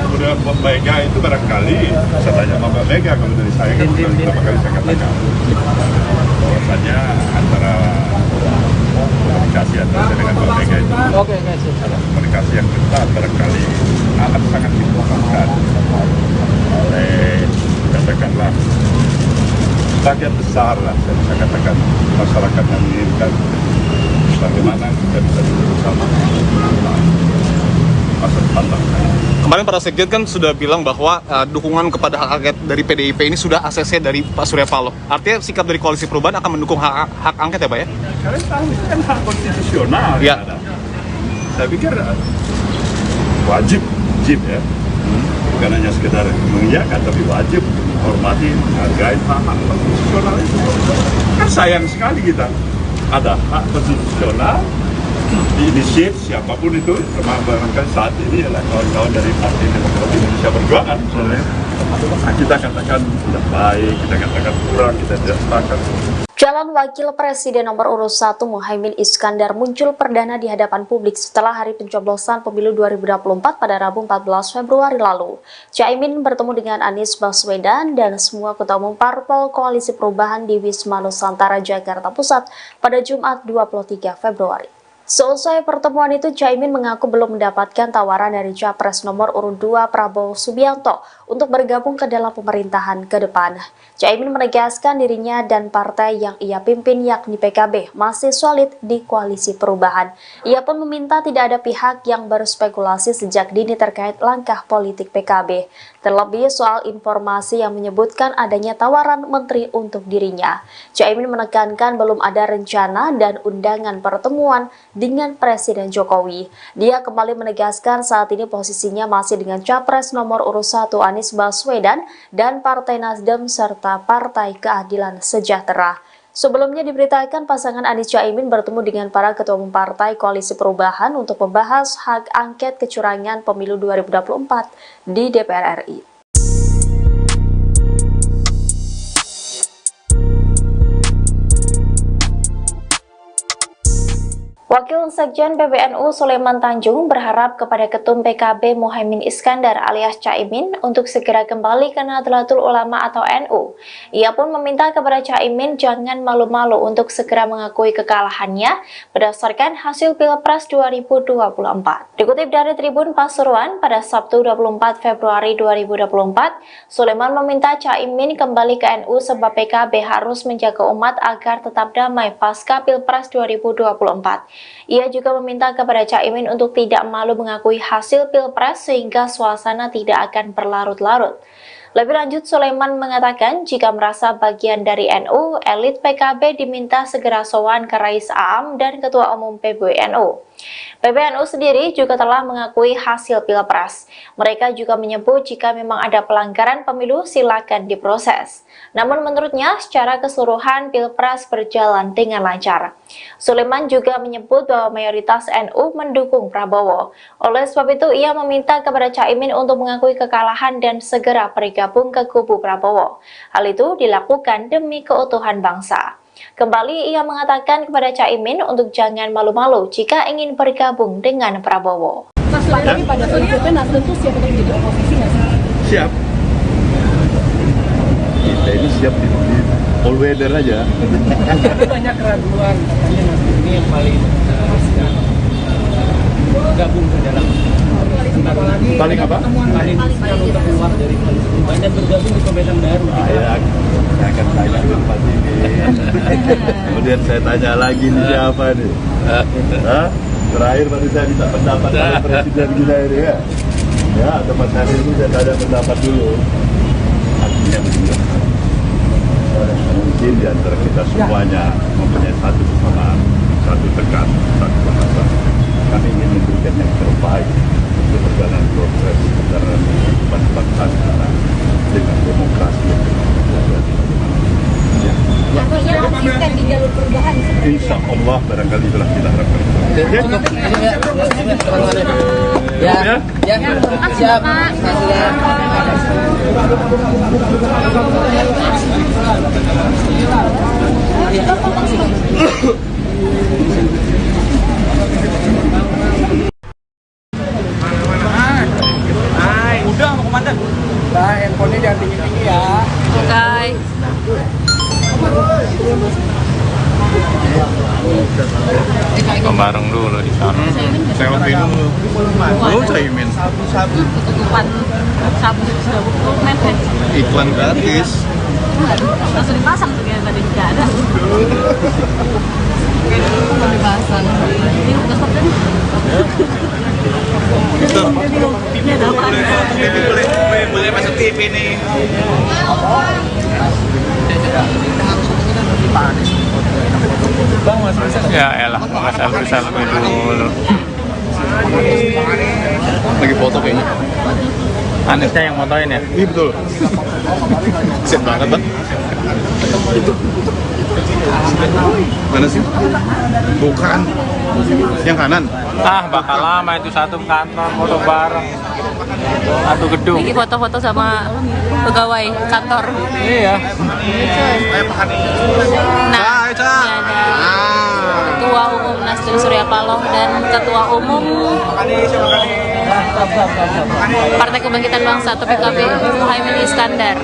Kemudian Mbak Mega itu barangkali saya tanya sama Mbak Mega, kalau dari saya kan beberapa kali saya katakan bahwasanya antara komunikasi antara saya dengan Mbak Mega itu komunikasi yang ketat barangkali akan sangat dibutuhkan oleh katakanlah bagian besar lah, saya bisa katakan masyarakat yang menginginkan bagaimana kita bisa bersama masa depan bangsa. Kemarin para sekjen kan sudah bilang bahwa dukungan kepada hak angket dari PDIP ini sudah ACC dari Pak Surya Paloh. Artinya sikap dari Koalisi Perubahan akan mendukung hak angket ya Pak ya? Kalian tahu itu kan hak konstitusional ya. Saya pikir wajib ya. Bukan hanya sekedar mengiyakan, tapi wajib menghormati, menghargai hak konstitusional itu. Kan sayang sekali kita ada hak konstitusional diinisiat siapapun itu, termasuk barangkali saat ini adalah kawan-kawan dari Partai Demokrasi Indonesia Perjuangan misalnya. Kita katakan tidak baik, kita katakan kurang, kita tidak sepakat. Calon Wakil Presiden nomor urut 1 Muhaimin Iskandar muncul perdana di hadapan publik setelah hari pencoblosan pemilu 2024 pada Rabu 14 Februari lalu. Caimin bertemu dengan Anies Baswedan dan semua ketua umum parpol Koalisi Perubahan di Wisma Nusantara, Jakarta Pusat pada Jumat 23 Februari. Seusai pertemuan itu, Caimin mengaku belum mendapatkan tawaran dari Capres nomor urut 2 Prabowo Subianto untuk bergabung ke dalam pemerintahan ke depan. Caimin menegaskan dirinya dan partai yang ia pimpin yakni PKB masih solid di Koalisi Perubahan. Ia pun meminta tidak ada pihak yang berspekulasi sejak dini terkait langkah politik PKB. Terlebih soal informasi yang menyebutkan adanya tawaran menteri untuk dirinya. Caimin menekankan belum ada rencana dan undangan pertemuan dengan Presiden Jokowi. Dia kembali menegaskan saat ini posisinya masih dengan Capres nomor urut 1 Anies Baswedan dan Partai Nasdem serta Partai Keadilan Sejahtera. Sebelumnya diberitakan pasangan Anies Caimin bertemu dengan para ketua umum partai Koalisi Perubahan untuk membahas hak angket kecurangan pemilu 2024 di DPR RI. Wakil Sekjen PBNU Sulaiman Tanjung berharap kepada Ketum PKB Muhaimin Iskandar alias Caimin untuk segera kembali ke Nahdlatul Ulama atau NU. Ia pun meminta kepada Caimin jangan malu-malu untuk segera mengakui kekalahannya berdasarkan hasil Pilpres 2024. Dikutip dari Tribun Pasuruan pada Sabtu 24 Februari 2024, Sulaiman meminta Caimin kembali ke NU sebab PKB harus menjaga umat agar tetap damai pasca Pilpres 2024. Ia juga meminta kepada Caimin untuk tidak malu mengakui hasil Pilpres sehingga suasana tidak akan berlarut-larut. Lebih lanjut, Sulaiman mengatakan jika merasa bagian dari NU, elit PKB diminta segera sowan ke Rais Aam dan Ketua Umum PBNU. PBNU sendiri juga telah mengakui hasil Pilpres. Mereka juga menyebut jika memang ada pelanggaran pemilu silakan diproses. Namun menurutnya secara keseluruhan Pilpres berjalan dengan lancar. Sulaiman juga menyebut bahwa mayoritas NU mendukung Prabowo. Oleh sebab itu ia meminta kepada Caimin untuk mengakui kekalahan dan segera bergabung ke kubu Prabowo. Hal itu dilakukan demi keutuhan bangsa. Kembali ia mengatakan kepada Caimin untuk jangan malu-malu jika ingin bergabung dengan Prabowo. Mas, tapi pada prinsipnya Nasdem tuh siap untuk jadi oposisi nggak sih? Siap. Saya ini siap di all weather aja. Banyak keraguan katanya nanti ini yang paling gabung ke dalam Paling apa? paling untuk keluar dari koalisi perubahan dan bergabung di pemerintahan baru. Saya akan tanya ke Pak Sini. Kemudian saya tanya lagi nih siapa nih? Hah? Terakhir baru saya minta pendapat dari Presiden kita ini ya. Ya, atau Mas Hadi itu saya tanya pendapat dulu. Artinya begini. Mungkin di antara kita semuanya mempunyai satu kesamaan, satu tekan, satu bahasa. Kami ingin memberikan yang terbaik untuk perjalanan proses perjalanan kehidupan bangsa kita dengan demokrasi yang konsisten di jalur perubahan. insya Allah barangkali itulah kita harapkan. Ya, siap. Udah mau komandan. Nah, handphonenya jangan tinggi-tinggi ya. Oke. Bareng dulu di sana. Selfie dulu. Lu Caimin. Ketutupan sabu mepet. Iklan gratis. Langsung dipasang tuh kayak tadi nggak ada. Langsung dipasang. Ini udah stop tadi. Ini ada apa? Boleh masuk TV nih. Ya elah, Mas selfie dulu. Lagi foto kayaknya. Anisnya yang motoin ya? Iya betul. Sip banget, Bang. Mana sih? Bukan. Yang kanan. Bakal lama itu satu kantor foto bareng. Satu gedung. Ini foto-foto sama pegawai kantor. Iya. Nah, ini ada Ketua Umum Nasdem Surya Paloh dan Ketua Umum Partai Kebangkitan Bangsa atau PKB Muhaimin Iskandar.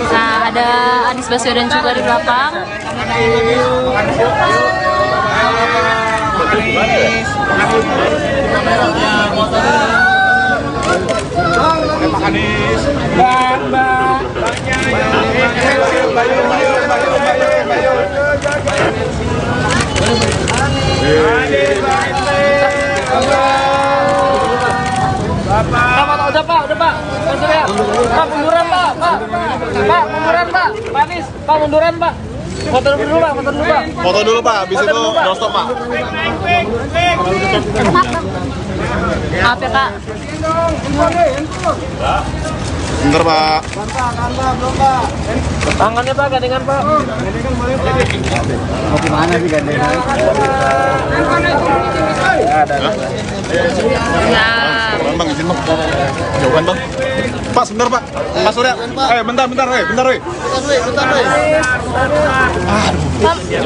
Nah, ada Anies Baswedan juga di belakang. Udah Pak. Pak Surya. Pak munduran Pak. Pak munduran Pak. Pak Anies, Pak munduran Pak. Foto dulu Pak. Foto dulu Pak, habis itu doorstop Pak. Maaf ya Kak. Bentar Pak. Tangannya Pak, gandengan Pak. Mau gimana sih gandengan? Ya. Bang, izin Bang. Jauhan Bang. Pak, sebentar Pak. Pak Surya. Bentar.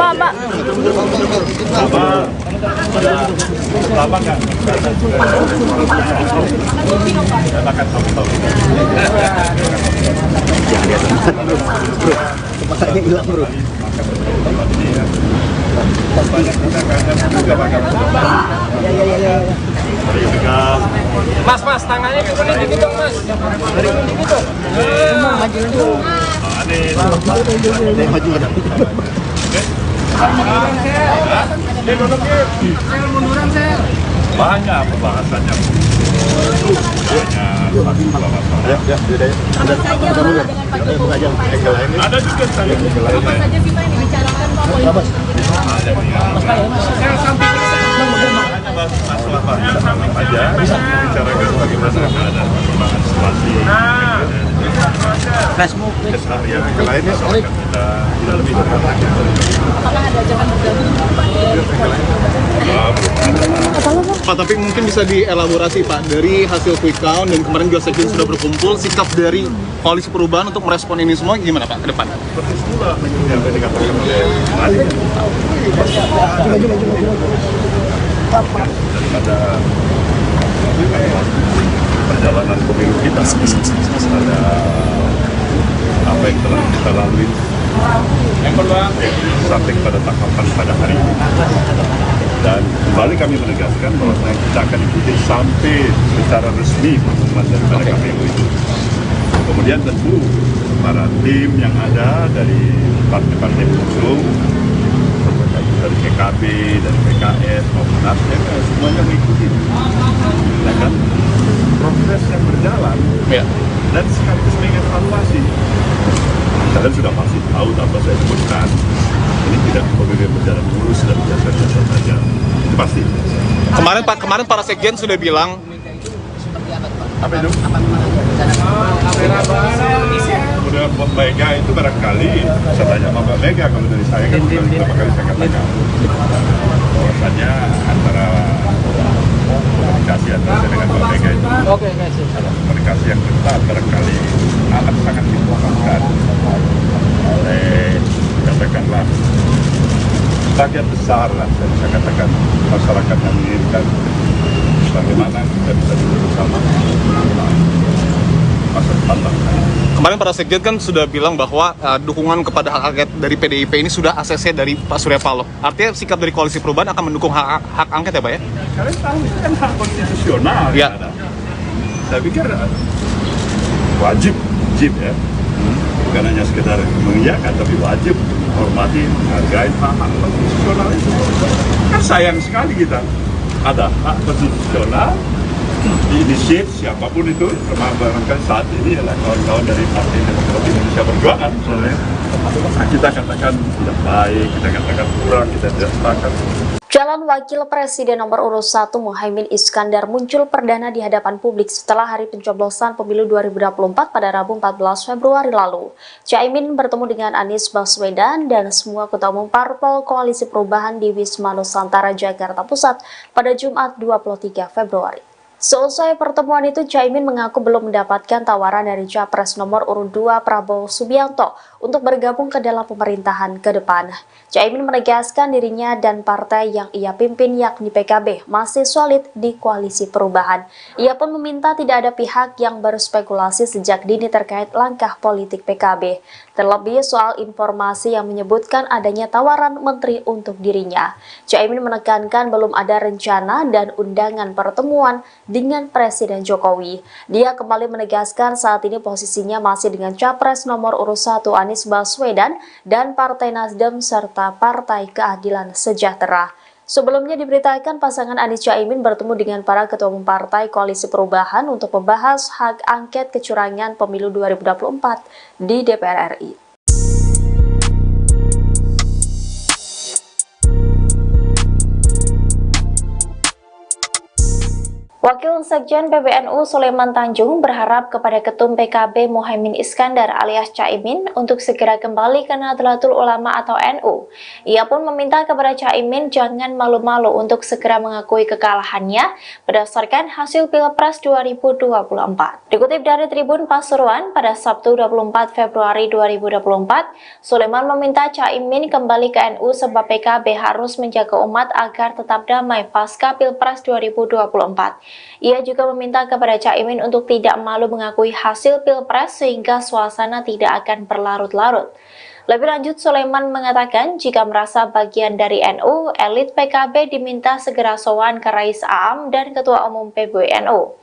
Pak. Lama nggak? Saya akan tahu. Jangan lihat teman bro. Kepalanya hilang bro. Mas, tangannya juga nih gitu dong Mas. Gitu. Maju ada. Banyak pembahasannya. Ada juga tadi. Apa saja sih Pak yang dibicarakan Pak? Masalah banyak aja bicarakan bagaimana ada perkembangan situasi Facebook. yang lainnya soal kita tidak lebih Apakah ada ajakan bergabung Pak? Pak, tapi mungkin bisa dielaborasi Pak, dari hasil quick count dan kemarin juga sekjen sudah berkumpul, sikap dari koalisi perubahan untuk merespon ini semua gimana Pak ke depan? seperti itulah yang dikatakan oleh daripada perjalanan pemilu kita ada apa yang telah kita lalui sampai pada tahapan pada hari ini. Dan kembali kami menegaskan bahwa kita akan ikuti sampai secara resmi pengumuman daripada KPU itu. Kemudian tentu para tim yang ada dari partai-partai pengusung, dari PKB, dari PKS maupun Nasdem, semuanya mengikuti. Ya kan? Proses yang berjalan dan sekaligus mengevaluasi. Kalian sudah pasti tahu tanpa saya sebutkan, ini tidak kemudian berjalan mulus dan biasa-biasa saja. Itu pasti. Kemarin para sekjen sudah bilang apa itu? Kemudian Mbak Mega itu barangkali saya tanya sama Mbak Mega, kalau dari saya kan beberapa kali saya katakan bahwasannya antara komunikasi antara saya dengan Mbak Mega itu komunikasi yang ketat barangkali akan sangat dibutuhkan oleh katakanlah bagian besar lah saya katakan masyarakat yang menginginkan bagaimana kita bisa duduk bersama masa depan bangsa. Kemarin para sekjen kan sudah bilang bahwa dukungan kepada hak angket dari PDIP ini sudah ACC dari Pak Surya Paloh. Artinya sikap dari Koalisi Perubahan akan mendukung hak angket ya Pak ya? Kalian tahu itu kan hak konstitusional ya. Ada. Saya pikir wajib ya. Bukan hanya sekedar mengiyakan, tapi wajib menghormati, menghargai hak konstitusional itu. Kan sayang sekali kita ada hak konstitusional diinisiat siapapun itu, termasuk saat ini adalah kawan-kawan dari Partai Demokrasi Indonesia Perjuangan misalnya. Kita katakan tidak baik, kita katakan kurang, kita tidak sepakat. Calon Wakil Presiden nomor urut 1 Muhaimin Iskandar muncul perdana di hadapan publik setelah hari pencoblosan pemilu 2024 pada Rabu 14 Februari lalu. Caimin bertemu dengan Anies Baswedan dan semua ketua umum parpol Koalisi Perubahan di Wisma Nusantara, Jakarta Pusat pada Jumat 23 Februari. Seusai pertemuan itu, Caimin mengaku belum mendapatkan tawaran dari Capres nomor urut 2 Prabowo Subianto untuk bergabung ke dalam pemerintahan ke depan. Caimin menegaskan dirinya dan partai yang ia pimpin yakni PKB masih solid di Koalisi Perubahan. Ia pun meminta tidak ada pihak yang berspekulasi sejak dini terkait langkah politik PKB. Terlebih soal informasi yang menyebutkan adanya tawaran menteri untuk dirinya. Caimin menekankan belum ada rencana dan undangan pertemuan dengan Presiden Jokowi. Dia kembali menegaskan saat ini posisinya masih dengan Capres nomor urut 1 Anies Baswedan dan Partai Nasdem serta Partai Keadilan Sejahtera. Sebelumnya diberitakan pasangan Anies Caimin bertemu dengan para ketua umum partai Koalisi Perubahan untuk membahas hak angket kecurangan pemilu 2024 di DPR RI. Wakil Sekjen PBNU Sulaiman Tanjung berharap kepada Ketum PKB Muhaimin Iskandar alias Caimin untuk segera kembali ke Nahdlatul Ulama atau NU. Ia pun meminta kepada Caimin jangan malu-malu untuk segera mengakui kekalahannya berdasarkan hasil Pilpres 2024. Dikutip dari Tribun Pasuruan pada Sabtu 24 Februari 2024, Sulaiman meminta Caimin kembali ke NU sebab PKB harus menjaga umat agar tetap damai pasca Pilpres 2024. Ia juga meminta kepada Caimin untuk tidak malu mengakui hasil Pilpres sehingga suasana tidak akan berlarut-larut. Lebih lanjut, Sulaiman mengatakan jika merasa bagian dari NU, elit PKB diminta segera sowan ke Rais Aam dan Ketua Umum PBNU.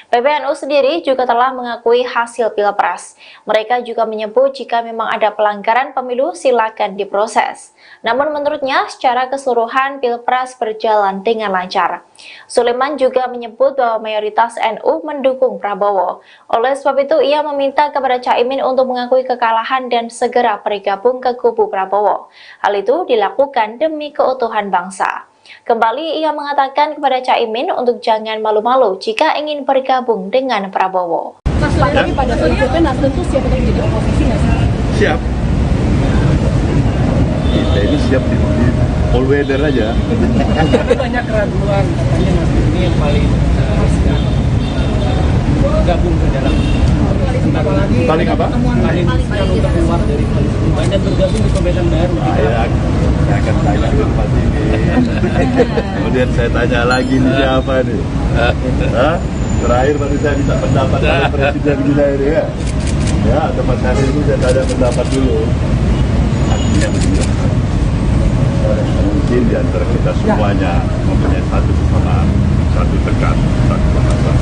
PBNU sendiri juga telah mengakui hasil Pilpres. Mereka juga menyebut jika memang ada pelanggaran pemilu silakan diproses. Namun menurutnya secara keseluruhan Pilpres berjalan dengan lancar. Sulaiman juga menyebut bahwa mayoritas NU mendukung Prabowo. Oleh sebab itu ia meminta kepada Caimin untuk mengakui kekalahan dan segera bergabung ke kubu Prabowo. Hal itu dilakukan demi keutuhan bangsa. Kembali ia mengatakan kepada Caimin untuk jangan malu-malu jika ingin bergabung dengan Prabowo. Pak, tapi pada prinsipnya Nasdem tuh siap untuk jadi oposisi nggak sih? Siap. Kita ini siap di all weather aja. Tapi banyak keraguan, katanya Nasdem ini yang paling gabung ke dalam Paling apa? paling untuk keluar dari koalisi perubahan dan bergabung di pemerintahan baru. Saya akan tanya dulu Pak ini. Kemudian saya tanya lagi nih siapa nih? Hah? Terakhir baru saya minta pendapat dari Presiden kita ini ya. Ya, tempat hari ini saya ada pendapat dulu. Artinya begini. Mungkin di antara kita semuanya mempunyai satu kesamaan, satu tekad, satu bahasa.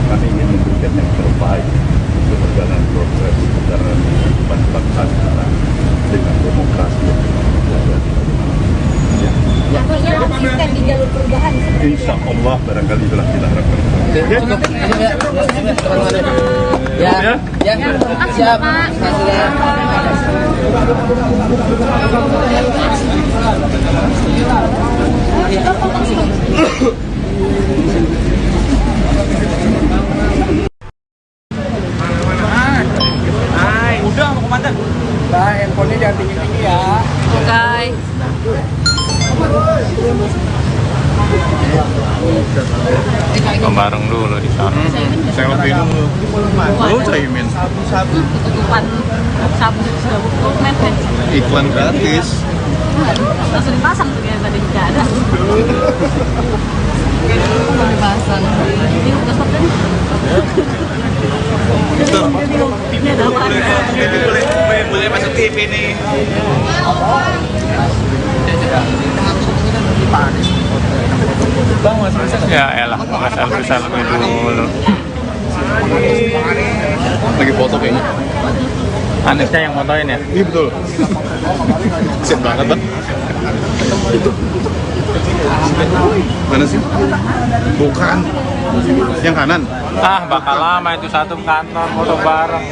Kami ingin memberikan yang terbaik untuk perjalanan proses perjalanan kehidupan bangsa kita dengan demokrasi yang berjalan. Artinya konsisten di jalur perubahan. Insya Allah barangkali itulah kita harapkan. Siap. Udah, komandan. Nah, handphonenya jangan tinggi-tinggi ya. Oke. Bareng dulu di sana. Selfie dulu. Oh, Caimin. Tutupan sabu sudah buku mepet. Iklan gratis. Langsung dipasang tuh kayak tadi nggak ada. Dipasang. Ini udah stop tadi. Ini ada apa? Boleh masuk TV nih. Ya elah, selfie dulu. Lagi foto kayaknya. Anisnya yang fotoin ya? Iya betul. Kesian banget bang. Mana sih? Bukan. Yang kanan. Ah, bakal lama itu satu kantor foto bareng.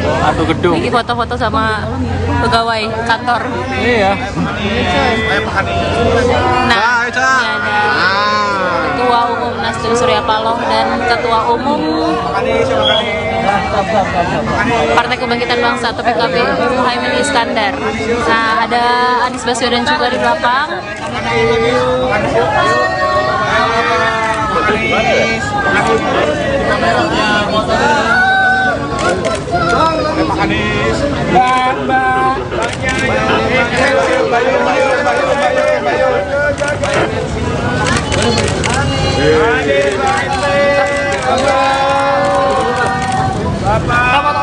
Satu gedung. Ini foto-foto sama pegawai kantor. Iya. Nah, ini ada Ketua Umum Nasdem Surya Paloh dan Ketua Umum Partai Kebangkitan Bangsa atau PKB Muhaimin Iskandar. Nah, ada Anies Baswedan juga di belakang.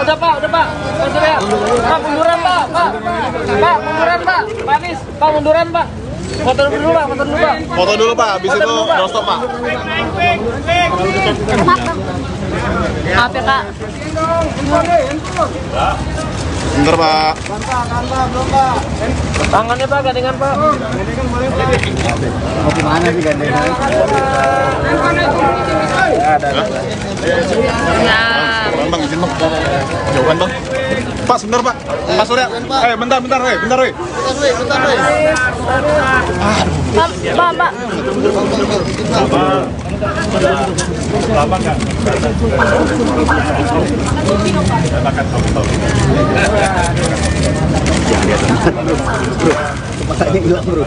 Udah pak. Pak munduran pak. Pak munduran pak. Pak Anies, pak munduran pak. Foto dulu pak. Foto dulu pak, habis itu no stop pak. Maaf ya kak. Bentar pak. Tangannya pak, gandengan pak. Mau gimana sih gandengan? Nah, Bang, izin bang. Jauhan bang. Pak, sebentar pak. Pak Surya. Bentar, weh. Pak. Lama nggak? Akan tahu. Jangan lihat teman bro. Kepalanya hilang bro.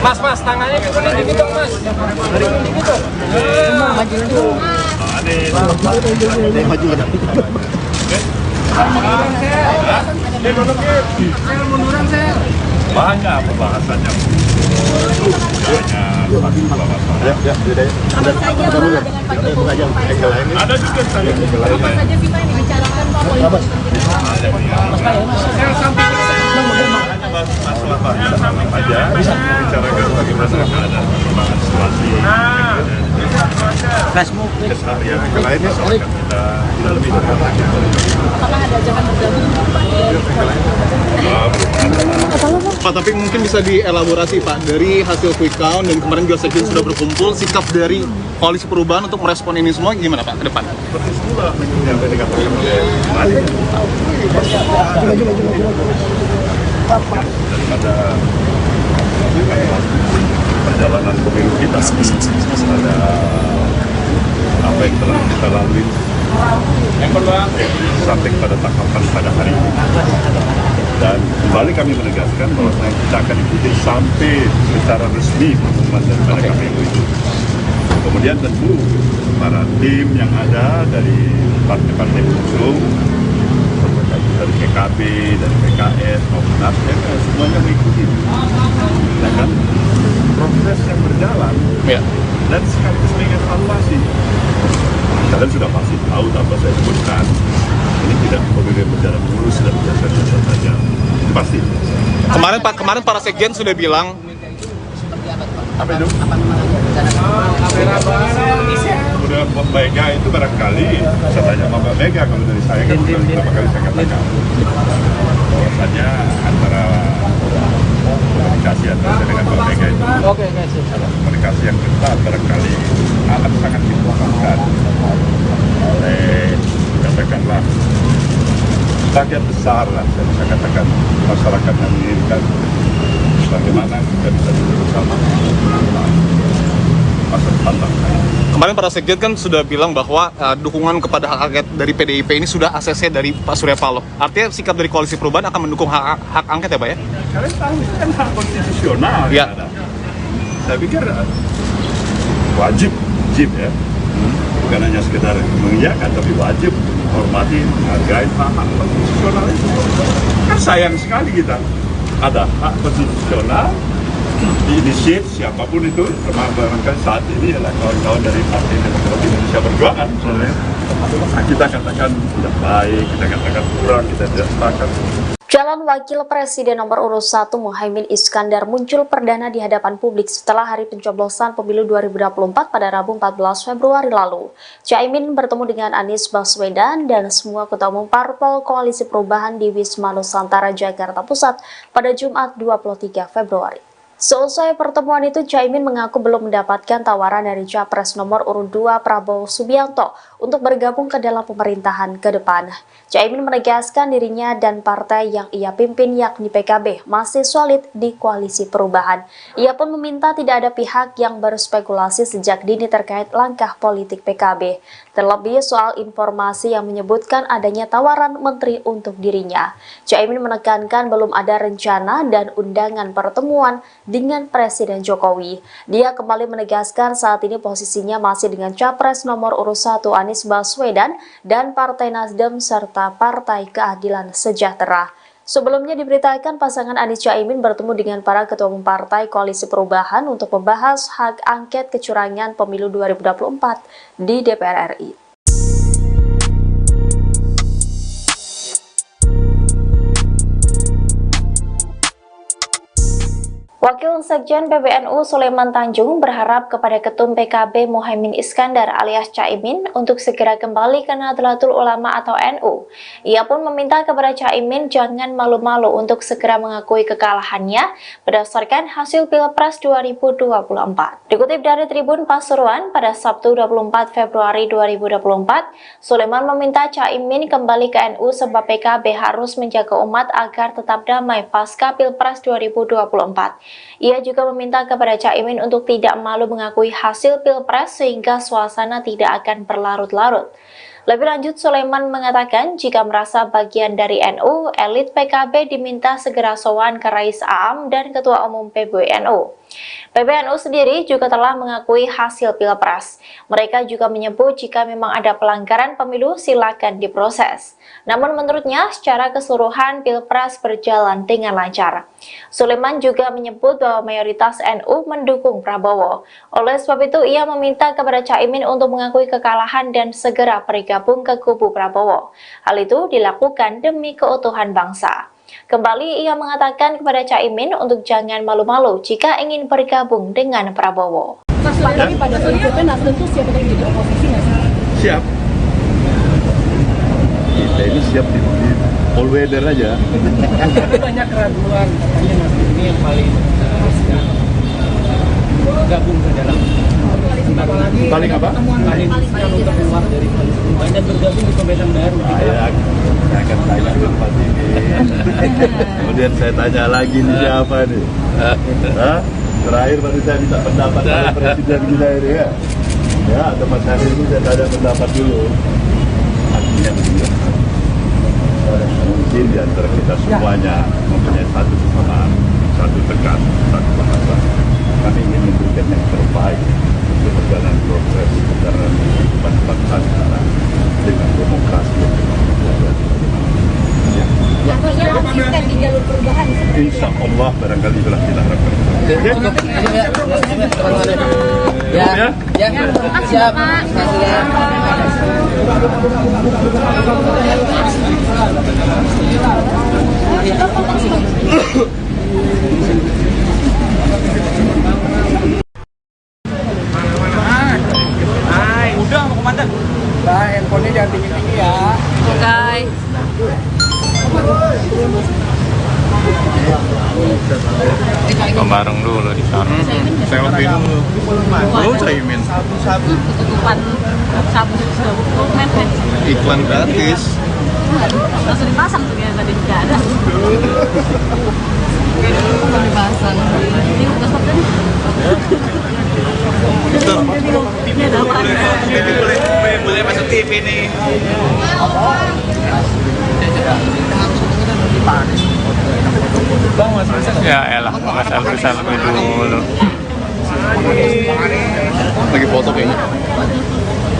Mas, tangannya dikuning dikit dong mas. Dikuning dikit dong. Maju lagi. Banyak pembahasannya. Ada juga saya. Apa saja kita yang dibicarakan Pak Politik? Masalah aja bicarakan bagaimana keadaan perkembangan situasi keseharian yang lainnya soal kita lebih dekat lagi. Apakah ada ajakan bergabung? Pak, tapi mungkin bisa dielaborasi Pak, dari hasil quick count dan kemarin juga sekjen sudah berkumpul, sikap dari koalisi perubahan untuk merespon ini semua gimana Pak ke depan? Seperti semula yang tadi dikatakan oleh daripada perjalanan pemilu kita ada apa yang telah kita lalui sampai pada tahapan pada hari ini. Dan kembali kami menegaskan bahwa kita akan ikuti sampai secara resmi pengumuman daripada KPU itu. Kemudian tentu para tim yang ada dari partai-partai pengusung, dari PKB, dari PKS maupun Nasdem, semuanya mengikuti. Ya kan? progres yang berjalan Ya. dan sekaligus mengevaluasi. Kalian sudah pasti tahu tanpa saya sebutkan, ini tidak kemudian berjalan mulus dan biasa-biasa saja. Itu pasti. Kemarin para sekjen sudah bilang Apa itu? Kemudian Mbak Mega itu barangkali, saya tanya sama Mbak Mega, kalau dari saya kan sudah beberapa kali saya katakan bahwasanya antara komunikasi antara saya dengan Mbak Mega itu komunikasi yang ketat barangkali akan sangat dibutuhkan oleh, katakanlah, bagian besar lah, saya bisa katakan masyarakat yang menginginkan bagaimana kita bisa duduk bersama masa depan bangsa. kemarin para sekjen kan sudah bilang bahwa dukungan kepada hak angket dari PDIP ini sudah ACC dari Pak Surya Paloh. Artinya sikap dari Koalisi Perubahan akan mendukung hak angket ya Pak ya? Kalian tahu itu kan hak konstitusional Ya. yang ada. Saya pikir wajib ya. Bukan hanya sekedar mengiyakan, tapi wajib menghormati, menghargai hak konstitusional itu. Kan sayang sekali kita ada hak konstitusional diinisiat siapapun itu, termasuk saat ini adalah kawan-kawan dari Partai Demokrasi Indonesia Perjuangan misalnya. Nah, kita katakan tidak baik, kita katakan kurang, kita tidak sepakat. Calon Wakil Presiden nomor urut 1 Muhaimin Iskandar muncul perdana di hadapan publik setelah hari pencoblosan pemilu 2024 pada Rabu 14 Februari lalu. Caimin bertemu dengan Anies Baswedan dan semua ketua umum parpol Koalisi Perubahan di Wisma Nusantara, Jakarta Pusat pada Jumat 23 Februari. Seusai pertemuan itu, Caimin mengaku belum mendapatkan tawaran dari Capres nomor urut 2 Prabowo Subianto untuk bergabung ke dalam pemerintahan ke depan. Caimin menegaskan dirinya dan partai yang ia pimpin yakni PKB masih solid di Koalisi Perubahan. Ia pun meminta tidak ada pihak yang berspekulasi sejak dini terkait langkah politik PKB. Terlebih soal informasi yang menyebutkan adanya tawaran menteri untuk dirinya. Caimin menekankan belum ada rencana dan undangan pertemuan dengan Presiden Jokowi. Dia kembali menegaskan saat ini posisinya masih dengan Capres nomor urut 1 Anies Baswedan dan Partai Nasdem serta Partai Keadilan Sejahtera. Sebelumnya diberitakan pasangan Anies Caimin bertemu dengan para ketua umum partai Koalisi Perubahan untuk membahas hak angket kecurangan pemilu 2024 di DPR RI. Wakil Sekjen PBNU Sulaiman Tanjung berharap kepada Ketum PKB Muhaimin Iskandar alias Caimin untuk segera kembali ke Nahdlatul Ulama atau NU. Ia pun meminta kepada Caimin jangan malu-malu untuk segera mengakui kekalahannya berdasarkan hasil Pilpres 2024. Dikutip dari Tribun Pasuruan pada Sabtu 24 Februari 2024, Sulaiman meminta Caimin kembali ke NU sebab PKB harus menjaga umat agar tetap damai pasca Pilpres 2024. Ia juga meminta kepada Caimin untuk tidak malu mengakui hasil Pilpres sehingga suasana tidak akan berlarut-larut. Lebih lanjut, Sulaiman mengatakan jika merasa bagian dari NU, elit PKB diminta segera sowan ke Rais Aam dan Ketua Umum PBNU. PBNU sendiri juga telah mengakui hasil Pilpres. Mereka juga menyebut jika memang ada pelanggaran pemilu silakan diproses. Namun menurutnya secara keseluruhan Pilpres berjalan dengan lancar. Sulaiman juga menyebut bahwa mayoritas NU mendukung Prabowo. Oleh sebab itu ia meminta kepada Caimin untuk mengakui kekalahan dan segera bergabung ke kubu Prabowo. Hal itu dilakukan demi keutuhan bangsa. Kembali ia mengatakan kepada Caimin untuk jangan malu-malu jika ingin bergabung dengan Prabowo. Pak, tapi pada prinsipnya Nasdem tuh siap untuk jadi oposisi nggak sih? Siap. Kita ini siap di all weather aja. Tapi banyak keraguan, katanya Nasdem ini yang paling gabung ke dalam Paling apa? paling untuk keluar dari koalisi perubahan dan bergabung di pemerintahan baru. Saya akan tanya ke Pak ini. Kemudian saya tanya lagi nih siapa nih? Hah? Terakhir baru saya minta pendapat dari Presiden kita ini ya. Ya, atau Mas Hari ini saya tanya pendapat dulu. Artinya begini. Mungkin di antara kita semuanya mempunyai satu kesamaan, satu tekan, satu bahasa. Kami ingin memberikan yang terbaik untuk perjalanan proses perjalanan kehidupan bangsa kita dengan demokrasi yang Artinya konsisten di jalur perubahan seperti insya Allah barangkali itulah kita harapkan. Ya, siap. Udah, mau komandan. Nah, handphonenya jangan tinggi-tinggi ya. Oke. Bareng dulu di sana. Selfie dulu. Lu Caimin. Tutupan sabu mepet. Iklan gratis. Langsung dipasang tuh ya, tadi nggak ada. Langsung dipasang. Ini udah stop tadi. Ini ada apa? Boleh masuk TV nih. Ya elah, selfie dulu. Lagi foto kayaknya.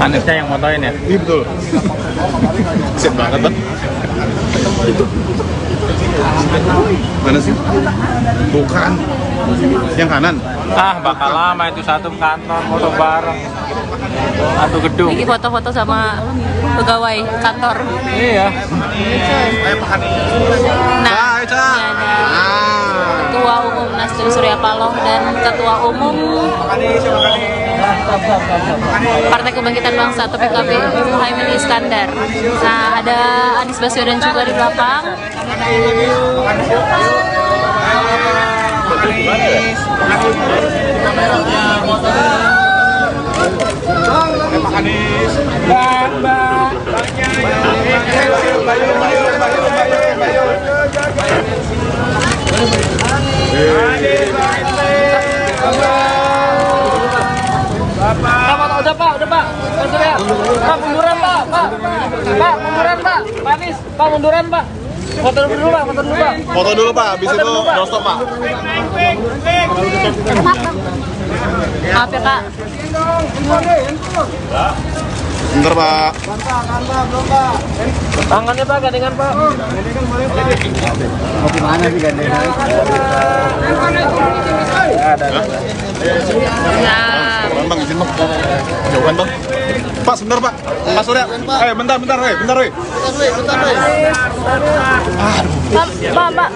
Anisnya yang fotoin ya? Iya betul. Siap banget bang. Mana sih? Bukan. Yang kanan. Ah, bakal lama itu satu kantor foto bareng. Satu gedung. Ini foto-foto sama pegawai kantor. Iya. Nah, ini ada Ketua Umum Nasdem Surya Paloh dan Ketua Umum Partai Kebangkitan Bangsa atau PKB Muhaimin Iskandar. Nah, ada Anies Baswedan juga di belakang. Udah pak. Pak munduran pak. Pak munduran pak. Pak Anies, pak munduran pak. Foto dulu pak. Foto dulu pak, habis itu doorstop pak. Maaf ya kak. Bentar pak. Tangannya pak, gandengan pak. Mau gimana sih gandengan? Nah, Bang, izin bang. Jauhan bang. Pak, sebentar pak. Pak Surya. Bentar. Pak.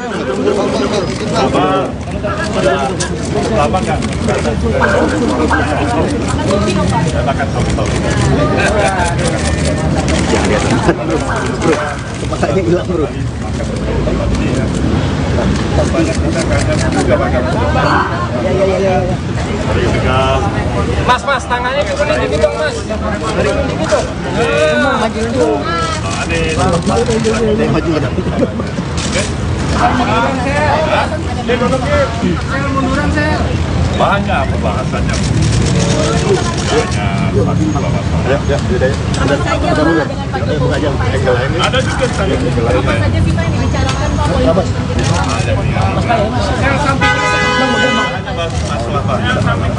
Lama nggak? Katakan tahu. Jangan lihat tempat bro. Kepalanya hilang bro. Mas, tangannya turunin dikit dong mas. Dikit dong. Maju lah. Banyak pembahasannya. Ada juga saya saja sih Pak yang dibicarakan Pak politik? masalah Pak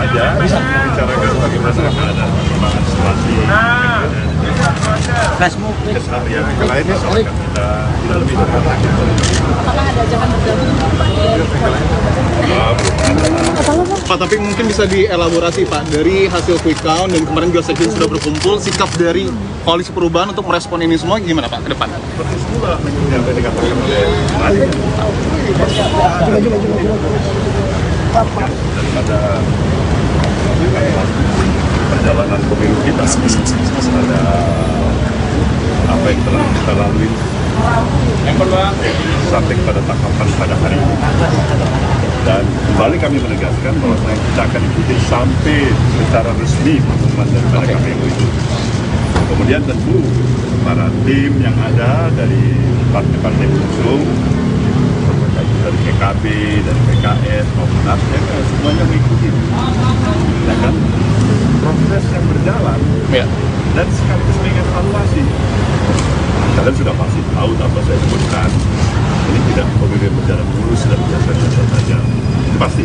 aja bicarakan bagaimana ada perkembangan situasi keseharian yang lainnya soal kita tidak lebih dekat lagi. Apakah ada ajakan bergabung? Pak, tapi mungkin bisa dielaborasi Pak, dari hasil quick count dan kemarin juga sekjen sudah berkumpul, sikap dari Koalisi Perubahan untuk merespon ini semua gimana Pak ke depan? Seperti semula yang tadi dikatakan oleh daripada perjalanan pemilu kita ada apa yang telah kita lalui sampai pada tahapan pada hari ini, dan kembali kami menegaskan bahwa kita akan ikuti sampai secara resmi pengumuman daripada KPU itu. Kemudian tentu para tim yang ada dari partai-partai pengusung dari PKB, dari PKS maupun Nasdem semuanya mengikuti, ya kan, proses yang berjalan dan sekaligus mengevaluasi. Kalian sudah pasti tahu tanpa saya sebutkan, ini tidak pemilu berjalan mulus dan biasa-biasa saja, itu pasti.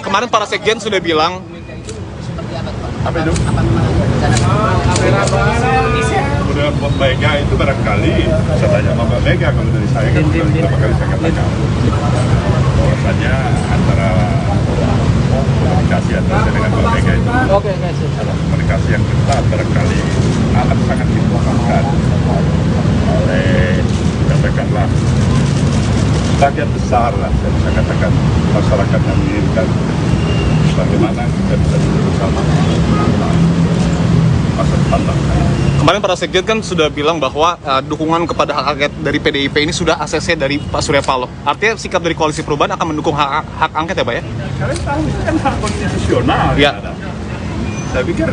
Kemarin para sekjen sudah bilang apa itu? dengan Mbak Mega itu barangkali saya tanya sama Mbak Mega, kalau dari saya kan sudah beberapa kali saya katakan bahwasannya antara komunikasi antara saya dengan Mbak Mega itu adalah komunikasi yang ketat, barangkali amat sangat dibutuhkan oleh, katakanlah, bagian besar lah, saya bisa katakan masyarakat yang menginginkan bagaimana kita bisa duduk bersama masa depan bangsa. Kemarin para sekjen kan sudah bilang bahwa dukungan kepada hak angket dari PDIP ini sudah ACC dari Pak Surya Paloh. Artinya sikap dari Koalisi Perubahan akan mendukung hak angket ya Pak ya? Kalian tahu itu kan hak konstitusional ya. Saya pikir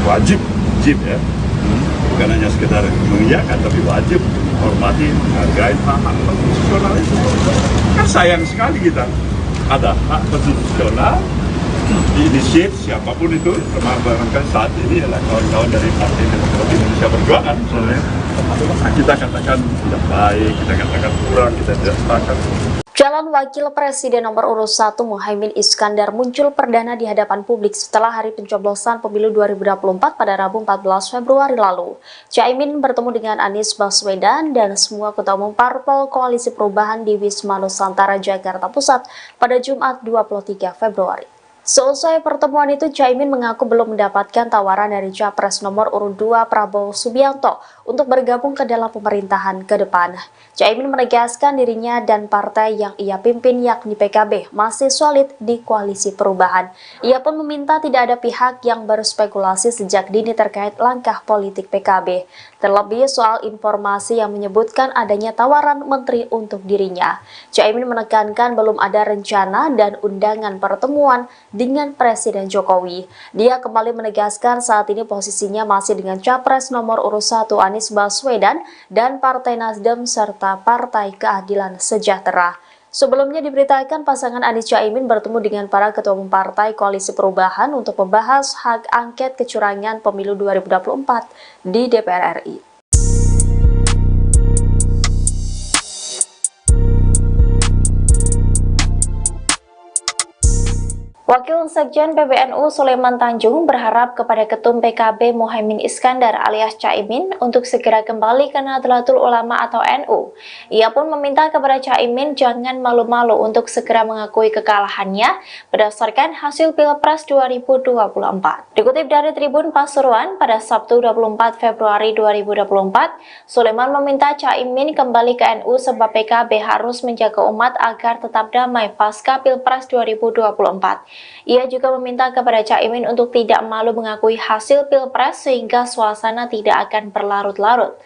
wajib ya. Bukan hanya sekedar mengiyakan, tapi wajib menghormati, menghargai hak konstitusional itu. Kan sayang sekali kita ada hak konstitusional diinisiat siapapun itu, termasuk saat ini adalah kawan-kawan dari Partai Demokrasi Indonesia Perjuangan misalnya. Kita katakan tidak baik, kita katakan kurang, kita tidak sepakat. Calon Wakil Presiden nomor urut 1 Muhaimin Iskandar muncul perdana di hadapan publik setelah hari pencoblosan pemilu 2024 pada Rabu 14 Februari lalu. Caimin bertemu dengan Anies Baswedan dan semua ketua umum parpol Koalisi Perubahan di Wisma Nusantara, Jakarta Pusat pada Jumat 23 Februari. Seusai pertemuan itu, Caimin mengaku belum mendapatkan tawaran dari Capres nomor urut 2 Prabowo Subianto untuk bergabung ke dalam pemerintahan ke depan. Caimin menegaskan dirinya dan partai yang ia pimpin yakni PKB masih solid di Koalisi Perubahan. Ia pun meminta tidak ada pihak yang berspekulasi sejak dini terkait langkah politik PKB. Terlebih soal informasi yang menyebutkan adanya tawaran menteri untuk dirinya. Caimin menekankan belum ada rencana dan undangan pertemuan dengan Presiden Jokowi. Dia kembali menegaskan saat ini posisinya masih dengan Capres nomor urut 1 Anies Baswedan dan Partai Nasdem serta Partai Keadilan Sejahtera. Sebelumnya diberitakan pasangan Anies Caimin bertemu dengan para ketua umum partai Koalisi Perubahan untuk membahas hak angket kecurangan pemilu 2024 di DPR RI. Wakil Sekjen PBNU Sulaiman Tanjung berharap kepada Ketum PKB Muhaimin Iskandar alias Caimin untuk segera kembali ke Nahdlatul Ulama atau NU. Ia pun meminta kepada Caimin jangan malu-malu untuk segera mengakui kekalahannya berdasarkan hasil Pilpres 2024. Dikutip dari Tribun Pasuruan pada Sabtu 24 Februari 2024, Sulaiman meminta Caimin kembali ke NU sebab PKB harus menjaga umat agar tetap damai pasca Pilpres 2024. Ia juga meminta kepada Caimin untuk tidak malu mengakui hasil Pilpres sehingga suasana tidak akan berlarut-larut.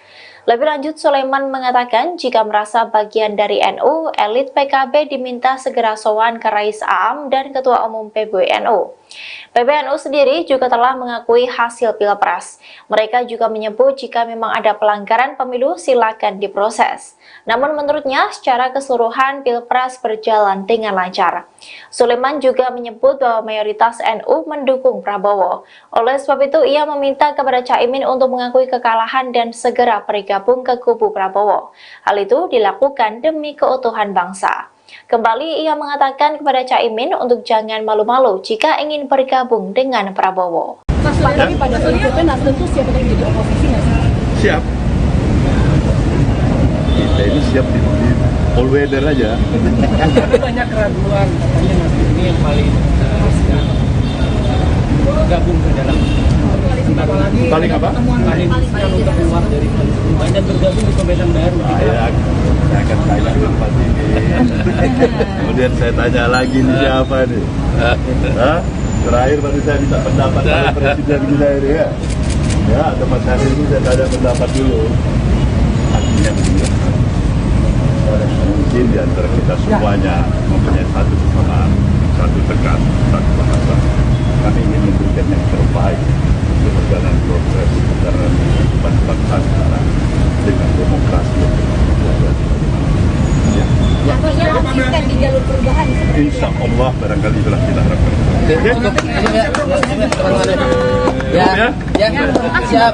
Lebih lanjut, Sulaiman mengatakan jika merasa bagian dari NU, elit PKB diminta segera sowan ke Rais Aam dan Ketua Umum PBNU. PBNU sendiri juga telah mengakui hasil Pilpres. Mereka juga menyebut jika memang ada pelanggaran pemilu silakan diproses. Namun menurutnya secara keseluruhan Pilpres berjalan dengan lancar. Sulaiman juga menyebut bahwa mayoritas NU mendukung Prabowo. Oleh sebab itu ia meminta kepada Caimin untuk mengakui kekalahan dan segera bergabung ke kubu Prabowo. Hal itu dilakukan demi keutuhan bangsa. Kembali ia mengatakan kepada Caimin untuk jangan malu-malu jika ingin bergabung dengan Prabowo. Mas, lagi pada prinsipnya Nasdem tuh siap untuk jadi oposisi nggak sih? Siap. Kita ini siap di all weather aja. Banyak keraguan, katanya Nasdem ini yang paling gabung ke dalam Paling apa? paling untuk keluar dari koalisi perubahan dan bergabung di pemerintahan baru. Saya akan tanya tempat ini. Kemudian saya tanya lagi nih siapa nih? Hah? Terakhir baru saya minta pendapat dari Presiden kita ini ya. Ya, tempat hari ini saya tanya pendapat dulu. Artinya begini. Mungkin di antara kita semuanya mempunyai satu kesamaan, satu tegas, satu bahasa. Kami ingin memberikan yang terbaik untuk perjalanan progres perjalanan kehidupan bangsa sekarang dengan demokrasi yang Artinya konsisten di jalur perubahan. insya Allah barangkali itulah kita harapkan. Ya, siap.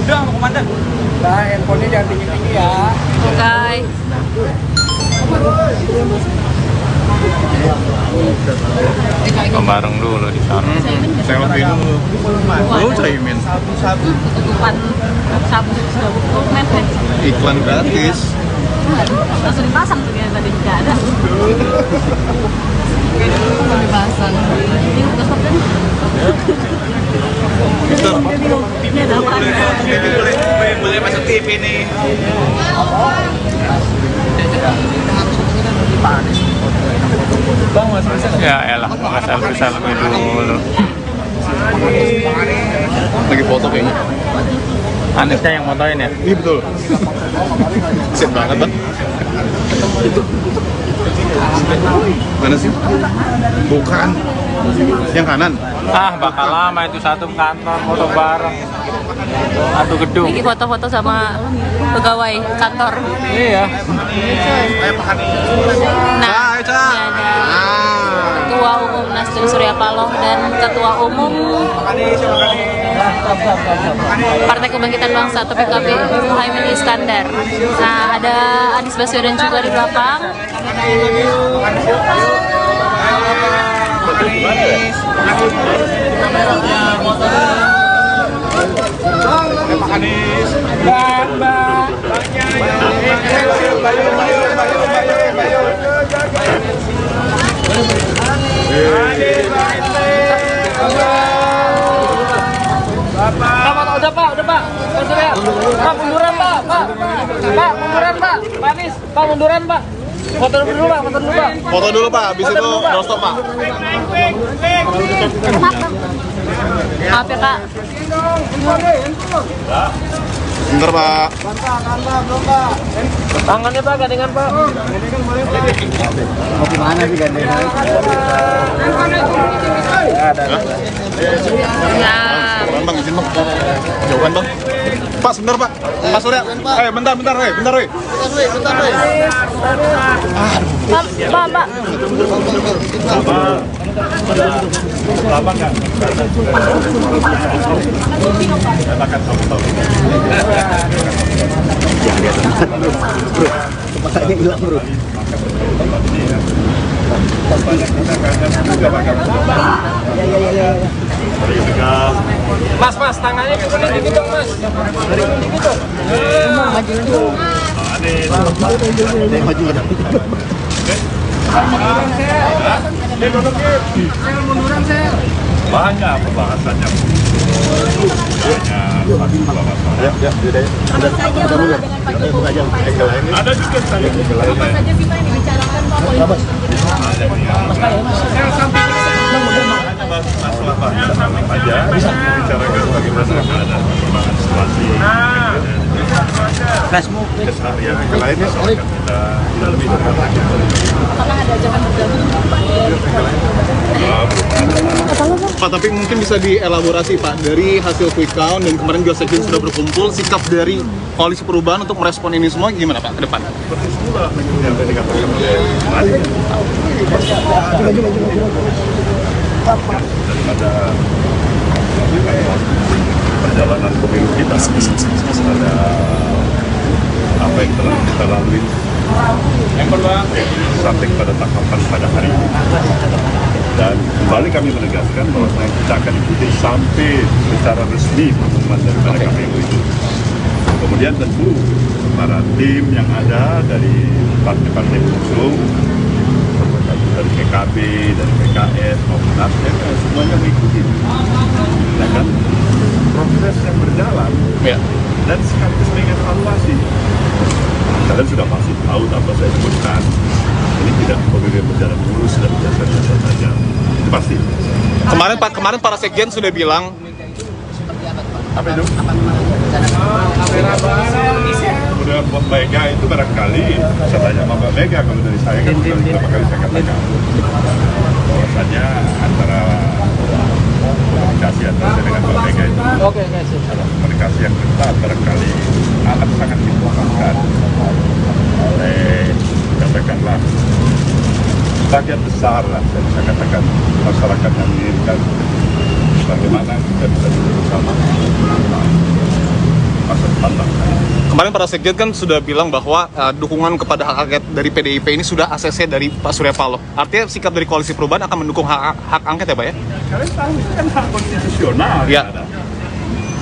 Udah bareng dulu di sana. Selfie dulu. Oh, Caimin. Ketutupan sabu mepet. Iklan gratis. Langsung dipasang tuh kayak tadi nggak ada. Dipasang. Ini udah stop kan? Mister, Ini ada apa? boleh masuk TV nih. Ya elah, nggak selfie dulu. Lagi foto kayaknya. Anisnya yang motoin ya? Iya betul. Set banget bang. Mana sih? Bukan. Yang kanan. Ah, bakal lama itu satu kantor foto bareng. Satu gedung. Ini foto-foto sama pegawai kantor. Iya. Nah, ini ada Ketua Umum Nasdem Surya Paloh dan Ketua Umum Partai Kebangkitan Bangsa atau PKB Muhaimin Iskandar. Nah, ada Anies Baswedan juga di belakang. Udah pak, Pak Surya. Pak munduran pak, Pak munduran pak, Pak Anies, Pak munduran pak. Foto dulu pak, Foto dulu pak, habis itu no stop pak. Maaf ya Kak. Bentar pak. Tangannya pak, gandengan pak. Mau gimana sih gandengan? Nah, Bang, izin bang. Jauhan bang. Pak, sebentar pak. Pak Surya. Bentar. Pak. Lama nggak? Katakan tahu. Bro, kepalanya hilang bro. Mas, tangannya kuning dikit dong mas. Dikit dong. Maju ada. Banyak pembahasannya. Ada juga saya. saja sih Pak yang dibicarakan Pak politik? Masalah apa aja, bicarakan bagaimana ada perkembangan situasi keseharian yang lainnya kita lebih Apakah ada ajakan bergabung Pak? Pak, tapi mungkin bisa dielaborasi Pak, dari hasil quick count dan kemarin juga sekjen sudah berkumpul, sikap dari Koalisi Perubahan untuk merespon ini semua gimana Pak ke depan? seperti semula yang tadi dikatakan oleh daripada perjalanan pemilu kita ada apa yang telah kita lalui sampai pada tahapan pada hari ini, dan kembali kami menegaskan bahwa kita akan ikuti sampai secara resmi pengumuman daripada KPU itu. Kemudian tentu para tim yang ada dari partai-partai pengusung, dari PKB, dari PKS maupun Nasdem, semuanya mengikuti. Ya kan? Proses yang berjalan dan sekaligus mengevaluasi. Kalian sudah pasti tahu apa saya sebutkan. Ini tidak pemilu berjalan mulus dan biasa-biasa saja. Itu pasti. Kemarin para sekjen sudah bilang Apa itu? Kemudian Mbak Mega itu barangkali saya tanya sama Mbak Mega, kalau dari saya kan beberapa kali saya katakan bahwasannya antara komunikasi antara saya dengan Mbak Mega itu komunikasi yang ketat barangkali akan sangat dibutuhkan oleh katakanlah bagian besar lah, saya bisa katakan masyarakat yang menginginkan bagaimana kita bisa duduk bersama masa depan bangsa. Kemarin para sekjen kan sudah bilang bahwa dukungan kepada hak angket dari PDIP ini sudah ACC dari Pak Surya Paloh. Artinya sikap dari Koalisi Perubahan akan mendukung hak angket ya Pak ya? Kalian tahu itu kan hak konstitusional. Ya.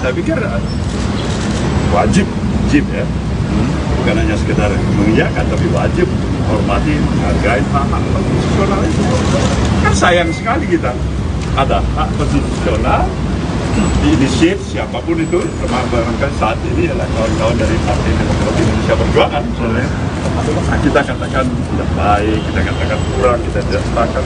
Saya pikir wajib ya. Bukan hanya sekedar mengiyakan, tapi wajib hormati, menghargai hak konstitusional itu. Kan sayang sekali kita ada hak konstitusional diinisiat siapapun itu, termasuk saat ini adalah kawan-kawan dari Partai Demokrat Indonesia Perjuangan misalnya. Kita katakan tidak baik, kita katakan kurang, kita tidak sepakat.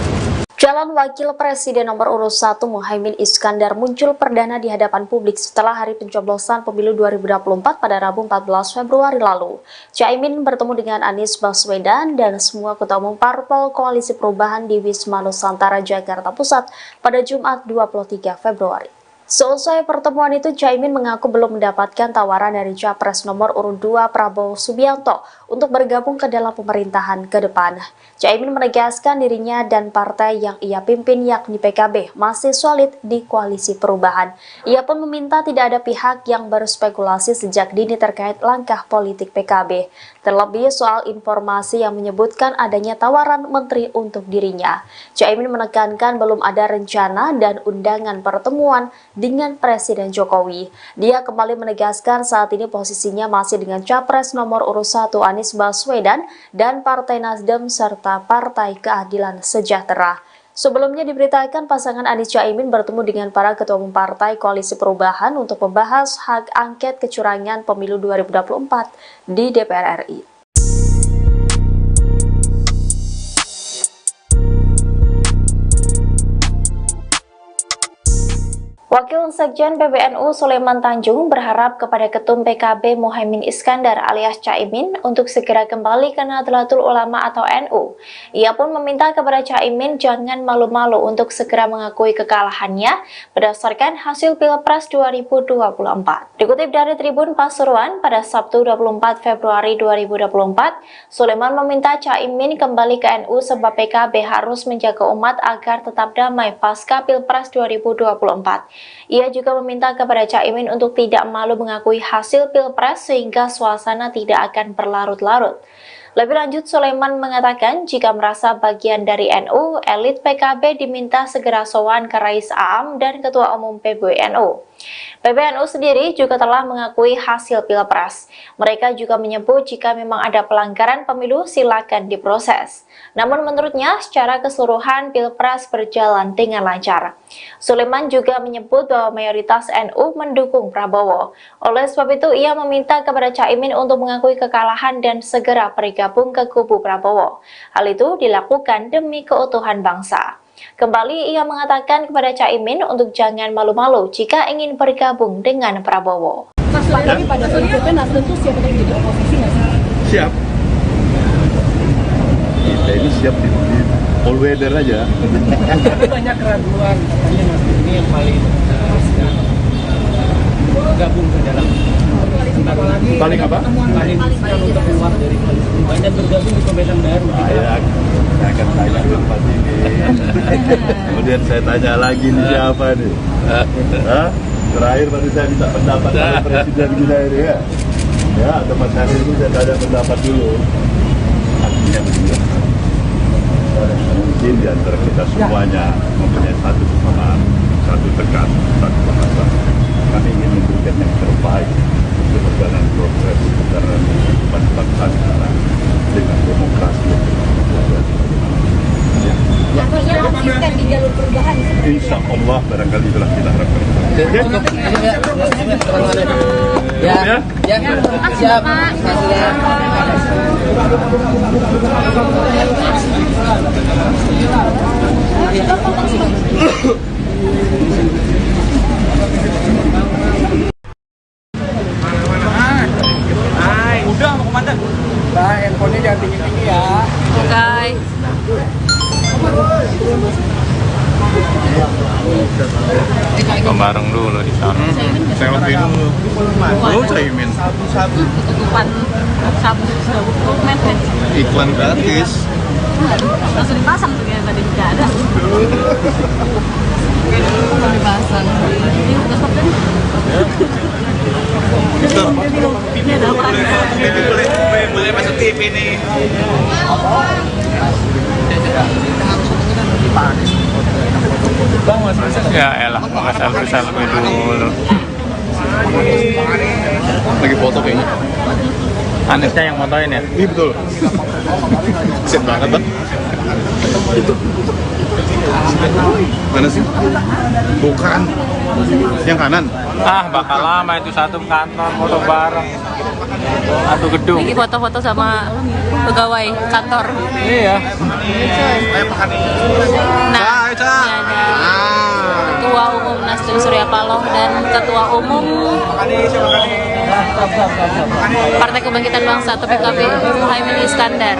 Calon Wakil Presiden nomor urut 1 Muhaimin Iskandar muncul perdana di hadapan publik setelah hari pencoblosan pemilu 2024 pada Rabu 14 Februari lalu. Caimin bertemu dengan Anies Baswedan dan semua ketua umum parpol Koalisi Perubahan di Wisma Nusantara, Jakarta Pusat pada Jumat 23 Februari. Seusai pertemuan itu, Caimin mengaku belum mendapatkan tawaran dari Capres nomor urut 2 Prabowo Subianto untuk bergabung ke dalam pemerintahan ke depan. Caimin menegaskan dirinya dan partai yang ia pimpin yakni PKB masih solid di Koalisi Perubahan. Ia pun meminta tidak ada pihak yang berspekulasi sejak dini terkait langkah politik PKB. Terlebih soal informasi yang menyebutkan adanya tawaran menteri untuk dirinya. Caimin menekankan belum ada rencana dan undangan pertemuan dengan Presiden Jokowi. Dia kembali menegaskan saat ini posisinya masih dengan Capres nomor urut 1 Anies Baswedan dan Partai Nasdem serta Partai Keadilan Sejahtera. Sebelumnya diberitakan pasangan Anies Caimin bertemu dengan para ketua umum partai Koalisi Perubahan untuk membahas hak angket kecurangan pemilu 2024 di DPR RI. Wakil Sekjen PBNU Sulaiman Tanjung berharap kepada Ketum PKB Muhaimin Iskandar alias Caimin untuk segera kembali ke Nahdlatul Ulama atau NU. Ia pun meminta kepada Caimin jangan malu-malu untuk segera mengakui kekalahannya berdasarkan hasil Pilpres 2024. Dikutip dari Tribun Pasuruan pada Sabtu 24 Februari 2024, Sulaiman meminta Caimin kembali ke NU sebab PKB harus menjaga umat agar tetap damai pasca Pilpres 2024. Ia juga meminta kepada Caimin untuk tidak malu mengakui hasil Pilpres sehingga suasana tidak akan berlarut-larut. Lebih lanjut, Sulaiman mengatakan jika merasa bagian dari NU, elit PKB diminta segera sowan ke Rais Aam dan Ketua Umum PBNU. PBNU sendiri juga telah mengakui hasil Pilpres. Mereka juga menyebut jika memang ada pelanggaran pemilu silakan diproses. Namun menurutnya secara keseluruhan Pilpres berjalan dengan lancar. Sulaiman juga menyebut bahwa mayoritas NU mendukung Prabowo. Oleh sebab itu ia meminta kepada Caimin untuk mengakui kekalahan dan segera bergabung ke kubu Prabowo. Hal itu dilakukan demi keutuhan bangsa. Kembali ia mengatakan kepada Caimin untuk jangan malu-malu jika ingin bergabung dengan Prabowo. Mas, lagi pada prinsipnya Nasdem tuh siap untuk jadi oposisi nggak sih? Siap. Kita ini siap di all weather aja. Banyak keraguan, katanya Nasdem ini yang paling gabung ke dalam Paling apa? paling untuk keluar dari koalisi perubahan dan bergabung di pemerintahan baru. Saya akan tanya tempat ini. Kemudian saya tanya lagi nih siapa nih? Hah? Terakhir baru saya minta pendapat dari Presiden kita ini ya. Ya, tempat hari ini saya tanya pendapat dulu. Artinya begini. Mungkin di antara kita semuanya mempunyai satu kesamaan, satu tekad, satu bahasa. Kami ingin memberikan yang terbaik untuk perjalanan progres perjalanan kehidupan bangsa kita dengan demokrasi yang Artinya konsisten di jalur perubahan. insya Allah barangkali itulah kita harapkan. Ya, siap. Udah mau komandan. Nah, handphonenya jangan tinggi-tinggi ya. Oke. Bareng dulu di sana. Selfie dulu. Lu Caimin. Ketutupan sabu dokumen Iklan gratis. langsung dipasang tuh yang tadi tidak ada. Belum dipasang. Ini udah stop tadi. Ini ada orang ini. Ya elah, maka selfie dulu. Lagi foto kayaknya. Anisnya yang motoin ya? Iya betul. Kesian banget bang. Itu. Mana sih? Bukan. Yang kanan. Ah, bakal lama itu satu kantor foto bareng. Satu gedung. Lagi foto-foto sama pegawai kantor. Iya. Nah, ini ada Ketua Umum Nasdem Surya Paloh dan Ketua Umum Partai Kebangkitan Bangsa atau PKB Muhaimin Iskandar.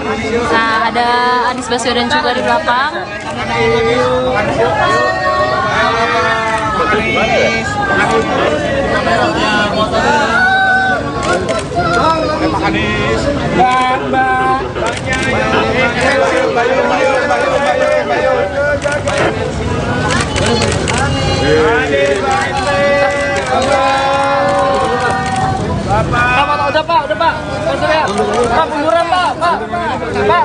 Nah, ada Anies Baswedan juga di belakang. Udah pak, Pak Surya. Pak munduran pak, Pak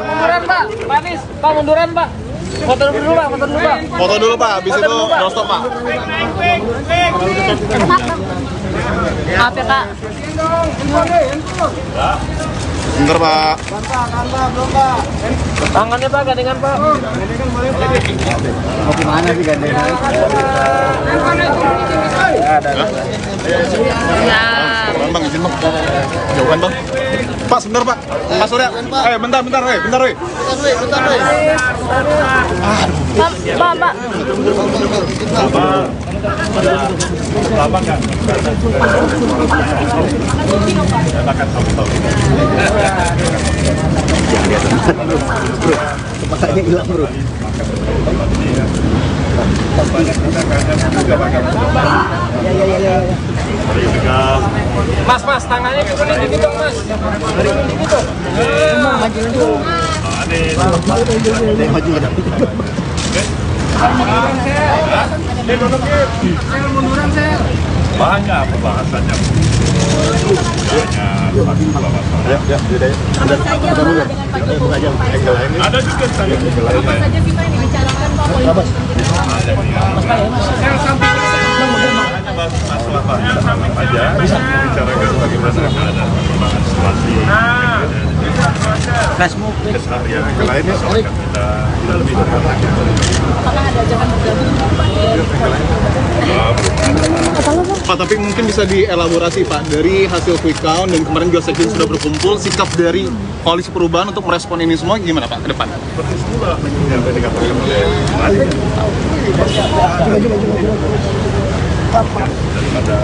munduran pak, Pak Anies, Pak munduran pak. Foto dulu pak, Foto dulu pak, habis itu no stop pak. Maaf ya kak. Bentar pak. Tangannya pak, gandengan pak. Mau gimana sih gandengan? Nah, Bang, izin bang. Jauhan bang. Pak, sebentar pak. Pak Surya. Bentar. Pak. Lama kan? Akan tahu. Kepalanya hilang bro. Mas, tangannya kuning gitu mas. Gitu. Maju ada. Banyak pembahasannya. Ada juga saya. saja sih Pak yang dibicarakan Pak politik? Masalah apa aja, bicarakan bagaimana ada perkembangan situasi keseharian yang lainnya soal kita lebih Apakah ada ajakan bergabung Pak? Pak, tapi mungkin bisa dielaborasi Pak, dari hasil quick count dan kemarin juga sekjen sudah berkumpul, sikap dari Koalisi Perubahan untuk merespon ini semua gimana Pak ke depan? seperti semula yang tadi dikatakan oleh daripada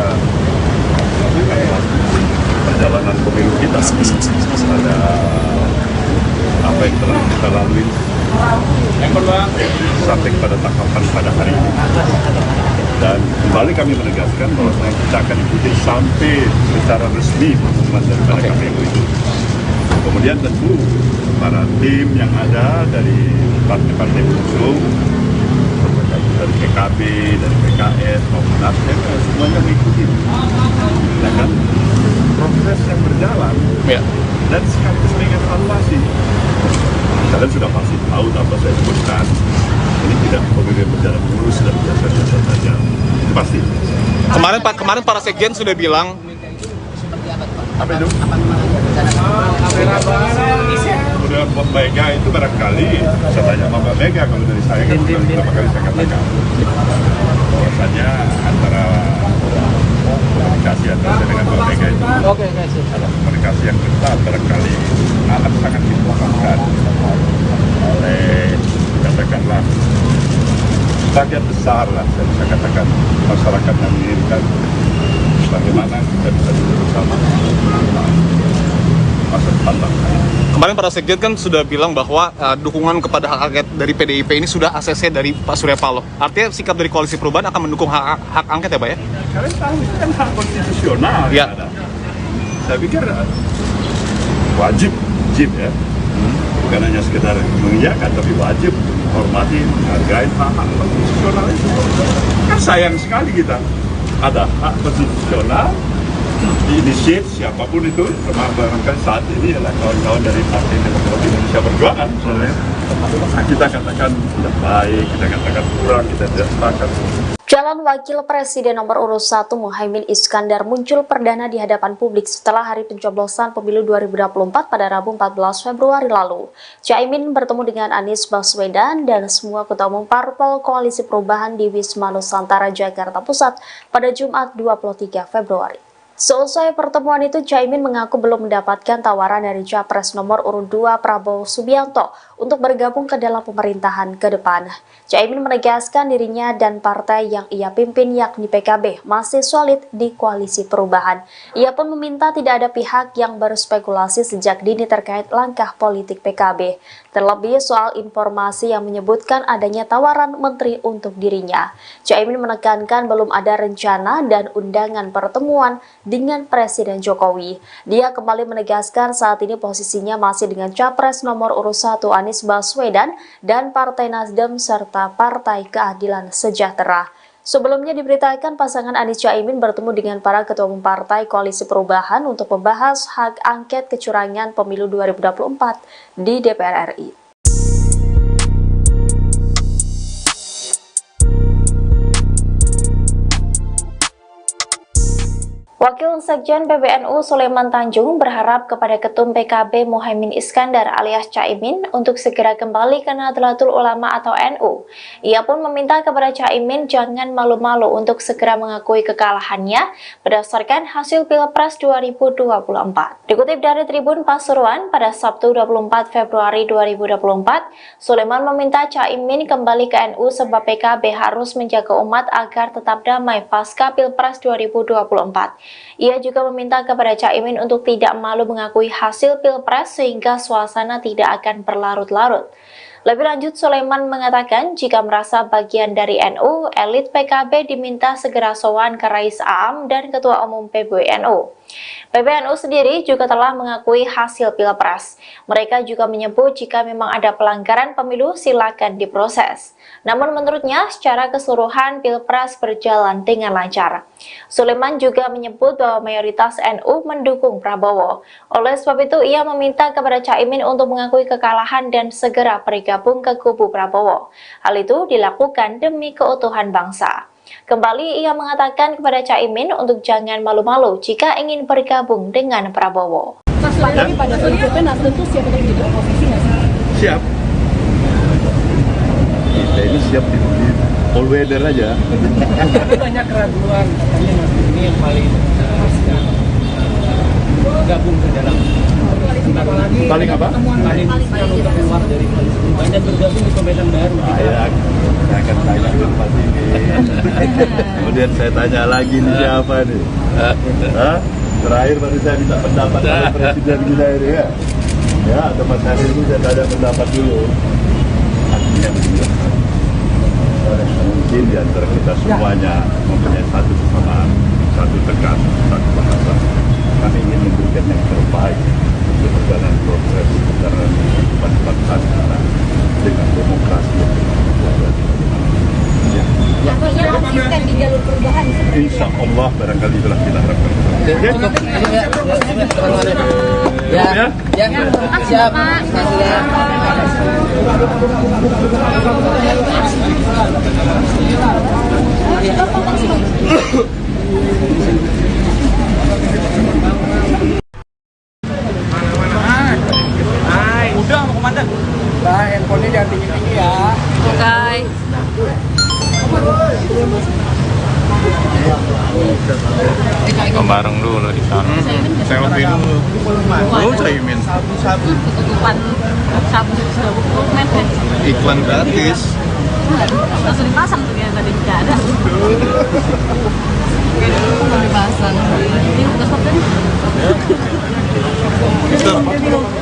perjalanan pemilu kita ada apa yang telah kita lalui sampai pada tahapan pada hari ini, dan kembali kami menegaskan bahwa kita akan ikuti sampai secara resmi pengumuman daripada KPU itu. Kemudian tentu para tim yang ada dari partai-partai pengusung, dari PKB, dari PKS maupun Nasdem, semuanya mengikuti, ya kan, proses yang berjalan, Ya. dan sekaligus mengevaluasi. Kalian sudah pasti tahu apa saya sebutkan. Ini tidak pemilu berjalan mulus dan biasa-biasa saja. Itu pasti. Kemarin para sekjen sudah bilang Apa itu? Kemudian Mbak Mega itu barangkali, saya tanya sama Mbak Mega, kalau dari saya kan beberapa kali saya katakan bahwasanya antara komunikasi antara saya dengan Mbak Mega itu adalah komunikasi yang ketat, barangkali akan sangat dibutuhkan oleh, katakanlah, bagian besar lah, saya bisa katakan, masyarakat yang menginginkan bagaimana kita bisa duduk bersama masa depan bangsa. kemarin para sekjen kan sudah bilang bahwa dukungan kepada hak angket dari PDIP ini sudah ACC dari Pak Surya Paloh. Artinya sikap dari Koalisi Perubahan akan mendukung hak angket ya Pak ya? Kalian tahu itu kan hak konstitusional Ya. yang ada. Saya pikir wajib ya, bukan hanya sekedar mengiyakan, tapi wajib menghormati, menghargai hak konstitusional itu. Kan sayang sekali kita ada hak konstitusional diinisiat siapapun itu, termasuk barangkali saat ini adalah kawan-kawan dari Partai Demokrat Indonesia Perjuangan misalnya. Nah, kita katakan tidak baik, kita katakan kurang, kita tidak sepakat. Calon Wakil Presiden nomor urut 1 Muhaimin Iskandar muncul perdana di hadapan publik setelah hari pencoblosan pemilu 2024 pada Rabu 14 Februari lalu. Caimin bertemu dengan Anies Baswedan dan semua ketua umum parpol Koalisi Perubahan di Wisma Nusantara, Jakarta Pusat pada Jumat 23 Februari. Seusai pertemuan itu, Caimin mengaku belum mendapatkan tawaran dari Capres nomor urut 2 Prabowo Subianto untuk bergabung ke dalam pemerintahan ke depan. Caimin menegaskan dirinya dan partai yang ia pimpin yakni PKB masih solid di Koalisi Perubahan. Ia pun meminta tidak ada pihak yang berspekulasi sejak dini terkait langkah politik PKB, terlebih soal informasi yang menyebutkan adanya tawaran menteri untuk dirinya. Caimin menekankan belum ada rencana dan undangan pertemuan dengan Presiden Jokowi. Dia kembali menegaskan saat ini posisinya masih dengan Capres nomor urut 1 Anies Baswedan dan Partai Nasdem serta Partai Keadilan Sejahtera. Sebelumnya diberitakan pasangan Anies Caimin bertemu dengan para ketua umum Partai Koalisi Perubahan untuk membahas hak angket kecurangan pemilu 2024 di DPR RI. Wakil Sekjen PBNU Sulaiman Tanjung berharap kepada Ketum PKB Muhaimin Iskandar alias Caimin untuk segera kembali ke Nahdlatul Ulama atau NU. Ia pun meminta kepada Caimin jangan malu-malu untuk segera mengakui kekalahannya berdasarkan hasil Pilpres 2024. Dikutip dari Tribun Pasuruan pada Sabtu 24 Februari 2024, Sulaiman meminta Caimin kembali ke NU sebab PKB harus menjaga umat agar tetap damai pasca Pilpres 2024. Ia juga meminta kepada Caimin untuk tidak malu mengakui hasil Pilpres sehingga suasana tidak akan berlarut-larut. Lebih lanjut, Sulaiman mengatakan jika merasa bagian dari NU, elit PKB diminta segera sowan ke Rais Aam dan Ketua Umum PBNU. PBNU sendiri juga telah mengakui hasil Pilpres. Mereka juga menyebut jika memang ada pelanggaran pemilu silakan diproses. Namun menurutnya secara keseluruhan Pilpres berjalan dengan lancar. Sulaiman juga menyebut bahwa mayoritas NU mendukung Prabowo. Oleh sebab itu ia meminta kepada Caimin untuk mengakui kekalahan dan segera bergabung ke kubu Prabowo. Hal itu dilakukan demi keutuhan bangsa. Kembali ia mengatakan kepada Caimin untuk jangan malu-malu jika ingin bergabung dengan Prabowo. Tapi pada prinsipnya Nasdem tuh siap untuk jadi oposisi nggak sih? Siap. Kita ini siap di all weather aja. Tapi banyak keraguan, katanya Nasdem ini yang paling gabung ke dalam Paling apa? paling untuk keluar dari koalisi perubahan dan bergabung di pemerintahan baru. Saya akan tanya ke Pak ini. Kemudian saya tanya lagi nih siapa nih? Hah? Terakhir baru saya minta pendapat dari Presiden kita ini ya. Ya, atau Mas Hari ini saya ada pendapat dulu. Artinya mungkin di antara kita semuanya mempunyai satu kesamaan, satu tegas, satu bahasa. Kami ingin memberikan yang terbaik untuk perjalanan proses perjalanan kehidupan bangsa kita dengan demokrasi yang berkualitas. Artinya konsisten di jalur perubahan. Insya Allah barangkali itulah kita harapkan. Ya. Siap. Udah mau komandan. Nah, handphonenya jangan tinggi-tinggi ya. Oke. Bareng dulu di sana. Selfie dulu. Lu Caimin. Tutupan sabu Iklan gratis. langsung dipasang tuh yang tadi tidak ada. Belum dipasang. Ini udah stop tadi.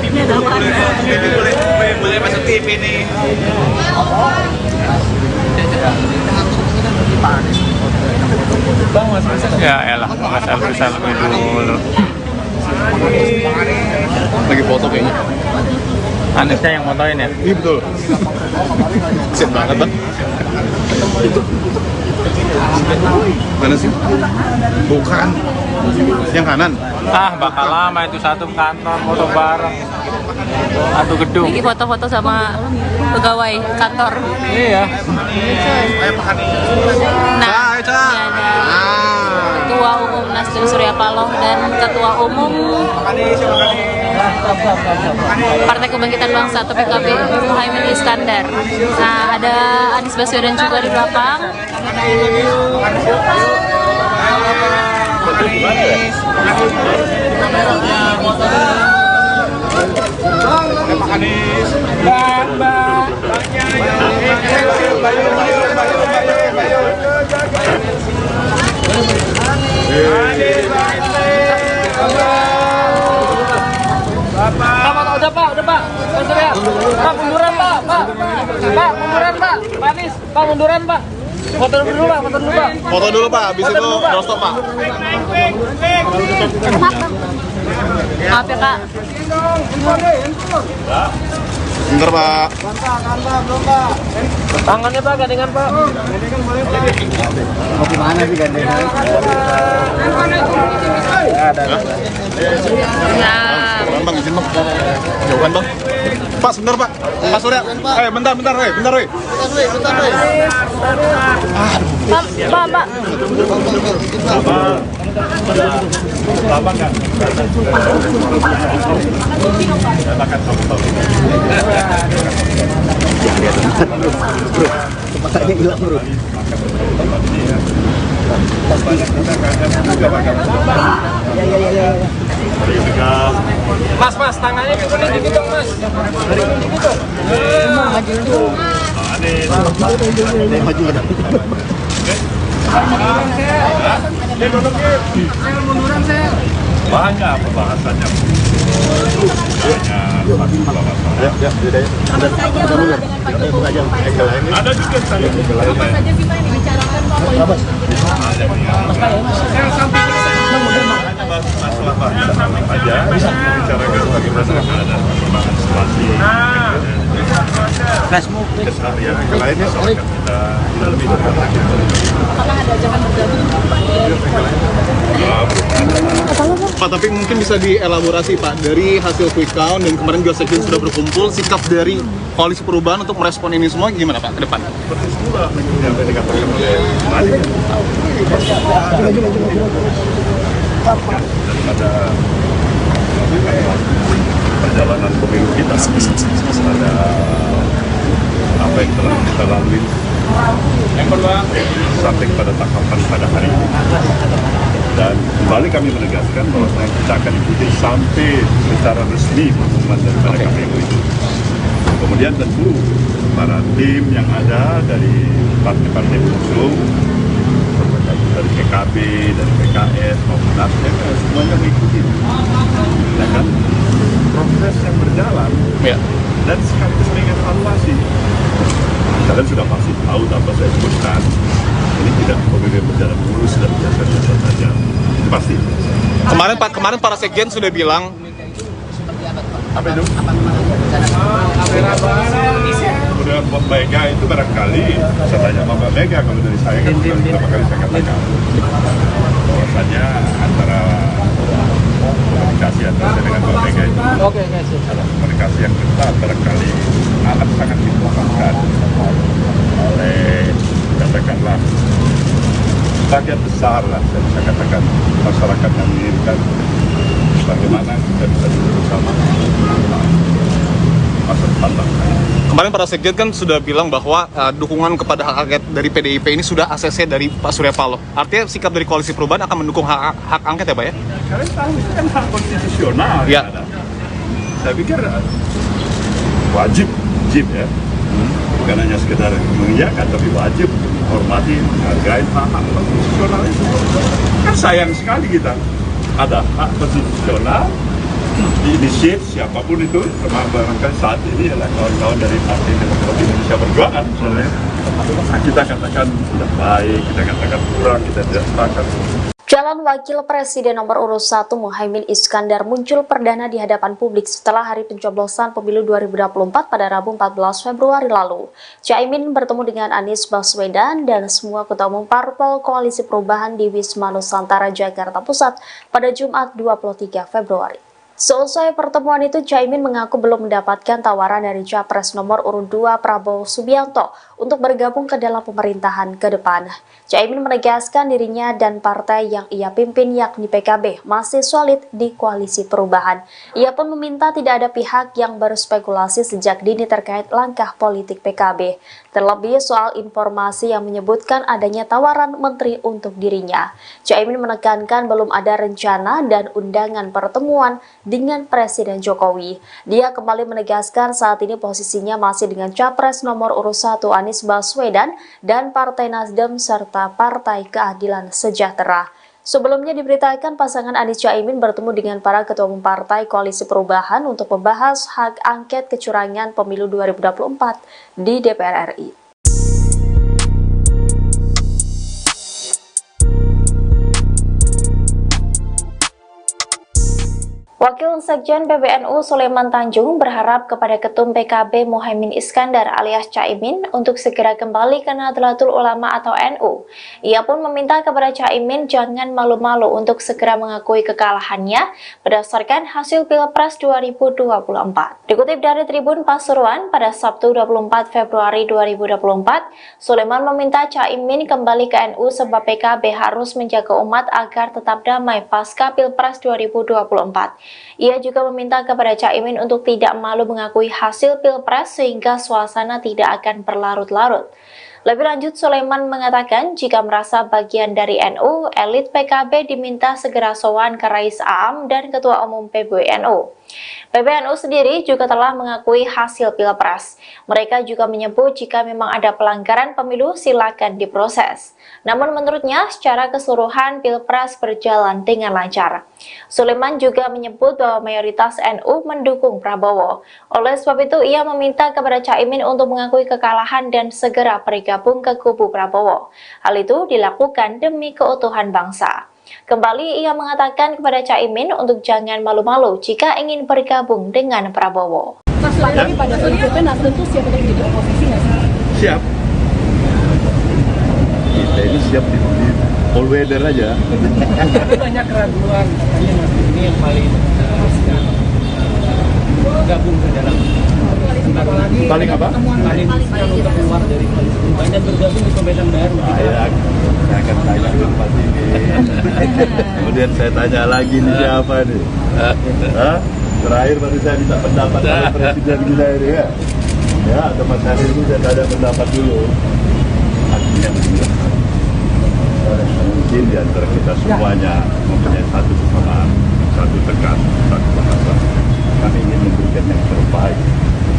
Ini ada apa? Boleh masuk TV nih. Ya elah, nggak selfie dulu. Lagi foto kayaknya. Anisnya yang motoin ya? Iya betul. Kesian banget bang. Mana sih? Bukan. Yang kanan. Ah, bakal lama itu satu kantor foto bareng. Satu gedung. Ini foto-foto sama pegawai kantor. Iya. Nah, ini ada Ketua Umum Nasdem Surya Paloh dan Ketua Umum Partai Kebangkitan Bangsa atau PKB Muhaimin Iskandar. Nah, ada Anies Baswedan juga di belakang. Udah Pak. Pak munduran Pak. Pak munduran Pak. Pak Anies, Pak munduran Pak. Foto dulu Pak. Foto dulu Pak, habis itu doorstop Pak. Maaf ya Kak. Bentar Pak. Tangannya Pak, gandengan Pak. Mau kemana sih gandengan? Ya. Bang, izin Bang. Jauhan Bang. Pak, sebentar Pak. Pak Surya. Bentar. Bentar. Pak. Lama kan? Kepalanya hilang bro. Mas, tangannya dikit dong Mas. Maju ke depan. Banyak pembahasannya. Ada juga saya. Masalah aja bicarakan bagaimana ada perkembangan situasi keseharian yang lainnya soalnya kita lebih dekat lagi. Pak, tapi mungkin bisa dielaborasi Pak, dari hasil quick count dan kemarin juga Sekjen sudah berkumpul, sikap dari Koalisi Perubahan untuk merespon ini semua gimana Pak ke depan? Seperti semula yang tadi dikatakan oleh Mali. Daripada perjalanan pemilu kita ada apa yang telah kita lalui sampai pada tahapan pada hari ini, dan kembali kami menegaskan bahwa kita akan ikuti sampai secara resmi pengumuman daripada KPU itu. Kemudian tentu para tim yang ada dari partai-partai pengusung, dari PKB, dari PKS maupun Nasdem, semuanya mengikuti, ya kan, proses yang berjalan, Ya. dan sekaligus mengevaluasi. Kalian sudah pasti tahu apa saya sebutkan. Ini tidak pemilu berjalan mulus dan biasa-biasa saja, itu pasti. Kemarin para Sekjen sudah bilang Apa itu? Kemudian Mbak Mega itu barangkali, saya tanya sama Mbak Mega, kalau dari saya kan beberapa kali saya katakan bahwasanya antara komunikasi antara saya dengan Mbak Mega itu adalah komunikasi yang ketat, barangkali amat sangat dibutuhkan oleh, katakanlah, bagian besar lah, saya bisa katakan, masyarakat yang menginginkan bagaimana kita bisa duduk bersama masa depan bangsa. kemarin para Sekjen kan sudah bilang bahwa dukungan kepada hak angket dari PDIP ini sudah ACC dari Pak Surya Paloh. Artinya sikap dari Koalisi Perubahan akan mendukung hak angket ya Pak ya? Kalian tahu itu kan hak konstitusional. Ya. Ada. Saya pikir wajib ya. Bukan hanya sekedar mengiyakan, tapi wajib menghormati, menghargai hak konstitusional itu. Kan sayang sekali kita ada hak konstitusional diinisiat siapapun itu, termasuk barangkali saat ini adalah kawan-kawan dari Partai Demokrat Indonesia Perjuangan misalnya. Kita katakan sudah baik, kita katakan kurang, kita tidak sepakat. Calon Wakil Presiden nomor urut 1 Muhaimin Iskandar muncul perdana di hadapan publik setelah hari pencoblosan pemilu 2024 pada Rabu 14 Februari lalu. Caimin bertemu dengan Anies Baswedan dan semua ketua umum parpol Koalisi Perubahan di Wisma Nusantara, Jakarta Pusat pada Jumat 23 Februari. Seusai pertemuan itu, Caimin mengaku belum mendapatkan tawaran dari Capres nomor urut 2 Prabowo Subianto untuk bergabung ke dalam pemerintahan ke depan. Caimin menegaskan dirinya dan partai yang ia pimpin yakni PKB masih solid di Koalisi Perubahan. Ia pun meminta tidak ada pihak yang berspekulasi sejak dini terkait langkah politik PKB, terlebih soal informasi yang menyebutkan adanya tawaran menteri untuk dirinya. Caimin menekankan belum ada rencana dan undangan pertemuan dengan Presiden Jokowi. Dia kembali menegaskan saat ini posisinya masih dengan Capres nomor urut 1 Anies Baswedan dan Partai Nasdem serta Partai Keadilan Sejahtera. Sebelumnya diberitakan pasangan Anies Caimin bertemu dengan para ketua umum partai Koalisi Perubahan untuk membahas hak angket kecurangan pemilu 2024 di DPR RI. Wakil Sekjen PBNU Sulaiman Tanjung berharap kepada Ketum PKB Muhaimin Iskandar alias Caimin untuk segera kembali ke Nahdlatul Ulama atau NU. Ia pun meminta kepada Caimin jangan malu-malu untuk segera mengakui kekalahannya berdasarkan hasil Pilpres 2024. Dikutip dari Tribun Pasuruan pada Sabtu 24 Februari 2024, Sulaiman meminta Caimin kembali ke NU sebab PKB harus menjaga umat agar tetap damai pasca Pilpres 2024. Ia juga meminta kepada Caimin untuk tidak malu mengakui hasil Pilpres sehingga suasana tidak akan berlarut-larut. Lebih lanjut, Sulaiman mengatakan jika merasa bagian dari NU, elit PKB diminta segera sowan ke Rais Aam dan Ketua Umum PBNU. PBNU sendiri juga telah mengakui hasil Pilpres. Mereka juga menyebut jika memang ada pelanggaran pemilu silakan diproses. Namun menurutnya secara keseluruhan Pilpres berjalan dengan lancar. Sulaiman juga menyebut bahwa mayoritas NU mendukung Prabowo. Oleh sebab itu ia meminta kepada Caimin untuk mengakui kekalahan dan segera bergabung ke kubu Prabowo. Hal itu dilakukan demi keutuhan bangsa. Kembali ia mengatakan kepada Caimin untuk jangan malu-malu jika ingin bergabung dengan Prabowo. Tapi pada prinsipnya Nasdem tuh siap untuk jadi oposisi nggak sih? Siap. Kita ini siap di all weather aja. Banyak keraguan. Ini yang paling gabung ke dalam Paling apa? paling untuk keluar dari koalisi perubahan dan bergabung di pemerintahan baru. Saya akan tanya tempat ini. Kemudian saya tanya lagi nih siapa nih? Terakhir baru saya minta pendapat dari Presiden kita ini ya. Ya, tempat hari ini saya ada pendapat dulu. Artinya mungkin di antara kita semuanya mempunyai satu kesamaan, satu tekad, satu bahasa. Kami ingin memberikan yang terbaik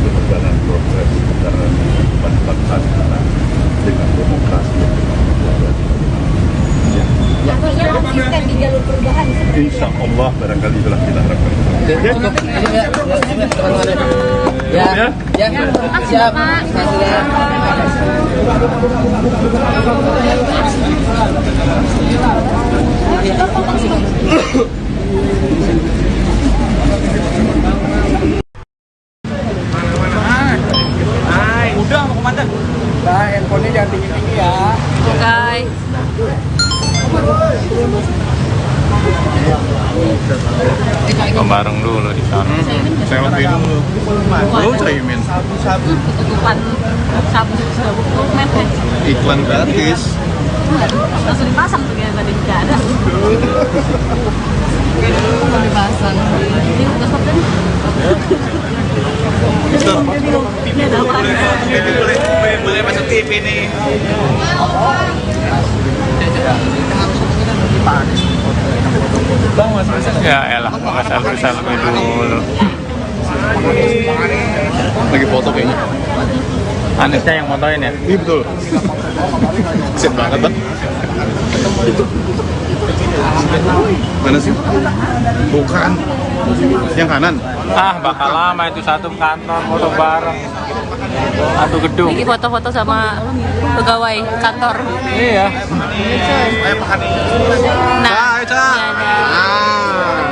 untuk perjalanan progres perjalanan kehidupan bangsa kita dengan demokrasi yang Konsisten di jalur perubahan. insya Allah barangkali itulah kita harapkan. Siap. Udah mau komandan. Nah, handphonenya jangan tinggi-tinggi ya. Oke. Bareng dulu di sana. Selfie dulu. Lu Caimin. Ketutupan sabu mepet. Iklan gratis. Langsung dipasang tuh kayak tadi nggak ada. Mau dipasang. Ini udah stop tadi. Ini ada apa? Boleh masuk TV nih. Ya elah, maka selfie dulu. Lagi foto kayaknya. Anisnya yang motoin ya? Iya betul. Sip banget, Bang. Mana sih? Bukan. Yang kanan. Ah, bakal lama itu satu kantor foto bareng. Satu gedung. Ini foto-foto sama pegawai kantor. Iya. Nah, ini ada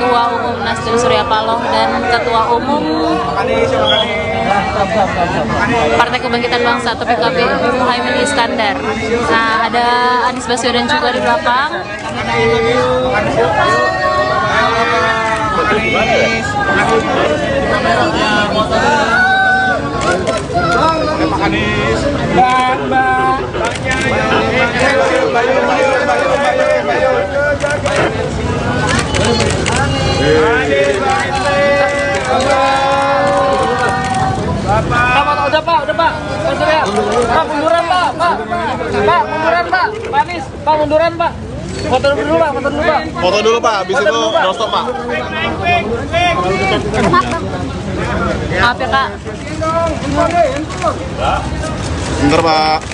Ketua Umum Nasdem Surya Paloh dan Ketua Umum Partai Kebangkitan Bangsa atau PKB Muhaimin Iskandar. Nah, ada Anies Baswedan juga di belakang. Udah pak, Pak Surya. Pak munduran pak, Pak munduran pak, Pak Anies, Pak munduran pak. Foto dulu pak, Foto dulu Pak, habis itu doorstop Pak. Maaf ya Kak. Bentar Pak.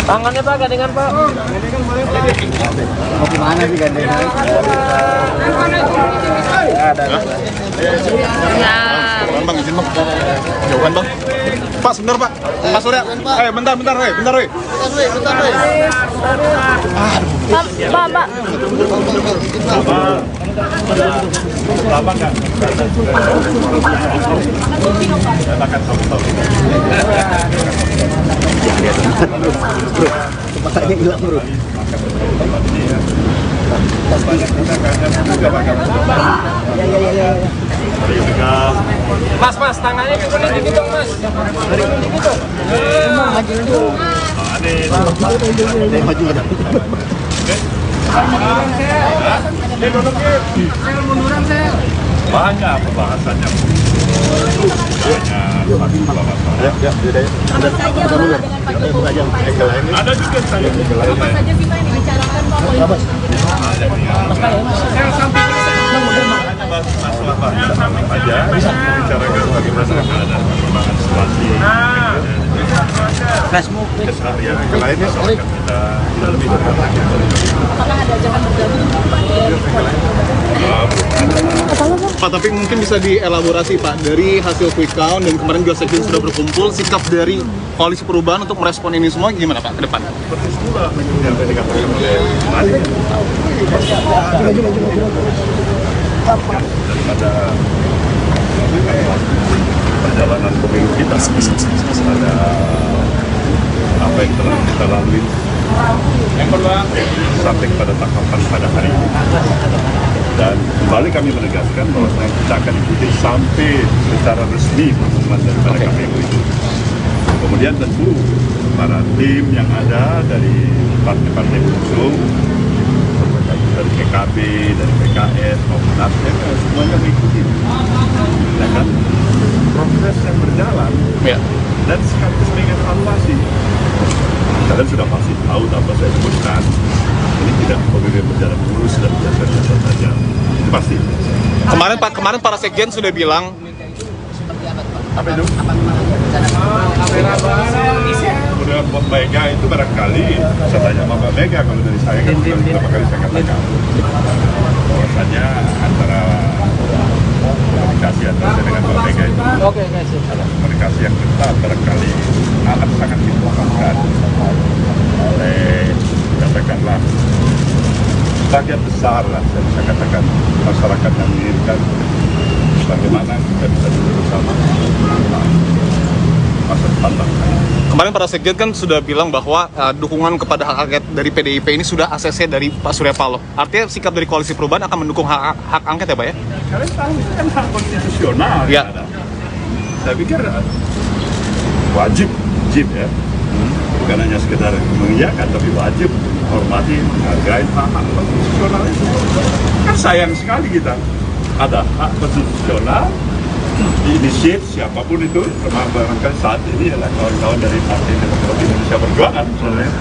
Tangannya pak, gandengan pak. Mau kemana sih gandengan? Ya. Bang, izin Bang. Jauhan Bang. Pak, sebentar Pak. Pak Surya. Bentar. Pak. Lama nggak? Silakan sama-sama. Kepalanya hilang bro. Mas, tangannya kuning dikit dong mas. Dikit dong. Maju ada. Banyak pembahasannya. Ada juga saya. saja kita yang dibicarakan Pak politik. Masalah banyak sama aja. Bicarakan bagaimana keadaan perkembangan situasi. Keseharian yang lainnya soal kita lebih dekat lagi. Apakah ada ajakan bergabung Pak, tapi mungkin bisa dielaborasi Pak, dari hasil quick count dan kemarin juga sekjen sudah berkumpul, sikap dari Koalisi Perubahan untuk merespon ini semua gimana Pak ke depan? Seperti semula yang tadi dikatakan oleh Mari. Daripada perjalanan pemilu kita, ada apa yang telah kita lalui sampai pada tahapan pada hari ini. Dan kembali kami menegaskan bahwa kita akan ikuti sampai secara resmi pengumuman daripada KPU itu. Kemudian tentu para tim yang ada dari partai-partai pengusung, dari PKB, dari PKS, maupun Nasdem, semuanya mengikuti. Ya kan? Proses yang berjalan dan sekaligus mengevaluasi. Kalian sudah pasti tahu apa saya sebutkan. Ini tidak pemilu berjalan lurus dan biasa-biasa saja. Itu pasti. Kemarin para sekjen sudah bilang apa itu? Kemudian Mbak Mega itu barangkali saya tanya sama Mbak Mega, kalau dari saya kan beberapa kali saya katakan bahwasanya antara komunikasi antara saya dengan Mbak Mega itu adalah komunikasi yang ketat, barangkali amat sangat dibutuhkan oleh katakanlah bagian besar lah, saya bisa katakan masyarakat yang menginginkan bagaimana kita bisa duduk bersama masa depan bangsa. kemarin para sekjen kan sudah bilang bahwa dukungan kepada hak angket dari PDIP ini sudah ACC dari Pak Surya Paloh. Artinya sikap dari Koalisi Perubahan akan mendukung hak angket ya Pak ya? Kalian tahu itu kan hak konstitusional ya. Ada. Saya pikir wajib ya, bukan hanya sekedar mengiyakan tapi wajib hormati, menghargai hak konstitusional itu. Kan sayang sekali kita ada hak konstitusional inisiatif siapapun itu, termasuk barangkali saat ini adalah kawan-kawan dari Partai Demokrat Indonesia Perjuangan sebenarnya.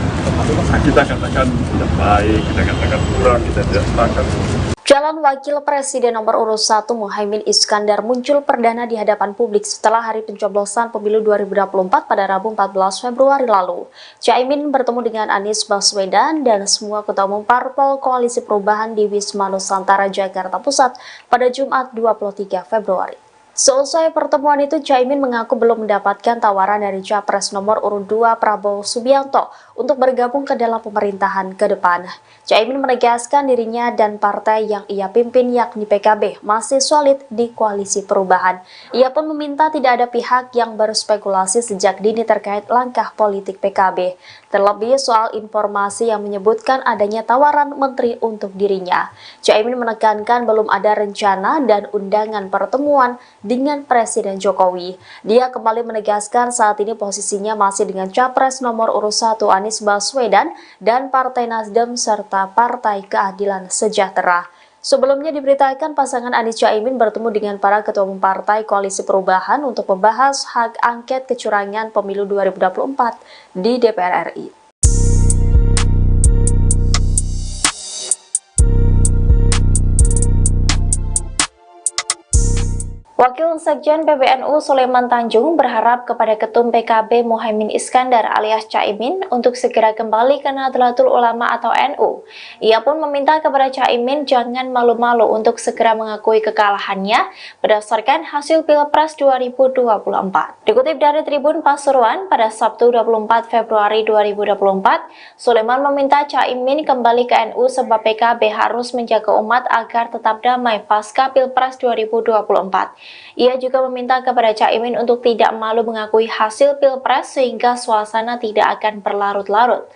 Nah, kita katakan tidak baik, kita katakan kurang, kita tidak sepakat. Calon Wakil Presiden nomor urut 1 Muhaimin Iskandar muncul perdana di hadapan publik setelah hari pencoblosan pemilu 2024 pada Rabu 14 Februari lalu. Caimin bertemu dengan Anies Baswedan dan semua ketua umum parpol Koalisi Perubahan di Wisma Nusantara, Jakarta Pusat pada Jumat 23 Februari. Seusai pertemuan itu, Caimin mengaku belum mendapatkan tawaran dari Capres nomor urut 2 Prabowo Subianto untuk bergabung ke dalam pemerintahan ke depan. Caimin menegaskan dirinya dan partai yang ia pimpin yakni PKB masih solid di Koalisi Perubahan. Ia pun meminta tidak ada pihak yang berspekulasi sejak dini terkait langkah politik PKB, terlebih soal informasi yang menyebutkan adanya tawaran menteri untuk dirinya. Caimin menekankan belum ada rencana dan undangan pertemuan dengan Presiden Jokowi. Dia kembali menegaskan saat ini posisinya masih dengan Capres nomor urut 1 Anies Baswedan dan Partai Nasdem serta Partai Keadilan Sejahtera. Sebelumnya diberitakan pasangan Anies Caimin bertemu dengan para ketua umum partai Koalisi Perubahan untuk membahas hak angket kecurangan pemilu 2024 di DPR RI. Wakil Sekjen PBNU Sulaiman Tanjung berharap kepada Ketum PKB Muhaimin Iskandar alias Caimin untuk segera kembali ke Nahdlatul Ulama atau NU. Ia pun meminta kepada Caimin jangan malu-malu untuk segera mengakui kekalahannya berdasarkan hasil Pilpres 2024. Dikutip dari Tribun Pasuruan pada Sabtu 24 Februari 2024, Sulaiman meminta Caimin kembali ke NU sebab PKB harus menjaga umat agar tetap damai pasca Pilpres 2024. Ia juga meminta kepada Caimin untuk tidak malu mengakui hasil Pilpres sehingga suasana tidak akan berlarut-larut.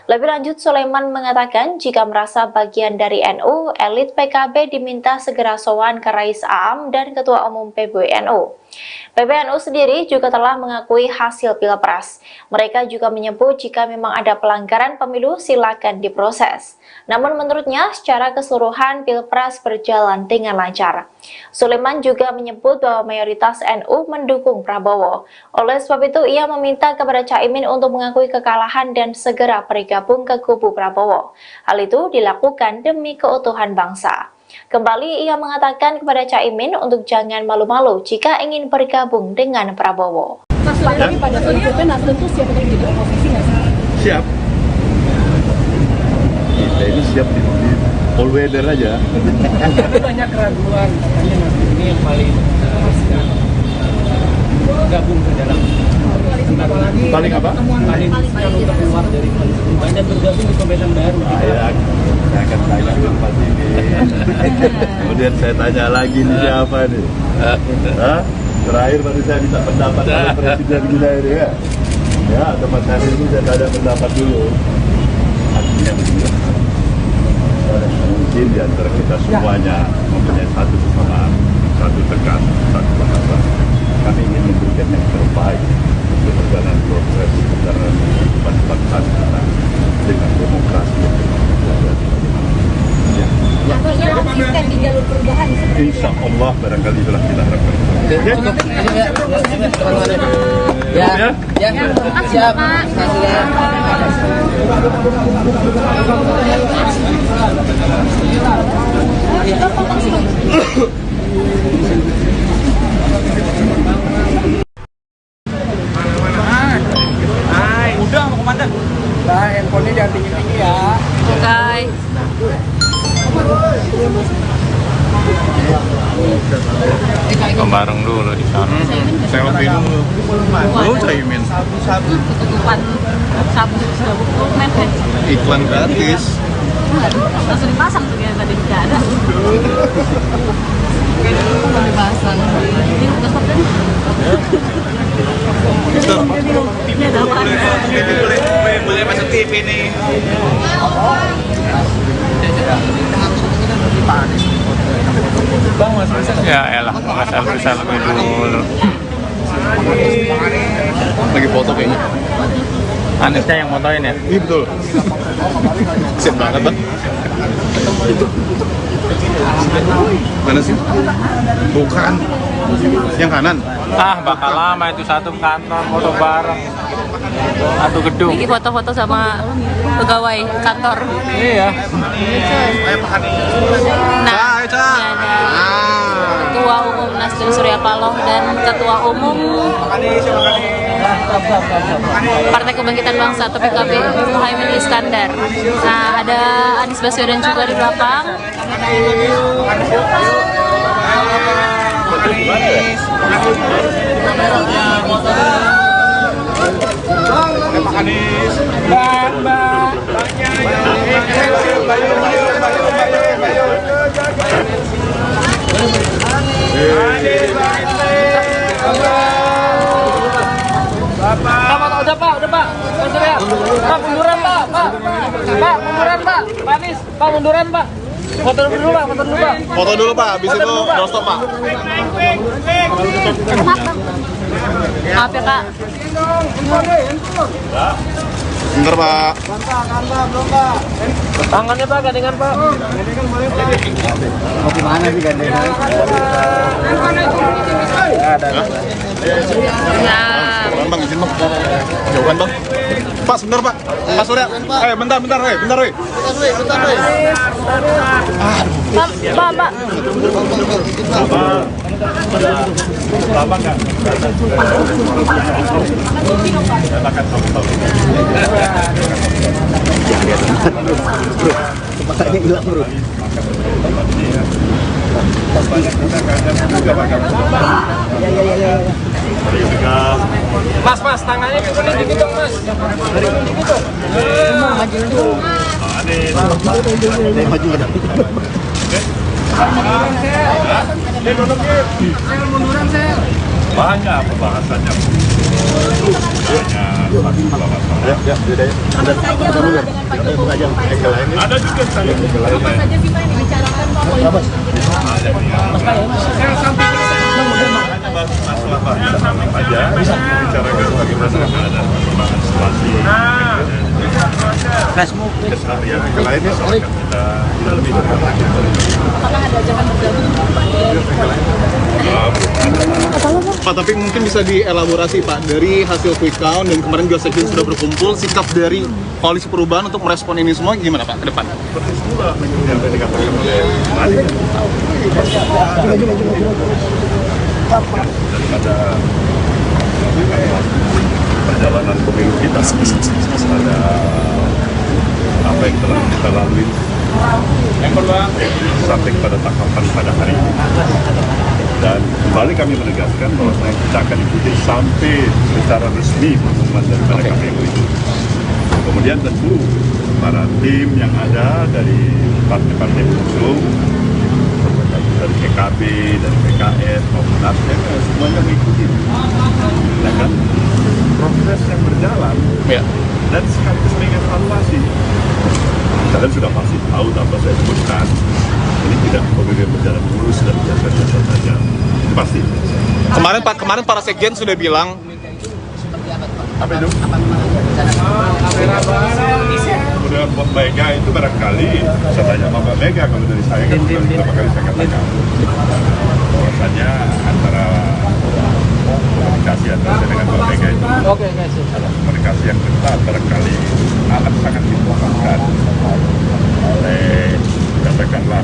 Lebih lanjut, Sulaiman mengatakan jika merasa bagian dari NU, elit PKB diminta segera sowan ke Rais Aam dan Ketua Umum PBNU. PBNU sendiri juga telah mengakui hasil Pilpres. Mereka juga menyebut jika memang ada pelanggaran pemilu silakan diproses. Namun menurutnya secara keseluruhan Pilpres berjalan dengan lancar. Sulaiman juga menyebut bahwa mayoritas NU mendukung Prabowo. Oleh sebab itu ia meminta kepada Caimin untuk mengakui kekalahan dan segera bergabung ke kubu Prabowo. Hal itu dilakukan demi keutuhan bangsa. Kembali ia mengatakan kepada Caimin untuk jangan malu-malu jika ingin bergabung dengan Prabowo. Tapi pada prinsipnya Nasdem tuh siap untuk jadi oposisi nggak sih? Siap. Kita ini siap di all weather aja. Banyak keraguan, katanya Nasdem ini yang paling gabung ke dalam Paling apa? paling untuk keluar dari koalisi perubahan dan bergabung di pemerintahan baru. Saya akan tanya di tempat ini. Kemudian saya tanya lagi nih siapa nih? Hah? Terakhir baru saya minta pendapat dari Presiden kita ini ya. Ya, tempat hari ini saya ada pendapat dulu. Artinya begini. Mungkin di antara kita semuanya mempunyai satu kesamaan, satu tegas, satu bahasa. Kami ingin memberikan yang terbaik untuk perjalanan progres perjalanan kehidupan bangsa kita dengan demokrasi yang Konsisten di jalur perubahan. insya Allah barangkali itulah kita harapkan. Siap. Udah mau komandan. Nah, handphonenya jangan tinggi-tinggi ya. Oke. Bareng dulu di sana. Selfie dulu. Lu Caimin. Ketutupan sabu Iklan gratis. langsung dipasang tuh yang tadi tidak ada. Mau dipasang. Ini udah stop tadi. Ini ada apa? Boleh masuk TV nih. Ya elah, nggak selfie dulu. Lagi foto kayaknya. Anisnya yang motoin ya? Iya betul. Kesian banget bang. Mana sih? Bukan. Yang kanan. Ah, bakal lama itu satu kantor foto bareng. Satu gedung. Ini foto-foto sama pegawai kantor. Iya. Nah, ini ada Ketua Umum Nasdem Surya Paloh dan Ketua Umum Partai Kebangkitan Bangsa atau PKB Muhaimin Iskandar. Nah, ada Anies Baswedan juga di belakang. Udah pak, Pak Surya. Pak munduran pak, Pak munduran pak, Pak Anies, Pak munduran pak. Foto dulu pak, Foto dulu Pak, habis itu doorstop Pak. Maaf ya Kak. Bentar Pak. Tangannya pak, gandengan pak. Mau kemana sih gandengan? Ya. Bang, izin Bang. Jauhan Bang. Pak, sebentar Pak. Pak Surya. Bentar. Bentar. Pak. Lama nggak? Kepalanya hilang bro. Mas, tangannya turunin dikit dong mas. Dikit dong. Maju ada. Banyak pembahasannya. Ada juga saya. Aja bicarakan bagaimana ada perkembangan situasi keseharian yang lainnya kita lebih dekat lagi. Pak, tapi mungkin bisa dielaborasi Pak, dari hasil quick count dan kemarin juga sekjen sudah berkumpul, sikap dari Koalisi Perubahan untuk merespon ini semua gimana Pak ke depan? Seperti semula yang tadi dikatakan oleh Mari, daripada perjalanan pemilu kita ada apa yang telah kita lalui sampai pada tahapan pada hari ini, dan kembali kami menegaskan bahwa kita akan ikuti sampai secara resmi pengumuman daripada KPU itu. Kemudian tentu para tim yang ada dari partai-partai pengusung, dari PKB, dari PKS maupun Nasdem, semuanya mengikuti, ya kan, proses yang berjalan, Ya. dan sekaligus mengevaluasi. Kalian sudah pasti tahu tanpa saya sebutkan, ini tidak pemilu berjalan mulus dan biasa-biasa saja, itu pasti. Kemarin para sekjen sudah bilang Apa itu? Kemudian Mbak Mega itu barangkali, saya tanya sama Mbak Mega, kalau dari saya kan beberapa kali saya katakan bahwasannya antara komunikasi antara saya dengan Mbak Mega itu komunikasi yang ketat, barangkali akan sangat dibutuhkan oleh, katakanlah,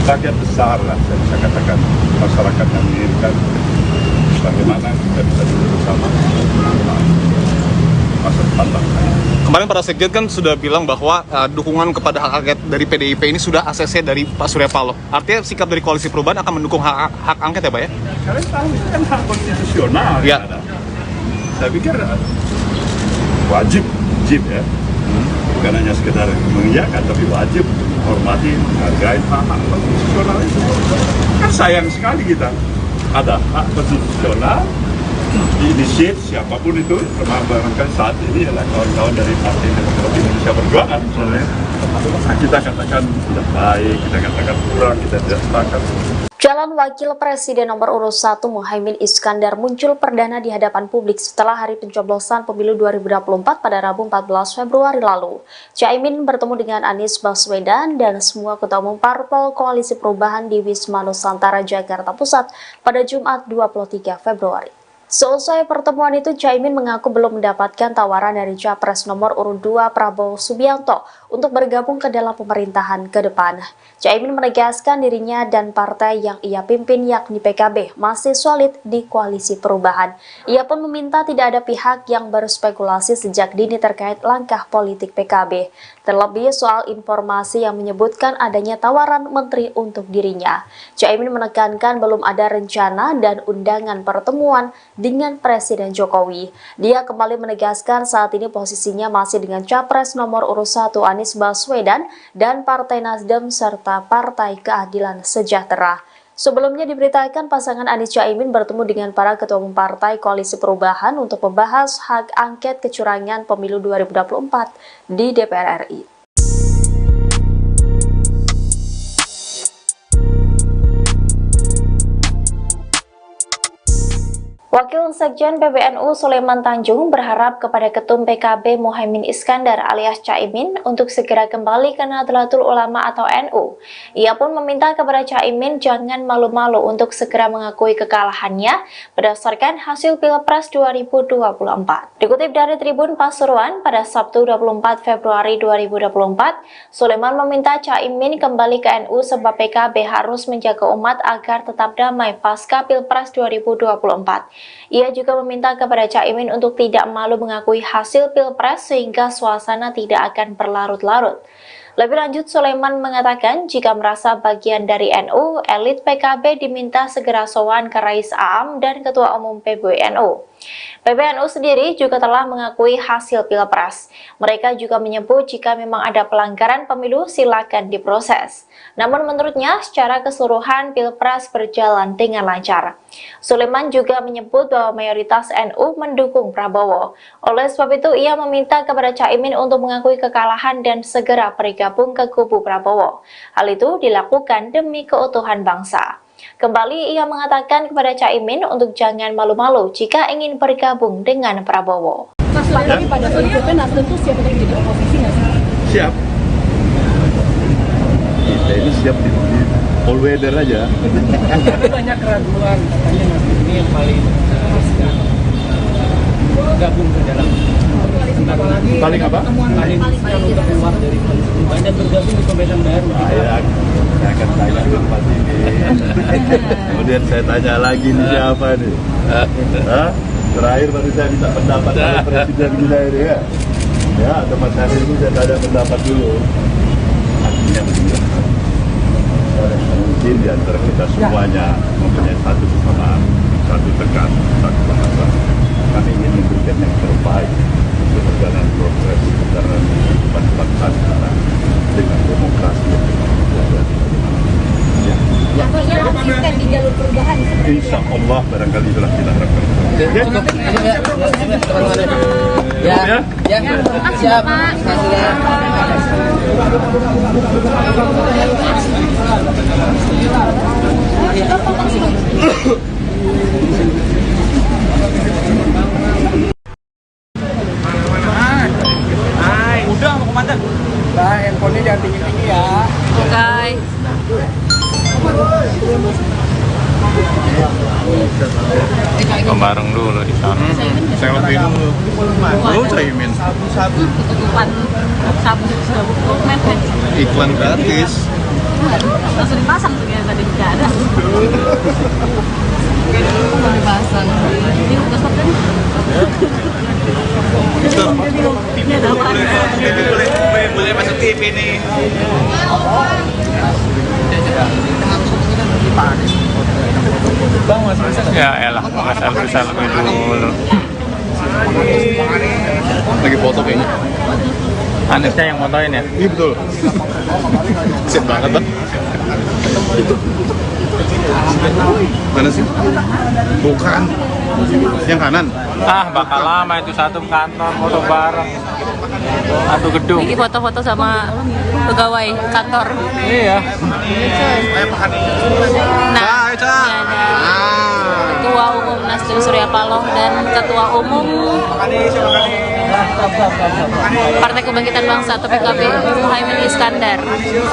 bagian besar lah, saya bisa katakan masyarakat yang menginginkan bagaimana kita bisa duduk bersama masa depan bangsa. kemarin para sekjen kan sudah bilang bahwa dukungan kepada hak angket dari PDIP ini sudah ACC dari Pak Surya Paloh. Artinya sikap dari Koalisi Perubahan akan mendukung hak angket ya Pak ya? Kalian tahu itu kan hak konstitusional Ya. yang ada. Saya pikir wajib ya, bukan hanya sekedar mengiyakan, tapi wajib menghormati, menghargai hak konstitusional itu. Kan sayang sekali kita ada hak konstitusional diinisiat siapapun itu, termasuk barangkali saat ini adalah kawan-kawan dari Partai Demokrat Indonesia Perjuangan misalnya. Kita katakan tidak baik, kita katakan kurang, kita tidak sepakat. Calon Wakil Presiden nomor urut 1 Muhaimin Iskandar muncul perdana di hadapan publik setelah hari pencoblosan pemilu 2024 pada Rabu 14 Februari lalu. Caimin bertemu dengan Anies Baswedan dan semua ketua umum parpol Koalisi Perubahan di Wisma Nusantara, Jakarta Pusat pada Jumat 23 Februari. Seusai pertemuan itu, Caimin mengaku belum mendapatkan tawaran dari Capres nomor urut 2 Prabowo Subianto untuk bergabung ke dalam pemerintahan ke depan. Caimin menegaskan dirinya dan partai yang ia pimpin yakni PKB masih solid di Koalisi Perubahan. Ia pun meminta tidak ada pihak yang berspekulasi sejak dini terkait langkah politik PKB, terlebih soal informasi yang menyebutkan adanya tawaran menteri untuk dirinya. Caimin menekankan belum ada rencana dan undangan pertemuan dengan Presiden Jokowi. Dia kembali menegaskan saat ini posisinya masih dengan Capres nomor urut 1 Anies Baswedan dan Partai Nasdem serta Partai Keadilan Sejahtera. Sebelumnya diberitakan pasangan Anies Caimin bertemu dengan para ketua umum Partai Koalisi Perubahan untuk membahas hak angket kecurangan pemilu 2024 di DPR RI. Wakil Sekjen PBNU Sulaiman Tanjung berharap kepada Ketum PKB Muhaimin Iskandar alias Caimin untuk segera kembali ke Nahdlatul Ulama atau NU. Ia pun meminta kepada Caimin jangan malu-malu untuk segera mengakui kekalahannya berdasarkan hasil Pilpres 2024. Dikutip dari Tribun Pasuruan pada Sabtu 24 Februari 2024, Sulaiman meminta Caimin kembali ke NU sebab PKB harus menjaga umat agar tetap damai pasca Pilpres 2024. Ia juga meminta kepada Caimin untuk tidak malu mengakui hasil Pilpres sehingga suasana tidak akan berlarut-larut. Lebih lanjut, Sulaiman mengatakan jika merasa bagian dari NU, elit PKB diminta segera sowan ke Rais Aam dan Ketua Umum PBNU. PBNU sendiri juga telah mengakui hasil Pilpres. Mereka juga menyebut jika memang ada pelanggaran pemilu silakan diproses. Namun menurutnya secara keseluruhan Pilpres berjalan dengan lancar. Sulaiman juga menyebut bahwa mayoritas NU mendukung Prabowo. Oleh sebab itu ia meminta kepada Caimin untuk mengakui kekalahan dan segera bergabung ke kubu Prabowo. Hal itu dilakukan demi keutuhan bangsa. Kembali ia mengatakan kepada Caimin untuk jangan malu-malu jika ingin bergabung dengan Prabowo. Mas, lagi pada prinsipnya Nasdem tuh siap untuk jadi oposisi nggak sih? Siap. Kita ini siap di all weather aja. Tapi banyak keraguan, katanya Nasdem ini yang paling gabung ke dalam Paling apa? paling untuk keluar dari koalisi perubahan dan bergabung di pemerintahan baru. Saya akan tanya ke tempat ini. Kemudian saya tanya lagi nih siapa nih? Hah? Terakhir baru saya minta pendapat dari Presiden kita ini ya. Ya, atau Mas Hari itu saya ada pendapat dulu. Artinya mungkin di antara kita semuanya mempunyai satu kesamaan, satu tegas, satu bahasa. Kami ingin memberikan yang terbaik untuk perjalanan progres perjalanan kehidupan bangsa kita dengan demokrasi yang berkelanjutan. Ya. Artinya konsisten di jalur perubahan. Insya Allah barangkali itulah kita harapkan. Ya, siap. Udah mau komandan. Nah, handphonenya jangan tinggi-tinggi ya. Oke. Bareng dulu di sana. Selfie dulu. Lu Caimin. Tutupan sabu dokumen kan. Iklan gratis. Langsung dipasang tuh yang tadi tidak ada. Mau dipasang. Ini udah stop kan? Ini ada apa? Boleh masuk TV nih. Bang, Mas Mas. Ya elah, nggak selfie dulu. Lagi foto kayaknya. Anisnya yang motoin ya? Iya betul. Sip banget bang. Mana sih? Bukan. Yang kanan. Ah, bakal lama itu satu kantor foto bareng. Satu gedung. Ini foto-foto sama pegawai kantor. Iya. Nah, Eca. Ini ada Ketua Umum Nasdem Surya Paloh dan Ketua Umum Partai Kebangkitan Bangsa atau PKB Muhaimin Iskandar.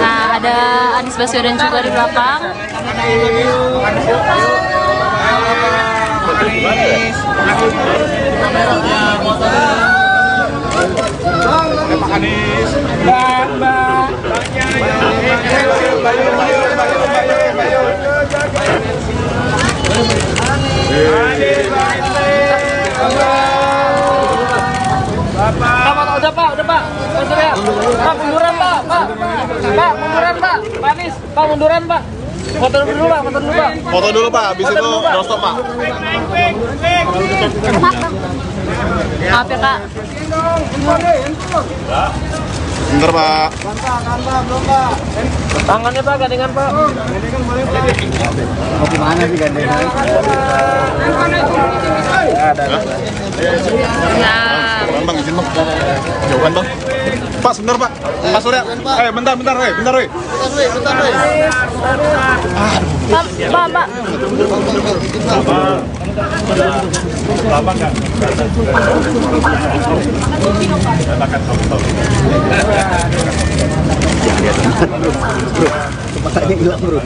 Nah, ada Anies Baswedan juga di belakang. Pak Anies. Udah Pak. Pak Surya. Pak munduran Pak. Pak munduran Pak. Pak Anies. Pak munduran Pak. Foto dulu Pak. Foto dulu Pak, habis itu doorstop Pak. Maaf ya Kak. Bentar Pak. Tangannya Pak, gandengan Pak. Mau gimana sih gandengan? Ya. Bang, izin Bang. Jauhan Bang. Pak, sebentar Pak. Pak Surya. Bentar. Bentar, weh. Pak. Lama nggak? Katakan tahu. Kepalanya hilang bro.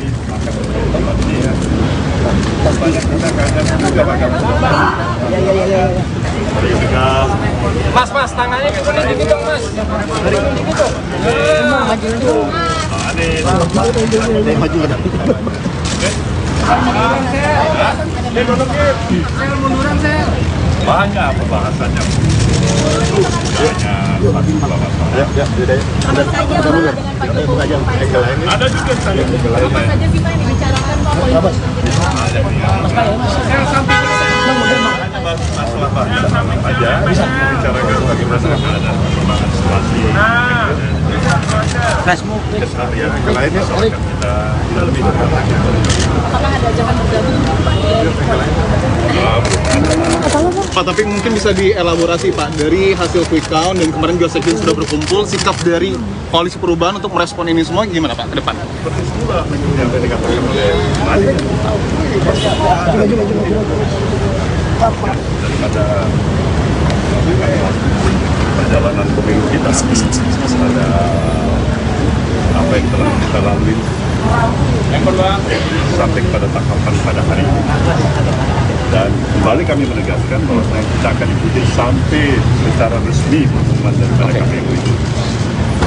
Mas, tangannya dikit dong Mas. Dikit dong. Maju ke depan. Banyak pembahasannya. Ada juga saya. Masalah banyak aja. Bicarakan bagaimana ada perkembangan situasi. Keseharian yang lainnya soalnya kita lebih dekat lagi. Pak, tapi mungkin bisa dielaborasi Pak, dari hasil quick count dan kemarin juga Sekjen sudah berkumpul, sikap dari Koalisi Perubahan untuk merespon ini semua gimana Pak ke depan? Seperti semula yang tadi dikatakan oleh Mali. Daripada perjalanan pemilu kita ada apa yang telah kita lalui sampai pada tahapan pada hari ini, dan kembali kami menegaskan bahwa kita akan ikuti sampai secara resmi pengumuman daripada KPU itu.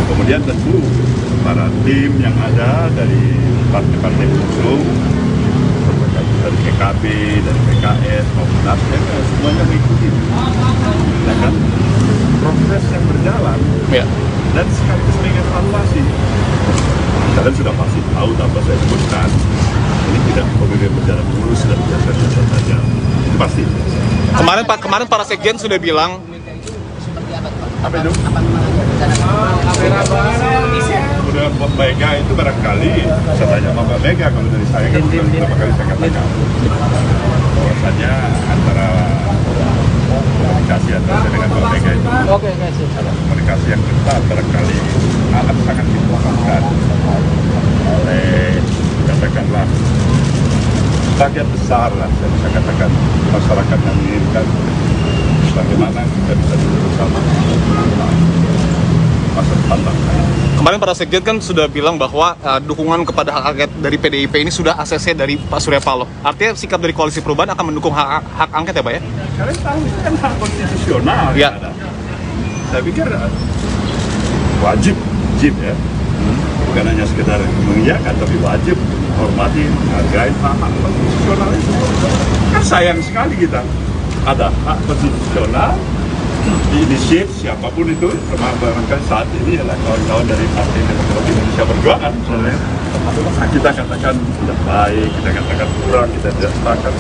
Kemudian tentu para tim yang ada dari partai-partai pengusung, dari PKB, dari PKS maupun Nasdem, semuanya mengikuti. Ya kan? Proses yang berjalan, Ya. dan sekaligus mengevaluasi. Kalian sudah pasti tahu tanpa saya sebutkan, ini tidak pemilu yang berjalan mulus dan biasa-biasa saja. Itu pasti. Kemarin para Sekjen sudah bilang Apa itu? Kemudian Mbak Mega itu barangkali saya tanya sama Mbak Mega, kalau dari saya kan beberapa kali saya katakan bahwasanya antara komunikasi antara saya dengan Mbak Mega itu komunikasi yang ketat barangkali akan sangat dibutuhkan oleh katakanlah bagian besar lah, saya bisa katakan masyarakat yang menginginkan bagaimana kita bisa duduk bersama masa depan bangsa. kemarin para Sekjen kan sudah bilang bahwa dukungan kepada hak angket dari PDIP ini sudah ACC dari Pak Surya Paloh. Artinya sikap dari Koalisi Perubahan akan mendukung hak angket ya Pak ya? Kalian tahu itu kan hak konstitusional. Ya. Ada. Saya pikir wajib ya. Bukan hanya sekedar mengiyakan, tapi wajib hormati, hargai hak konstitusional itu. Kan sayang sekali kita ada hak konstitusional diinisiat siapapun itu, termasuk barangkali saat ini adalah kawan-kawan dari Partai Demokrat Indonesia Perjuangan misalnya. Kita katakan tidak baik, kita katakan kurang, kita tidak sepakat.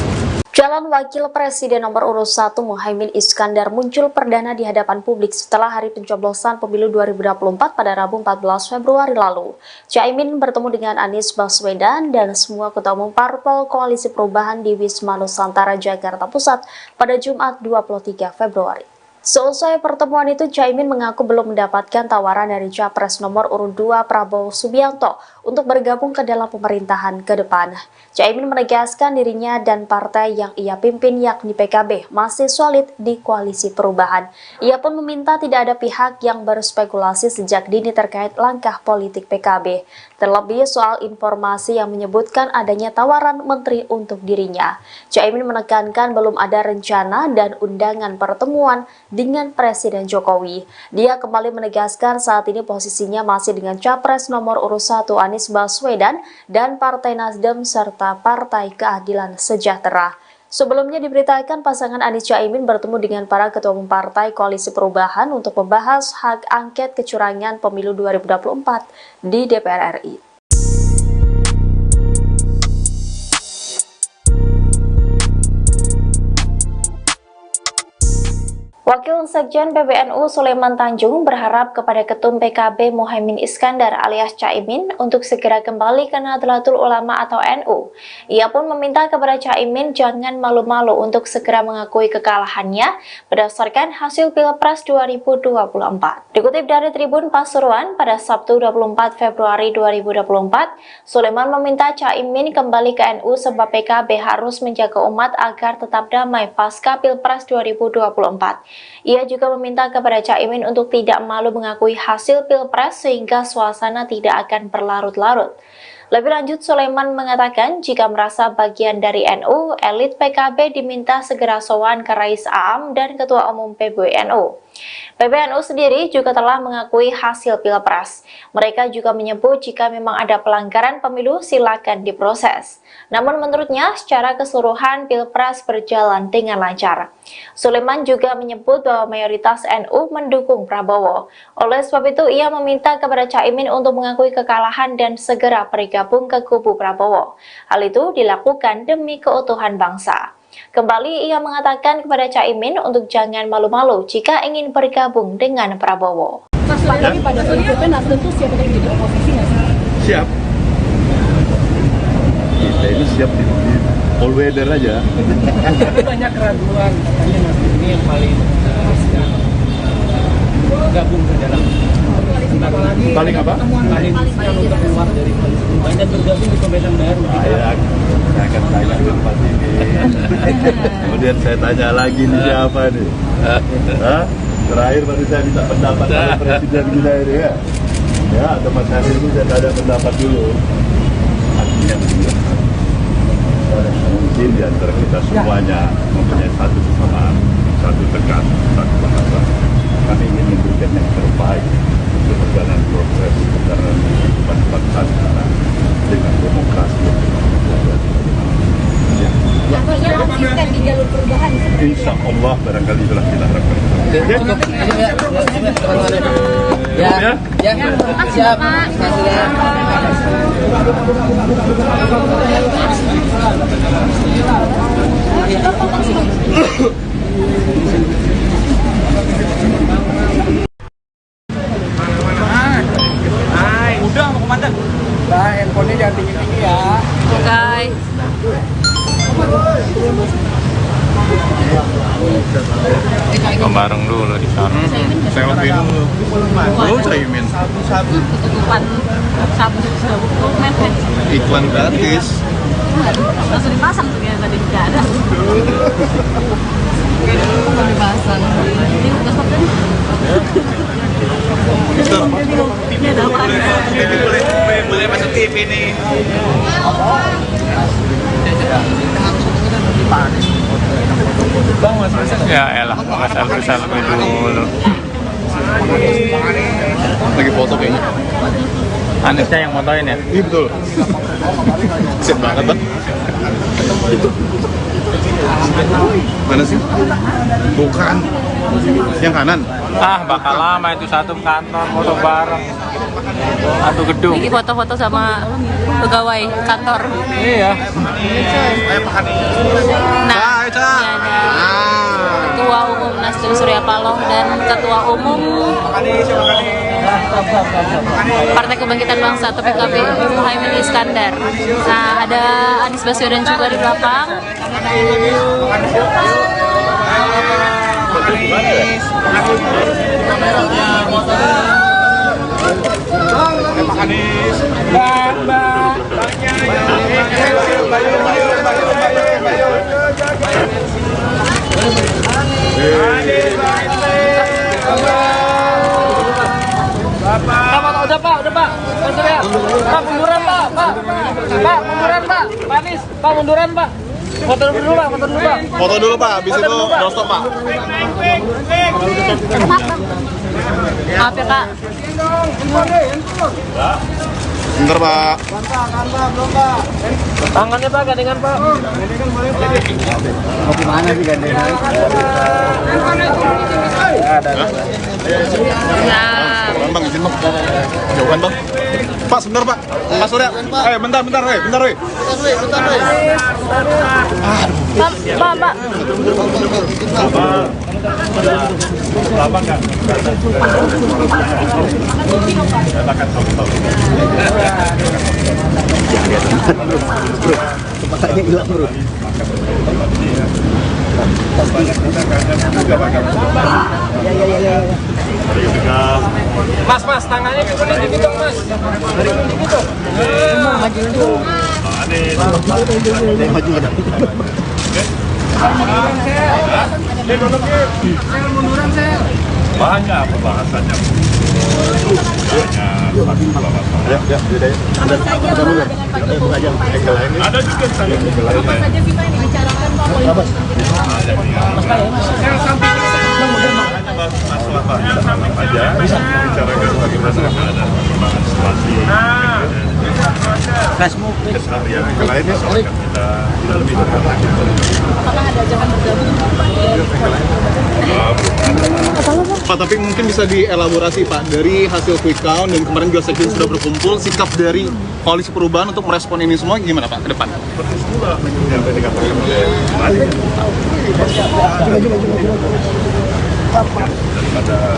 Calon Wakil Presiden nomor urut 1 Muhaimin Iskandar muncul perdana di hadapan publik setelah hari pencoblosan pemilu 2024 pada Rabu 14 Februari lalu. Caimin bertemu dengan Anies Baswedan dan semua ketua umum parpol Koalisi Perubahan di Wisma Nusantara, Jakarta Pusat pada Jumat 23 Februari. Seusai pertemuan itu, Caimin mengaku belum mendapatkan tawaran dari Capres nomor urut 2 Prabowo Subianto untuk bergabung ke dalam pemerintahan ke depan. Caimin menegaskan dirinya dan partai yang ia pimpin yakni PKB masih solid di koalisi perubahan. Ia pun meminta tidak ada pihak yang berspekulasi sejak dini terkait langkah politik PKB, terlebih soal informasi yang menyebutkan adanya tawaran menteri untuk dirinya. Caimin menekankan belum ada rencana dan undangan pertemuan dengan Presiden Jokowi. Dia kembali menegaskan saat ini posisinya masih dengan Capres nomor urut 1 Anies Baswedan dan Partai Nasdem serta Partai Keadilan Sejahtera. Sebelumnya diberitakan pasangan Anies Caimin bertemu dengan para ketua umum partai Koalisi Perubahan untuk membahas hak angket kecurangan pemilu 2024 di DPR RI. Wakil Sekjen PBNU Sulaiman Tanjung berharap kepada Ketum PKB Muhaimin Iskandar alias Caimin untuk segera kembali ke Nahdlatul Ulama atau NU. Ia pun meminta kepada Caimin jangan malu-malu untuk segera mengakui kekalahannya berdasarkan hasil Pilpres 2024. Dikutip dari Tribun Pasuruan pada Sabtu 24 Februari 2024, Sulaiman meminta Caimin kembali ke NU sebab PKB harus menjaga umat agar tetap damai pasca Pilpres 2024. Ia juga meminta kepada Caimin untuk tidak malu mengakui hasil Pilpres sehingga suasana tidak akan berlarut-larut. Lebih lanjut, Sulaiman mengatakan jika merasa bagian dari NU, elit PKB diminta segera sowan ke Rais Aam dan Ketua Umum PBNU. PBNU sendiri juga telah mengakui hasil Pilpres. Mereka juga menyebut jika memang ada pelanggaran pemilu silakan diproses. Namun menurutnya secara keseluruhan Pilpres berjalan dengan lancar. Sulaiman juga menyebut bahwa mayoritas NU mendukung Prabowo. Oleh sebab itu ia meminta kepada Caimin untuk mengakui kekalahan dan segera bergabung ke kubu Prabowo. Hal itu dilakukan demi keutuhan bangsa. Kembali ia mengatakan kepada Caimin untuk jangan malu-malu jika ingin bergabung dengan Prabowo. Mas, lagi pada prinsipnya Nasdem tuh siap untuk jadi oposisi nggak sih? Siap. Kita ini siap di all weather aja. Tapi banyak keraguan, katanya Nasdem ini yang paling gabung ke dalam Paling apa? paling untuk keluar dari koalisi perubahan dan bergabung di pemerintahan baru. Saya akan tanya ke tempat ini. Kemudian saya tanya lagi nih siapa nih? Hah? Terakhir baru saya minta pendapat dari Presiden kita ini ya. Ya, atau Mas Hadir itu saya ada pendapat dulu. Artinya mungkin di antara kita semuanya mempunyai satu kesamaan, satu tegas, satu bahasa. Kami ingin memberikan yang terbaik untuk perjalanan proses perjalanan kehidupan bangsa kita dengan demokrasi yang Artinya konsisten di jalur perubahan. insya Allah barangkali itulah kita harapkan. Siap. Udah mau komandan. Nah, handphonenya jangan tinggi-tinggi ya. Oke. Bareng dulu di sana. Selfie dulu. Lu Caimin. Ketutupan sabu mepet. Iklan gratis. Langsung dipasang tuh ya tadi nggak ada. Mau dipasang. Ini udah stop tadi. Ini ada apa? Boleh masuk TV nih. Ya elah, nggak selfie dulu. Lagi foto kayaknya. Anisnya yang motoin ya? Iya betul. Sip banget bang. Mana sih? Bukan. Yang kanan. Ah, bakal lama itu satu kantor foto bareng. Satu gedung. Ini foto-foto sama pegawai kantor. Iya. Nah, ini ada Ketua Umum Nasdem Surya Paloh dan Ketua Umum Partai Kebangkitan Bangsa atau PKB Muhaimin Iskandar. Nah, ada Anies Baswedan juga di belakang. Pak Anies. Udah Pak. Pak Surya. Pak munduran Pak. Pak munduran Pak. Pak Anies. Pak munduran Pak. Foto dulu Pak. Foto dulu Pak, habis itu doorstop Pak. Maaf ya Kak. Bentar Pak. Tangannya Pak, gandengan Pak. Mau gimana sih gandengan? Nah, Bang, izin Bang. Jauhan Bang. Pak, sebentar Pak. Pak Surya. Bentar. Pak. Lama kan? Katakan tahu. Kepalanya hilang bro. Mas, tangannya dikit dong Mas. Gitu. Maju ke depan. Banyak pembahasannya. Ada juga saya. Masalah apa aja bicarakan bagaimana ada perkembangan situasi keseharian yang lainnya soalnya kita lebih dekat lagi. Pak, tapi mungkin bisa dielaborasi Pak, dari hasil quick count dan kemarin juga Sekjen sudah berkumpul, sikap dari Koalisi Perubahan untuk merespon ini semua gimana Pak ke depan? Seperti semula yang tadi dikatakan oleh Mali. Daripada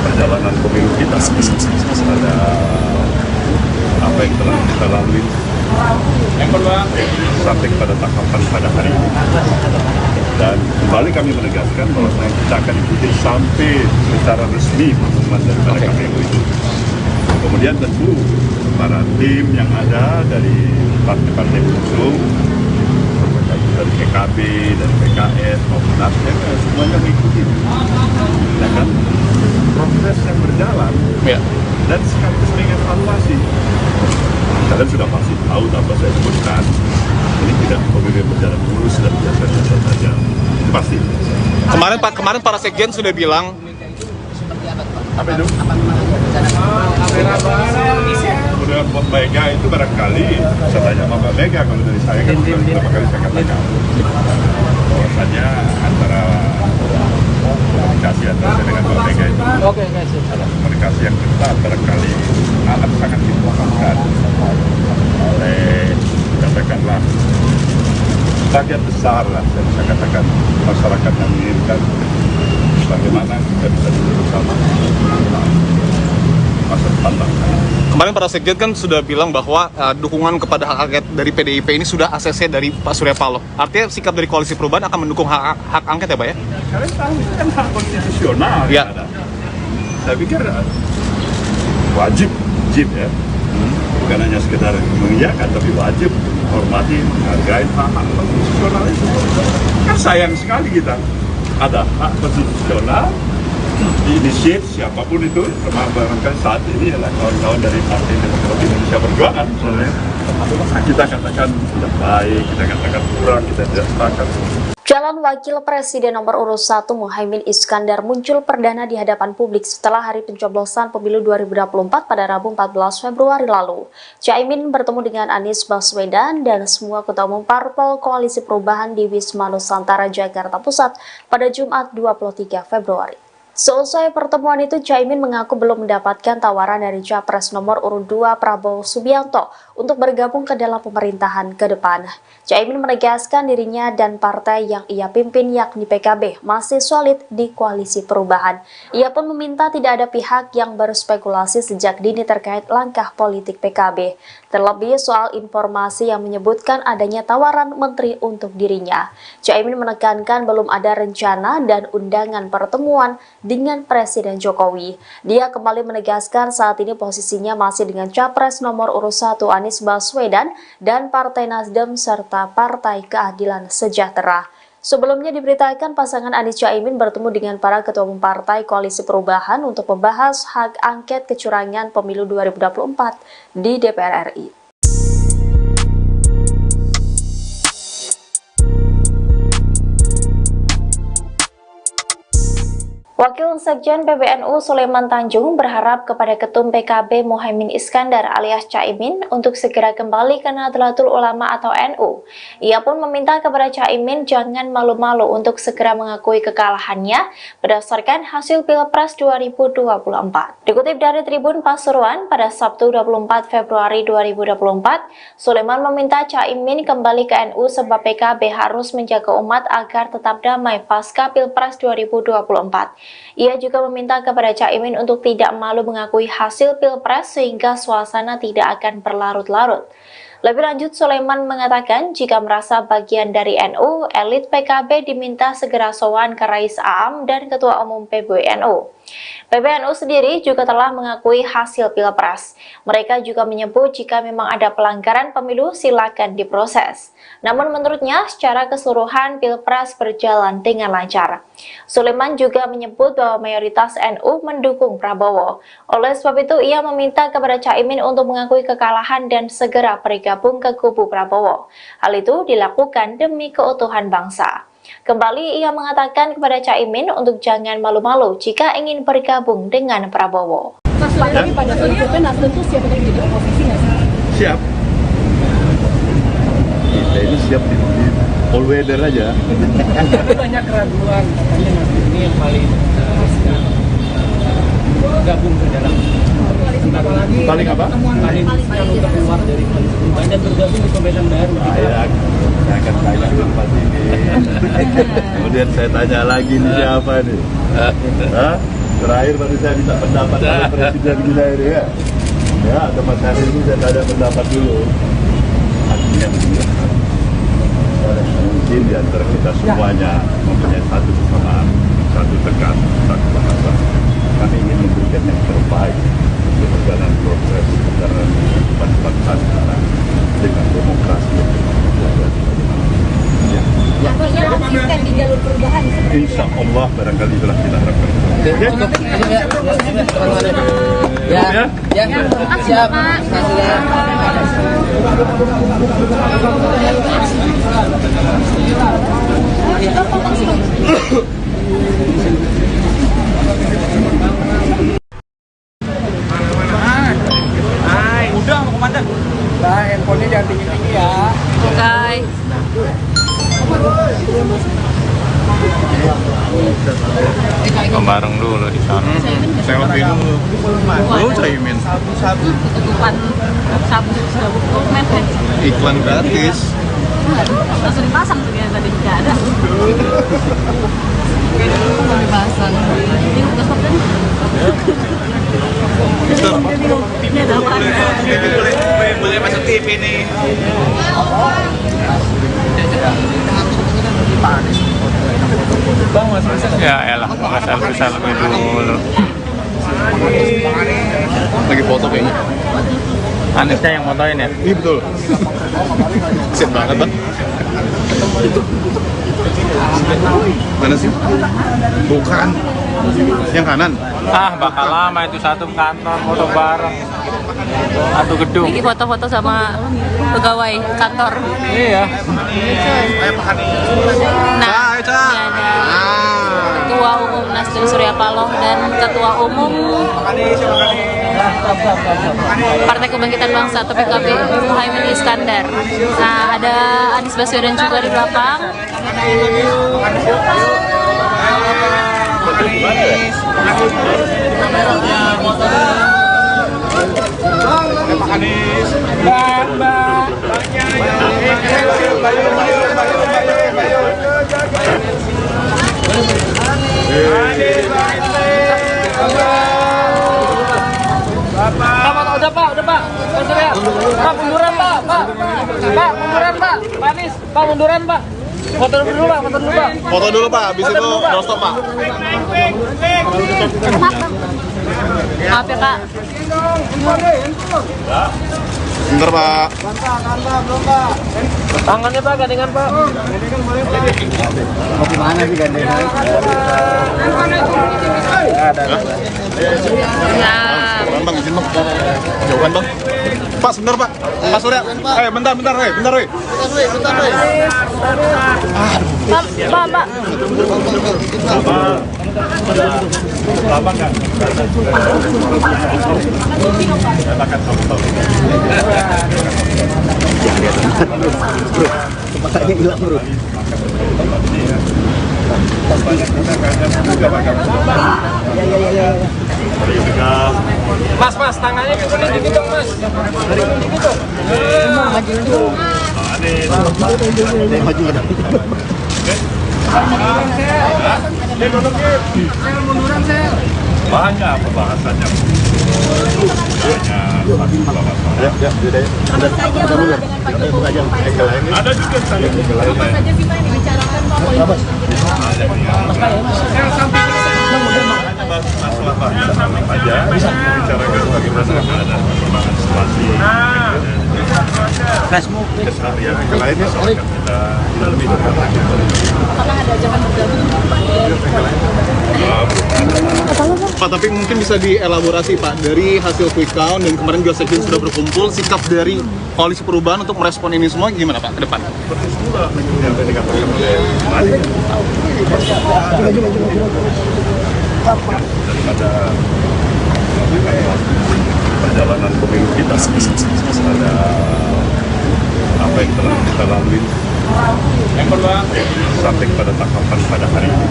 perjalanan pemilu kita ada apa yang telah kita lalui sampai kepada tahapan pada hari ini, dan kembali kami menegaskan bahwa kita akan ikuti sampai secara resmi pengumuman daripada KPU itu. Kemudian tentu para tim yang ada dari partai-partai pengusung, dari PKB, dari PKS maupun Nasdem, semuanya mengikuti, ya kan, proses yang berjalan, Ya. dan sekaligus mengevaluasi. Kalian sudah pasti tahu apa saya sebutkan. Ini tidak pemilu berjalan mulus dan biasa-biasa saja, itu pasti. Kemarin para Sekjen sudah bilang Apa itu? Kemudian Mbak Mega itu barangkali saya tanya sama Mbak Mega, kalau dari saya kan beberapa kali saya katakan bahwasanya antara komunikasi antara saya dengan Mbak Mega itu adalah komunikasi yang ketat, barangkali amat sangat dibutuhkan oleh, katakanlah, bagian besar lah, saya bisa katakan masyarakat yang menginginkan bagaimana kita bisa duduk bersama masa depan bangsa. kemarin para Sekjen kan sudah bilang bahwa dukungan kepada hak angket dari PDIP ini sudah ACC dari Pak Surya Paloh. Artinya sikap dari Koalisi Perubahan akan mendukung hak angket ya Pak ya? Kalian tahu itu kan hak konstitusional Ya. yang ada. Saya pikir wajib ya, bukan hanya sekedar mengiyakan, tapi wajib hormati, hargai hak konstitusional itu. Kan sayang sekali kita ada hak konstitusional diinisiat siapapun itu, termasuk barangkali saat ini adalah kawan-kawan dari Partai Demokrat Indonesia Perjuangan misalnya. Kita katakan tidak baik, kita katakan kurang, kita tidak sepakat. Calon Wakil Presiden nomor urut 1 Muhaimin Iskandar muncul perdana di hadapan publik setelah hari pencoblosan pemilu 2024 pada Rabu 14 Februari lalu. Caimin bertemu dengan Anies Baswedan dan semua ketua umum parpol Koalisi Perubahan di Wisma Nusantara, Jakarta Pusat pada Jumat 23 Februari. Seusai pertemuan itu, Caimin mengaku belum mendapatkan tawaran dari Capres nomor urut 2 Prabowo Subianto untuk bergabung ke dalam pemerintahan ke depan. Caimin menegaskan dirinya dan partai yang ia pimpin yakni PKB masih solid di Koalisi Perubahan. Ia pun meminta tidak ada pihak yang berspekulasi sejak dini terkait langkah politik PKB. Terlebih soal informasi yang menyebutkan adanya tawaran menteri untuk dirinya. Caimin menekankan belum ada rencana dan undangan pertemuan dengan Presiden Jokowi. Dia kembali menegaskan saat ini posisinya masih dengan Capres nomor urut 1 Anies Baswedan dan Partai Nasdem serta Partai Keadilan Sejahtera. Sebelumnya diberitakan pasangan Anies Caimin bertemu dengan para ketua umum Partai Koalisi Perubahan untuk membahas hak angket kecurangan pemilu 2024 di DPR RI. Wakil Sekjen PBNU Sulaiman Tanjung berharap kepada Ketum PKB Muhaimin Iskandar alias Caimin untuk segera kembali ke Nahdlatul Ulama atau NU. Ia pun meminta kepada Caimin jangan malu-malu untuk segera mengakui kekalahannya berdasarkan hasil Pilpres 2024. Dikutip dari Tribun Pasuruan pada Sabtu 24 Februari 2024, Sulaiman meminta Caimin kembali ke NU sebab PKB harus menjaga umat agar tetap damai pasca Pilpres 2024. Ia juga meminta kepada Caimin untuk tidak malu mengakui hasil Pilpres sehingga suasana tidak akan berlarut-larut. Lebih lanjut, Sulaiman mengatakan jika merasa bagian dari NU, elit PKB diminta segera sowan ke Rais Aam dan Ketua Umum PBNU. PBNU sendiri juga telah mengakui hasil Pilpres. Mereka juga menyebut jika memang ada pelanggaran pemilu silakan diproses. Namun menurutnya secara keseluruhan Pilpres berjalan dengan lancar. Sulaiman juga menyebut bahwa mayoritas NU mendukung Prabowo. Oleh sebab itu ia meminta kepada Caimin untuk mengakui kekalahan dan segera bergabung ke kubu Prabowo. Hal itu dilakukan demi keutuhan bangsa. Kembali ia mengatakan kepada Caimin untuk jangan malu-malu jika ingin bergabung dengan Prabowo. Mas, lagi pada prinsipnya Nasdem tuh siap untuk jadi oposisi nggak sih? Siap. Kita ini siap di all weather aja. Banyak keraguan, katanya Nasdem ini yang paling gabung ke dalam apalagi Paling apa? paling untuk keluar dari koalisi perubahan dan bergabung di pemerintahan baru. Saya akan tanya tempat ini. Kemudian saya tanya lagi nih siapa nih? Hah? Terakhir baru saya minta pendapat dari Presiden kita ini ya. Ya, atau Mas Haris itu saya tanya pendapat dulu. Artinya mungkin di antara kita semuanya mempunyai satu kesamaan, satu tegas, satu bahasa. Kami ingin memberikan yang terbaik untuk perjalanan proses perjalanan kehidupan bangsa kita dengan demokrasi yang Konsisten di jalur perubahan. insya Allah barangkali itulah kita harapkan. Siap. Udah mau komandan. Nah, handphonenya jangan tinggi-tinggi ya. Oke. Bareng dulu di sana. Selfie dulu. Lu Caimin. Tutupan sabu dokumen Iklan gratis. langsung dipasang tuh ya tadi nggak ada. Dipasang. Ini udah stop kan? Ini ada apa? Boleh masuk TV nih. Bang, Mas Mas. Ya elah, selfie dulu. Lagi foto kayaknya. Anisnya yang motoin ya? Iya betul. Set banget bang. Mana sih? Bukan. Yang kanan. Ah, bakal lama itu satu kantor foto bareng. Satu gedung. Ini foto-foto sama pegawai kantor. Iya. Nah, ini ada Ketua Umum Nasdem Surya Paloh dan Ketua Umum Partai Kebangkitan Bangsa atau PKB Muhaimin Iskandar. Nah, ada Anies Baswedan juga di belakang. Udah Pak. Pak munduran Pak. Pak munduran Pak. Pak Anies, Pak munduran Pak. Foto dulu Pak, foto dulu Pak. Foto dulu Pak, habis itu doorstop Pak. Maaf ya Pak. Bentar Pak. Tangannya Pak, gandengan Pak. Mau gimana sih gandengan? Ya. Bang, izin Bang. Jauhan Bang. Pak, sebentar Pak. Pak Surya. Bentar, bentar. Pak. Lama nggak? Katakan sama-sama. Bro, kepalanya hilang bro. Mas, tangannya ke sini dikit dong Mas. Dikit dong. Maju ada. Banyak pembahasannya. Ada juga saya masalah aja bicarakan bagaimana ada perkembangan situasi keseharian yang lainnya soal kita lebih dekat lagi. Pak, tapi mungkin bisa dielaborasi Pak, dari hasil quick count dan kemarin juga Sekjen sudah berkumpul, sikap dari Koalisi Perubahan untuk merespon ini semua gimana Pak ke depan? Persis pula yang tadi dikatakan oleh Mari daripada perjalanan pemilu kita ada apa yang telah kita lalui sampai kepada tahapan pada hari ini,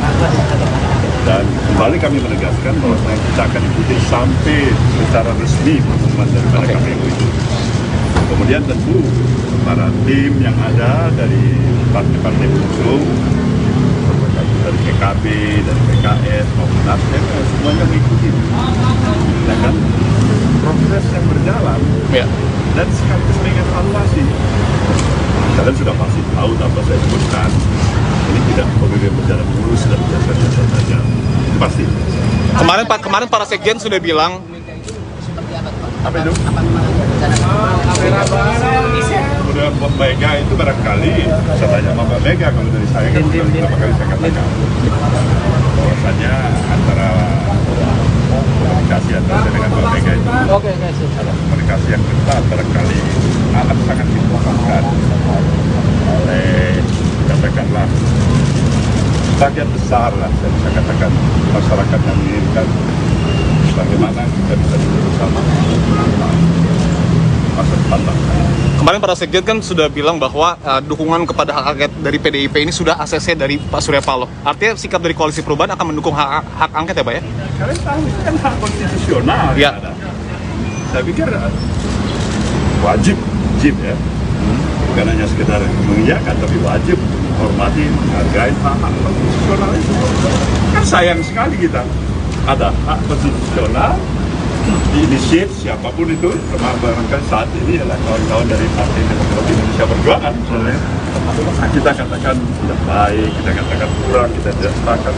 dan kembali kami menegaskan bahwa kita akan ikuti sampai secara resmi pengumuman daripada KPU itu. Kemudian tentu para tim yang ada dari partai-partai pengusung, dari PKB, dari PKS maupun Nasdem, semuanya mengikuti, ya kan, proses yang berjalan, Ya. dan sekaligus mengevaluasi. Kalian sudah pasti tahu tanpa saya sebutkan, ini tidak pemilu berjalan mulus dan biasa-biasa saja, pasti. Kemarin para Sekjen sudah bilang Apa itu? Kemudian Mbak Mega itu barangkali saya tanya sama Mbak Mega, kalau dari saya kan sudah beberapa kali saya katakan bahwasanya antara komunikasi antara saya dengan Mbak Mega itu adalah komunikasi yang ketat, barangkali amat sangat dibutuhkan oleh, katakanlah, bagian besar lah saya bisa katakan masyarakat yang menginginkan bagaimana kita bisa duduk bersama masa depan bangsa. kemarin para Sekjen kan sudah bilang bahwa dukungan kepada hak angket dari PDIP ini sudah ACC dari Pak Surya Paloh. Artinya sikap dari Koalisi Perubahan akan mendukung hak angket ya Pak ya? Kalian tahu itu kan hak konstitusional. Ya. Saya pikir wajib ya. Bukan hanya sekedar mengiyakan, tapi wajib menghormati, menghargai hak konstitusional itu. Kan sayang sekali kita ada hak konstitusional diinisiat siapapun itu, termasuk barangkali saat ini adalah kawan-kawan dari Partai Demokrasi Indonesia Perjuangan misalnya. Kita katakan tidak baik, kita katakan kurang, kita tidak sepakat.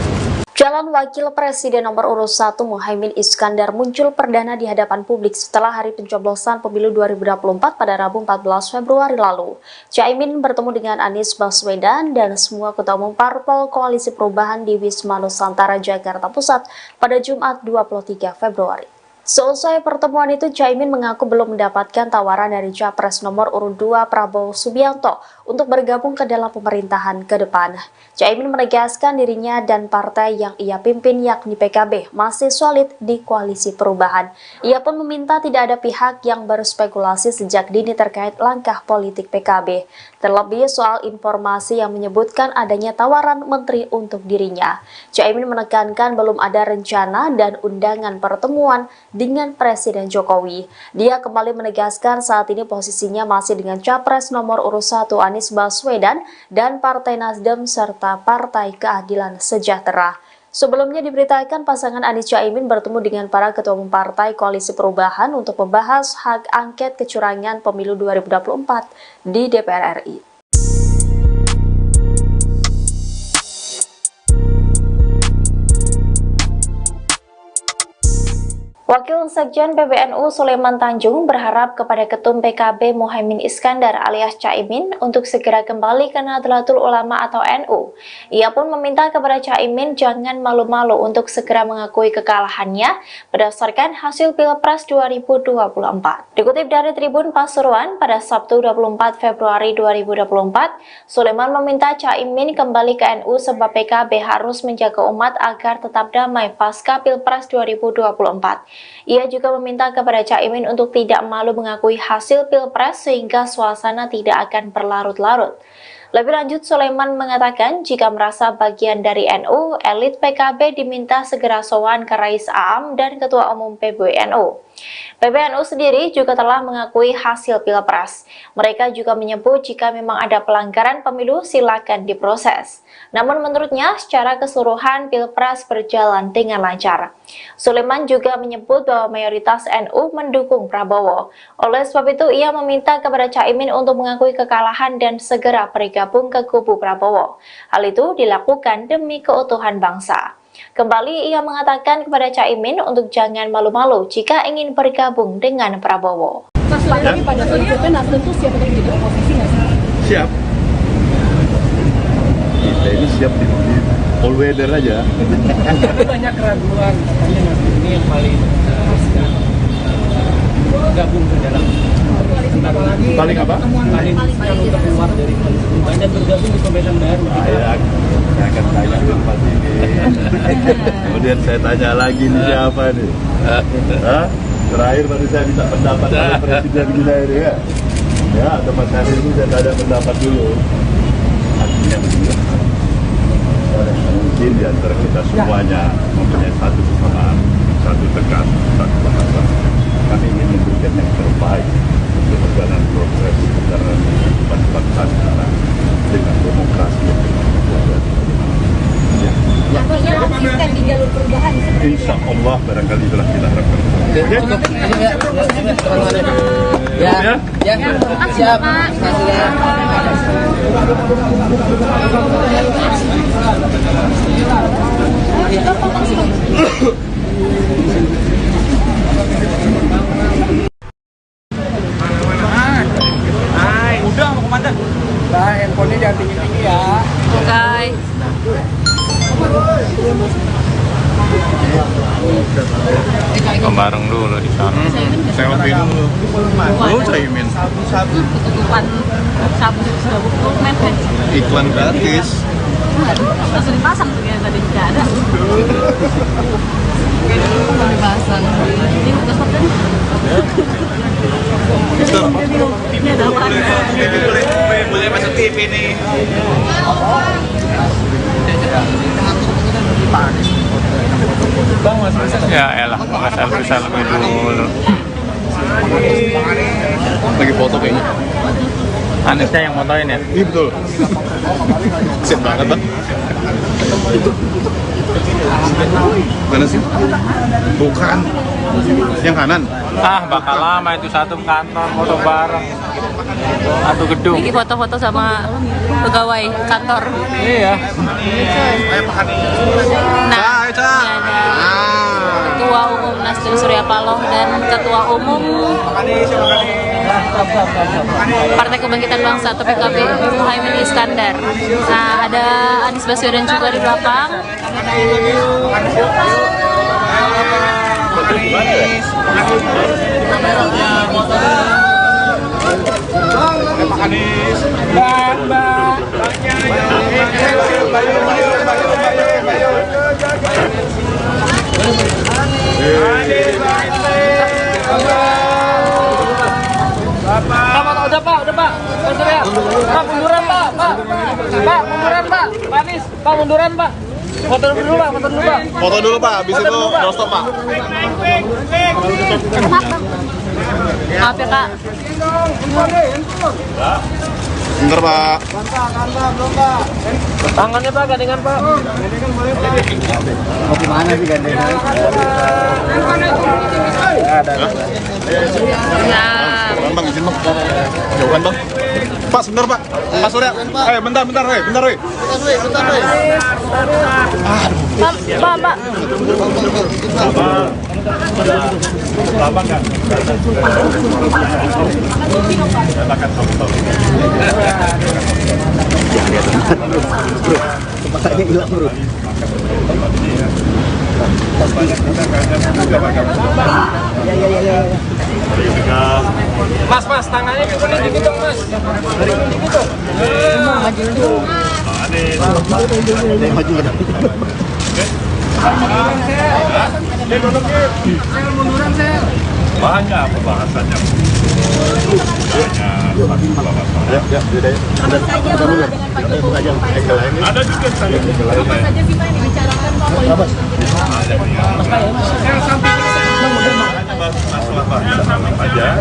Calon Wakil Presiden nomor urut 1 Muhaimin Iskandar muncul perdana di hadapan publik setelah hari pencoblosan pemilu 2024 pada Rabu 14 Februari lalu. Caimin bertemu dengan Anies Baswedan dan semua ketua umum parpol Koalisi Perubahan di Wisma Nusantara, Jakarta Pusat pada Jumat 23 Februari. Seusai pertemuan itu, Caimin mengaku belum mendapatkan tawaran dari Capres nomor urut 2 Prabowo Subianto untuk bergabung ke dalam pemerintahan ke depan. Caimin menegaskan dirinya dan partai yang ia pimpin yakni PKB masih solid di Koalisi Perubahan. Ia pun meminta tidak ada pihak yang berspekulasi sejak dini terkait langkah politik PKB, terlebih soal informasi yang menyebutkan adanya tawaran menteri untuk dirinya. Caimin menekankan belum ada rencana dan undangan pertemuan dengan Presiden Jokowi. Dia kembali menegaskan saat ini posisinya masih dengan Capres nomor urut 1 Anies Baswedan dan Partai Nasdem serta Partai Keadilan Sejahtera. Sebelumnya diberitakan pasangan Anies Caimin bertemu dengan para ketua umum Partai Koalisi Perubahan untuk membahas hak angket kecurangan pemilu 2024 di DPR RI. Wakil Sekjen PBNU Sulaiman Tanjung berharap kepada Ketum PKB Muhaimin Iskandar alias Caimin untuk segera kembali ke Nahdlatul Ulama atau NU. Ia pun meminta kepada Caimin jangan malu-malu untuk segera mengakui kekalahannya berdasarkan hasil Pilpres 2024. Dikutip dari Tribun Pasuruan pada Sabtu 24 Februari 2024, Sulaiman meminta Caimin kembali ke NU sebab PKB harus menjaga umat agar tetap damai pasca Pilpres 2024. Ia juga meminta kepada Caimin untuk tidak malu mengakui hasil Pilpres sehingga suasana tidak akan berlarut-larut. Lebih lanjut, Sulaiman mengatakan jika merasa bagian dari NU, elit PKB diminta segera sowan ke Rais Aam dan Ketua Umum PBNU. PBNU sendiri juga telah mengakui hasil Pilpres. Mereka juga menyebut jika memang ada pelanggaran pemilu silakan diproses. Namun menurutnya secara keseluruhan Pilpres berjalan dengan lancar. Sulaiman juga menyebut bahwa mayoritas NU mendukung Prabowo. Oleh sebab itu ia meminta kepada Caimin untuk mengakui kekalahan dan segera bergabung ke kubu Prabowo. Hal itu dilakukan demi keutuhan bangsa. Kembali ia mengatakan kepada Caimin untuk jangan malu-malu jika ingin bergabung dengan Prabowo. Tapi pada prinsipnya Nasdem tuh siap untuk jadi oposisi nggak sih? Siap. Kita ini siap di all weather aja. Tapi banyak keraguan katanya Nasdem ini yang paling gabung ke dalam Paling apa? paling untuk keluar dari koalisi perubahan dan bergabung di pemerintahan baru. Saya akan tanya apa ini. Kemudian saya tanya lagi nih siapa nih? Hah? Terakhir baru saya minta pendapat dari Presiden kita ini ya. Ya, atau Mas Hari itu saya tanya pendapat dulu. Artinya begini. Mungkin di antara kita semuanya mempunyai satu kesamaan, satu tegas, satu bahasa. Kami ingin memberikan yang terbaik untuk perjalanan progres antara bangsa kita dengan demokrasi yang Konsisten di jalur perubahan seperti insya Allah barangkali itulah kita harapkan. Siap. Udah mau kemana? Nah, handphonenya jangan tinggi-tinggi ya. Oke. Bareng dulu di sana. Selfie dulu. Lu Caimin. Ketutupan sabu sudah dokumen kan. Iklan gratis. Langsung dipasang tuh ya tadi nggak ada. Dipasang. Ini udah stop tadi. Ini ada apa? Boleh masuk TV nih. Bang, Mas bisa. Ya elah, nggak selfie dulu. Lagi foto kayaknya. Anisnya yang motoin ya? Iya betul. Sip banget bang. Mana sih? Bukan. Yang kanan. Ah, bakal lama itu satu kantor foto bareng. Satu gedung. Ini foto-foto sama pegawai kantor. Iya. Nah, ini ada Ketua Umum Nasdem Surya Paloh dan Ketua Umum Partai Kebangkitan Bangsa atau PKB Muhaimin Iskandar. Nah, ada Anies Baswedan juga di belakang. Udah Pak. Pak Surya. Pak munduran Pak. Pak munduran Pak. Pak Anies, Pak munduran Pak. Foto dulu Pak. Foto dulu pak. Habis itu doorstop pak. Maaf ya Kak. Bentar pak. Tangannya Pak, gandengan Pak. Mau kemana sih gandengan? Ya. Bang, izin bang. Jauhan bang. Pak, sebentar pak. Pak Surya. Bentar. Pak. Lama nggak? Silakan tahu. Bro, kepasannya hilang bro. Mas, tangannya ke kuning dikit dong, Mas. Dikit dong. Maju ke depan. Banyak pembahasannya. Ada juga saya. Apa saja sih Pak yang dibicarakan Pak? Masalah aja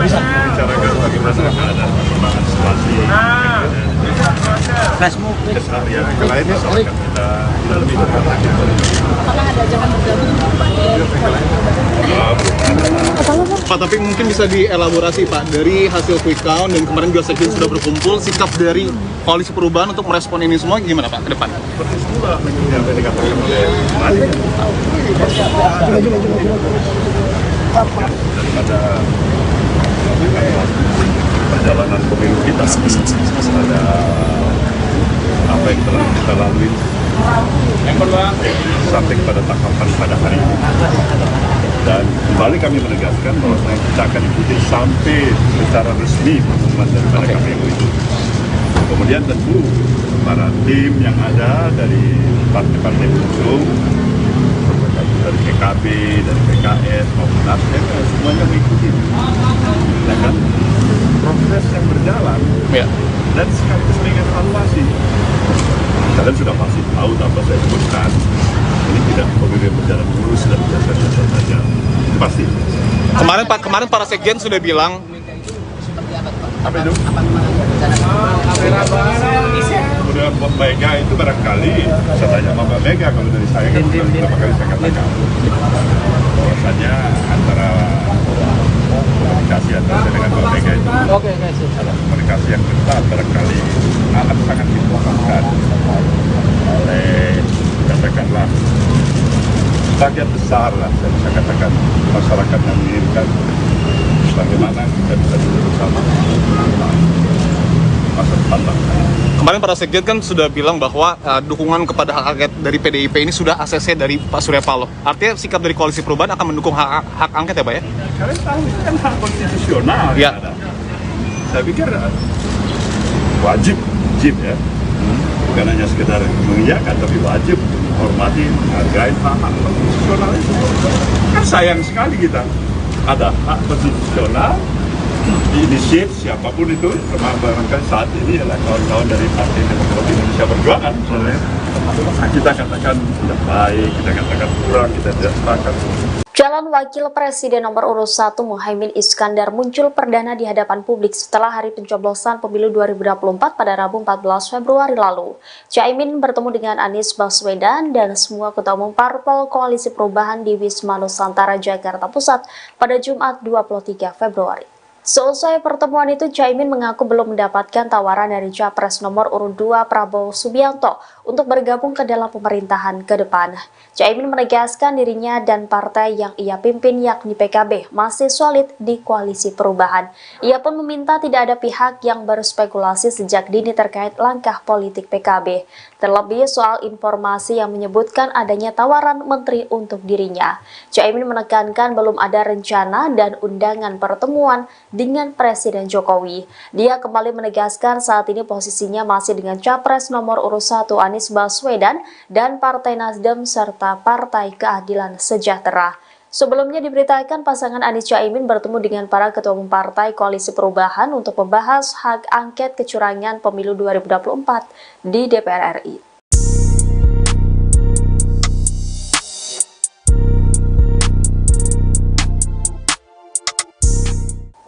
bicarakan bagaimana keadaan perkembangan situasi. Facebook. Yang lainnya soal kita lebih dekat lagi. Apakah ada ajakan bergabung Pak? Pak, tapi mungkin bisa dielaborasi Pak, dari hasil quick count dan kemarin juga sekjen sudah berkumpul, sikap dari Koalisi Perubahan untuk merespon ini semua gimana Pak ke depan? Seperti semula yang tadi dikatakan oleh Mari. Daripada perjalanan pemilu kita, ada apa yang telah kita lalui sampai kepada tahapan pada hari ini. Dan kembali kami menegaskan bahwa kita akan ikuti sampai secara resmi pengumuman daripada KPU itu. Kemudian tentu para tim yang ada dari partai-partai pengusung, dari PKB, dari PKS maupun Nasdem, semuanya mengikuti. Ya kan? Proses yang berjalan dan sekaligus mengevaluasi. Kalian sudah pasti tahu tanpa saya sebutkan, ini tidak pemilu berjalan mulus dan biasa-biasa saja. Pasti. Kemarin para sekjen sudah bilang apa itu? Kemudian Mbak Mega itu barangkali saya tanya sama Mbak Mega, kalau dari saya kan beberapa kali saya katakan bahwasanya antara komunikasi antara saya dengan Mbak Mega itu ada komunikasi yang ketat, barangkali akan sangat dibutuhkan oleh katakanlah bagian besar lah, saya bisa katakan masyarakat yang menginginkan bagaimana kita bisa duduk bersama masa depan bangsa. kemarin para sekjen kan sudah bilang bahwa dukungan kepada hak angket dari PDIP ini sudah ACC dari Pak Surya Paloh. Artinya sikap dari Koalisi Perubahan akan mendukung hak angket ya Pak ya? Kalian tahu itu kan hak konstitusional ya. Ada. Saya pikir wajib ya. Bukan hanya sekedar mengiyakan, tapi wajib menghormati, menghargai hak konstitusional itu. Kan sayang sekali kita ada hak konstitusional diinisiat siapapun itu, termasuk barangkali saat ini adalah kawan-kawan dari Partai Demokrasi Indonesia Perjuangan misalnya. Kita katakan tidak baik, kita katakan kurang, kita tidak sepakat. Calon Wakil Presiden nomor urut 1 Muhaimin Iskandar muncul perdana di hadapan publik setelah hari pencoblosan pemilu 2024 pada Rabu 14 Februari lalu. Caimin bertemu dengan Anies Baswedan dan semua ketua umum parpol Koalisi Perubahan di Wisma Nusantara, Jakarta Pusat pada Jumat 23 Februari. Seusai pertemuan itu, Caimin mengaku belum mendapatkan tawaran dari Capres nomor urut 2 Prabowo Subianto untuk bergabung ke dalam pemerintahan ke depan. Caimin menegaskan dirinya dan partai yang ia pimpin yakni PKB masih solid di Koalisi Perubahan. Ia pun meminta tidak ada pihak yang berspekulasi sejak dini terkait langkah politik PKB. Terlebih soal informasi yang menyebutkan adanya tawaran menteri untuk dirinya. Caimin menekankan belum ada rencana dan undangan pertemuan dengan Presiden Jokowi. Dia kembali menegaskan saat ini posisinya masih dengan Capres nomor urut 1 Anies Baswedan dan Partai Nasdem serta Partai Keadilan Sejahtera. Sebelumnya diberitakan pasangan Anies Caimin bertemu dengan para ketua umum Partai Koalisi Perubahan untuk membahas hak angket kecurangan pemilu 2024 di DPR RI.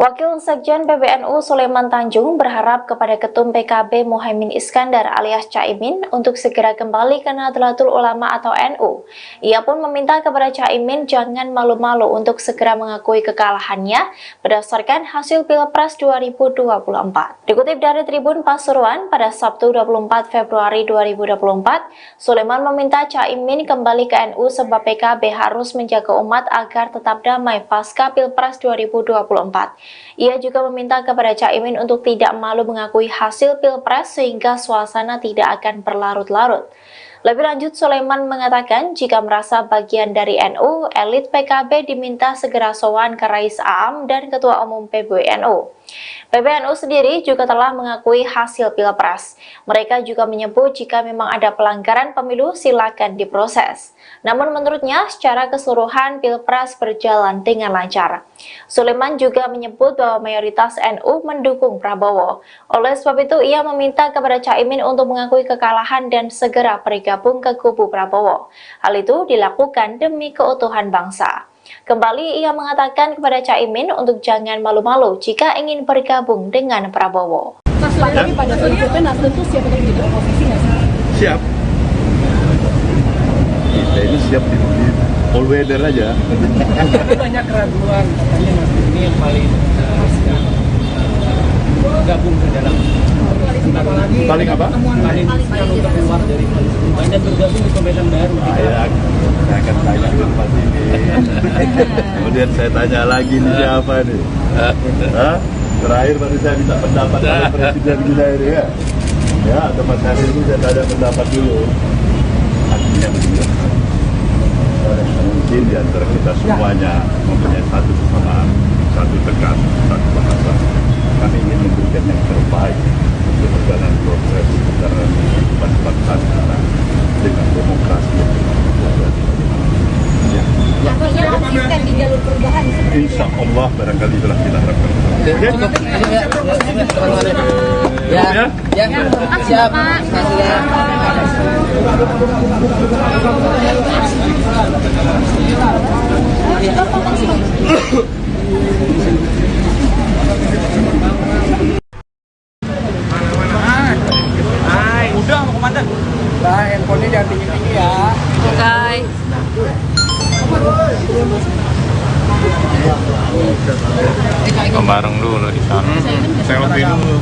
Wakil Sekjen PBNU Sulaiman Tanjung berharap kepada Ketum PKB Muhaimin Iskandar alias Caimin untuk segera kembali ke Nahdlatul Ulama atau NU. Ia pun meminta kepada Caimin jangan malu-malu untuk segera mengakui kekalahannya berdasarkan hasil Pilpres 2024. Dikutip dari Tribun Pasuruan pada Sabtu 24 Februari 2024, Sulaiman meminta Caimin kembali ke NU sebab PKB harus menjaga umat agar tetap damai pasca Pilpres 2024. Ia juga meminta kepada Caimin untuk tidak malu mengakui hasil Pilpres sehingga suasana tidak akan berlarut-larut. Lebih lanjut, Sulaiman mengatakan jika merasa bagian dari NU, elit PKB diminta segera sowan ke Rais Aam dan Ketua Umum PBNU. PBNU sendiri juga telah mengakui hasil Pilpres. Mereka juga menyebut jika memang ada pelanggaran pemilu silakan diproses. Namun menurutnya secara keseluruhan Pilpres berjalan dengan lancar. Sulaiman juga menyebut bahwa mayoritas NU mendukung Prabowo. Oleh sebab itu ia meminta kepada Caimin untuk mengakui kekalahan dan segera bergabung ke kubu Prabowo. Hal itu dilakukan demi keutuhan bangsa. Kembali ia mengatakan kepada Caimin untuk jangan malu-malu jika ingin bergabung dengan Prabowo. Tapi pada prinsipnya Nasdem tuh siap untuk jadi oposisi nggak sih? Siap. Kita ini siap di all weather aja. Banyak keraguan katanya Nasdem ini yang paling gabung ke dalam Paling apa? paling untuk keluar dari koalisi perubahan dan bergabung di pemerintahan baru. Saya akan tanya apa ini. Kemudian saya tanya lagi nih siapa nih? Hah? Terakhir baru saya minta pendapat dari Presiden kita ini ya. Ya, atau Mas Hadir itu saya tanya pendapat dulu. Artinya begini. Mungkin di antara kita semuanya mempunyai satu kesamaan, satu tekan, satu bahasa. Kami ingin memberikan yang terbaik untuk perjalanan proses antara bangsa kita dengan demokrasi yang Konsisten di jalur perubahan seperti insya Allah barangkali itulah kita harapkan. Siap. Udah mau kemana? Nah, handphonenya jangan tinggi-tinggi ya. Oke. Bareng dulu di sana. Selfie dulu.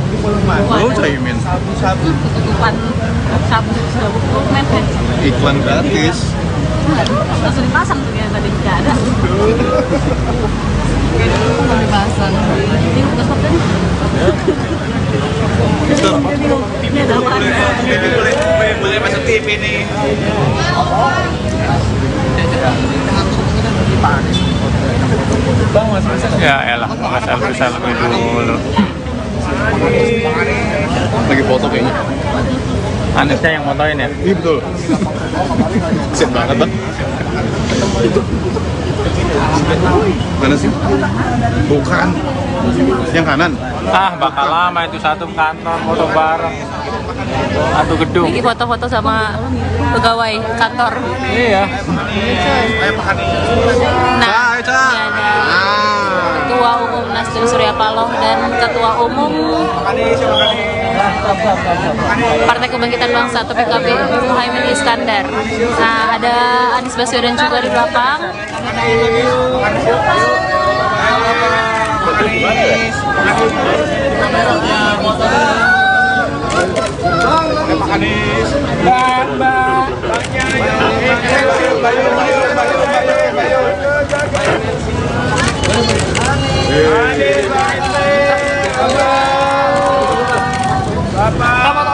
Lu Caimin. Ketutupan dokumen Iklan gratis. langsung dipasang tuh ya tadi nggak ada. Nggak dipasang. Ini udah stop tadi. Ini ada apa? Boleh masuk TV nih. Bang, Mas Mas. Ya elah, selfie dulu. Lagi foto kayaknya. Anisnya yang motoin ya? Iya betul. Set banget bang. Mana sih? Bukan. Yang kanan. Ah, bakal lama itu satu kantor foto bareng. Satu gedung. Ini foto-foto sama pegawai kantor. Iya. Nah, ini ada Ketua Umum Nasdem Surya Paloh dan Ketua Umum Partai Kebangkitan Bangsa atau PKB Muhaimin Iskandar. Nah, ada Anies Baswedan juga di belakang.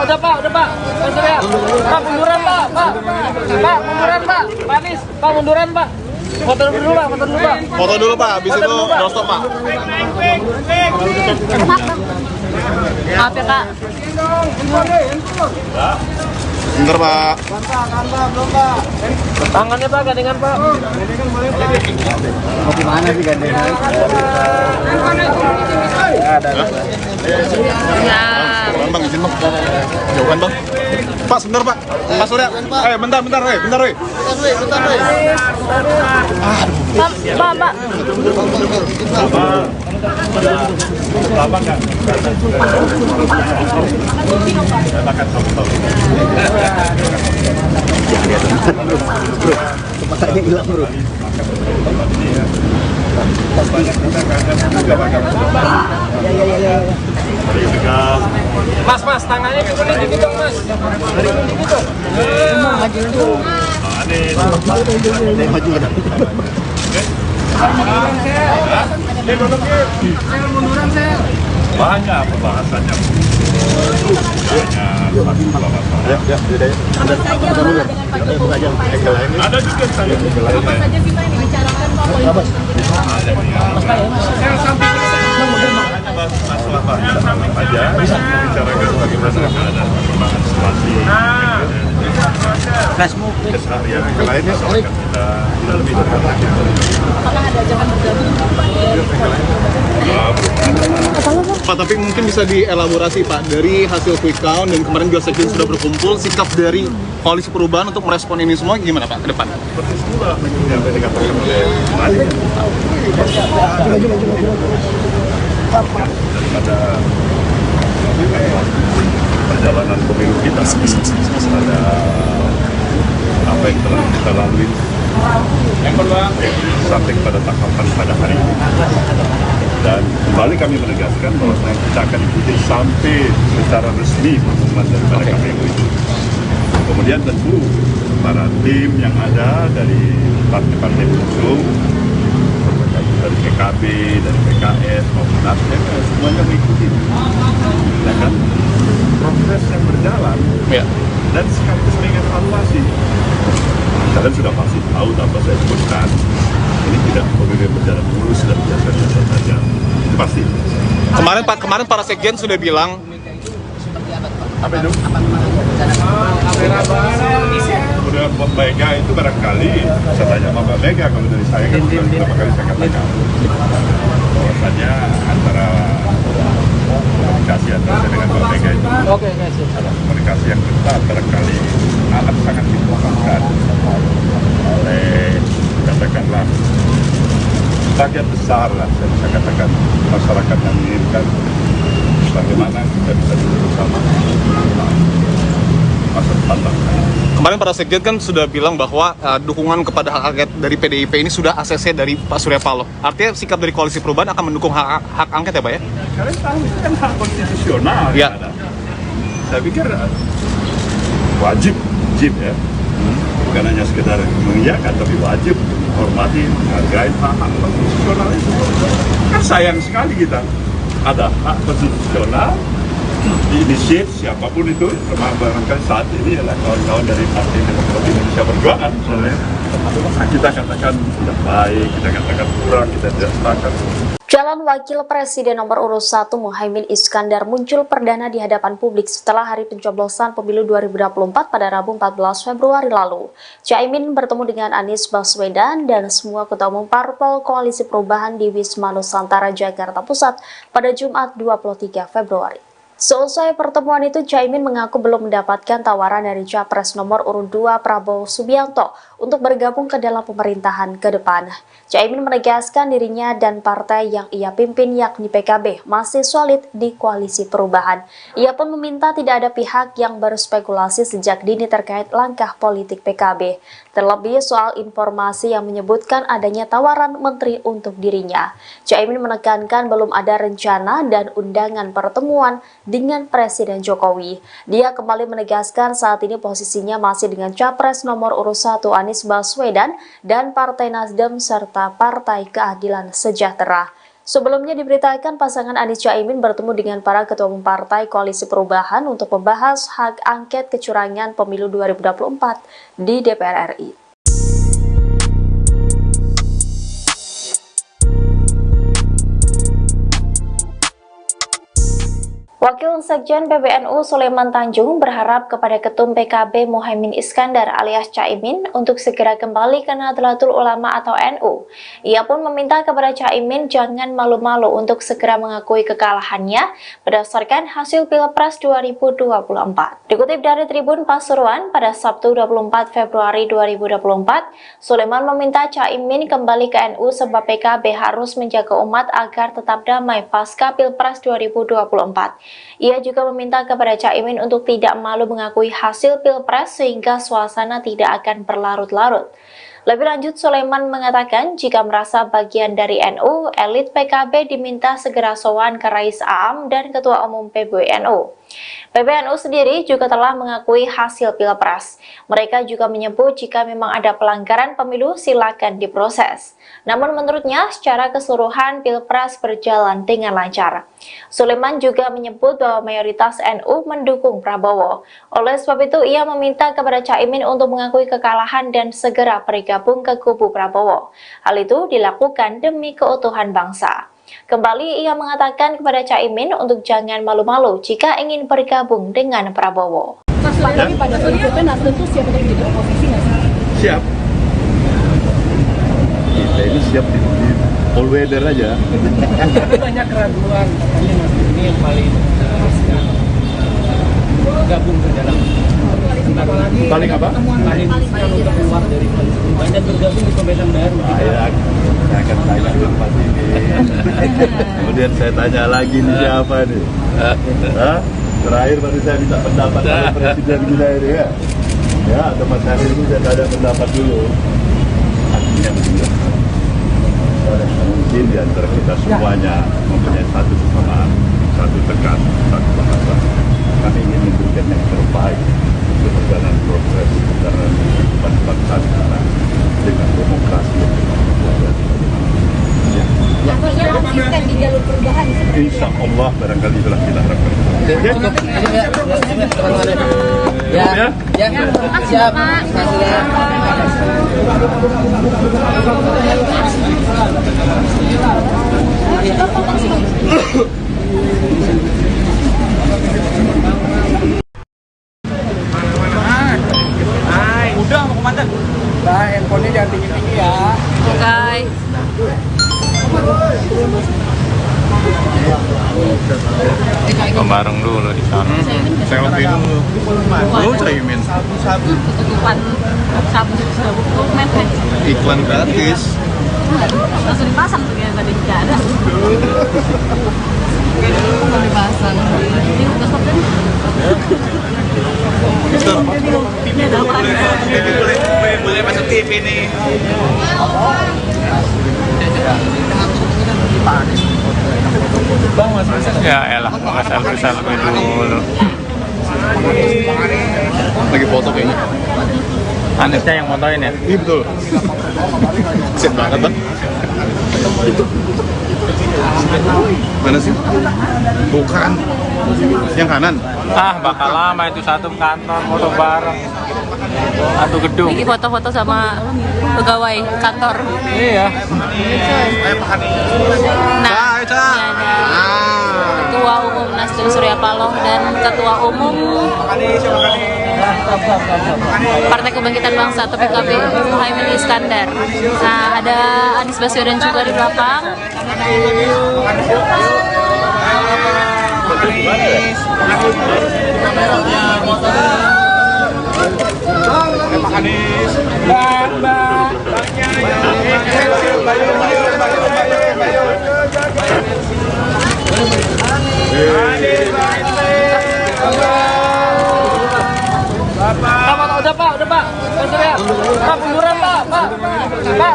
Udah Pak. Pak munduran Pak. Pak munduran Pak. Pak Anies, Pak munduran Pak. Foto dulu Pak. Foto dulu pak. Habis itu doorstop pak. Maaf ya Kak. Bentar pak. Tangannya Pak, gandengan Pak. Mau gimana sih gandengan? Ya. Bang, izin bang. Jauhan bang. Pak, sebentar pak. Pak Surya. Bentar. Pak. Lama nggak? Saya makan sop. Ya, lihat bro. Kepakainya hilang bro. Mas, tangannya ke kuning dikit dong, Mas. Dikit dong. Maju kan. Banyak pembahasannya. Ada juga saya. Apa saja sih Pak yang dibicarakan Pak? Masalah banyak aja bicarakan bagaimana keadaan perkembangan situasi keseharian yang lainnya soalnya kita lebih dekat lagi. Apakah ada ajakan bergabung Pak, tapi mungkin bisa dielaborasi Pak, dari hasil quick count dan kemarin juga sekjen sudah berkumpul, sikap dari Koalisi Perubahan untuk merespon ini semua gimana Pak ke depan? Seperti semula yang tadi dikatakan oleh Mari daripada perjalanan pemilu kita ada apa yang telah kita lalui sampai pada tahapan pada hari ini, dan kembali kami menegaskan bahwa kita akan ikuti sampai secara resmi pengumuman daripada KPU itu. Kemudian tentu para tim yang ada dari partai-partai pengusung, dari PKB, dari PKS maupun Nasdem, semuanya mengikuti. Ya kan? Proses yang berjalan dan sekaligus mengevaluasi. Kalian sudah pasti tahu tanpa saya sebutkan, ini tidak pemilu berjalan mulus dan biasa-biasa saja. Itu pasti. Kemarin para sekjen sudah bilang Apa itu? Kemudian Mbak Mega itu barangkali saya tanya sama Mbak Mega, kalau dari saya kan beberapa kali saya katakan bahwasanya antara komunikasi antara saya dengan Mbak Mega itu ada komunikasi yang ketat, barangkali amat sangat diperlukan oleh katakanlah bagian besar lah, saya bisa katakan masyarakat yang menginginkan bagaimana kita bisa duduk bersama masa depan bangsa. kemarin para sekjen kan sudah bilang bahwa dukungan kepada hak angket dari PDIP ini sudah ACC dari Pak Surya Paloh. Artinya sikap dari Koalisi Perubahan akan mendukung hak angket ya Pak ya? Kalian tahu itu kan hak konstitusional ya. Yang ada. Saya pikir wajib ya, bukan hanya sekedar mengiyakan, tapi wajib menghormati, menghargai hak konstitusional itu. Kan sayang sekali kita ada hak konstitusional diinisiat siapapun itu, termasuk barangkali saat ini adalah kawan-kawan dari Partai Demokrasi Indonesia Perjuangan misalnya. Kita katakan tidak baik, kita katakan kurang, kita tidak sepakat. Calon Wakil Presiden nomor urut 1 Muhaimin Iskandar muncul perdana di hadapan publik setelah hari pencoblosan pemilu 2024 pada Rabu 14 Februari lalu. Caimin bertemu dengan Anies Baswedan dan semua ketua umum parpol Koalisi Perubahan di Wisma Nusantara, Jakarta Pusat pada Jumat 23 Februari. Seusai pertemuan itu, Caimin mengaku belum mendapatkan tawaran dari Capres nomor urut 2 Prabowo Subianto untuk bergabung ke dalam pemerintahan ke depan. Caimin menegaskan dirinya dan partai yang ia pimpin yakni PKB masih solid di Koalisi Perubahan. Ia pun meminta tidak ada pihak yang berspekulasi sejak dini terkait langkah politik PKB. Terlebih soal informasi yang menyebutkan adanya tawaran menteri untuk dirinya. Caimin menekankan belum ada rencana dan undangan pertemuan dengan Presiden Jokowi. Dia kembali menegaskan saat ini posisinya masih dengan Capres nomor urut 1 Anies Baswedan dan Partai Nasdem serta Partai Keadilan Sejahtera. Sebelumnya diberitakan pasangan Anies Caimin bertemu dengan para ketua umum partai Koalisi Perubahan untuk membahas hak angket kecurangan pemilu 2024 di DPR RI. Wakil Sekjen PBNU Sulaiman Tanjung berharap kepada Ketum PKB Muhaimin Iskandar alias Caimin untuk segera kembali ke Nahdlatul Ulama atau NU. Ia pun meminta kepada Caimin jangan malu-malu untuk segera mengakui kekalahannya berdasarkan hasil Pilpres 2024. Dikutip dari Tribun Pasuruan pada Sabtu 24 Februari 2024, Sulaiman meminta Caimin kembali ke NU sebab PKB harus menjaga umat agar tetap damai pasca Pilpres 2024. Ia juga meminta kepada Caimin untuk tidak malu mengakui hasil Pilpres sehingga suasana tidak akan berlarut-larut. Lebih lanjut, Sulaiman mengatakan jika merasa bagian dari NU, elit PKB diminta segera sowan ke Rais Aam dan Ketua Umum PBNU. PBNU sendiri juga telah mengakui hasil Pilpres. Mereka juga menyebut jika memang ada pelanggaran pemilu silakan diproses. Namun menurutnya secara keseluruhan Pilpres berjalan dengan lancar. Sulaiman juga menyebut bahwa mayoritas NU mendukung Prabowo. Oleh sebab itu ia meminta kepada Caimin untuk mengakui kekalahan dan segera bergabung ke kubu Prabowo. Hal itu dilakukan demi keutuhan bangsa. Kembali ia mengatakan kepada Caimin untuk jangan malu-malu jika ingin bergabung dengan Prabowo. Tapi pada prinsipnya Nasdem tuh siap untuk jadi oposisi nggak sih? Siap. Kita ini siap di all weather aja. Banyak keraguan. Ini yang paling gabung ke dalam Paling apa? paling untuk keluar dari koalisi. Banyak bergabung di pemerintahan baru. Saya akan tanya tempat ini. Kemudian saya tanya lagi nih siapa nih? Hah? Terakhir baru saya minta pendapat dari Presiden kita ini ya. Ya, atau Mas Hari ini saya ada pendapat dulu. Artinya begini. Mungkin di antara kita semuanya mempunyai satu kesamaan, satu tekad, satu bahasa. Kami ingin memberikan yang terbaik untuk perjalanan progres perjalanan kehidupan bangsa kita dengan demokrasi yang Artinya konsisten di jalur perubahan. insya Allah barangkali itulah kita harapkan. Ya, siap. Udah mau komandan. Nah, handphonenya jangan tinggi-tinggi ya. Oke. Bareng dulu di sana. Selfie dulu. Lu Caimin. Ketutupan sabu men Iklan gratis. langsung dipasang tuh yang tadi tidak ada. Mau dipasang. Ini udah stop tadi. Ini ada apa? Boleh masuk TV nih. Ya elah, nggak selfie dulu. Lagi foto kayaknya. Anisnya yang motoin ya? Iya betul. Set banget bang. Mana sih? Bukan. Yang kanan. Ah, bakal lama itu satu kantor foto bareng. Satu gedung. Ini foto-foto sama pegawai kantor. Iya. Nah, ini ada Ketua Umum Nasdem Surya Paloh dan Ketua Umum Partai Kebangkitan Bangsa atau PKB Muhaimin Iskandar. Nah, ada Anies Baswedan juga di belakang. Udah pak. Pak Surya. Pak munduran pak. Pak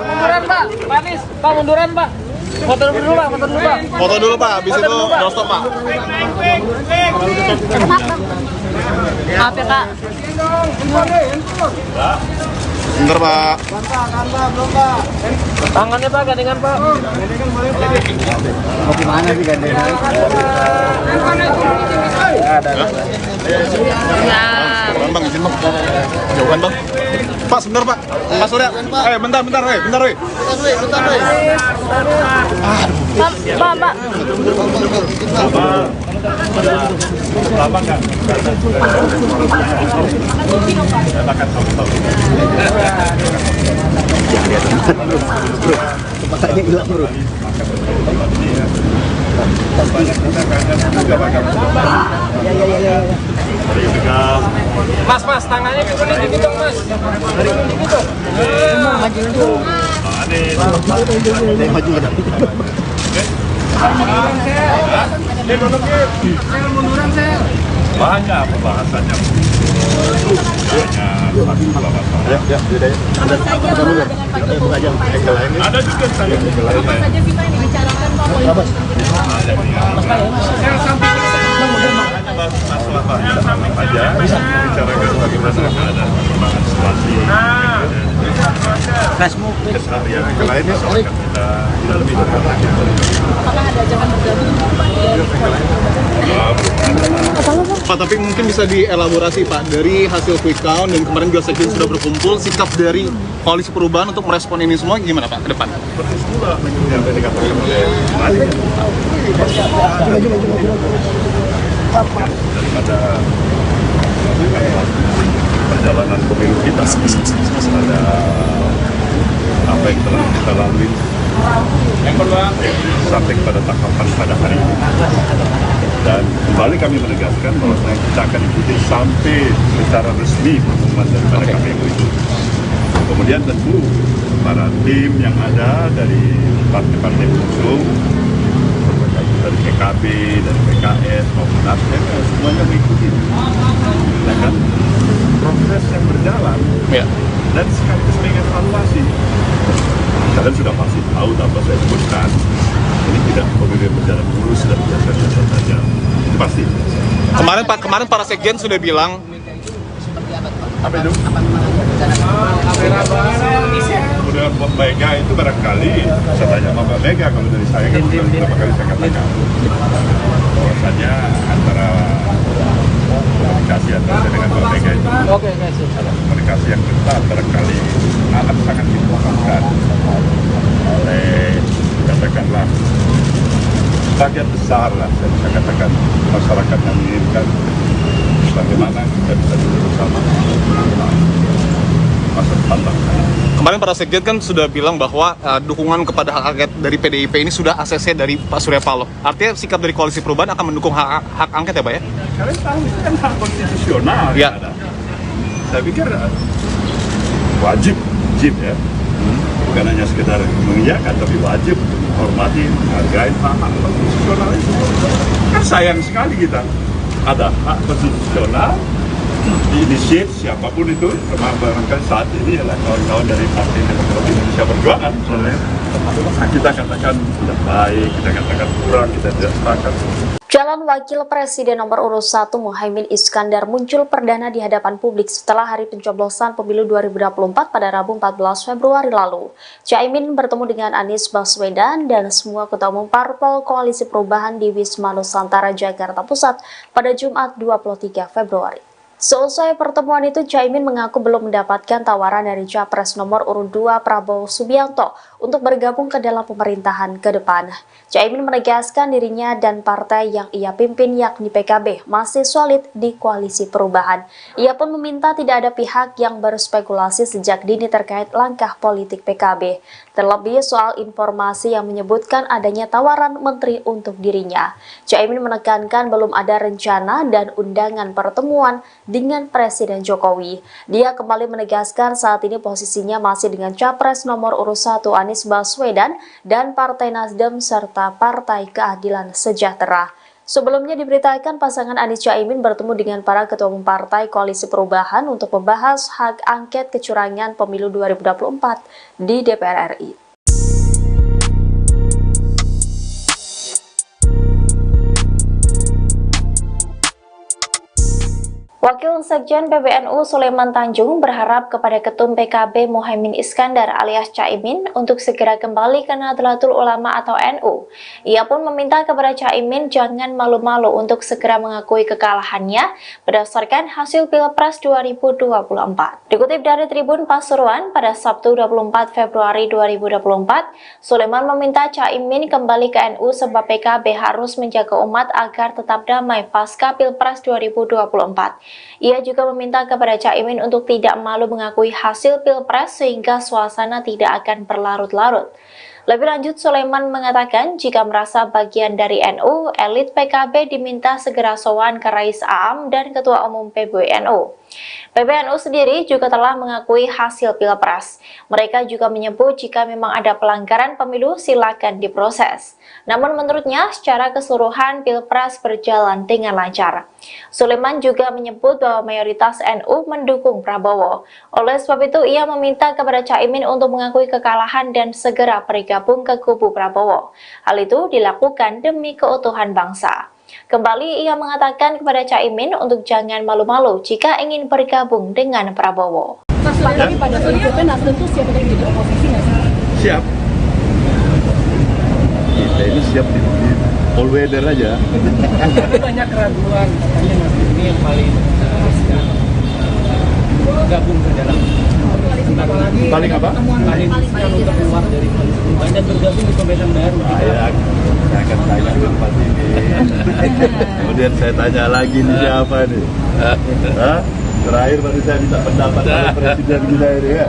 munduran pak. Pak Anies. Pak munduran pak. Foto dulu pak. Foto dulu pak, habis itu no stop pak. Maaf ya kak. Bentar pak. Tangannya pak, gandengan pak. Mau gimana sih gandengan? Ya. Bang, izin bang. Jauhan bang. Pak, sebentar pak. Pak Surya. Bentar. Bentar. Pak. Lama nggak? Silakan sama-sama. Kepalanya hilang bro. Mas, tangannya turunin dikit dong, Mas. Turunin dikit dong. Maju ada. Banyak pembahasannya. Ada juga saya. saja kita yang dibicarakan Pak politik. Masalah aja bicarakan bagaimana ada perkembangan situasi keseharian yang lainnya soal kita lebih dekat lagi. Apakah ada ajakan bergabung Pak, tapi mungkin bisa dielaborasi Pak, dari hasil quick count dan kemarin juga sekjen sudah berkumpul, sikap dari Koalisi Perubahan untuk merespon ini semua gimana Pak ke depan? Seperti semula yang tadi dikatakan oleh Mari daripada perjalanan pemilu kita ada apa yang telah kita lalui sampai pada tahapan pada hari ini, dan kembali kami menegaskan bahwa kita akan ikuti sampai secara resmi pengumuman daripada KPU itu. Kemudian tentu para tim yang ada dari partai-partai pengusung, dari PKB, dari PKS maupun Nasdem, semuanya mengikuti. Ya kan? Proses yang berjalan, Ya. dan sekaligus mengevaluasi. Kalian sudah pasti tahu tanpa saya sebutkan, ini tidak pemilu berjalan mulus dan biasa-biasa saja. Itu pasti. Kemarin para sekjen sudah bilang Apa itu? Kemudian Mbak Mega itu barangkali, saya tanya sama Mbak Mega, kalau dari saya kan beberapa kali saya katakan bahwasanya antara komunikasi antara saya dengan Mbak Mega itu adalah komunikasi yang ketat, barangkali amat sangat dibutuhkan oleh, katakanlah, bagian besar lah, saya bisa katakan masyarakat yang menginginkan bagaimana kita bisa duduk bersama masa depan bangsa. kemarin para sekjen kan sudah bilang bahwa dukungan kepada hak angket dari PDIP ini sudah ACC dari Pak Surya Paloh. Artinya sikap dari Koalisi Perubahan akan mendukung hak angket ya Pak ya? Kalian tahu itu kan hak konstitusional Ya. yang ada. Saya pikir wajib ya. Bukan hanya sekedar mengiyakan, tapi wajib untuk menghormati, menghargai hak konstitusional itu. Kan sayang sekali kita ada hak konstitusional diinisiat siapapun itu, termasuk barangkali saat ini adalah kawan-kawan dari Partai Demokrasi Indonesia Perjuangan misalnya. Kita katakan tidak baik, kita katakan kurang, kita tidak sepakat. Calon Wakil Presiden nomor urut 1 Muhaimin Iskandar muncul perdana di hadapan publik setelah hari pencoblosan pemilu 2024 pada Rabu 14 Februari lalu. Caimin bertemu dengan Anies Baswedan dan semua ketua umum parpol Koalisi Perubahan di Wisma Nusantara, Jakarta Pusat pada Jumat 23 Februari. Seusai pertemuan itu, Caimin mengaku belum mendapatkan tawaran dari Capres nomor urut 2 Prabowo Subianto untuk bergabung ke dalam pemerintahan ke depan. Caimin menegaskan dirinya dan partai yang ia pimpin yakni PKB masih solid di Koalisi Perubahan. Ia pun meminta tidak ada pihak yang berspekulasi sejak dini terkait langkah politik PKB, terlebih soal informasi yang menyebutkan adanya tawaran menteri untuk dirinya. Caimin menekankan belum ada rencana dan undangan pertemuan dengan Presiden Jokowi. Dia kembali menegaskan saat ini posisinya masih dengan Capres nomor urut 1 Anies Baswedan dan Partai Nasdem serta Partai Keadilan Sejahtera. Sebelumnya diberitakan pasangan Anies Caimin bertemu dengan para ketua umum partai Koalisi Perubahan untuk membahas hak angket kecurangan pemilu 2024 di DPR RI. Wakil Sekjen PBNU Sulaiman Tanjung berharap kepada Ketum PKB Muhaimin Iskandar alias Caimin untuk segera kembali ke Nahdlatul Ulama atau NU. Ia pun meminta kepada Caimin jangan malu-malu untuk segera mengakui kekalahannya berdasarkan hasil Pilpres 2024. Dikutip dari Tribun Pasuruan pada Sabtu 24 Februari 2024, Sulaiman meminta Caimin kembali ke NU sebab PKB harus menjaga umat agar tetap damai pasca Pilpres 2024. Ia juga meminta kepada Caimin untuk tidak malu mengakui hasil Pilpres sehingga suasana tidak akan berlarut-larut. Lebih lanjut, Sulaiman mengatakan jika merasa bagian dari NU, elit PKB diminta segera sowan ke Rais Aam dan Ketua Umum PBNU. PBNU sendiri juga telah mengakui hasil Pilpres. Mereka juga menyebut jika memang ada pelanggaran pemilu silakan diproses. Namun menurutnya secara keseluruhan Pilpres berjalan dengan lancar. Sulaiman juga menyebut bahwa mayoritas NU mendukung Prabowo. Oleh sebab itu ia meminta kepada Caimin untuk mengakui kekalahan dan segera bergabung ke kubu Prabowo. Hal itu dilakukan demi keutuhan bangsa. Kembali ia mengatakan kepada Caimin untuk jangan malu-malu jika ingin bergabung dengan Prabowo. Lagi pada prinsipnya Nasdem tuh siap untuk jadi oposisi nggak sih? Siap. Kita ini siap di all weather aja. Banyak keraguan, katanya Nasdem ini yang paling gabung ke dalam Paling apa? paling untuk keluar dari koalisi perubahan dan bergabung di pemerintahan baru. Saya akan tanya ke tempat ini. Kemudian saya tanya lagi nih siapa nih? Hah? Terakhir baru saya minta pendapat dari Presiden kita ini ya.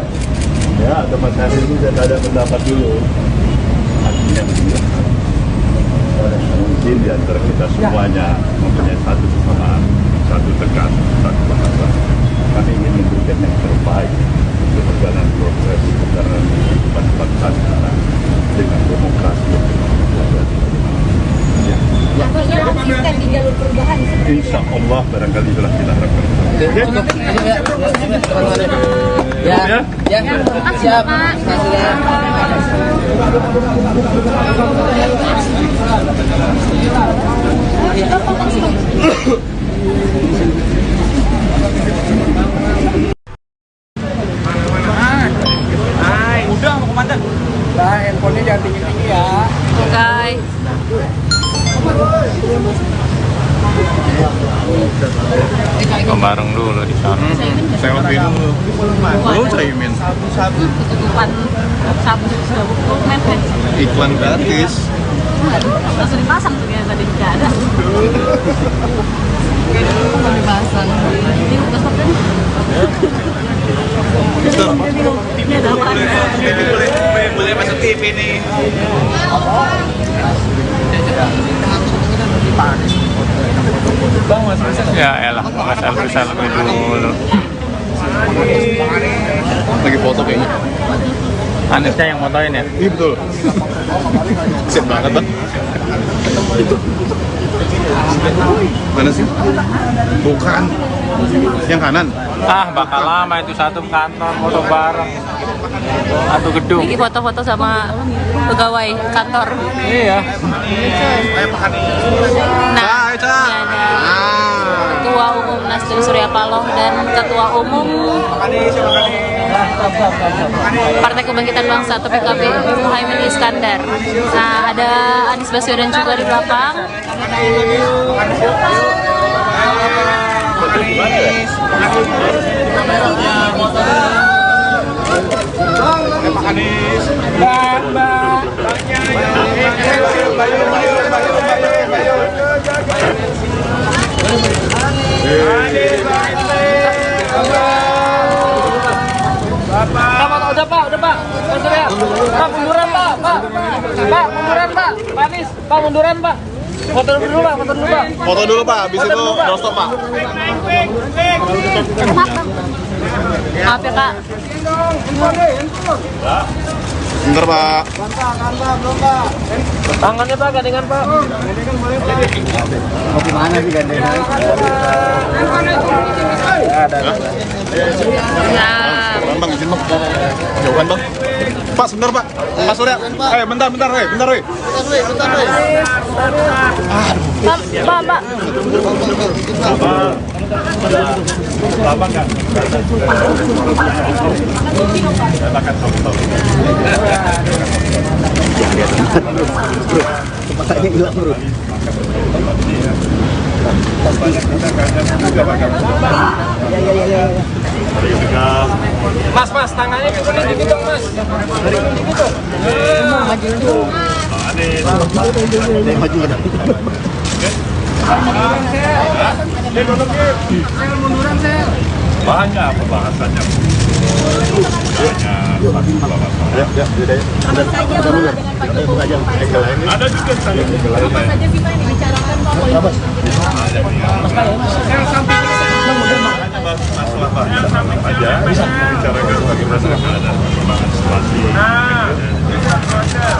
Ya, atau Mas Hasil itu saya tanya pendapat dulu. Artinya mungkin di antara kita semuanya mempunyai satu kesamaan, satu tekan, satu bahasa. Kami ingin memberikan yang terbaik untuk perjalanan proses perjalanan kehidupan bangsa kita dengan demokrasi yang Konsisten di jalur perubahan. insya Allah barangkali itulah kita harapkan. Siap. Udah mau komandan. Nah, handphonenya jangan tinggi-tinggi ya. Oke. Bareng dulu di sana. Selfie dulu. Lu Caimin. Ketutupan sabu dokumen kan Iklan gratis. langsung dipasang tuh ya tadi nggak ada. Dipasang. Ini udah stop kan? Ini ada apa? Boleh masuk TV nih. Bang, Mas Hasan. Ya elah, selfie dulu. Lagi foto kayaknya. Anisnya yang motoin ya? Iya betul. Sip banget bang. Mana sih? Bukan. Yang kanan. Ah, bakal lama itu satu kantor foto bareng. Satu gedung. Ini foto-foto sama pegawai kantor. Iya. Nah, ini ada Ketua Umum Nasdem Surya Paloh dan Ketua Umum Partai Kebangkitan Bangsa atau PKB Muhaimin Iskandar. Nah, ada Anies Baswedan juga di belakang. Udah pak. Pak munduran pak. Pak munduran pak. Pak Anies, pak munduran pak. Foto dulu pak. Foto dulu pak, habis itu doorstop pak. Maaf ya Kak. Bentar pak. Tangannya pak, gandengan pak. Mau gimana sih gandengan? Nah, Bang, izin bang. Jauhan bang. Pak, sebentar pak. Pak Surya. Bentar. Bentar. Pak. Lama nggak? Katakan tahu. Kepalanya hilang bro. Mas, tangannya ke sini dikit dong, Mas. Dikit dong. Maju ada. Banyak pembahasannya. Ada juga saya. Apa saja sih Pak yang dibicarakan Pak politik? Masalah banyak aja. Bicarakan bagaimana ada perkembangan situasi.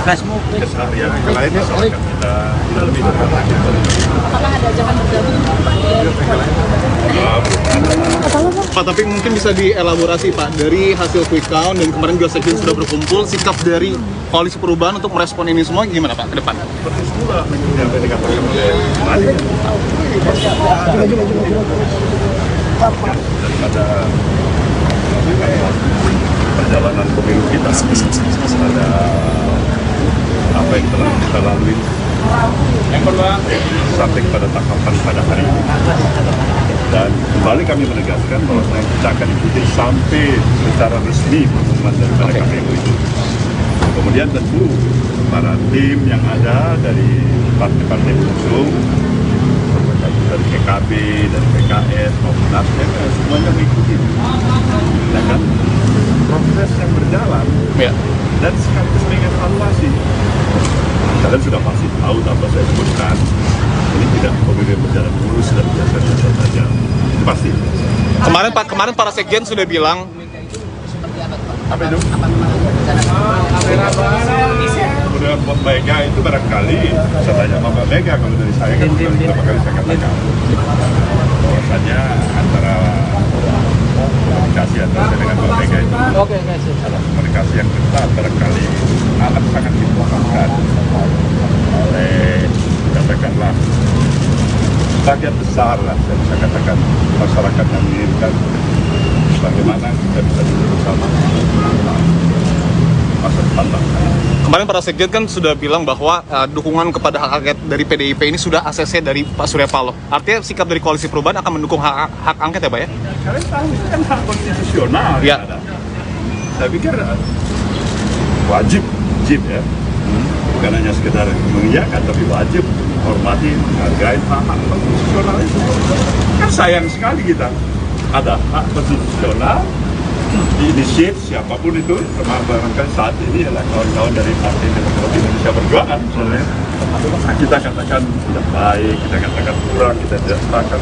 Keseharian yang lain masyarakat kita lebih dekat. Apakah ada ajakan bergabung Pak? Pak, tapi mungkin bisa dielaborasi Pak, dari hasil quick count dan kemarin juga sekjen sudah berkumpul, sikap dari Koalisi Perubahan untuk merespon ini semua gimana Pak ke depan? Persis pula yang dikatakan oleh Madi. Daripada perjalanan pemilu kita, ada apa yang telah kita lalui sampai kepada tahapan pada hari ini. Dan kembali kami menegaskan bahwa kita akan ikuti sampai secara resmi pengumuman daripada KPU itu. Kemudian tentu para tim yang ada dari partai-partai pengusung, dari PKB, dari PKS maupun Nasdem, semuanya mengikuti. Ya kan? Proses yang berjalan dan sekaligus mengevaluasi. Kalian sudah pasti tahu tanpa saya sebutkan, ini tidak pemilu berjalan mulus dan biasa-biasa saja. Pasti. Kemarin para sekjen sudah bilang apa itu? Kemudian Mbak Mega itu barangkali saya tanya sama Mbak Mega, kalau dari saya kan beberapa kali saya katakan bahwasanya antara komunikasi antara saya dengan Mbak Mega itu adalah komunikasi yang ketat, barangkali amat sangat dibutuhkan oleh katakanlah bagian besar lah, saya bisa katakan masyarakat yang menginginkan bagaimana kita bisa duduk bersama masa depan bangsa. kemarin para sekjen kan sudah bilang bahwa dukungan kepada hak angket dari PDIP ini sudah ACC dari Pak Surya Paloh. Artinya sikap dari Koalisi Perubahan akan mendukung hak angket ya Pak ya? Kalian tahu itu kan hak konstitusional ya. Ada. Saya pikir wajib ya. Bukan hanya sekedar mengiyakan, tapi wajib menghormati, menghargai hak konstitusional itu. Kan sayang sekali kita ada hak konstitusional diinisiat siapapun itu, termasuk barangkali saat ini adalah kawan-kawan dari Partai Demokrasi Indonesia Perjuangan misalnya. Kita katakan tidak baik, kita katakan kurang, kita tidak sepakat.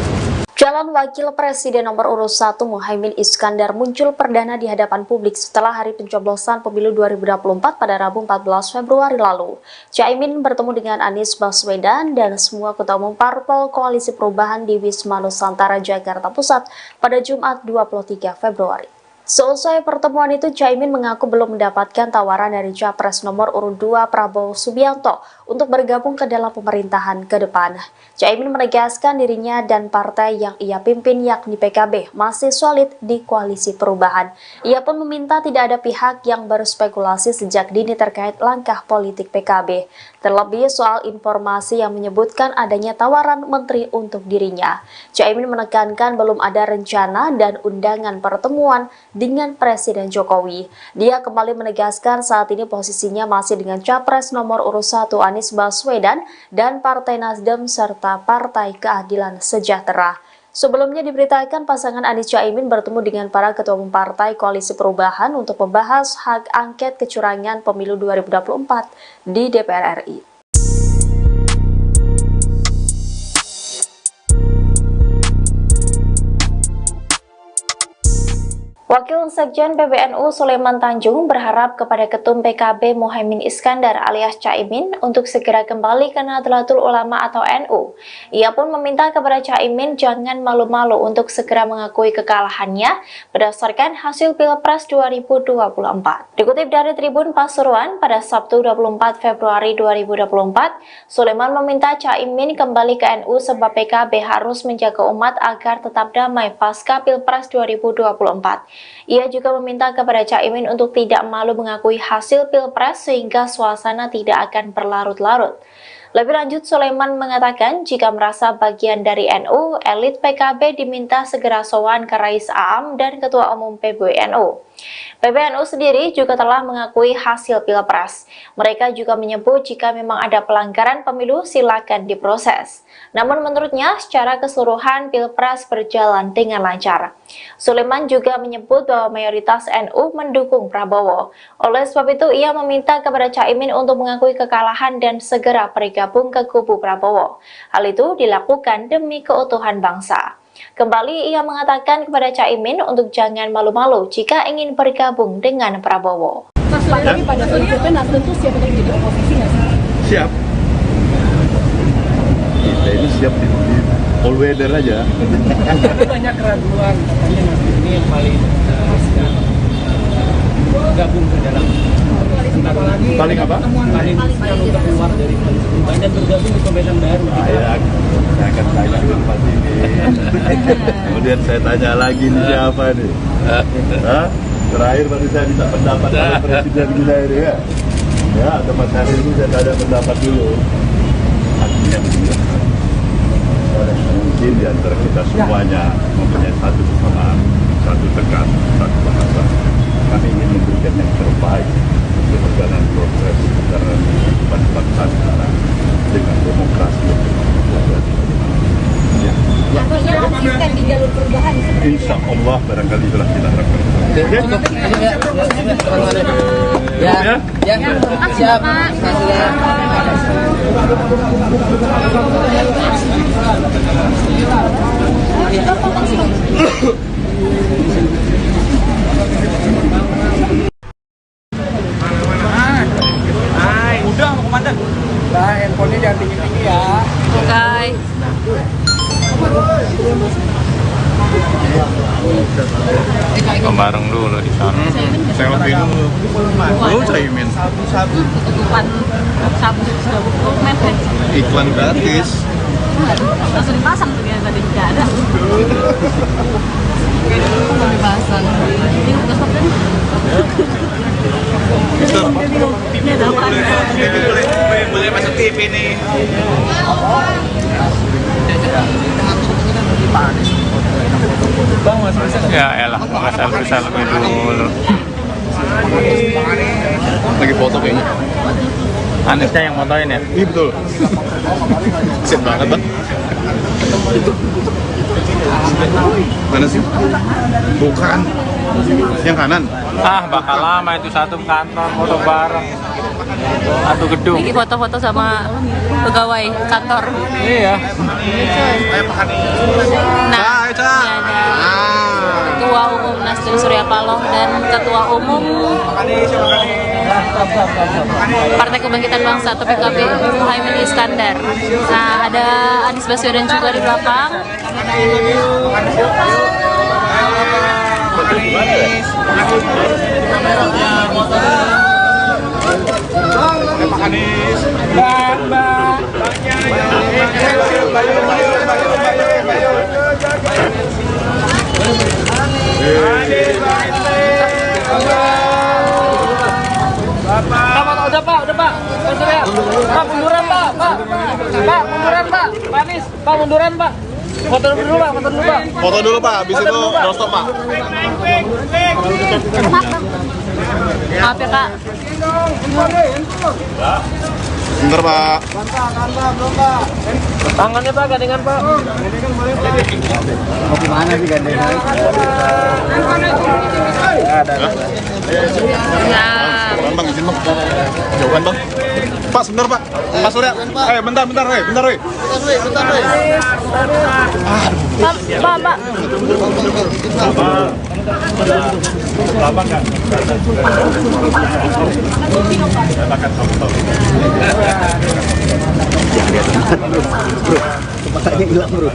Calon Wakil Presiden nomor urut 1 Muhaimin Iskandar muncul perdana di hadapan publik setelah hari pencoblosan pemilu 2024 pada Rabu 14 Februari lalu. Caimin bertemu dengan Anies Baswedan dan semua ketua umum parpol Koalisi Perubahan di Wisma Nusantara, Jakarta Pusat pada Jumat 23 Februari. Seusai pertemuan itu, Caimin mengaku belum mendapatkan tawaran dari Capres nomor urut 2 Prabowo Subianto untuk bergabung ke dalam pemerintahan ke depan. Caimin menegaskan dirinya dan partai yang ia pimpin yakni PKB masih solid di Koalisi Perubahan. Ia pun meminta tidak ada pihak yang berspekulasi sejak dini terkait langkah politik PKB. Terlebih soal informasi yang menyebutkan adanya tawaran menteri untuk dirinya. Caimin menekankan belum ada rencana dan undangan pertemuan dengan Presiden Jokowi. Dia kembali menegaskan saat ini posisinya masih dengan Capres nomor urut 1 Anies Baswedan dan Partai Nasdem serta Partai Keadilan Sejahtera. Sebelumnya diberitakan pasangan Anies Caimin bertemu dengan para ketua umum Partai Koalisi Perubahan untuk membahas hak angket kecurangan pemilu 2024 di DPR RI. Wakil Sekjen PBNU Sulaiman Tanjung berharap kepada Ketum PKB Muhaimin Iskandar alias Caimin untuk segera kembali ke Nahdlatul Ulama atau NU. Ia pun meminta kepada Caimin jangan malu-malu untuk segera mengakui kekalahannya berdasarkan hasil Pilpres 2024. Dikutip dari Tribun Pasuruan pada Sabtu 24 Februari 2024, Sulaiman meminta Caimin kembali ke NU sebab PKB harus menjaga umat agar tetap damai pasca Pilpres 2024. Ia juga meminta kepada Caimin untuk tidak malu mengakui hasil Pilpres sehingga suasana tidak akan berlarut-larut. Lebih lanjut, Sulaiman mengatakan jika merasa bagian dari NU, elit PKB diminta segera sowan ke Rais Aam dan Ketua Umum PBNU. PBNU sendiri juga telah mengakui hasil Pilpres. Mereka juga menyebut jika memang ada pelanggaran pemilu silakan diproses. Namun menurutnya secara keseluruhan Pilpres berjalan dengan lancar. Sulaiman juga menyebut bahwa mayoritas NU mendukung Prabowo. Oleh sebab itu ia meminta kepada Caimin untuk mengakui kekalahan dan segera bergabung ke kubu Prabowo. Hal itu dilakukan demi keutuhan bangsa. Kembali ia mengatakan kepada Caimin untuk jangan malu-malu jika ingin bergabung dengan Prabowo. Tapi pada prinsipnya Nasdem tuh siap untuk jadi oposisi nggak sih? Siap. Kita ini siap di all weather aja. Banyak keraguan katanya Nasdem ini yang paling gabung ke dalam Paling apa? paling untuk keluar dari koalisi perubahan dan bergabung di pemerintahan baru. Saya akan tanya tempat ini. Kemudian saya tanya lagi nih siapa nih? Hah? Terakhir baru saya minta pendapat dari Presiden kita ini ya. Ya, atau Mas Hari ini saya tanya pendapat dulu. Artinya begini. Mungkin di antara kita semuanya mempunyai satu kesamaan, satu tekan, satu bahasa. Kami ingin memberikan yang terbaik untuk perjalanan proses antara bangsa kita dengan demokrasi yang ya. Artinya konsisten di jalur perubahan seperti itu. Insya Allah barangkali itulah kita harapkan. Siap. Udah mau kemana? Nah, handphonenya jangan tinggi-tinggi ya. Oke. Bareng dulu di sana. Selfie dulu. Lu Caimin. Ketutupan sabu dokumen Iklan gratis. langsung dipasang tuh ya tadi nggak ada. Langsung dipasang. Ini udah stop kan? Ini ada apa? Boleh masuk TV nih. Bang, masih bisa. Ya elah, nggak selfie dulu. Lagi foto kayaknya. Anisnya yang motoin ya? Iya betul. Sip banget bang. Mana sih? Bukan. Yang kanan. Ah, bakal lama itu satu kantor foto bareng. Satu gedung. Ini foto-foto sama pegawai kantor. Iya. Nah, ini ada Ketua Umum Nasdem Surya Paloh dan Ketua Umum Partai Kebangkitan Bangsa atau PKB Muhaimin Iskandar. Nah, ada Anies Baswedan juga di belakang. Pak Anies. Udah Pak. Pak munduran Pak. Pak munduran Pak. Pak Anies, Pak munduran Pak. Foto dulu Pak. Foto dulu pak. Habis itu doorstop pak. Maaf ya Kak. Bentar pak. Tangannya Pak, gandengan Pak. Mau gimana sih gandengan? Nah, Bang, izin bang. Jauhan bang. Pak, sebentar pak. Pak Surya. Bentar. Bentar. Pak. Lama nggak? Makan sama-sama. Bro, kecepatan hilang bro.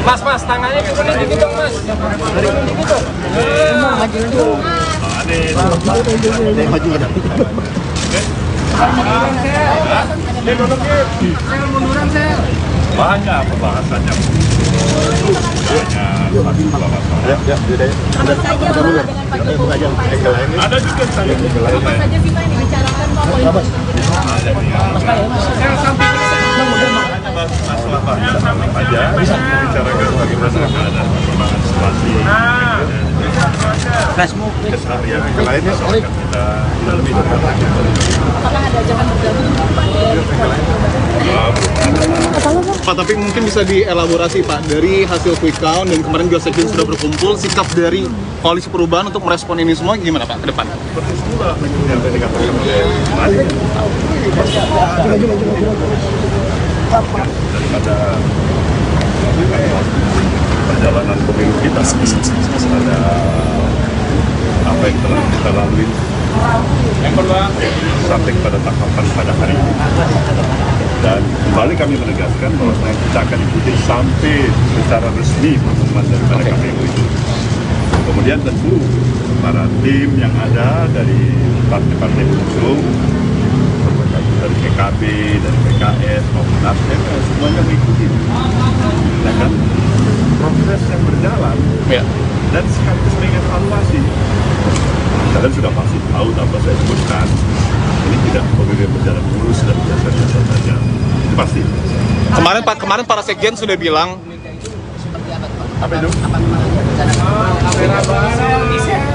Mas, tangannya ke sini dikit dong, Mas. Dikit dong. Banyak pembahasannya. Ada juga saya masalah banyak aja bicarakan bagaimana ada perkembangan situasi keseharian yang lainnya soal kita lebih dekat. Pak, tapi mungkin bisa dielaborasi Pak, dari hasil quick count dan kemarin juga Sekjen sudah berkumpul, sikap dari Koalisi Perubahan untuk merespon ini semua gimana Pak ke depan? Seperti semula yang tadi dikatakan oleh daripada perjalanan pemilu kita ada apa yang telah kita lalui sampai pada tahapan pada hari ini, dan kembali kami menegaskan bahwa kita akan ikuti sampai secara resmi pengumuman daripada KPU itu. Kemudian tentu para tim yang ada dari partai-partai pengusung dari PKB, dari PKS maupun Nasdem semuanya mengikuti. Nah kan proses yang berjalan dan sekaligus mengevaluasi. Kalian sudah pasti tahu tanpa saya sebutkan, ini tidak pemilu berjalan mulus dan biasa-biasa saja. Itu pasti. Kemarin para Sekjen sudah bilang apa itu?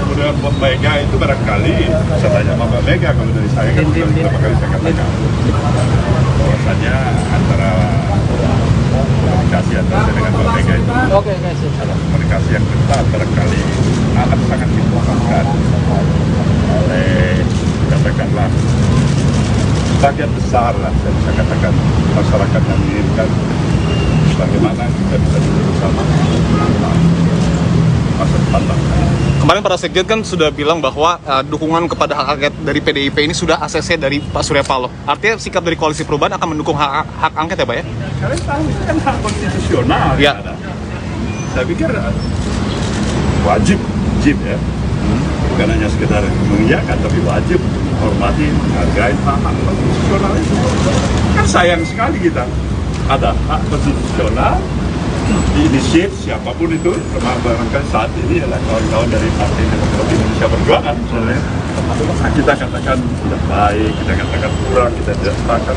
Kemudian Mbak Mega itu barangkali saya tanya sama Mbak Mega, kalau dari saya kan sudah beberapa kali saya katakan bahwasanya antara komunikasi antara saya dengan Mbak Mega itu komunikasi yang ketat barangkali akan sangat diperlukan oleh katakanlah bagian besar lah saya bisa katakan masyarakat yang menginginkan bagaimana kita bisa duduk bersama masa depan bangsa. Kemarin para Sekjen kan sudah bilang bahwa dukungan kepada hak angket dari PDIP ini sudah ACC dari Pak Surya Paloh. Artinya sikap dari Koalisi Perubahan akan mendukung hak angket ya Pak ya? Kalian tahu itu kan hak konstitusional ya. Ada. Saya pikir wajib ya. Bukan hanya sekedar mengiyakan, tapi wajib menghormati, menghargai hak konstitusional itu. Kan sayang sekali kita ada hak konstitusional diinisiat siapapun itu, termasuk barangkali saat ini adalah kawan-kawan dari Partai Demokrasi Indonesia Perjuangan misalnya. Kita katakan tidak baik, kita katakan kurang, kita tidak sepakat.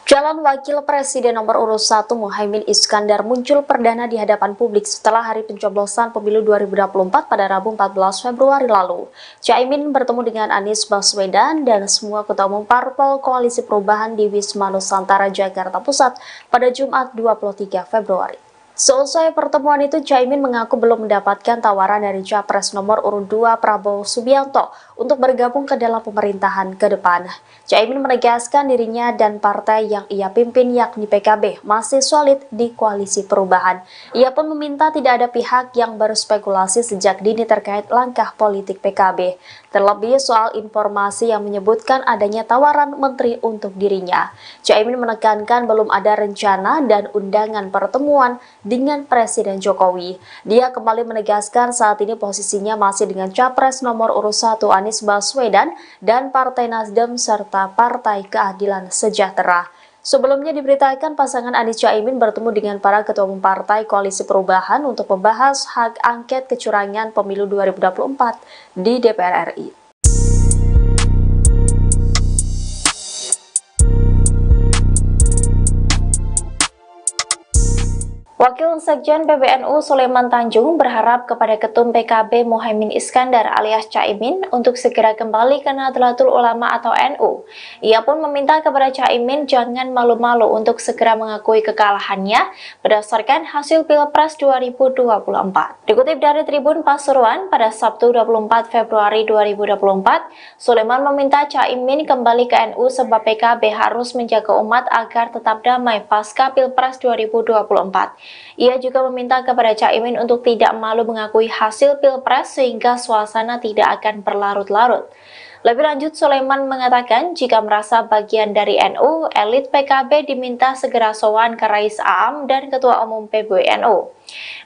Calon Wakil Presiden nomor urut 1 Muhaimin Iskandar muncul perdana di hadapan publik setelah hari pencoblosan pemilu 2024 pada Rabu 14 Februari lalu. Caimin bertemu dengan Anies Baswedan dan semua ketua umum parpol Koalisi Perubahan di Wisma Nusantara, Jakarta Pusat pada Jumat 23 Februari. Seusai pertemuan itu, Caimin mengaku belum mendapatkan tawaran dari Capres nomor urut 2 Prabowo Subianto untuk bergabung ke dalam pemerintahan ke depan. Caimin menegaskan dirinya dan partai yang ia pimpin yakni PKB masih solid di Koalisi Perubahan. Ia pun meminta tidak ada pihak yang berspekulasi sejak dini terkait langkah politik PKB, terlebih soal informasi yang menyebutkan adanya tawaran menteri untuk dirinya. Caimin menekankan belum ada rencana dan undangan pertemuan dengan Presiden Jokowi. Dia kembali menegaskan saat ini posisinya masih dengan Capres nomor urut 1 Anies Baswedan dan Partai Nasdem serta Partai Keadilan Sejahtera. Sebelumnya diberitakan pasangan Anies Caimin bertemu dengan para ketua umum Partai Koalisi Perubahan untuk membahas hak angket kecurangan pemilu 2024 di DPR RI. Wakil Sekjen PBNU Sulaiman Tanjung berharap kepada Ketum PKB Muhaimin Iskandar alias Caimin untuk segera kembali ke Nahdlatul Ulama atau NU. Ia pun meminta kepada Caimin jangan malu-malu untuk segera mengakui kekalahannya berdasarkan hasil Pilpres 2024. Dikutip dari Tribun Pasuruan pada Sabtu 24 Februari 2024, Sulaiman meminta Caimin kembali ke NU sebab PKB harus menjaga umat agar tetap damai pasca Pilpres 2024. Ia juga meminta kepada Caimin untuk tidak malu mengakui hasil Pilpres sehingga suasana tidak akan berlarut-larut. Lebih lanjut, Sulaiman mengatakan jika merasa bagian dari NU, elit PKB diminta segera sowan ke Rais Aam dan Ketua Umum PBNU.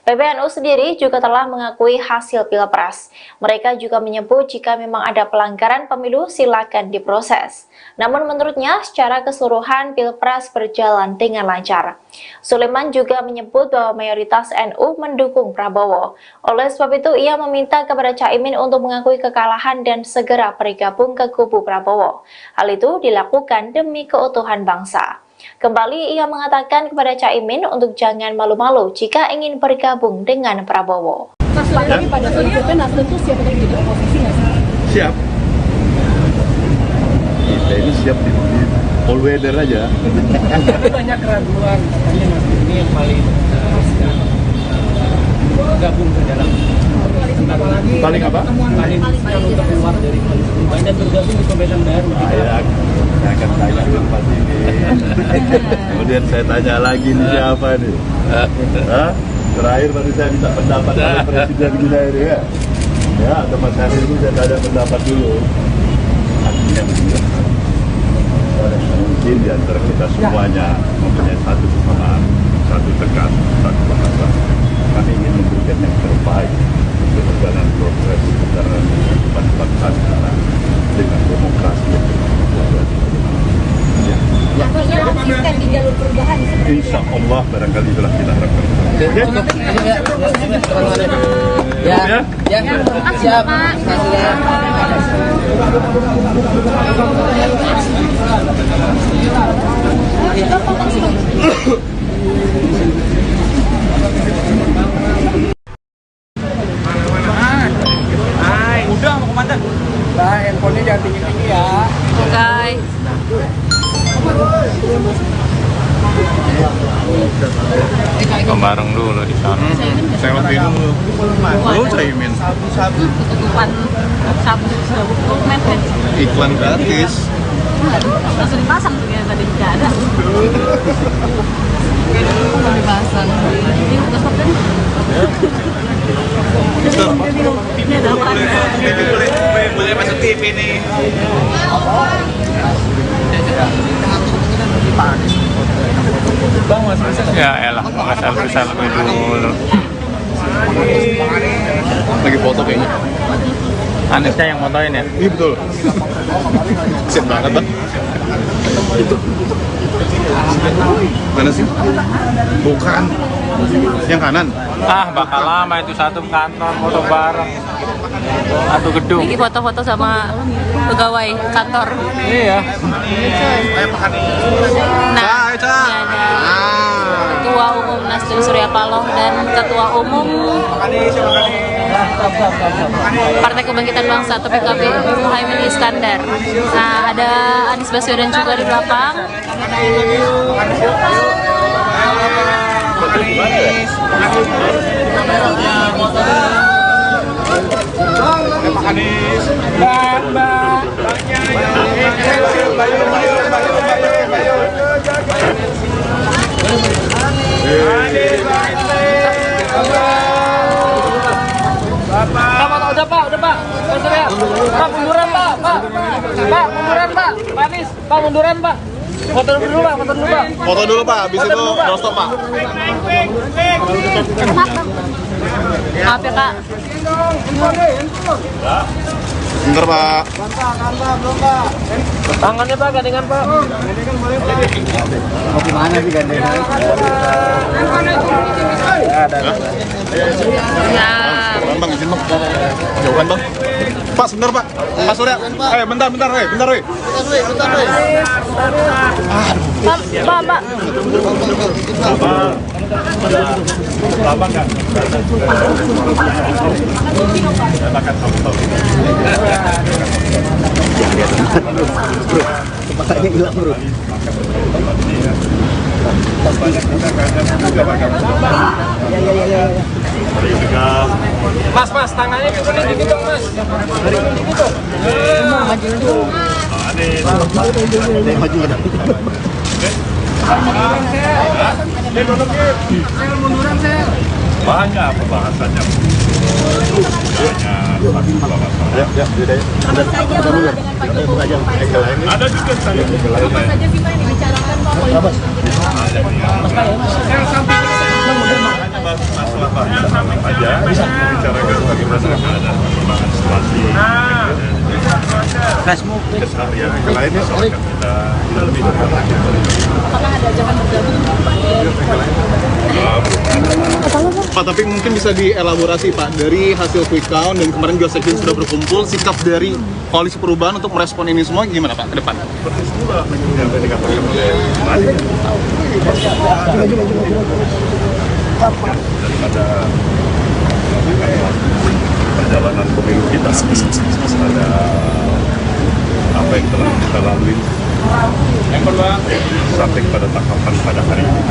PBNU sendiri juga telah mengakui hasil Pilpres. Mereka juga menyebut jika memang ada pelanggaran pemilu silakan diproses. Namun menurutnya secara keseluruhan Pilpres berjalan dengan lancar. Sulaiman juga menyebut bahwa mayoritas NU mendukung Prabowo. Oleh sebab itu ia meminta kepada Caimin untuk mengakui kekalahan dan segera bergabung ke kubu Prabowo. Hal itu dilakukan demi keutuhan bangsa. Kembali ia mengatakan kepada Caimin untuk jangan malu-malu jika ingin bergabung dengan Prabowo. Tapi pada prinsipnya Nasdem tuh siap untuk jadi oposisi nggak sih? Siap. Kita ini siap di all weather aja. Banyak keraguan, katanya Nasdem ini yang paling gabung ke dalam Paling apa? paling untuk keluar dari koalisi perubahan dan bergabung di pemerintahan baru. Saya akan tanya tempat ini. Kemudian saya tanya lagi nih siapa nih? Hah? Terakhir baru saya minta pendapat dari Presiden kita ini ya. Ya, atau Mas Hadir itu saya tanya pendapat dulu. Artinya begini. Mungkin di antara kita semuanya mempunyai satu kesamaan, satu tegas, satu bahasa. Kami ingin memberikan yang terbaik untuk perjalanan progres secara bangsa kita dengan demokrasi yang Konsisten di jalur perubahan seperti insya Allah barangkali itulah kita harapkan. Siap. Udah mau komandan. Nah, handphonenya jangan tinggi-tinggi ya. Oke. Bareng dulu di sana. Selfie dulu. Lu Caimin. Ketutupan satu meter. Iklan gratis. Langsung dipasang tuh ya tadi nggak ada. Langsung dipasang. Ini udah stop kan? Ini ada apa? Boleh masuk TV nih. Bang, Mas bisa. Ya elah, nggak selfie dulu. Lagi foto kayaknya. Anisnya yang motoin ya? Iya betul. Sip banget bang. Mana sih? Bukan. Yang kanan. Ah, bakal lama itu satu kantor foto bareng. Satu gedung. Ini foto-foto sama pegawai kantor. Iya. Nah, ini ada Ketua Umum Nasdem Surya Paloh dan Ketua Umum Partai Kebangkitan Bangsa atau PKB Muhaimin Iskandar. Nah, ada Anies Baswedan juga di belakang. Udah Pak. Pak munduran Pak. Pak munduran Pak. Pak Anies, Pak munduran Pak. Foto dulu Pak. Foto dulu pak. Habis itu doorstop pak. Maaf ya Kak. Bentar pak. Tangannya Pak, gandengan Pak. Mau gimana sih gandengan? Ya. Bang, izin bang. Jauhan bang. Pak, sebentar pak. Pak Surya. Bentar. Pak. Lama nggak? Makan sambal. Bro, kepasannya hilang bro. Mas, tangannya ke sini dikit dong, Mas. Dikit dong. Maju ya. Banyak pembahasannya. Ada juga saya. Apa saja sih Pak yang dibicarakan Pak? Masalah banyak aja bisa bicarakan bagaimana keadaan perkembangan situasi. Keseharian yang lainnya soalnya kita lebih Apakah ada ajakan bergabung Pak, tapi mungkin bisa dielaborasi Pak, dari hasil quick count dan kemarin juga sekjen sudah berkumpul, sikap dari Koalisi Perubahan untuk merespon ini semua gimana Pak ke depan? seperti semula yang tadi dikatakan oleh Mari. Daripada perjalanan pemilu kita, ada apa yang telah kita lalui sampai kepada tahapan pada hari ini.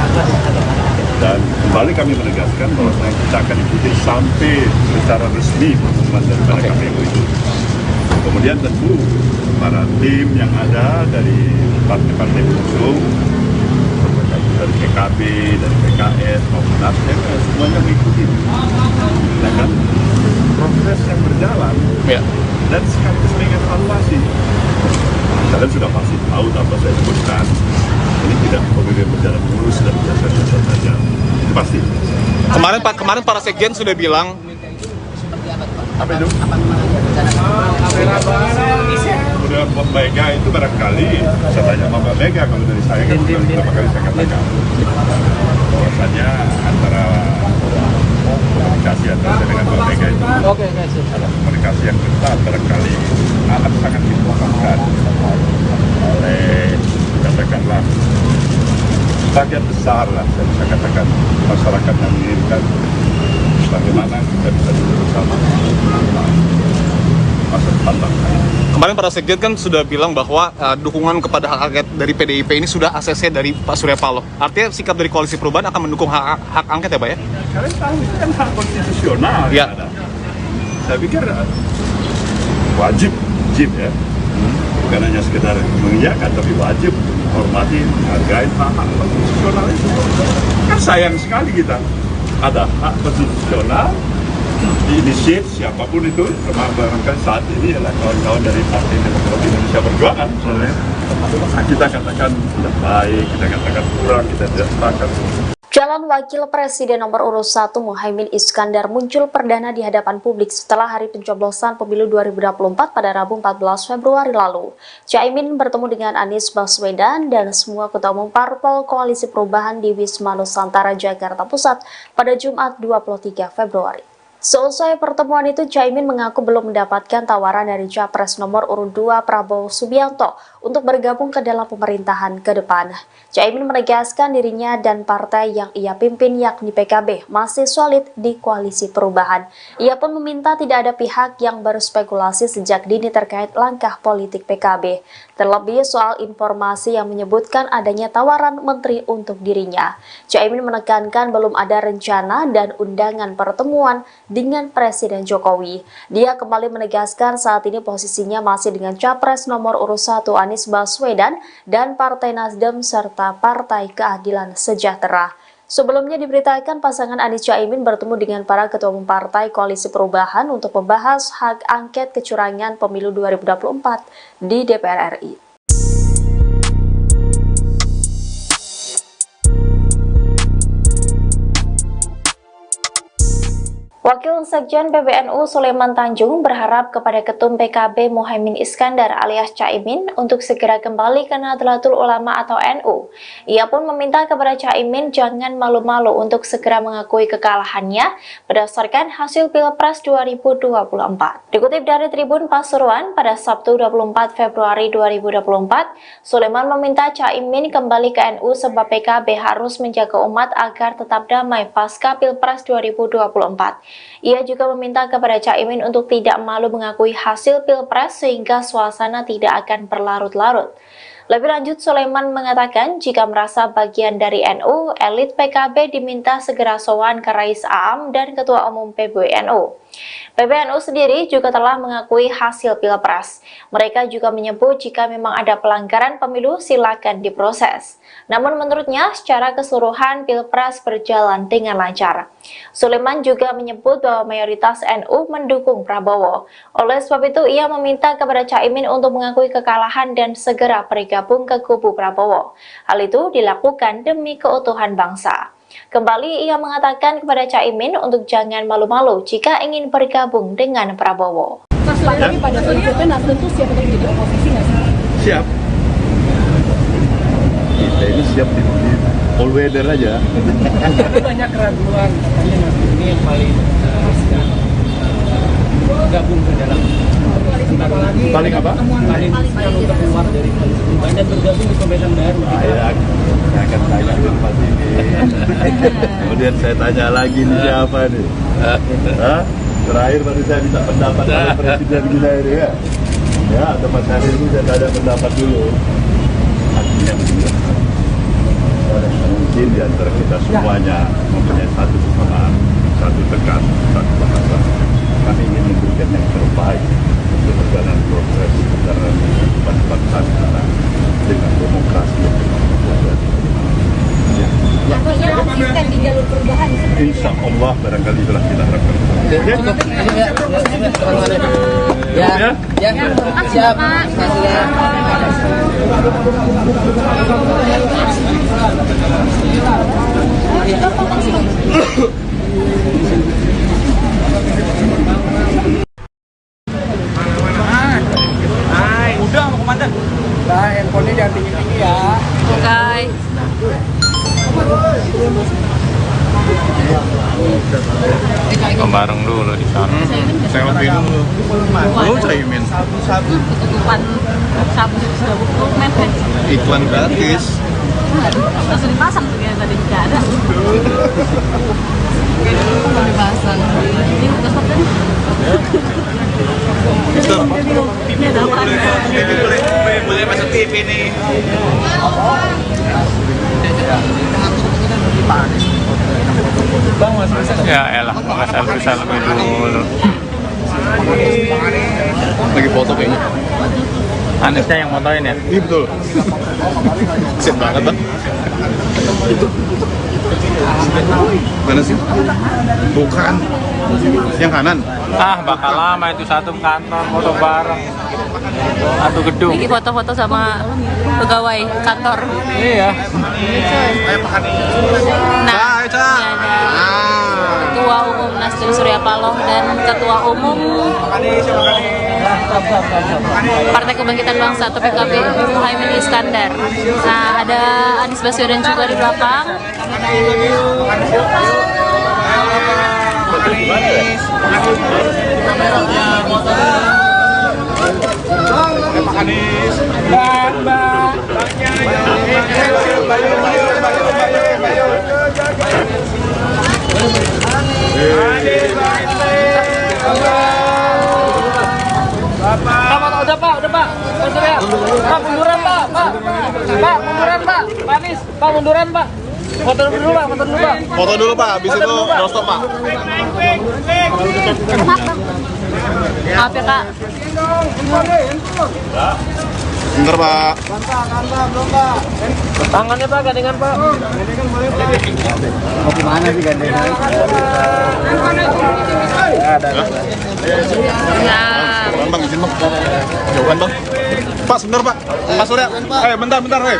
Dan kembali kami menegaskan bahwa kita akan ikuti sampai secara resmi pengumuman daripada KPU itu. Kemudian tentu para tim yang ada dari partai-partai pengusung, dari PKB, dari PKS maupun Nasdem, semuanya mengikuti. Nah kan, proses yang berjalan dan sekaligus mengevaluasi. Kalian sudah pasti tahu apa saya sebutkan. Ini tidak pemilu berjalan mulus dan biasa-biasa saja. Itu pasti. Kemarin para sekjen sudah bilang Apa itu? Kemudian Mbak Mega itu barangkali saya tanya sama Mbak Mega, kalau dari saya kan beberapa kali saya katakan bahwasanya antara komunikasi antara saya dengan Mbak Mega itu ada komunikasi yang ketat, barangkali akan sangat diperlukan oleh katakanlah bagian besar lah, saya bisa katakan masyarakat yang menginginkan bagaimana kita bisa duduk bersama masa depan bangsa. kemarin para sekjen kan sudah bilang bahwa dukungan kepada hak angket dari PDIP ini sudah ACC dari Pak Surya Paloh. Artinya sikap dari Koalisi Perubahan akan mendukung hak angket ya Pak ya? Kalian tahu itu kan hak konstitusional yang ada. Saya pikir wajib ya. Bukan hanya sekedar mengiyakan, tapi wajib menghormati, menghargai hak konstitusional itu. Kan sayang sekali kita ada hak konstitusional diinisiat siapapun itu, termasuk barangkali saat ini adalah kawan-kawan dari Partai Demokrasi Indonesia Perjuangan misalnya. Kita katakan tidak baik, kita katakan kurang, kita tidak sepakat. Calon Wakil Presiden nomor urut 1 Muhaimin Iskandar muncul perdana di hadapan publik setelah hari pencoblosan pemilu 2024 pada Rabu 14 Februari lalu. Caimin bertemu dengan Anies Baswedan dan semua ketua umum parpol Koalisi Perubahan di Wisma Nusantara, Jakarta Pusat pada Jumat 23 Februari. Seusai pertemuan itu, Caimin mengaku belum mendapatkan tawaran dari Capres nomor urut 2 Prabowo Subianto untuk bergabung ke dalam pemerintahan ke depan. Caimin menegaskan dirinya dan partai yang ia pimpin yakni PKB masih solid di Koalisi Perubahan. Ia pun meminta tidak ada pihak yang berspekulasi sejak dini terkait langkah politik PKB. Terlebih soal informasi yang menyebutkan adanya tawaran menteri untuk dirinya. Caimin menekankan belum ada rencana dan undangan pertemuan dengan Presiden Jokowi. Dia kembali menegaskan saat ini posisinya masih dengan Capres nomor urut 1 Anies Baswedan dan Partai Nasdem serta Partai Keadilan Sejahtera. Sebelumnya diberitakan pasangan Anies Caimin bertemu dengan para ketua umum Partai Koalisi Perubahan untuk membahas hak angket kecurangan pemilu 2024 di DPR RI. Wakil Sekjen PBNU Sulaiman Tanjung berharap kepada Ketum PKB Muhaimin Iskandar alias Caimin untuk segera kembali ke Nahdlatul Ulama atau NU. Ia pun meminta kepada Caimin jangan malu-malu untuk segera mengakui kekalahannya berdasarkan hasil Pilpres 2024. Dikutip dari Tribun Pasuruan pada Sabtu 24 Februari 2024, Sulaiman meminta Caimin kembali ke NU sebab PKB harus menjaga umat agar tetap damai pasca Pilpres 2024. Ia juga meminta kepada Caimin untuk tidak malu mengakui hasil Pilpres sehingga suasana tidak akan berlarut-larut. Lebih lanjut, Sulaiman mengatakan jika merasa bagian dari NU, elit PKB diminta segera sowan ke Rais Aam dan Ketua Umum PBNU. PBNU sendiri juga telah mengakui hasil Pilpres. Mereka juga menyebut jika memang ada pelanggaran pemilu silakan diproses. Namun menurutnya secara keseluruhan Pilpres berjalan dengan lancar. Sulaiman juga menyebut bahwa mayoritas NU mendukung Prabowo. Oleh sebab itu ia meminta kepada Caimin untuk mengakui kekalahan dan segera bergabung ke kubu Prabowo. Hal itu dilakukan demi keutuhan bangsa. Kembali ia mengatakan kepada Caimin untuk jangan malu-malu jika ingin bergabung dengan Prabowo. Lagi pada prinsipnya Nasdem tuh siap untuk jadi oposisi nggak sih? Siap. Kita ini siap di all weather aja. Tapi banyak keraguan, katanya Nasdem ini yang paling gabung ke dalam Paling apa? paling untuk keluar dari koalisi perubahan dan bergabung di pemerintahan baru. Saya akan tanya tempat ini. Kemudian saya tanya lagi nih siapa nih? Hah? Terakhir baru saya minta pendapat dari Presiden kita ini ya. Ya, atau Mas Hadir itu saya tanya pendapat dulu. Artinya mungkin di antara kita semuanya mempunyai satu kesamaan, satu tekad, satu bahasa. Kami ingin memberikan yang terbaik untuk perjalanan proses perjalanan kehidupan bangsa kita dengan demokrasi yang Konsisten di jalur perubahan. insya Allah barangkali itulah kita harapkan. Siap. Udah mau komandan. Nah, handphonenya jangan tinggi-tinggi ya. Oke. Bareng dulu di sana. Selfie dulu. Lu Caimin. Tutupan sabu dokumen kan. Iklan gratis. Langsung dipasang tuh ya tadi nggak ada. Dipasang. Ini udah stop kan? Ini ada apa? Boleh masuk TV nih. Ya elah, nggak selfie dulu. Lagi foto kayaknya. Anisnya yang motoin ya? Iya betul. Kesian banget bang. Mana sih? Bukan. Yang kanan. Ah, bakal lama itu satu kantor foto bareng. Satu gedung. Ini foto-foto sama pegawai kantor. Iya. Nah, ini ada Ketua Umum Nasdem Surya Paloh dan Ketua Umum Partai Kebangkitan Bangsa atau PKB Muhaimin Iskandar. Nah, ada Anies Baswedan juga di belakang. Udah pak. Pak munduran pak. Pak munduran pak. Pak Anies, pak munduran pak. Foto dulu pak. Foto dulu pak, habis itu doorstop pak. Maaf ya Kak. Bentar pak. Tangannya pak, gandengan pak. Mau gimana sih gandengan? Ya. Jauhan bang, izin bang. Jauhan bang. Pak, sebentar Pak. Pak Surya. Bentar, bentar. Pak.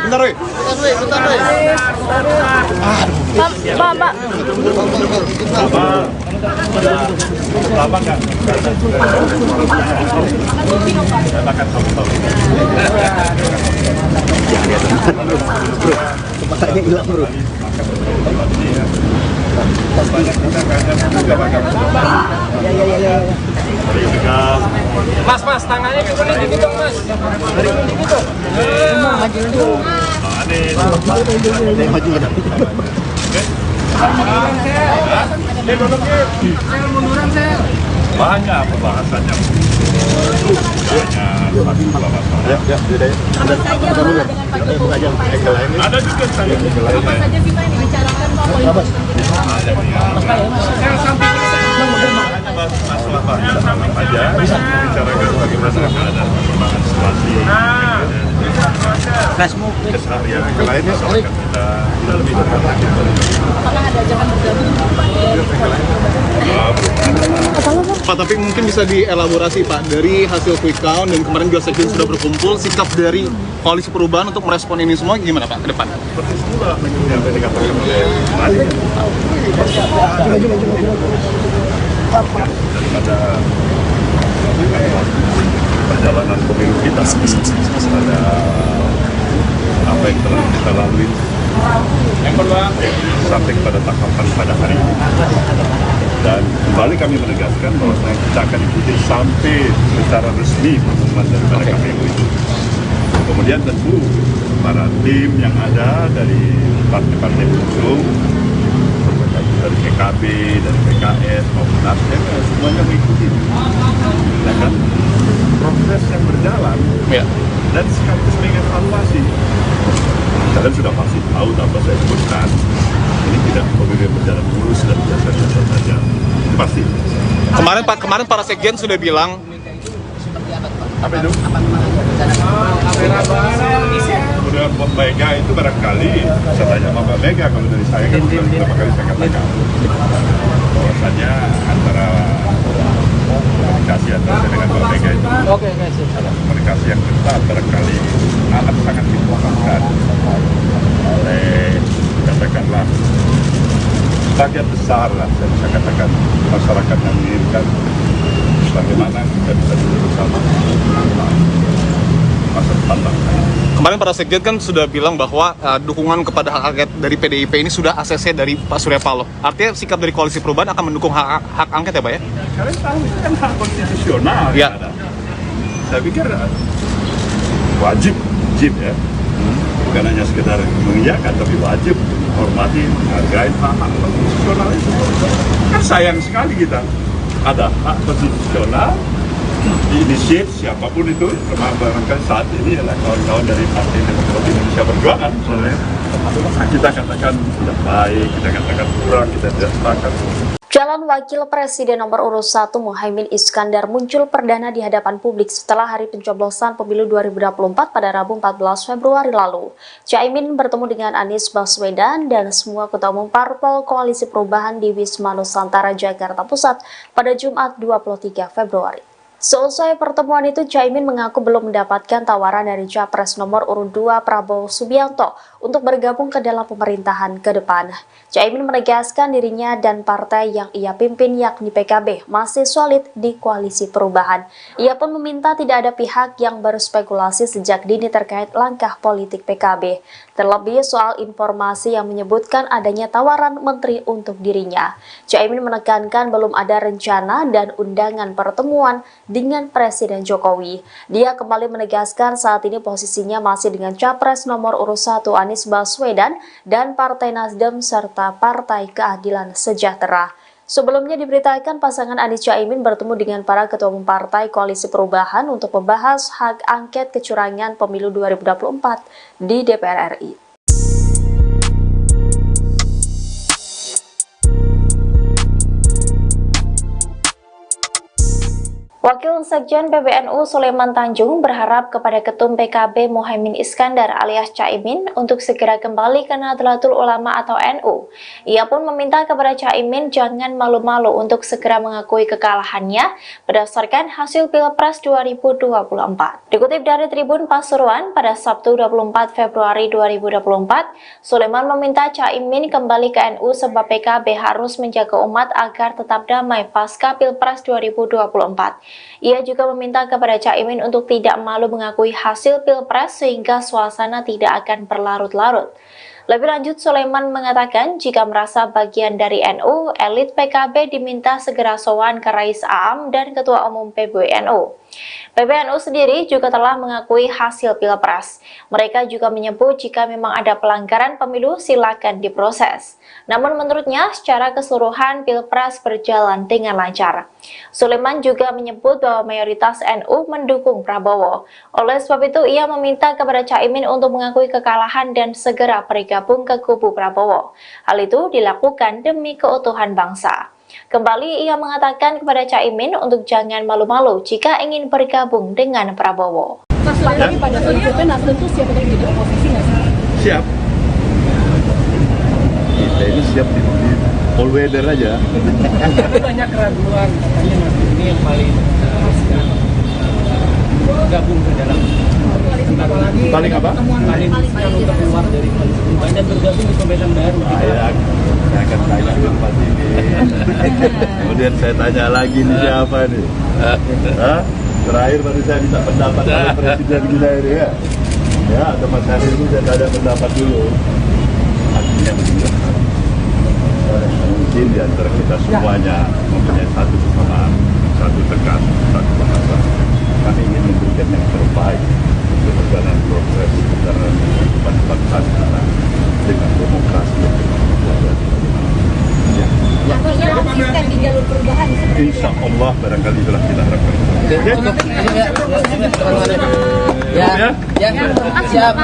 Lama nggak? Katakan satu. Bro, kepalanya hilang bro. Mas, tangannya ke sini dikit dong, Mas. Dikit dong. Maju ke Banyak pembahasannya. Ada juga saya. Apa saja sih Pak yang dibicarakan Pak politik? Masalah banyak aja. Bicarakan bagaimana ada perkembangan situasi. Keseharian yang lain masyarakat kita lebih dekat. Apakah ada ajakan bergabung Pak? Pak, tapi mungkin bisa dielaborasi Pak, dari hasil quick count dan kemarin juga sekjen sudah berkumpul, sikap dari Koalisi Perubahan untuk merespon ini semua gimana Pak ke depan? Seperti semula yang tadi dikatakan oleh Madi. Daripada perjalanan pemilu kita, ada apa yang telah kita lalui sampai kepada tahapan pada hari ini. Dan kembali kami menegaskan bahwa kita akan ikuti sampai secara resmi pengumuman daripada KPU itu. Kemudian tentu para tim yang ada dari partai-partai pengusung, dari PKB, dari PKS maupun Nasdem, semuanya mengikuti. Ya kan? Proses yang berjalan dan sekaligus mengevaluasi. Kalian sudah pasti tahu tanpa saya sebutkan, ini tidak pemilu yang berjalan mulus dan biasa-biasa saja. Pasti. Kemarin para sekjen sudah bilang apa itu? Udah Mbak Mega itu barangkali saya tanya sama Mbak Mega, kalau dari saya kan sudah beberapa kali saya katakan bahwasanya antara komunikasi antara saya dengan Mbak Mega itu adalah komunikasi yang ketat, barangkali amat sangat dibutuhkan oleh katakanlah bagian besar lah, saya bisa katakan masyarakat yang menginginkan bagaimana kita bisa duduk bersama masa depan bangsa. kemarin para sekjen kan sudah bilang bahwa dukungan kepada hak angket dari PDIP ini sudah ACC dari Pak Surya Paloh. Artinya sikap dari Koalisi Perubahan akan mendukung hak angket ya Pak ya? Kalian tahu itu kan hak konstitusional ya. Ada. Saya pikir wajib ya. Bukan hanya sekedar mengiyakan, tapi wajib menghormati, menghargai hak konstitusional itu. Kan sayang sekali kita ada hak konstitusional diinisiat siapapun itu, termasuk barangkali saat ini adalah kawan-kawan dari Partai Demokrat Indonesia Perjuangan misalnya. Kita katakan tidak baik, kita katakan kurang, kita tidak sepakat. Calon Wakil Presiden nomor urut 1 Muhaimin Iskandar muncul perdana di hadapan publik setelah hari pencoblosan pemilu 2024 pada Rabu 14 Februari lalu. Caimin bertemu dengan Anies Baswedan dan semua ketua umum parpol Koalisi Perubahan di Wisma Nusantara, Jakarta Pusat pada Jumat 23 Februari. Seusai pertemuan itu, Caimin mengaku belum mendapatkan tawaran dari Capres nomor urut 2 Prabowo Subianto untuk bergabung ke dalam pemerintahan ke depan. Caimin menegaskan dirinya dan partai yang ia pimpin yakni PKB masih solid di Koalisi Perubahan. Ia pun meminta tidak ada pihak yang berspekulasi sejak dini terkait langkah politik PKB, terlebih soal informasi yang menyebutkan adanya tawaran menteri untuk dirinya. Caimin menekankan belum ada rencana dan undangan pertemuan dengan Presiden Jokowi. Dia kembali menegaskan saat ini posisinya masih dengan Capres nomor urut 1 Anies Baswedan dan Partai Nasdem serta Partai Keadilan Sejahtera. Sebelumnya diberitakan pasangan Anies Caimin bertemu dengan para ketua umum Partai Koalisi Perubahan untuk membahas hak angket kecurangan pemilu 2024 di DPR RI. Wakil Wakil Sekjen PBNU Sulaiman Tanjung berharap kepada Ketum PKB Muhaimin Iskandar alias Caimin untuk segera kembali ke Nahdlatul Ulama atau NU. Ia pun meminta kepada Caimin jangan malu-malu untuk segera mengakui kekalahannya berdasarkan hasil Pilpres 2024. Dikutip dari Tribun Pasuruan pada Sabtu 24 Februari 2024, Sulaiman meminta Caimin kembali ke NU sebab PKB harus menjaga umat agar tetap damai pasca Pilpres 2024. Ia juga meminta kepada Caimin untuk tidak malu mengakui hasil Pilpres sehingga suasana tidak akan berlarut-larut. Lebih lanjut, Sulaiman mengatakan jika merasa bagian dari NU, elit PKB diminta segera sowan ke Rais Aam dan Ketua Umum PBNU. PBNU sendiri juga telah mengakui hasil Pilpres. Mereka juga menyebut jika memang ada pelanggaran pemilu silakan diproses. Namun menurutnya secara keseluruhan Pilpres berjalan dengan lancar. Sulaiman juga menyebut bahwa mayoritas NU mendukung Prabowo. Oleh sebab itu ia meminta kepada Caimin untuk mengakui kekalahan dan segera bergabung ke kubu Prabowo. Hal itu dilakukan demi keutuhan bangsa. Kembali ia mengatakan kepada Caimin untuk jangan malu-malu jika ingin bergabung dengan Prabowo. Mas, lagi pada prinsipnya Nasdem tuh siap untuk jadi oposisi nggak sih? Siap. Kita ini siap di all weather aja. Banyak keraguan, katanya Nasdem ini yang paling gabung ke dalam Paling apa? paling untuk keluar dari koalisi perubahan dan bergabung di pemerintahan baru. Saya akan tanya dulu Pak ini. Kemudian saya tanya lagi nih siapa nih? Hah? Terakhir baru saya minta pendapat dari Presiden kita ini ya. Ya, atau Mas Hadir itu saya tanya pendapat dulu. Artinya begini. Mungkin di antara kita semuanya mempunyai satu kesamaan, satu tekan, satu bahasa. Kami ingin memberikan yang terbaik untuk perjalanan progres antara bangsa kita dengan demokrasi yang Konsisten di jalur perubahan seperti insya Allah barangkali itulah kita harapkan. Siap.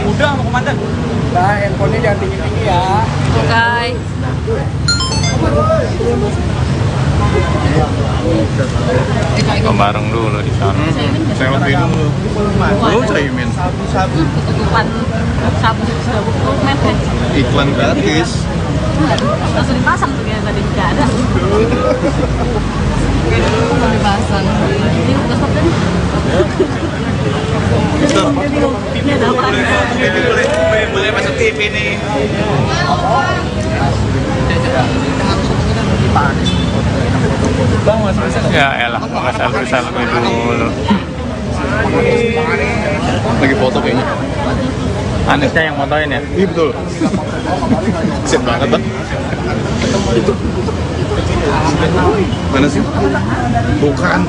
Udah mau komandan. Nah, handphonenya jangan tinggi-tinggi ya. Oke. Bareng dulu di sana. Selfie dulu. Lu Caimin. Ketutupan sabu Iklan gratis. langsung dipasang tuh yang tadi nggak ada. Langsung dipasang. Ini udah stop tadi. Ini ada apa? Boleh masuk TV nih. Bang, Mas bisa. Ya elah, Mas selfie dulu. Lagi foto kayaknya. Anisnya yang motoin ya? Iya betul. Sip banget Bang. Mana sih? Bukan.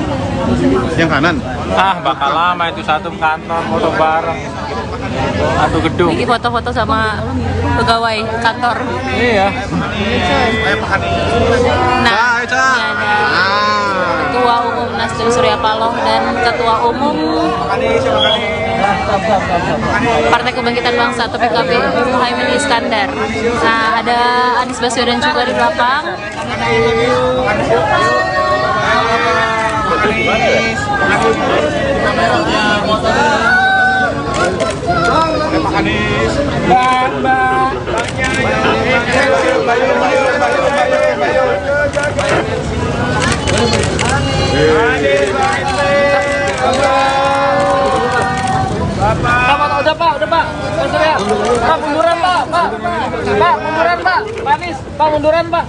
Yang kanan. Ah, bakal lama itu satu kantor foto bareng. Satu gedung. Ini foto-foto sama pegawai kantor. Iya. Nah, ini ada Ketua Umum Nasdem Surya Paloh dan Ketua Umum Partai Kebangkitan Bangsa atau PKB Muhaimin Iskandar. Nah, ada Anies Baswedan juga di belakang. Udah Pak. Mas Surya. Pak, munduran Pak. Pak, munduran Pak. Pak Anies, Pak munduran Pak.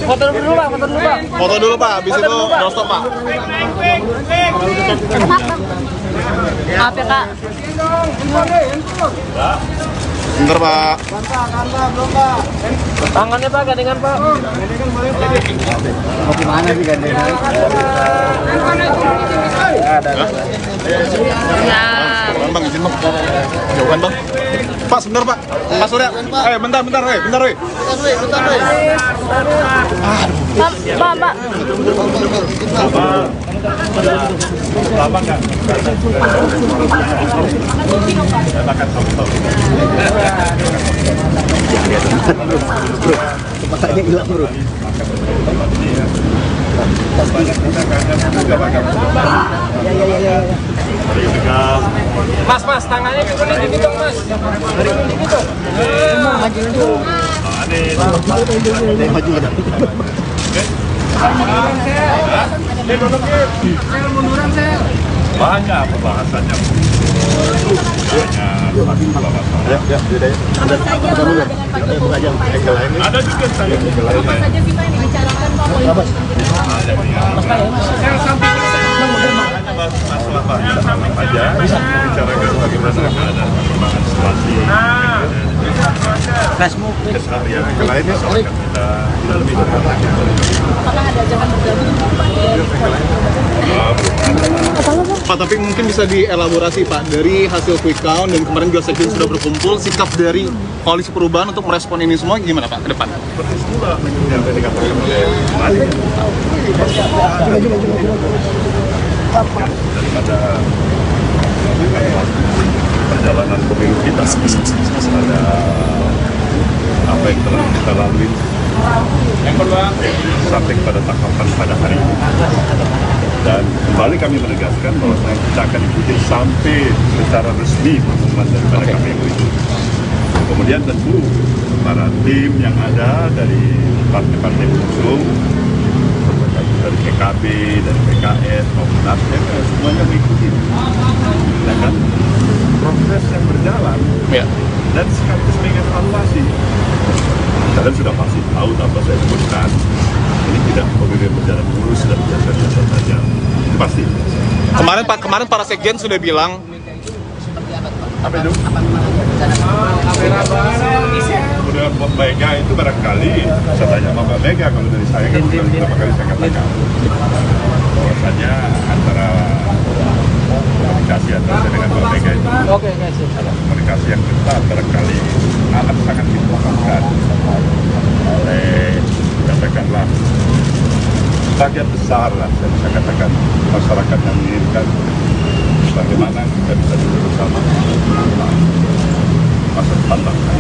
Foto dulu Pak. Foto dulu Pak, habis itu doorstop Pak. Maaf ya Kak. Bentar Pak. Tangannya Pak, gandengan Pak. Mau gimana sih gandengan? Ya. Bang, izin Bang. Jauhan Bang. Pak, sebentar Pak. Pak Surya. Bentar. Pak. Lama nggak? Saya makan sop. Bro, kepalanya hilang bro. Mas, tangannya ke kuning gitu dong, Mas. Ini tuh. Maju ada. Banyak pembahasannya. Ada juga saya. Apa saja sih Pak yang dibicarakan Pak? Masalah banyak aja bicarakan bagaimana keadaan perkembangan situasi Facebook. keseharian yang lainnya soal kita lebih Apakah ada ajakan bergabung Pak, tapi mungkin bisa dielaborasi Pak, dari hasil quick count dan kemarin juga sekjen sudah berkumpul, sikap dari koalisi perubahan untuk merespon ini semua gimana Pak ke depan? seperti itulah yang tadi dikatakan oleh Mari daripada perjalanan pemilu kita ada apa yang telah kita lalui yang kedua sampai pada tahapan pada hari ini dan kembali kami menegaskan bahwa kita akan ikuti sampai secara resmi pengumuman daripada KPU itu. Kemudian tentu para tim yang ada dari partai-partai pengusung dari PKB, dari PKS maupun Nasdem semuanya mengikuti. Ya kan? Proses yang berjalan dan sekaligus mengevaluasi. Kalian sudah pasti tahu apa saya sebutkan. Ini tidak pemilu berjalan mulus dan biasa-biasa saja. Itu pasti. Kemarin para sekjen sudah bilang Apa itu? Kemudian Mbak Mega itu barangkali saya tanya sama Mbak Mega, kalau dari saya kan beberapa kali saya katakan bahwasanya antara komunikasi antara saya dengan Mbak Mega itu komunikasi yang ketat barangkali amat sangat diperlukan oleh katakanlah bagian besar lah saya bisa katakan masyarakat yang menginginkan bagaimana kita bisa duduk bersama masa depan bangsa.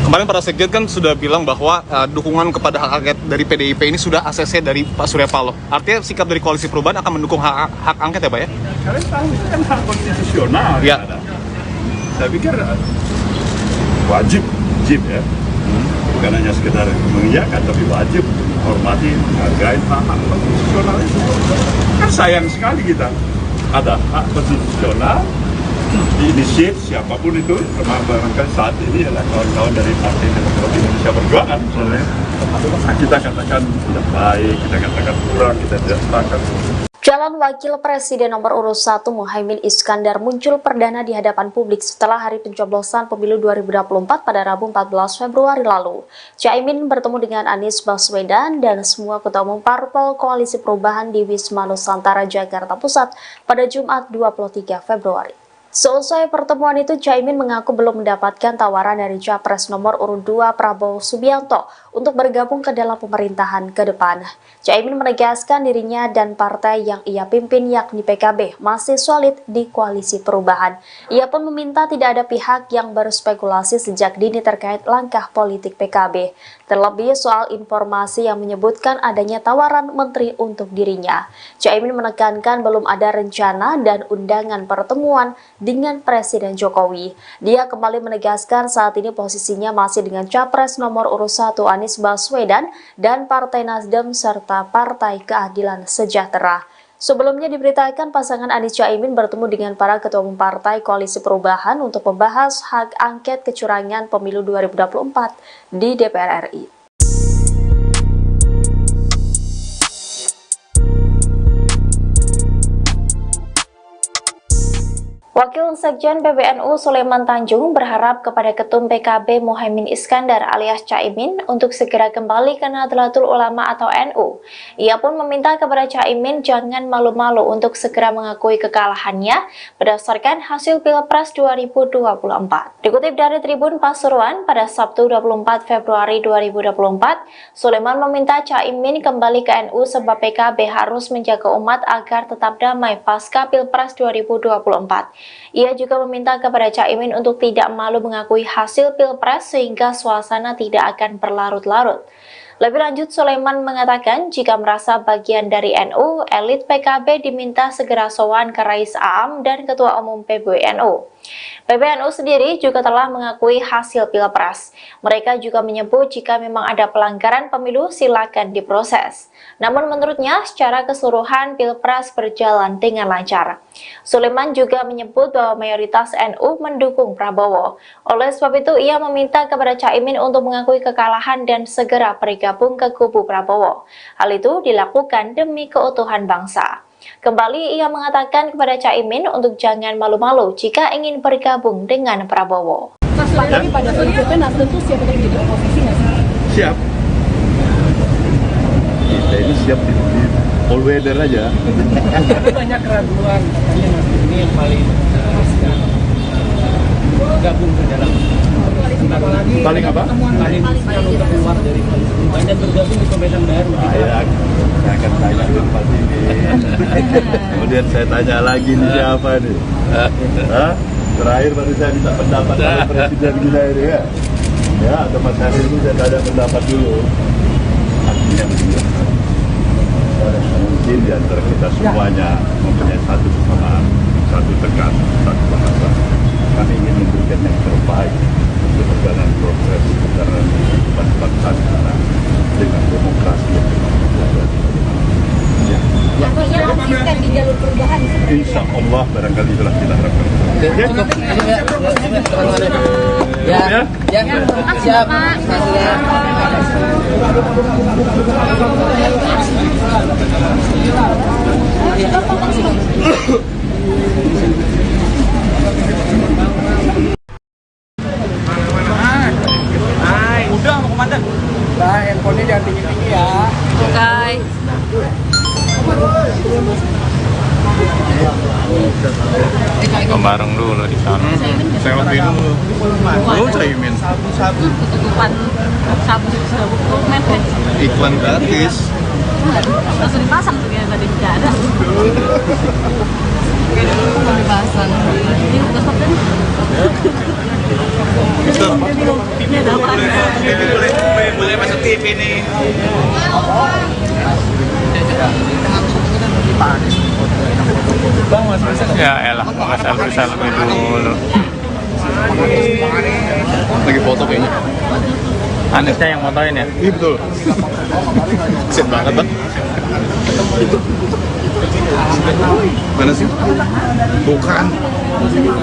kemarin para sekjen kan sudah bilang bahwa dukungan kepada hak angket dari PDIP ini sudah ACC dari Pak Surya Paloh. Artinya sikap dari koalisi perubahan akan mendukung hak angket ya Pak ya? Kalian tahu itu kan hak konstitusional ya. Ada. Saya pikir wajib ya. Bukan hanya sekedar mengiyakan, tapi wajib menghormati, menghargai hak konstitusional itu. Kan sayang sekali kita ada hak konstitusional diinisiat siapapun itu, termasuk barangkali saat ini adalah kawan-kawan dari Partai Demokrasi Indonesia Perjuangan misalnya. Kita katakan tidak baik, kita katakan kurang, kita tidak sepakat. Calon Wakil Presiden nomor urut 1 Muhaimin Iskandar muncul perdana di hadapan publik setelah hari pencoblosan pemilu 2024 pada Rabu 14 Februari lalu. Caimin bertemu dengan Anies Baswedan dan semua ketua umum parpol Koalisi Perubahan di Wisma Nusantara, Jakarta Pusat pada Jumat 23 Februari. Seusai pertemuan itu, Caimin mengaku belum mendapatkan tawaran dari Capres nomor urut 2 Prabowo Subianto untuk bergabung ke dalam pemerintahan ke depan. Caimin menegaskan dirinya dan partai yang ia pimpin yakni PKB masih solid di Koalisi Perubahan. Ia pun meminta tidak ada pihak yang berspekulasi sejak dini terkait langkah politik PKB. Terlebih soal informasi yang menyebutkan adanya tawaran menteri untuk dirinya. Caimin menekankan belum ada rencana dan undangan pertemuan dengan Presiden Jokowi. Dia kembali menegaskan saat ini posisinya masih dengan Capres nomor urut 1 Anies Baswedan dan Partai Nasdem serta Partai Keadilan Sejahtera. Sebelumnya diberitakan pasangan Anies Caimin bertemu dengan para ketua umum Partai Koalisi Perubahan untuk membahas hak angket kecurangan pemilu 2024 di DPR RI. Wakil Sekjen PBNU Sulaiman Tanjung berharap kepada Ketum PKB Muhaimin Iskandar alias Caimin untuk segera kembali ke Nahdlatul Ulama atau NU. Ia pun meminta kepada Caimin jangan malu-malu untuk segera mengakui kekalahannya berdasarkan hasil Pilpres 2024. Dikutip dari Tribun Pasuruan pada Sabtu 24 Februari 2024, Sulaiman meminta Caimin kembali ke NU sebab PKB harus menjaga umat agar tetap damai pasca Pilpres 2024. Ia juga meminta kepada Caimin untuk tidak malu mengakui hasil Pilpres sehingga suasana tidak akan berlarut-larut. Lebih lanjut, Sulaiman mengatakan jika merasa bagian dari NU, elit PKB diminta segera sowan ke Rais Aam dan Ketua Umum PBNU. PBNU sendiri juga telah mengakui hasil Pilpres. Mereka juga menyebut jika memang ada pelanggaran pemilu silakan diproses. Namun menurutnya secara keseluruhan Pilpres berjalan dengan lancar. Sulaiman juga menyebut bahwa mayoritas NU mendukung Prabowo. Oleh sebab itu ia meminta kepada Caimin untuk mengakui kekalahan dan segera bergabung ke kubu Prabowo. Hal itu dilakukan demi keutuhan bangsa. Kembali ia mengatakan kepada Caimin untuk jangan malu-malu jika ingin bergabung dengan Prabowo. Mas, lagi pada prinsipnya Nasdem tuh siap untuk jadi oposisi nggak sih? Siap. Kita ini siap di all weather aja. Tapi banyak keraguan, katanya Nasdem ini yang paling gabung ke dalam Paling apa? paling untuk keluar dari koalisi perubahan dan bergabung di pemerintahan baru. Saya akan tanya tempat ini. Kemudian saya tanya lagi nih siapa nih? Hah? Terakhir baru saya minta pendapat dari Presiden kita ini ya. Ya, atau Mas Hasil itu saya tanya pendapat dulu. Artinya begini. Mungkin di antara kita semuanya mempunyai satu kesamaan, satu tegas, satu bahasa. Kami ingin memberikan yang terbaik untuk perjalanan proses perjalanan kehidupan bangsa kita dengan demokrasi yang Konsisten di jalur perubahan. insya Allah barangkali itulah kita harapkan. Siap. Udah mau komandan. Nah, handphonenya jangan tinggi-tinggi ya. Oke. Bareng dulu di sana. Selfie dulu. Lu Caimin. Ketutupan sabu men Iklan gratis. langsung dipasang tuh ya tadi tidak ada. Dipasang. Ini udah stop kan? Ini ada apa? Boleh masuk TV nih. Ya elah, nggak selfie dulu. Lagi foto kayaknya. Anisnya yang motoin ya? Iya betul. Kesian banget bang. Mana sih? Bukan.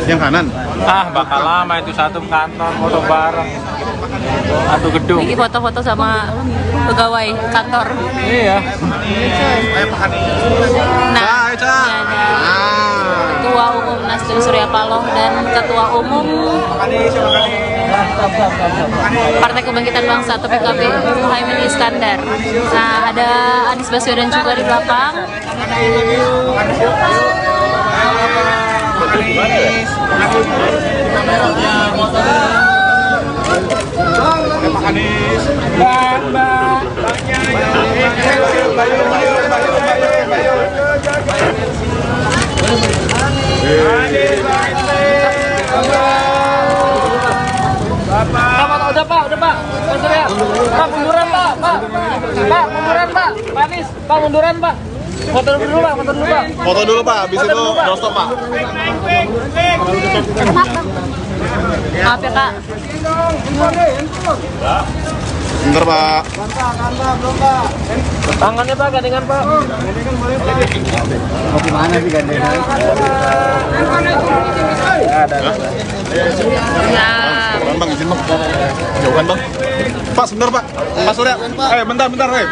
Yang kanan. Ah, bakal lama itu satu kantor foto bareng. Satu gedung. Ini foto-foto sama pegawai kantor. Iya. Nah, ini ada Ketua Umum Nasdem Surya Paloh dan Ketua Umum Partai Kebangkitan Bangsa atau PKB Muhaimin Iskandar. Nah, ada Anies Baswedan juga di belakang. Udah pak. Pak munduran pak. Pak munduran pak. Pak Anies, pak munduran pak. Foto dulu pak. Foto dulu pak, habis itu doorstop pak. Maaf ya Kak. Bentar pak. Tangannya pak, gandengan pak. Mau gimana sih gandengan? Ya. Bang, izin bang. Jauhan bang. Pak, sebentar Pak. Pak Surya. Bentar, bentar. Pak.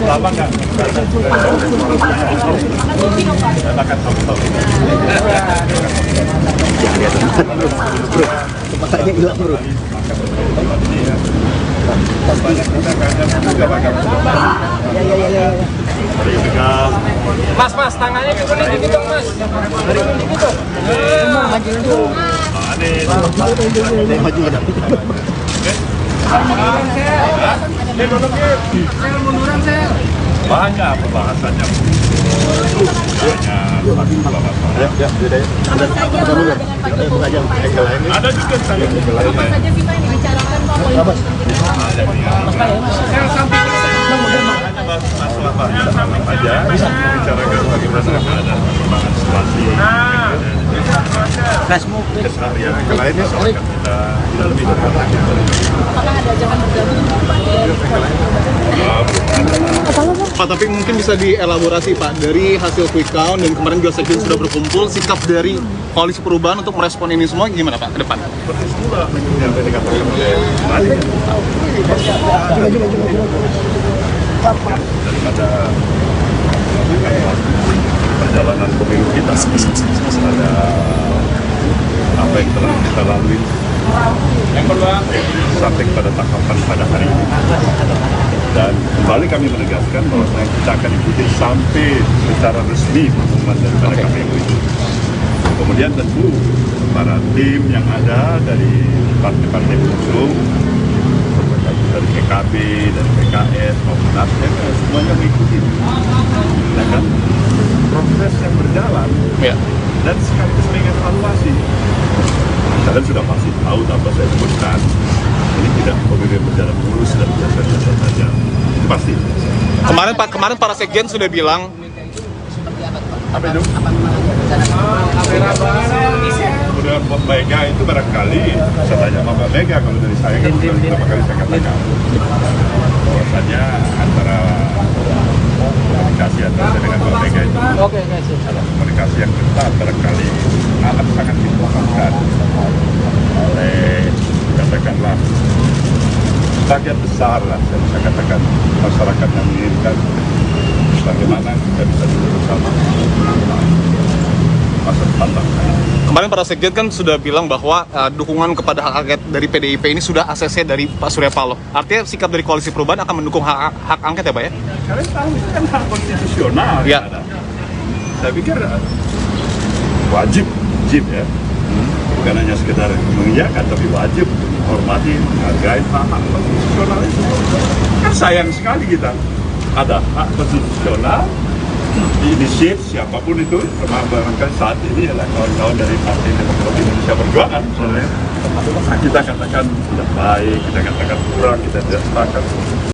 Lama nggak? Katakan tahu. Bro, kepalanya hilang bro. Mas, tangannya ke sini dikit dong, Mas. Dikit dong. Maju ada. Banyak pembahasannya. Ada juga saya. Apa saja sih Pak yang dibicarakan Pak? Masalah aja, bicarakan bagaimana ada perkembangan situasi. Keseharian yang lainnya soal kita lebih dekat. Apakah ada ajakan bergabung Pak? Pak, tapi mungkin bisa dielaborasi Pak, dari hasil quick count dan kemarin juga sekjen sudah berkumpul, sikap dari Koalisi Perubahan untuk merespon ini semua gimana Pak ke depan? Seperti semula yang tadi dikatakan oleh Madi. Daripada perjalanan pemilu kita, ada apa yang telah kita lalui yang kedua sampai pada tahapan pada hari ini, dan kembali kami menegaskan bahwa kita akan ikuti sampai secara resmi pengumuman daripada KPU itu. Kemudian tentu para tim yang ada dari partai-partai pengusung, dari PKB, dari PKS maupun Nasdem, semuanya mengikuti. Ya kan? Proses yang berjalan, Ya. dan sekaligus mengevaluasi. Kalian sudah pasti tahu apa saya sebutkan. Ini tidak pemilu berjalan mulus dan biasa-biasa saja. Pasti. Kemarin para sekjen sudah bilang Apa itu? Kemudian Mbak Mega itu barangkali saya tanya sama Mbak Mega, kalau dari saya kan sudah beberapa kali saya katakan bahwasanya antara komunikasi antara saya dengan Mbak Mega itu adalah komunikasi yang ketat, barangkali amat sangat dibutuhkan oleh katakanlah bagian besar lah, saya bisa katakan masyarakat yang menginginkan bagaimana kita bisa duduk bersama masa depan bangsa. kemarin para sekjen kan sudah bilang bahwa dukungan kepada hak angket dari PDIP ini sudah ACC dari Pak Surya Paloh. Artinya sikap dari Koalisi Perubahan akan mendukung hak angket ya Pak ya? Kalian tahu itu kan hak konstitusional. Ya. Saya pikir wajib ya. Bukan hanya sekedar mengiyakan, tapi wajib menghormati, menghargai hak konstitusional itu. Kan sayang sekali kita ada hak konstitusional diinisiat siapapun itu, termasuk barangkali saat ini adalah kawan-kawan dari Partai Demokrat Indonesia Perjuangan misalnya. Kita katakan tidak baik, kita katakan kurang, kita tidak sepakat.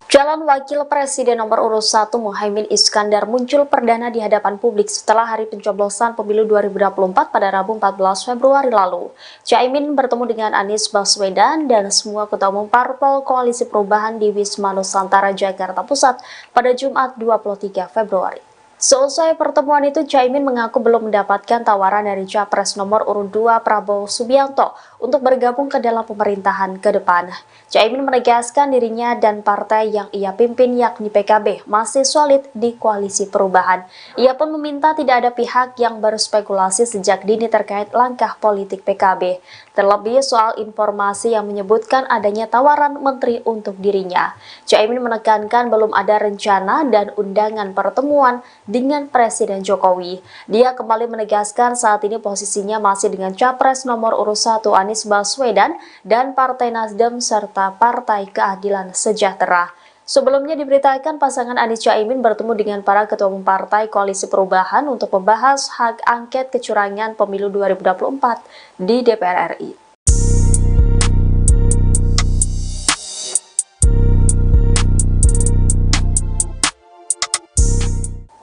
Calon Wakil Presiden nomor urut 1 Muhaimin Iskandar muncul perdana di hadapan publik setelah hari pencoblosan pemilu 2024 pada Rabu 14 Februari lalu. Caimin bertemu dengan Anies Baswedan dan semua ketua umum parpol Koalisi Perubahan di Wisma Nusantara, Jakarta Pusat pada Jumat 23 Februari. Seusai pertemuan itu, Caimin mengaku belum mendapatkan tawaran dari Capres nomor urut 2 Prabowo Subianto untuk bergabung ke dalam pemerintahan ke depan. Caimin menegaskan dirinya dan partai yang ia pimpin yakni PKB masih solid di Koalisi Perubahan. Ia pun meminta tidak ada pihak yang berspekulasi sejak dini terkait langkah politik PKB. Terlebih soal informasi yang menyebutkan adanya tawaran menteri untuk dirinya. Caimin menekankan belum ada rencana dan undangan pertemuan dengan Presiden Jokowi. Dia kembali menegaskan saat ini posisinya masih dengan Capres nomor urut 1 Anies Baswedan dan Partai Nasdem serta Partai Keadilan Sejahtera. Sebelumnya diberitakan pasangan Anies Caimin bertemu dengan para ketua umum partai Koalisi Perubahan untuk membahas hak angket kecurangan pemilu 2024 di DPR RI.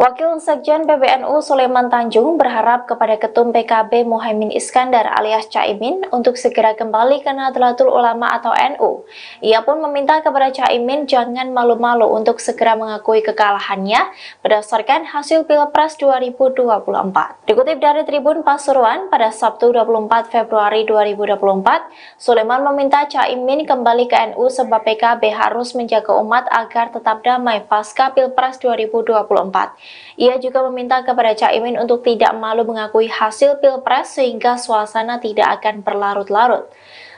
Wakil Sekjen PBNU Sulaiman Tanjung berharap kepada Ketum PKB Muhaimin Iskandar alias Caimin untuk segera kembali ke Nahdlatul Ulama atau NU. Ia pun meminta kepada Caimin jangan malu-malu untuk segera mengakui kekalahannya berdasarkan hasil Pilpres 2024. Dikutip dari Tribun Pasuruan pada Sabtu 24 Februari 2024, Sulaiman meminta Caimin kembali ke NU sebab PKB harus menjaga umat agar tetap damai pasca Pilpres 2024. Ia juga meminta kepada Caimin untuk tidak malu mengakui hasil Pilpres sehingga suasana tidak akan berlarut-larut.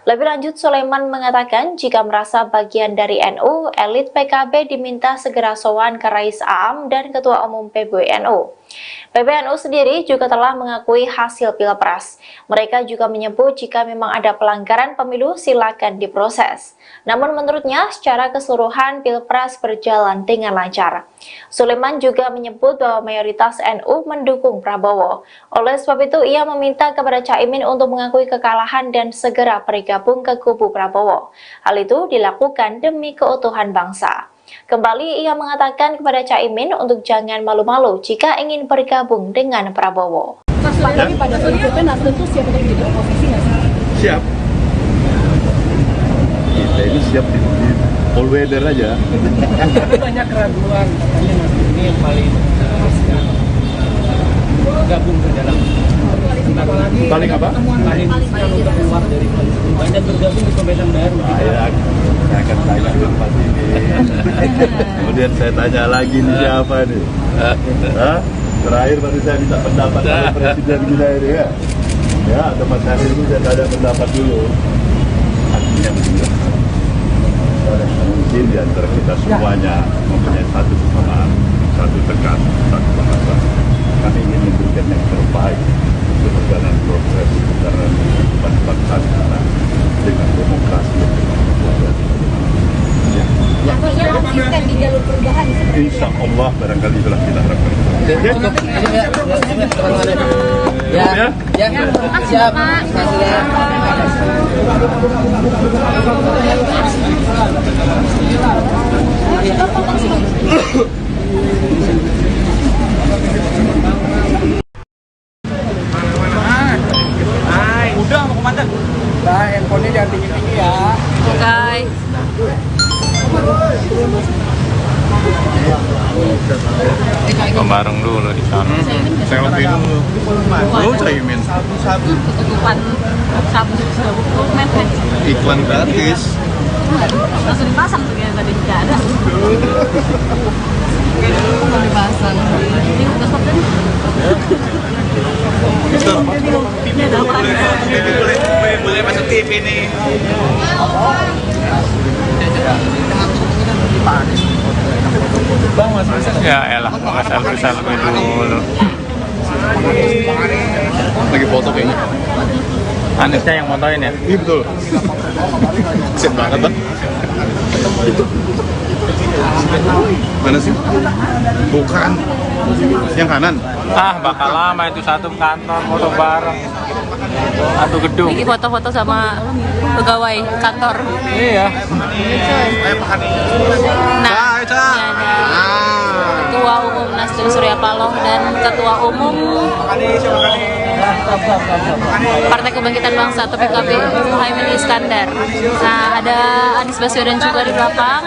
Lebih lanjut, Sulaiman mengatakan jika merasa bagian dari NU, elit PKB diminta segera sowan ke Rais Aam dan Ketua Umum PBNU. PBNU sendiri juga telah mengakui hasil Pilpres. Mereka juga menyebut jika memang ada pelanggaran pemilu silakan diproses. Namun menurutnya secara keseluruhan Pilpres berjalan dengan lancar. Sulaiman juga menyebut bahwa mayoritas NU mendukung Prabowo. Oleh sebab itu ia meminta kepada Caimin untuk mengakui kekalahan dan segera bergabung ke kubu Prabowo. Hal itu dilakukan demi keutuhan bangsa. Kembali ia mengatakan kepada Caimin untuk jangan malu-malu jika ingin bergabung dengan Prabowo. Lagi pada prinsipnya Nasdem tuh siap untuk jadi oposisi nggak sih? Siap. Kita ini siap di all weather aja. Tapi banyak keraguan, katanya Nasdem ini yang paling gabung ke dalam Paling apa? paling untuk keluar dari koalisi perubahan dan bergabung di pemerintahan baru. Saya akan tanya tempat ini. Kemudian saya tanya lagi nih siapa nih? Hah? Terakhir baru saya minta pendapat dari Presiden kita ini ya. Ya, atau Mas Hadir itu saya tanya pendapat dulu. Artinya begini. Mungkin di antara kita semuanya mempunyai satu kesamaan, satu tekad, satu bahasa. Kami ingin memberikan yang terbaik untuk perjalanan proses perjalanan kehidupan bangsa kita dengan demokrasi yang Konsisten di jalur perubahan. insya Allah barangkali itulah kita harapkan. Siap. Udah mau komandan. Nah, handphonenya jangan tinggi-tinggi ya. Oke. Bareng dulu di sana. Selfie dulu. Lu Caimin. Ketutupan sabu dokumen Iklan gratis. langsung dipasang tuh yang tadi nggak ada. Mau dipasang. Ini udah stop kan? Ini ada apa? Boleh masuk TV nih. Bang, Mas bisa. Ya elah, nggak selfie dulu. Lagi foto kayaknya. Anisnya yang motoin ya? Iya betul. Sip banget bang. Mana sih? Bukan. Yang kanan. Ah, bakal lama itu satu kantor foto bareng. Satu gedung. Ini foto-foto sama pegawai kantor. Iya. Nah, ini ada Ketua Umum Nasdem Surya Paloh dan Ketua Umum Partai Kebangkitan Bangsa atau PKB Muhaimin Iskandar. Nah, ada Anies Baswedan juga di belakang.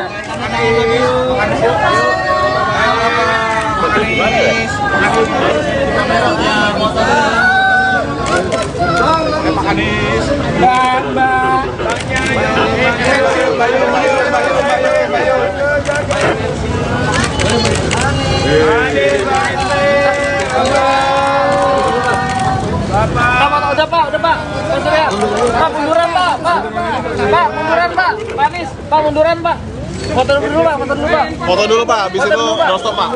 Udah pak. Pak munduran pak. Pak munduran pak. Panis. Pak munduran pak. Foto dulu pak. Foto dulu pak, habis itu doorstop pak.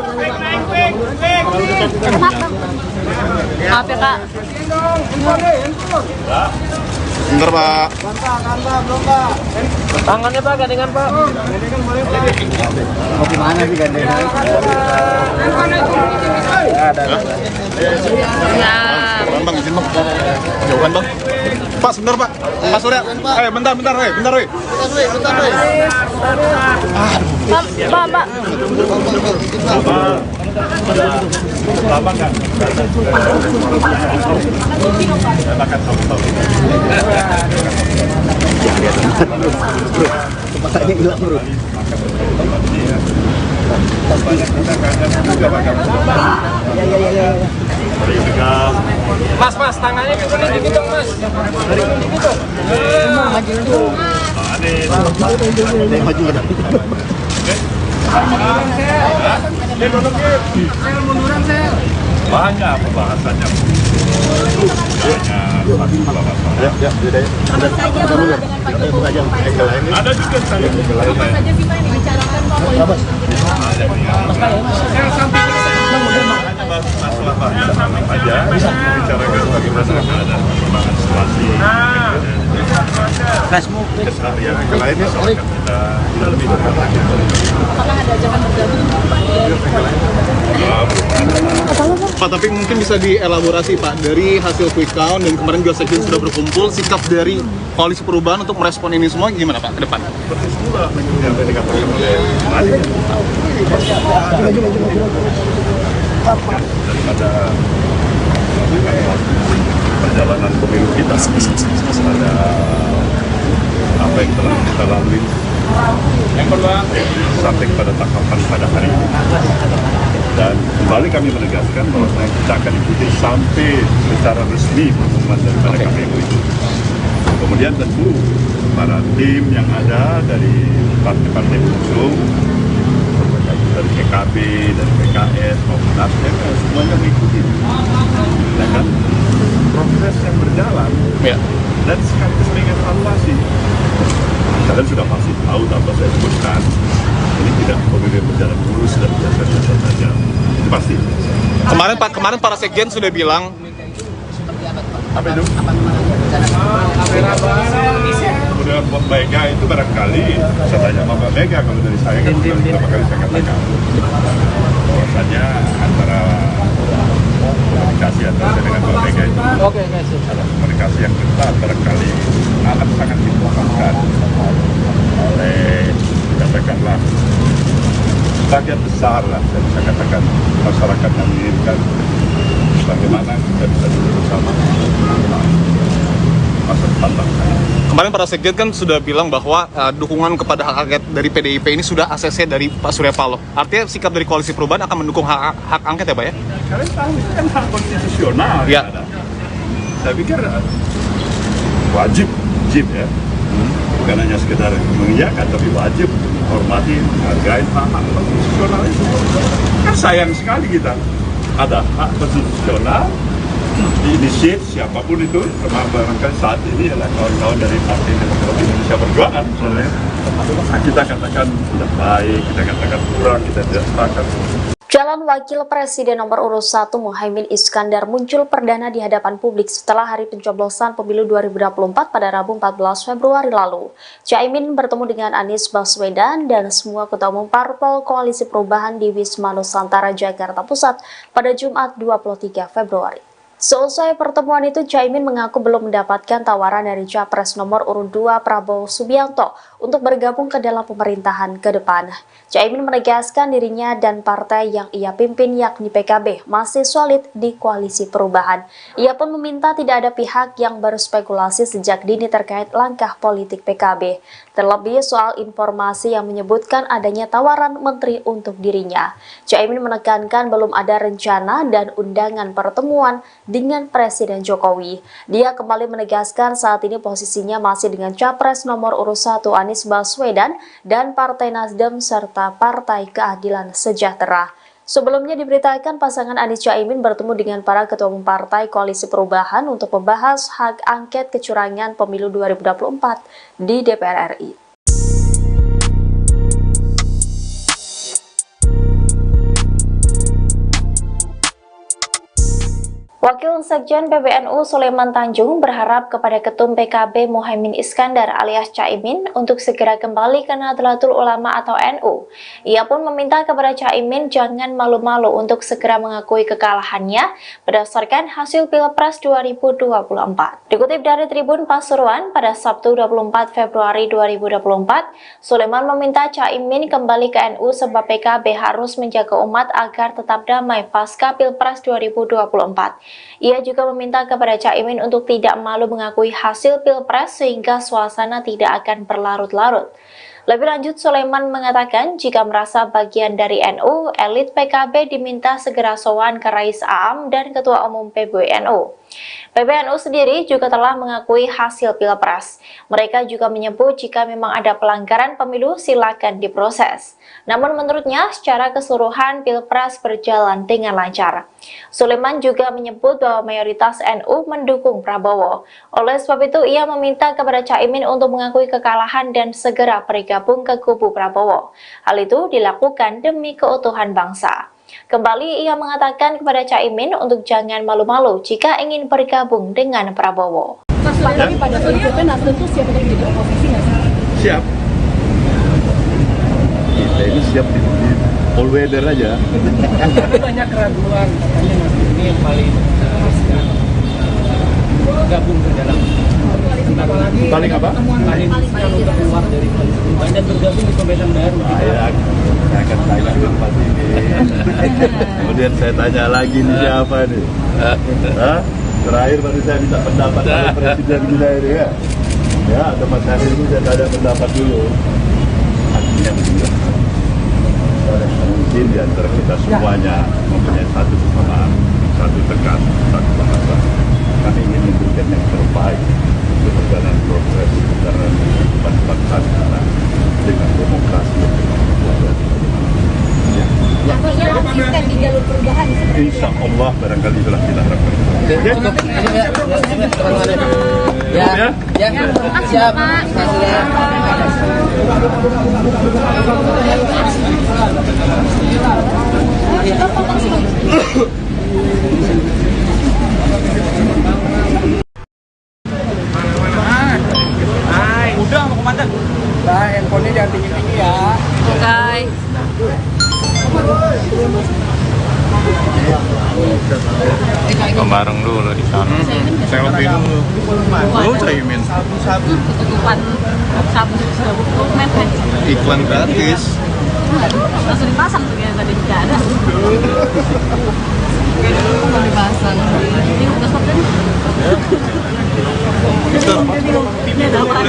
Maaf ya Kak. Bentar pak. Tangannya pak, gandengan pak. Mau gimana sih gandengan? Ya. Bang, izin bang. Jauhan bang. Pak, sebentar pak. Pak Surya. Bentar. Bentar. Pak. Lama nggak? Makan tahu-tahu. Kepalanya hilang bro. Banyak kita kangen juga makan. Dari Tegal. Mas, tangannya ke sini dikit dong, Mas. Dari sini dikit dong. Maju dulu. Anies. Saya maju ada. Banyak pembahasannya. Ada juga saya. Masalah aja, bicarakan bagaimana ada perkembangan situasi. Keseharian yang lainnya soalnya kita lebih dekat. Pak, tapi mungkin bisa dielaborasi Pak, dari hasil quick count dan kemarin juga sekjen sudah berkumpul, sikap dari Koalisi Perubahan untuk merespon ini semua gimana Pak ke depan? Seperti semula yang tadi dikatakan oleh Madi. Daripada perjalanan pemilu kita, ada apa yang telah kita lalui sampai kepada tahapan pada hari ini. Dan kembali kami menegaskan bahwa kita akan ikuti sampai secara resmi pengumuman daripada KPU itu. Kemudian tentu para tim yang ada dari partai-partai pengusung, dari PKB, dari PKS maupun Nasdem, semuanya mengikuti. Ya kan? Proses yang berjalan dan sekaligus mengevaluasi. Kalian sudah pasti tahu tanpa saya sebutkan, ini tidak pemilu berjalan mulus dan biasa-biasa saja. Itu pasti. Kemarin para sekjen sudah bilang apa itu? Kemudian Mbak Mega itu barangkali saya tanya sama Mbak Mega, kalau dari saya kan beberapa kali saya katakan bahwasanya antara komunikasi antara saya dengan Mbak Mega itu ada komunikasi yang ketat, barangkali amat sangat dibutuhkan oleh katakanlah bagian besar lah, saya bisa katakan masyarakat yang menginginkan bagaimana kita bisa duduk bersama masa depan bangsa. kemarin para sekjen kan sudah bilang bahwa dukungan kepada hak angket dari PDIP ini sudah ACC dari Pak Surya Paloh. Artinya sikap dari Koalisi Perubahan akan mendukung hak angket ya Pak ya? Kalian tahu itu kan hak konstitusional ya. Saya pikir wajib ya. Bukan hanya sekedar mengiyakan, tapi wajib menghormati, menghargai hak konstitusional itu. Kan sayang sekali kita ada hak konstitusional diinisiat siapapun itu, termasuk barangkali saat ini adalah kawan-kawan dari Partai Demokrasi Indonesia Perjuangan misalnya. Kita katakan tidak baik, kita katakan kurang, kita tidak sepakat. Calon Wakil Presiden nomor urut 1 Muhaimin Iskandar muncul perdana di hadapan publik setelah hari pencoblosan pemilu 2024 pada Rabu 14 Februari lalu. Caimin bertemu dengan Anies Baswedan dan semua ketua umum parpol Koalisi Perubahan di Wisma Nusantara, Jakarta Pusat pada Jumat 23 Februari. Seusai pertemuan itu, Caimin mengaku belum mendapatkan tawaran dari Capres nomor urut 2 Prabowo Subianto untuk bergabung ke dalam pemerintahan ke depan. Caimin menegaskan dirinya dan partai yang ia pimpin yakni PKB masih solid di Koalisi Perubahan. Ia pun meminta tidak ada pihak yang berspekulasi sejak dini terkait langkah politik PKB. Terlebih soal informasi yang menyebutkan adanya tawaran menteri untuk dirinya. Caimin menekankan belum ada rencana dan undangan pertemuan dengan Presiden Jokowi. Dia kembali menegaskan saat ini posisinya masih dengan Capres nomor urut 1 Anies Baswedan dan Partai Nasdem serta Partai Keadilan Sejahtera. Sebelumnya diberitakan pasangan Anies Caimin bertemu dengan para ketua umum partai Koalisi Perubahan untuk membahas hak angket kecurangan pemilu 2024 di DPR RI. Wakil Sekjen PBNU Sulaiman Tanjung berharap kepada Ketum PKB Muhaimin Iskandar alias Caimin untuk segera kembali ke Nahdlatul Ulama atau NU. Ia pun meminta kepada Caimin jangan malu-malu untuk segera mengakui kekalahannya berdasarkan hasil Pilpres 2024. Dikutip dari Tribun Pasuruan pada Sabtu 24 Februari 2024, Sulaiman meminta Caimin kembali ke NU sebab PKB harus menjaga umat agar tetap damai pasca Pilpres 2024. Ia juga meminta kepada Caimin untuk tidak malu mengakui hasil Pilpres sehingga suasana tidak akan berlarut-larut. Lebih lanjut, Sulaiman mengatakan jika merasa bagian dari NU, elit PKB diminta segera sowan ke Rais Aam dan Ketua Umum PBNU. PBNU sendiri juga telah mengakui hasil Pilpres. Mereka juga menyebut jika memang ada pelanggaran pemilu silakan diproses. Namun menurutnya secara keseluruhan Pilpres berjalan dengan lancar. Sulaiman juga menyebut bahwa mayoritas NU mendukung Prabowo. Oleh sebab itu ia meminta kepada Caimin untuk mengakui kekalahan dan segera bergabung ke kubu Prabowo. Hal itu dilakukan demi keutuhan bangsa. Kembali ia mengatakan kepada Caimin untuk jangan malu-malu jika ingin bergabung dengan Prabowo. Tapi pada prinsipnya Nasdem tuh siap untuk jadi oposisi nggak sih? Siap. Kita ini siap di all weather aja. Banyak keraguan, katanya Nasdem ini yang paling gabung ke dalam Paling apa? paling untuk keluar dari koalisi dan bergabung di pemerintahan baru. Saya akan tanya di tempat ini. Kemudian saya tanya lagi nih siapa nih? Hah? Terakhir baru saya minta pendapat dari Presiden kita ini ya. Ya, atau Mas Hari ini saya tanya pendapat dulu. Artinya begini. Mungkin di antara kita semuanya mempunyai satu kesamaan, satu tekad, satu bahasa. Kami ingin memberikan yang terbaik untuk perjalanan progres perjalanan kehidupan bangsa kita dengan demokrasi yang Konsisten di jalur perubahan. insya Allah barangkali itulah kita harapkan. Ya, siap. Udah mau komandan. Nah, handphonenya jangan tinggi-tinggi ya. Oke. Bareng dulu di sana. Selfie dulu. Lu Caimin. Ketutupan sabu mepet. Iklan gratis. Langsung dipasang tuh yang tadi tidak ada. Mau dipasang. Ini udah stop tadi. Ini ada apa?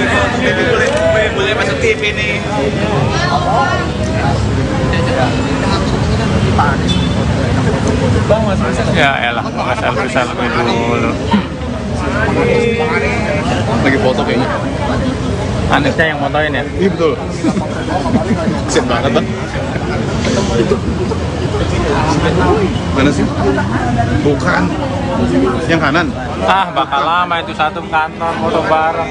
Boleh masuk TV nih. Ya elah, nggak selfie dulu. Lagi foto kayaknya. Anisnya yang motoin ya? Iya betul. Kesian banget bang. Mana sih? Bukan. Yang kanan. Ah, bakal lama itu satu kantor foto bareng.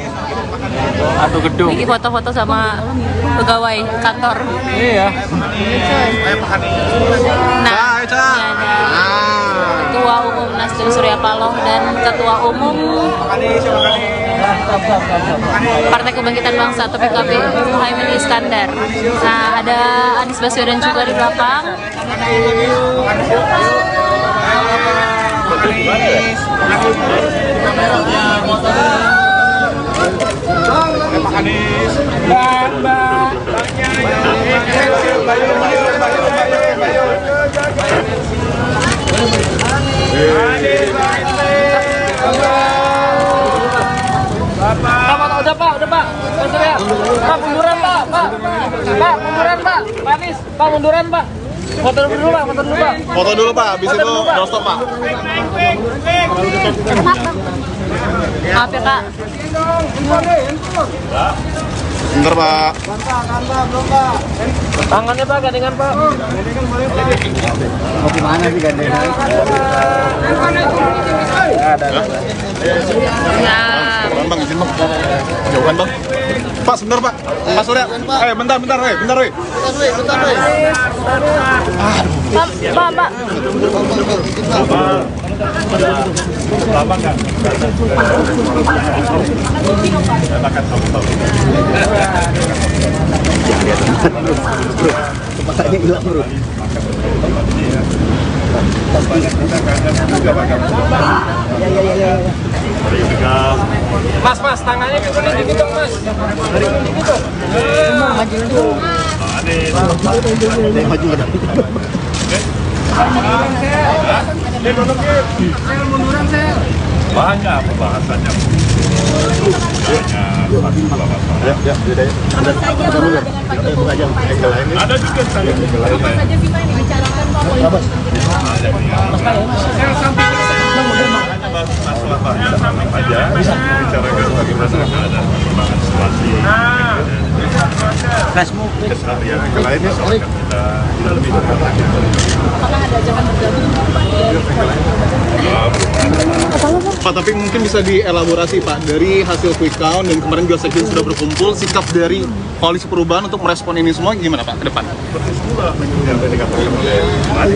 Satu gedung. Ini foto-foto sama pegawai kantor. Iya. Nah, ini ada Ketua Umum Nasdem Surya Paloh dan Ketua Umum Partai Kebangkitan Bangsa atau PKB Muhaimin Iskandar. Nah, ada Anies Baswedan juga di belakang. Udah Pak. Pak Surya. Pak munduran Pak. Pak munduran Pak. Pak Anies, Pak munduran Pak. Foto dulu Pak. Foto dulu Pak, habis itu doorstop Pak. Maaf ya Kak. Bentar Pak. Tangannya Pak, gandengan Pak. Mau gimana sih gandengan? Ya. Bang, izin bang. Jauhan bang. Pak, sebentar Pak. Pak Surya. Bentar. Bentar. Pak. Lama kan? Makan sama-sama. Kepalanya hilang bro. Mas, tangannya turunin dikit dong, Mas. Turunin dikit dong. Maju ada. Banyak pembahasannya. Ada juga saya. saja kita yang dibicarakan Pak Polisi. Masalah aja bicarakan bagaimana keadaan perkembangan situasi keseharian yang lainnya soal kita lebih dekat lagi. Apakah ada ajakan bergabung Pak, tapi mungkin bisa dielaborasi Pak, dari hasil quick count dan kemarin juga sekjen sudah berkumpul, sikap dari Koalisi Perubahan untuk merespon ini semua gimana Pak ke depan? Seperti semula yang tadi dikatakan oleh Mari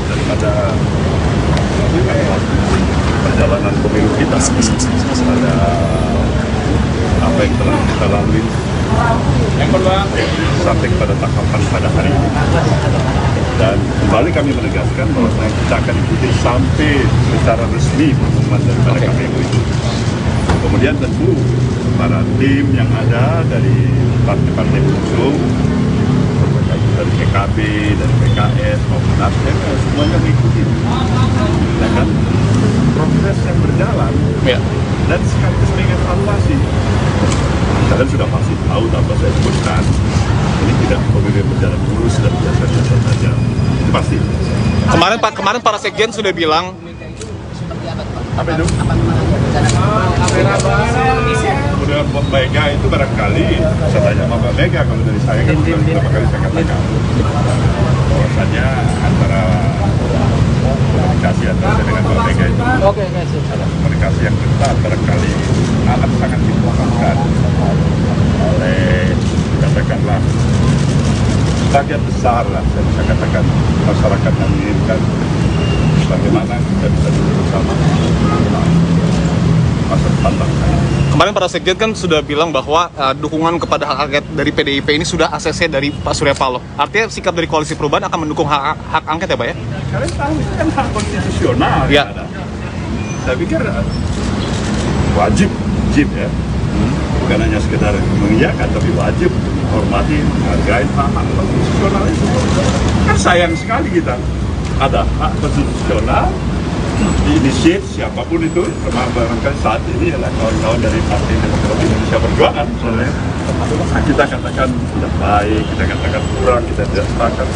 daripada perjalanan pemilu kita ada apa yang telah kita lalui sampai pada tahapan pada hari ini, dan kembali kami menegaskan bahwa kita akan ikuti sampai secara resmi pengumuman daripada KPU itu. Kemudian tentu para tim yang ada dari partai-partai pengusung, dari PKB, dari PKS maupun Nasdem, semuanya mengikuti. Ya kan? Proses yang berjalan, Ya. dan sekaligus mengevaluasi. Kalian sudah pasti tahu tanpa saya sebutkan, ini tidak pemilu berjalan lurus dan biasa-biasa saja. Itu pasti. Kemarin para sekjen sudah bilang Apa itu? Kemudian Mbak Mega itu barangkali, saya tanya sama Mbak Mega, kalau dari saya kan beberapa kali saya katakan bahwasannya antara komunikasi antara saya dengan Mbak Mega itu adalah komunikasi yang ketat, barangkali amat sangat dibutuhkan oleh, katakanlah, bagian besar lah, saya bisa katakan masyarakat yang menginginkan bagaimana kita bisa duduk bersama masa depan bangsa. kemarin para sekjen kan sudah bilang bahwa dukungan kepada hak angket dari PDIP ini sudah ACC dari Pak Surya Paloh. Artinya sikap dari Koalisi Perubahan akan mendukung hak angket ya Pak ya? Kalian tahu itu kan hak konstitusional Ya. yang ada. Saya pikir wajib ya. Bukan hanya sekedar mengiyakan, tapi wajib untuk menghormati, menghargai hak konstitusional itu. Kan sayang sekali kita ada hak konstitusional diinisiat siapapun itu, termasuk barangkali saat ini adalah kawan-kawan dari Partai Demokrat Indonesia Perjuangan misalnya. Kita katakan tidak baik, kita katakan kurang, kita tidak sepakat.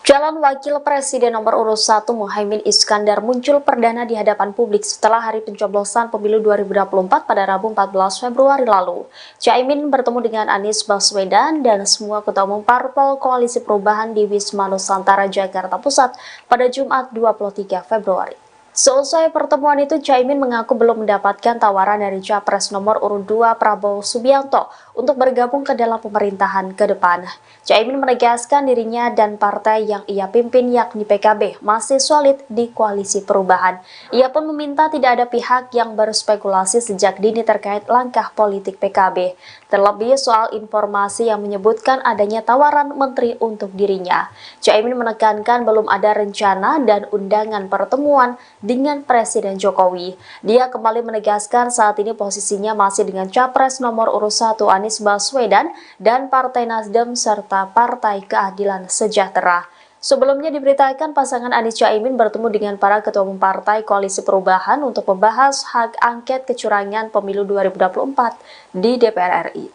Calon Wakil Presiden nomor urut 1 Muhaimin Iskandar muncul perdana di hadapan publik setelah hari pencoblosan pemilu 2024 pada Rabu 14 Februari lalu. Caimin bertemu dengan Anies Baswedan dan semua ketua umum parpol Koalisi Perubahan di Wisma Nusantara, Jakarta Pusat pada Jumat 23 Februari. Seusai pertemuan itu, Caimin mengaku belum mendapatkan tawaran dari Capres nomor urut 2 Prabowo Subianto untuk bergabung ke dalam pemerintahan ke depan. Caimin menegaskan dirinya dan partai yang ia pimpin yakni PKB masih solid di Koalisi Perubahan. Ia pun meminta tidak ada pihak yang berspekulasi sejak dini terkait langkah politik PKB, terlebih soal informasi yang menyebutkan adanya tawaran menteri untuk dirinya. Caimin menekankan belum ada rencana dan undangan pertemuan dengan Presiden Jokowi. Dia kembali menegaskan saat ini posisinya masih dengan Capres nomor urut 1 Anies Baswedan dan Partai Nasdem serta Partai Keadilan Sejahtera. Sebelumnya diberitakan pasangan Anies Caimin bertemu dengan para ketua umum partai Koalisi Perubahan untuk membahas hak angket kecurangan pemilu 2024 di DPR RI.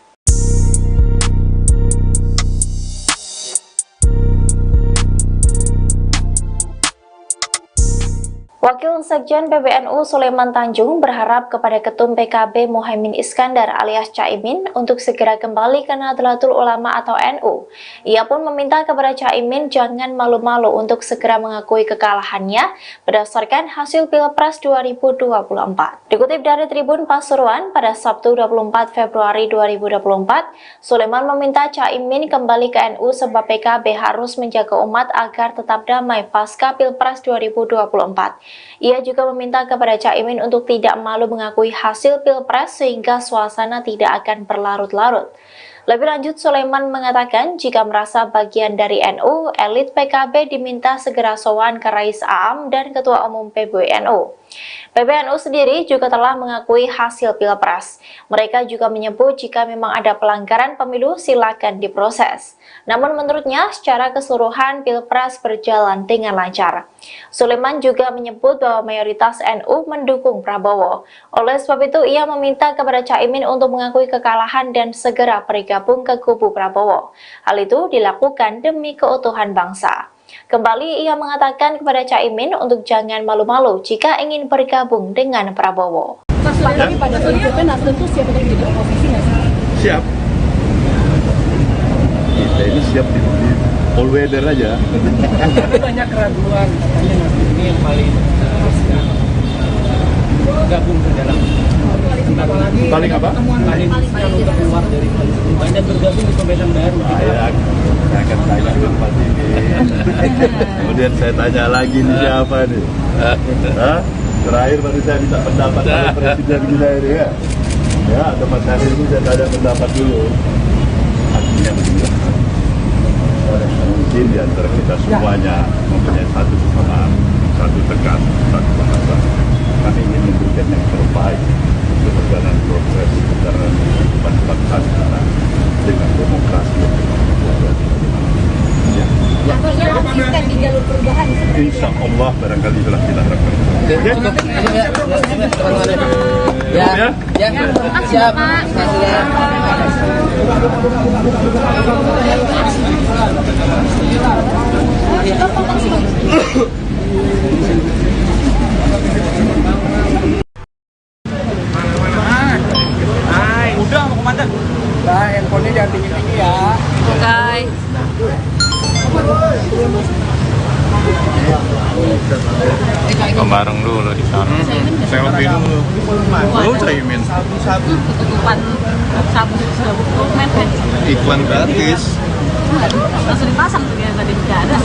Wakil Sekjen PBNU Sulaiman Tanjung berharap kepada Ketum PKB Muhaimin Iskandar alias Caimin untuk segera kembali ke Nahdlatul Ulama atau NU. Ia pun meminta kepada Caimin jangan malu-malu untuk segera mengakui kekalahannya berdasarkan hasil Pilpres 2024. Dikutip dari Tribun Pasuruan pada Sabtu 24 Februari 2024, Sulaiman meminta Caimin kembali ke NU sebab PKB harus menjaga umat agar tetap damai pasca Pilpres 2024. Ia juga meminta kepada Caimin untuk tidak malu mengakui hasil Pilpres sehingga suasana tidak akan berlarut-larut. Lebih lanjut, Sulaiman mengatakan jika merasa bagian dari NU, elit PKB diminta segera sowan ke Rais Aam dan Ketua Umum PBNU. PBNU sendiri juga telah mengakui hasil Pilpres. Mereka juga menyebut jika memang ada pelanggaran pemilu silakan diproses. Namun menurutnya secara keseluruhan Pilpres berjalan dengan lancar. Sulaiman juga menyebut bahwa mayoritas NU mendukung Prabowo. Oleh sebab itu ia meminta kepada Caimin untuk mengakui kekalahan dan segera bergabung ke kubu Prabowo. Hal itu dilakukan demi keutuhan bangsa. Kembali ia mengatakan kepada Caimin untuk jangan malu-malu jika ingin bergabung dengan Prabowo. Tapi pada prinsipnya Nasdem tuh siap untuk jadi oposisi nggak sih? Siap. Kita ini siap di all weather aja. Tapi banyak keraguan, katanya Nasdem ini yang paling gabung ke dalam Paling apa? paling untuk keluar dari koalisi dan bergabung di pemerintahan baru. Saya akan tanya ke Pak ini. Kemudian saya tanya lagi nih siapa nih? Hah? Terakhir baru saya minta pendapat dari Presiden kita ini ya. Ya, atau Mas Hadir itu saya tanya pendapat dulu. Artinya begini. Mungkin di antara kita semuanya mempunyai satu kesamaan, satu tegas, satu bahasa. Kami ingin memberikan yang terbaik untuk perjalanan progres perjalanan kehidupan bangsa kita dengan demokrasi yang berkualitas. Ya. Artinya konsisten di jalur perubahan. Insya Allah barangkali itulah kita harapkan. Ya, siap. Udah mau komandan. Nah, handphonenya jangan tinggi-tinggi ya. Oke. Bareng dulu di sana. Selfie dulu. Lu Caimin. Ketutupan sabu dokumen kan Iklan gratis. langsung dipasang tuh yang tadi tidak ada.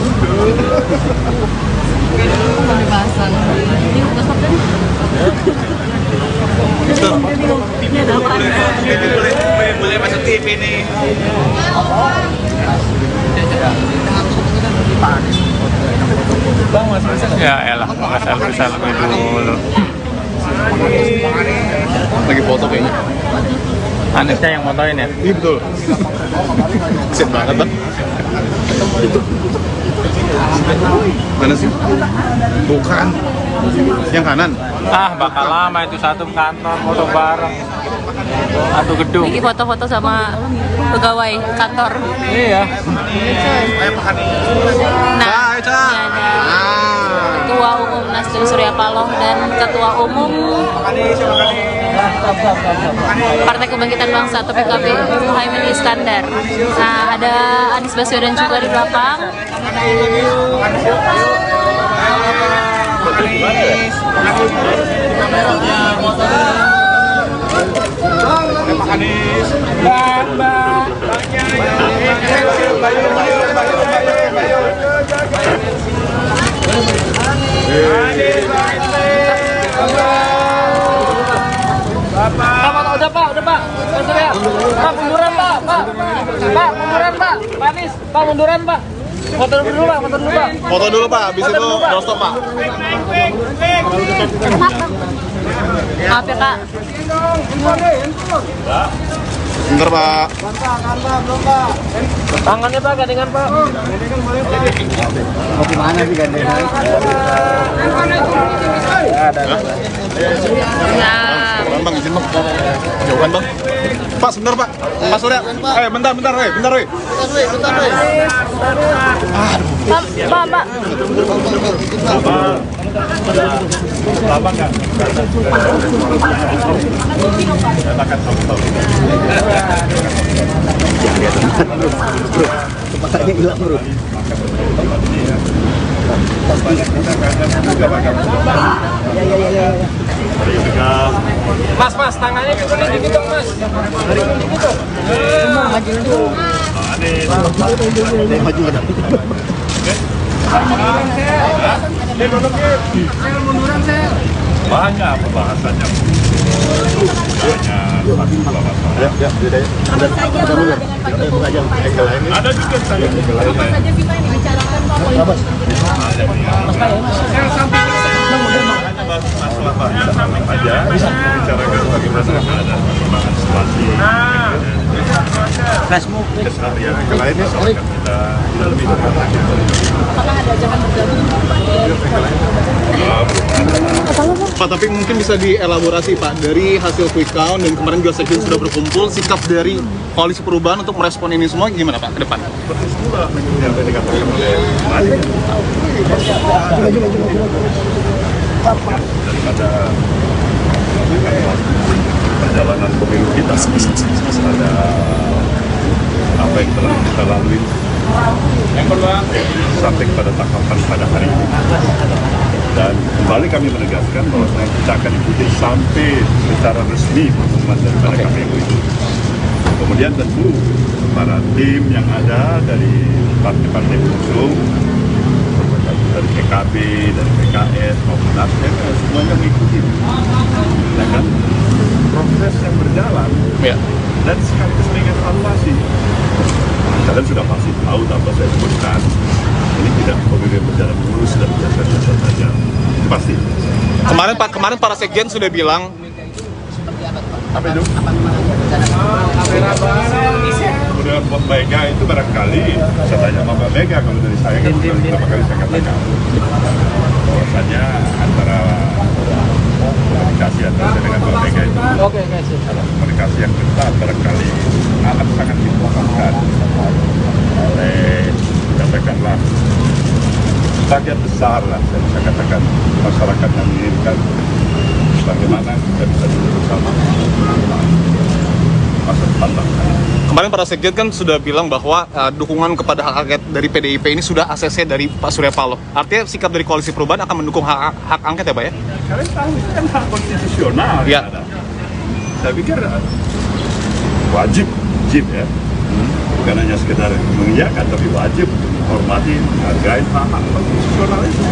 Dipasang. Ini udah stop kan? Ini ada apa? Boleh masuk TV nih. Bang, Mas Faisal. Ya elah, nggak selfie dulu. Lagi foto kayaknya. Anisnya yang motoin ya? Iya betul. Kesian banget bang. Mana sih? Bukan. Yang kanan. Ah, bakal lama itu satu kantor foto bareng. Satu gedung. Ini foto-foto sama pegawai kantor. Iya. Nah, ini ada Ketua Umum Nasdem Surya Paloh dan Ketua Umum Partai Kebangkitan Bangsa atau PKB Muhaimin Iskandar. Nah, ada Anies Baswedan juga di belakang. Udah pak. Pak munduran pak. Pak munduran pak. Pak Anies, pak munduran pak. Foto dulu pak. Foto dulu pak, habis itu doorstop pak. Maaf ya kak. Bentar pak. Tangannya pak, gandengan pak. Mau kemana sih gandengan? Ya. Bang, izin bang. Jauhan bang. Pak, sebentar pak. Pak Surya. Bentar. Bentar. Pak. Lama nggak? Katakan tahu. Kepalanya hilang bro. Mas, tangannya gitu dikit dong, Mas. Dikit dong. Saya maju ke dalam. Banyak pembahasannya. Ada juga saya. Masalah aja bicarakan bagaimana ada perkembangan situasi keseharian yang lainnya soalnya kita lebih dekat lagi. Pak, tapi mungkin bisa dielaborasi Pak, dari hasil quick count dan kemarin juga Sekjen sudah berkumpul, sikap dari Koalisi Perubahan untuk merespon ini semua gimana Pak ke depan? Seperti semula yang tadi dikatakan oleh Mari daripada perjalanan pemilu kita ada apa yang telah kita lalui sampai kepada tahapan pada hari ini, dan kembali kami menegaskan bahwa kita akan ikuti sampai secara resmi pengumuman daripada KPU itu. Kemudian tentu para tim yang ada dari partai-partai pengusung, dari PKB, dari PKS maupun Nasdem, semuanya mengikuti, ya kan? Proses yang berjalan, Ya. dan sekaligus mengevaluasi. Kalian sudah pasti tahu tanpa saya sebutkan, ini tidak pemilu yang berjalan mulus dan biasa-biasa saja, itu pasti. Kemarin para Sekjen sudah bilang Apa itu? Kemudian Mbak Mega itu barangkali saya tanya sama Mbak Mega, kalau dari saya kan beberapa kali saya katakan bahwasanya antara komunikasi antara saya dengan Mbak Mega itu komunikasi yang ketat barangkali amat sangat dibutuhkan oleh, katakanlah, bagian besar lah saya bisa katakan masyarakat yang menginginkan bagaimana kita bisa duduk bersama masa depan bangsa. kemarin para Sekjen kan sudah bilang bahwa dukungan kepada hak angket dari PDIP ini sudah ACC dari Pak Surya Paloh. Artinya sikap dari Koalisi Perubahan akan mendukung hak angket ya Pak ya? Kalian tahu itu kan hak konstitusional. Ya. Ada. Saya pikir wajib ya. Bukan hanya sekedar mengiyakan, tapi wajib menghormati, menghargai hak konstitusional itu.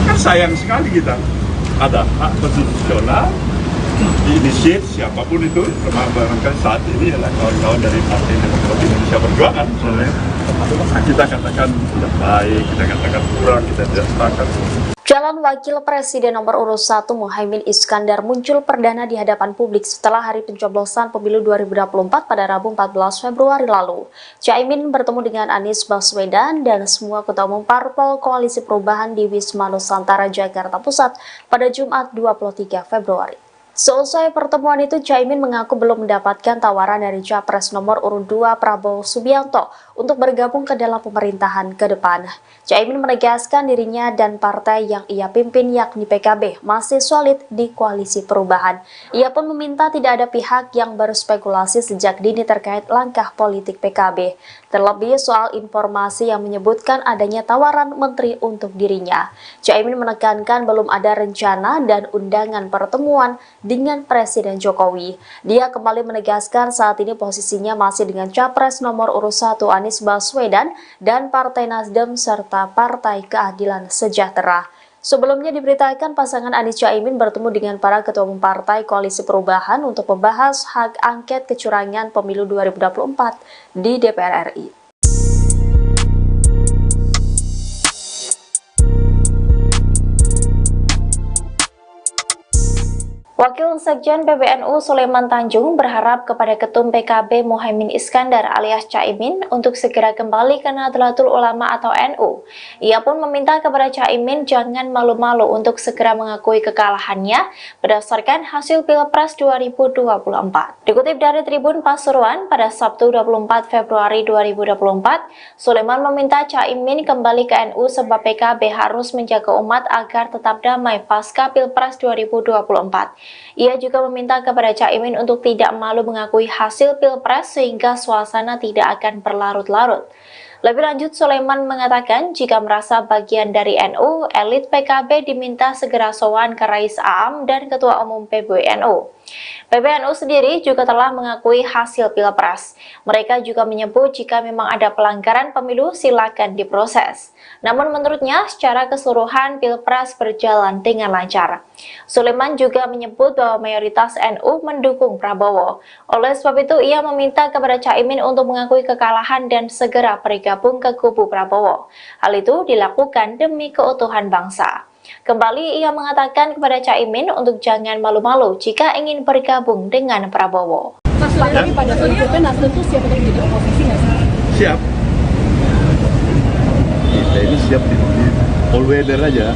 Kan sayang sekali kita ada hak konstitusional diinisiat siapapun itu, termasuk barangkali saat ini adalah kawan-kawan dari Partai Demokrat Indonesia Perjuangan misalnya. Kita katakan tidak baik, kita katakan kurang, kita tidak sepakat. Calon Wakil Presiden nomor urut 1 Muhaimin Iskandar muncul perdana di hadapan publik setelah hari pencoblosan pemilu 2024 pada Rabu 14 Februari lalu. Caimin bertemu dengan Anies Baswedan dan semua ketua umum parpol Koalisi Perubahan di Wisma Nusantara, Jakarta Pusat pada Jumat 23 Februari. Seusai pertemuan itu, Caimin mengaku belum mendapatkan tawaran dari Capres nomor urut 2 Prabowo Subianto untuk bergabung ke dalam pemerintahan ke depan. Caimin menegaskan dirinya dan partai yang ia pimpin yakni PKB masih solid di Koalisi Perubahan. Ia pun meminta tidak ada pihak yang berspekulasi sejak dini terkait langkah politik PKB, terlebih soal informasi yang menyebutkan adanya tawaran menteri untuk dirinya. Caimin menekankan belum ada rencana dan undangan pertemuan dengan Presiden Jokowi. Dia kembali menegaskan saat ini posisinya masih dengan Capres nomor urut 1 Anies Baswedan dan Partai Nasdem serta Partai Keadilan Sejahtera. Sebelumnya diberitakan pasangan Anies Caimin bertemu dengan para ketua umum Partai Koalisi Perubahan untuk membahas hak angket kecurangan pemilu 2024 di DPR RI. Wakil Sekjen PBNU Sulaiman Tanjung berharap kepada Ketum PKB Muhaimin Iskandar alias Caimin untuk segera kembali ke Nahdlatul Ulama atau NU. Ia pun meminta kepada Caimin jangan malu-malu untuk segera mengakui kekalahannya berdasarkan hasil Pilpres 2024. Dikutip dari Tribun Pasuruan pada Sabtu 24 Februari 2024, Sulaiman meminta Caimin kembali ke NU sebab PKB harus menjaga umat agar tetap damai pasca Pilpres 2024. Ia juga meminta kepada Caimin untuk tidak malu mengakui hasil Pilpres sehingga suasana tidak akan berlarut-larut. Lebih lanjut, Sulaiman mengatakan jika merasa bagian dari NU, elit PKB diminta segera sowan ke Rais Aam dan Ketua Umum PBNU. PBNU sendiri juga telah mengakui hasil Pilpres. Mereka juga menyebut jika memang ada pelanggaran pemilu silakan diproses. Namun menurutnya secara keseluruhan Pilpres berjalan dengan lancar. Sulaiman juga menyebut bahwa mayoritas NU mendukung Prabowo. Oleh sebab itu ia meminta kepada Caimin untuk mengakui kekalahan dan segera bergabung ke kubu Prabowo. Hal itu dilakukan demi keutuhan bangsa. Kembali ia mengatakan kepada Caimin untuk jangan malu-malu jika ingin bergabung dengan Prabowo. Lagi pada prinsipnya Nasdem tuh siap untuk jadi oposisi nggak sih? Siap. Kita ini siap di all weather aja.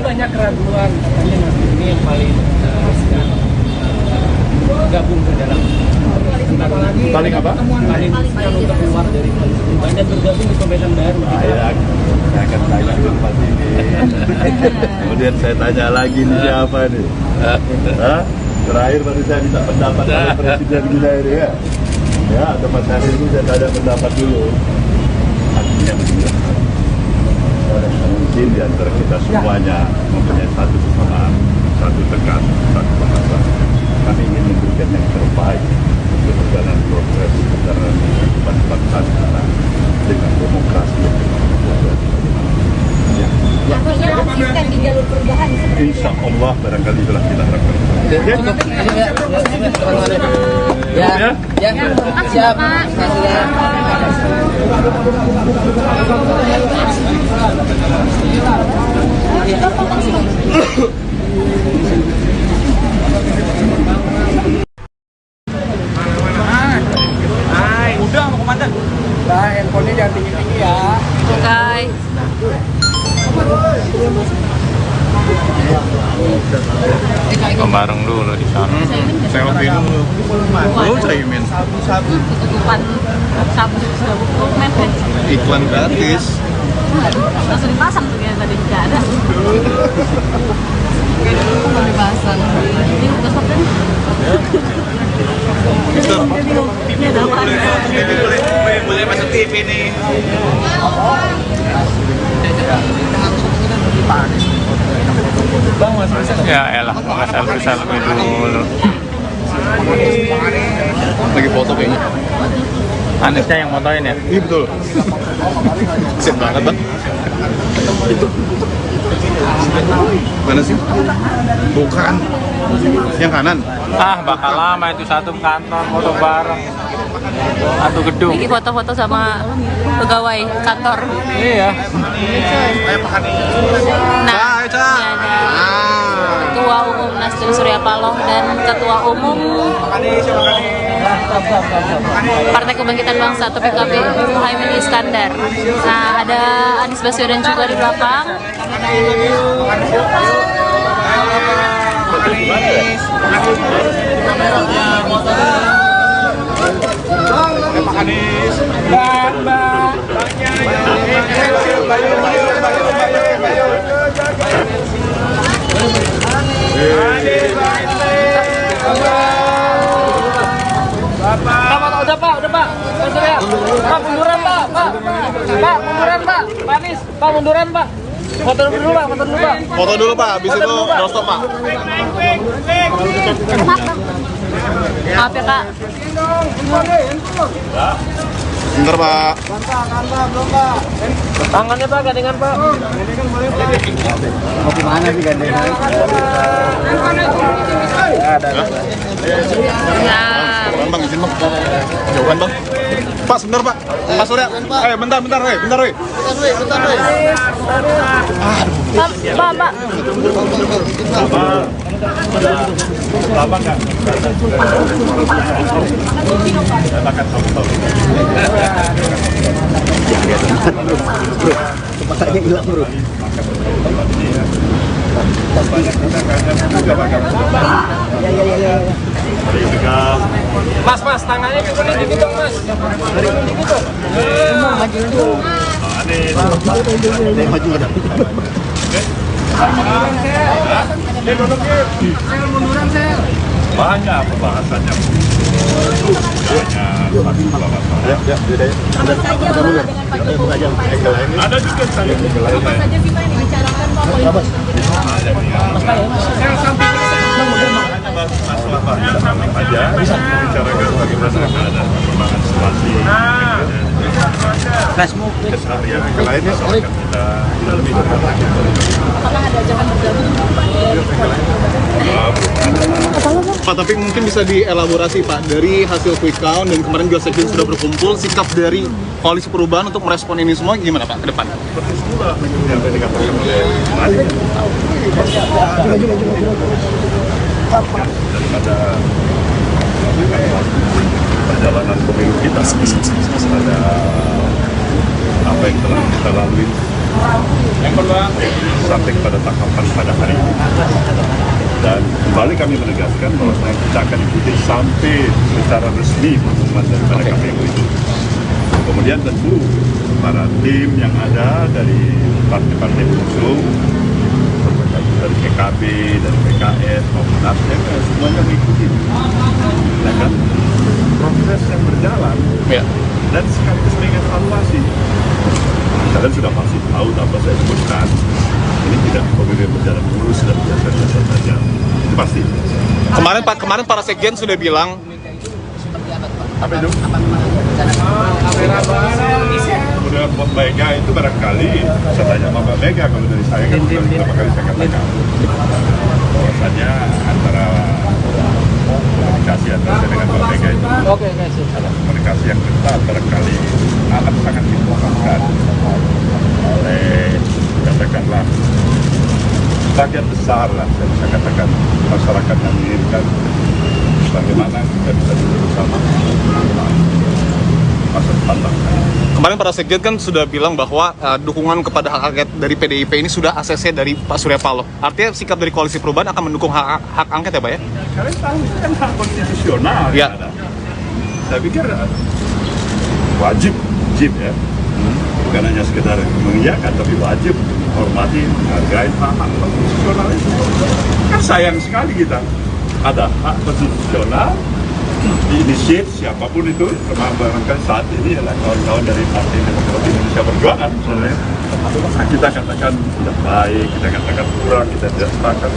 Banyak keraguan, katanya Nasdem ini yang paling gabung ke dalam Paling apa? paling untuk keluar dari koalisi perubahan dan bergabung di pemerintahan baru. Saya akan tanya tempat ini. Kemudian saya tanya lagi nih siapa nih? Hah? Terakhir baru saya minta pendapat dari Presiden kita ini ya. Ya, atau Mas Hasil itu saya tanya pendapat dulu. Artinya begini. Mungkin di antara kita semuanya mempunyai satu kesamaan, satu tekan, satu bahasa. Kami ingin memberikan yang terbaik untuk perjalanan progres perjalanan kehidupan bangsa kita dengan demokrasi yang Konsisten di jalur perubahan. insya Allah barangkali itulah kita harapkan. Siap. Udah mau komandan. Nah, handphonenya jangan tinggi-tinggi ya. Oke. Bareng dulu di sana. Selfie dulu. Lu Caimin. Tutupan sabu dokumen Iklan gratis. langsung dipasang tuh ya tadi nggak ada. Mau dipasang. Ini udah stop kan? Ini ada apa? Boleh masuk TV nih. Bang, Mas Rizal. Ya elah, nggak selfie dulu. Lagi foto kayaknya. Anisnya yang motoin ya? Iya betul. Sip banget bang. Mana sih? Bukan. Yang kanan. Ah, bakal lama itu satu kantor foto bareng. Satu gedung. Ini foto-foto sama pegawai kantor. Iya. Nah, ini ada Ketua Umum Nasdem Surya Paloh dan Ketua Umum Partai Kebangkitan Bangsa atau PKB Muhaimin Iskandar. Nah, ada Anies Baswedan juga di belakang. Udah pak. Pak munduran pak. Pak munduran pak. Panis. Pak munduran pak. Foto dulu pak. Foto dulu pak. Habis itu doorstop pak. Maaf ya Kak. Bentar pak. Tangannya pak, gandengan pak. Mau gimana sih gandengan? Ya, Bang, izin bang. Jauhan bang. Pak, sebentar pak. Pak Surya. Bentar. Bentar. Pak. Lama nggak? Katakan tahu. Kepalanya hilang bro. Mas, tangannya ke sini dikit dong, Mas. Dikit dong. Maju ada. Banyak pembahasannya. Ada juga saya. Masalah aja, bicarakan bagaimana ada perkembangan situasi. Keseharian yang lainnya masyarakat kita lebih Pak, tapi mungkin bisa dielaborasi Pak, dari hasil quick count dan kemarin juga Sekjen sudah berkumpul, sikap dari Koalisi Perubahan untuk merespon ini semua gimana Pak ke depan? seperti semula yang tadi dikatakan oleh Madi. Daripada perjalanan pemilu kita, ada apa yang telah kita lalui sampai kepada tahapan pada hari ini. Dan kembali kami menegaskan bahwa kita akan ikuti sampai secara resmi pengumuman daripada KPU itu. Kemudian tentu para tim yang ada dari partai-partai pengusung, dari PKB, dari PKS maupun Nasdem, semuanya mengikuti. Ya kan? Proses yang berjalan dan sekaligus mengevaluasi. Kalian sudah pasti tahu apa saya sebutkan. Ini tidak pemilu berjalan mulus dan biasa-biasa saja. Pasti. Kemarin para Sekjen sudah bilang apa itu? Kemudian Mbak Mega itu barangkali saya tanya sama Mbak Mega, kalau dari saya kan sudah beberapa kali saya katakan bahwasanya antara komunikasi antara saya dengan Mbak Mega itu adalah komunikasi yang ketat, barangkali amat sangat dibutuhkan oleh katakanlah bagian besar lah, saya bisa katakan masyarakat yang menginginkan bagaimana kita bisa duduk bersama masa depan bangsa. kemarin para Sekjen kan sudah bilang bahwa dukungan kepada hak angket dari PDIP ini sudah ACC dari Pak Surya Paloh. Artinya sikap dari Koalisi Perubahan akan mendukung hak angket ya Pak ya? Kalian tahu itu kan hak konstitusional ya. Saya pikir wajib ya. Bukan hanya sekedar mengiyakan, tapi wajib menghormati, menghargai hak konstitusional itu. Kan sayang sekali kita ada hak konstitusional diinisiat siapapun itu, termasuk barangkali saat ini adalah kawan-kawan dari Partai Demokrasi Indonesia Perjuangan misalnya. Kita katakan tidak baik, kita katakan kurang, kita tidak sepakat.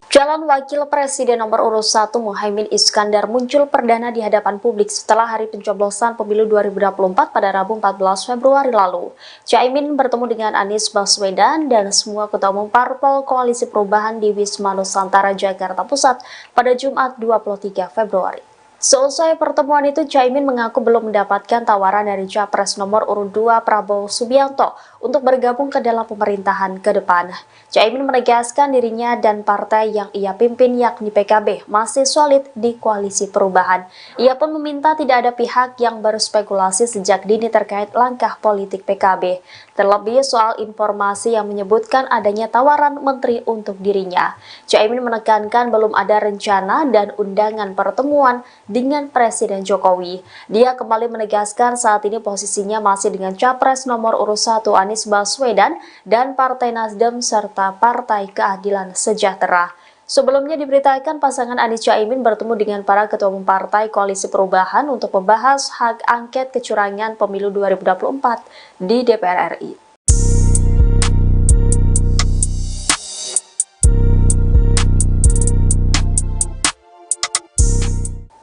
Calon Wakil Presiden nomor urut 1 Muhaimin Iskandar muncul perdana di hadapan publik setelah hari pencoblosan pemilu 2024 pada Rabu 14 Februari lalu. Caimin bertemu dengan Anies Baswedan dan semua ketua umum parpol Koalisi Perubahan di Wisma Nusantara, Jakarta Pusat pada Jumat 23 Februari. Seusai pertemuan itu, Caimin mengaku belum mendapatkan tawaran dari Capres nomor urut 2 Prabowo Subianto untuk bergabung ke dalam pemerintahan ke depan. Caimin menegaskan dirinya dan partai yang ia pimpin yakni PKB masih solid di Koalisi Perubahan. Ia pun meminta tidak ada pihak yang berspekulasi sejak dini terkait langkah politik PKB, terlebih soal informasi yang menyebutkan adanya tawaran menteri untuk dirinya. Caimin menekankan belum ada rencana dan undangan pertemuan dengan Presiden Jokowi. Dia kembali menegaskan saat ini posisinya masih dengan Capres nomor urut 1 Anies Baswedan dan Partai Nasdem serta Partai Keadilan Sejahtera. Sebelumnya diberitakan pasangan Anies Caimin bertemu dengan para ketua umum Partai Koalisi Perubahan untuk membahas hak angket kecurangan pemilu 2024 di DPR RI.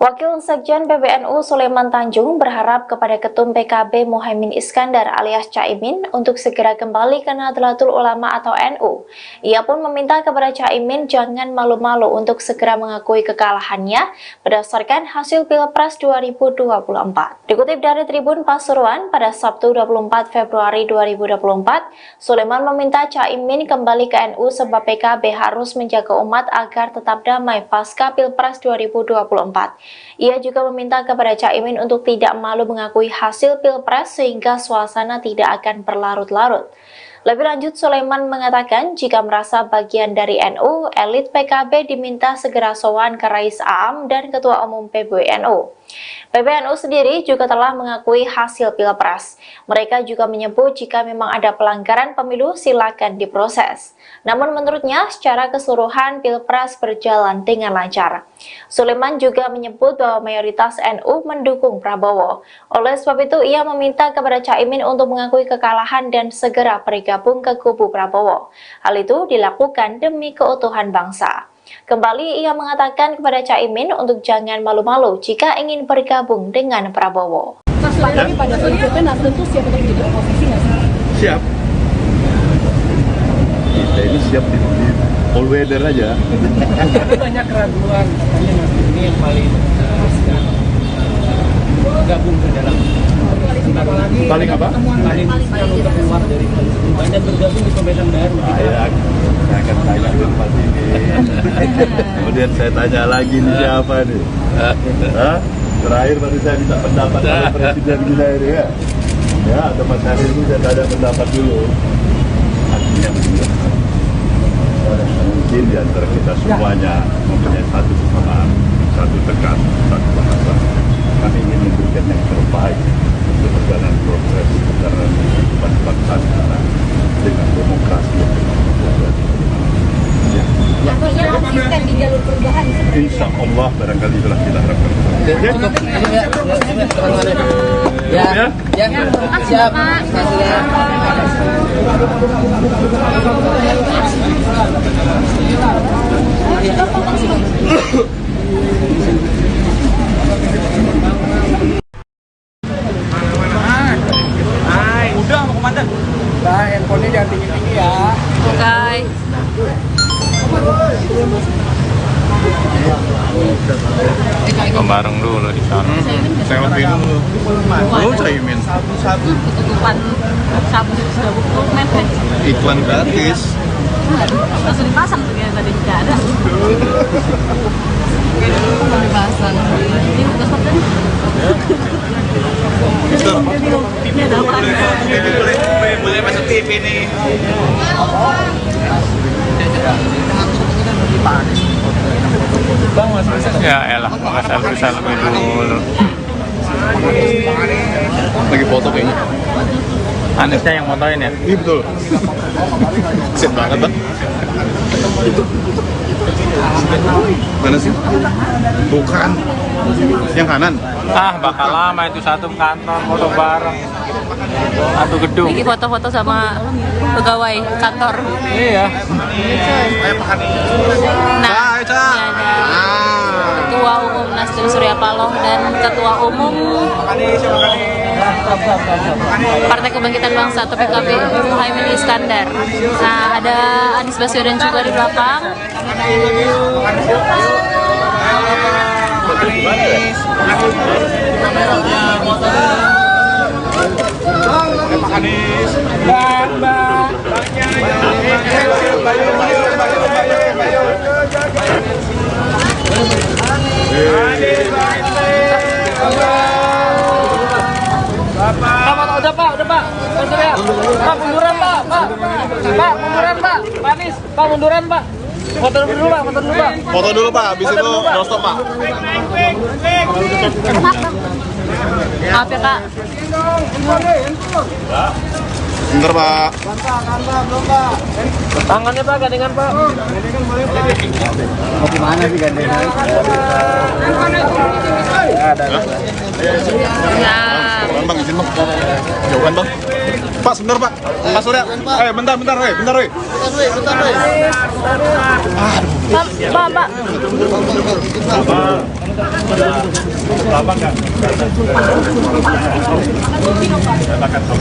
Wakil Sekjen PBNU Sulaiman Tanjung berharap kepada Ketum PKB Muhaimin Iskandar alias Caimin untuk segera kembali ke Nahdlatul Ulama atau NU. Ia pun meminta kepada Caimin jangan malu-malu untuk segera mengakui kekalahannya berdasarkan hasil Pilpres 2024. Dikutip dari Tribun Pasuruan pada Sabtu 24 Februari 2024, Sulaiman meminta Caimin kembali ke NU sebab PKB harus menjaga umat agar tetap damai pasca Pilpres 2024. Ia juga meminta kepada Caimin untuk tidak malu mengakui hasil Pilpres sehingga suasana tidak akan berlarut-larut. Lebih lanjut, Sulaiman mengatakan jika merasa bagian dari NU, elit PKB diminta segera sowan ke Rais Aam dan Ketua Umum PBNU. PBNU sendiri juga telah mengakui hasil Pilpres. Mereka juga menyebut jika memang ada pelanggaran pemilu silakan diproses. Namun menurutnya secara keseluruhan Pilpres berjalan dengan lancar. Sulaiman juga menyebut bahwa mayoritas NU mendukung Prabowo. Oleh sebab itu ia meminta kepada Caimin untuk mengakui kekalahan dan segera bergabung ke kubu Prabowo. Hal itu dilakukan demi keutuhan bangsa. Kembali ia mengatakan kepada Caimin untuk jangan malu-malu jika ingin bergabung dengan Prabowo. Pak, tapi pada prinsipnya Nasdem tuh siap untuk jadi oposisi nggak sih? Siap. Kita ini siap di all weather aja. Tapi banyak keraguan, katanya Nasdem ini yang paling gabung ke dalam Paling apa? paling untuk keluar dari koalisi perubahan dan bergabung di pemerintahan baru. Saya akan tanya dulu Pak ini. Kemudian saya tanya lagi nih siapa nih? Hah? Terakhir baru saya minta pendapat dari Presiden kita ini ya. Ya, atau Mas Hari ini saya tanya pendapat dulu. Artinya begini. Mungkin di antara kita semuanya mempunyai satu kesamaan, satu tekan, satu bahasa. Kami ingin memberikan yang terbaik untuk perjalanan proses perjalanan kehidupan bangsa kita dengan demokrasi yang Konsisten di jalur perubahan. insya Allah barangkali itulah kita harapkan. Siap. Udah mau komandan. Nah, handphonenya jangan tinggi-tinggi ya. Oke. Bareng dulu di sana. Selfie dulu. Lu Caimin. Tutupan sabu sudah buku mepet. Iklan gratis. Langsung dipasang tuh ya tadi tidak ada. Dipasang. Ini udah stop tadi. Ini ada apa? Boleh masuk TV nih. Ya elah, nggak selfie dulu. Lagi foto kayaknya. Anisnya yang motoin ya? Iya betul. Kesian banget bang. Mana sih? Bukan. Yang kanan. Ah, bakal lama itu satu kantor foto bareng. Satu gedung. Lagi foto-foto sama pegawai kantor. Iya. Nah, ini ada Ketua Umum Nasdem Surya Paloh dan Ketua Umum Partai Kebangkitan Bangsa atau PKB Muhaimin Iskandar. Nah, ada Anies Baswedan juga di belakang. Udah Pak. Pak, munduran Pak. Pak, munduran Pak. Pak Anies, Pak munduran Pak. Foto dulu Pak. Foto dulu Pak, habis itu doorstop Pak. Maaf ya Kak. Bentar Pak. Tangannya Pak, gandengan Pak. Mau gimana sih gandengan? Ya. Bang, izin bang. Jauhan bang. Pak, sebentar Pak. Pak Surya. Bentar. Pak. Lama nggak? Silakan tahu.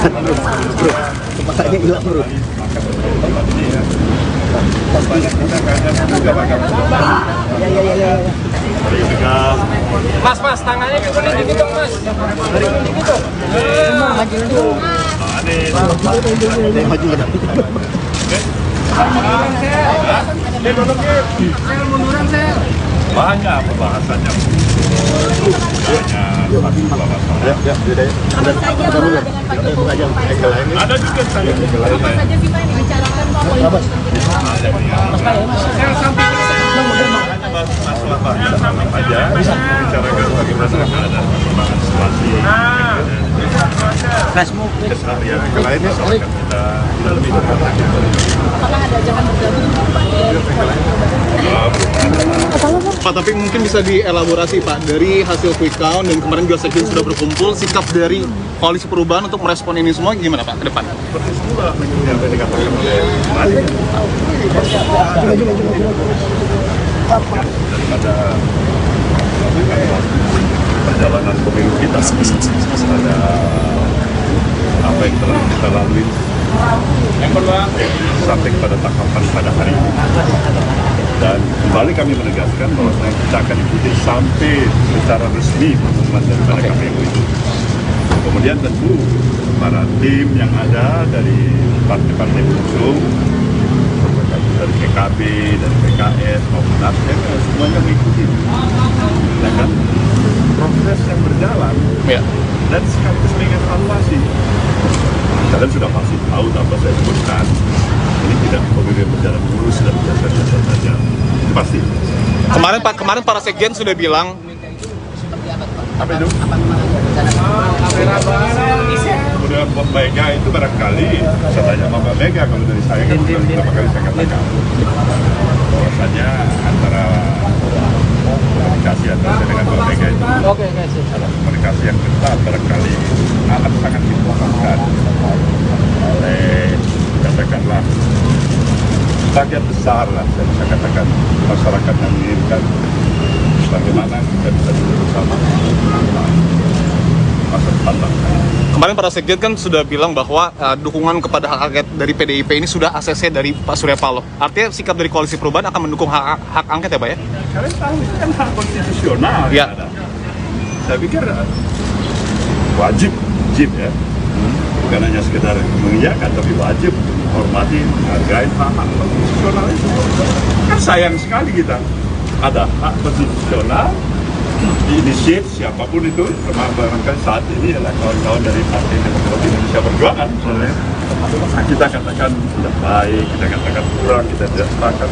Bro, kepalanya hilang bro. Mas, tangannya juga dikit dong, Mas. Dikit dong. Maju lah. Banyak pembahasannya. Ada juga saya. Apa saja sih Pak yang dibicarakan Pak? Masalah aja bicarakan bagaimana keadaan perkembangan situasi keseharian yang lainnya soalnya kita lebih dekat lagi. Apakah ada ajakan bergabung? Pak, tapi mungkin bisa dielaborasi Pak, dari hasil quick count dan kemarin juga sekjen sudah berkumpul, sikap dari koalisi perubahan untuk merespon ini semua gimana Pak ke depan? Seperti semula yang tadi dikatakan oleh daripada perjalanan pemilu kita pada apa yang telah kita lalui sampai pada tahapan pada hari ini, dan kembali kami menegaskan bahwa kita akan ikuti sampai secara resmi pengumuman daripada KPU itu. Kemudian tentu para tim yang ada dari partai-partai pengusung, dari PKB, dari PKS maupun Nasdem, semuanya mengikuti, ya kan, proses yang berjalan, Ya. dan sekaligus mengevaluasi. Kalian sudah pasti tahu tanpa saya sebutkan, ini tidak pemilu berjalan mulus dan biasa-biasa saja, pasti. Kemarin para sekjen sudah bilang Apa itu? Kemudian Mbak Mega itu barangkali, saya tanya sama Mbak Mega, kalau dari saya kan sudah beberapa kali saya katakan bahwasanya antara komunikasi antara saya dengan Mbak Mega itu adalah komunikasi yang ketat, barangkali amat sangat dibutuhkan oleh, katakanlah, bagian besar lah, saya bisa katakan, masyarakat yang menginginkan bagaimana kita bisa duduk bersama masa depan bangsa. kemarin para sekjen kan sudah bilang bahwa dukungan kepada hak angket dari PDIP ini sudah ACC dari Pak Surya Paloh. Artinya sikap dari koalisi perubahan akan mendukung hak angket ya Pak ya? Kalian tahu itu kan hak konstitusional Ya. yang ada. Saya pikir wajib ya, bukan hanya sekedar mengiyakan, tapi wajib untuk menghormati, menghargai hak konstitusional itu. Kan sayang sekali kita ada hak konstitusional diinisiat siapapun itu, termasuk barangkali saat ini adalah kawan-kawan dari Partai Demokrasi Indonesia Perjuangan misalnya. Kita katakan tidak baik, kita katakan kurang, kita tidak sepakat.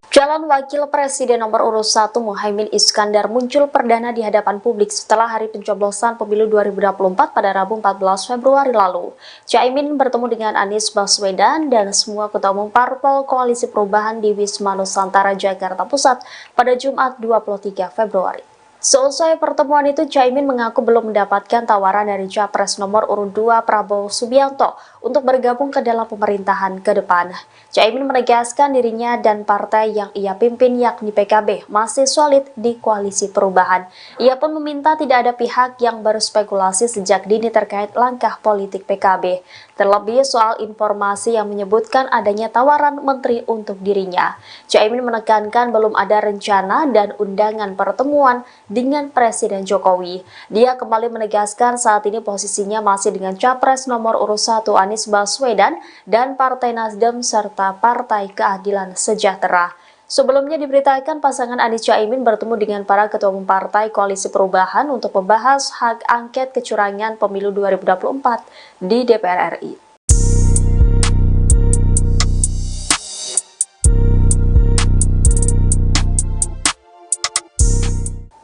Calon Wakil Presiden nomor urut 1 Muhaimin Iskandar muncul perdana di hadapan publik setelah hari pencoblosan pemilu 2024 pada Rabu 14 Februari lalu. Caimin bertemu dengan Anies Baswedan dan semua ketua umum parpol Koalisi Perubahan di Wisma Nusantara, Jakarta Pusat pada Jumat 23 Februari. Seusai pertemuan itu, Caimin mengaku belum mendapatkan tawaran dari Capres nomor urut 2 Prabowo Subianto untuk bergabung ke dalam pemerintahan ke depan. Caimin menegaskan dirinya dan partai yang ia pimpin yakni PKB masih solid di Koalisi Perubahan. Ia pun meminta tidak ada pihak yang berspekulasi sejak dini terkait langkah politik PKB, terlebih soal informasi yang menyebutkan adanya tawaran menteri untuk dirinya. Caimin menekankan belum ada rencana dan undangan pertemuan dengan Presiden Jokowi. Dia kembali menegaskan saat ini posisinya masih dengan Capres nomor urut 1 Anies Baswedan dan Partai Nasdem serta Partai Keadilan Sejahtera. Sebelumnya diberitakan pasangan Anies Caimin bertemu dengan para ketua umum partai Koalisi Perubahan untuk membahas hak angket kecurangan pemilu 2024 di DPR RI.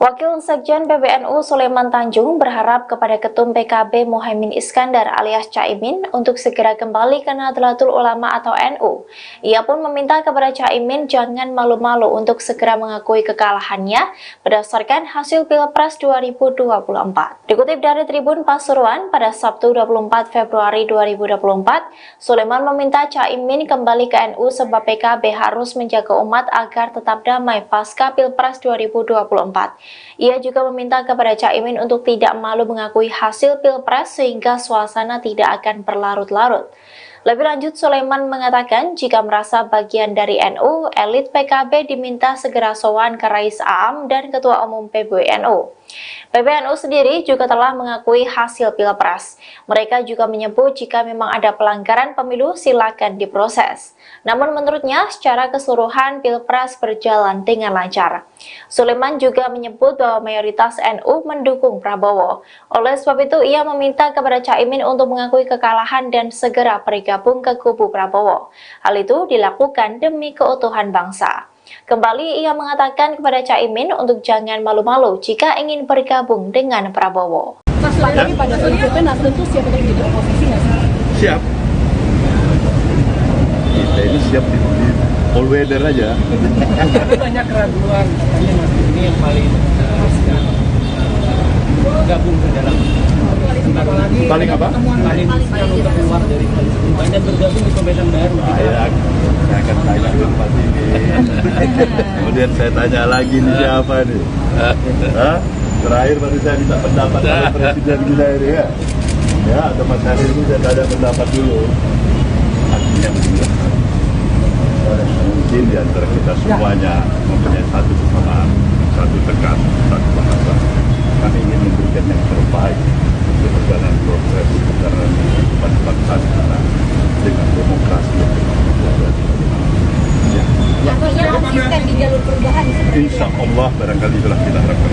Wakil Wakil Sekjen PBNU Sulaiman Tanjung berharap kepada Ketum PKB Muhaimin Iskandar alias Caimin untuk segera kembali ke Nahdlatul Ulama atau NU. Ia pun meminta kepada Caimin jangan malu-malu untuk segera mengakui kekalahannya berdasarkan hasil Pilpres 2024. Dikutip dari Tribun Pasuruan pada Sabtu 24 Februari 2024, Sulaiman meminta Caimin kembali ke NU sebab PKB harus menjaga umat agar tetap damai pasca Pilpres 2024. Ia juga meminta kepada Caimin untuk tidak malu mengakui hasil Pilpres sehingga suasana tidak akan berlarut-larut. Lebih lanjut, Sulaiman mengatakan jika merasa bagian dari NU, elit PKB diminta segera sowan ke Rais Aam dan Ketua Umum PBNU. PBNU sendiri juga telah mengakui hasil Pilpres. Mereka juga menyebut jika memang ada pelanggaran pemilu silakan diproses. Namun menurutnya secara keseluruhan Pilpres berjalan dengan lancar. Sulaiman juga menyebut bahwa mayoritas NU mendukung Prabowo. Oleh sebab itu ia meminta kepada Caimin untuk mengakui kekalahan dan segera bergabung ke kubu Prabowo. Hal itu dilakukan demi keutuhan bangsa. Kembali ia mengatakan kepada Caimin untuk jangan malu-malu jika ingin bergabung dengan Prabowo. Mas, lagi pada prinsipnya Nasdem tuh siap untuk jadi oposisi nggak sih? Siap. Kita ini siap di all weather aja. Banyak keraguan. Ini yang paling gabung ke dalam Paling apa? paling untuk keluar dari koalisi. Banyak bergabung di pemerintahan baru. Saya akan tanya tempat ini. Kemudian saya tanya lagi nih siapa nih? Hah? Terakhir baru saya minta pendapat dari Presiden kita ini ya. Ya, atau Mas Hari ini saya tanya pendapat dulu. Artinya mungkin di antara kita semuanya mempunyai satu kesamaan, satu tekad, satu bahasa. Kami ingin memberikan yang terbaik untuk perjalanan progres perjalanan kehidupan bangsa kita dengan demokrasi yang Konsisten di jalur perubahan. insya Allah barangkali itulah kita harapkan.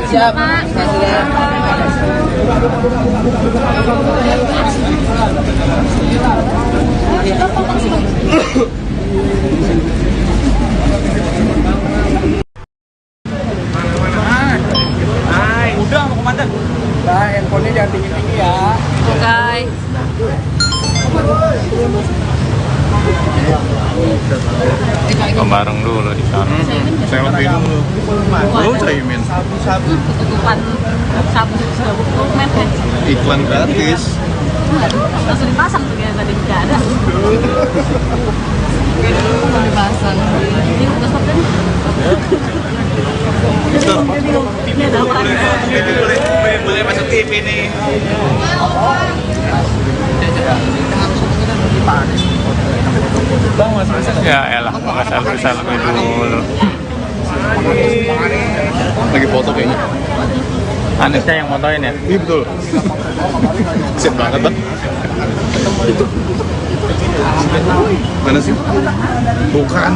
Siap. Udah mau komandan. Nah, handphonenya jangan tinggi-tinggi ya. Oke. Bareng dulu di sana. Selfie dulu. Lu Caimin. Ketutupan sabu mepet. Iklan gratis. Langsung dipasang tuh kayak tadi nggak ada. Dipasang. Ini udah stop tadi. Ini ada apa? Boleh masuk TV nih. Ya elah, maka selfie dulu. Lagi foto kayaknya. Anisnya yang motoin ya? Iya betul. Sip banget bang. Mana sih? Bukan.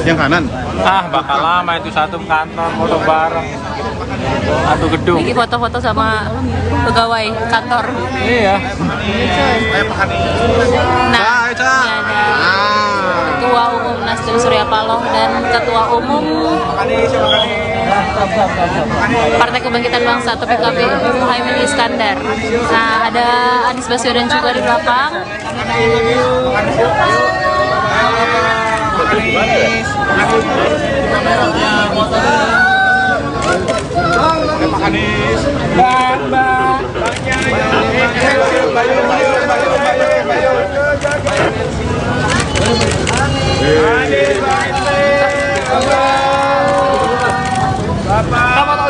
Yang kanan. Ah, bakal lama itu satu kantor foto bareng. Satu gedung. Lagi foto-foto sama pegawai kantor. Iya. Nah, ini ada Ketua Umum Nasdem Surya Paloh dan Ketua Umum Partai Kebangkitan Bangsa atau PKB Muhaimin Iskandar. Nah, ada Anies Baswedan juga di belakang.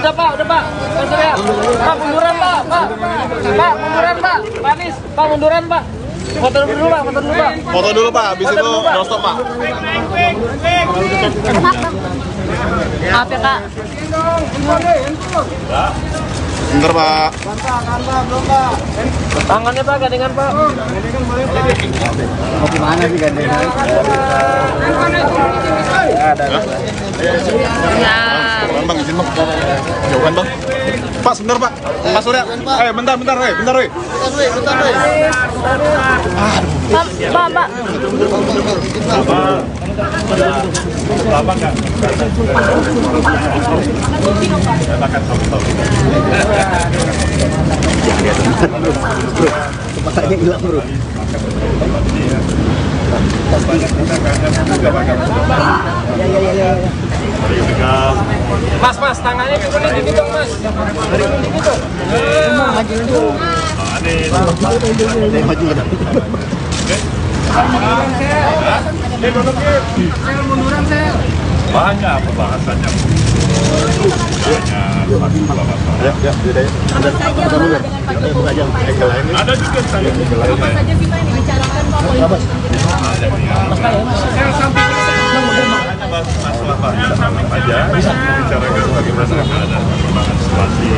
Udah Pak. Pak Surya. Pak munduran Pak. Pak munduran Pak. Pak Anies, Pak munduran Pak. Foto dulu Pak. Foto dulu Pak, habis itu doorstop Pak. Maaf ya Kak. Bentar Pak. Tangannya Pak, gandengan Pak. Mau gimana sih gandengan? Ya. Bang, izin bang. Jauhan bang. Pak, sebentar Pak. Pak Surya. Bentar. Bentar. Pak. Lama nggak? Silakan sama-sama. Kepalanya hilang bro. Mas, tangannya diturunin dikit dong, Mas. Diturunin dikit dong. Maju ada. Banyak pembahasannya. Ada juga saya. saja kita yang dibicarakan Pak politik. Masalah banyak aja bicarakan bagaimana ada perkembangan situasi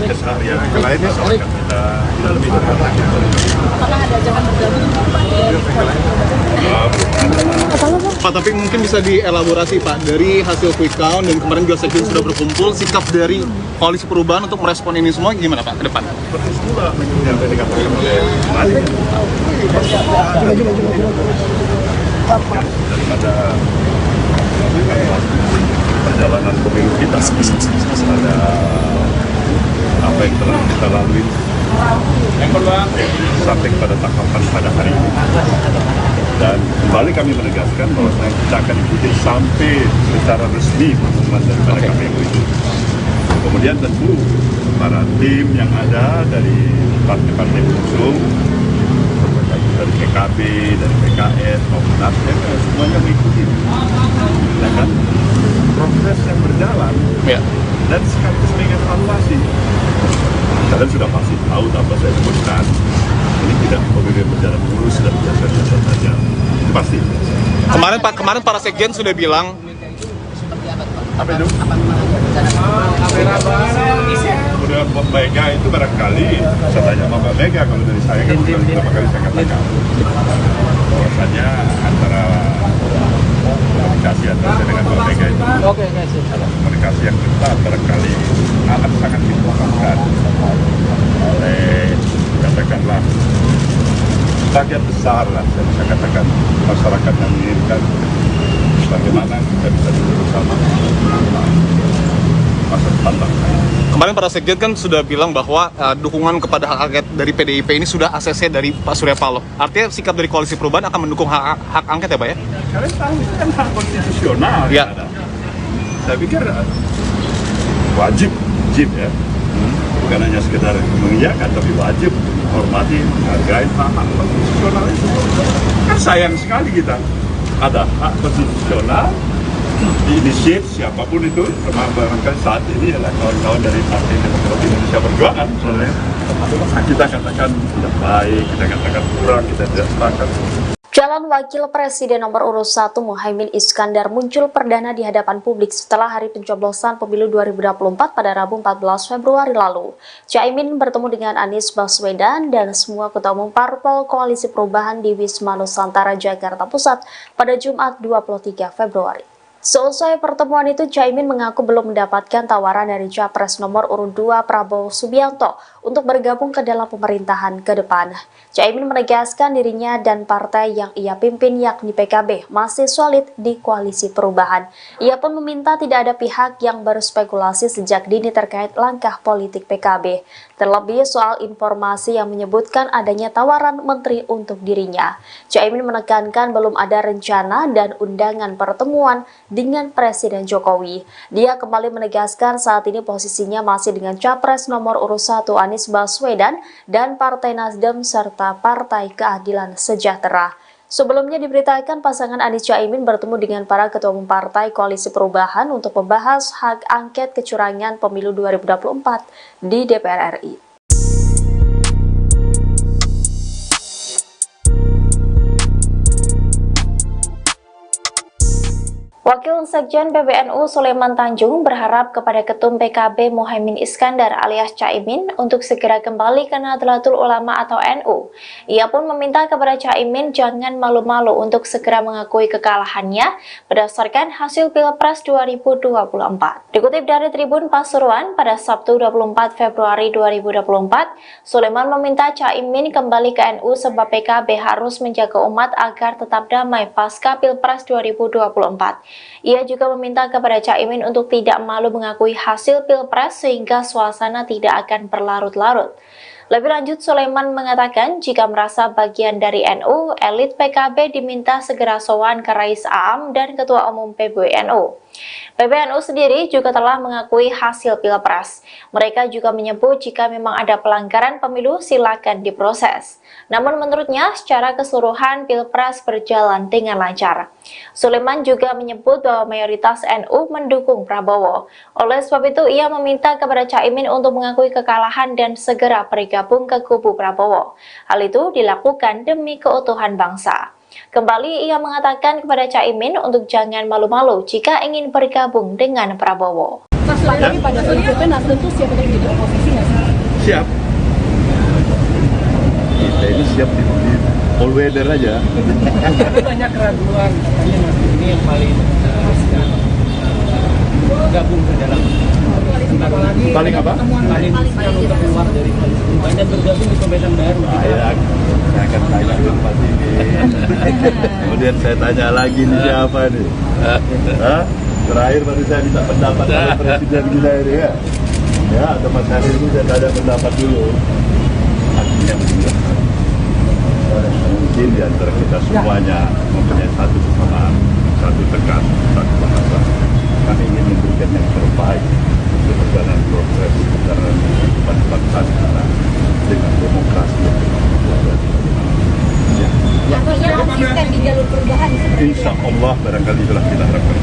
keseharian yang lainnya soal kita lebih dekat lagi. Apakah ada ajakan bergabung Pak, tapi mungkin bisa dielaborasi Pak, dari hasil quick count dan kemarin juga sekjen sudah berkumpul, sikap dari Koalisi Perubahan untuk merespon ini semua gimana Pak ke depan? Seperti semula yang tadi dikatakan oleh Mari daripada perjalanan pemilu kita ada apa yang telah kita lalui sampai pada tahapan pada hari ini, dan kembali kami menegaskan bahwa kita akan ikuti sampai secara resmi pengumuman daripada KPU itu. Kemudian tentu para tim yang ada dari partai-partai pengusung, dari PKB, dari PKS, maupun Nasdem, semuanya mengikuti. Ya kan? Proses yang berjalan, Ya. dan sekaligus mengevaluasi. Kalian sudah pasti tahu apa saya sebutkan. Ini tidak pemilu berjalan mulus dan biasa-biasa saja. Itu pasti. Kemarin para sekjen sudah bilang Apa itu? Kemudian Mbak Mega itu barangkali, saya tanya sama Mbak Mega, kalau dari saya kan beberapa kali saya katakan bahwasanya antara komunikasi antara saya dengan Mbak Mega itu komunikasi yang ketat barangkali akan sangat dibutuhkan oleh, katakanlah, bagian besar lah, saya bisa katakan masyarakat yang menginginkan bagaimana kita bisa duduk bersama masa depan bangsa. kemarin para sekjen kan sudah bilang bahwa dukungan kepada hak angket dari PDIP ini sudah ACC dari Pak Surya Paloh. Artinya sikap dari Koalisi Perubahan akan mendukung hak angket ya Pak ya? Kalian tahu itu kan hak konstitusional Ya. yang ada. Saya pikir wajib ya, bukan hanya sekedar mengiyakan, tapi wajib menghormati, menghargai hak konstitusional itu. Kan sayang sekali kita ada hak konstitusional diinisiat siapapun itu, termasuk barangkali saat ini adalah kawan-kawan dari Partai Demokrat Indonesia Perjuangan misalnya. Kita katakan tidak baik, kita katakan kurang, kita tidak sepakat. Calon Wakil Presiden nomor urut 1 Muhaimin Iskandar muncul perdana di hadapan publik setelah hari pencoblosan pemilu 2024 pada Rabu 14 Februari lalu. Caimin bertemu dengan Anies Baswedan dan semua ketua umum parpol Koalisi Perubahan di Wisma Nusantara, Jakarta Pusat pada Jumat 23 Februari. Seusai pertemuan itu, Caimin mengaku belum mendapatkan tawaran dari Capres nomor urut 2 Prabowo Subianto untuk bergabung ke dalam pemerintahan ke depan. Caimin menegaskan dirinya dan partai yang ia pimpin yakni PKB masih solid di Koalisi Perubahan. Ia pun meminta tidak ada pihak yang berspekulasi sejak dini terkait langkah politik PKB, terlebih soal informasi yang menyebutkan adanya tawaran menteri untuk dirinya. Caimin menekankan belum ada rencana dan undangan pertemuan dengan Presiden Jokowi. Dia kembali menegaskan saat ini posisinya masih dengan Capres nomor urut 1 Anies Baswedan dan Partai Nasdem serta Partai Keadilan Sejahtera. Sebelumnya diberitakan pasangan Anies Caimin bertemu dengan para ketua umum Partai Koalisi Perubahan untuk membahas hak angket kecurangan pemilu 2024 di DPR RI. Wakil Wakil Sekjen PBNU Sulaiman Tanjung berharap kepada Ketum PKB Muhaimin Iskandar alias Caimin untuk segera kembali ke Nahdlatul Ulama atau NU. Ia pun meminta kepada Caimin jangan malu-malu untuk segera mengakui kekalahannya berdasarkan hasil Pilpres 2024. Dikutip dari Tribun Pasuruan pada Sabtu 24 Februari 2024, Sulaiman meminta Caimin kembali ke NU sebab PKB harus menjaga umat agar tetap damai pasca Pilpres 2024. Ia juga meminta kepada Caimin untuk tidak malu mengakui hasil Pilpres sehingga suasana tidak akan berlarut-larut. Lebih lanjut, Sulaiman mengatakan jika merasa bagian dari NU, elit PKB diminta segera sowan ke Rais Aam dan Ketua Umum PBNU. PBNU sendiri juga telah mengakui hasil Pilpres. Mereka juga menyebut jika memang ada pelanggaran pemilu silakan diproses. Namun menurutnya secara keseluruhan Pilpres berjalan dengan lancar. Sulaiman juga menyebut bahwa mayoritas NU mendukung Prabowo. Oleh sebab itu ia meminta kepada Caimin untuk mengakui kekalahan dan segera bergabung ke kubu Prabowo. Hal itu dilakukan demi keutuhan bangsa. Kembali ia mengatakan kepada Caimin untuk jangan malu-malu jika ingin bergabung dengan Prabowo. Mas, lagi pada prinsipnya Nasdem tuh siap untuk jadi oposisi nggak sih? Siap. Kita ini siap di all weather aja. Banyak keraguan, katanya Nasdem ini yang paling gabung ke dalam Paling apa? paling untuk keluar dari koalisi perubahan dan bergabung di pemerintahan baru. Saya akan tanya apa ini. Kemudian saya tanya lagi nih siapa nih? Hah? Terakhir baru saya minta pendapat dari Presiden kita ini ya. Ya, atau Mas Hadir itu saya tanya pendapat dulu. Artinya begini. Mungkin di antara kita semuanya mempunyai satu kesamaan, satu tegas, satu bahasa. Kami ingin memberikan yang terbaik untuk perjalanan progres perjalanan kehidupan bangsa kita dengan demokrasi yang Artinya konsisten di jalur perubahan seperti itu. insya Allah barangkali itulah kita harapkan.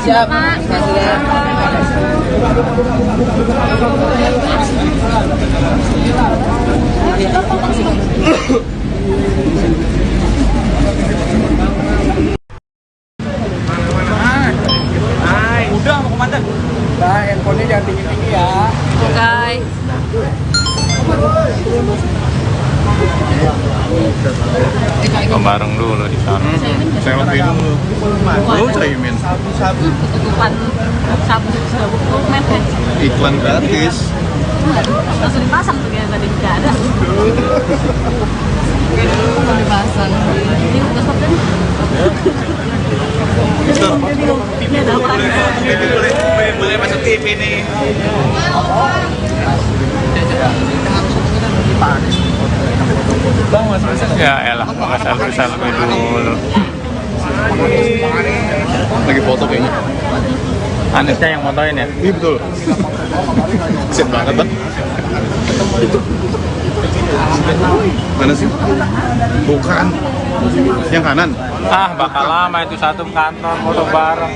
Siap. Udah mau komandan. Nah, handphonenya jangan tinggi-tinggi ya. Oke. Bareng dulu di sana. Selfie dulu. Lu Caimin. Ketutupan sabu mepet. Iklan gratis. Langsung dipasang tuh ya tadi nggak ada. Langsung dipasang. Ini udah stop kan? Ini ada apa? Boleh masuk TV nih. Bang, Mas Rizal. Ya elah, selfie dulu. Lagi foto kayaknya. Anisnya yang motoin ya? Iya betul. Sip banget, Bang. Mana sih? Bukan. Yang kanan. Ah, bakal lama itu satu kantor foto bareng.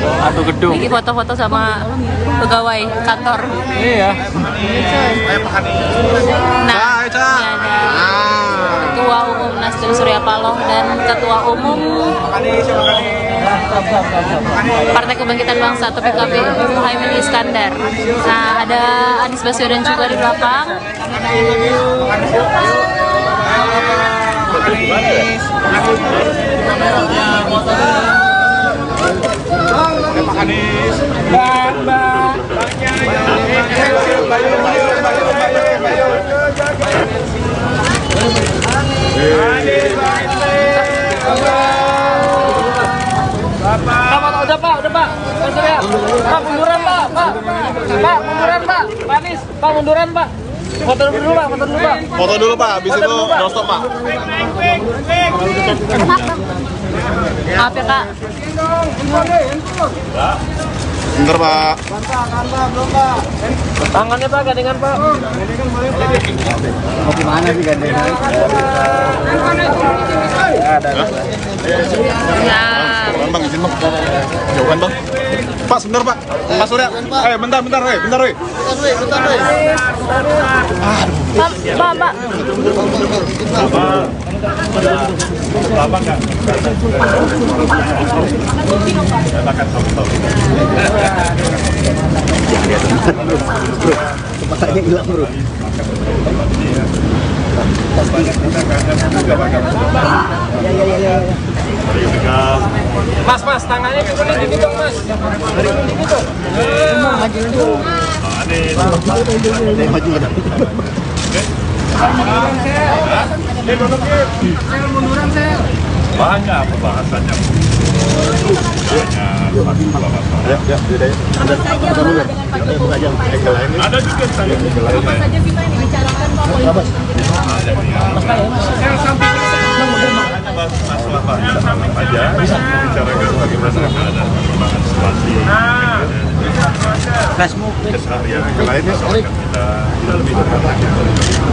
Satu gedung. Ini foto-foto sama pegawai kantor. Iya. Nah, ini ada Ketua Umum Nasdem Surya Paloh dan Ketua Umum Partai Kebangkitan Bangsa atau PKB Muhaimin Iskandar. Nah, ada Anies Baswedan juga di belakang. Udah Pak. Mas Surya. Pak, munduran Pak. Pak, munduran Pak. Pak Anies, Pak munduran Pak. Foto dulu Pak. Foto dulu, Pak. Habis itu doorstop, Pak. Maaf ya Kak. Bentar, Pak. Tangannya Pak, gandengan Pak. Mau gimana sih gandengan? Ya. Bang, izin, Bang. Jauhan, Bang. Pak, sebentar, Pak. Pak Surya. Bentar, weh. Pak. Lama nggak? Saya makan sop. Bro, kecepatan hilang bro. Mas, tangannya ke sini gitu dong, Mas. Gitu. Maju ke dalam. Banyak pembahasannya. Ada juga tadi. Apa saja sih Pak yang dibicarakan Pak? Masalah banyak aja bicarakan bagaimana keadaan perkembangan situasi keseharian yang lainnya soal kita lebih dekat lagi.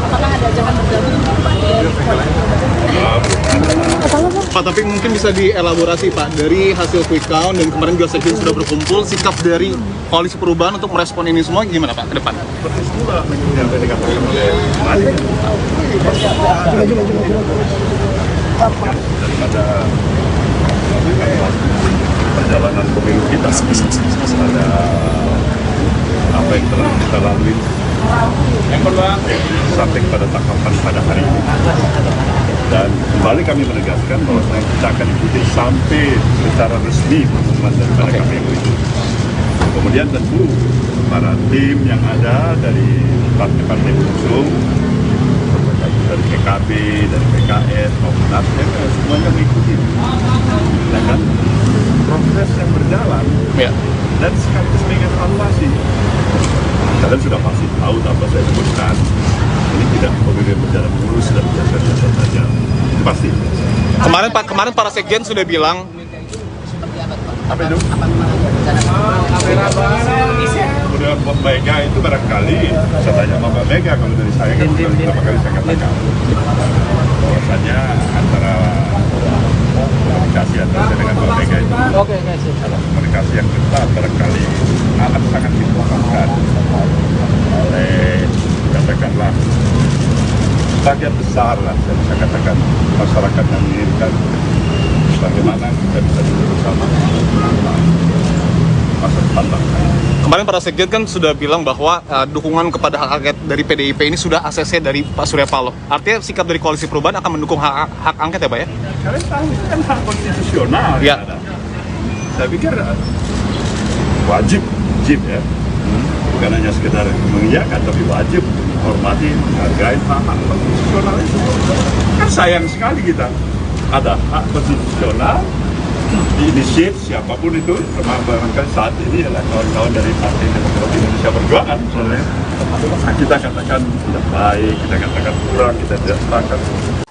Apakah ada ajakan bergabung Pak, tapi mungkin bisa dielaborasi Pak, dari hasil quick count dan kemarin juga sekjen sudah berkumpul, sikap dari Koalisi Perubahan untuk merespon ini semua gimana Pak ke depan? Persis pula yang tadi dikatakan oleh Madi. Daripada perjalanan pemilu kita, ada apa yang telah kita lalui yang kedua sampai pada tahapan pada hari ini, dan kembali kami menegaskan bahwa kita akan ikuti sampai secara resmi pengumuman daripada KPU itu. Kemudian tentu para tim yang ada dari partai-partai pengusung, dari PKB, dari PKS maupun Nasdem, semuanya mengikuti. Ya kan? Proses yang berjalan, Ya. dan sekaligus mengevaluasi. Kalian sudah pasti tahu apa saya sebutkan. Ini tidak pemilu berjalan mulus dan biasa-biasa saja. Pasti. Kemarin para sekjen sudah bilang Apa itu? Kemudian Mbak Mega itu barangkali, saya tanya sama Mbak Mega, kalau dari saya kan beberapa kali saya katakan bahwasanya antara komunikasi antara saya dengan Mbak Mega itu adalah komunikasi yang ketat, barangkali akan sangat diperlukan oleh, katakanlah, bagian besar lah, saya bisa katakan masyarakat yang menginginkan bagaimana kita bisa duduk bersama masa depan bangsa. kemarin para sekjen kan sudah bilang bahwa dukungan kepada hak angket dari PDIP ini sudah ACC dari Pak Surya Paloh. Artinya sikap dari Koalisi Perubahan akan mendukung hak angket ya Pak ya? Kalian tahu itu kan hak konstitusional Ya. yang ada. Saya pikir wajib ya, bukan hanya sekedar mengiyakan, tapi wajib menghormati, menghargai hak konstitusional itu. Kan sayang sekali kita ada hak konstitusional diinisiat siapapun itu, termasuk saat ini adalah kawan-kawan dari Partai Demokrasi Indonesia Perjuangan misalnya. Kita katakan tidak baik, kita katakan kurang, kita tidak sepakat.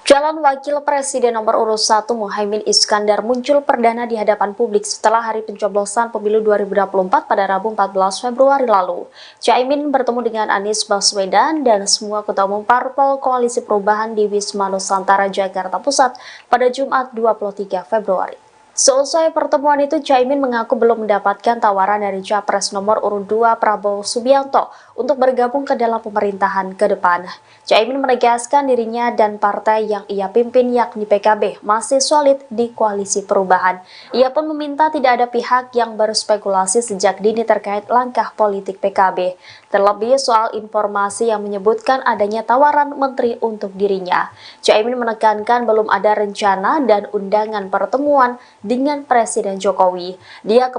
Calon Wakil Presiden nomor urut 1 Muhaimin Iskandar muncul perdana di hadapan publik setelah hari pencoblosan pemilu 2024 pada Rabu 14 Februari lalu. Caimin bertemu dengan Anies Baswedan dan semua ketua umum parpol Koalisi Perubahan di Wisma Nusantara, Jakarta Pusat pada Jumat 23 Februari. Seusai pertemuan itu, Caimin mengaku belum mendapatkan tawaran dari Capres nomor urut 2 Prabowo Subianto untuk bergabung ke dalam pemerintahan ke depan. Caimin menegaskan dirinya dan partai yang ia pimpin yakni PKB masih solid di Koalisi Perubahan. Ia pun meminta tidak ada pihak yang berspekulasi sejak dini terkait langkah politik PKB, terlebih soal informasi yang menyebutkan adanya tawaran menteri untuk dirinya. Caimin menekankan belum ada rencana dan undangan pertemuan dengan Presiden Jokowi. Dia